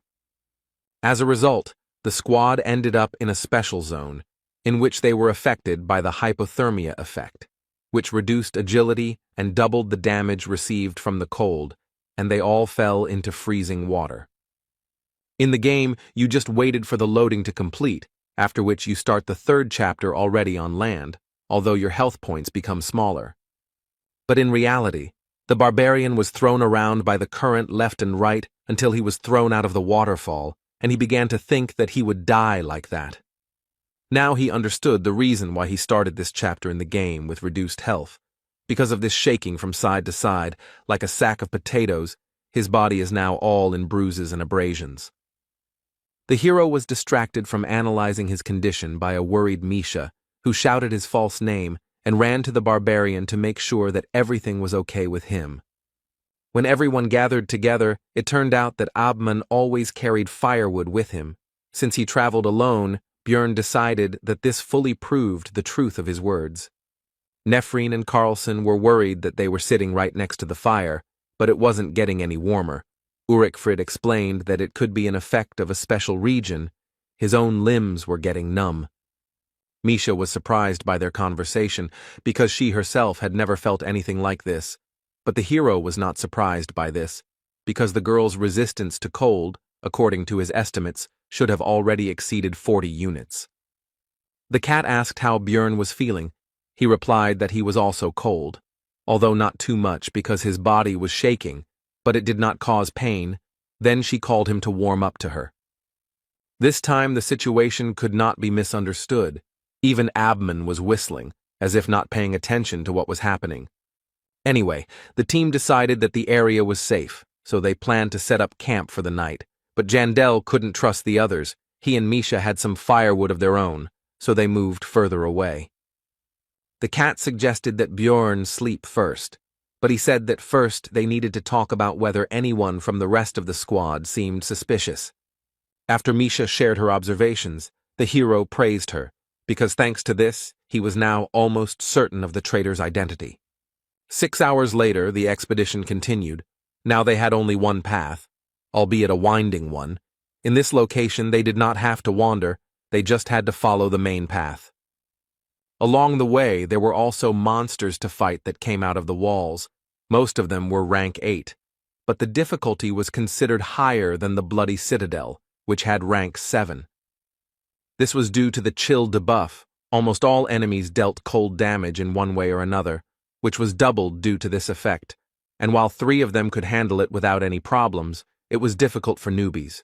As a result, the squad ended up in a special zone, in which they were affected by the hypothermia effect, which reduced agility and doubled the damage received from the cold, and they all fell into freezing water. In the game, you just waited for the loading to complete, after which you start the 3rd chapter already on land, although your health points become smaller. But in reality, the barbarian was thrown around by the current left and right until he was thrown out of the waterfall, and he began to think that he would die like that. Now he understood the reason why he started this chapter in the game with reduced health. Because of this shaking from side to side, like a sack of potatoes, his body is now all in bruises and abrasions. The hero was distracted from analyzing his condition by a worried Misha, who shouted his false name and ran to the barbarian to make sure that everything was okay with him. When everyone gathered together, it turned out that Abman always carried firewood with him, Since he traveled alone, Björn decided that this fully proved the truth of his words. Nefrine and Carlson were worried that they were sitting right next to the fire, but it wasn't getting any warmer. Ulrichfrid explained that it could be an effect of a special region. His own limbs were getting numb. Misha was surprised by their conversation because she herself had never felt anything like this. But the hero was not surprised by this, because the girl's resistance to cold, according to his estimates, should have already exceeded 40 units. The cat asked how Björn was feeling. He replied that he was also cold, although not too much because his body was shaking, but it did not cause pain. Then she called him to warm up to her. This time the situation could not be misunderstood. Even Abman was whistling, as if not paying attention to what was happening. Anyway, the team decided that the area was safe, so they planned to set up camp for the night. But Jandel couldn't trust the others. He and Misha had some firewood of their own, so they moved further away. The cat suggested that Björn sleep first, but he said that first they needed to talk about whether anyone from the rest of the squad seemed suspicious. After Misha shared her observations, the hero praised her, because thanks to this, he was now almost certain of the traitor's identity. 6 hours later, the expedition continued. Now they had only one path, albeit a winding one. In this location, they did not have to wander, they just had to follow the main path. Along the way, there were also monsters to fight that came out of the walls. Most of them were rank 8, but the difficulty was considered higher than the Bloody Citadel, which had rank 7. This was due to the chill debuff. Almost all enemies dealt cold damage in one way or another, which was doubled due to this effect, and while 3 of them could handle it without any problems, it was difficult for newbies.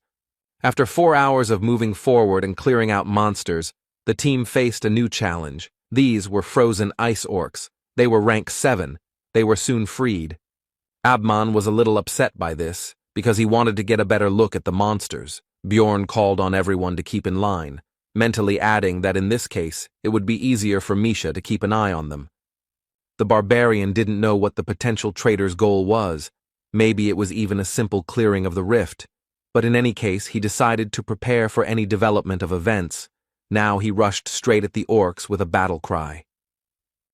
After 4 hours of moving forward and clearing out monsters, the team faced a new challenge. These were frozen ice orcs. They were rank 7. They were soon freed. Abman was a little upset by this, because he wanted to get a better look at the monsters. Björn called on everyone to keep in line, mentally adding that in this case, it would be easier for Misha to keep an eye on them. The barbarian didn't know what the potential traitor's goal was. Maybe it was even a simple clearing of the rift. But in any case, he decided to prepare for any development of events. Now he rushed straight at the orcs with a battle cry.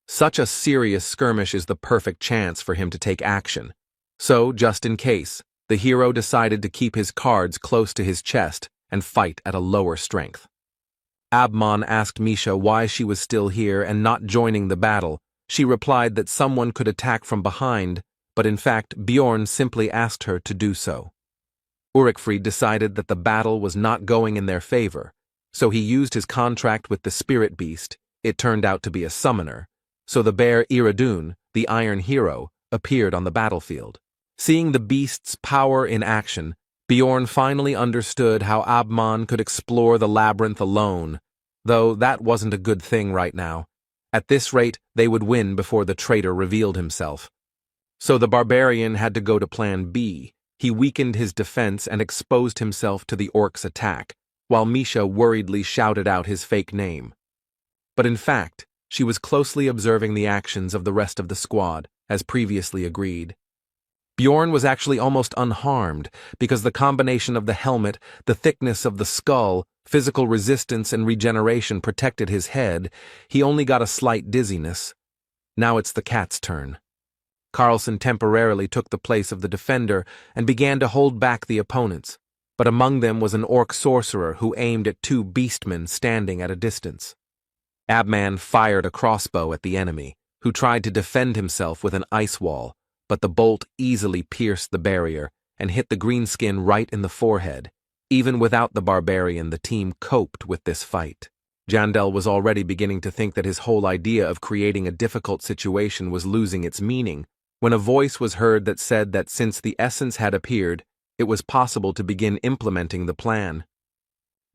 Such a serious skirmish is the perfect chance for him to take action. So, just in case, the hero decided to keep his cards close to his chest and fight at a lower strength. Abman asked Misha why she was still here and not joining the battle. She replied that someone could attack from behind, but in fact Björn simply asked her to do so. Ulrichfrid decided that the battle was not going in their favor, so he used his contract with the spirit beast. It turned out to be a summoner, so the bear Iradun, the Iron Hero, appeared on the battlefield. Seeing the beast's power in action, Björn finally understood how Abman could explore the labyrinth alone, though that wasn't a good thing right now. At this rate, they would win before the traitor revealed himself. So the barbarian had to go to plan B. He weakened his defense and exposed himself to the orc's attack, while Misha worriedly shouted out his fake name. But in fact, she was closely observing the actions of the rest of the squad, as previously agreed. Björn was actually almost unharmed, because the combination of the helmet, the thickness of the skull, physical resistance and regeneration protected his head. He only got a slight dizziness. Now it's the cat's turn. Carlson temporarily took the place of the defender and began to hold back the opponents, but among them was an orc sorcerer who aimed at 2 beastmen standing at a distance. Abman fired a crossbow at the enemy, who tried to defend himself with an ice wall, but the bolt easily pierced the barrier and hit the greenskin right in the forehead. Even without the barbarian, the team coped with this fight. Jandel was already beginning to think that his whole idea of creating a difficult situation was losing its meaning, when a voice was heard that said that since the essence had appeared, it was possible to begin implementing the plan.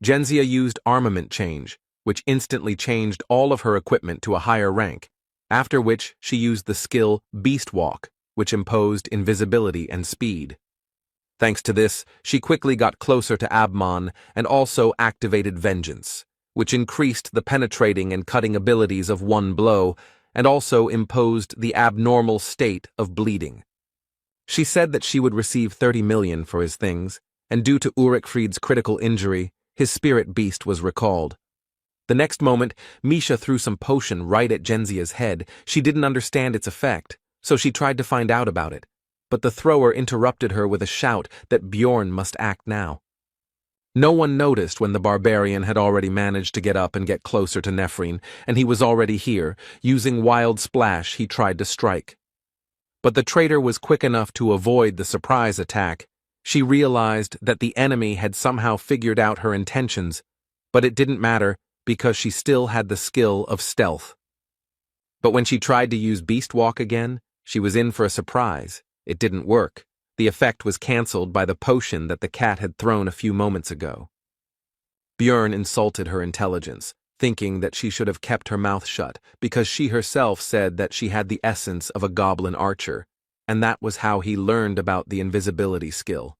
Genzia used armament change, which instantly changed all of her equipment to a higher rank, after which she used the skill Beast Walk, which imposed invisibility and speed. Thanks to this, she quickly got closer to Abman and also activated Vengeance, which increased the penetrating and cutting abilities of one blow and also imposed the abnormal state of bleeding. She said that she would receive 30 million for his things, and due to Ulrichfried's critical injury, his spirit beast was recalled. The next moment, Misha threw some potion right at Genzia's head. She didn't understand its effect, so she tried to find out about it. But the thrower interrupted her with a shout that Bjorn must act now. No one noticed when the barbarian had already managed to get up and get closer to Nephrine, and he was already here. Using Wild Splash, he tried to strike. But the traitor was quick enough to avoid the surprise attack. She realized that the enemy had somehow figured out her intentions, but it didn't matter because she still had the skill of stealth. But when she tried to use Beast Walk again, she was in for a surprise. It didn't work. The effect was cancelled by the potion that the cat had thrown a few moments ago. Bjorn insulted her intelligence, thinking that she should have kept her mouth shut because she herself said that she had the essence of a goblin archer, and that was how he learned about the invisibility skill.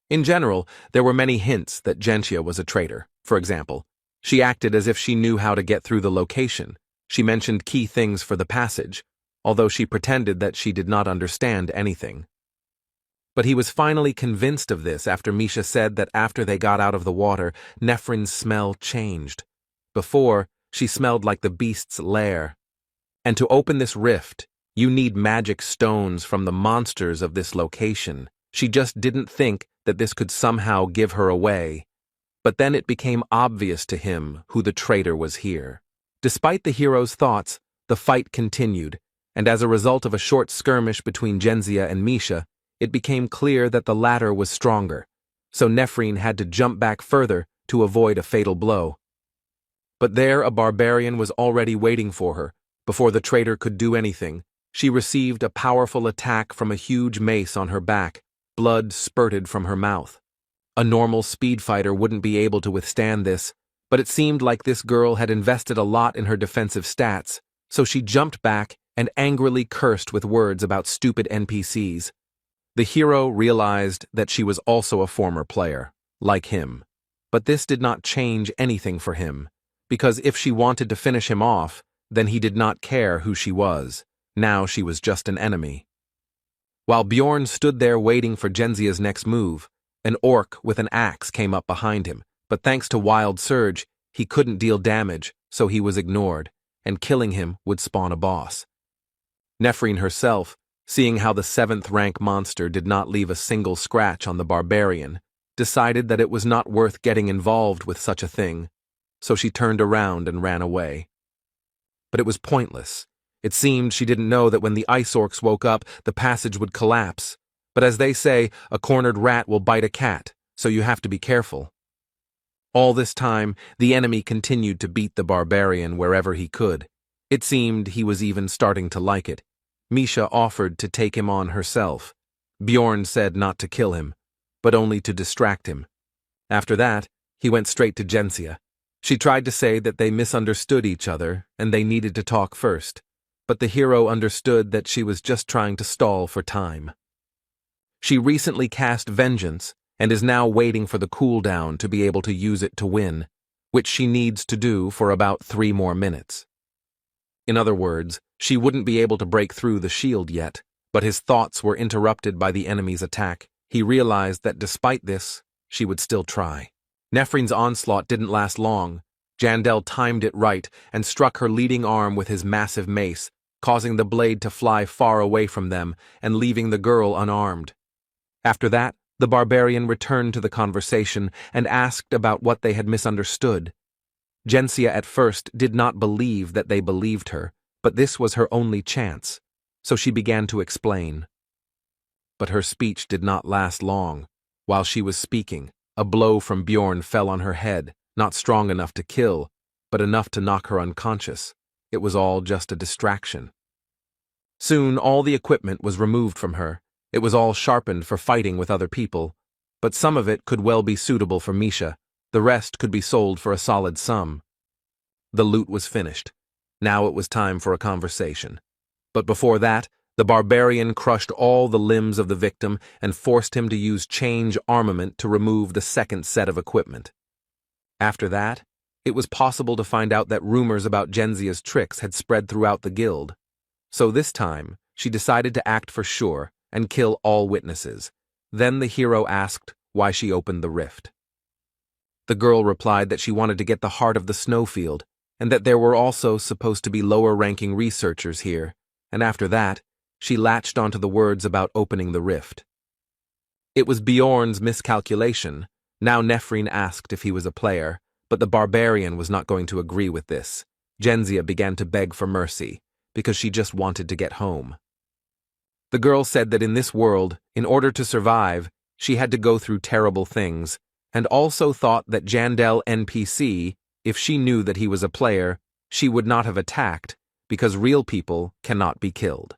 In general, there were many hints that Gentia was a traitor. For example, she acted as if she knew how to get through the location. She mentioned key things for the passage, although she pretended that she did not understand anything. But he was finally convinced of this after Misha said that after they got out of the water, Nephrine's smell changed. Before, she smelled like the beast's lair. And to open this rift, you need magic stones from the monsters of this location. She just didn't think that this could somehow give her away. But then it became obvious to him who the traitor was here. Despite the hero's thoughts, the fight continued, and as a result of a short skirmish between Genzia and Misha, it became clear that the latter was stronger, so Nephrine had to jump back further to avoid a fatal blow. But there a barbarian was already waiting for her. Before the traitor could do anything, she received a powerful attack from a huge mace on her back. Blood spurted from her mouth. A normal speed fighter wouldn't be able to withstand this, but it seemed like this girl had invested a lot in her defensive stats, so she jumped back and angrily cursed with words about stupid NPCs. The hero realized that she was also a former player, like him. But this did not change anything for him, because if she wanted to finish him off, then he did not care who she was. Now she was just an enemy. While Bjorn stood there waiting for Genzia's next move, an orc with an axe came up behind him, but thanks to Wild Surge, he couldn't deal damage, so he was ignored, and killing him would spawn a boss. Nephrine herself, seeing how the 7th rank monster did not leave a single scratch on the barbarian, decided that it was not worth getting involved with such a thing, so she turned around and ran away. But it was pointless. It seemed she didn't know that when the ice orcs woke up, the passage would collapse. But as they say, a cornered rat will bite a cat, so you have to be careful. All this time, the enemy continued to beat the barbarian wherever he could. It seemed he was even starting to like it. Misha offered to take him on herself. Bjorn said not to kill him, but only to distract him. After that, he went straight to Genzia. She tried to say that they misunderstood each other and they needed to talk first, but the hero understood that she was just trying to stall for time. She recently cast Vengeance and is now waiting for the cooldown to be able to use it to win, which she needs to do for about 3 more minutes. In other words, she wouldn't be able to break through the shield yet, but his thoughts were interrupted by the enemy's attack. He realized that despite this, she would still try. Nephrine's onslaught didn't last long. Jandel timed it right and struck her leading arm with his massive mace, causing the blade to fly far away from them and leaving the girl unarmed. After that, the barbarian returned to the conversation and asked about what they had misunderstood. Genzia at first did not believe that they believed her, but this was her only chance, so she began to explain. But her speech did not last long. While she was speaking, a blow from Bjorn fell on her head, not strong enough to kill, but enough to knock her unconscious. It was all just a distraction. Soon all the equipment was removed from her. It was all sharpened for fighting with other people, but some of it could well be suitable for Misha. The rest could be sold for a solid sum. The loot was finished. Now it was time for a conversation. But before that, the barbarian crushed all the limbs of the victim and forced him to use change armament to remove the second set of equipment. After that, it was possible to find out that rumors about Genzia's tricks had spread throughout the guild. So this time, she decided to act for sure and kill all witnesses. Then the hero asked why she opened the rift. The girl replied that she wanted to get the heart of the snowfield, and that there were also supposed to be lower-ranking researchers here, and after that, she latched onto the words about opening the rift. It was Bjorn's miscalculation. Now Nephrine asked if he was a player, but the barbarian was not going to agree with this. Genzia began to beg for mercy, because she just wanted to get home. The girl said that in this world, in order to survive, she had to go through terrible things, and also thought that Jandel NPC, if she knew that he was a player, she would not have attacked, because real people cannot be killed.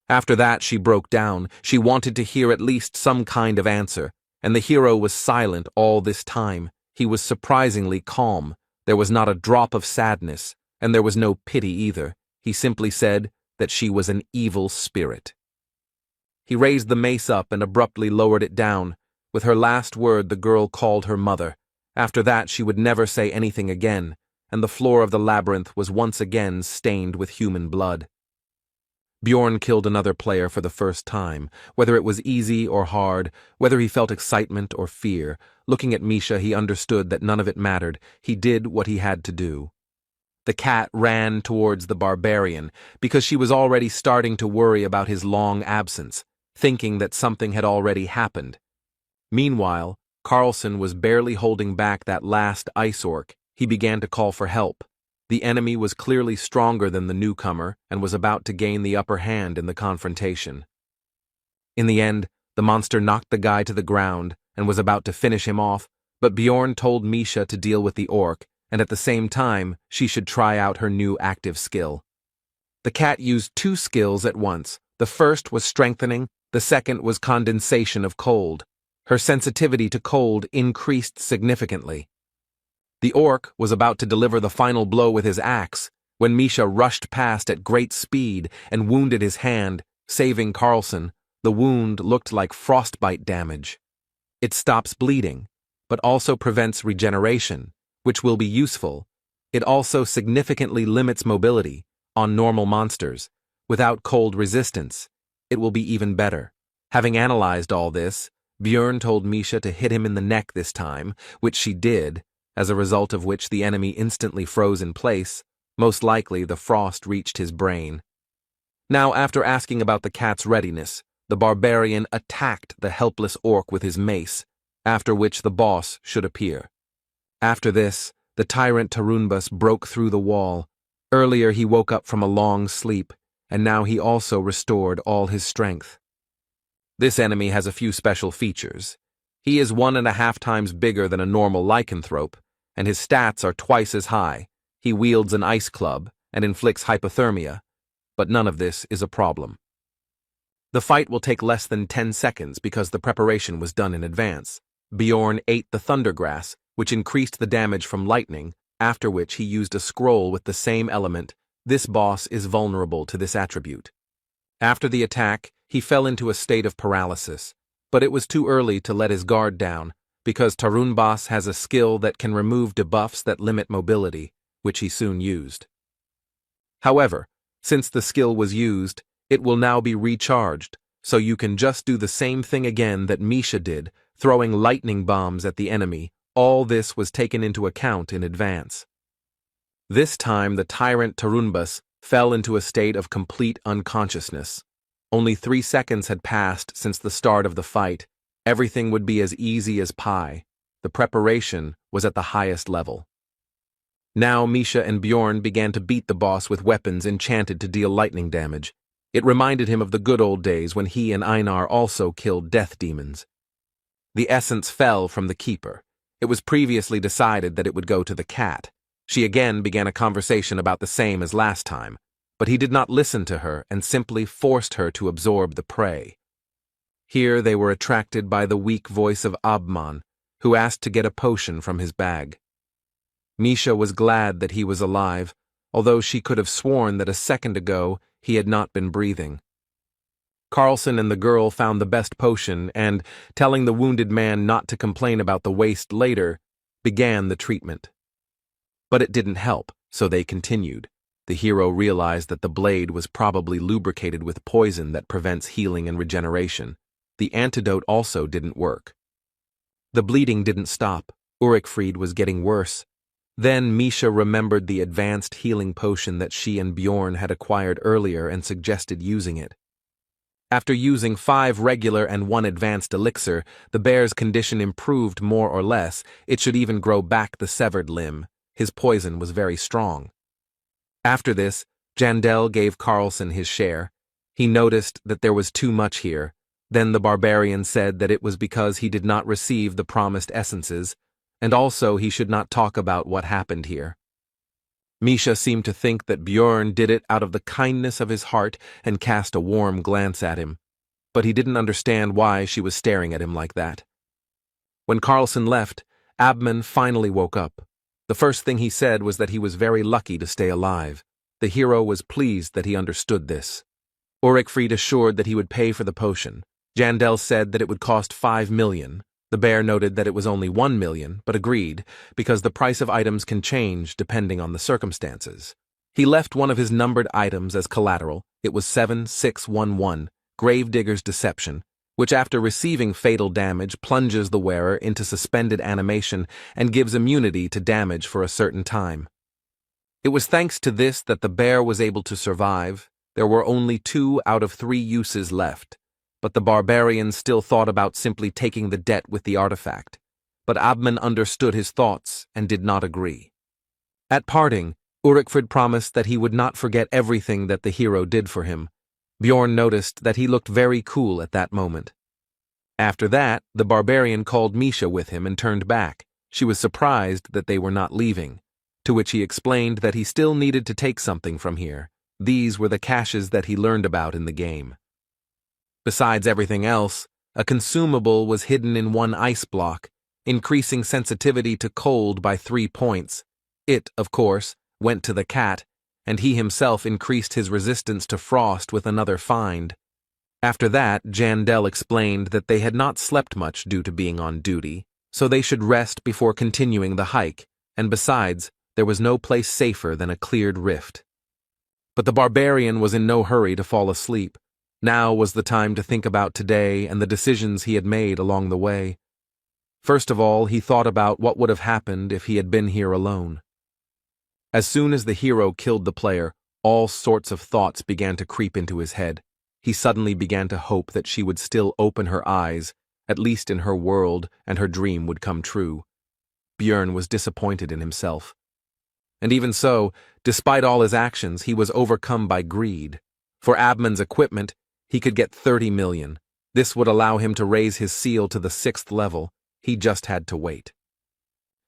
After that, she broke down. She wanted to hear at least some kind of answer, and the hero was silent all this time. He was surprisingly calm. There was not a drop of sadness, and there was no pity either. He simply said that she was an evil spirit. He raised the mace up and abruptly lowered it down. With her last word, the girl called her mother. After that, she would never say anything again, and the floor of the labyrinth was once again stained with human blood. Bjorn killed another player for the first time, whether it was easy or hard, whether he felt excitement or fear. Looking at Misha, he understood that none of it mattered. He did what he had to do. The cat ran towards the barbarian, because she was already starting to worry about his long absence, thinking that something had already happened. Meanwhile, Carlson was barely holding back that last ice orc. He began to call for help. The enemy was clearly stronger than the newcomer and was about to gain the upper hand in the confrontation. In the end, the monster knocked the guy to the ground and was about to finish him off, but Bjorn told Misha to deal with the orc, and at the same time, she should try out her new active skill. The cat used two skills at once. The first was strengthening, the second was condensation of cold. Her sensitivity to cold increased significantly. The orc was about to deliver the final blow with his axe when Misha rushed past at great speed and wounded his hand, saving Carlson. The wound looked like frostbite damage. It stops bleeding, but also prevents regeneration, which will be useful. It also significantly limits mobility on normal monsters. Without cold resistance, it will be even better. Having analyzed all this, Bjorn told Misha to hit him in the neck this time, which she did, as a result of which the enemy instantly froze in place. Most likely the frost reached his brain. Now, after asking about the cat's readiness, the barbarian attacked the helpless orc with his mace, after which the boss should appear. After this, the tyrant Tarunbas broke through the wall. Earlier he woke up from a long sleep, and now he also restored all his strength. This enemy has a few special features. He is 1.5 times bigger than a normal lycanthrope, and his stats are twice as high. He wields an ice club and inflicts hypothermia, but none of this is a problem. The fight will take less than 10 seconds because the preparation was done in advance. Bjorn ate the thundergrass, which increased the damage from lightning, after which he used a scroll with the same element. This boss is vulnerable to this attribute. After the attack, he fell into a state of paralysis, but it was too early to let his guard down, because Tarunbas has a skill that can remove debuffs that limit mobility, which he soon used. However, since the skill was used, it will now be recharged, so you can just do the same thing again that Misha did, throwing lightning bombs at the enemy. All this was taken into account in advance. This time the tyrant Tarunbas fell into a state of complete unconsciousness. Only 3 seconds had passed since the start of the fight. Everything would be as easy as pie. The preparation was at the highest level. Now Misha and Bjorn began to beat the boss with weapons enchanted to deal lightning damage. It reminded him of the good old days when he and Einar also killed death demons. The essence fell from the keeper. It was previously decided that it would go to the cat. She again began a conversation about the same as last time, but he did not listen to her and simply forced her to absorb the prey. Here they were attracted by the weak voice of Abman, who asked to get a potion from his bag. Misha was glad that he was alive, although she could have sworn that a second ago he had not been breathing. Carlson and the girl found the best potion and, telling the wounded man not to complain about the waste later, began the treatment. But it didn't help, so they continued. The hero realized that the blade was probably lubricated with poison that prevents healing and regeneration. The antidote also didn't work. The bleeding didn't stop. Ulrichfried was getting worse. Then Misha remembered the advanced healing potion that she and Bjorn had acquired earlier and suggested using it. After using 5 regular and 1 advanced elixir, the bear's condition improved more or less. It should even grow back the severed limb. His poison was very strong. After this, Jandel gave Carlson his share. He noticed that there was too much here. Then the barbarian said that it was because he did not receive the promised essences, and also he should not talk about what happened here. Misha seemed to think that Bjorn did it out of the kindness of his heart and cast a warm glance at him, but he didn't understand why she was staring at him like that. When Carlson left, Abman finally woke up. The first thing he said was that he was very lucky to stay alive. The hero was pleased that he understood this. Ulrichfried assured that he would pay for the potion. Jandel said that it would cost 5 million. The bear noted that it was only 1 million, but agreed, because the price of items can change depending on the circumstances. He left one of his numbered items as collateral. It was 7611, Gravedigger's Deception, which after receiving fatal damage plunges the wearer into suspended animation and gives immunity to damage for a certain time. It was thanks to this that the bear was able to survive. There were only 2 out of 3 uses left, but the barbarian still thought about simply taking the debt with the artifact. But Abman understood his thoughts and did not agree. At parting, Ulrichfried promised that he would not forget everything that the hero did for him. Bjorn noticed that he looked very cool at that moment. After that, the barbarian called Misha with him and turned back. She was surprised that they were not leaving, to which he explained that he still needed to take something from here. These were the caches that he learned about in the game. Besides everything else, a consumable was hidden in one ice block, increasing sensitivity to cold by 3 points. It, of course, went to the cat, and he himself increased his resistance to frost with another find. After that, Jandel explained that they had not slept much due to being on duty, so they should rest before continuing the hike, and besides, there was no place safer than a cleared rift. But the barbarian was in no hurry to fall asleep. Now was the time to think about today and the decisions he had made along the way. First of all, he thought about what would have happened if he had been here alone. As soon as the hero killed the player, all sorts of thoughts began to creep into his head. He suddenly began to hope that she would still open her eyes, at least in her world, and her dream would come true. Bjorn was disappointed in himself. And even so, despite all his actions, he was overcome by greed. For Abman's equipment, he could get 30 million. This would allow him to raise his seal to the 6th level. He just had to wait.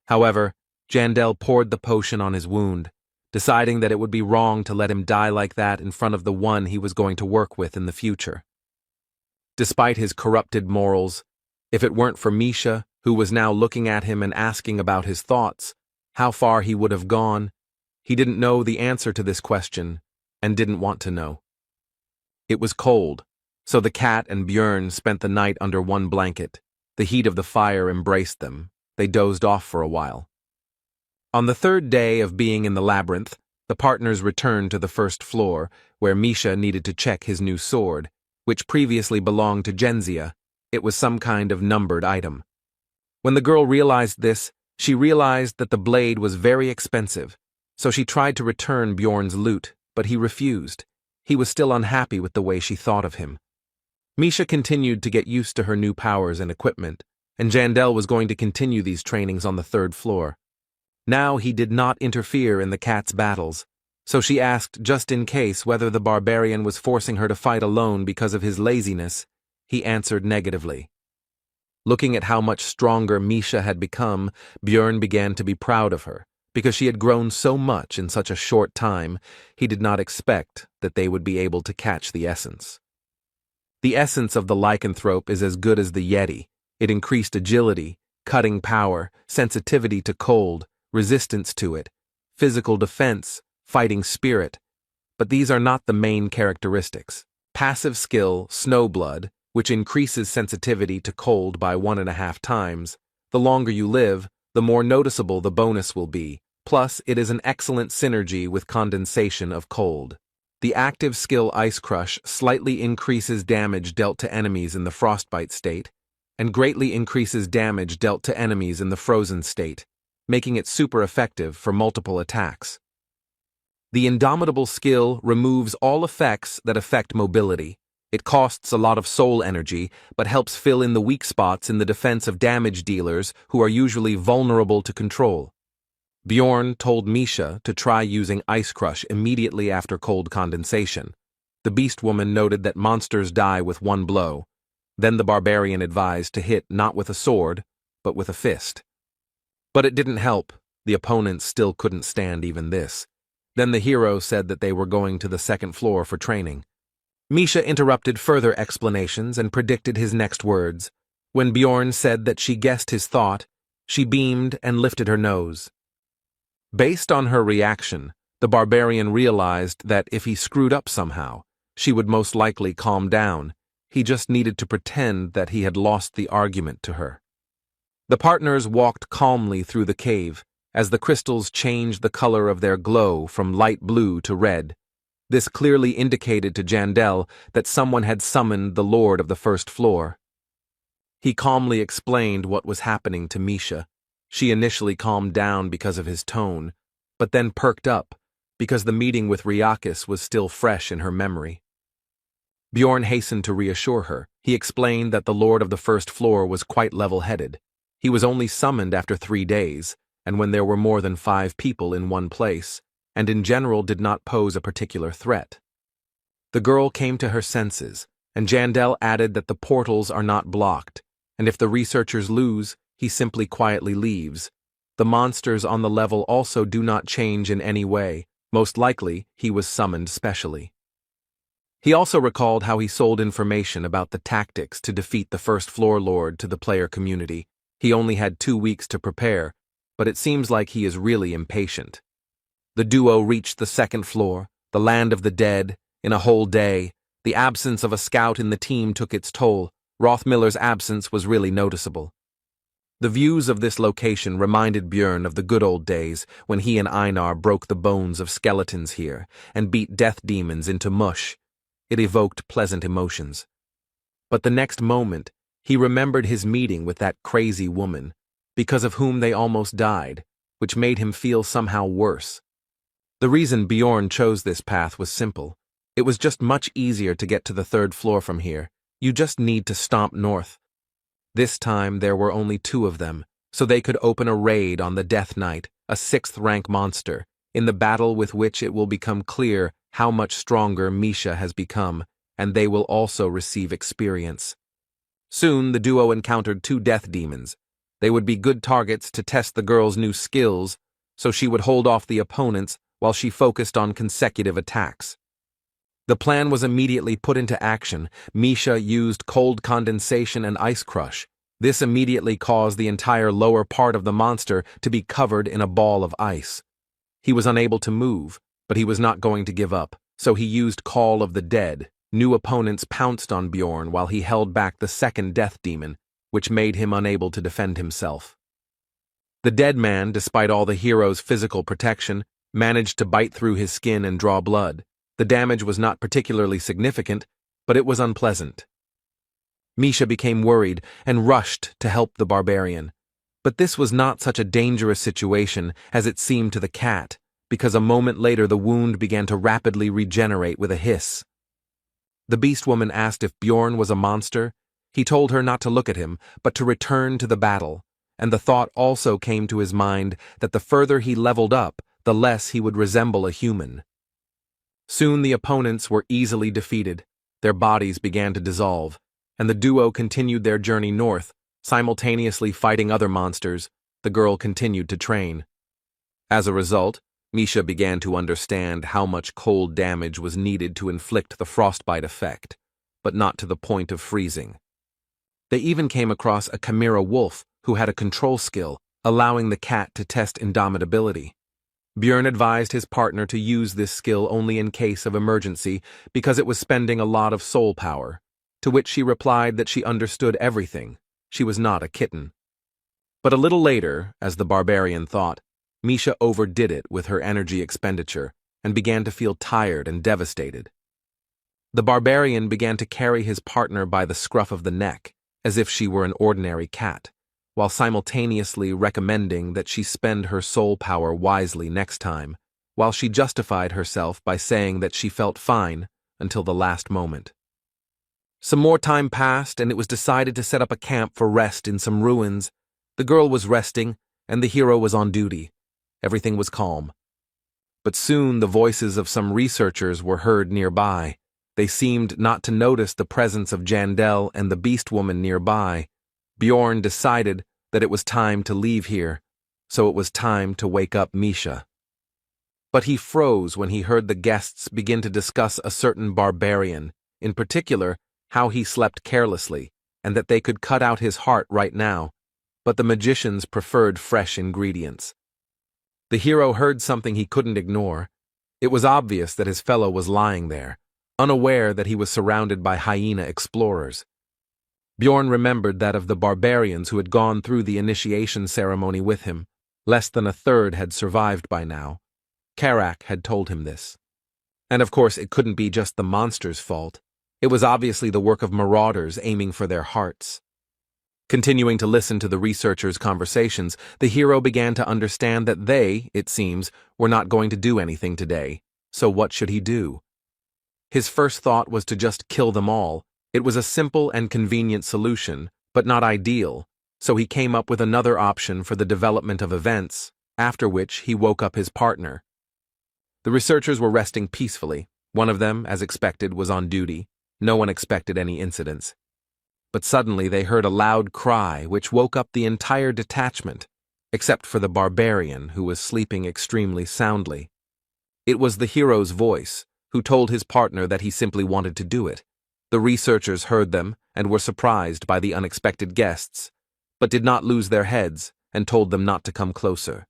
However, Jandel poured the potion on his wound, deciding that it would be wrong to let him die like that in front of the one he was going to work with in the future. Despite his corrupted morals, if it weren't for Misha, who was now looking at him and asking about his thoughts, how far he would have gone, he didn't know the answer to this question and didn't want to know. It was cold, so the cat and Bjorn spent the night under one blanket. The heat of the fire embraced them. They dozed off for a while. On the 3rd day of being in the labyrinth, the partners returned to the 1st floor, where Misha needed to check his new sword, which previously belonged to Genzia. It was some kind of numbered item. When the girl realized this, she realized that the blade was very expensive, so she tried to return Bjorn's loot, but he refused. He was still unhappy with the way she thought of him. Misha continued to get used to her new powers and equipment, and Jandel was going to continue these trainings on the 3rd floor. Now he did not interfere in the cat's battles, so she asked just in case whether the barbarian was forcing her to fight alone because of his laziness. He answered negatively. Looking at how much stronger Misha had become, Bjorn began to be proud of her. Because she had grown so much in such a short time, he did not expect that they would be able to catch the essence. The essence of the lycanthrope is as good as the Yeti. It increased agility, cutting power, sensitivity to cold, resistance to it, physical defense, fighting spirit. But these are not the main characteristics. Passive skill, Snowblood, which increases sensitivity to cold by 1.5 times. The longer you live, the more noticeable the bonus will be. Plus, it is an excellent synergy with condensation of cold. The active skill Ice Crush slightly increases damage dealt to enemies in the frostbite state. and greatly increases damage dealt to enemies in the frozen state, making it super effective for multiple attacks. The Indomitable skill removes all effects that affect mobility. It costs a lot of soul energy, but helps fill in the weak spots in the defense of damage dealers who are usually vulnerable to control. Bjorn told Misha to try using Ice Crush immediately after cold condensation. The Beast Woman noted that monsters die with one blow. Then the barbarian advised to hit not with a sword, but with a fist. But it didn't help. The opponents still couldn't stand even this. Then the hero said that they were going to the second floor for training. Misha interrupted further explanations and predicted his next words. When Bjorn said that she guessed his thought, she beamed and lifted her nose. Based on her reaction, the barbarian realized that if he screwed up somehow, she would most likely calm down. He just needed to pretend that he had lost the argument to her. The partners walked calmly through the cave, as the crystals changed the color of their glow from light blue to red. This clearly indicated to Jandel that someone had summoned the Lord of the First Floor. He calmly explained what was happening to Misha. She initially calmed down because of his tone, but then perked up because the meeting with Ryakis was still fresh in her memory. Bjorn hastened to reassure her. He explained that the Lord of the First Floor was quite level-headed. He was only summoned after 3 days, and when there were more than 5 people in one place, and in general did not pose a particular threat. The girl came to her senses, and Jandel added that the portals are not blocked, and if the researchers lose, he simply quietly leaves. The monsters on the level also do not change in any way. Most likely, he was summoned specially. He also recalled how he sold information about the tactics to defeat the First Floor Lord to the player community. He only had 2 weeks to prepare, but it seems like he is really impatient. The duo reached the second floor, the land of the dead, in a whole day. The absence of a scout in the team took its toll. Rothmiller's absence was really noticeable. The views of this location reminded Bjorn of the good old days when he and Einar broke the bones of skeletons here and beat death demons into mush. It evoked pleasant emotions. But the next moment, he remembered his meeting with that crazy woman, because of whom they almost died, which made him feel somehow worse. The reason Bjorn chose this path was simple. It was just much easier to get to the 3rd floor from here. You just need to stomp north. This time there were only 2 of them, so they could open a raid on the Death Knight, a 6th-rank monster, in the battle with which it will become clear how much stronger Misha has become, and they will also receive experience. Soon the duo encountered 2 death demons. They would be good targets to test the girl's new skills, so she would hold off the opponents while she focused on consecutive attacks. The plan was immediately put into action. Misha used cold condensation and ice crush. This immediately caused the entire lower part of the monster to be covered in a ball of ice. He was unable to move, but he was not going to give up, so he used Call of the Dead. New opponents pounced on Bjorn while he held back the second death demon, which made him unable to defend himself. The dead man, despite all the hero's physical protection, managed to bite through his skin and draw blood. The damage was not particularly significant, but it was unpleasant. Misha became worried and rushed to help the barbarian. But this was not such a dangerous situation as it seemed to the cat, because a moment later the wound began to rapidly regenerate with a hiss. The beast woman asked if Bjorn was a monster. He told her not to look at him, but to return to the battle, and the thought also came to his mind that the further he leveled up, the less he would resemble a human. Soon the opponents were easily defeated, their bodies began to dissolve, and the duo continued their journey north, simultaneously fighting other monsters. The girl continued to train. As a result, Misha began to understand how much cold damage was needed to inflict the frostbite effect, but not to the point of freezing. They even came across a chimera wolf who had a control skill, allowing the cat to test indomitability. Bjorn advised his partner to use this skill only in case of emergency because it was spending a lot of soul power, to which she replied that she understood everything. She was not a kitten. But a little later, as the barbarian thought, Misha overdid it with her energy expenditure and began to feel tired and devastated. The barbarian began to carry his partner by the scruff of the neck, as if she were an ordinary cat, while simultaneously recommending that she spend her soul power wisely next time, while she justified herself by saying that she felt fine until the last moment. Some more time passed, and it was decided to set up a camp for rest in some ruins. The girl was resting, and the hero was on duty. Everything was calm. But soon the voices of some researchers were heard nearby. They seemed not to notice the presence of Jandel and the beast woman nearby. Bjorn decided that it was time to leave here, so it was time to wake up Misha. But he froze when he heard the guests begin to discuss a certain barbarian, in particular, how he slept carelessly, and that they could cut out his heart right now, but the magicians preferred fresh ingredients. The hero heard something he couldn't ignore. It was obvious that his fellow was lying there, unaware that he was surrounded by hyena explorers. Bjorn remembered that of the barbarians who had gone through the initiation ceremony with him, less than a third had survived by now. Karak had told him this. And of course it couldn't be just the monster's fault. It was obviously the work of marauders aiming for their hearts. Continuing to listen to the researchers' conversations, the hero began to understand that they, it seems, were not going to do anything today. So what should he do? His first thought was to just kill them all. It was a simple and convenient solution, but not ideal, so he came up with another option for the development of events, after which he woke up his partner. The researchers were resting peacefully. One of them, as expected, was on duty. No one expected any incidents. But suddenly they heard a loud cry which woke up the entire detachment, except for the barbarian who was sleeping extremely soundly. It was the hero's voice, who told his partner that he simply wanted to do it. The researchers heard them and were surprised by the unexpected guests, but did not lose their heads and told them not to come closer.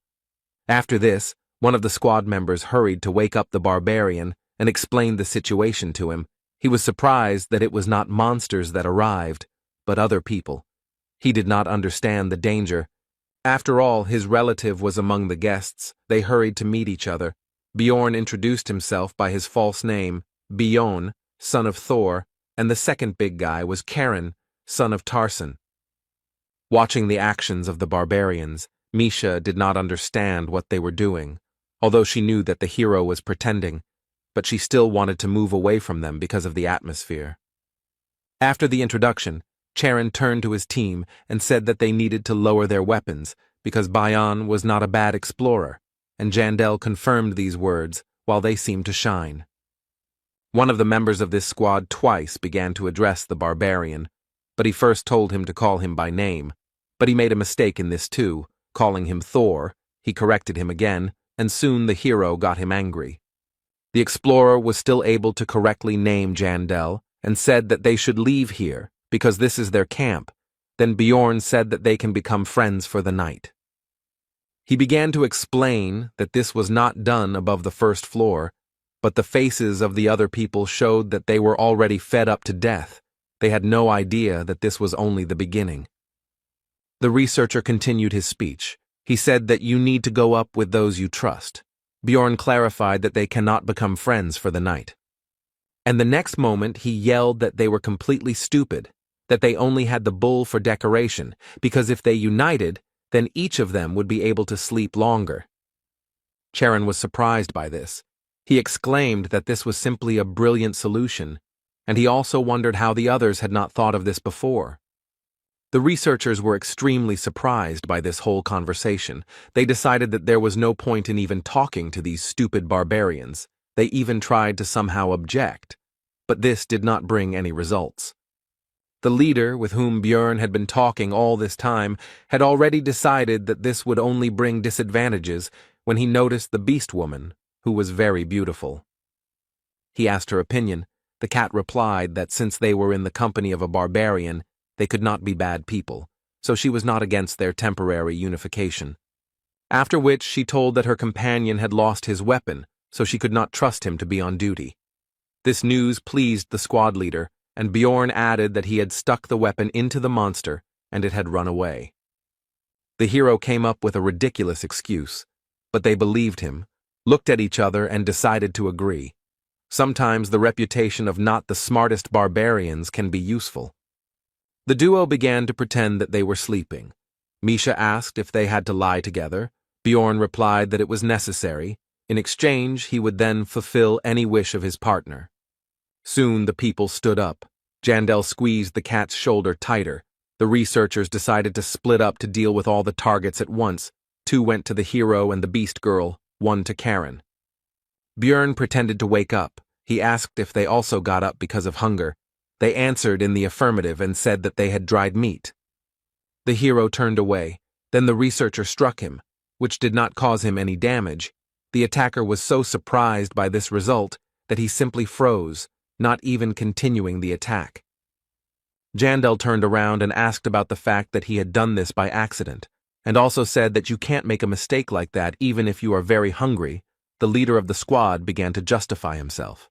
After this, one of the squad members hurried to wake up the barbarian and explained the situation to him. He was surprised that it was not monsters that arrived, but other people. He did not understand the danger. After all, his relative was among the guests. They hurried to meet each other. Bjorn introduced himself by his false name, Bjorn, son of Thor, and the second big guy was Karen, son of Tarson. Watching the actions of the barbarians, Misha did not understand what they were doing, although she knew that the hero was pretending, but she still wanted to move away from them because of the atmosphere. After the introduction, Charon turned to his team and said that they needed to lower their weapons because Bayan was not a bad explorer, and Jandel confirmed these words while they seemed to shine. One of the members of this squad twice began to address the barbarian, but he first told him to call him by name, but he made a mistake in this too, calling him Thor. He corrected him again, and soon the hero got him angry. The explorer was still able to correctly name Jandel and said that they should leave here because this is their camp. Then Bjorn said that they can become friends for the night. He began to explain that this was not done above the first floor, but the faces of the other people showed that they were already fed up to death. They had no idea that this was only the beginning. The researcher continued his speech. He said that you need to go up with those you trust. Bjorn clarified that they cannot become friends for the night. And the next moment he yelled that they were completely stupid, that they only had the bull for decoration, because if they united, then each of them would be able to sleep longer. Charon was surprised by this. He exclaimed that this was simply a brilliant solution, and he also wondered how the others had not thought of this before. The researchers were extremely surprised by this whole conversation. They decided that there was no point in even talking to these stupid barbarians. They even tried to somehow object, but this did not bring any results. The leader, with whom Bjorn had been talking all this time, had already decided that this would only bring disadvantages when he noticed the beast woman, who was very beautiful. He asked her opinion. The cat replied that since they were in the company of a barbarian, they could not be bad people, so she was not against their temporary unification. After which she told that her companion had lost his weapon, so she could not trust him to be on duty. This news pleased the squad leader, and Bjorn added that he had stuck the weapon into the monster and it had run away. The hero came up with a ridiculous excuse, but they believed him, looked at each other and decided to agree. Sometimes the reputation of not the smartest barbarians can be useful. The duo began to pretend that they were sleeping. Misha asked if they had to lie together. Bjorn replied that it was necessary. In exchange, he would then fulfill any wish of his partner. Soon the people stood up. Jandel squeezed the cat's shoulder tighter. The researchers decided to split up to deal with all the targets at once. 2 went to the hero and the beast girl, 1 to Karen. Bjorn pretended to wake up. He asked if they also got up because of hunger. They answered in the affirmative and said that they had dried meat. The hero turned away. Then the researcher struck him, which did not cause him any damage. The attacker was so surprised by this result that he simply froze, not even continuing the attack. Jandel turned around and asked about the fact that he had done this by accident, and also said that you can't make a mistake like that even if you are very hungry. The leader of the squad began to justify himself.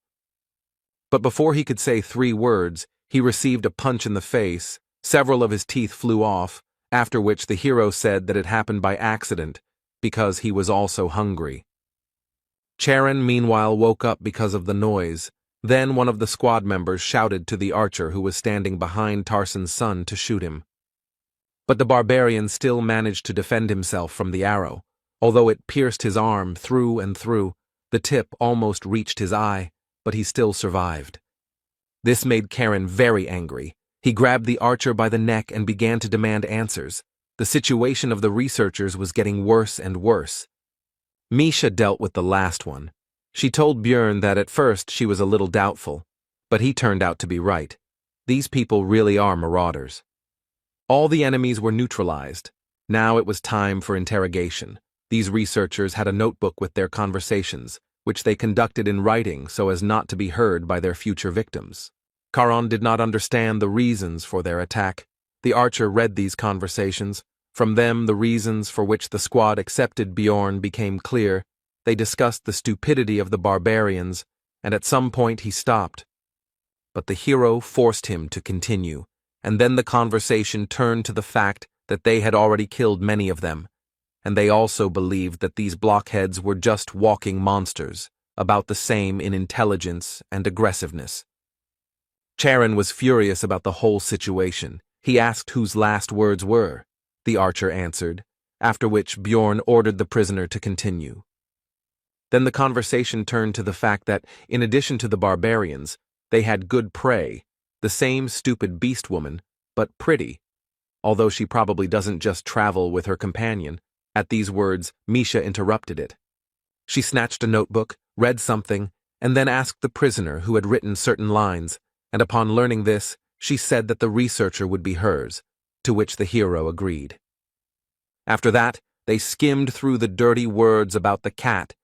But before he could say 3 words, he received a punch in the face. Several of his teeth flew off, after which the hero said that it happened by accident, because he was also hungry. Charon meanwhile woke up because of the noise. Then one of the squad members shouted to the archer who was standing behind Tarson's son to shoot him. But the barbarian still managed to defend himself from the arrow. Although it pierced his arm through and through, the tip almost reached his eye, but he still survived. This made Karen very angry. He grabbed the archer by the neck and began to demand answers. The situation of the researchers was getting worse and worse. Misha dealt with the last one. She told Bjorn that at first she was a little doubtful, but he turned out to be right. These people really are marauders. All the enemies were neutralized. Now it was time for interrogation. These researchers had a notebook with their conversations, which they conducted in writing so as not to be heard by their future victims. Charon did not understand the reasons for their attack. The archer read these conversations. From them, the reasons for which the squad accepted Bjorn became clear. They discussed the stupidity of the barbarians, and at some point he stopped. But the hero forced him to continue, and then the conversation turned to the fact that they had already killed many of them, and they also believed that these blockheads were just walking monsters, about the same in intelligence and aggressiveness. Charon was furious about the whole situation. He asked whose last words were. The archer answered, after which Bjorn ordered the prisoner to continue. Then the conversation turned to the fact that, in addition to the barbarians, they had good prey, the same stupid beast woman, but pretty, although she probably doesn't just travel with her companion. At these words, Misha interrupted it. She snatched a notebook, read something, and then asked the prisoner who had written certain lines, and upon learning this, she said that the researcher would be hers, to which the hero agreed. After that, they skimmed through the dirty words about the cat.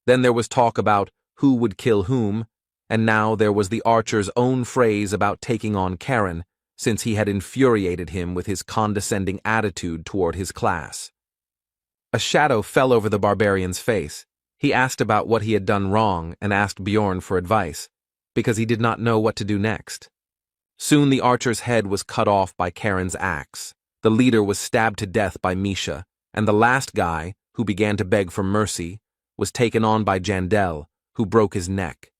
Then there was talk about who would kill whom, and now there was the archer's own phrase about taking on Karen, since he had infuriated him with his condescending attitude toward his class. A shadow fell over the barbarian's face. He asked about what he had done wrong and asked Bjorn for advice, because he did not know what to do next. Soon the archer's head was cut off by Karen's axe. The leader was stabbed to death by Misha, and the last guy, who began to beg for mercy, was taken on by Jandel, who broke his neck.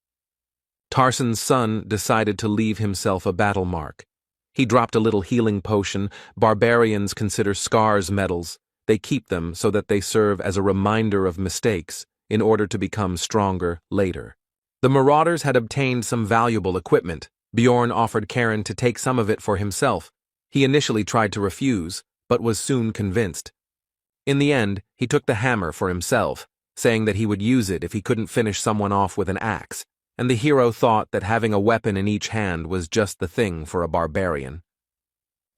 Tarson's son decided to leave himself a battle mark. He dropped a little healing potion. Barbarians consider scars medals. They keep them so that they serve as a reminder of mistakes in order to become stronger later. The marauders had obtained some valuable equipment. Bjorn offered Karen to take some of it for himself. He initially tried to refuse, but was soon convinced. In the end, he took the hammer for himself, saying that he would use it if he couldn't finish someone off with an axe, and the hero thought that having a weapon in each hand was just the thing for a barbarian.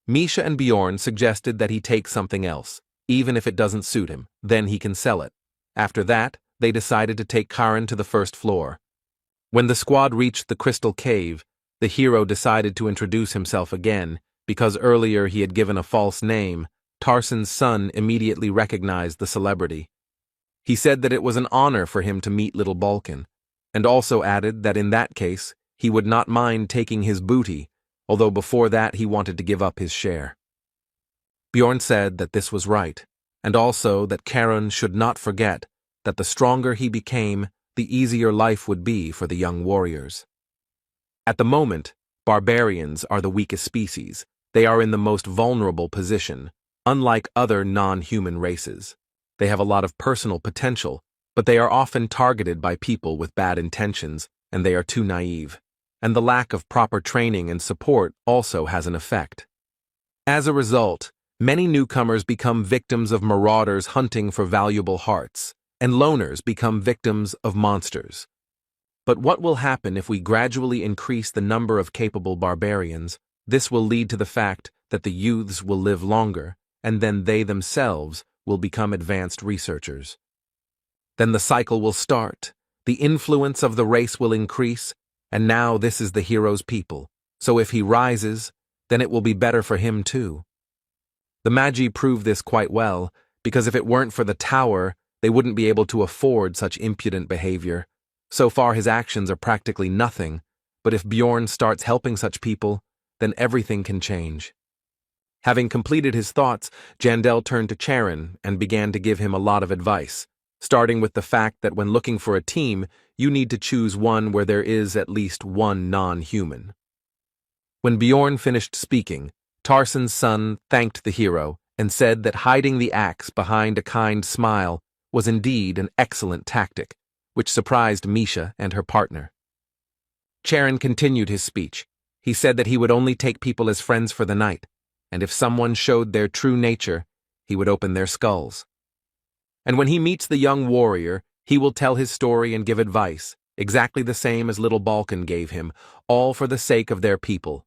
Misha and Bjorn suggested that he take something else, even if it doesn't suit him, then he can sell it. After that, they decided to take Karen to the first floor. When the squad reached the crystal cave, the hero decided to introduce himself again, because earlier he had given a false name. Tarson's son immediately recognized the celebrity. He said that it was an honor for him to meet little Balkan, and also added that in that case, he would not mind taking his booty, although before that he wanted to give up his share. Bjorn said that this was right, and also that Karen should not forget that the stronger he became, the easier life would be for the young warriors. At the moment, barbarians are the weakest species. They are in the most vulnerable position, unlike other non-human races. They have a lot of personal potential, but they are often targeted by people with bad intentions, and they are too naive. And the lack of proper training and support also has an effect. As a result, many newcomers become victims of marauders hunting for valuable hearts, and loners become victims of monsters. But what will happen if we gradually increase the number of capable barbarians? This will lead to the fact that the youths will live longer, and then they themselves will become advanced researchers. Then the cycle will start, the influence of the race will increase, and now this is the hero's people, so if he rises, then it will be better for him too. The Magi prove this quite well, because if it weren't for the tower, they wouldn't be able to afford such impudent behavior. So far his actions are practically nothing, but if Bjorn starts helping such people, then everything can change. Having completed his thoughts, Jandel turned to Charon and began to give him a lot of advice, starting with the fact that when looking for a team, you need to choose one where there is at least one non-human. When Bjorn finished speaking, Tarsen's son thanked the hero and said that hiding the axe behind a kind smile was indeed an excellent tactic, which surprised Misha and her partner. Charon continued his speech. He said that he would only take people as friends for the night, and if someone showed their true nature, he would open their skulls. And when he meets the young warrior, he will tell his story and give advice, exactly the same as little Balkan gave him, all for the sake of their people.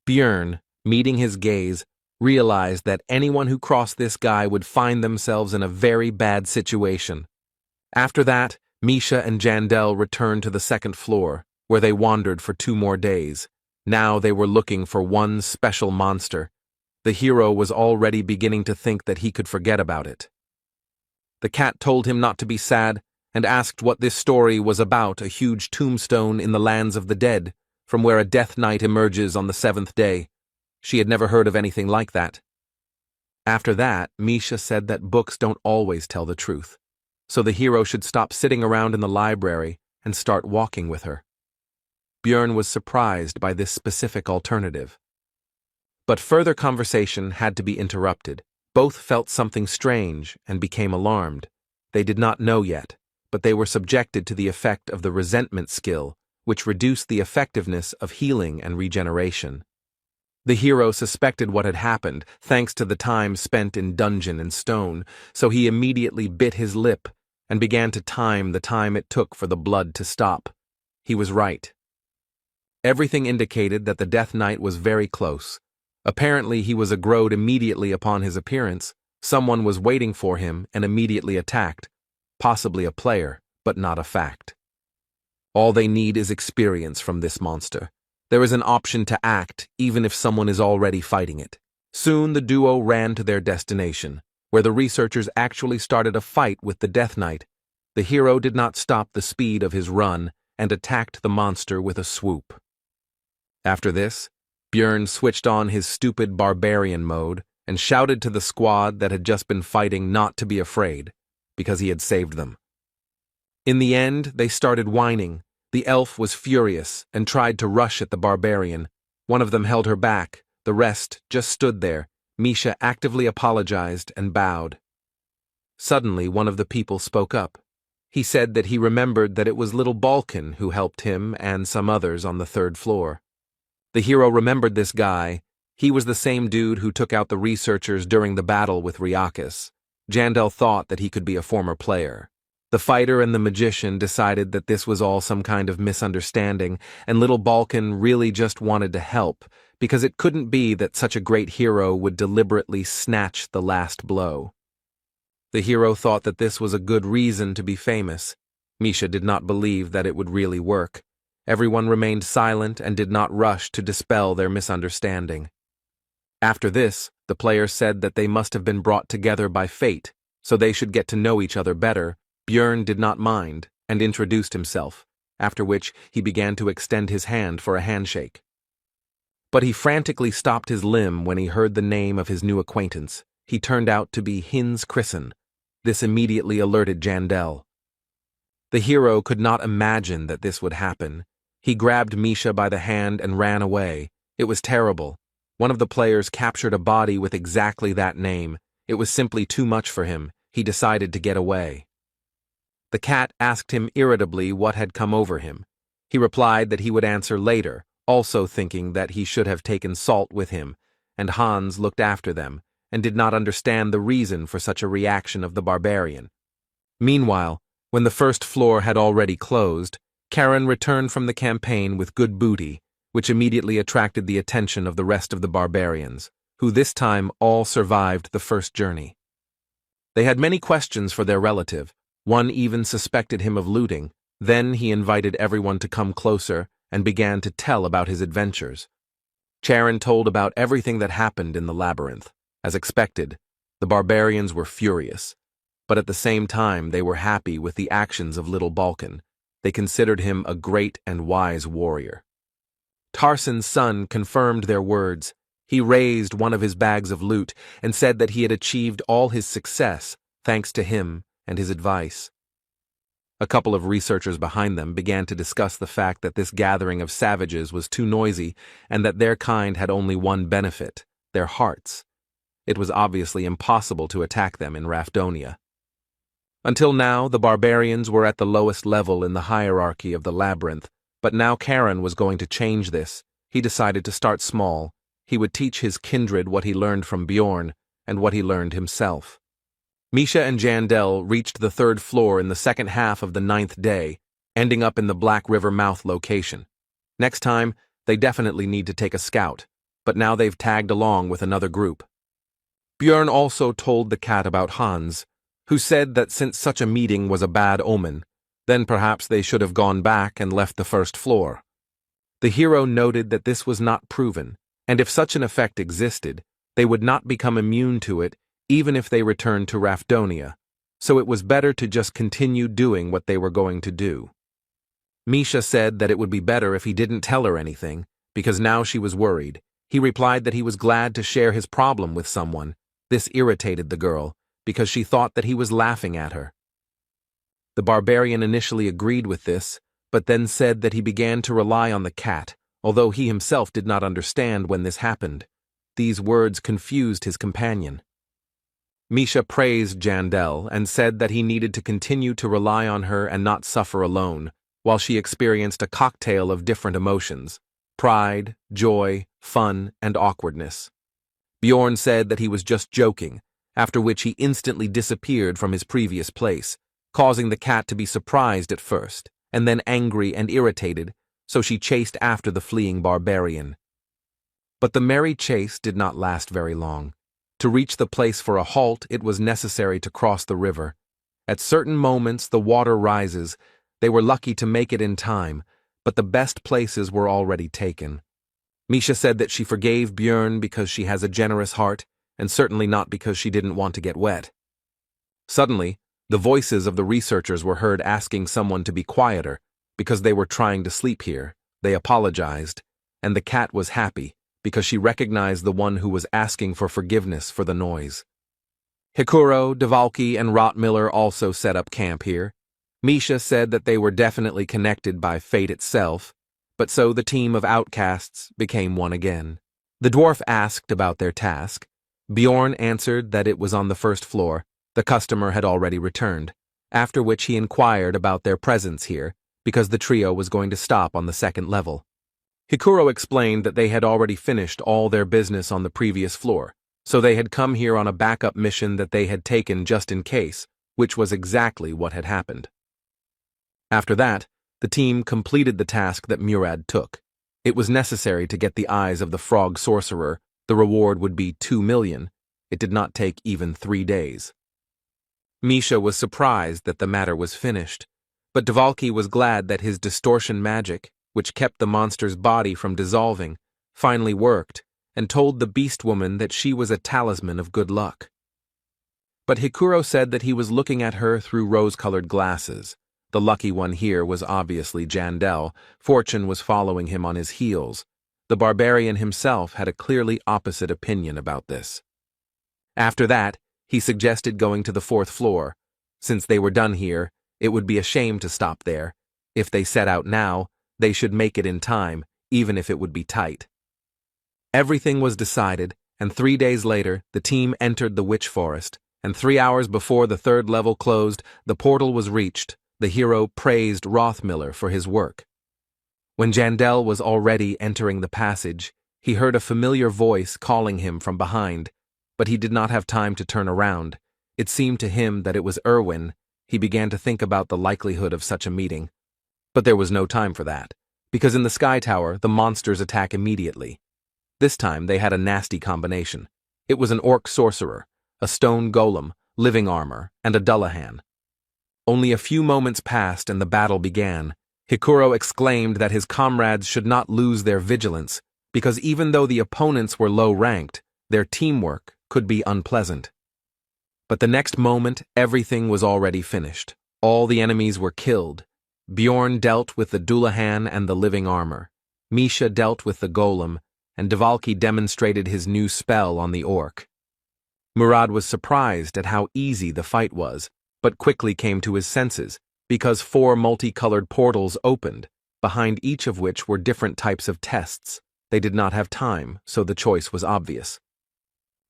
Björn, meeting his gaze, realized that anyone who crossed this guy would find themselves in a very bad situation. After that, Misha and Jandel returned to the second floor, where they wandered for 2 more days. Now they were looking for one special monster. The hero was already beginning to think that he could forget about it. The cat told him not to be sad and asked what this story was about, a huge tombstone in the lands of the dead, from where a death knight emerges on the 7th day. She had never heard of anything like that. After that, Misha said that books don't always tell the truth, so the hero should stop sitting around in the library and start walking with her. Björn was surprised by this specific alternative. But further conversation had to be interrupted. Both felt something strange and became alarmed. They did not know yet, but they were subjected to the effect of the resentment skill, which reduced the effectiveness of healing and regeneration. The hero suspected what had happened, thanks to the time spent in dungeon and stone, so he immediately bit his lip and began to time the time it took for the blood to stop. He was right. Everything indicated that the Death Knight was very close. Apparently he was aggroed immediately upon his appearance. Someone was waiting for him and immediately attacked. Possibly a player, but not a fact. All they need is experience from this monster. There is an option to act, even if someone is already fighting it. Soon the duo ran to their destination, where the researchers actually started a fight with the Death Knight. The hero did not stop the speed of his run and attacked the monster with a swoop. After this, Björn switched on his stupid barbarian mode and shouted to the squad that had just been fighting not to be afraid, because he had saved them. In the end, they started whining. The elf was furious and tried to rush at the barbarian. One of them held her back, the rest just stood there. Misha actively apologized and bowed. Suddenly, one of the people spoke up. He said that he remembered that it was little Balkan who helped him and some others on the 3rd floor. The hero remembered this guy. He was the same dude who took out the researchers during the battle with Riakis. Jandel thought that he could be a former player. The fighter and the magician decided that this was all some kind of misunderstanding, and little Balkan really just wanted to help, because it couldn't be that such a great hero would deliberately snatch the last blow. The hero thought that this was a good reason to be famous. Misha did not believe that it would really work. Everyone remained silent and did not rush to dispel their misunderstanding. After this, the players said that they must have been brought together by fate, so they should get to know each other better. Björn did not mind and introduced himself, after which he began to extend his hand for a handshake. But he frantically stopped his limb when he heard the name of his new acquaintance. He turned out to be Hins Chrisen. This immediately alerted Jandel. The hero could not imagine that this would happen. He grabbed Misha by the hand and ran away. It was terrible. One of the players captured a body with exactly that name. It was simply too much for him. He decided to get away. The cat asked him irritably what had come over him. He replied that he would answer later, also thinking that he should have taken salt with him, and Hans looked after them, and did not understand the reason for such a reaction of the barbarian. Meanwhile, when the first floor had already closed, Karen returned from the campaign with good booty, which immediately attracted the attention of the rest of the barbarians, who this time all survived the first journey. They had many questions for their relative. One even suspected him of looting. Then he invited everyone to come closer and began to tell about his adventures. Charon told about everything that happened in the labyrinth. As expected, the barbarians were furious, but at the same time they were happy with the actions of Little Balkan. They considered him a great and wise warrior. Tarsen's son confirmed their words. He raised one of his bags of loot and said that he had achieved all his success thanks to him and his advice. A couple of researchers behind them began to discuss the fact that this gathering of savages was too noisy and that their kind had only one benefit, their hearts. It was obviously impossible to attack them in Rafdonia. Until now, the barbarians were at the lowest level in the hierarchy of the labyrinth, but now Karen was going to change this. He decided to start small. He would teach his kindred what he learned from Bjorn and what he learned himself. Misha and Jandel reached the 3rd floor in the second half of the 9th day, ending up in the Black River mouth location. Next time, they definitely need to take a scout, but now they've tagged along with another group. Bjorn also told the cat about Hans, who said that since such a meeting was a bad omen, then perhaps they should have gone back and left the 1st floor. The hero noted that this was not proven, and if such an effect existed, they would not become immune to it even if they returned to Rafdonia, so it was better to just continue doing what they were going to do. Misha said that it would be better if he didn't tell her anything, because now she was worried. He replied that he was glad to share his problem with someone. This irritated the girl, because she thought that he was laughing at her. The barbarian initially agreed with this, but then said that he began to rely on the cat, although he himself did not understand when this happened. These words confused his companion. Misha praised Jandel and said that he needed to continue to rely on her and not suffer alone, while she experienced a cocktail of different emotions: pride, joy, fun, and awkwardness. Bjorn said that he was just joking, after which he instantly disappeared from his previous place, causing the cat to be surprised at first, and then angry and irritated, so she chased after the fleeing barbarian. But the merry chase did not last very long. To reach the place for a halt, it was necessary to cross the river. At certain moments, the water rises. They were lucky to make it in time, but the best places were already taken. Misha said that she forgave Bjorn because she has a generous heart, and certainly not because she didn't want to get wet. Suddenly, the voices of the researchers were heard asking someone to be quieter, because they were trying to sleep here. They apologized, and the cat was happy, because she recognized the one who was asking for forgiveness for the noise. Hikuro, Devalki, and Rottmiller also set up camp here. Misha said that they were definitely connected by fate itself, but so the team of outcasts became one again. The dwarf asked about their task. Bjorn answered that it was on the 1st floor. The customer had already returned, after which he inquired about their presence here, because the trio was going to stop on the 2nd level. Hikuro explained that they had already finished all their business on the previous floor, so they had come here on a backup mission that they had taken just in case, which was exactly what had happened. After that, the team completed the task that Murad took. It was necessary to get the eyes of the frog sorcerer. The reward would be 2 million. It did not take even 3 days. Misha was surprised that the matter was finished, but Devalki was glad that his distortion magic, which kept the monster's body from dissolving, finally worked, and told the beast woman that she was a talisman of good luck. But Hikuro said that he was looking at her through rose-colored glasses. The lucky one here was obviously Jandel. Fortune was following him on his heels. The barbarian himself had a clearly opposite opinion about this. After that, he suggested going to the 4th floor. Since they were done here, it would be a shame to stop there. If they set out now, they should make it in time, even if it would be tight. Everything was decided, and 3 days later, the team entered the witch forest, and 3 hours before the third level closed, the portal was reached. The hero praised Rothmiller for his work. When Jandel was already entering the passage, he heard a familiar voice calling him from behind, but he did not have time to turn around. It seemed to him that it was Erwin. He began to think about the likelihood of such a meeting. But there was no time for that, because in the Sky Tower, the monsters attack immediately. This time, they had a nasty combination. It was an orc sorcerer, a stone golem, living armor, and a Dullahan. Only a few moments passed and the battle began. Hikuro exclaimed that his comrades should not lose their vigilance, because even though the opponents were low-ranked, their teamwork could be unpleasant. But the next moment, everything was already finished. All the enemies were killed. Bjorn dealt with the Dullahan and the living armor. Misha dealt with the golem, and Dvalki demonstrated his new spell on the orc. Murad was surprised at how easy the fight was, but quickly came to his senses, because 4 multicolored portals opened, behind each of which were different types of tests. They did not have time, so the choice was obvious.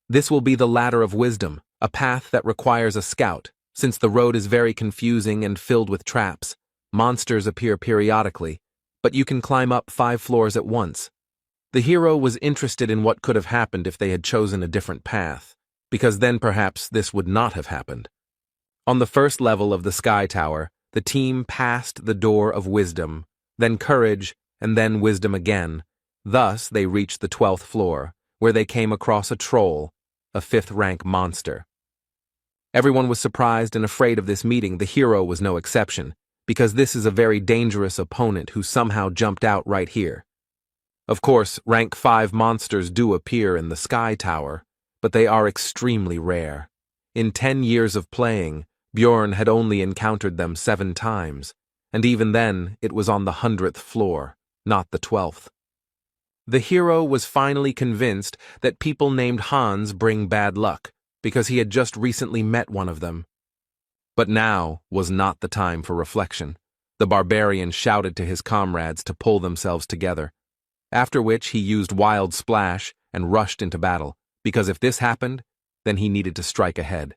This will be the Ladder of Wisdom, a path that requires a scout, since the road is very confusing and filled with traps. Monsters appear periodically, but you can climb up 5 floors at once. The hero was interested in what could have happened if they had chosen a different path, because then perhaps this would not have happened. On the first level of the Sky Tower, the team passed the Door of Wisdom, then Courage, and then Wisdom again. Thus, they reached the 12th floor, where they came across a troll, a 5th-rank monster. Everyone was surprised and afraid of this meeting. The hero was no exception, because this is a very dangerous opponent who somehow jumped out right here. Of course, rank 5 monsters do appear in the Sky Tower, but they are extremely rare. In 10 years of playing, Bjorn had only encountered them 7 times, and even then it was on the 100th floor, not the 12th. The hero was finally convinced that people named Hans bring bad luck, because he had just recently met one of them. But now was not the time for reflection. The barbarian shouted to his comrades to pull themselves together, after which he used Wild Splash and rushed into battle, because if this happened, then he needed to strike ahead.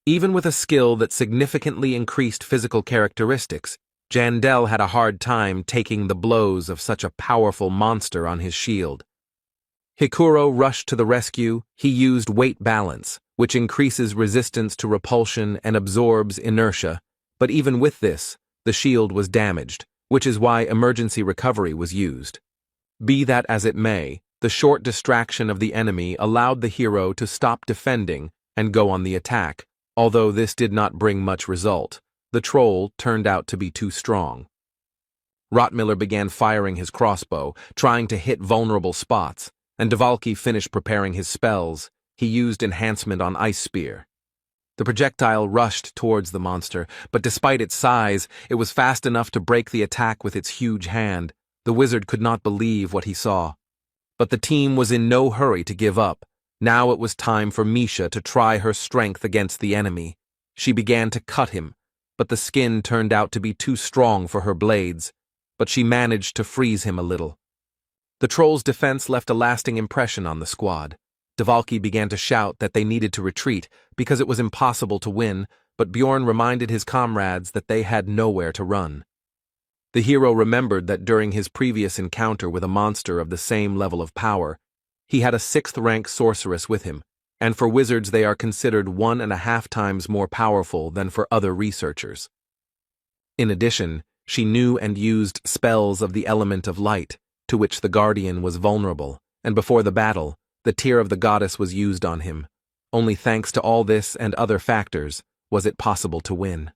Even with a skill that significantly increased physical characteristics, Jandel had a hard time taking the blows of such a powerful monster on his shield. Hikuro rushed to the rescue. He used weight balance, which increases resistance to repulsion and absorbs inertia, but even with this, the shield was damaged, which is why emergency recovery was used. Be that as it may, the short distraction of the enemy allowed the hero to stop defending and go on the attack. Although this did not bring much result, the troll turned out to be too strong. Rottmiller began firing his crossbow, trying to hit vulnerable spots, and Dvalki finished preparing his spells. He used enhancement on Ice Spear. The projectile rushed towards the monster, but despite its size, it was fast enough to break the attack with its huge hand. The wizard could not believe what he saw. But the team was in no hurry to give up. Now it was time for Misha to try her strength against the enemy. She began to cut him, but the skin turned out to be too strong for her blades, but she managed to freeze him a little. The troll's defense left a lasting impression on the squad. Dvalki began to shout that they needed to retreat because it was impossible to win, but Bjorn reminded his comrades that they had nowhere to run. The hero remembered that during his previous encounter with a monster of the same level of power, he had a 6th-rank sorceress with him, and for wizards they are considered 1.5 times more powerful than for other researchers. In addition, she knew and used spells of the element of light, to which the Guardian was vulnerable, and before the battle, the Tear of the Goddess was used on him. Only thanks to all this and other factors was it possible to win.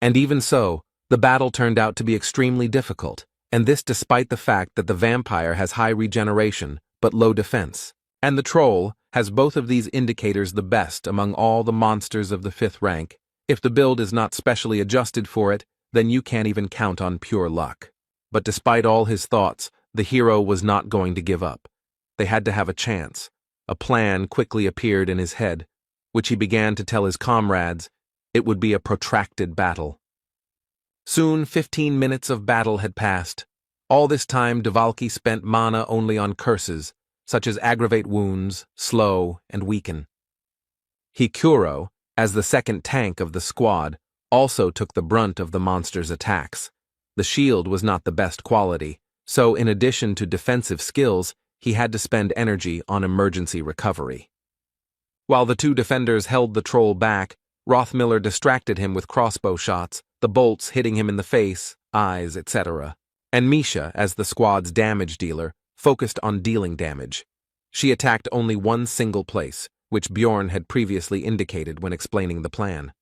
And even so, the battle turned out to be extremely difficult, and this despite the fact that the vampire has high regeneration, but low defense, and the troll has both of these indicators the best among all the monsters of the 5th rank. If the build is not specially adjusted for it, then you can't even count on pure luck. But despite all his thoughts, the hero was not going to give up. They had to have a chance. A plan quickly appeared in his head, which he began to tell his comrades. It would be a protracted battle. Soon 15 minutes of battle had passed. All this time Dvalki spent mana only on curses, such as aggravate wounds, slow, and weaken. Hikuro, as the second tank of the squad, also took the brunt of the monster's attacks. The shield was not the best quality, so in addition to defensive skills, he had to spend energy on emergency recovery. While the two defenders held the troll back, Rothmiller distracted him with crossbow shots, the bolts hitting him in the face, eyes, etc. And Misha, as the squad's damage dealer, focused on dealing damage. She attacked only one single place, which Bjorn had previously indicated when explaining the plan.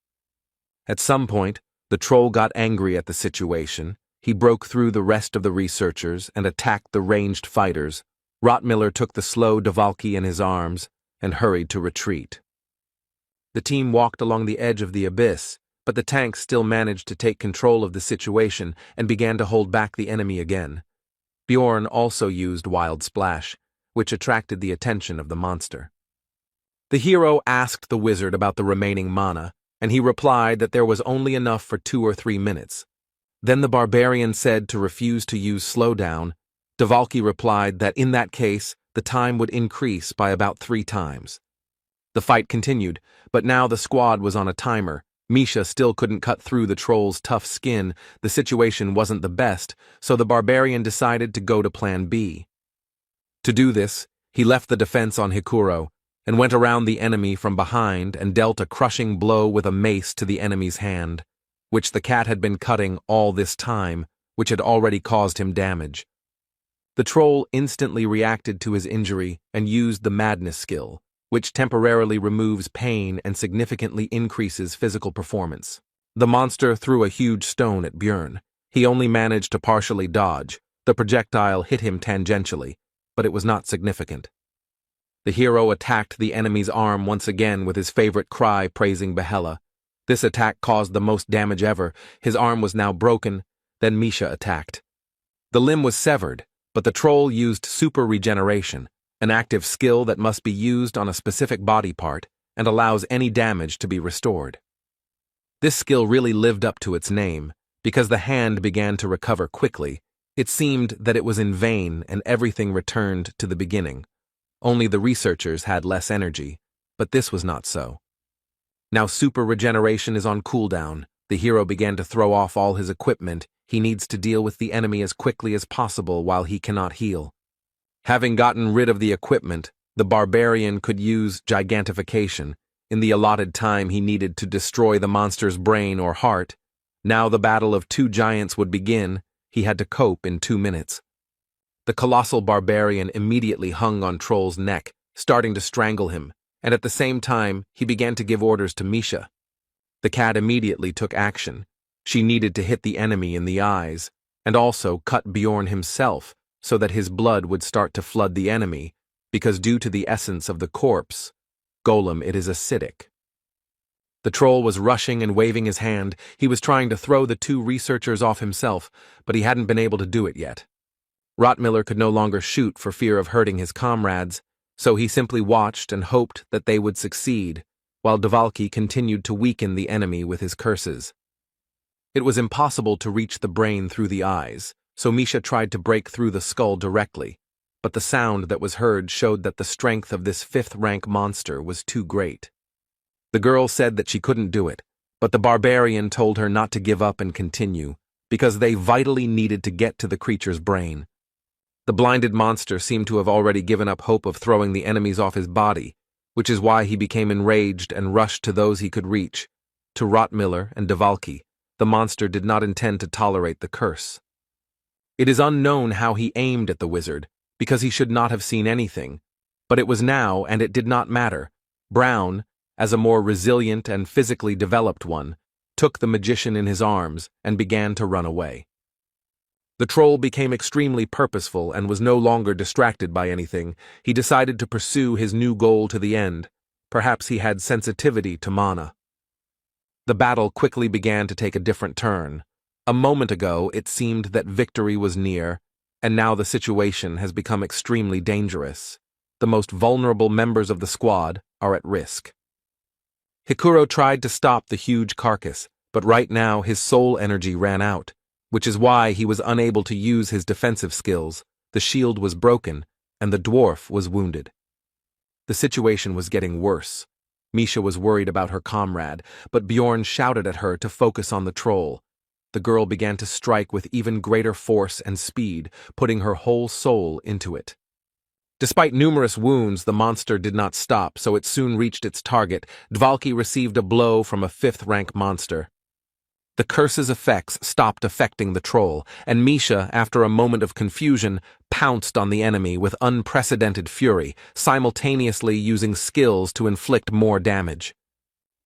At some point, the troll got angry at the situation. He broke through the rest of the researchers and attacked the ranged fighters. Rothmiller took the slow Dvalki in his arms and hurried to retreat. The team walked along the edge of the abyss, but the tanks still managed to take control of the situation and began to hold back the enemy again. Bjorn also used Wild Splash, which attracted the attention of the monster. The hero asked the wizard about the remaining mana, and he replied that there was only enough for 2 or 3 minutes. Then the barbarian said to refuse to use slowdown. Dvalki replied that in that case, the time would increase by about 3 times. The fight continued, but now the squad was on a timer. Misha still couldn't cut through the troll's tough skin. The situation wasn't the best, so the barbarian decided to go to Plan B. To do this, he left the defense on Hikuro and went around the enemy from behind and dealt a crushing blow with a mace to the enemy's hand, which the cat had been cutting all this time, which had already caused him damage. The troll instantly reacted to his injury and used the madness skill, which temporarily removes pain and significantly increases physical performance. The monster threw a huge stone at Bjorn. He only managed to partially dodge. The projectile hit him tangentially, but it was not significant. The hero attacked the enemy's arm once again with his favorite cry praising Yahello. This attack caused the most damage ever. His arm was now broken. Then Misha attacked. The limb was severed, but the troll used super regeneration, an active skill that must be used on a specific body part and allows any damage to be restored. This skill really lived up to its name. Because the hand began to recover quickly, it seemed that it was in vain and everything returned to the beginning. Only the researchers had less energy, but this was not so. Now super regeneration is on cooldown. The hero began to throw off all his equipment. He needs to deal with the enemy as quickly as possible while he cannot heal. Having gotten rid of the equipment, the barbarian could use gigantification. In the allotted time he needed to destroy the monster's brain or heart. Now the battle of 2 giants would begin. He had to cope in 2 minutes. The colossal barbarian immediately hung on Troll's neck, starting to strangle him, and at the same time he began to give orders to Misha. The cat immediately took action. She needed to hit the enemy in the eyes, and also cut Bjorn himself so that his blood would start to flood the enemy, because due to the essence of the corpse, golem, it is acidic. The troll was rushing and waving his hand. He was trying to throw the 2 researchers off himself, but he hadn't been able to do it yet. Rothmiller could no longer shoot for fear of hurting his comrades, so he simply watched and hoped that they would succeed, while Dvalki continued to weaken the enemy with his curses. It was impossible to reach the brain through the eyes, so Misha tried to break through the skull directly, but the sound that was heard showed that the strength of this 5th-rank monster was too great. The girl said that she couldn't do it, but the barbarian told her not to give up and continue, because they vitally needed to get to the creature's brain. The blinded monster seemed to have already given up hope of throwing the enemies off his body, which is why he became enraged and rushed to those he could reach. To Rothmiller and Dvalki, the monster did not intend to tolerate the curse. It is unknown how he aimed at the wizard, because he should not have seen anything, but it was now and it did not matter. Brown, as a more resilient and physically developed one, took the magician in his arms and began to run away. The troll became extremely purposeful and was no longer distracted by anything. He decided to pursue his new goal to the end. Perhaps he had sensitivity to mana. The battle quickly began to take a different turn. A moment ago, it seemed that victory was near, and now the situation has become extremely dangerous. The most vulnerable members of the squad are at risk. Hikuro tried to stop the huge carcass, but right now his soul energy ran out, which is why he was unable to use his defensive skills. The shield was broken, and the dwarf was wounded. The situation was getting worse. Misha was worried about her comrade, but Bjorn shouted at her to focus on the troll. The girl began to strike with even greater force and speed, putting her whole soul into it. Despite numerous wounds, the monster did not stop, so it soon reached its target. Dvalki received a blow from a 5th-rank monster. The curse's effects stopped affecting the troll, and Misha, after a moment of confusion, pounced on the enemy with unprecedented fury, simultaneously using skills to inflict more damage.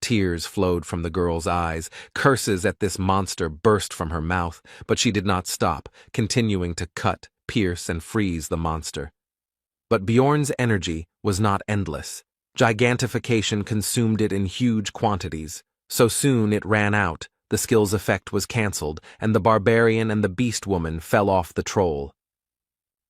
Tears flowed from the girl's eyes. Curses at this monster burst from her mouth, but she did not stop, continuing to cut, pierce, and freeze the monster. But Bjorn's energy was not endless. Gigantification consumed it in huge quantities. So soon it ran out, the skill's effect was cancelled, and the barbarian and the beast woman fell off the troll.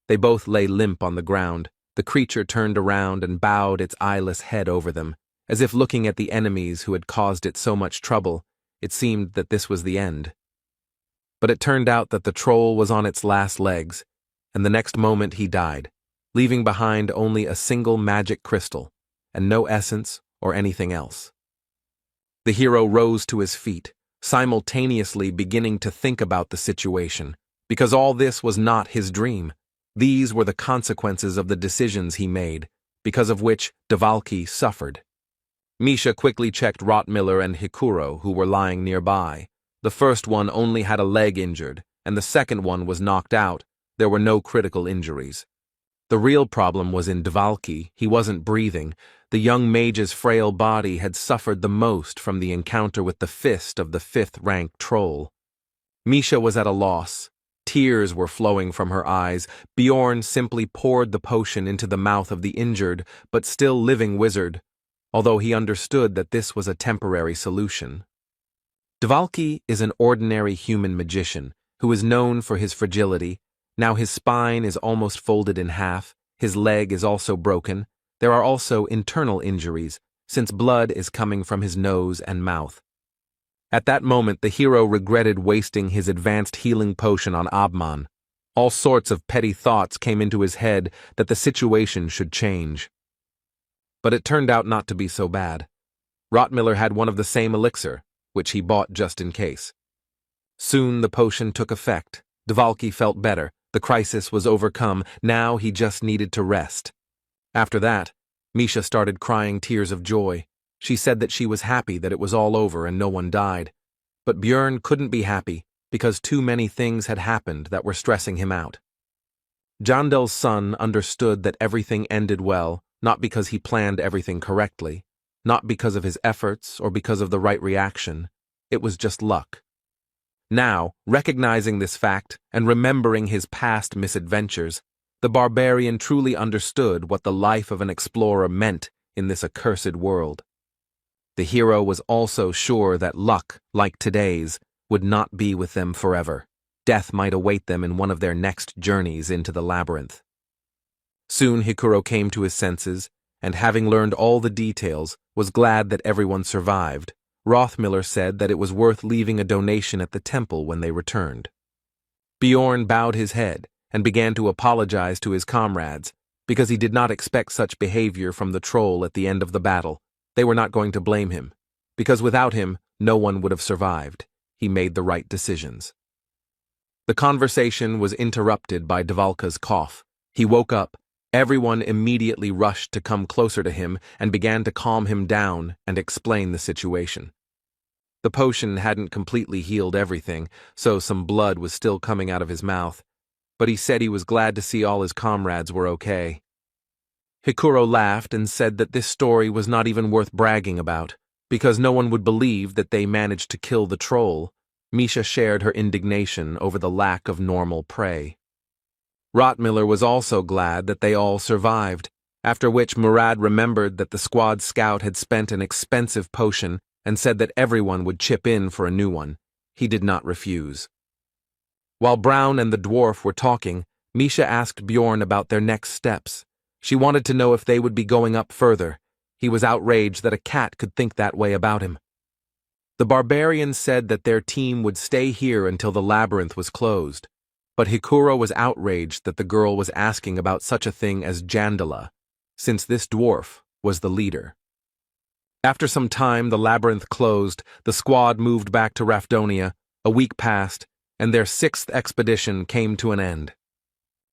They both lay limp on the ground. The creature turned around and bowed its eyeless head over them, as if looking at the enemies who had caused it so much trouble. It seemed that this was the end. But it turned out that the troll was on its last legs, and the next moment he died, leaving behind only a single magic crystal, and no essence or anything else. The hero rose to his feet, simultaneously beginning to think about the situation, because all this was not his dream. These were the consequences of the decisions he made, because of which Dvalki suffered. Misha quickly checked Rottmiller and Hikuro, who were lying nearby. The first one only had a leg injured, and the second one was knocked out. There were no critical injuries. The real problem was in Dvalki. He wasn't breathing. The young mage's frail body had suffered the most from the encounter with the fist of the 5th-rank troll. Misha was at a loss. Tears were flowing from her eyes. Bjorn simply poured the potion into the mouth of the injured but still living wizard, although he understood that this was a temporary solution. Dvalki is an ordinary human magician who is known for his fragility. Now his spine is almost folded in half, his leg is also broken. There are also internal injuries, since blood is coming from his nose and mouth. At that moment, the hero regretted wasting his advanced healing potion on Abman. All sorts of petty thoughts came into his head that the situation should change. But it turned out not to be so bad. Rottmiller had one of the same elixir, which he bought just in case. Soon the potion took effect. Dvalki felt better. The crisis was overcome. Now he just needed to rest. After that, Misha started crying tears of joy. She said that she was happy that it was all over and no one died. But Bjorn couldn't be happy because too many things had happened that were stressing him out. Jandel's son understood that everything ended well, not because he planned everything correctly, not because of his efforts or because of the right reaction. It was just luck. Now, recognizing this fact and remembering his past misadventures, the barbarian truly understood what the life of an explorer meant in this accursed world. The hero was also sure that luck, like today's, would not be with them forever. Death might await them in one of their next journeys into the labyrinth. Soon Hikuro came to his senses, and having learned all the details, was glad that everyone survived. Rothmiller said that it was worth leaving a donation at the temple when they returned. Bjorn bowed his head and began to apologize to his comrades, because he did not expect such behavior from the troll at the end of the battle. They were not going to blame him, because without him, no one would have survived. He made the right decisions. The conversation was interrupted by Dvalka's cough. He woke up. Everyone immediately rushed to come closer to him and began to calm him down and explain the situation. The potion hadn't completely healed everything, so some blood was still coming out of his mouth, but he said he was glad to see all his comrades were okay. Hikuro laughed and said that this story was not even worth bragging about, because no one would believe that they managed to kill the troll. Misha shared her indignation over the lack of normal prey. Rottmiller was also glad that they all survived, after which Murad remembered that the squad scout had spent an expensive potion and said that everyone would chip in for a new one. He did not refuse. While Brown and the dwarf were talking, Misha asked Bjorn about their next steps. She wanted to know if they would be going up further. He was outraged that a cat could think that way about him. The barbarian said that their team would stay here until the labyrinth was closed, But Hikuro was outraged that the girl was asking about such a thing as Jandala, since this dwarf was the leader. After some time, the labyrinth closed, the squad moved back to Rafdonia, a week passed, and their 6th expedition came to an end.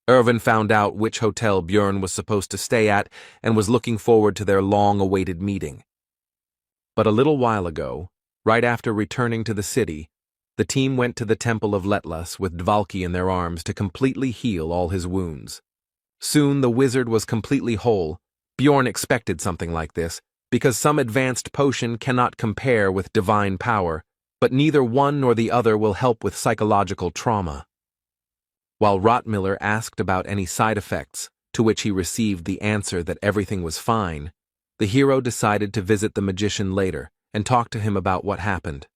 Irvin found out which hotel Björn was supposed to stay at and was looking forward to their long-awaited meeting. But a little while ago, right after returning to the city, the team went to the Temple of Letlas with Dvalki in their arms to completely heal all his wounds. Soon the wizard was completely whole. Björn expected something like this, because some advanced potion cannot compare with divine power, but neither one nor the other will help with psychological trauma. While Rottmiller asked about any side effects, to which he received the answer that everything was fine, the hero decided to visit the magician later and talk to him about what happened.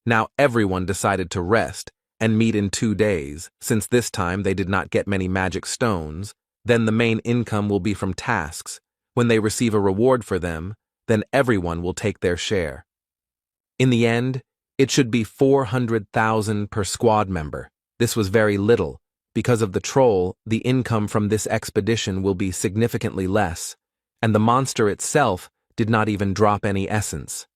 Now everyone decided to rest and meet in 2 days, since this time they did not get many magic stones. Then the main income will be from tasks. When they receive a reward for them, then everyone will take their share. In the end, it should be 400,000 per squad member. This was very little. Because of the troll, the income from this expedition will be significantly less, and the monster itself did not even drop any essence.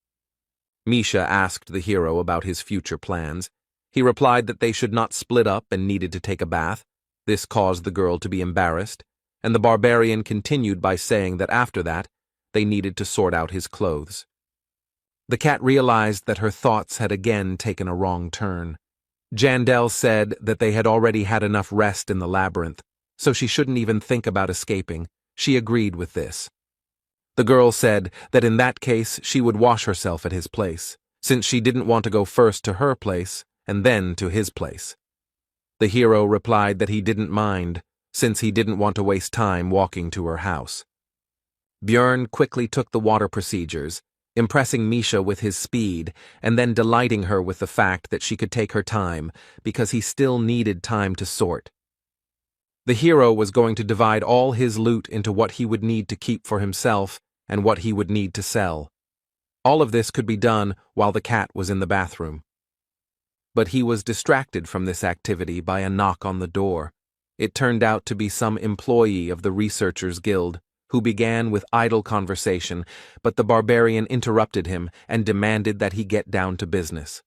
Misha asked the hero about his future plans. He replied that they should not split up and needed to take a bath. This caused the girl to be embarrassed, and the barbarian continued by saying that after that, they needed to sort out his clothes. The cat realized that her thoughts had again taken a wrong turn. Jandel said that they had already had enough rest in the labyrinth, so she shouldn't even think about escaping. She agreed with this. The girl said that in that case she would wash herself at his place, since she didn't want to go first to her place and then to his place. The hero replied that he didn't mind, since he didn't want to waste time walking to her house. Björn quickly took the water procedures, impressing Misha with his speed and then delighting her with the fact that she could take her time because he still needed time to sort. The hero was going to divide all his loot into what he would need to keep for himself and what he would need to sell. All of this could be done while the cat was in the bathroom. But he was distracted from this activity by a knock on the door. It turned out to be some employee of the Researchers Guild, who began with idle conversation, but the barbarian interrupted him and demanded that he get down to business.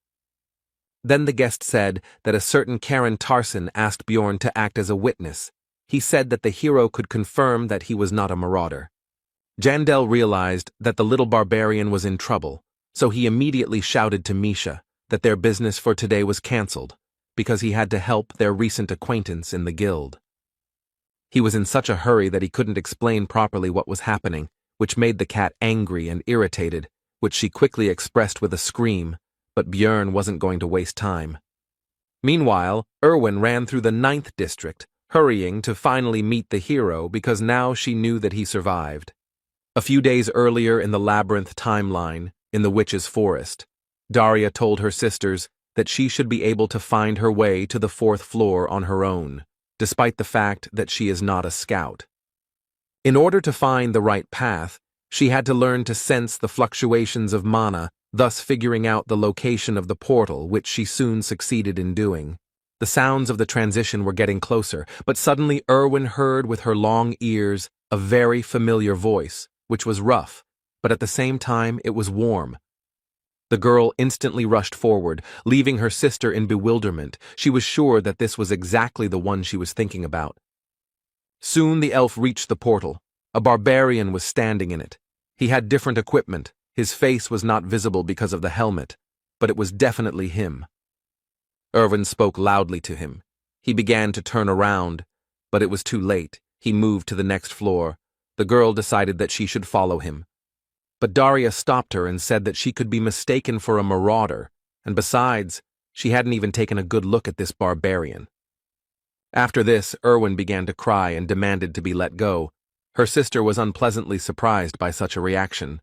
Then the guest said that a certain Karen Tarson asked Björn to act as a witness. He said that the hero could confirm that he was not a marauder. Jandel realized that the little barbarian was in trouble, so he immediately shouted to Misha that their business for today was cancelled, because he had to help their recent acquaintance in the guild. He was in such a hurry that he couldn't explain properly what was happening, which made the cat angry and irritated, which she quickly expressed with a scream, but Björn wasn't going to waste time. Meanwhile, Erwin ran through the 9th district, hurrying to finally meet the hero because now she knew that he survived. A few days earlier in the labyrinth timeline, in the witch's forest, Daria told her sisters that she should be able to find her way to the 4th floor on her own, despite the fact that she is not a scout. In order to find the right path, she had to learn to sense the fluctuations of mana, thus figuring out the location of the portal, which she soon succeeded in doing. The sounds of the transition were getting closer, but suddenly Erwin heard with her long ears a very familiar voice, which was rough, but at the same time it was warm. The girl instantly rushed forward, leaving her sister in bewilderment. She was sure that this was exactly the one she was thinking about. Soon the elf reached the portal. A barbarian was standing in it. He had different equipment. His face was not visible because of the helmet, but it was definitely him. Erwin spoke loudly to him. He began to turn around, but it was too late. He moved to the next floor. The girl decided that she should follow him. But Daria stopped her and said that she could be mistaken for a marauder, and besides, she hadn't even taken a good look at this barbarian. After this, Erwin began to cry and demanded to be let go. Her sister was unpleasantly surprised by such a reaction.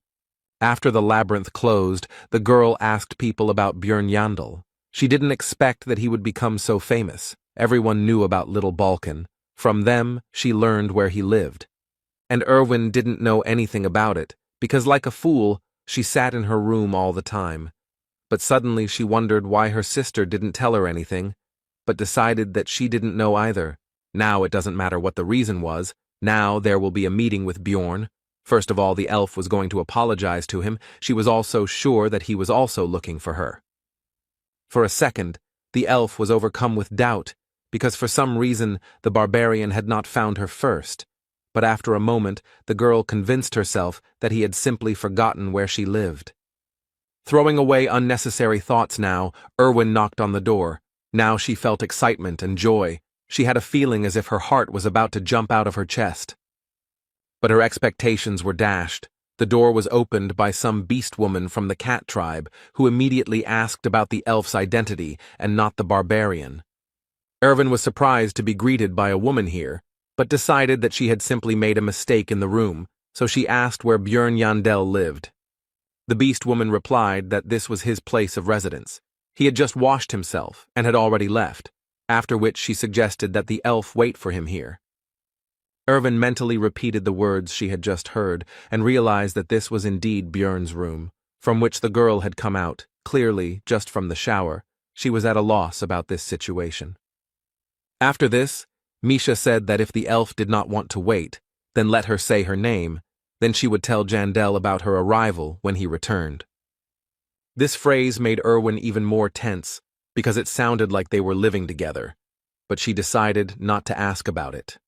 After the labyrinth closed, the girl asked people about Björn Yandel. She didn't expect that he would become so famous. Everyone knew about Little Balkan. From them, she learned where he lived. And Erwin didn't know anything about it, because like a fool, she sat in her room all the time. But suddenly she wondered why her sister didn't tell her anything, but decided that she didn't know either. Now it doesn't matter what the reason was. Now there will be a meeting with Bjorn. First of all, the elf was going to apologize to him. She was also sure that he was also looking for her. For a second, the elf was overcome with doubt, because for some reason the barbarian had not found her first. But after a moment, the girl convinced herself that he had simply forgotten where she lived. Throwing away unnecessary thoughts now, Erwin knocked on the door. Now she felt excitement and joy. She had a feeling as if her heart was about to jump out of her chest. But her expectations were dashed. The door was opened by some beast woman from the cat tribe, who immediately asked about the elf's identity and not the barbarian. Erwin was surprised to be greeted by a woman here, but decided that she had simply made a mistake in the room, so she asked where Björn Yandel lived. The beast woman replied that this was his place of residence. He had just washed himself and had already left, after which she suggested that the elf wait for him here. Erwin mentally repeated the words she had just heard and realized that this was indeed Björn's room, from which the girl had come out, clearly just from the shower. She was at a loss about this situation. After this, Misha said that if the elf did not want to wait, then let her say her name, then she would tell Jandel about her arrival when he returned. This phrase made Erwin even more tense, because it sounded like they were living together, but she decided not to ask about it.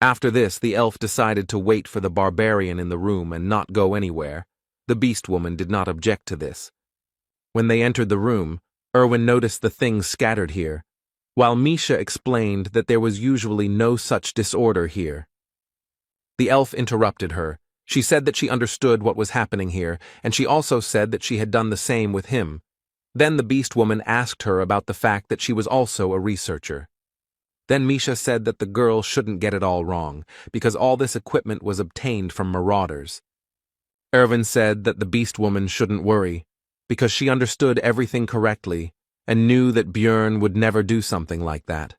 After this, the elf decided to wait for the barbarian in the room and not go anywhere. The beast woman did not object to this. When they entered the room, Erwin noticed the things scattered here, while Misha explained that there was usually no such disorder here. The elf interrupted her. She said that she understood what was happening here, and she also said that she had done the same with him. Then the beast woman asked her about the fact that she was also a researcher. Then Misha said that the girl shouldn't get it all wrong, because all this equipment was obtained from marauders. Erwin said that the beast woman shouldn't worry, because she understood everything correctly and knew that Björn would never do something like that.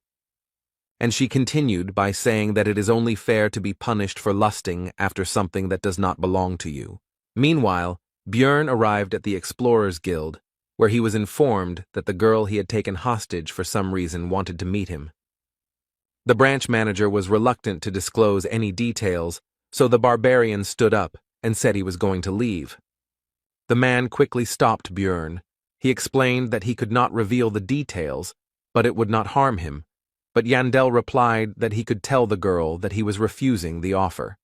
And she continued by saying that it is only fair to be punished for lusting after something that does not belong to you. Meanwhile, Björn arrived at the Explorers Guild, where he was informed that the girl he had taken hostage for some reason wanted to meet him. The branch manager was reluctant to disclose any details, so the barbarian stood up and said he was going to leave. The man quickly stopped Björn. He explained that he could not reveal the details, but it would not harm him. But Yandel replied that he could tell the girl that he was refusing the offer.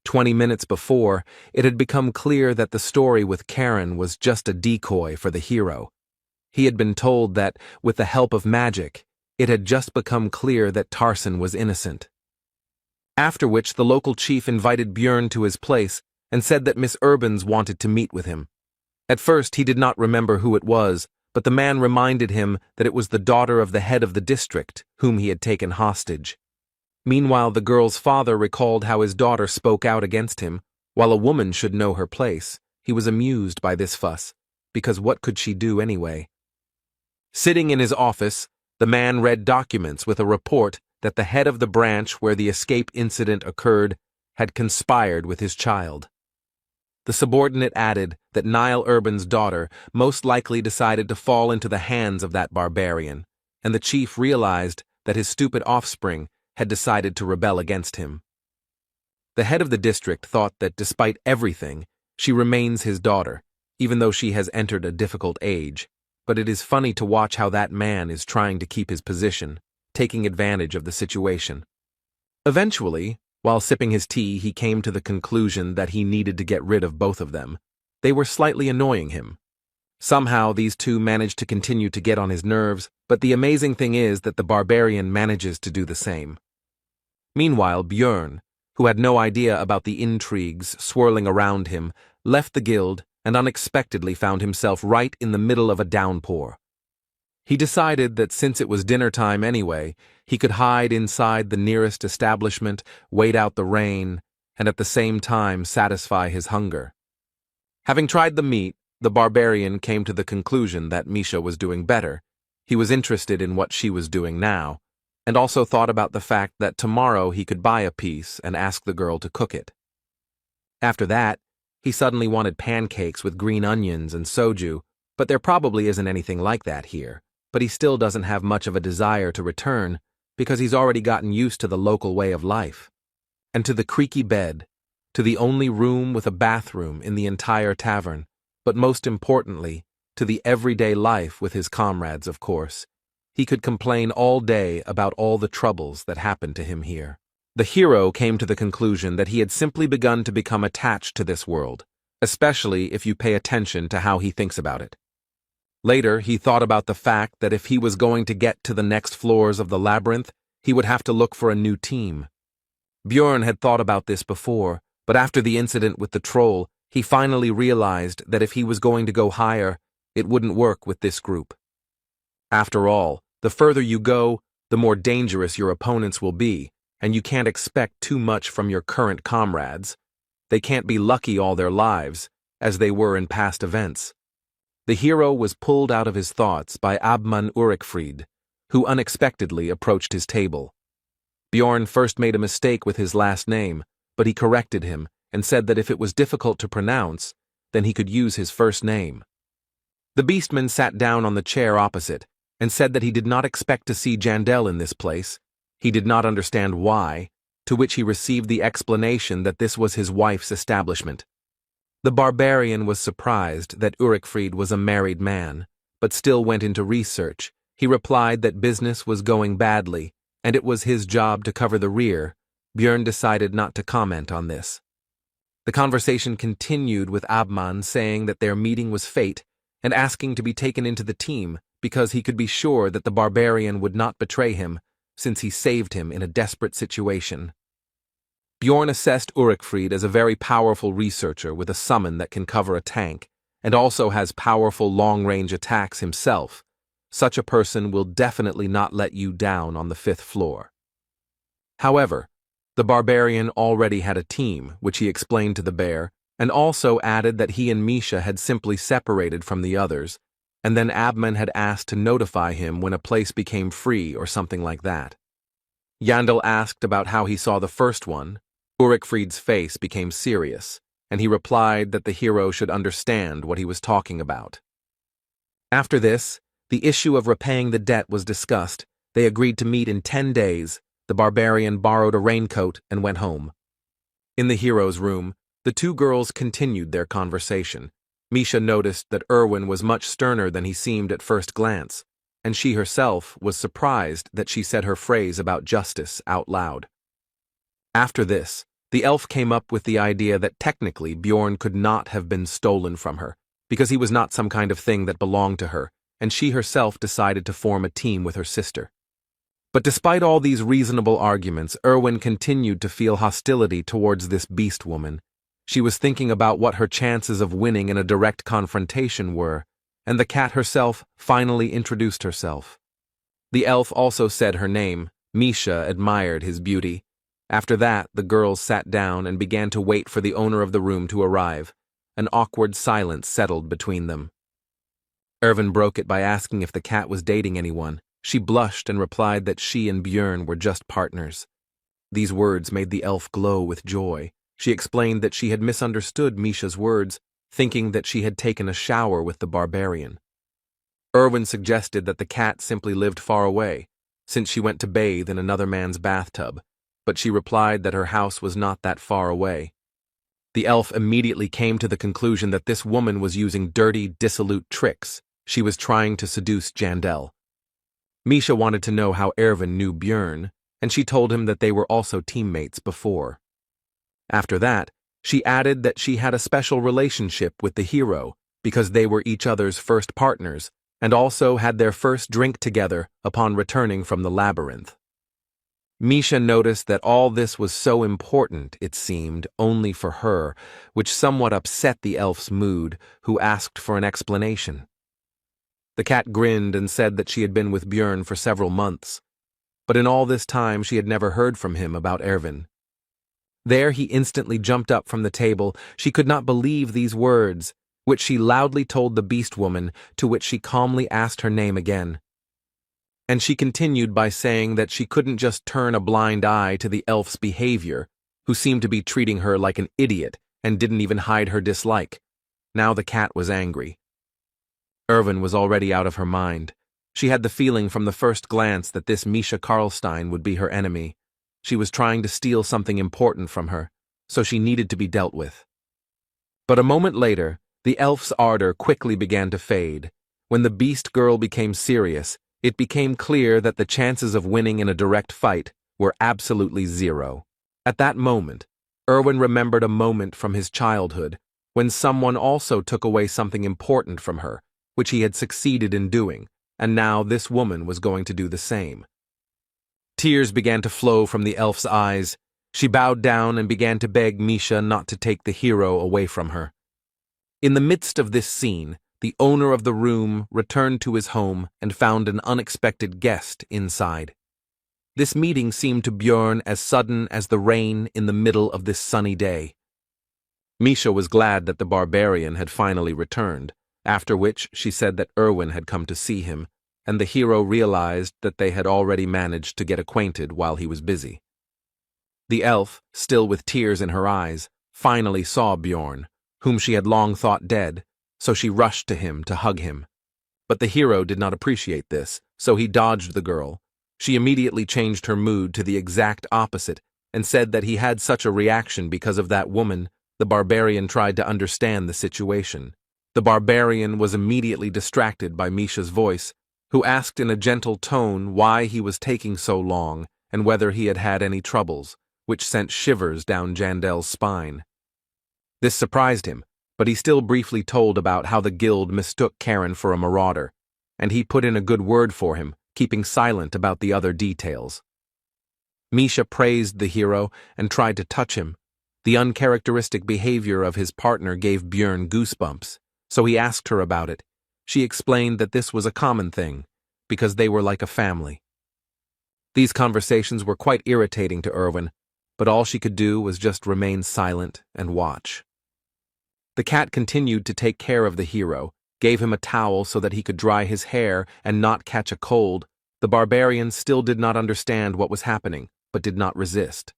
20 minutes before, it had become clear that the story with Karen was just a decoy for the hero. He had been told that, with the help of magic, it had just become clear that Tarsen was innocent. After which the local chief invited Björn to his place and said that Miss Urbans wanted to meet with him. At first he did not remember who it was, but the man reminded him that it was the daughter of the head of the district, whom he had taken hostage. Meanwhile, the girl's father recalled how his daughter spoke out against him, while a woman should know her place. He was amused by this fuss, because what could she do anyway? Sitting in his office, the man read documents with a report that the head of the branch where the escape incident occurred had conspired with his child. The subordinate added that Niall Urban's daughter most likely decided to fall into the hands of that barbarian, and the chief realized that his stupid offspring had decided to rebel against him. The head of the district thought that despite everything, she remains his daughter, even though she has entered a difficult age. But it is funny to watch how that man is trying to keep his position, taking advantage of the situation. Eventually, while sipping his tea, he came to the conclusion that he needed to get rid of both of them. They were slightly annoying him. Somehow these two managed to continue to get on his nerves, but the amazing thing is that the barbarian manages to do the same. Meanwhile, Björn, who had no idea about the intrigues swirling around him, left the guild and unexpectedly found himself right in the middle of a downpour. He decided that since it was dinner time anyway, he could hide inside the nearest establishment, wait out the rain, and at the same time satisfy his hunger. Having tried the meat, the barbarian came to the conclusion that Misha was doing better. He was interested in what she was doing now, and also thought about the fact that tomorrow he could buy a piece and ask the girl to cook it. After that, he suddenly wanted pancakes with green onions and soju, but there probably isn't anything like that here. but he still doesn't have much of a desire to return because he's already gotten used to the local way of life. And to the creaky bed, to the only room with a bathroom in the entire tavern, but most importantly, to the everyday life with his comrades, of course. He could complain all day about all the troubles that happened to him here. The hero came to the conclusion that he had simply begun to become attached to this world, especially if you pay attention to how he thinks about it. Later, he thought about the fact that if he was going to get to the next floors of the labyrinth, he would have to look for a new team. Bjorn had thought about this before, but after the incident with the troll, he finally realized that if he was going to go higher, it wouldn't work with this group. After all, the further you go, the more dangerous your opponents will be, and you can't expect too much from your current comrades. They can't be lucky all their lives, as they were in past events. The hero was pulled out of his thoughts by Abman Urikfried, who unexpectedly approached his table. Bjorn first made a mistake with his last name, but he corrected him and said that if it was difficult to pronounce, then he could use his first name. The beastman sat down on the chair opposite and said that he did not expect to see Jandel in this place. He did not understand why, to which he received the explanation that this was his wife's establishment. The barbarian was surprised that Urikfried was a married man, but still went into research. He replied that business was going badly, and it was his job to cover the rear. Bjorn decided not to comment on this. The conversation continued with Abman saying that their meeting was fate and asking to be taken into the team because he could be sure that the barbarian would not betray him since he saved him in a desperate situation. Bjorn assessed Urikfried as a very powerful researcher with a summon that can cover a tank and also has powerful long-range attacks himself. Such a person will definitely not let you down on the 5th floor. However, the barbarian already had a team, which he explained to the bear, and also added that he and Misha had simply separated from the others, and then Abman had asked to notify him when a place became free or something like that. Yandel asked about how he saw the first one. Urikfried's face became serious, and he replied that the hero should understand what he was talking about. After this, the issue of repaying the debt was discussed. They agreed to meet in 10 days. The barbarian borrowed a raincoat and went home. In the hero's room, the two girls continued their conversation. Misha noticed that Erwin was much sterner than he seemed at first glance, and she herself was surprised that she said her phrase about justice out loud. After this, the elf came up with the idea that technically Bjorn could not have been stolen from her, because he was not some kind of thing that belonged to her, and she herself decided to form a team with her sister. But despite all these reasonable arguments, Erwin continued to feel hostility towards this beast woman. She was thinking about what her chances of winning in a direct confrontation were, and the cat herself finally introduced herself. The elf also said her name. Misha admired his beauty. After that, the girls sat down and began to wait for the owner of the room to arrive. An awkward silence settled between them. Erwin broke it by asking if the cat was dating anyone. She blushed and replied that she and Bjorn were just partners. These words made the elf glow with joy. She explained that she had misunderstood Misha's words, thinking that she had taken a shower with the barbarian. Erwin suggested that the cat simply lived far away, since she went to bathe in another man's bathtub, but she replied that her house was not that far away. The elf immediately came to the conclusion that this woman was using dirty, dissolute tricks. She was trying to seduce Jandel. Misha wanted to know how Erwin knew Bjorn, and she told him that they were also teammates before. After that, she added that she had a special relationship with the hero because they were each other's first partners and also had their first drink together upon returning from the labyrinth. Misha noticed that all this was so important, it seemed, only for her, which somewhat upset the elf's mood, who asked for an explanation. The cat grinned and said that she had been with Bjorn for several months, but in all this time she had never heard from him about Erwin. There he instantly jumped up from the table. She could not believe these words, which she loudly told the beast woman, to which she calmly asked her name again. And she continued by saying that she couldn't just turn a blind eye to the elf's behavior, who seemed to be treating her like an idiot and didn't even hide her dislike. Now the cat was angry. Erwin was already out of her mind. She had the feeling from the first glance that this Misha Karlstein would be her enemy. She was trying to steal something important from her, so she needed to be dealt with. But a moment later, the elf's ardor quickly began to fade. When the beast girl became serious, it became clear that the chances of winning in a direct fight were absolutely zero. At that moment, Erwin remembered a moment from his childhood when someone also took away something important from her, which he had succeeded in doing, and now this woman was going to do the same. Tears began to flow from the elf's eyes. She bowed down and began to beg Misha not to take the hero away from her. In the midst of this scene, the owner of the room returned to his home and found an unexpected guest inside. This meeting seemed to Björn as sudden as the rain in the middle of this sunny day. Misha was glad that the barbarian had finally returned, after which she said that Erwin had come to see him, and the hero realized that they had already managed to get acquainted while he was busy. The elf, still with tears in her eyes, finally saw Björn, whom she had long thought dead, so she rushed to him to hug him. But the hero did not appreciate this, so he dodged the girl. She immediately changed her mood to the exact opposite and said that he had such a reaction because of that woman. The barbarian tried to understand the situation. The barbarian was immediately distracted by Misha's voice, who asked in a gentle tone why he was taking so long and whether he had had any troubles, which sent shivers down Jandel's spine. This surprised him, but he still briefly told about how the guild mistook Karen for a marauder, and he put in a good word for him, keeping silent about the other details. Misha praised the hero and tried to touch him. The uncharacteristic behavior of his partner gave Björn goosebumps, so he asked her about it. She explained that this was a common thing, because they were like a family. These conversations were quite irritating to Erwin, but all she could do was just remain silent and watch. The cat continued to take care of the hero, gave him a towel so that he could dry his hair and not catch a cold. The barbarian still did not understand what was happening, but did not resist.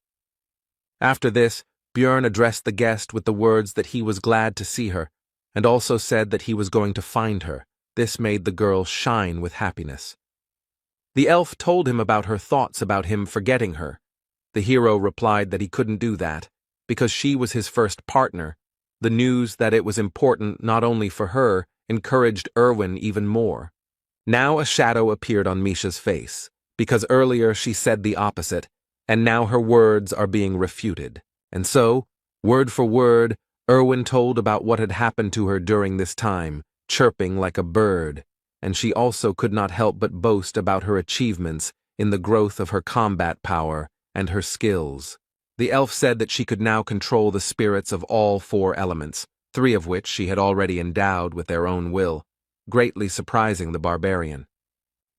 After this, Björn addressed the guest with the words that he was glad to see her, and also said that he was going to find her. This made the girl shine with happiness. The elf told him about her thoughts about him forgetting her. The hero replied that he couldn't do that, because she was his first partner. The news that it was important not only for her encouraged Erwin even more. Now a shadow appeared on Misha's face, because earlier she said the opposite, and now her words are being refuted. And so, word for word, Erwin told about what had happened to her during this time, chirping like a bird, and she also could not help but boast about her achievements in the growth of her combat power and her skills. The elf said that she could now control the spirits of all 4 elements, 3 of which she had already endowed with their own will, greatly surprising the barbarian.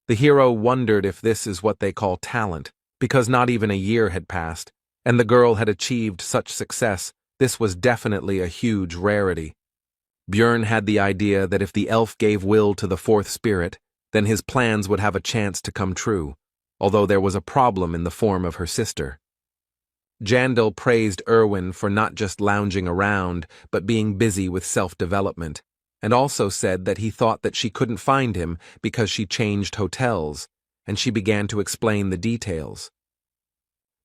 The hero wondered if this is what they call talent, because not even a year had passed, and the girl had achieved such success. This was definitely a huge rarity. Björn had the idea that if the elf gave will to the 4th spirit, then his plans would have a chance to come true, although there was a problem in the form of her sister. Jandel praised Erwin for not just lounging around, but being busy with self-development, and also said that he thought that she couldn't find him because she changed hotels, and she began to explain the details.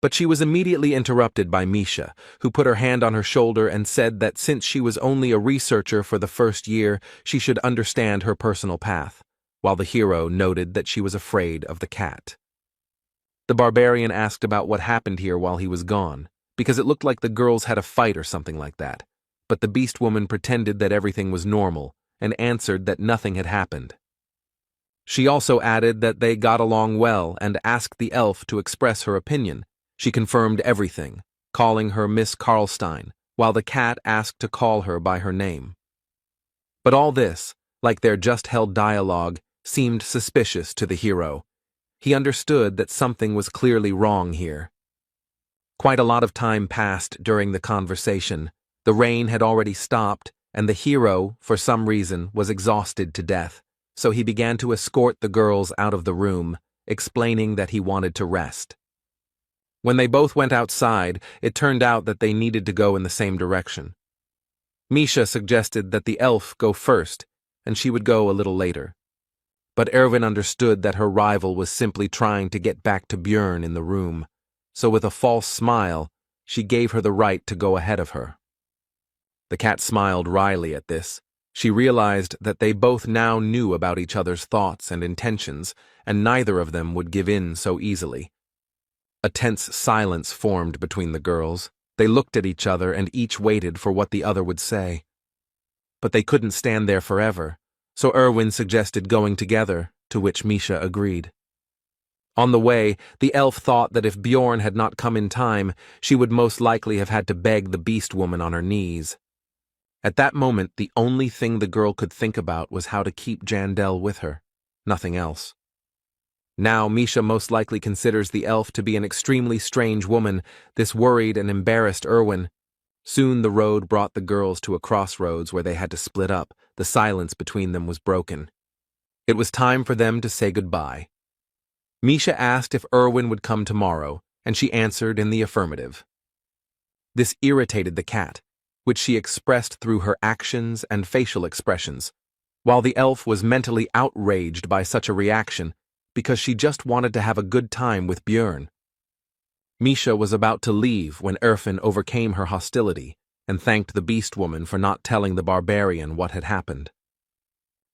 But she was immediately interrupted by Misha, who put her hand on her shoulder and said that since she was only a researcher for the first year, she should understand her personal path, while the hero noted that she was afraid of the cat. The barbarian asked about what happened here while he was gone, because it looked like the girls had a fight or something like that, but the beast woman pretended that everything was normal and answered that nothing had happened. She also added that they got along well and asked the elf to express her opinion. She confirmed everything, calling her Miss Karlstein, while the cat asked to call her by her name. But all this, like their just-held dialogue, seemed suspicious to the hero. He understood that something was clearly wrong here. Quite a lot of time passed during the conversation. The rain had already stopped, and the hero, for some reason, was exhausted to death, so he began to escort the girls out of the room, explaining that he wanted to rest. When they both went outside, it turned out that they needed to go in the same direction. Misha suggested that the elf go first, and she would go a little later. But Erwin understood that her rival was simply trying to get back to Björn in the room, so with a false smile, she gave her the right to go ahead of her. The cat smiled wryly at this. She realized that they both now knew about each other's thoughts and intentions, and neither of them would give in so easily. A tense silence formed between the girls. They looked at each other and each waited for what the other would say. But they couldn't stand there forever, so Erwin suggested going together, to which Misha agreed. On the way, the elf thought that if Bjorn had not come in time, she would most likely have had to beg the beast woman on her knees. At that moment, the only thing the girl could think about was how to keep Jandel with her, nothing else. Now Misha most likely considers the elf to be an extremely strange woman, this worried and embarrassed Erwin. Soon the road brought the girls to a crossroads where they had to split up. The silence between them was broken. It was time for them to say goodbye. Misha asked if Erwin would come tomorrow, and she answered in the affirmative. This irritated the cat, which she expressed through her actions and facial expressions, while the elf was mentally outraged by such a reaction because she just wanted to have a good time with Björn. Misha was about to leave when Erwin overcame her hostility and thanked the beast woman for not telling the barbarian what had happened.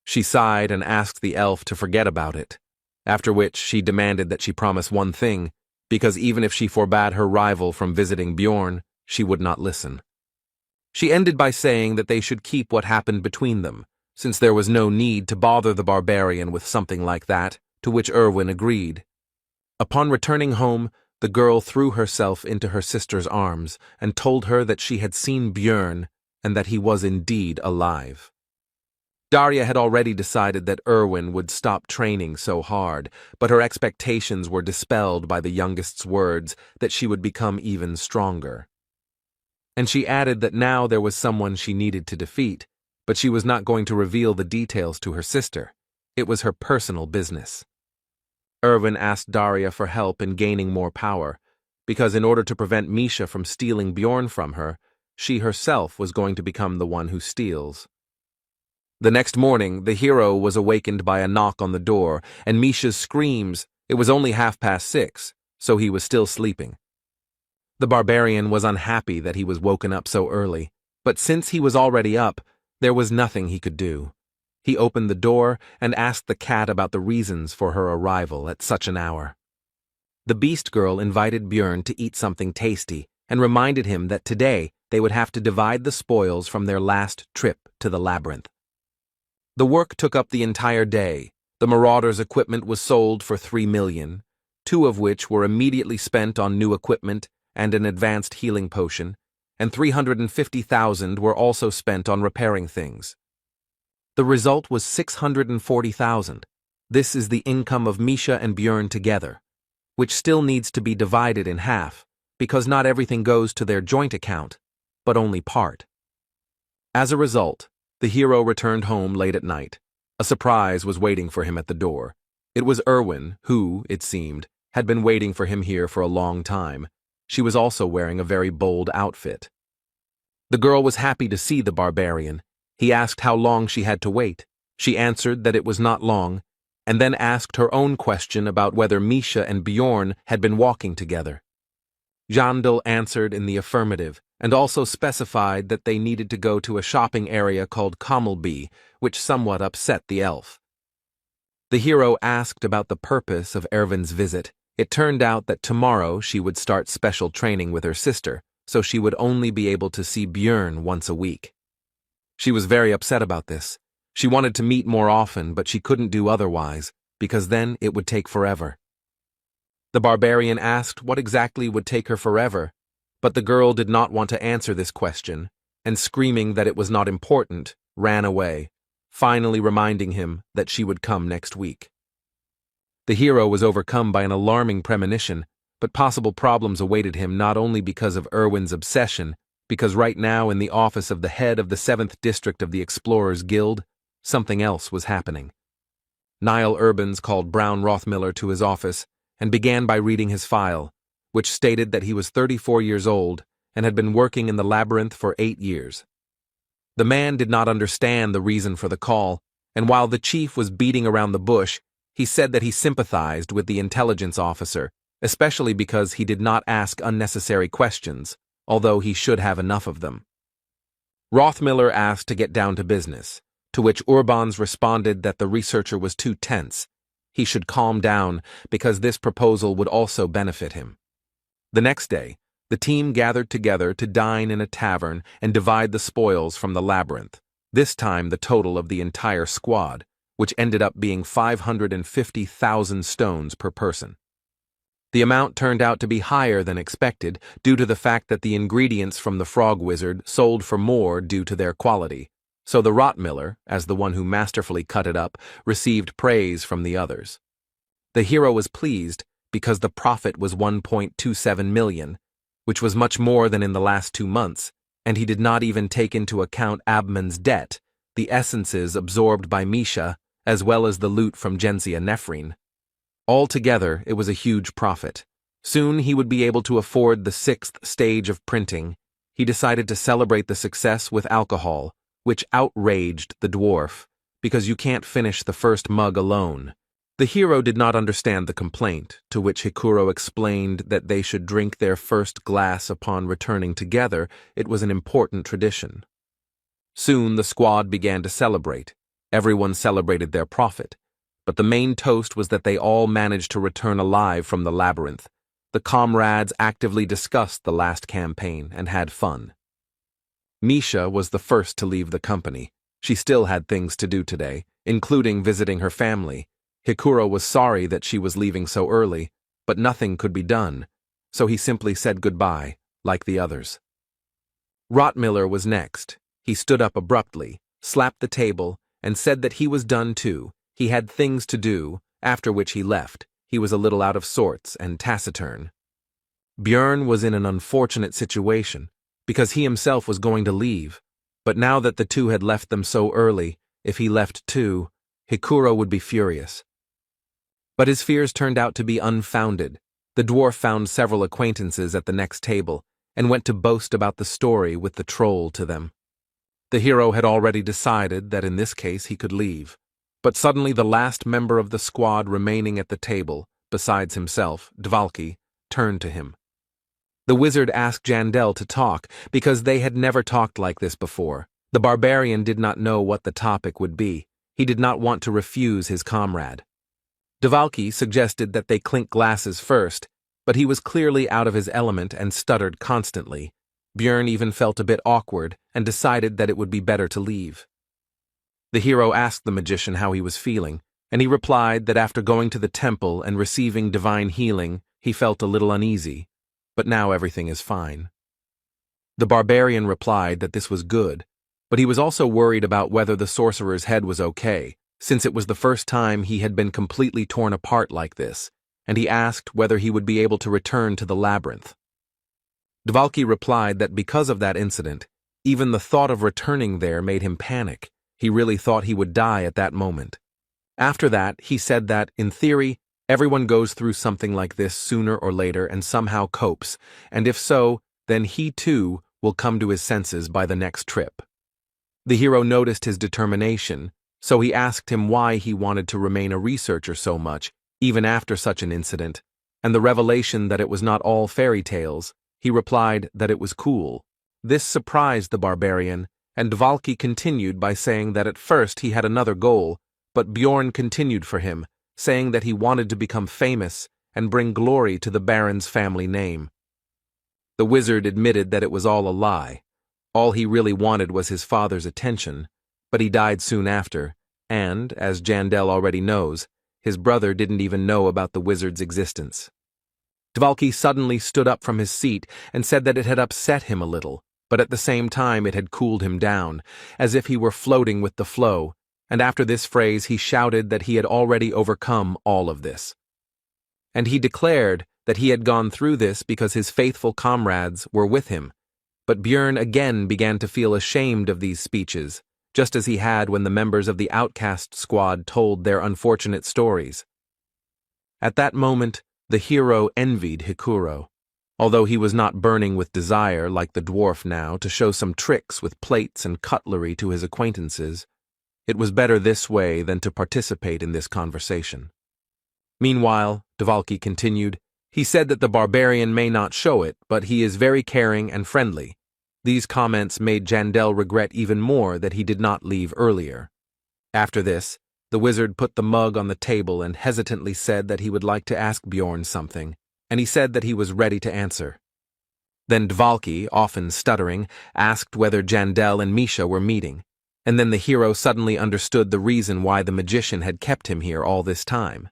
She sighed and asked the elf to forget about it, after which she demanded that she promise one thing, because even if she forbade her rival from visiting Bjorn, she would not listen. She ended by saying that they should keep what happened between them, since there was no need to bother the barbarian with something like that, to which Erwin agreed. Upon returning home, the girl threw herself into her sister's arms and told her that she had seen Björn and that he was indeed alive. Darya had already decided that Erwin would stop training so hard, but her expectations were dispelled by the youngest's words that she would become even stronger. And she added that now there was someone she needed to defeat, but she was not going to reveal the details to her sister. It was her personal business. Erwin asked Darya for help in gaining more power, because in order to prevent Misha from stealing Bjorn from her, she herself was going to become the one who steals. The next morning, the hero was awakened by a knock on the door and Misha's screams. It was only 6:30, so he was still sleeping. The barbarian was unhappy that he was woken up so early, but since he was already up, there was nothing he could do. He opened the door and asked the cat about the reasons for her arrival at such an hour. The beast girl invited Björn to eat something tasty and reminded him that today they would have to divide the spoils from their last trip to the labyrinth. The work took up the entire day. The Marauders' equipment was sold for 3 million, 2 of which were immediately spent on new equipment and an advanced healing potion, and 350,000 were also spent on repairing things. The result was 640,000. This is the income of Misha and Björn together, which still needs to be divided in half, because not everything goes to their joint account, but only part. As a result, the hero returned home late at night. A surprise was waiting for him at the door. It was Erwin, who, it seemed, had been waiting for him here for a long time. She was also wearing a very bold outfit. The girl was happy to see the barbarian. He asked how long she had to wait. She answered that it was not long, and then asked her own question about whether Misha and Bjorn had been walking together. Jandel answered in the affirmative, and also specified that they needed to go to a shopping area called Kommelby, which somewhat upset the elf. The hero asked about the purpose of Erwin's visit. It turned out that tomorrow she would start special training with her sister, so she would only be able to see Björn once a week. She was very upset about this. She wanted to meet more often, but she couldn't do otherwise, because then it would take forever. The barbarian asked what exactly would take her forever, but the girl did not want to answer this question, and screaming that it was not important, ran away, finally reminding him that she would come next week. The hero was overcome by an alarming premonition, but possible problems awaited him not only because of Erwin's obsession, because right now in the office of the head of the 7th District of the Explorers Guild, something else was happening. Niall Urbans called Brown Rothmiller to his office and began by reading his file, which stated that he was 34 years old and had been working in the labyrinth for 8 years. The man did not understand the reason for the call, and while the chief was beating around the bush, he said that he sympathized with the intelligence officer, especially because he did not ask unnecessary questions, although he should have enough of them. Rothmiller asked to get down to business, to which Urbans responded that the researcher was too tense. He should calm down because this proposal would also benefit him. The next day, the team gathered together to dine in a tavern and divide the spoils from the labyrinth, this time the total of the entire squad, which ended up being 550,000 stones per person. The amount turned out to be higher than expected due to the fact that the ingredients from the frog wizard sold for more due to their quality, so the Rottmiller, as the one who masterfully cut it up, received praise from the others. The hero was pleased because the profit was 1.27 million, which was much more than in the last 2 months, and he did not even take into account Abman's debt, the essences absorbed by Misha, as well as the loot from Genzia Nephrine. Altogether, it was a huge profit. Soon he would be able to afford the 6th stage of printing. He decided to celebrate the success with alcohol, which outraged the dwarf, because you can't finish the first mug alone. The hero did not understand the complaint, to which Hikuro explained that they should drink their first glass upon returning together. It was an important tradition. Soon the squad began to celebrate. Everyone celebrated their profit. But the main toast was that they all managed to return alive from the labyrinth. The comrades actively discussed the last campaign and had fun. Misha was the first to leave the company. She still had things to do today, including visiting her family. Hikuro was sorry that she was leaving so early, but nothing could be done, so he simply said goodbye, like the others. Rottmiller was next. He stood up abruptly, slapped the table, and said that he was done too. He had things to do, after which he left. He was a little out of sorts and taciturn. Björn was in an unfortunate situation, because he himself was going to leave, but now that the two had left them so early, if he left too, Hikuro would be furious. But his fears turned out to be unfounded. The dwarf found several acquaintances at the next table, and went to boast about the story with the troll to them. The hero had already decided that in this case he could leave. But suddenly the last member of the squad remaining at the table, besides himself, Dvalki, turned to him. The wizard asked Jandel to talk, because they had never talked like this before. The barbarian did not know what the topic would be. He did not want to refuse his comrade. Dvalki suggested that they clink glasses first, but he was clearly out of his element and stuttered constantly. Björn even felt a bit awkward and decided that it would be better to leave. The hero asked the magician how he was feeling, and he replied that after going to the temple and receiving divine healing, he felt a little uneasy, but now everything is fine. The barbarian replied that this was good, but he was also worried about whether the sorcerer's head was okay, since it was the first time he had been completely torn apart like this, and he asked whether he would be able to return to the labyrinth. Dvalki replied that because of that incident, even the thought of returning there made him panic. He really thought he would die at that moment. After that, he said that, in theory, everyone goes through something like this sooner or later and somehow copes, and if so, then he too will come to his senses by the next trip. The hero noticed his determination, so he asked him why he wanted to remain a researcher so much, even after such an incident, and the revelation that it was not all fairy tales. He replied that it was cool. This surprised the barbarian, and Dvalki continued by saying that at first he had another goal, but Bjorn continued for him, saying that he wanted to become famous and bring glory to the Baron's family name. The wizard admitted that it was all a lie. All he really wanted was his father's attention, but he died soon after, and, as Jandel already knows, his brother didn't even know about the wizard's existence. Dvalki suddenly stood up from his seat and said that it had upset him a little, but at the same time it had cooled him down, as if he were floating with the flow, and after this phrase he shouted that he had already overcome all of this. And he declared that he had gone through this because his faithful comrades were with him, but Björn again began to feel ashamed of these speeches, just as he had when the members of the outcast squad told their unfortunate stories. At that moment, the hero envied Hikuro. Although he was not burning with desire like the dwarf now to show some tricks with plates and cutlery to his acquaintances, It was better this way than to participate in this conversation. Meanwhile, Dvalki continued, he said that the barbarian may not show it, but he is very caring and friendly. These comments made Jandel regret even more that he did not leave earlier. After this, the wizard put the mug on the table and hesitantly said that he would like to ask Bjorn something, and he said that he was ready to answer. Then Dvalki, often stuttering, asked whether Jandel and Misha were meeting, and then the hero suddenly understood the reason why the magician had kept him here all this time.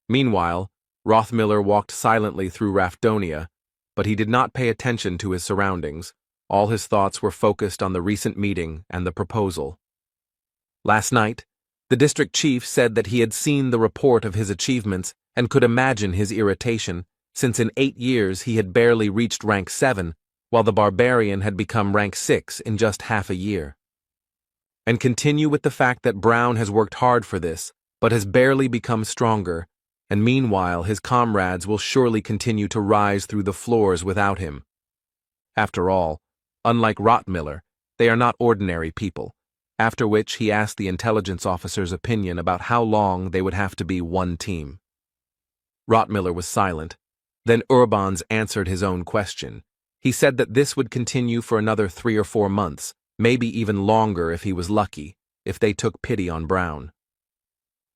Meanwhile, Rothmiller walked silently through Rafdonia, but he did not pay attention to his surroundings. All his thoughts were focused on the recent meeting and the proposal. Last night, the district chief said that he had seen the report of his achievements and could imagine his irritation, since in 8 years he had barely reached rank 7, while the barbarian had become rank 6 in just half a year. And continue with the fact that Brown has worked hard for this, but has barely become stronger, and meanwhile his comrades will surely continue to rise through the floors without him. After all, unlike Rothmiller, they are not ordinary people, after which he asked the intelligence officer's opinion about how long they would have to be one team. Rothmiller was silent. Then Urbans answered his own question. He said that this would continue for another 3 or 4 months, maybe even longer if he was lucky, if they took pity on Brown.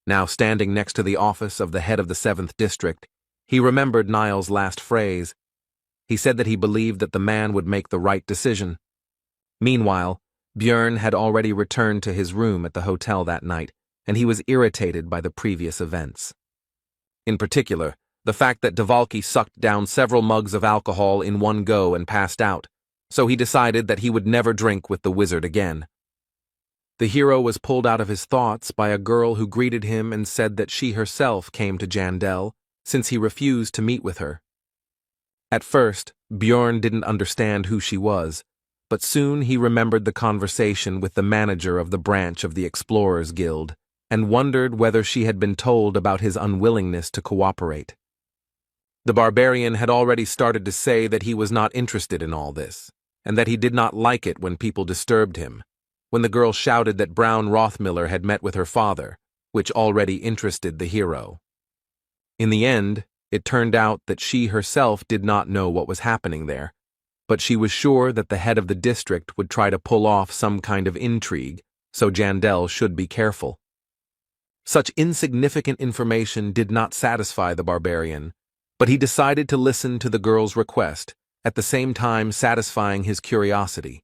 Now standing next to the office of the head of the 7th District, he remembered Niall's last phrase. He said that he believed that the man would make the right decision. Meanwhile, Björn had already returned to his room at the hotel that night, and he was irritated by the previous events. In particular, the fact that Dvalki sucked down several mugs of alcohol in one go and passed out, so he decided that he would never drink with the wizard again. The hero was pulled out of his thoughts by a girl who greeted him and said that she herself came to Jandel, since he refused to meet with her. At first, Björn didn't understand who she was, but soon he remembered the conversation with the manager of the branch of the Explorers Guild, and wondered whether she had been told about his unwillingness to cooperate. The barbarian had already started to say that he was not interested in all this, and that he did not like it when people disturbed him, when the girl shouted that Brown Rothmiller had met with her father, which already interested the hero. In the end, it turned out that she herself did not know what was happening there, but she was sure that the head of the district would try to pull off some kind of intrigue, so Jandel should be careful. Such insignificant information did not satisfy the barbarian, but he decided to listen to the girl's request, at the same time satisfying his curiosity.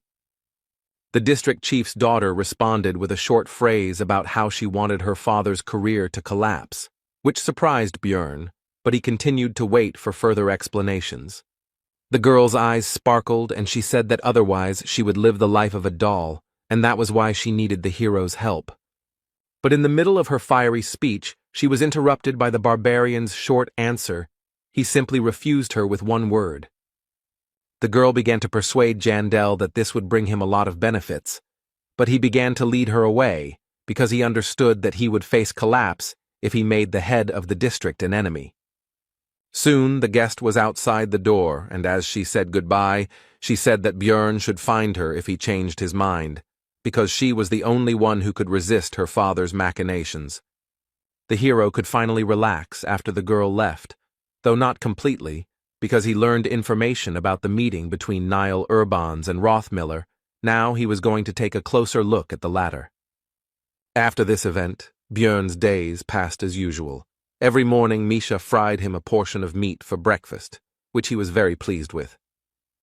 The district chief's daughter responded with a short phrase about how she wanted her father's career to collapse, which surprised Björn, but he continued to wait for further explanations. The girl's eyes sparkled and she said that otherwise she would live the life of a doll, and that was why she needed the hero's help. But in the middle of her fiery speech, she was interrupted by the barbarian's short answer. He simply refused her with one word. The girl began to persuade Jandel that this would bring him a lot of benefits, but he began to lead her away because he understood that he would face collapse if he made the head of the district an enemy. Soon the guest was outside the door, and as she said goodbye, she said that Björn should find her if he changed his mind, because she was the only one who could resist her father's machinations. The hero could finally relax after the girl left, though not completely, because he learned information about the meeting between Niall Urbans and Rothmiller. Now he was going to take a closer look at the latter. After this event, Björn's days passed as usual. Every morning Misha fried him a portion of meat for breakfast, which he was very pleased with.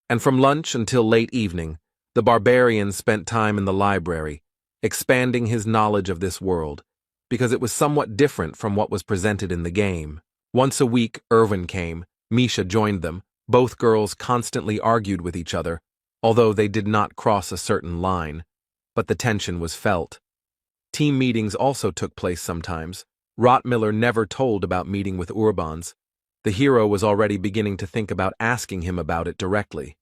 And from lunch until late evening, the barbarian spent time in the library, expanding his knowledge of this world, because it was somewhat different from what was presented in the game. Once a week, Irvin came. Misha joined them. Both girls constantly argued with each other, although they did not cross a certain line, but the tension was felt. Team meetings also took place sometimes. Rothmiller never told about meeting with Urbans. The hero was already beginning to think about asking him about it directly.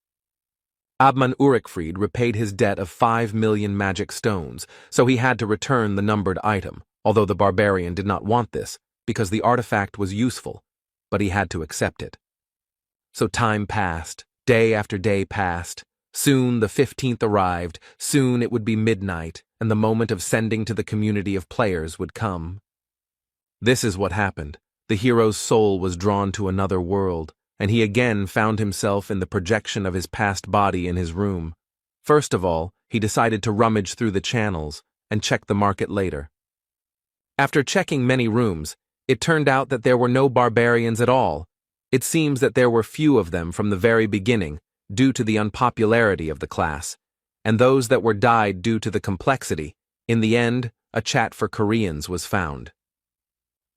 Abman Urikfried repaid his debt of 5 million magic stones, so he had to return the numbered item, although the barbarian did not want this, because the artifact was useful, but he had to accept it. So time passed, day after day passed, Soon the 15th arrived, soon it would be midnight, and the moment of sending to the community of players would come. This is what happened. The hero's soul was drawn to another world, and he again found himself in the projection of his past body in his room. First of all, he decided to rummage through the channels and check the market later. After checking many rooms, it turned out that there were no barbarians at all. It seems that there were few of them from the very beginning, due to the unpopularity of the class, and those that were died due to the complexity. In the end, a chat for Koreans was found.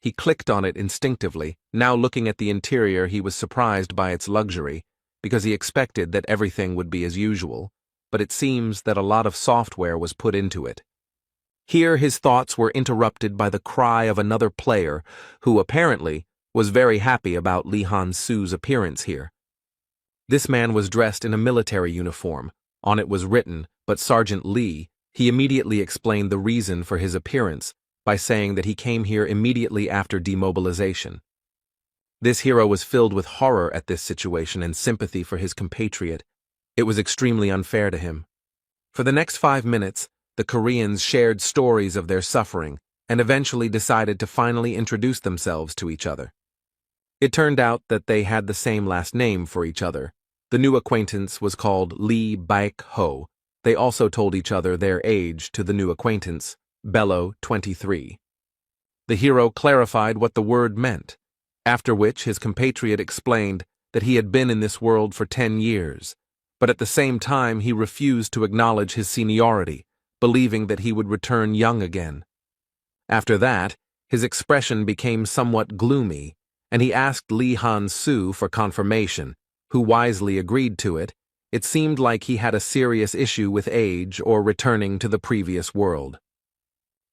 He clicked on it instinctively. Now looking at the interior, he was surprised by its luxury, because he expected that everything would be as usual, but it seems that a lot of software was put into it. Here his thoughts were interrupted by the cry of another player, who apparently was very happy about Lee Han-soo's appearance here. This man was dressed in a military uniform. On it was written, "But Sergeant Lee." He immediately explained the reason for his appearance by saying that he came here immediately after demobilization. This hero was filled with horror at this situation and sympathy for his compatriot. It was extremely unfair to him. For the next 5 minutes, the Koreans shared stories of their suffering and eventually decided to finally introduce themselves to each other. It turned out that they had the same last name for each other. The new acquaintance was called Lee Baek-ho. They also told each other their age to the new acquaintance, Bello, 23. The hero clarified what the word meant, after which his compatriot explained that he had been in this world for 10 years, but at the same time he refused to acknowledge his seniority, believing that he would return young again. After that, his expression became somewhat gloomy, and he asked Lee Han-soo for confirmation, who wisely agreed to it. It seemed like he had a serious issue with age or returning to the previous world.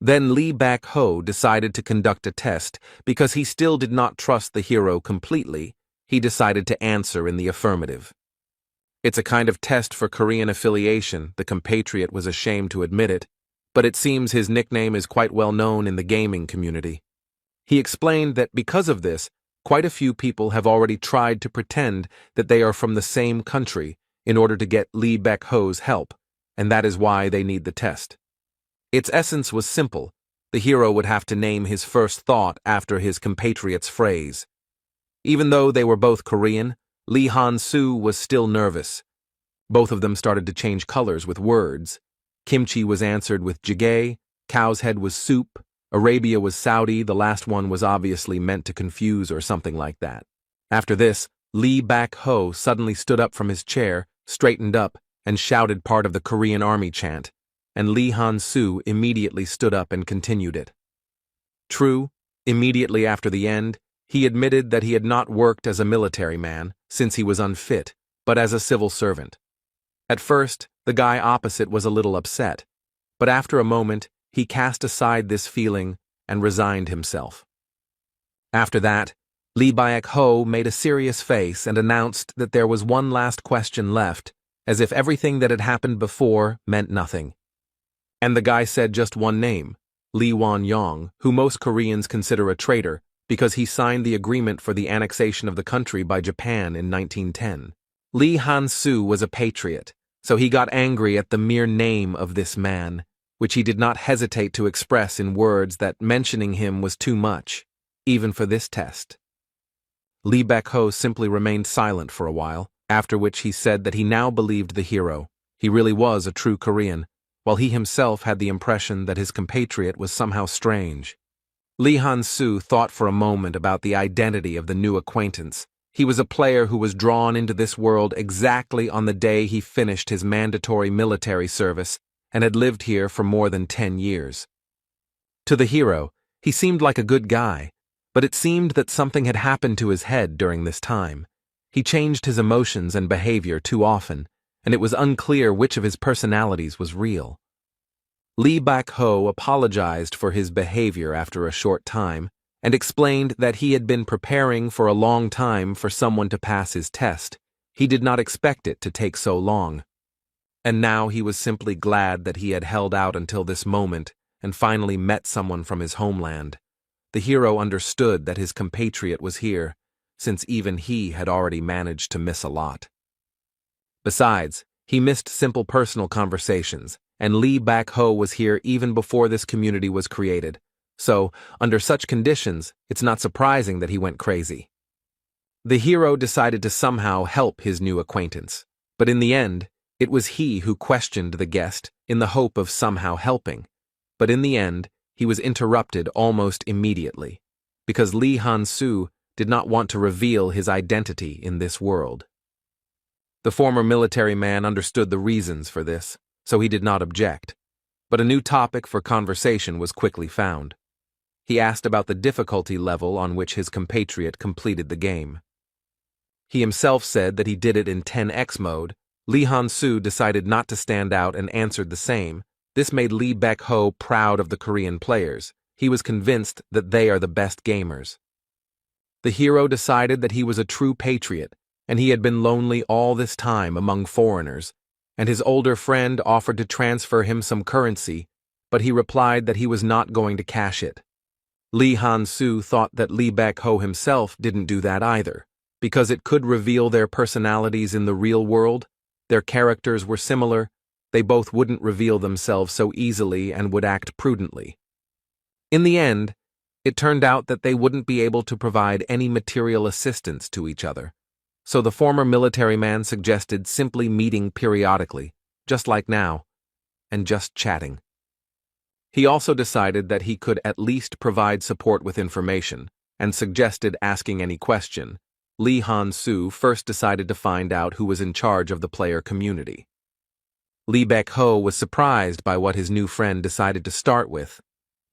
Then Lee Baek-ho decided to conduct a test. Because he still did not trust the hero completely, he decided to answer in the affirmative. It's a kind of test for Korean affiliation. The compatriot was ashamed to admit it, but it seems his nickname is quite well known in the gaming community. He explained that because of this, quite a few people have already tried to pretend that they are from the same country in order to get Lee Baek-ho's help, and that is why they need the test. Its essence was simple. The hero would have to name his first thought after his compatriot's phrase. Even though they were both Korean, Lee Han-soo was still nervous. Both of them started to change colors with words. Kimchi was answered with jjigae, cow's head was soup, Arabia was Saudi, the last one was obviously meant to confuse or something like that. After this, Lee Baek-ho suddenly stood up from his chair, straightened up, and shouted part of the Korean army chant, and Lee Han-soo immediately stood up and continued it. True, immediately after the end, he admitted that he had not worked as a military man, since he was unfit, but as a civil servant. At first, the guy opposite was a little upset, but after a moment, he cast aside this feeling and resigned himself. After that, Lee Baek-ho made a serious face and announced that there was one last question left, as if everything that had happened before meant nothing. And the guy said just one name, Lee Won-yong, who most Koreans consider a traitor because he signed the agreement for the annexation of the country by Japan in 1910. Lee Han-soo was a patriot, so he got angry at the mere name of this man, which he did not hesitate to express in words that mentioning him was too much, even for this test. Lee Baek-ho simply remained silent for a while, after which he said that he now believed the hero. He really was a true Korean, while he himself had the impression that his compatriot was somehow strange. Lee Han-soo thought for a moment about the identity of the new acquaintance. He was a player who was drawn into this world exactly on the day he finished his mandatory military service and had lived here for more than 10 years. To the hero, he seemed like a good guy, but it seemed that something had happened to his head during this time. He changed his emotions and behavior too often, and it was unclear which of his personalities was real. Lee Baek-ho apologized for his behavior after a short time and explained that he had been preparing for a long time for someone to pass his test. He did not expect it to take so long. And now he was simply glad that he had held out until this moment and finally met someone from his homeland. The hero understood that his compatriot was here, since even he had already managed to miss a lot. Besides, He missed simple personal conversations, and Lee Bak-ho was here even before this community was created. So, under such conditions, it's not surprising that he went crazy. The hero decided to somehow help his new acquaintance, but in the end, it was he who questioned the guest in the hope of somehow helping. But in the end, he was interrupted almost immediately, because Lee Han-soo did not want to reveal his identity in this world. The former military man understood the reasons for this, so he did not object, but a new topic for conversation was quickly found. He asked about the difficulty level on which his compatriot completed the game. He himself said that he did it in 10x mode. Lee Han-soo decided not to stand out and answered the same. This made Lee Bak-ho proud of the Korean players. He was convinced that they are the best gamers. The hero decided that he was a true patriot, and he had been lonely all this time among foreigners, and his older friend offered to transfer him some currency, but he replied that he was not going to cash it. Lee Han-soo thought that Lee Bak-ho himself didn't do that either, because it could reveal their personalities in the real world. Their characters were similar, they both wouldn't reveal themselves so easily and would act prudently. In the end, it turned out that they wouldn't be able to provide any material assistance to each other, so the former military man suggested simply meeting periodically, just like now, and just chatting. He also decided that he could at least provide support with information, and suggested asking any question. Lee Han-soo first decided to find out who was in charge of the player community. Lee Bak-ho was surprised by what his new friend decided to start with,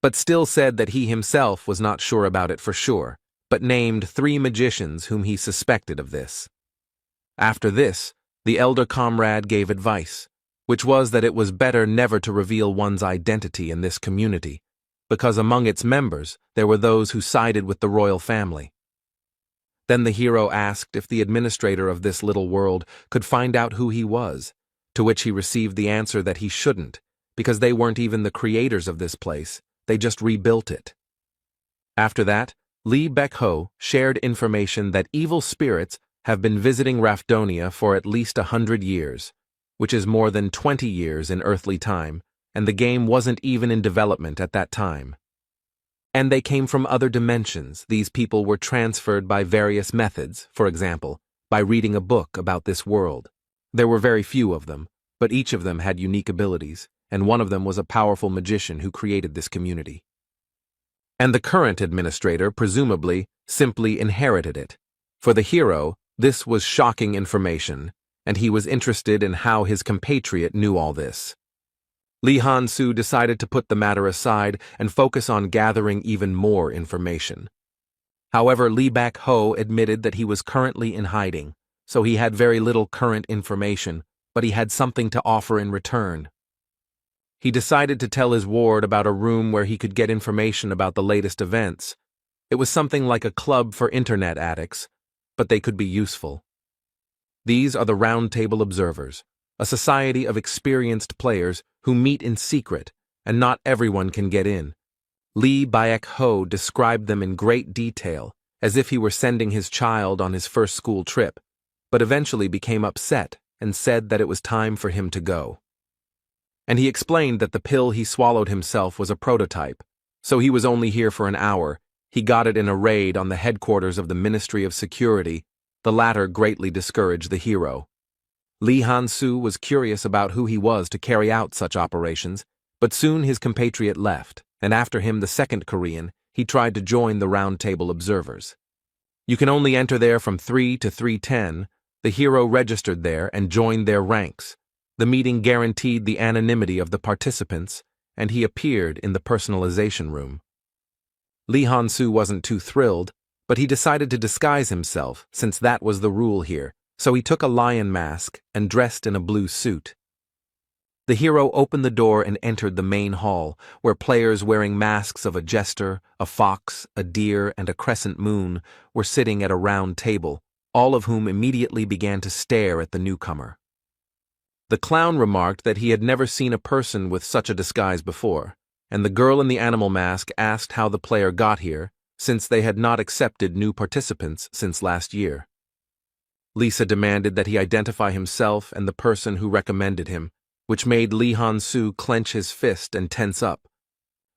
but still said that he himself was not sure about it for sure, but named 3 magicians whom he suspected of this. After this, the elder comrade gave advice, which was that it was better never to reveal one's identity in this community, because among its members there were those who sided with the royal family. Then the hero asked if the administrator of this little world could find out who he was, to which he received the answer that he shouldn't, because they weren't even the creators of this place, they just rebuilt it. After that, Lee Bak-ho shared information that evil spirits have been visiting Rafdonia for at least 100 years, which is more than 20 years in earthly time, and the game wasn't even in development at that time. And they came from other dimensions. These people were transferred by various methods, for example, by reading a book about this world. There were very few of them, but each of them had unique abilities, and one of them was a powerful magician who created this community. And the current administrator, presumably, simply inherited it. For the hero, this was shocking information, and he was interested in how his compatriot knew all this. Lee Han-soo decided to put the matter aside and focus on gathering even more information. However, Lee Bak-ho admitted that he was currently in hiding, so he had very little current information, but he had something to offer in return. He decided to tell his ward about a room where he could get information about the latest events. It was something like a club for internet addicts, but they could be useful. These are the Round Table Observers, a society of experienced players who meet in secret, and not everyone can get in. Lee Bak-ho described them in great detail, as if he were sending his child on his first school trip, but eventually became upset and said that it was time for him to go. And he explained that the pill he swallowed himself was a prototype, so he was only here for an hour. He got it in a raid on the headquarters of the Ministry of Security. The latter greatly discouraged the hero. Lee Han-soo was curious about who he was to carry out such operations, but soon his compatriot left, and after him the second Korean, he tried to join the Round Table Observers. You can only enter there from 3 to 3:10. The hero registered there and joined their ranks. The meeting guaranteed the anonymity of the participants, and he appeared in the personalization room. Lee Han-soo wasn't too thrilled, but he decided to disguise himself, since that was the rule here. So he took a lion mask and dressed in a blue suit. The hero opened the door and entered the main hall, where players wearing masks of a jester, a fox, a deer, and a crescent moon were sitting at a round table, all of whom immediately began to stare at the newcomer. The clown remarked that he had never seen a person with such a disguise before, and the girl in the animal mask asked how the player got here, since they had not accepted new participants since last year. Lisa demanded that he identify himself and the person who recommended him, which made Lee Han-soo clench his fist and tense up.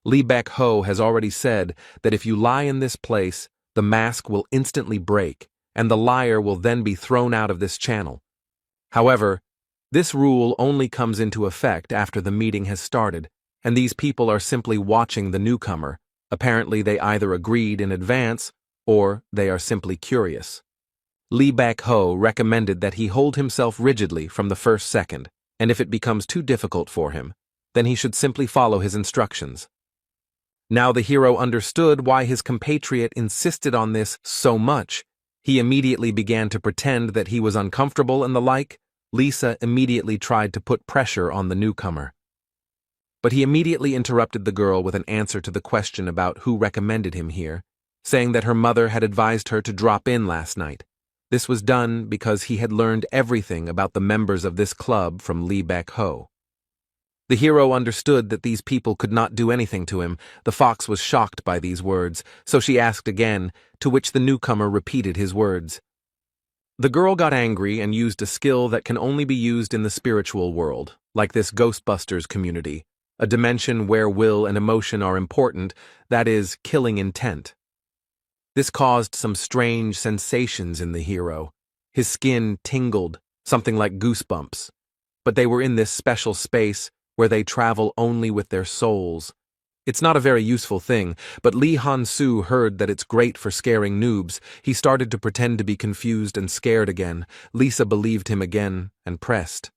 Lee Baek-ho has already said that if you lie in this place, the mask will instantly break, and the liar will then be thrown out of this channel. However, this rule only comes into effect after the meeting has started, and these people are simply watching the newcomer. Apparently they either agreed in advance, or they are simply curious. Lee Baek-ho recommended that he hold himself rigidly from the first second, and if it becomes too difficult for him, then he should simply follow his instructions. Now the hero understood why his compatriot insisted on this so much. He immediately began to pretend that he was uncomfortable and the like. Lisa immediately tried to put pressure on the newcomer. But he immediately interrupted the girl with an answer to the question about who recommended him here, saying that her mother had advised her to drop in last night. This was done because he had learned everything about the members of this club from Lee Baek-ho. The hero understood that these people could not do anything to him. The fox was shocked by these words, so she asked again, to which the newcomer repeated his words. The girl got angry and used a skill that can only be used in the spiritual world, like this Ghostbusters community, a dimension where will and emotion are important, that is, killing intent. This caused some strange sensations in the hero. His skin tingled, something like goosebumps. But they were in this special space where they travel only with their souls. It's not a very useful thing, but Lee Han-soo heard that it's great for scaring noobs. He started to pretend to be confused and scared again. Lisa believed him again and pressed.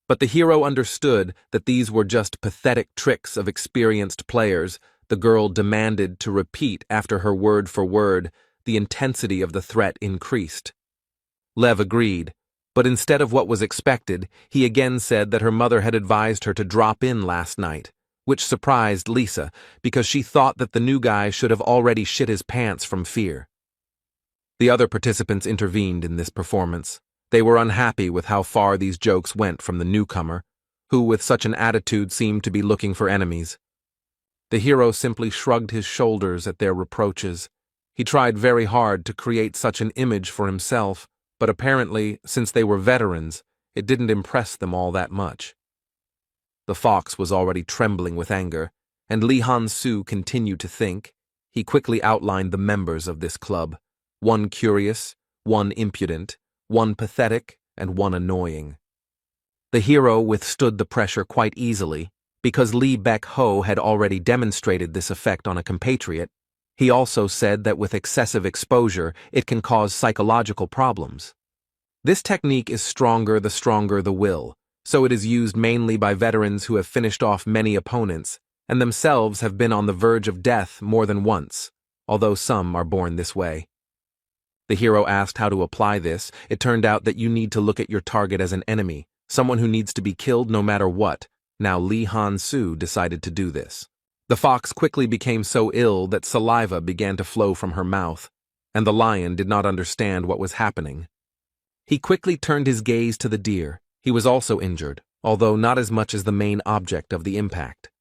But the hero understood that these were just pathetic tricks of experienced players. The girl demanded to repeat after her word for word. The intensity of the threat increased. Lev agreed, but instead of what was expected, he again said that her mother had advised her to drop in last night, which surprised Lisa because she thought that the new guy should have already shit his pants from fear. The other participants intervened in this performance. They were unhappy with how far these jokes went from the newcomer, who with such an attitude seemed to be looking for enemies. The hero simply shrugged his shoulders at their reproaches. He tried very hard to create such an image for himself, but apparently, since they were veterans, it didn't impress them all that much. The fox was already trembling with anger, and Lee Han-soo continued to think. He quickly outlined the members of this club, one curious, one impudent, one pathetic, and one annoying. The hero withstood the pressure quite easily, because Lee Baek-ho had already demonstrated this effect on a compatriot. He also said that with excessive exposure, it can cause psychological problems. This technique is stronger the will, so it is used mainly by veterans who have finished off many opponents, and themselves have been on the verge of death more than once, although some are born this way. The hero asked how to apply this. It turned out that you need to look at your target as an enemy, someone who needs to be killed no matter what. Now Lee Han-soo decided to do this. The fox quickly became so ill that saliva began to flow from her mouth, and the lion did not understand what was happening. He quickly turned his gaze to the deer. He was also injured, although not as much as the main object of the impact.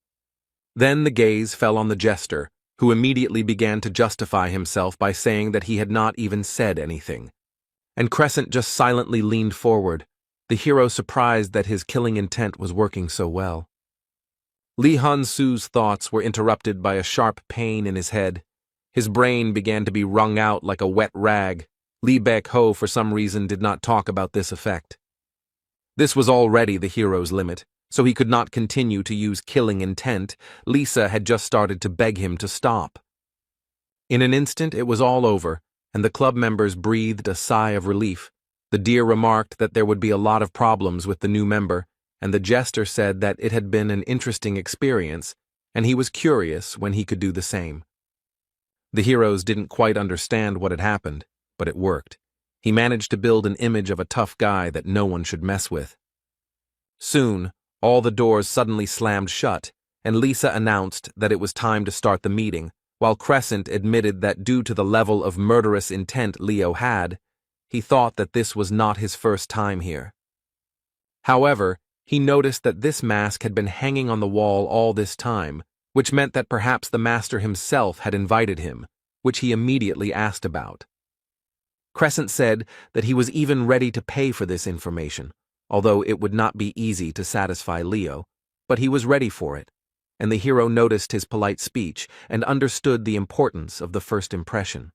Then the gaze fell on the jester, who immediately began to justify himself by saying that he had not even said anything. And Crescent just silently leaned forward, the hero surprised that his killing intent was working so well. Lee Han-soo's thoughts were interrupted by a sharp pain in his head. His brain began to be wrung out like a wet rag. Lee Baek-ho for some reason did not talk about this effect. This was already the hero's limit, so he could not continue to use killing intent. Lisa had just started to beg him to stop. In an instant it was all over, and the club members breathed a sigh of relief. The deer remarked that there would be a lot of problems with the new member, and the jester said that it had been an interesting experience, and he was curious when he could do the same. The heroes didn't quite understand what had happened, but it worked. He managed to build an image of a tough guy that no one should mess with. Soon, all the doors suddenly slammed shut, and Lisa announced that it was time to start the meeting, while Crescent admitted that due to the level of murderous intent Leo had, he thought that this was not his first time here. However, he noticed that this mask had been hanging on the wall all this time, which meant that perhaps the master himself had invited him, which he immediately asked about. Crescent said that he was even ready to pay for this information, although it would not be easy to satisfy Leo, but he was ready for it, and the hero noticed his polite speech and understood the importance of the first impression.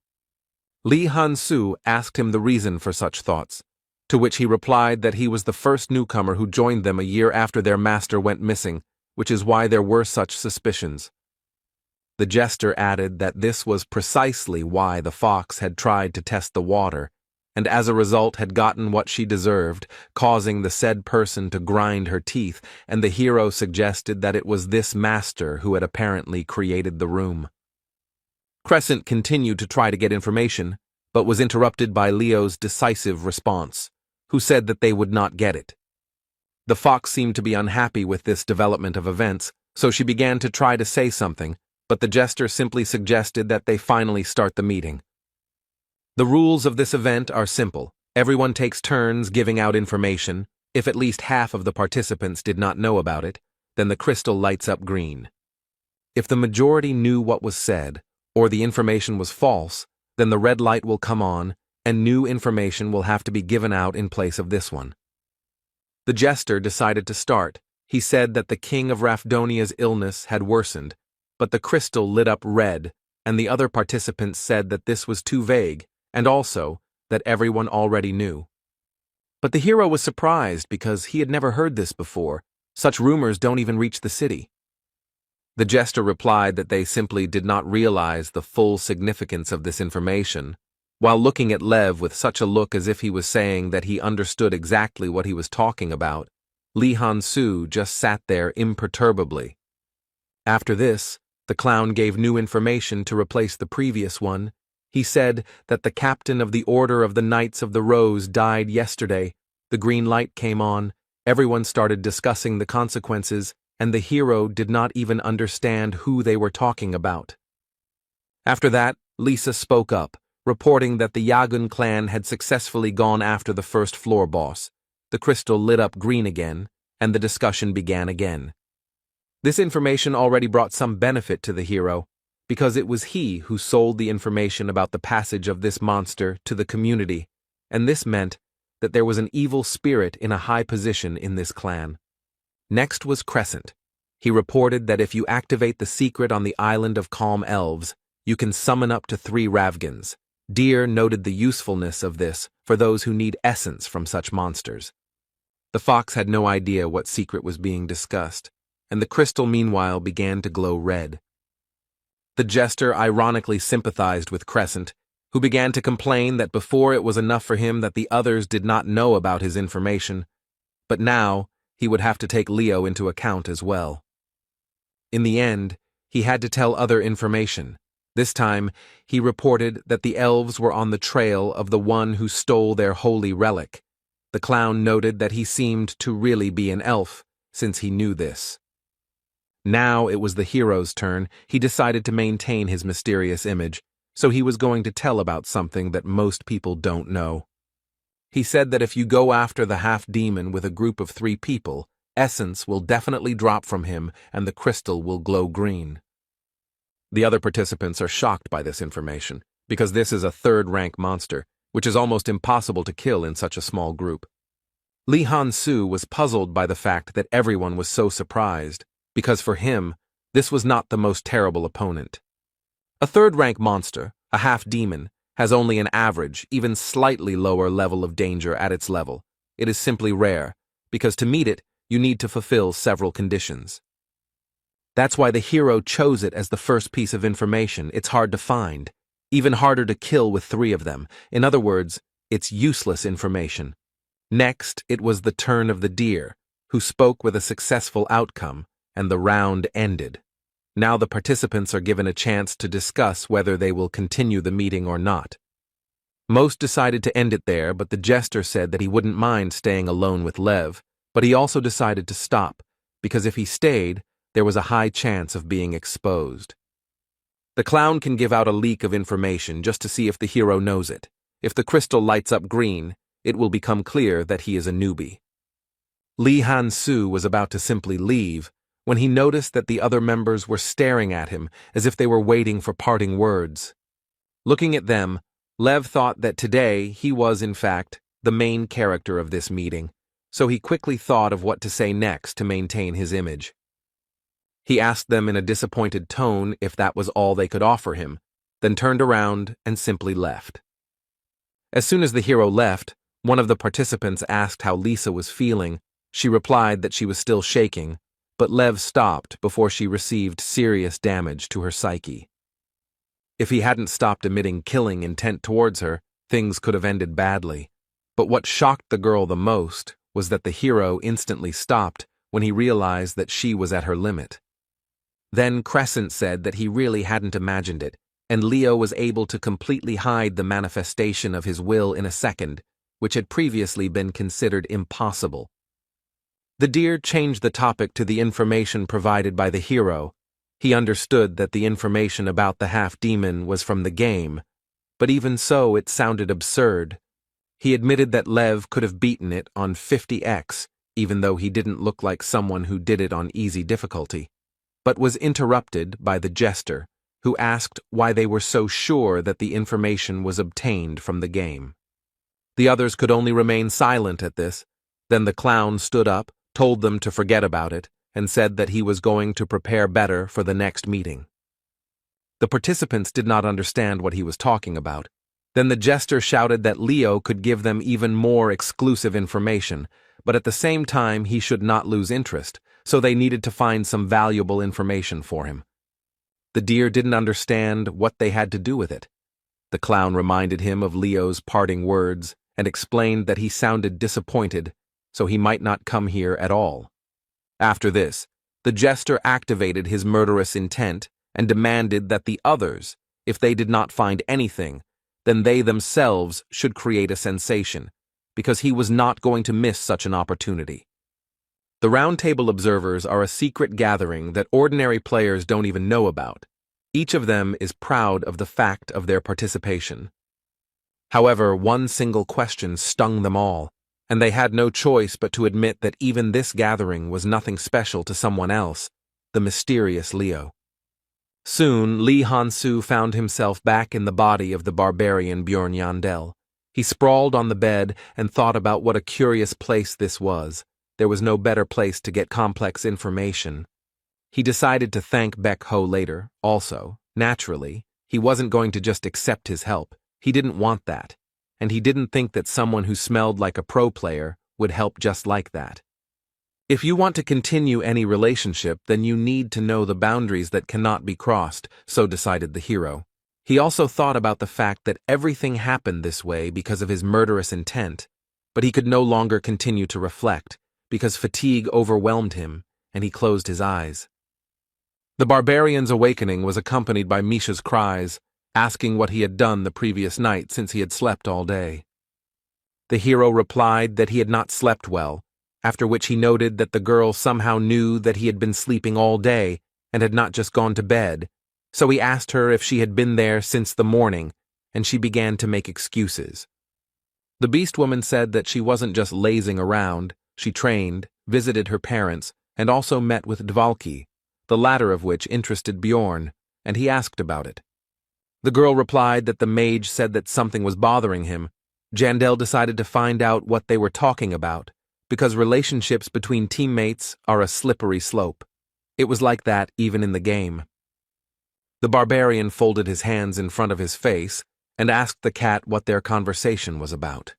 Li Han-su asked him the reason for such thoughts, to which he replied that he was the first newcomer who joined them a year after their master went missing, which is why there were such suspicions. The jester added that this was precisely why the fox had tried to test the water, and as a result had gotten what she deserved, causing the said person to grind her teeth, and the hero suggested that it was this master who had apparently created the room. Crescent continued to try to get information, but was interrupted by Leo's decisive response, who said that they would not get it. The fox seemed to be unhappy with this development of events, so she began to try to say something, but the jester simply suggested that they finally start the meeting. The rules of this event are simple. Everyone takes turns giving out information. If at least half of the participants did not know about it, then the crystal lights up green. If the majority knew what was said, or the information was false, then the red light will come on, and new information will have to be given out in place of this one. The jester decided to start. He said that the king of Rafdonia's illness had worsened, but the crystal lit up red, and the other participants said that this was too vague, and also that everyone already knew. But the hero was surprised because he had never heard this before. Such rumors don't even reach the city. The jester replied that they simply did not realize the full significance of this information, while looking at Lev with such a look as if he was saying that he understood exactly what he was talking about. Li Han-su just sat there imperturbably. After this, the clown gave new information to replace the previous one. He said that the captain of the Order of the Knights of the Rose died yesterday. The green light came on, everyone started discussing the consequences, and the hero did not even understand who they were talking about. After that, Lisa spoke up, reporting that the Yagun clan had successfully gone after the first floor boss. The crystal lit up green again, and the discussion began again. This information already brought some benefit to the hero, because it was he who sold the information about the passage of this monster to the community, and this meant that there was an evil spirit in a high position in this clan. Next was Crescent. He reported that if you activate the secret on the island of Calm Elves, you can summon up to 3 Ravgans. Deer noted the usefulness of this for those who need essence from such monsters. The fox had no idea what secret was being discussed, and the crystal meanwhile began to glow red. The jester ironically sympathized with Crescent, who began to complain that before it was enough for him that the others did not know about his information, but now he would have to take Leo into account as well. In the end, he had to tell other information. This time, he reported that the elves were on the trail of the one who stole their holy relic. The clown noted that he seemed to really be an elf, since he knew this. Now it was the hero's turn. He decided to maintain his mysterious image, so he was going to tell about something that most people don't know. He said that if you go after the half-demon with a group of 3 people, essence will definitely drop from him and the crystal will glow green. The other participants are shocked by this information, because this is a 3rd-rank monster, which is almost impossible to kill in such a small group. Li Han-su was puzzled by the fact that everyone was so surprised, because for him, this was not the most terrible opponent. A 3rd-rank monster, a half-demon, has only an average, even slightly lower level of danger at its level. It is simply rare, because to meet it, you need to fulfill several conditions. That's why the hero chose it as the first piece of information. It's hard to find, even harder to kill with 3 of them. In other words, it's useless information. Next, it was the turn of the deer, who spoke with a successful outcome, and the round ended. Now the participants are given a chance to discuss whether they will continue the meeting or not. Most decided to end it there, but the jester said that he wouldn't mind staying alone with Lev, but he also decided to stop, because if he stayed, there was a high chance of being exposed. The clown can give out a leak of information just to see if the hero knows it. If the crystal lights up green, it will become clear that he is a newbie. Li Han-su was about to simply leave when he noticed that the other members were staring at him as if they were waiting for parting words. Looking at them, Lev thought that today he was, in fact, the main character of this meeting, so he quickly thought of what to say next to maintain his image. He asked them in a disappointed tone if that was all they could offer him, then turned around and simply left. As soon as the hero left, one of the participants asked how Lisa was feeling. She replied that she was still shaking, but Lev stopped before she received serious damage to her psyche. If he hadn't stopped emitting killing intent towards her, things could have ended badly. But what shocked the girl the most was that the hero instantly stopped when he realized that she was at her limit. Then Crescent said that he really hadn't imagined it, and Leo was able to completely hide the manifestation of his will in a second, which had previously been considered impossible. The deer changed the topic to the information provided by the hero. He understood that the information about the half-demon was from the game, but even so it sounded absurd. He admitted that Lev could have beaten it on 50x, even though he didn't look like someone who did it on easy difficulty, but was interrupted by the jester, who asked why they were so sure that the information was obtained from the game. The others could only remain silent at this. Then the clown stood up, told them to forget about it, and said that he was going to prepare better for the next meeting. The participants did not understand what he was talking about. Then the jester shouted that Leo could give them even more exclusive information, but at the same time he should not lose interest, so they needed to find some valuable information for him. The deer didn't understand what they had to do with it. The clown reminded him of Leo's parting words and explained that he sounded disappointed, so he might not come here at all. After this, the jester activated his murderous intent and demanded that the others, if they did not find anything, then they themselves should create a sensation, because he was not going to miss such an opportunity. The Round Table Observers are a secret gathering that ordinary players don't even know about. Each of them is proud of the fact of their participation. However, one single question stung them all, and they had no choice but to admit that even this gathering was nothing special to someone else, the mysterious Leo. Soon, Lee Han-soo found himself back in the body of the barbarian Bjorn Yandel. He sprawled on the bed and thought about what a curious place this was. There was no better place to get complex information. He decided to thank Baek-ho later, also. Naturally, he wasn't going to just accept his help. He didn't want that. And he didn't think that someone who smelled like a pro player would help just like that. If you want to continue any relationship, then you need to know the boundaries that cannot be crossed, so decided the hero. He also thought about the fact that everything happened this way because of his murderous intent, but he could no longer continue to reflect, because fatigue overwhelmed him, and he closed his eyes. The barbarian's awakening was accompanied by Misha's cries, asking what he had done the previous night since he had slept all day. The hero replied that he had not slept well, after which he noted that the girl somehow knew that he had been sleeping all day and had not just gone to bed, so he asked her if she had been there since the morning, and she began to make excuses. The beast woman said that she wasn't just lazing around, she trained, visited her parents, and also met with Dvalki, the latter of which interested Bjorn, and he asked about it. The girl replied that the mage said that something was bothering him. Jandel decided to find out what they were talking about, because relationships between teammates are a slippery slope. It was like that even in the game. The barbarian folded his hands in front of his face and asked the cat what their conversation was about.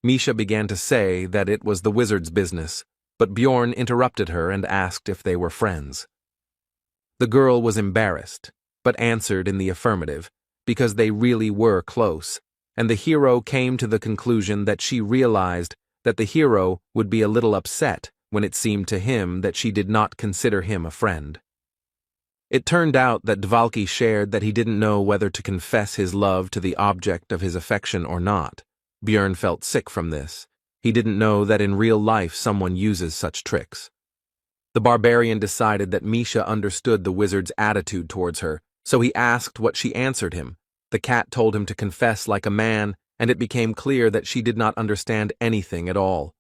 Misha began to say that it was the wizard's business, but Bjorn interrupted her and asked if they were friends. The girl was embarrassed, but answered in the affirmative, because they really were close, and the hero came to the conclusion that she realized that the hero would be a little upset when it seemed to him that she did not consider him a friend. It turned out that Dvalki shared that he didn't know whether to confess his love to the object of his affection or not. Bjorn felt sick from this. He didn't know that in real life someone uses such tricks. The barbarian decided that Misha understood the wizard's attitude towards her, so he asked what she answered him. The cat told him to confess like a man, and it became clear that she did not understand anything at all.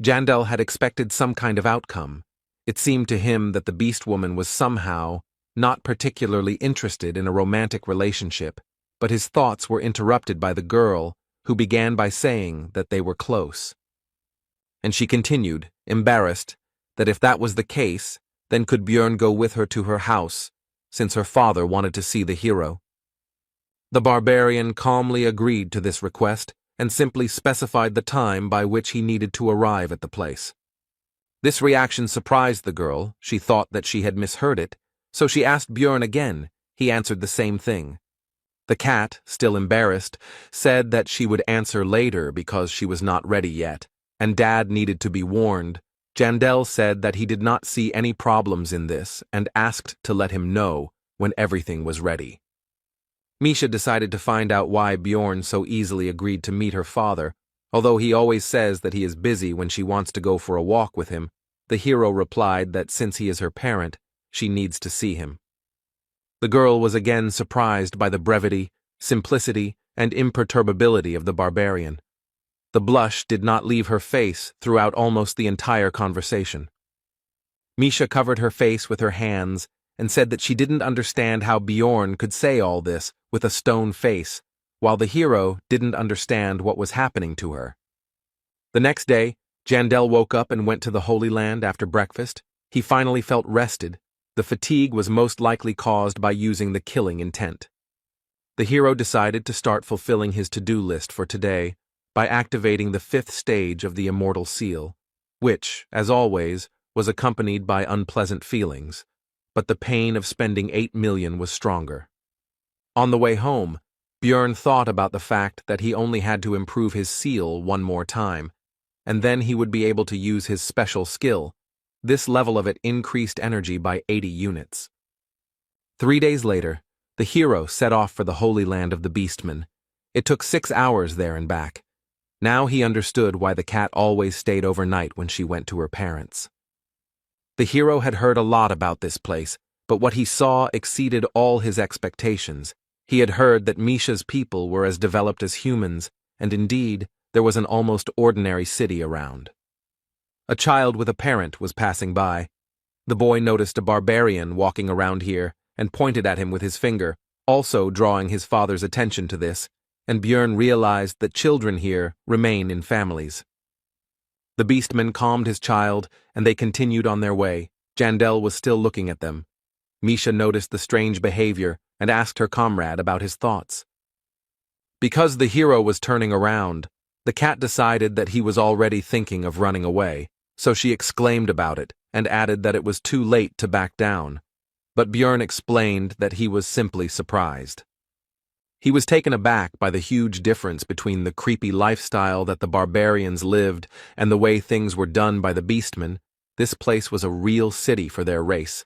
Jandel had expected some kind of outcome. It seemed to him that the beast woman was somehow not particularly interested in a romantic relationship, but his thoughts were interrupted by the girl, who began by saying that they were close. And she continued, embarrassed, that if that was the case, then could Björn go with her to her house, since her father wanted to see the hero. The barbarian calmly agreed to this request and simply specified the time by which he needed to arrive at the place. This reaction surprised the girl. She thought that she had misheard it, so she asked Björn again. He answered the same thing. The cat, still embarrassed, said that she would answer later because she was not ready yet, and Dad needed to be warned. Jandel said that he did not see any problems in this and asked to let him know when everything was ready. Misha decided to find out why Bjorn so easily agreed to meet her father. Although he always says that he is busy when she wants to go for a walk with him, the hero replied that since he is her parent, she needs to see him. The girl was again surprised by the brevity, simplicity, and imperturbability of the barbarian. The blush did not leave her face throughout almost the entire conversation. Misha covered her face with her hands and said that she didn't understand how Bjorn could say all this with a stone face, while the hero didn't understand what was happening to her. The next day, Jandel woke up and went to the Holy Land after breakfast. He finally felt rested. The fatigue was most likely caused by using the killing intent. The hero decided to start fulfilling his to-do list for today by activating the 5th stage of the Immortal Seal, which, as always, was accompanied by unpleasant feelings, but the pain of spending 8 million was stronger. On the way home, Björn thought about the fact that he only had to improve his seal one more time, and then he would be able to use his special skill. This level of it increased energy by 80 units. 3 days later, the hero set off for the Holy Land of the Beastmen. It took 6 hours there and back. Now he understood why the cat always stayed overnight when she went to her parents. The hero had heard a lot about this place, but what he saw exceeded all his expectations. He had heard that Misha's people were as developed as humans, and indeed, there was an almost ordinary city around. A child with a parent was passing by. The boy noticed a barbarian walking around here and pointed at him with his finger, also drawing his father's attention to this, and Björn realized that children here remain in families. The beastman calmed his child, and they continued on their way. Jandel was still looking at them. Misha noticed the strange behavior and asked her comrade about his thoughts. Because the hero was turning around, the cat decided that he was already thinking of running away, so she exclaimed about it and added that it was too late to back down. But Björn explained that he was simply surprised. He was taken aback by the huge difference between the creepy lifestyle that the barbarians lived and the way things were done by the beastmen. This place was a real city for their race.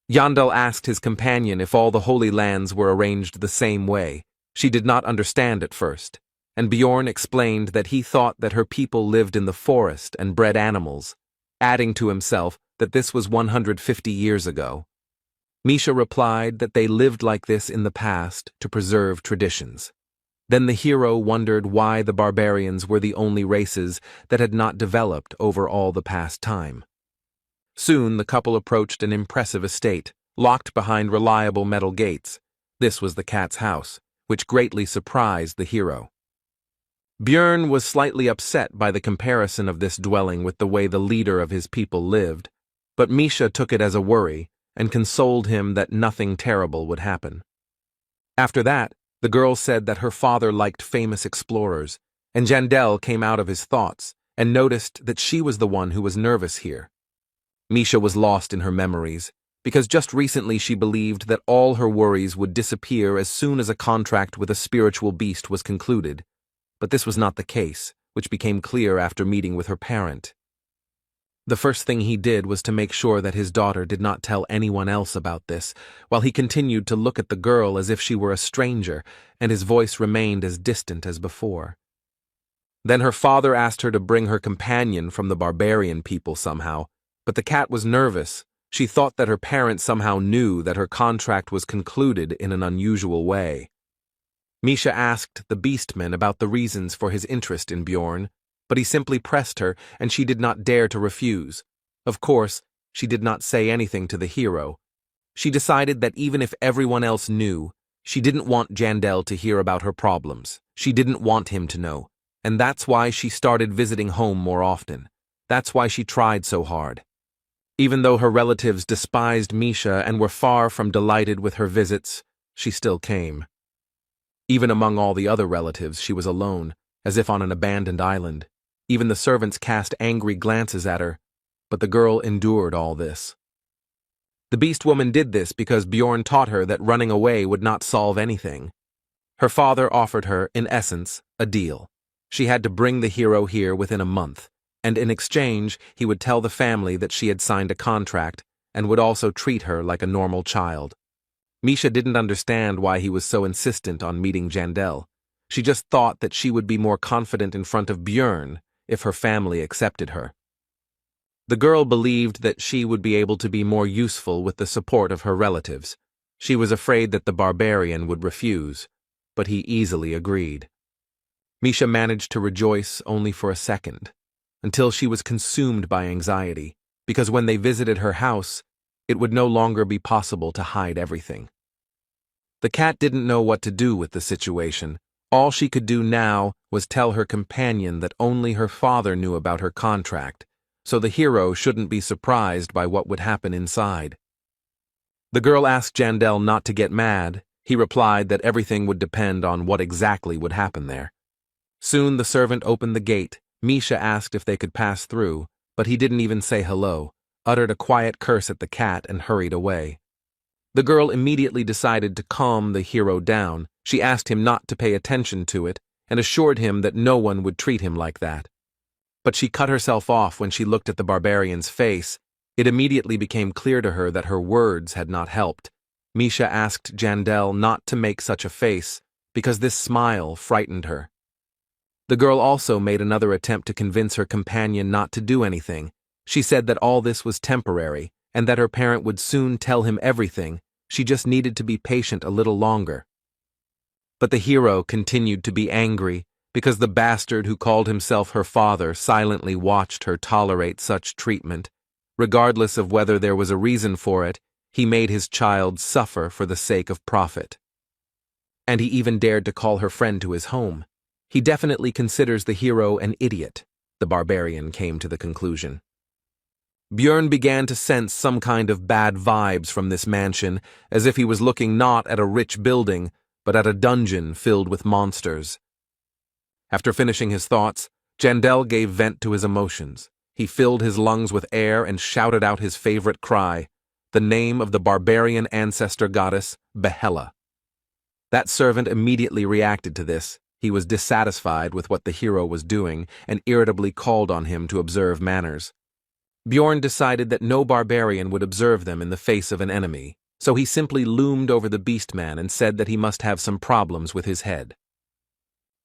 Yandel asked his companion if all the Holy Lands were arranged the same way. She did not understand at first, and Bjorn explained that he thought that her people lived in the forest and bred animals, adding to himself that this was 150 years ago. Misha replied that they lived like this in the past to preserve traditions. Then the hero wondered why the barbarians were the only races that had not developed over all the past time. Soon the couple approached an impressive estate, locked behind reliable metal gates. This was the cat's house, which greatly surprised the hero. Björn was slightly upset by the comparison of this dwelling with the way the leader of his people lived, but Misha took it as a worry and consoled him that nothing terrible would happen. After that, the girl said that her father liked famous explorers, and Jandel came out of his thoughts and noticed that she was the one who was nervous here. Misha was lost in her memories, because just recently she believed that all her worries would disappear as soon as a contract with a spiritual beast was concluded. But this was not the case, which became clear after meeting with her parent. The first thing he did was to make sure that his daughter did not tell anyone else about this, while he continued to look at the girl as if she were a stranger, and his voice remained as distant as before. Then her father asked her to bring her companion from the barbarian people somehow, but the cat was nervous. She thought that her parents somehow knew that her contract was concluded in an unusual way. Misha asked the beastman about the reasons for his interest in Bjorn, but he simply pressed her, and she did not dare to refuse. Of course, she did not say anything to the hero. She decided that even if everyone else knew, She didn't want Jandel to hear about her problems. She didn't want him to know. And that's why she started visiting home more often. That's why she tried so hard. Even though her relatives despised Misha and were far from delighted with her visits, she still came. Even among all the other relatives, she was alone, as if on an abandoned island. Even the servants cast angry glances at her, but the girl endured all this. The beast woman did this because Bjorn taught her that running away would not solve anything. Her father offered her, in essence, a deal. She had to bring the hero here within a month, and in exchange, he would tell the family that she had signed a contract and would also treat her like a normal child. Misha didn't understand why he was so insistent on meeting Jandel. She just thought that she would be more confident in front of Bjorn if her family accepted her. The girl believed that she would be able to be more useful with the support of her relatives. She was afraid that the barbarian would refuse, but he easily agreed. Misha managed to rejoice only for a second, until she was consumed by anxiety, because when they visited her house, it would no longer be possible to hide everything. The cat didn't know what to do with the situation. All she could do now was tell her companion that only her father knew about her contract, so the hero shouldn't be surprised by what would happen inside. The girl asked Jandel not to get mad. He replied that everything would depend on what exactly would happen there. Soon the servant opened the gate. Misha asked if they could pass through, but he didn't even say hello, uttered a quiet curse at the cat and hurried away. The girl immediately decided to calm the hero down. She asked him not to pay attention to it and assured him that no one would treat him like that. But she cut herself off when she looked at the barbarian's face. It immediately became clear to her that her words had not helped. Misha asked Jandel not to make such a face, because this smile frightened her. The girl also made another attempt to convince her companion not to do anything. She said that all this was temporary, and that her parent would soon tell him everything. She just needed to be patient a little longer. But the hero continued to be angry, because the bastard who called himself her father silently watched her tolerate such treatment. Regardless of whether there was a reason for it, he made his child suffer for the sake of profit. And he even dared to call her friend to his home. He definitely considers the hero an idiot, the barbarian came to the conclusion. Bjorn began to sense some kind of bad vibes from this mansion, as if he was looking not at a rich building, but at a dungeon filled with monsters. After finishing his thoughts, Jandel gave vent to his emotions. He filled his lungs with air and shouted out his favorite cry, the name of the barbarian ancestor goddess, Yahello. That servant immediately reacted to this. He was dissatisfied with what the hero was doing and irritably called on him to observe manners. Bjorn decided that no barbarian would observe them in the face of an enemy, so he simply loomed over the beastman and said that he must have some problems with his head.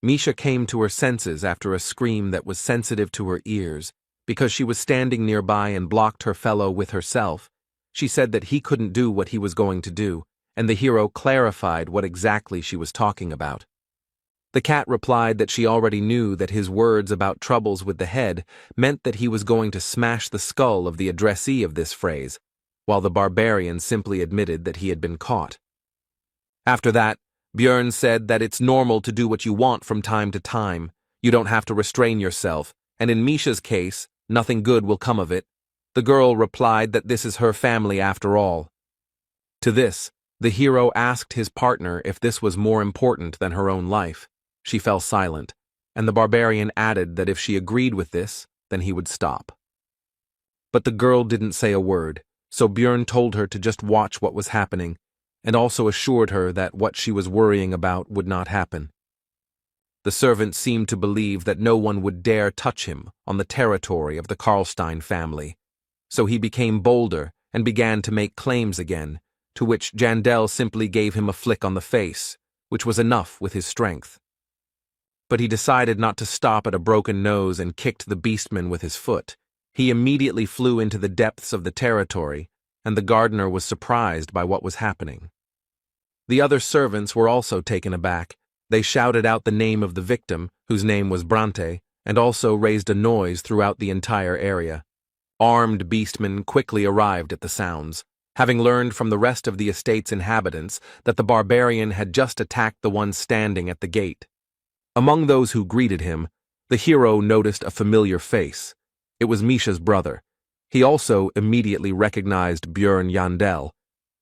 Misha came to her senses after a scream that was sensitive to her ears. Because she was standing nearby and blocked her fellow with herself, she said that he couldn't do what he was going to do, and the hero clarified what exactly she was talking about. The cat replied that she already knew that his words about troubles with the head meant that he was going to smash the skull of the addressee of this phrase, while the barbarian simply admitted that he had been caught. After that, Bjorn said that it's normal to do what you want from time to time. You don't have to restrain yourself, and in Misha's case, nothing good will come of it. The girl replied that this is her family after all. To this, the hero asked his partner if this was more important than her own life. She fell silent, and the barbarian added that if she agreed with this, then he would stop. But the girl didn't say a word, so Bjorn told her to just watch what was happening, and also assured her that what she was worrying about would not happen. The servant seemed to believe that no one would dare touch him on the territory of the Karlstein family, so he became bolder and began to make claims again, to which Jandel simply gave him a flick on the face, which was enough with his strength. But he decided not to stop at a broken nose and kicked the beastman with his foot. He immediately flew into the depths of the territory, and the gardener was surprised by what was happening. The other servants were also taken aback. They shouted out the name of the victim, whose name was Brante, and also raised a noise throughout the entire area. Armed beastmen quickly arrived at the sounds. having learned from the rest of the estate's inhabitants that the barbarian had just attacked the one standing at the gate. Among those who greeted him, the hero noticed a familiar face. It was Misha's brother. He also immediately recognized Björn Yandel.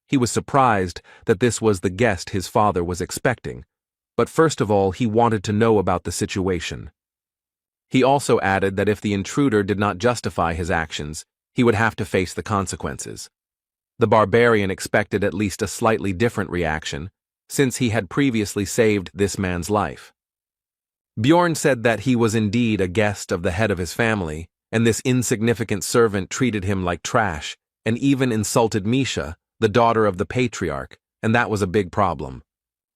He was surprised that this was the guest his father was expecting, but first of all he wanted to know about the situation. He also added that if the intruder did not justify his actions, he would have to face the consequences. The barbarian expected at least a slightly different reaction, since he had previously saved this man's life. Bjorn said that he was indeed a guest of the head of his family, and this insignificant servant treated him like trash, and even insulted Misha, the daughter of the patriarch, and that was a big problem.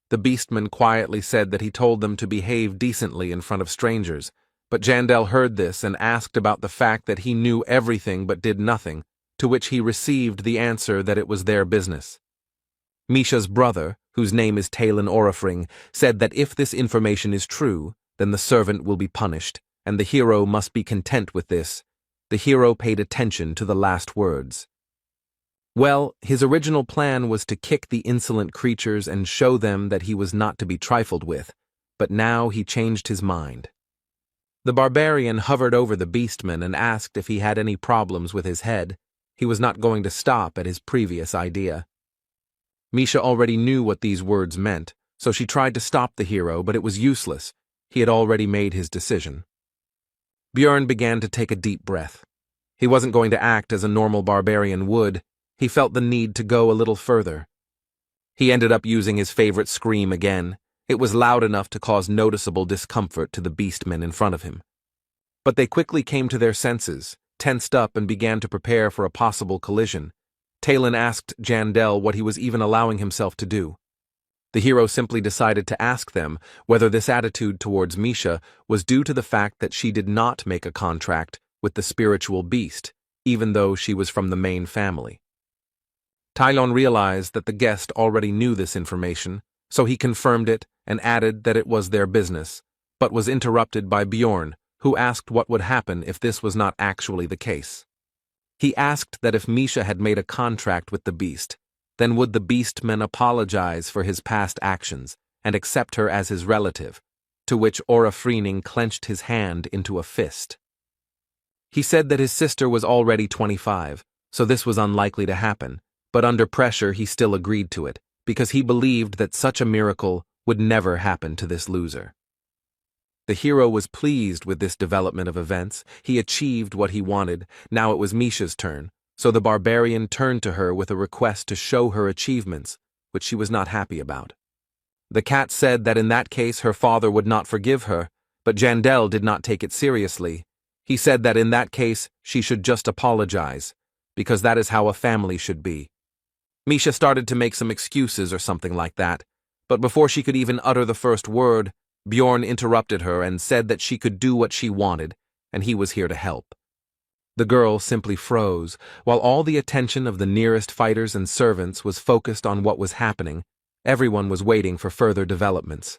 The beastman quietly said that he told them to behave decently in front of strangers, but Jandel heard this and asked about the fact that he knew everything but did nothing, to which he received the answer that it was their business. Misha's brother, whose name is Talon Orifring, said that if this information is true, then the servant will be punished, and the hero must be content with this. The hero paid attention to the last words. Well, his original plan was to kick the insolent creatures and show them that he was not to be trifled with, but now he changed his mind. The barbarian hovered over the beastman and asked if he had any problems with his head. He was not going to stop at his previous idea. Misha already knew what these words meant, so she tried to stop the hero, but it was useless. He had already made his decision. Björn began to take a deep breath. He wasn't going to act as a normal barbarian would. He felt the need to go a little further. He ended up using his favorite scream again. It was loud enough to cause noticeable discomfort to the beastmen in front of him. But they quickly came to their senses, tensed up and began to prepare for a possible collision. Talon asked Jandel what he was even allowing himself to do. The hero simply decided to ask them whether this attitude towards Misha was due to the fact that she did not make a contract with the spiritual beast, even though she was from the main family. Talon realized that the guest already knew this information, so he confirmed it and added that it was their business, but was interrupted by Bjorn, who asked what would happen if this was not actually the case. He asked that if Misha had made a contract with the beast, then would the beastman apologize for his past actions and accept her as his relative, to which Orifrening clenched his hand into a fist. He said that his sister was already 25, so this was unlikely to happen, but under pressure he still agreed to it, because he believed that such a miracle would never happen to this loser. The hero was pleased with this development of events. He achieved what he wanted. Now it was Misha's turn, so the barbarian turned to her with a request to show her achievements, which she was not happy about. The cat said that in that case her father would not forgive her, but Jandel did not take it seriously. He said that in that case she should just apologize, because that is how a family should be. Misha started to make some excuses or something like that, but before she could even utter the first word, Bjorn interrupted her and said that she could do what she wanted, and he was here to help. The girl simply froze, while all the attention of the nearest fighters and servants was focused on what was happening. Everyone was waiting for further developments.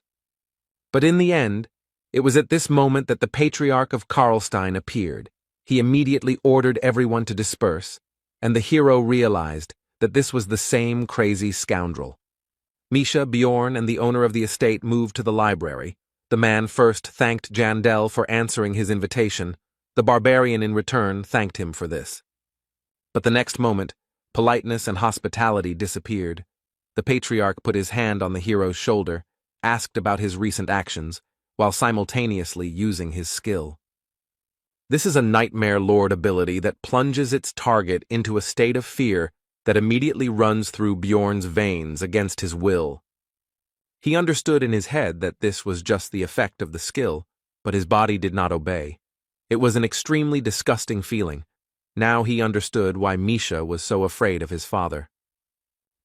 But in the end, it was at this moment that the Patriarch of Karlstein appeared. He immediately ordered everyone to disperse, and the hero realized that this was the same crazy scoundrel. Misha, Bjorn, and the owner of the estate moved to the library. The man first thanked Jandel for answering his invitation. The barbarian in return thanked him for this. But the next moment, politeness and hospitality disappeared. The patriarch put his hand on the hero's shoulder, asked about his recent actions, while simultaneously using his skill. This is a Nightmare Lord ability that plunges its target into a state of fear that immediately runs through Bjorn's veins against his will. He understood in his head that this was just the effect of the skill, but his body did not obey. It was an extremely disgusting feeling. Now he understood why Misha was so afraid of his father.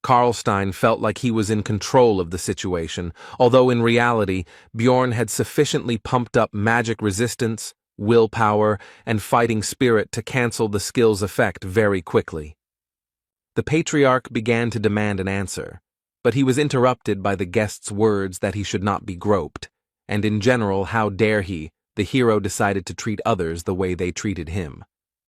Karlstein felt like he was in control of the situation, although in reality, Bjorn had sufficiently pumped up magic resistance, willpower, and fighting spirit to cancel the skill's effect very quickly. The patriarch began to demand an answer, but he was interrupted by the guest's words that he should not be groped, and in general, how dare he, the hero decided to treat others the way they treated him.